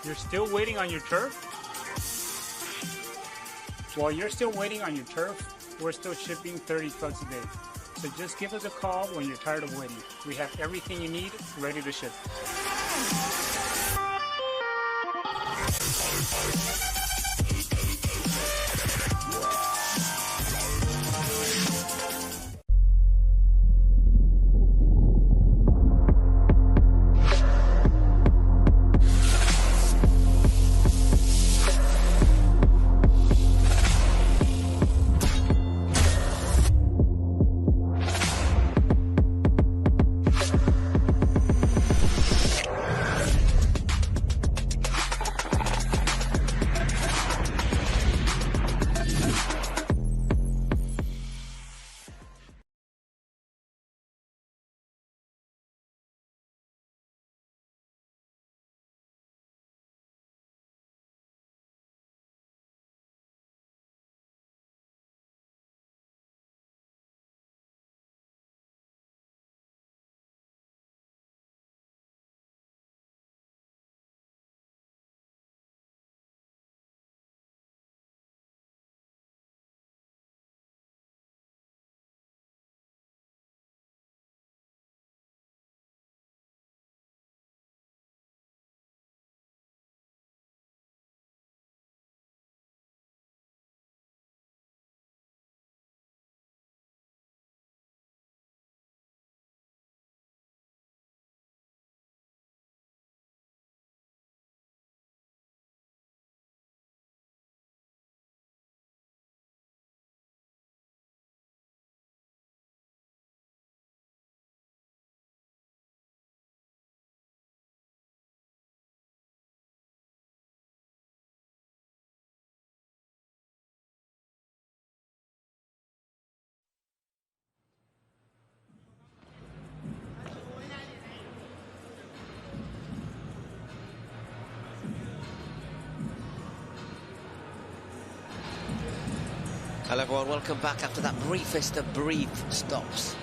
You're still waiting on your turf? While you're still waiting on your turf, we're still shipping 30 trucks a day. So just give us a call when you're tired of waiting. We have everything you need ready to ship. Hello everyone, welcome back after that briefest of brief stops.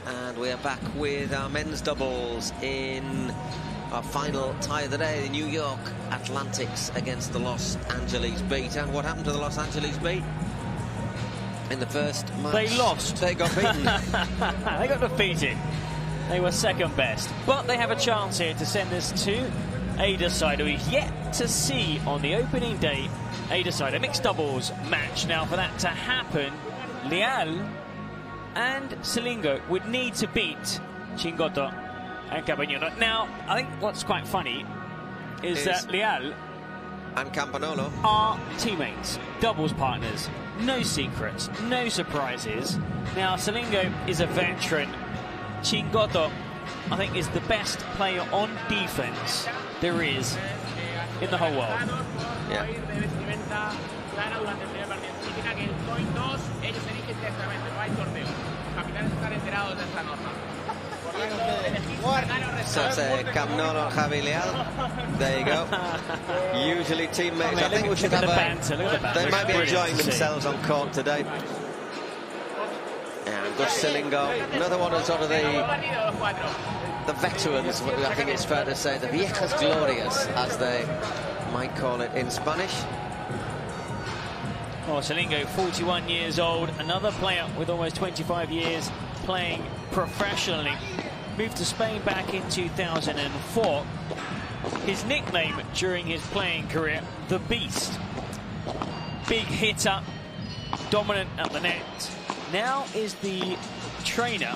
And we are back with our men's doubles in our final tie of the day, the New York Athletics against the Los Angeles Beat. And what happened to the Los Angeles Beat? In the first match, they lost. They got beaten. They got defeated. They were second best. But they have a chance here to send this to a decider. We've yet to see on the opening day a decider. Mixed doubles match. Now, for that to happen, Leal and Selingo would need to beat Chingotto and Campagnolo. Now, I think what's quite funny is that Leal and Campanolo are teammates, doubles partners. No secrets, no surprises. Now, Selingo is a veteran. Chingotto, I think, is the best player on defense there is in the whole world. Yeah. So it's Campanolo, Javi Leal. There you go. Usually teammates. I think we should have a... They might be enjoying themselves on court today. And Gus Selingo, another one of sort of the veterans, I think it's fair to say, the viejas glorias, as they might call it in Spanish. Oh, Selingo, 41 years old, another player with almost 25 years playing professionally. Moved to Spain back in 2004. His nickname during his playing career, the Beast. Big hitter, dominant at the net. Now is the trainer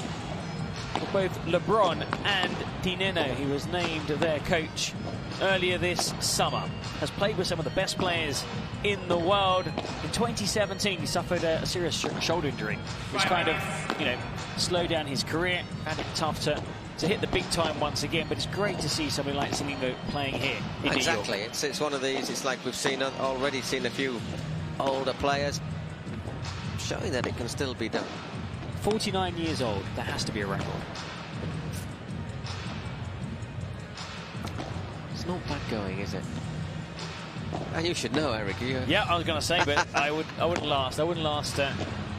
of both LeBron and Nenno. He was named their coach earlier this summer. Has played with some of the best players in the world. In 2017, he suffered a serious shoulder injury, which kind of, slowed down his career. Found it tough to hit the big time once again. But it's great to see somebody like Selingo playing here in New York. Exactly. It's one of these. It's like we've already seen a few older players showing that it can still be done. 49 years old. That has to be a record. It's not bad going, is it? And you should know, Eric. Yeah, I was going to say, but I wouldn't last. I wouldn't last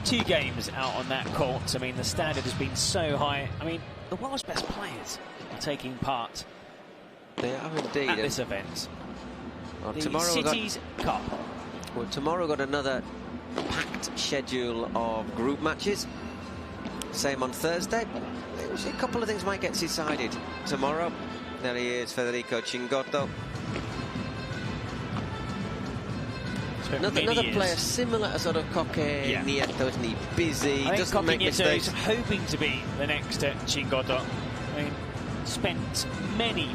2 games out on that court. I mean, the standard has been so high. I mean, the world's best players are taking part. They are indeed at this event. Well, the tomorrow Cities Cup. Well, tomorrow got another packed schedule of group matches. Same on Thursday. A couple of things might get decided tomorrow. There he is, Federico Chingotto. Another player similar to sort of Coque Nieto, isn't he? Busy, doesn't make mistakes. Is hoping to be the next Chingotto. I mean, spent many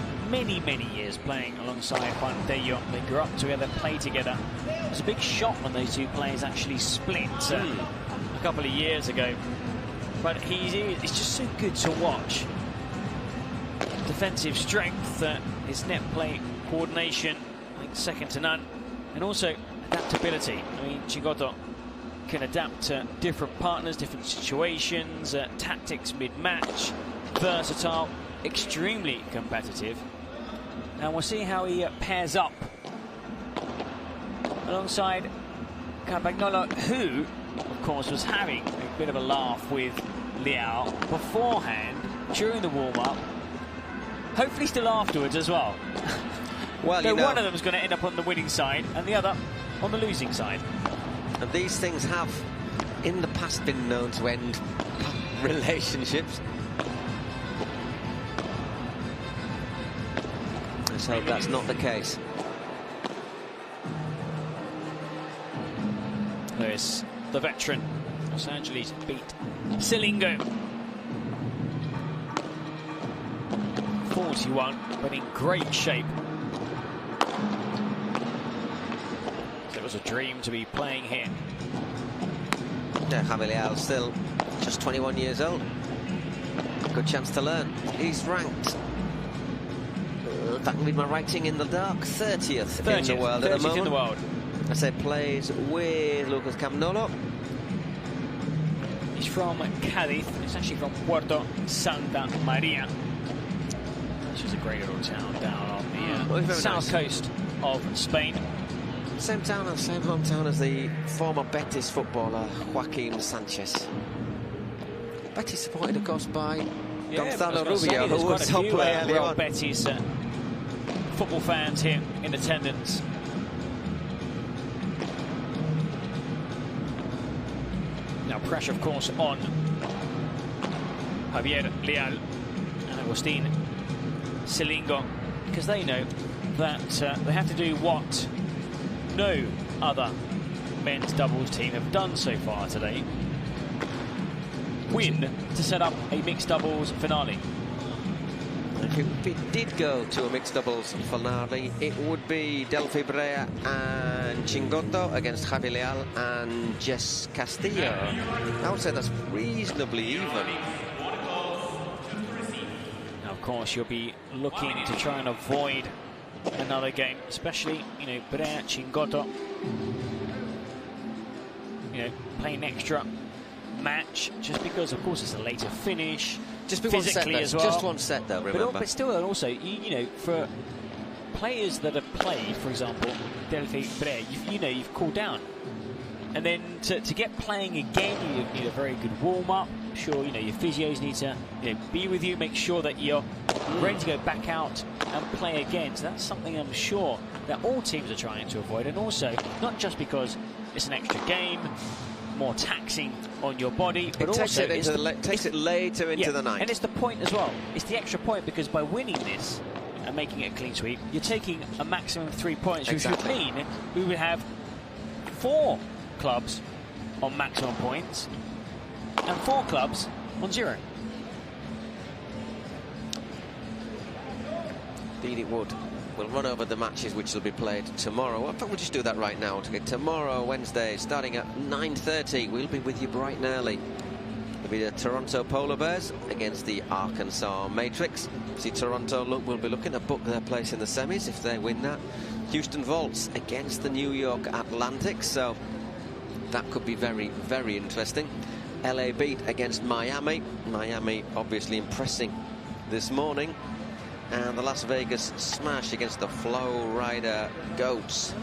years playing alongside Juan Tello. They grew up together, played together. It was a big shock when those two players actually split a couple of years ago. But it's just so good to watch. Defensive strength, his net play coordination, I think second to none, and also adaptability. I mean, Chingotto can adapt to different partners, different situations, tactics mid-match, versatile, extremely competitive. And we'll see how he pairs up alongside Campagnolo, who, of course, was having a bit of a laugh with Leal beforehand, during the warm-up, hopefully still afterwards as well. Well, so one of them is going to end up on the winning side and the other on the losing side. And these things have, in the past, been known to end relationships. Let's hope that's not the case. There's the veteran. Los Angeles beat Selingo. 41, but in great shape. It was a dream to be playing here. Yeah, Javi Leal still just 21 years old. Good chance to learn. He's ranked, if I can read my writing in the dark, 30th in the world at the moment. In the world. I said plays with Lucas Campagnolo. He's from Cádiz. It's actually from Puerto Santa Maria, which is a great little town down on the south coast of Spain. Same hometown as the former Betis footballer Joaquin Sanchez. Betis supported, of course, by Gonzalo Rubio, who also played earlier on. Betis football fans here in attendance. Now pressure, of course, on Javier Leal and Augustin Tapia, because they know that they have to do what no other men's doubles team have done so far today. Win to set up a mixed doubles finale. If it did go to a mixed doubles finale, it would be Delfi Brea and Chingotto against Javier Leal and Jess Castillo. I would say that's reasonably even. Now, of course, you'll be looking to try and avoid another game, especially, Brea, Chingotto, playing extra match, just because, of course, it's a later finish. Just one set, as well. Just one set, though, remember. But still, and also, for players that have played, for example, Delfi Brea, you've cooled down. And then to get playing again, you need a very good warm-up. Sure, your physios need to be with you, make sure that you're ready to go back out and play again. So that's something I'm sure that all teams are trying to avoid. And also, not just because it's an extra game, more taxing on your body, but also takes it later into the night. And it's the point as well. It's the extra point, because by winning this and making it a clean sweep, you're taking a maximum of 3 points, which would mean we would have 4 clubs on maximum points and 4 clubs on 0. Indeed it would. We'll run over the matches which will be played tomorrow. I thought we'll just do that right now. Tomorrow, Wednesday, starting at 9:30, we'll be with you bright and early. It'll be the Toronto Polar Bears against the Arkansas Matrix. See, Toronto will be looking to book their place in the semis if they win that. Houston Volts against the New York Atlantic, so that could be very, very interesting. LA Beat against Miami. Miami obviously impressing this morning. And the Las Vegas Smash against the Flow Rider Goats.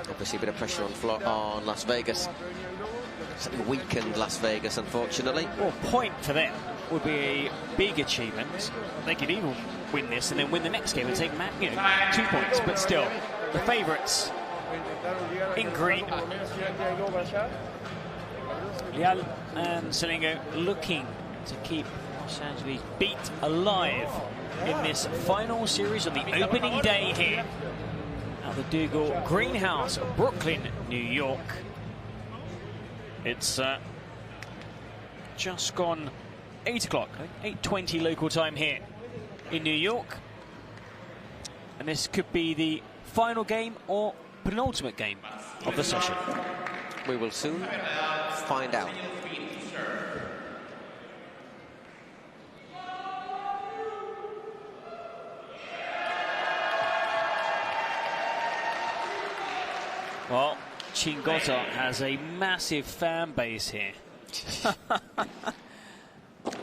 Obviously a bit of pressure on Las Vegas. Something weakened Las Vegas, unfortunately. Well, point for them would be a big achievement. They could even win this and then win the next game and take 2 points. But still, the favourites in green. Leal and Selingo looking to keep Los Angeles Beat alive in this final series on the opening day here at the Dougal Greenhouse, Brooklyn, New York. It's just gone 8 o'clock, 8:20 local time here in New York. And this could be the final game or penultimate game of the session. We will soon find out. Well, Chingotto has a massive fan base here.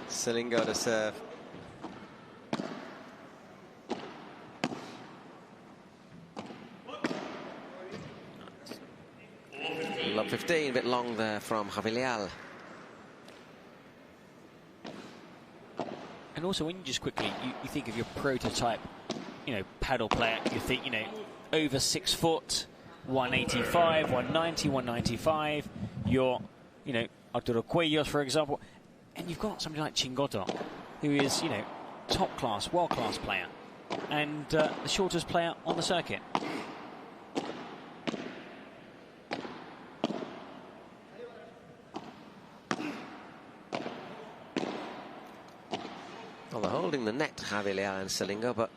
Selingo to serve. Love 15, a bit long there from Javier Leal. And also, when you just quickly, you think of your prototype, paddle player, you think, over 6 foot, 185, 190, 195. You're, Arturo Cuellos, for example. And you've got somebody like Chingotto, who is, top class, world class player. And the shortest player on the circuit. Well, they're holding the net, Javier Leal and Selingo, but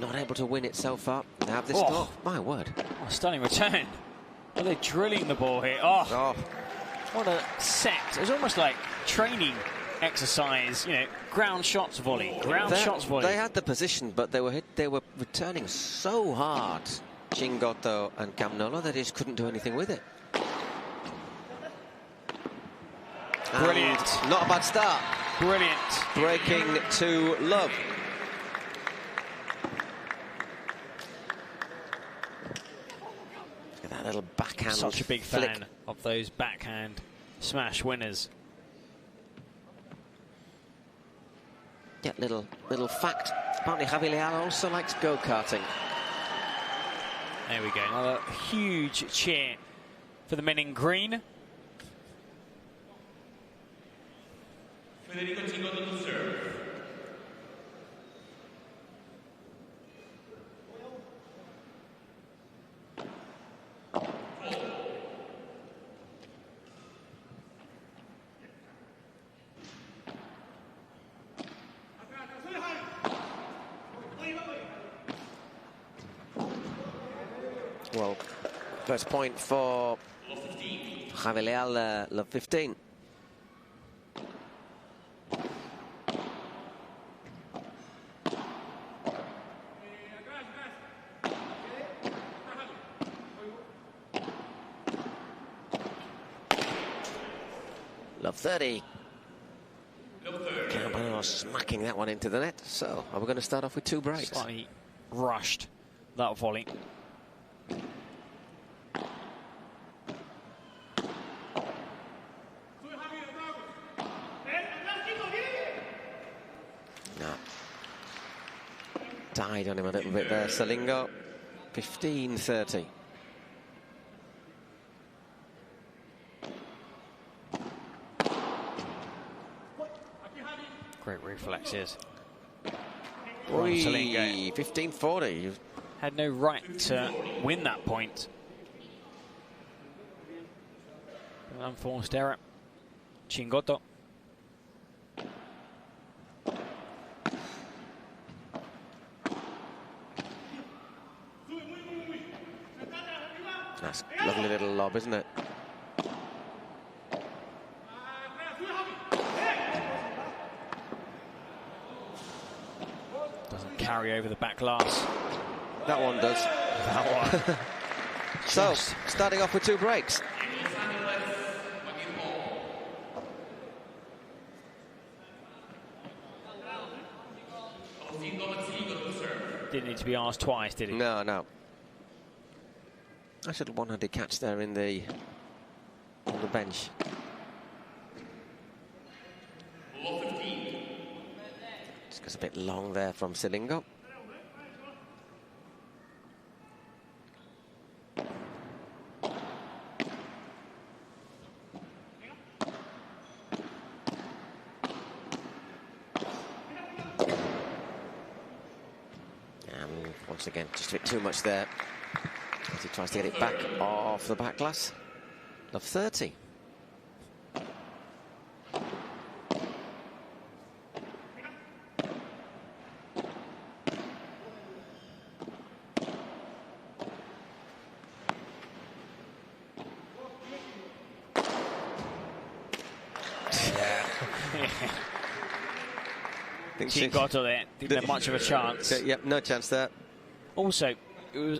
not able to win it so far. They have this. Oh, my word. Oh, stunning return. Well, they're drilling the ball here. Oh, what a set. It was almost like training exercise, ground shots volley, shots volley. They had the position, but they were returning so hard, Chingotto and Camnolo, that they just couldn't do anything with it. Brilliant. And not a bad start. Brilliant. Breaking to love. little backhand. Such a big flick. fan of those backhand smash winners. Yeah, little fact. Apparently, Javi Leal also likes go-karting. There we go. Another huge cheer for the men in green. Fede Chingotto to serve. Well, first point for Javi Leal, love 15. Love 30. Campbell smacking that one into the net. So, are we going to start off with 2 breaks? Slightly rushed that volley. No. Died on him a little bit there, Salingo. 15-30. Great reflexes. 15-40. You've had no right to win that point. An unforced error. Chingotto. That's a lovely little lob, isn't it? Doesn't carry over the back glass. That one does. That one. So, starting off with 2 breaks. Didn't need to be asked twice, did he? No, no. Nice little one-handed catch there on the bench. Just goes a bit long there from Salingo. And once again, just a bit too much there. As he tries to get it back off the back glass. Love 30. Chingotto there didn't have much of a chance. Yep, no chance there. Also,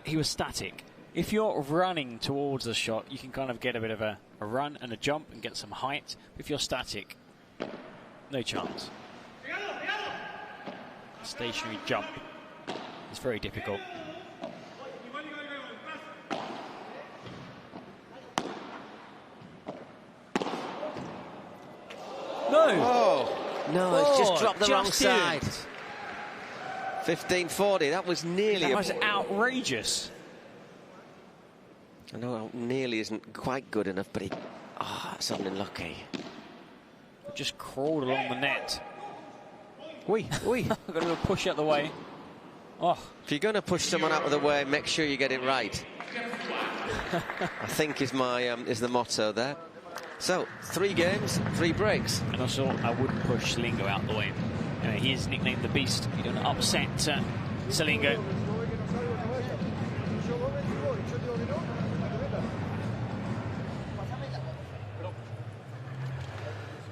he was static. If you're running towards the shot, you can kind of get a bit of a run and a jump and get some height. If you're static, no chance. Stationary jump is very difficult. No! Oh, no, it's just dropped the wrong just side. 15-40, that was nearly That was outrageous. I know nearly isn't quite good enough, but it's unlucky. It just crawled along the net. Got a little push out the way. Oh. If you're going to push someone out of the way, make sure you get it right. I think is the motto there. So, 3 games, 3 breaks. And also, I wouldn't push Salingo out the way. He is nicknamed the Beast. You don't upset Salingo.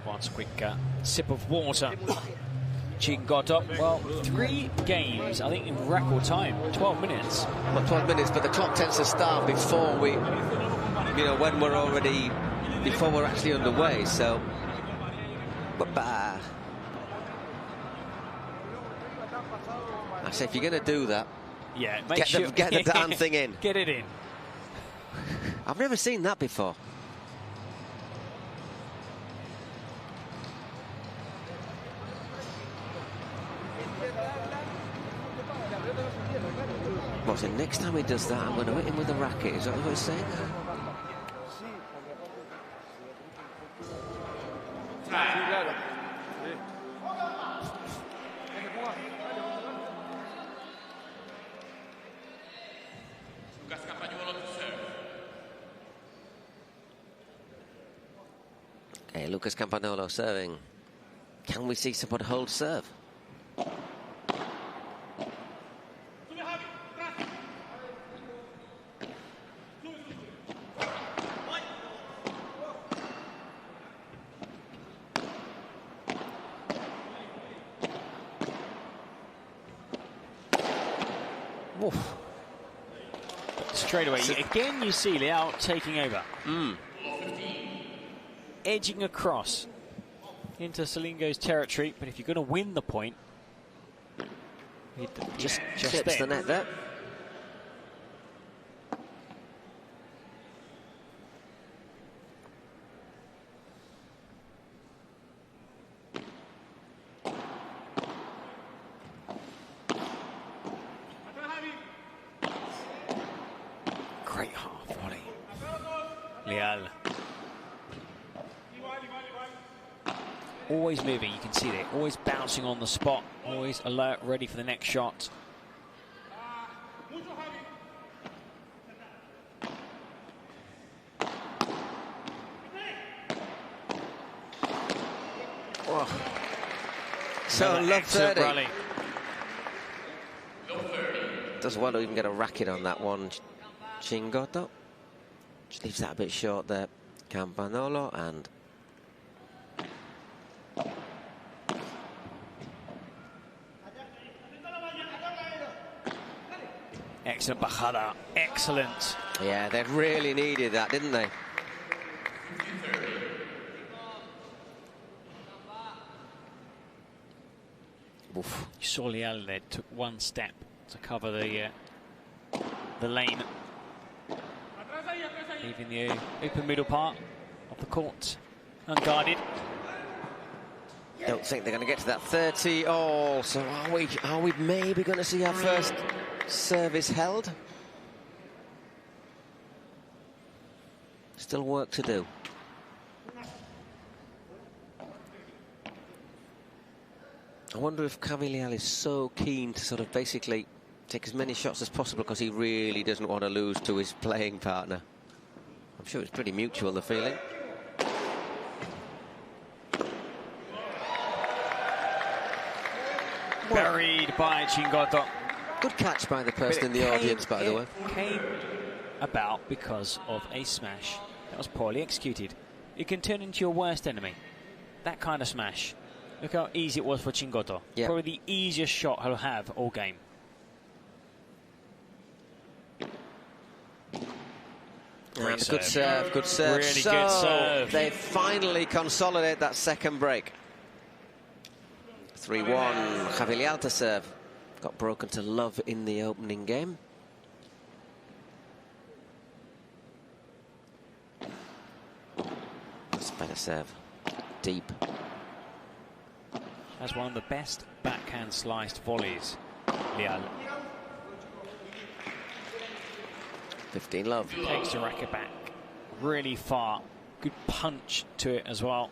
Once a quick sip of water. Chingotto. Well, 3 games, I think, in record time. 12 minutes. Well, 12 minutes, but the clock tends to start before before we're actually underway, so... I say, if you're going to do that, yeah, get the damn thing in. Get it in. I've never seen that before. What's it? Next time he does that, I'm going to hit him with a racket. Is that what he's saying? Okay, Lucas Campanolo serving. Can we see somebody hold serve? Oof. Straight away, again you see Liao taking over. Edging across into Salingo's territory, but if you're going to win the point, just hits the net there. Great half volley. Liao. Always moving, you can see that. Always bouncing on the spot. Always alert, ready for the next shot. Oh. So love 30. Rally. Does well to even get a racket on that one. Chingotto. Just leaves that a bit short there. Campanolo and excellent bajada, excellent. Yeah, they really needed that, didn't they? Oof. You saw Liao there, took one step to cover the lane, leaving the open middle part of the court unguarded. Don't think they're going to get to that 30 all. So are we maybe going to see our first service held? Still work to do. I wonder if Cavaliel is so keen to sort of basically take as many shots as possible because he really doesn't want to lose to his playing partner. I'm sure it's pretty mutual, the feeling. Buried by Chingotto. Good catch by the person in the audience, by the way. Came about because of a smash that was poorly executed. It can turn into your worst enemy. That kind of smash. Look how easy it was for Chingotto. Yep. Probably the easiest shot he'll have all game. Good serve, good serve. Really so good serve. They finally consolidate that second break. 3-1, Cavaliel to serve. Got broken to love in the opening game. That's a better serve. Deep. Has one of the best backhand sliced volleys, Liao. 15 love. Takes the racket back really far. Good punch to it as well.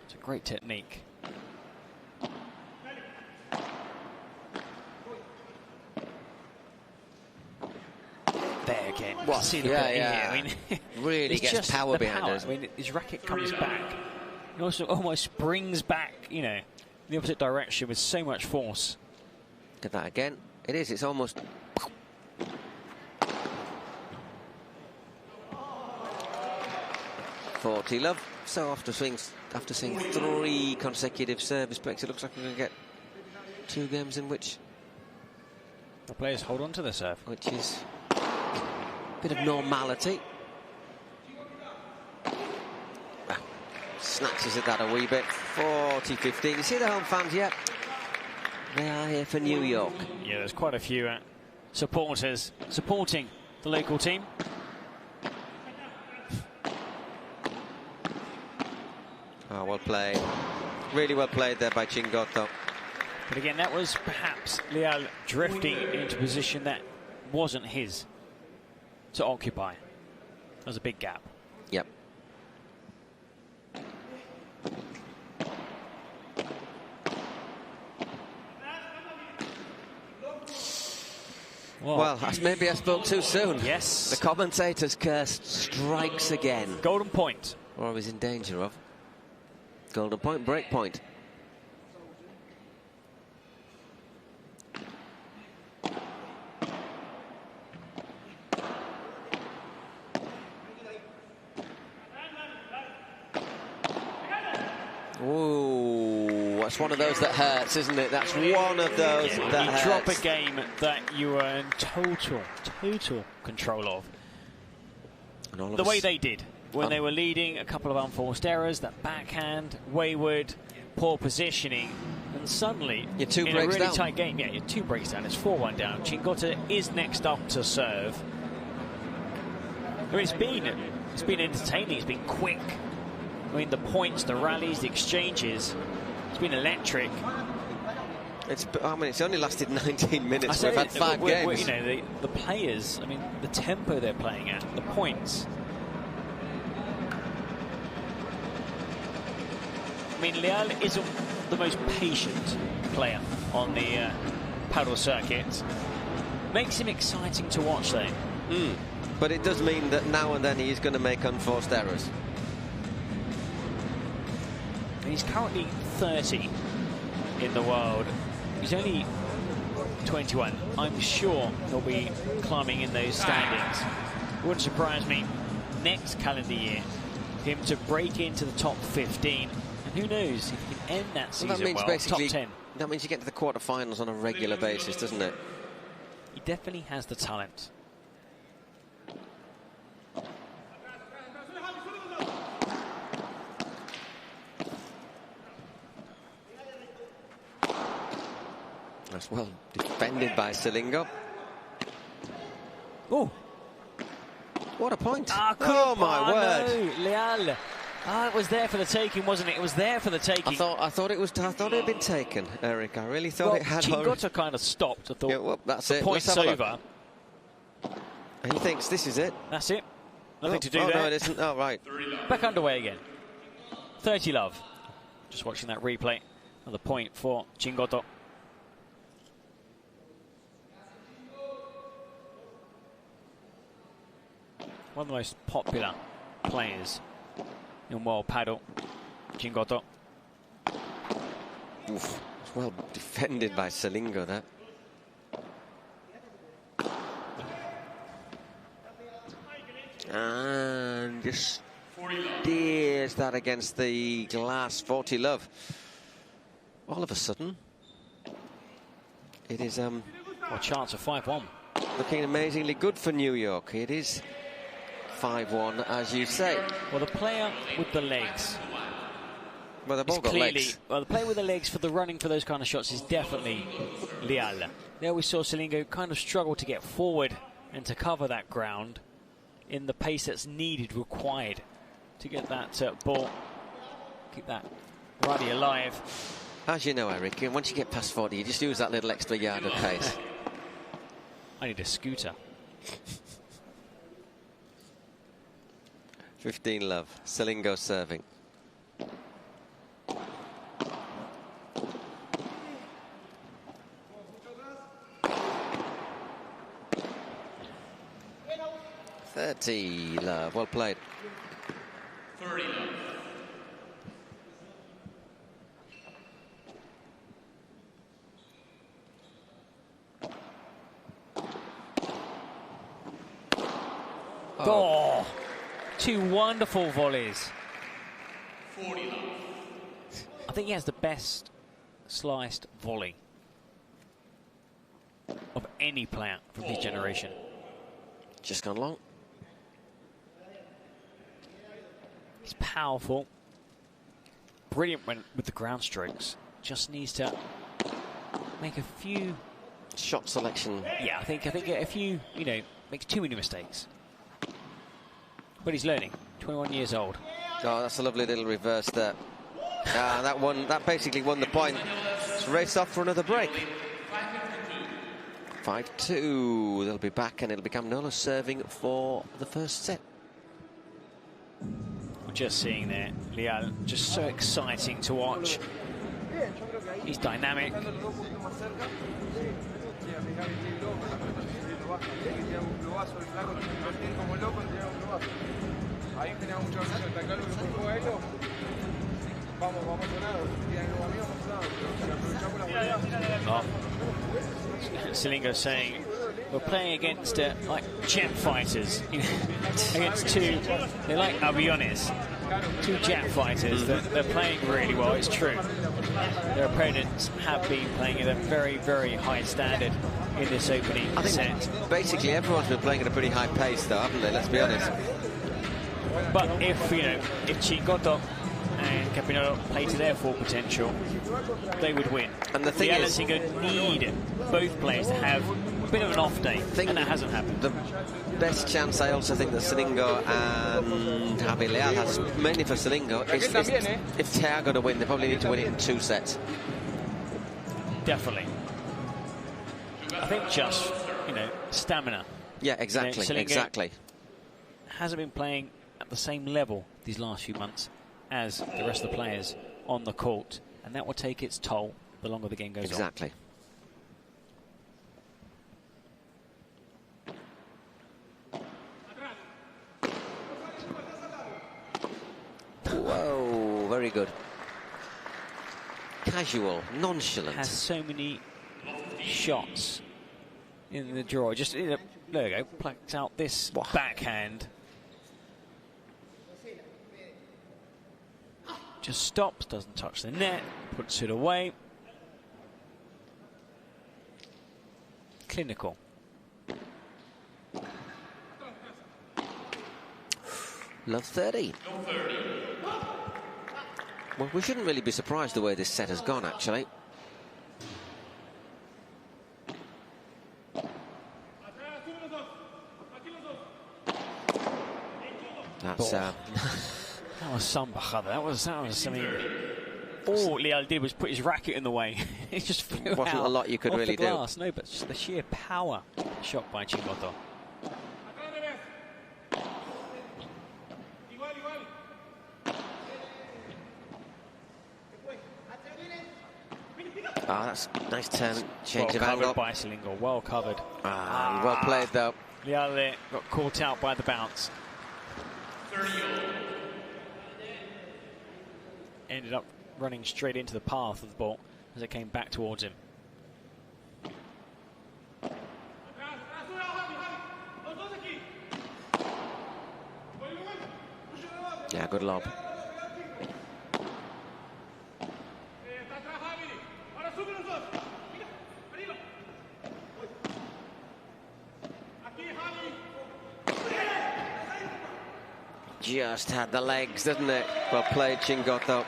It's a great technique. There again. What? See the Yeah, here. yeah. I mean, really it's gets just power the behind power. it. I mean, his racket comes back. He also almost brings back, you know, the opposite direction with so much force. Look at that again. It is. It's almost. .40 love. So after seeing 3 consecutive service breaks, it looks like we're going to get 2 games in which the players hold on to the serve, which is a bit of normality. Snatches at that a wee bit. 40-15. You see the home fans yet? They are here for New York. Yeah, there's quite a few supporters supporting the local team. Oh, well played. Really well played there by Chingotto. But again, that was perhaps Leal drifting into a position that wasn't his to occupy. That was a big gap. Yep. Well, maybe I spoke too soon. Yes. The commentator's curse strikes again. Golden point. Or I was in danger of. Golden point, break point. Ooh, that's one of those that hurts, isn't it? That's one of those that hurts. You drop a game that you were in total control of. The way they did when they were leading, a couple of unforced errors, that backhand, wayward, poor positioning, and suddenly you're two in breaks a really down. tight game, you're 2 breaks down. It's 4-1 down. Chingotto is next up to serve. I mean, it's been entertaining. It's been quick. I mean, the points, the rallies, the exchanges, it's been electric. It's only lasted 19 minutes. We've had 5 games. You know, the players, I mean, the tempo they're playing at, the points. I mean, Leal isn't the most patient player on the paddle circuit. Makes him exciting to watch, though. But it does mean that now and then he's going to make unforced errors. He's currently 30 in the world. He's only 21. I'm sure he'll be climbing in those standings. It wouldn't surprise me next calendar year him to break into the top 15. And who knows if he can end that season top 10. That means you get to the quarterfinals on a regular basis, doesn't it? He definitely has the talent. That's well defended by Selingo. Oh, what a point! Oh my word! No, Leal. It was there for the taking, wasn't it? It was there for the taking. I thought it had been taken, Eric. I really thought it had. Chingotto kind of stopped. I thought, yeah, well, that's the it. point's over. And he thinks this is it. That's it. Nothing to do there. No, it isn't. Oh, right. Back underway again. 30 love. Just watching that replay. Another point for Chingotto. One of the most popular players in world paddle, Chingotto. Oof, it's well defended by Selingo there. And just steers that against the glass. 40 love. All of a sudden, it is a chance of 5-1. Looking amazingly good for New York. It is 5-1, as you say. Well, the player with the legs. Well, they've all got legs. Well, the player with the legs for the running for those kind of shots is definitely Leal. There we saw Selingo kind of struggle to get forward and to cover that ground in the pace that's needed, required to get that ball, keep that rally alive. As you know, Eric, once you get past 40, you just use that little extra yard of pace. I need a scooter. 15 love. Selingo serving. love. Well played. 30 love. Oh, 2 wonderful volleys. 40 love. I think he has the best sliced volley of any player from his generation. Just gone long. He's powerful, brilliant with the ground strokes. Just needs to make a few shot selection. Yeah, I think a few, makes too many mistakes. But he's learning. 21 years old. Oh, that's a lovely little reverse there. That basically won the point. It's raced off for another break. 5-2. They'll be back, and it'll become Nenno serving for the first set. We're just seeing there, Leal, just so exciting to watch. He's dynamic. Silingo saying we're playing against like jet fighters, against two, they're like aviones, two jet fighters. They're playing really well. It's true. Their opponents have been playing at a very, very high standard in this opening set. Basically, everyone's been playing at a pretty high pace, though, haven't they? Let's be honest. But if Chingotto and Capinolo play to their full potential, they would win. And the thing is, need both players to have a bit of an off day, and that hasn't happened. The best chance, I also think, that Silingo and Javi Leal has, mainly for Silingo, is if Thiago to win. They probably need to win it in 2 sets. Definitely. I think just, stamina. Yeah, exactly, exactly. Hasn't been playing at the same level these last few months as the rest of the players on the court, and that will take its toll the longer the game goes on. Exactly. Whoa, very good. Casual, nonchalant. Has so many shots in the draw. Just, there we go, plucks out this backhand. Just stops, doesn't touch the net, puts it away. Clinical. Love 30. Well, we shouldn't really be surprised the way this set has gone, actually. That's that was some bajada. That was something. All Leal did was put his racket in the way. It just flew out. Wasn't a lot you could off really the glass. Do. No, but just the sheer power shot by Chingotto. That's nice turn, change of angle. Well covered by Silingo, well covered. Well played, though. Leal there got caught out by the bounce. Ended up running straight into the path of the ball as it came back towards him. Yeah, good lob. Just had the legs, didn't it? Well played, Chingotto.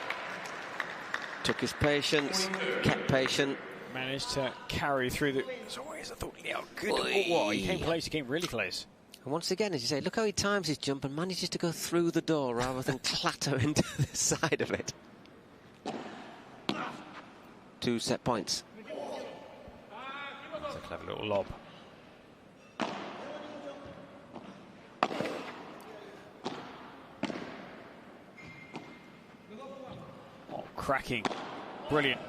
Took his patience, kept patient. Managed to carry through the... As always, I thought, yeah, good. Oh, he came close, he came really close. And once again, as you say, look how he times his jump and manages to go through the door rather than clatter into the side of it. 2 set points. It's a clever little lob. Cracking. Brilliant.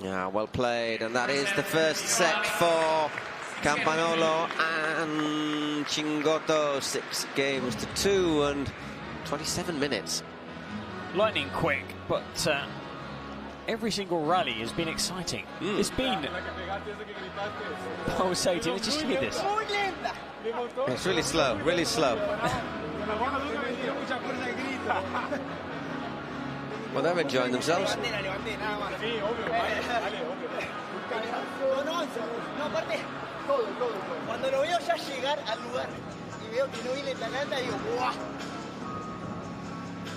Yeah, well played. And that is the first set for Campanolo and Chingotto. 6 games to 2 and 27 minutes. Lightning quick, but every single rally has been exciting. It's been pulsating. Let's just hear this. It's really slow, really slow. Well, they're enjoying themselves.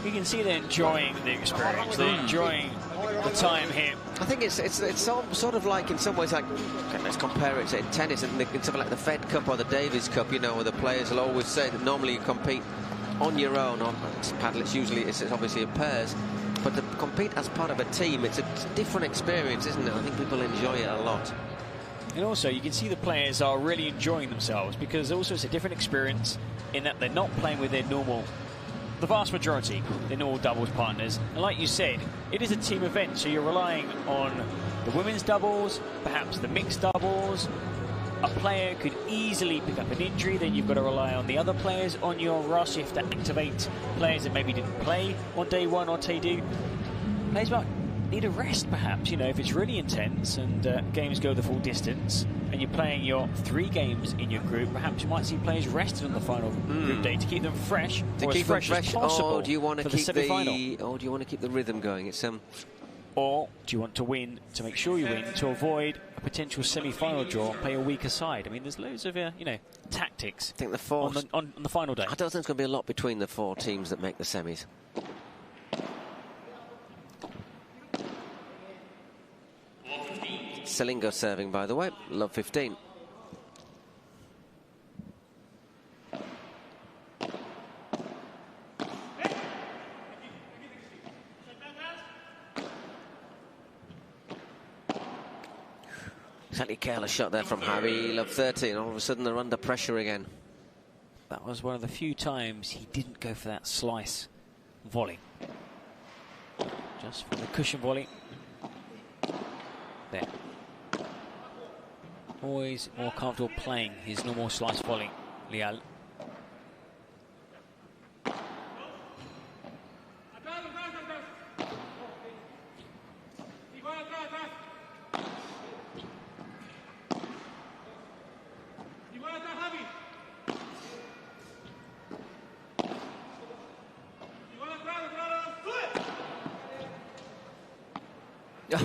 You can see they're enjoying the experience. They're enjoying the time here. I think it's sort of like, in some ways, like, let's compare it to tennis, and something like the Fed Cup or the Davis Cup, where the players will always say that normally you compete on your own on paddle, it's obviously in pairs, but to compete as part of a team, it's a different experience, isn't it? I think people enjoy it a lot. And also, you can see the players are really enjoying themselves, because also it's a different experience in that they're not playing with their normal, the vast majority, their normal doubles partners. And like you said, it is a team event, so you're relying on the women's doubles, perhaps the mixed doubles. A player could easily pick up an injury, then you've got to rely on the other players on your roster. You have to activate players that maybe didn't play on day one or day two. Players might need a rest, perhaps, you know, if it's really intense and games go the full distance and you're playing your 3 games in your group, perhaps you might see players rested on the final group day to keep them fresh, to keep them fresh, or do you want to keep the rhythm going? It's or do you want to win, to make sure you win, to avoid a potential semi-final draw and play a weaker side? I mean, there's loads of tactics. I think the 4 on the final day. I don't think there's going to be a lot between the 4 teams that make the semis. Selingo serving, by the way. Love 15. Slightly careless shot there from Harry. Love 13. All of a sudden they're under pressure again. That was one of the few times he didn't go for that slice volley. Just for the cushion volley. There. Always more comfortable playing his normal slice volley, Leal.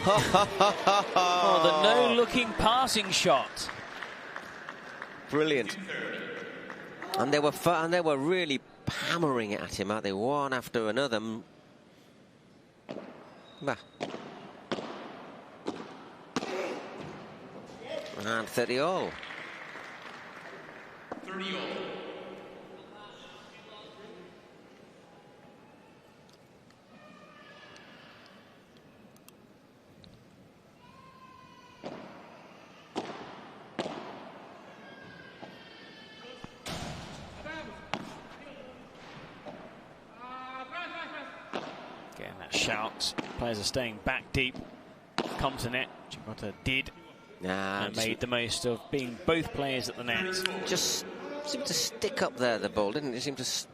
Oh, the no-looking passing shot. Brilliant. And they were really hammering it at him, aren't they? One after another. Bah. And 30 all. 30 all. Shouts. Players are staying back deep. Come to net. Chingotto did. And made the most of being both players at the net. Just seemed to stick up there, the ball, didn't it? It seemed to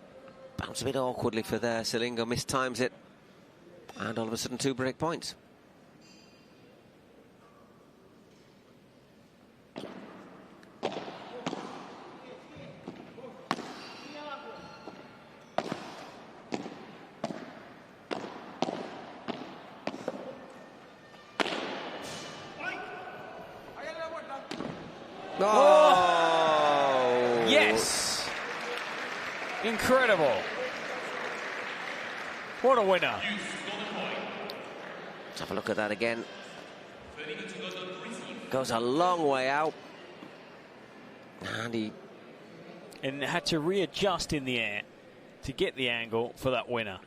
bounce a bit awkwardly for there. Selingo mistimes it. And all of a sudden 2 break points. Oh! Yes! Incredible. What a winner. Let's have a look at that again. Goes a long way out. And he had to readjust in the air to get the angle for that winner.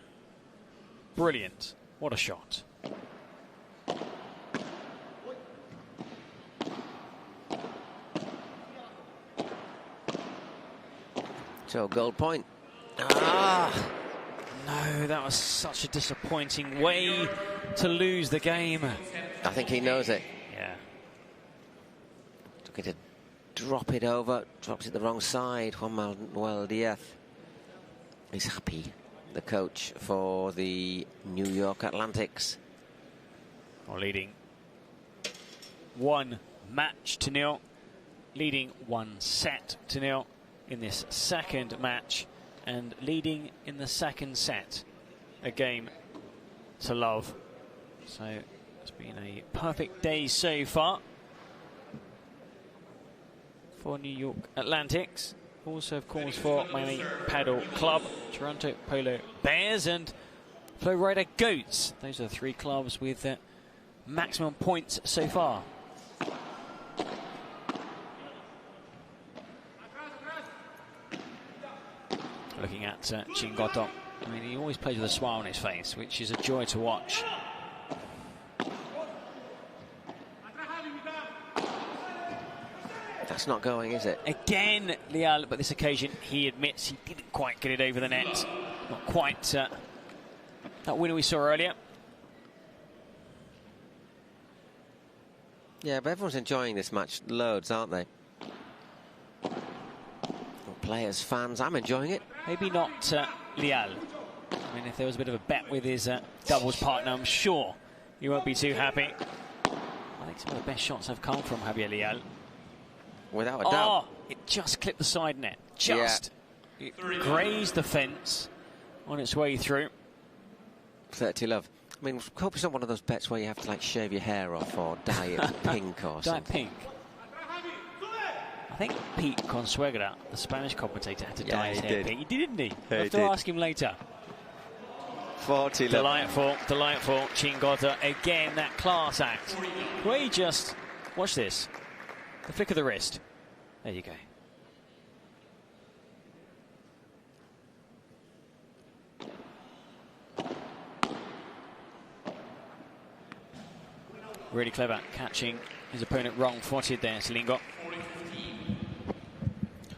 Brilliant. What a shot. So, gold point. No, that was such a disappointing way to lose the game. I think he knows it. Yeah. Took it to drop it over, drops it the wrong side. Juan Manuel Diaz is happy, the coach for the New York Atlantics. Leading 1 match to 0, leading 1 set to 0. In this second match, and leading in the second set, a game to love. So it's been a perfect day so far for New York Atlantics. Also, of course, for Miami Padel Club, Toronto Polo Bears, and Florida Goats. Those are 3 clubs with maximum points so far. Looking at Chingotto. I mean, he always plays with a smile on his face, which is a joy to watch. That's not going, is it? Again, Leal, but this occasion he admits he didn't quite get it over the net. Not quite that winner we saw earlier. Yeah, but everyone's enjoying this match loads, aren't they? Players, fans, I'm enjoying it. Maybe not Leal. I mean, if there was a bit of a bet with his doubles partner, I'm sure he won't be too happy. I think some of the best shots have come from Javier Leal. Without a doubt. Oh, it just clipped the side net. Just. Yeah. It grazed the fence on its way through. 30 love. I mean, hope it's not one of those bets where you have to like shave your hair off or dye it pink or something. Dye pink. I think Pete Consuegra, the Spanish commentator, had to dye his hair pink. He did, didn't he? We'll have to ask him later. 40 love. Delightful, delightful. Chingotto, again, that class act. Where he just, watch this. The flick of the wrist. There you go. Really clever, catching his opponent wrong-footed there, Silingo.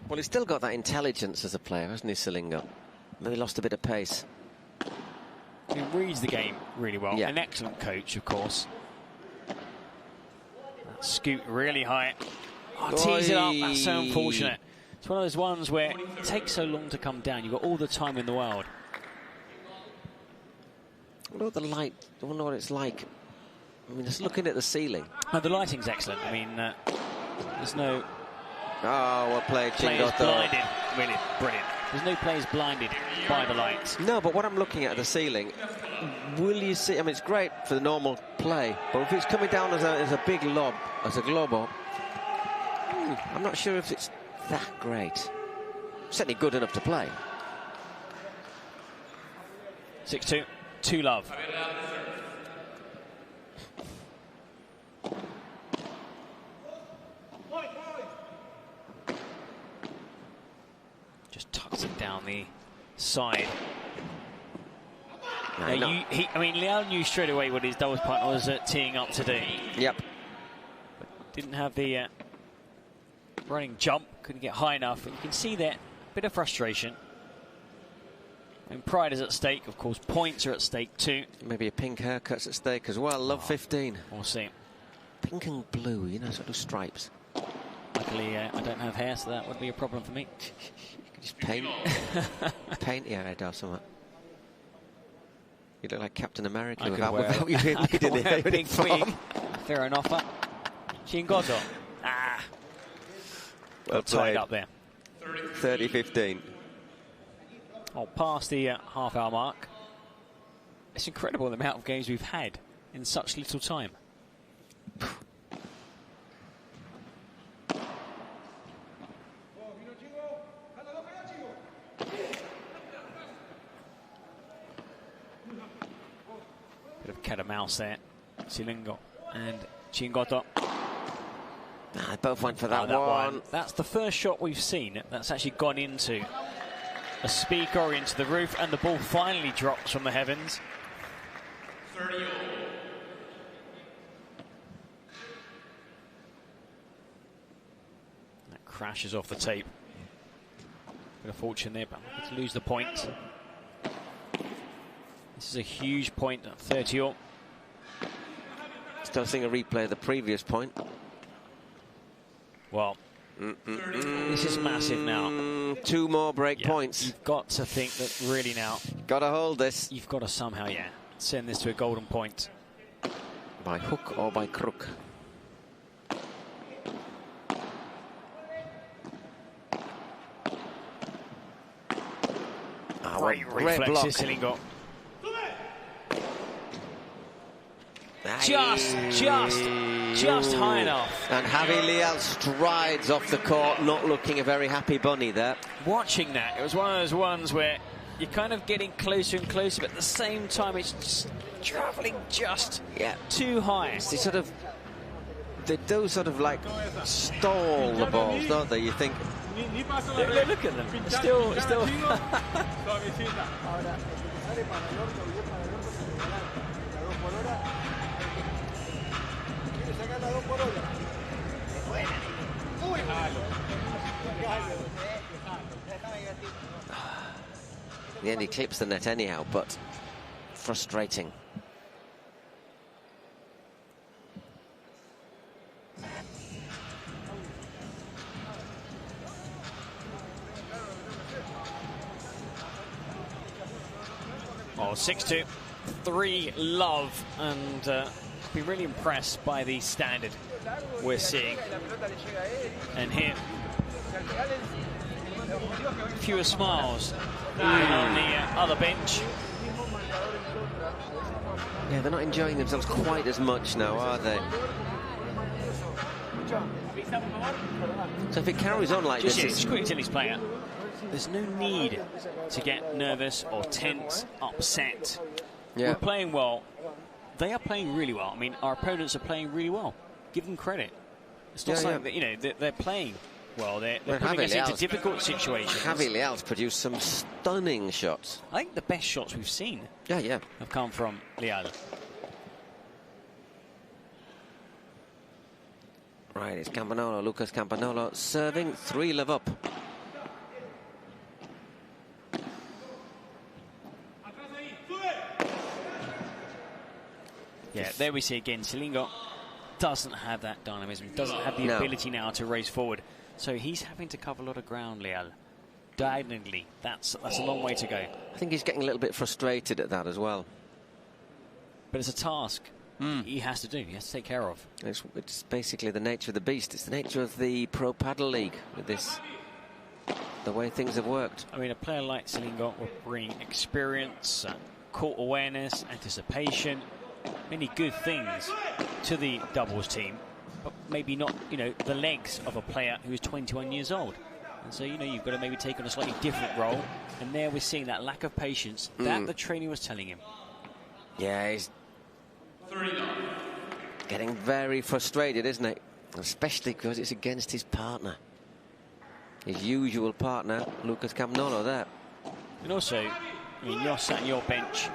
Well, he's still got that intelligence as a player, hasn't he, Silingo? Maybe lost a bit of pace. He reads the game really well. Yeah. An excellent coach, of course. That scoot really high. Oh, tease it up. That's so unfortunate. It's one of those ones where it takes so long to come down. You've got all the time in the world. I wonder what the light, I wonder what it's like. I mean, just looking at the ceiling. Oh, the lighting's excellent. I mean, there's no... Oh, well played, Chingotto. Blinded. Really brilliant. There's no players blinded by the lights. No, but what I'm looking at the ceiling, will you see... I mean, it's great for the normal play, but if it's coming down as a big lob, as a globo, I'm not sure if it's that great. Certainly good enough to play. 6-2. 2 love. Just tucks it down the side. I mean, Leal knew straight away what his doubles partner was teeing up to do. Yep. But didn't have the running jump, couldn't get high enough. And you can see there, a bit of frustration. And pride is at stake, of course. Points are at stake too. Maybe a pink haircut's at stake as well. Love 15. We'll see. Pink and blue, you know, sort of stripes. Luckily, I don't have hair, so that would be a problem for me. You could just paint your head or something. You look like Captain America without you needing the pink wig. Fair enough. Chingotto. Well tied up there. 30-15. Oh, past the half-hour mark. It's incredible the amount of games we've had in such little time. Bit of cat and mouse there. Silingo and Chingotto. They both went for that one. That's the first shot we've seen that's actually gone into a speaker or into the roof, and the ball finally drops from the heavens. 30. That crashes off the tape. Bit of fortune there, but to lose the point. This is a huge point at 30-all. Still seeing a replay of the previous point. Well, this is massive now. 2 more break points. You've got to think that really now. Got to hold this. You've got to somehow, send this to a golden point. By hook or by crook. Great reflexes, Silingo. Just high enough. And Javi Leal strides off the court, not looking a very happy bunny there. Watching that, it was one of those ones where you're kind of getting closer and closer, but at the same time it's just travelling just too high. They do sort of like stall the balls, don't they? You think Look at them. Still. In the end, he clips the net anyhow, but frustrating. Oh, 6-2, 3-love, and been really impressed by the standard we're seeing. And here, fewer smiles on the other bench. Yeah, they're not enjoying themselves quite as much now, are they? So if it carries on like this... Just quickly tennis player, there's no need to get nervous or tense, upset. Yeah. We're playing well. They are playing really well. I mean, our opponents are playing really well. Give them credit. It's not something that, you know, they're playing well. They're putting us into difficult situations. Javi Leal's produced some stunning shots. I think the best shots we've seen have come from Leal. Right, it's Campanolo, Lucas Campanolo serving, 3-love up. Yeah, there we see again, Silingo doesn't have that dynamism, doesn't have the ability now to race forward. So he's having to cover a lot of ground, Leal. Diagonally, that's a long way to go. I think he's getting a little bit frustrated at that as well. But it's a task he has to do, he has to take care of. It's basically the nature of the beast. It's the nature of the Pro Padel League with this, the way things have worked. I mean, a player like Silingo will bring experience, court awareness, anticipation, many good things to the doubles team, but maybe not, you know, the legs of a player who is 21 years old. And so, you know, you've got to maybe take on a slightly different role. And there we're seeing that lack of patience that the trainer was telling him. Yeah, he's getting very frustrated, isn't it? Especially because it's against his partner. His usual partner, Lucas Campanolo, there. And also, I mean, you're sat on your bench.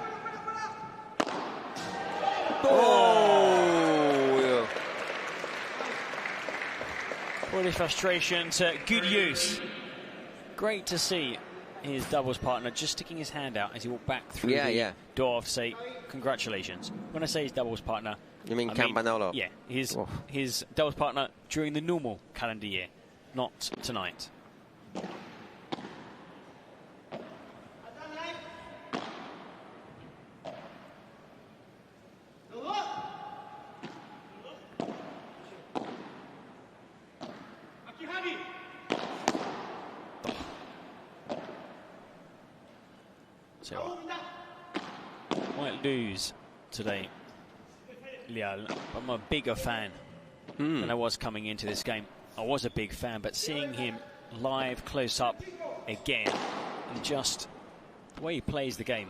Oh! All his frustration to good use. Great to see his doubles partner just sticking his hand out as he walked back through the door to say congratulations. When I say his doubles partner, you mean Campanolo? Yeah, his doubles partner during the normal calendar year, not tonight. So might lose today, Leal. I'm a bigger fan than I was coming into this game. I was a big fan, but seeing him live, close up again, and just the way he plays the game.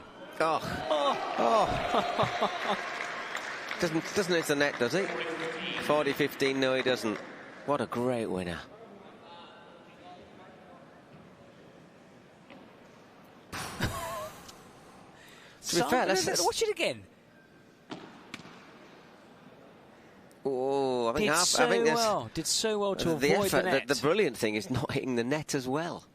Doesn't hit the net, does he? 40-15, no, he doesn't. What a great winner. To be fair, let's watch it again. Oh, I think did so well to avoid effort, the net. The brilliant thing is not hitting the net as well.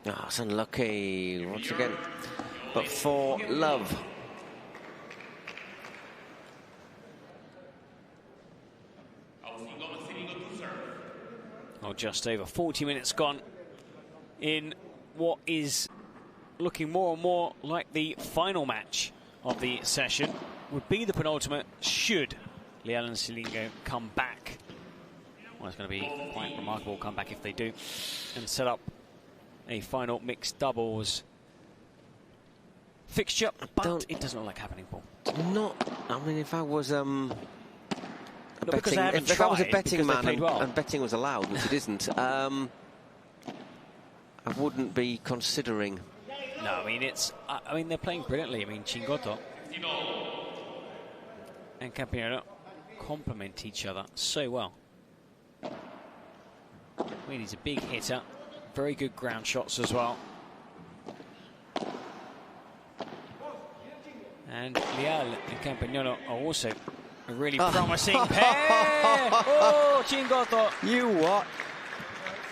Oh, it's unlucky once again, but for love. Oh, just over 40 minutes gone in what is looking more and more like the final match of the session. Would be the penultimate should Leal and Silingo come back. Well, it's going to be quite remarkable comeback if they do, and set up a final mixed doubles fixture. But it doesn't look like happening, Paul. I mean, if I was if I was a betting man and betting was allowed, which it isn't, I wouldn't be considering No, I mean, they're playing brilliantly. I mean, Chingotto and Campione complement each other so well. I mean, he's a big hitter. Very good ground shots as well. And Leal and Campagnolo are also a really promising pair. Oh, Chingotto. You what?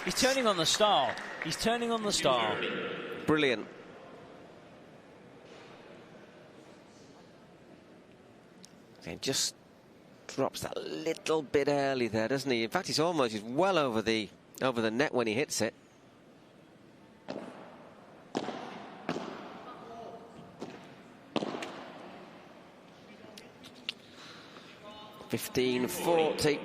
He's turning on the style. He's turning on the style. Brilliant. Okay, just drops that little bit early there, doesn't he? In fact, he's well over the net when he hits it. $15-40.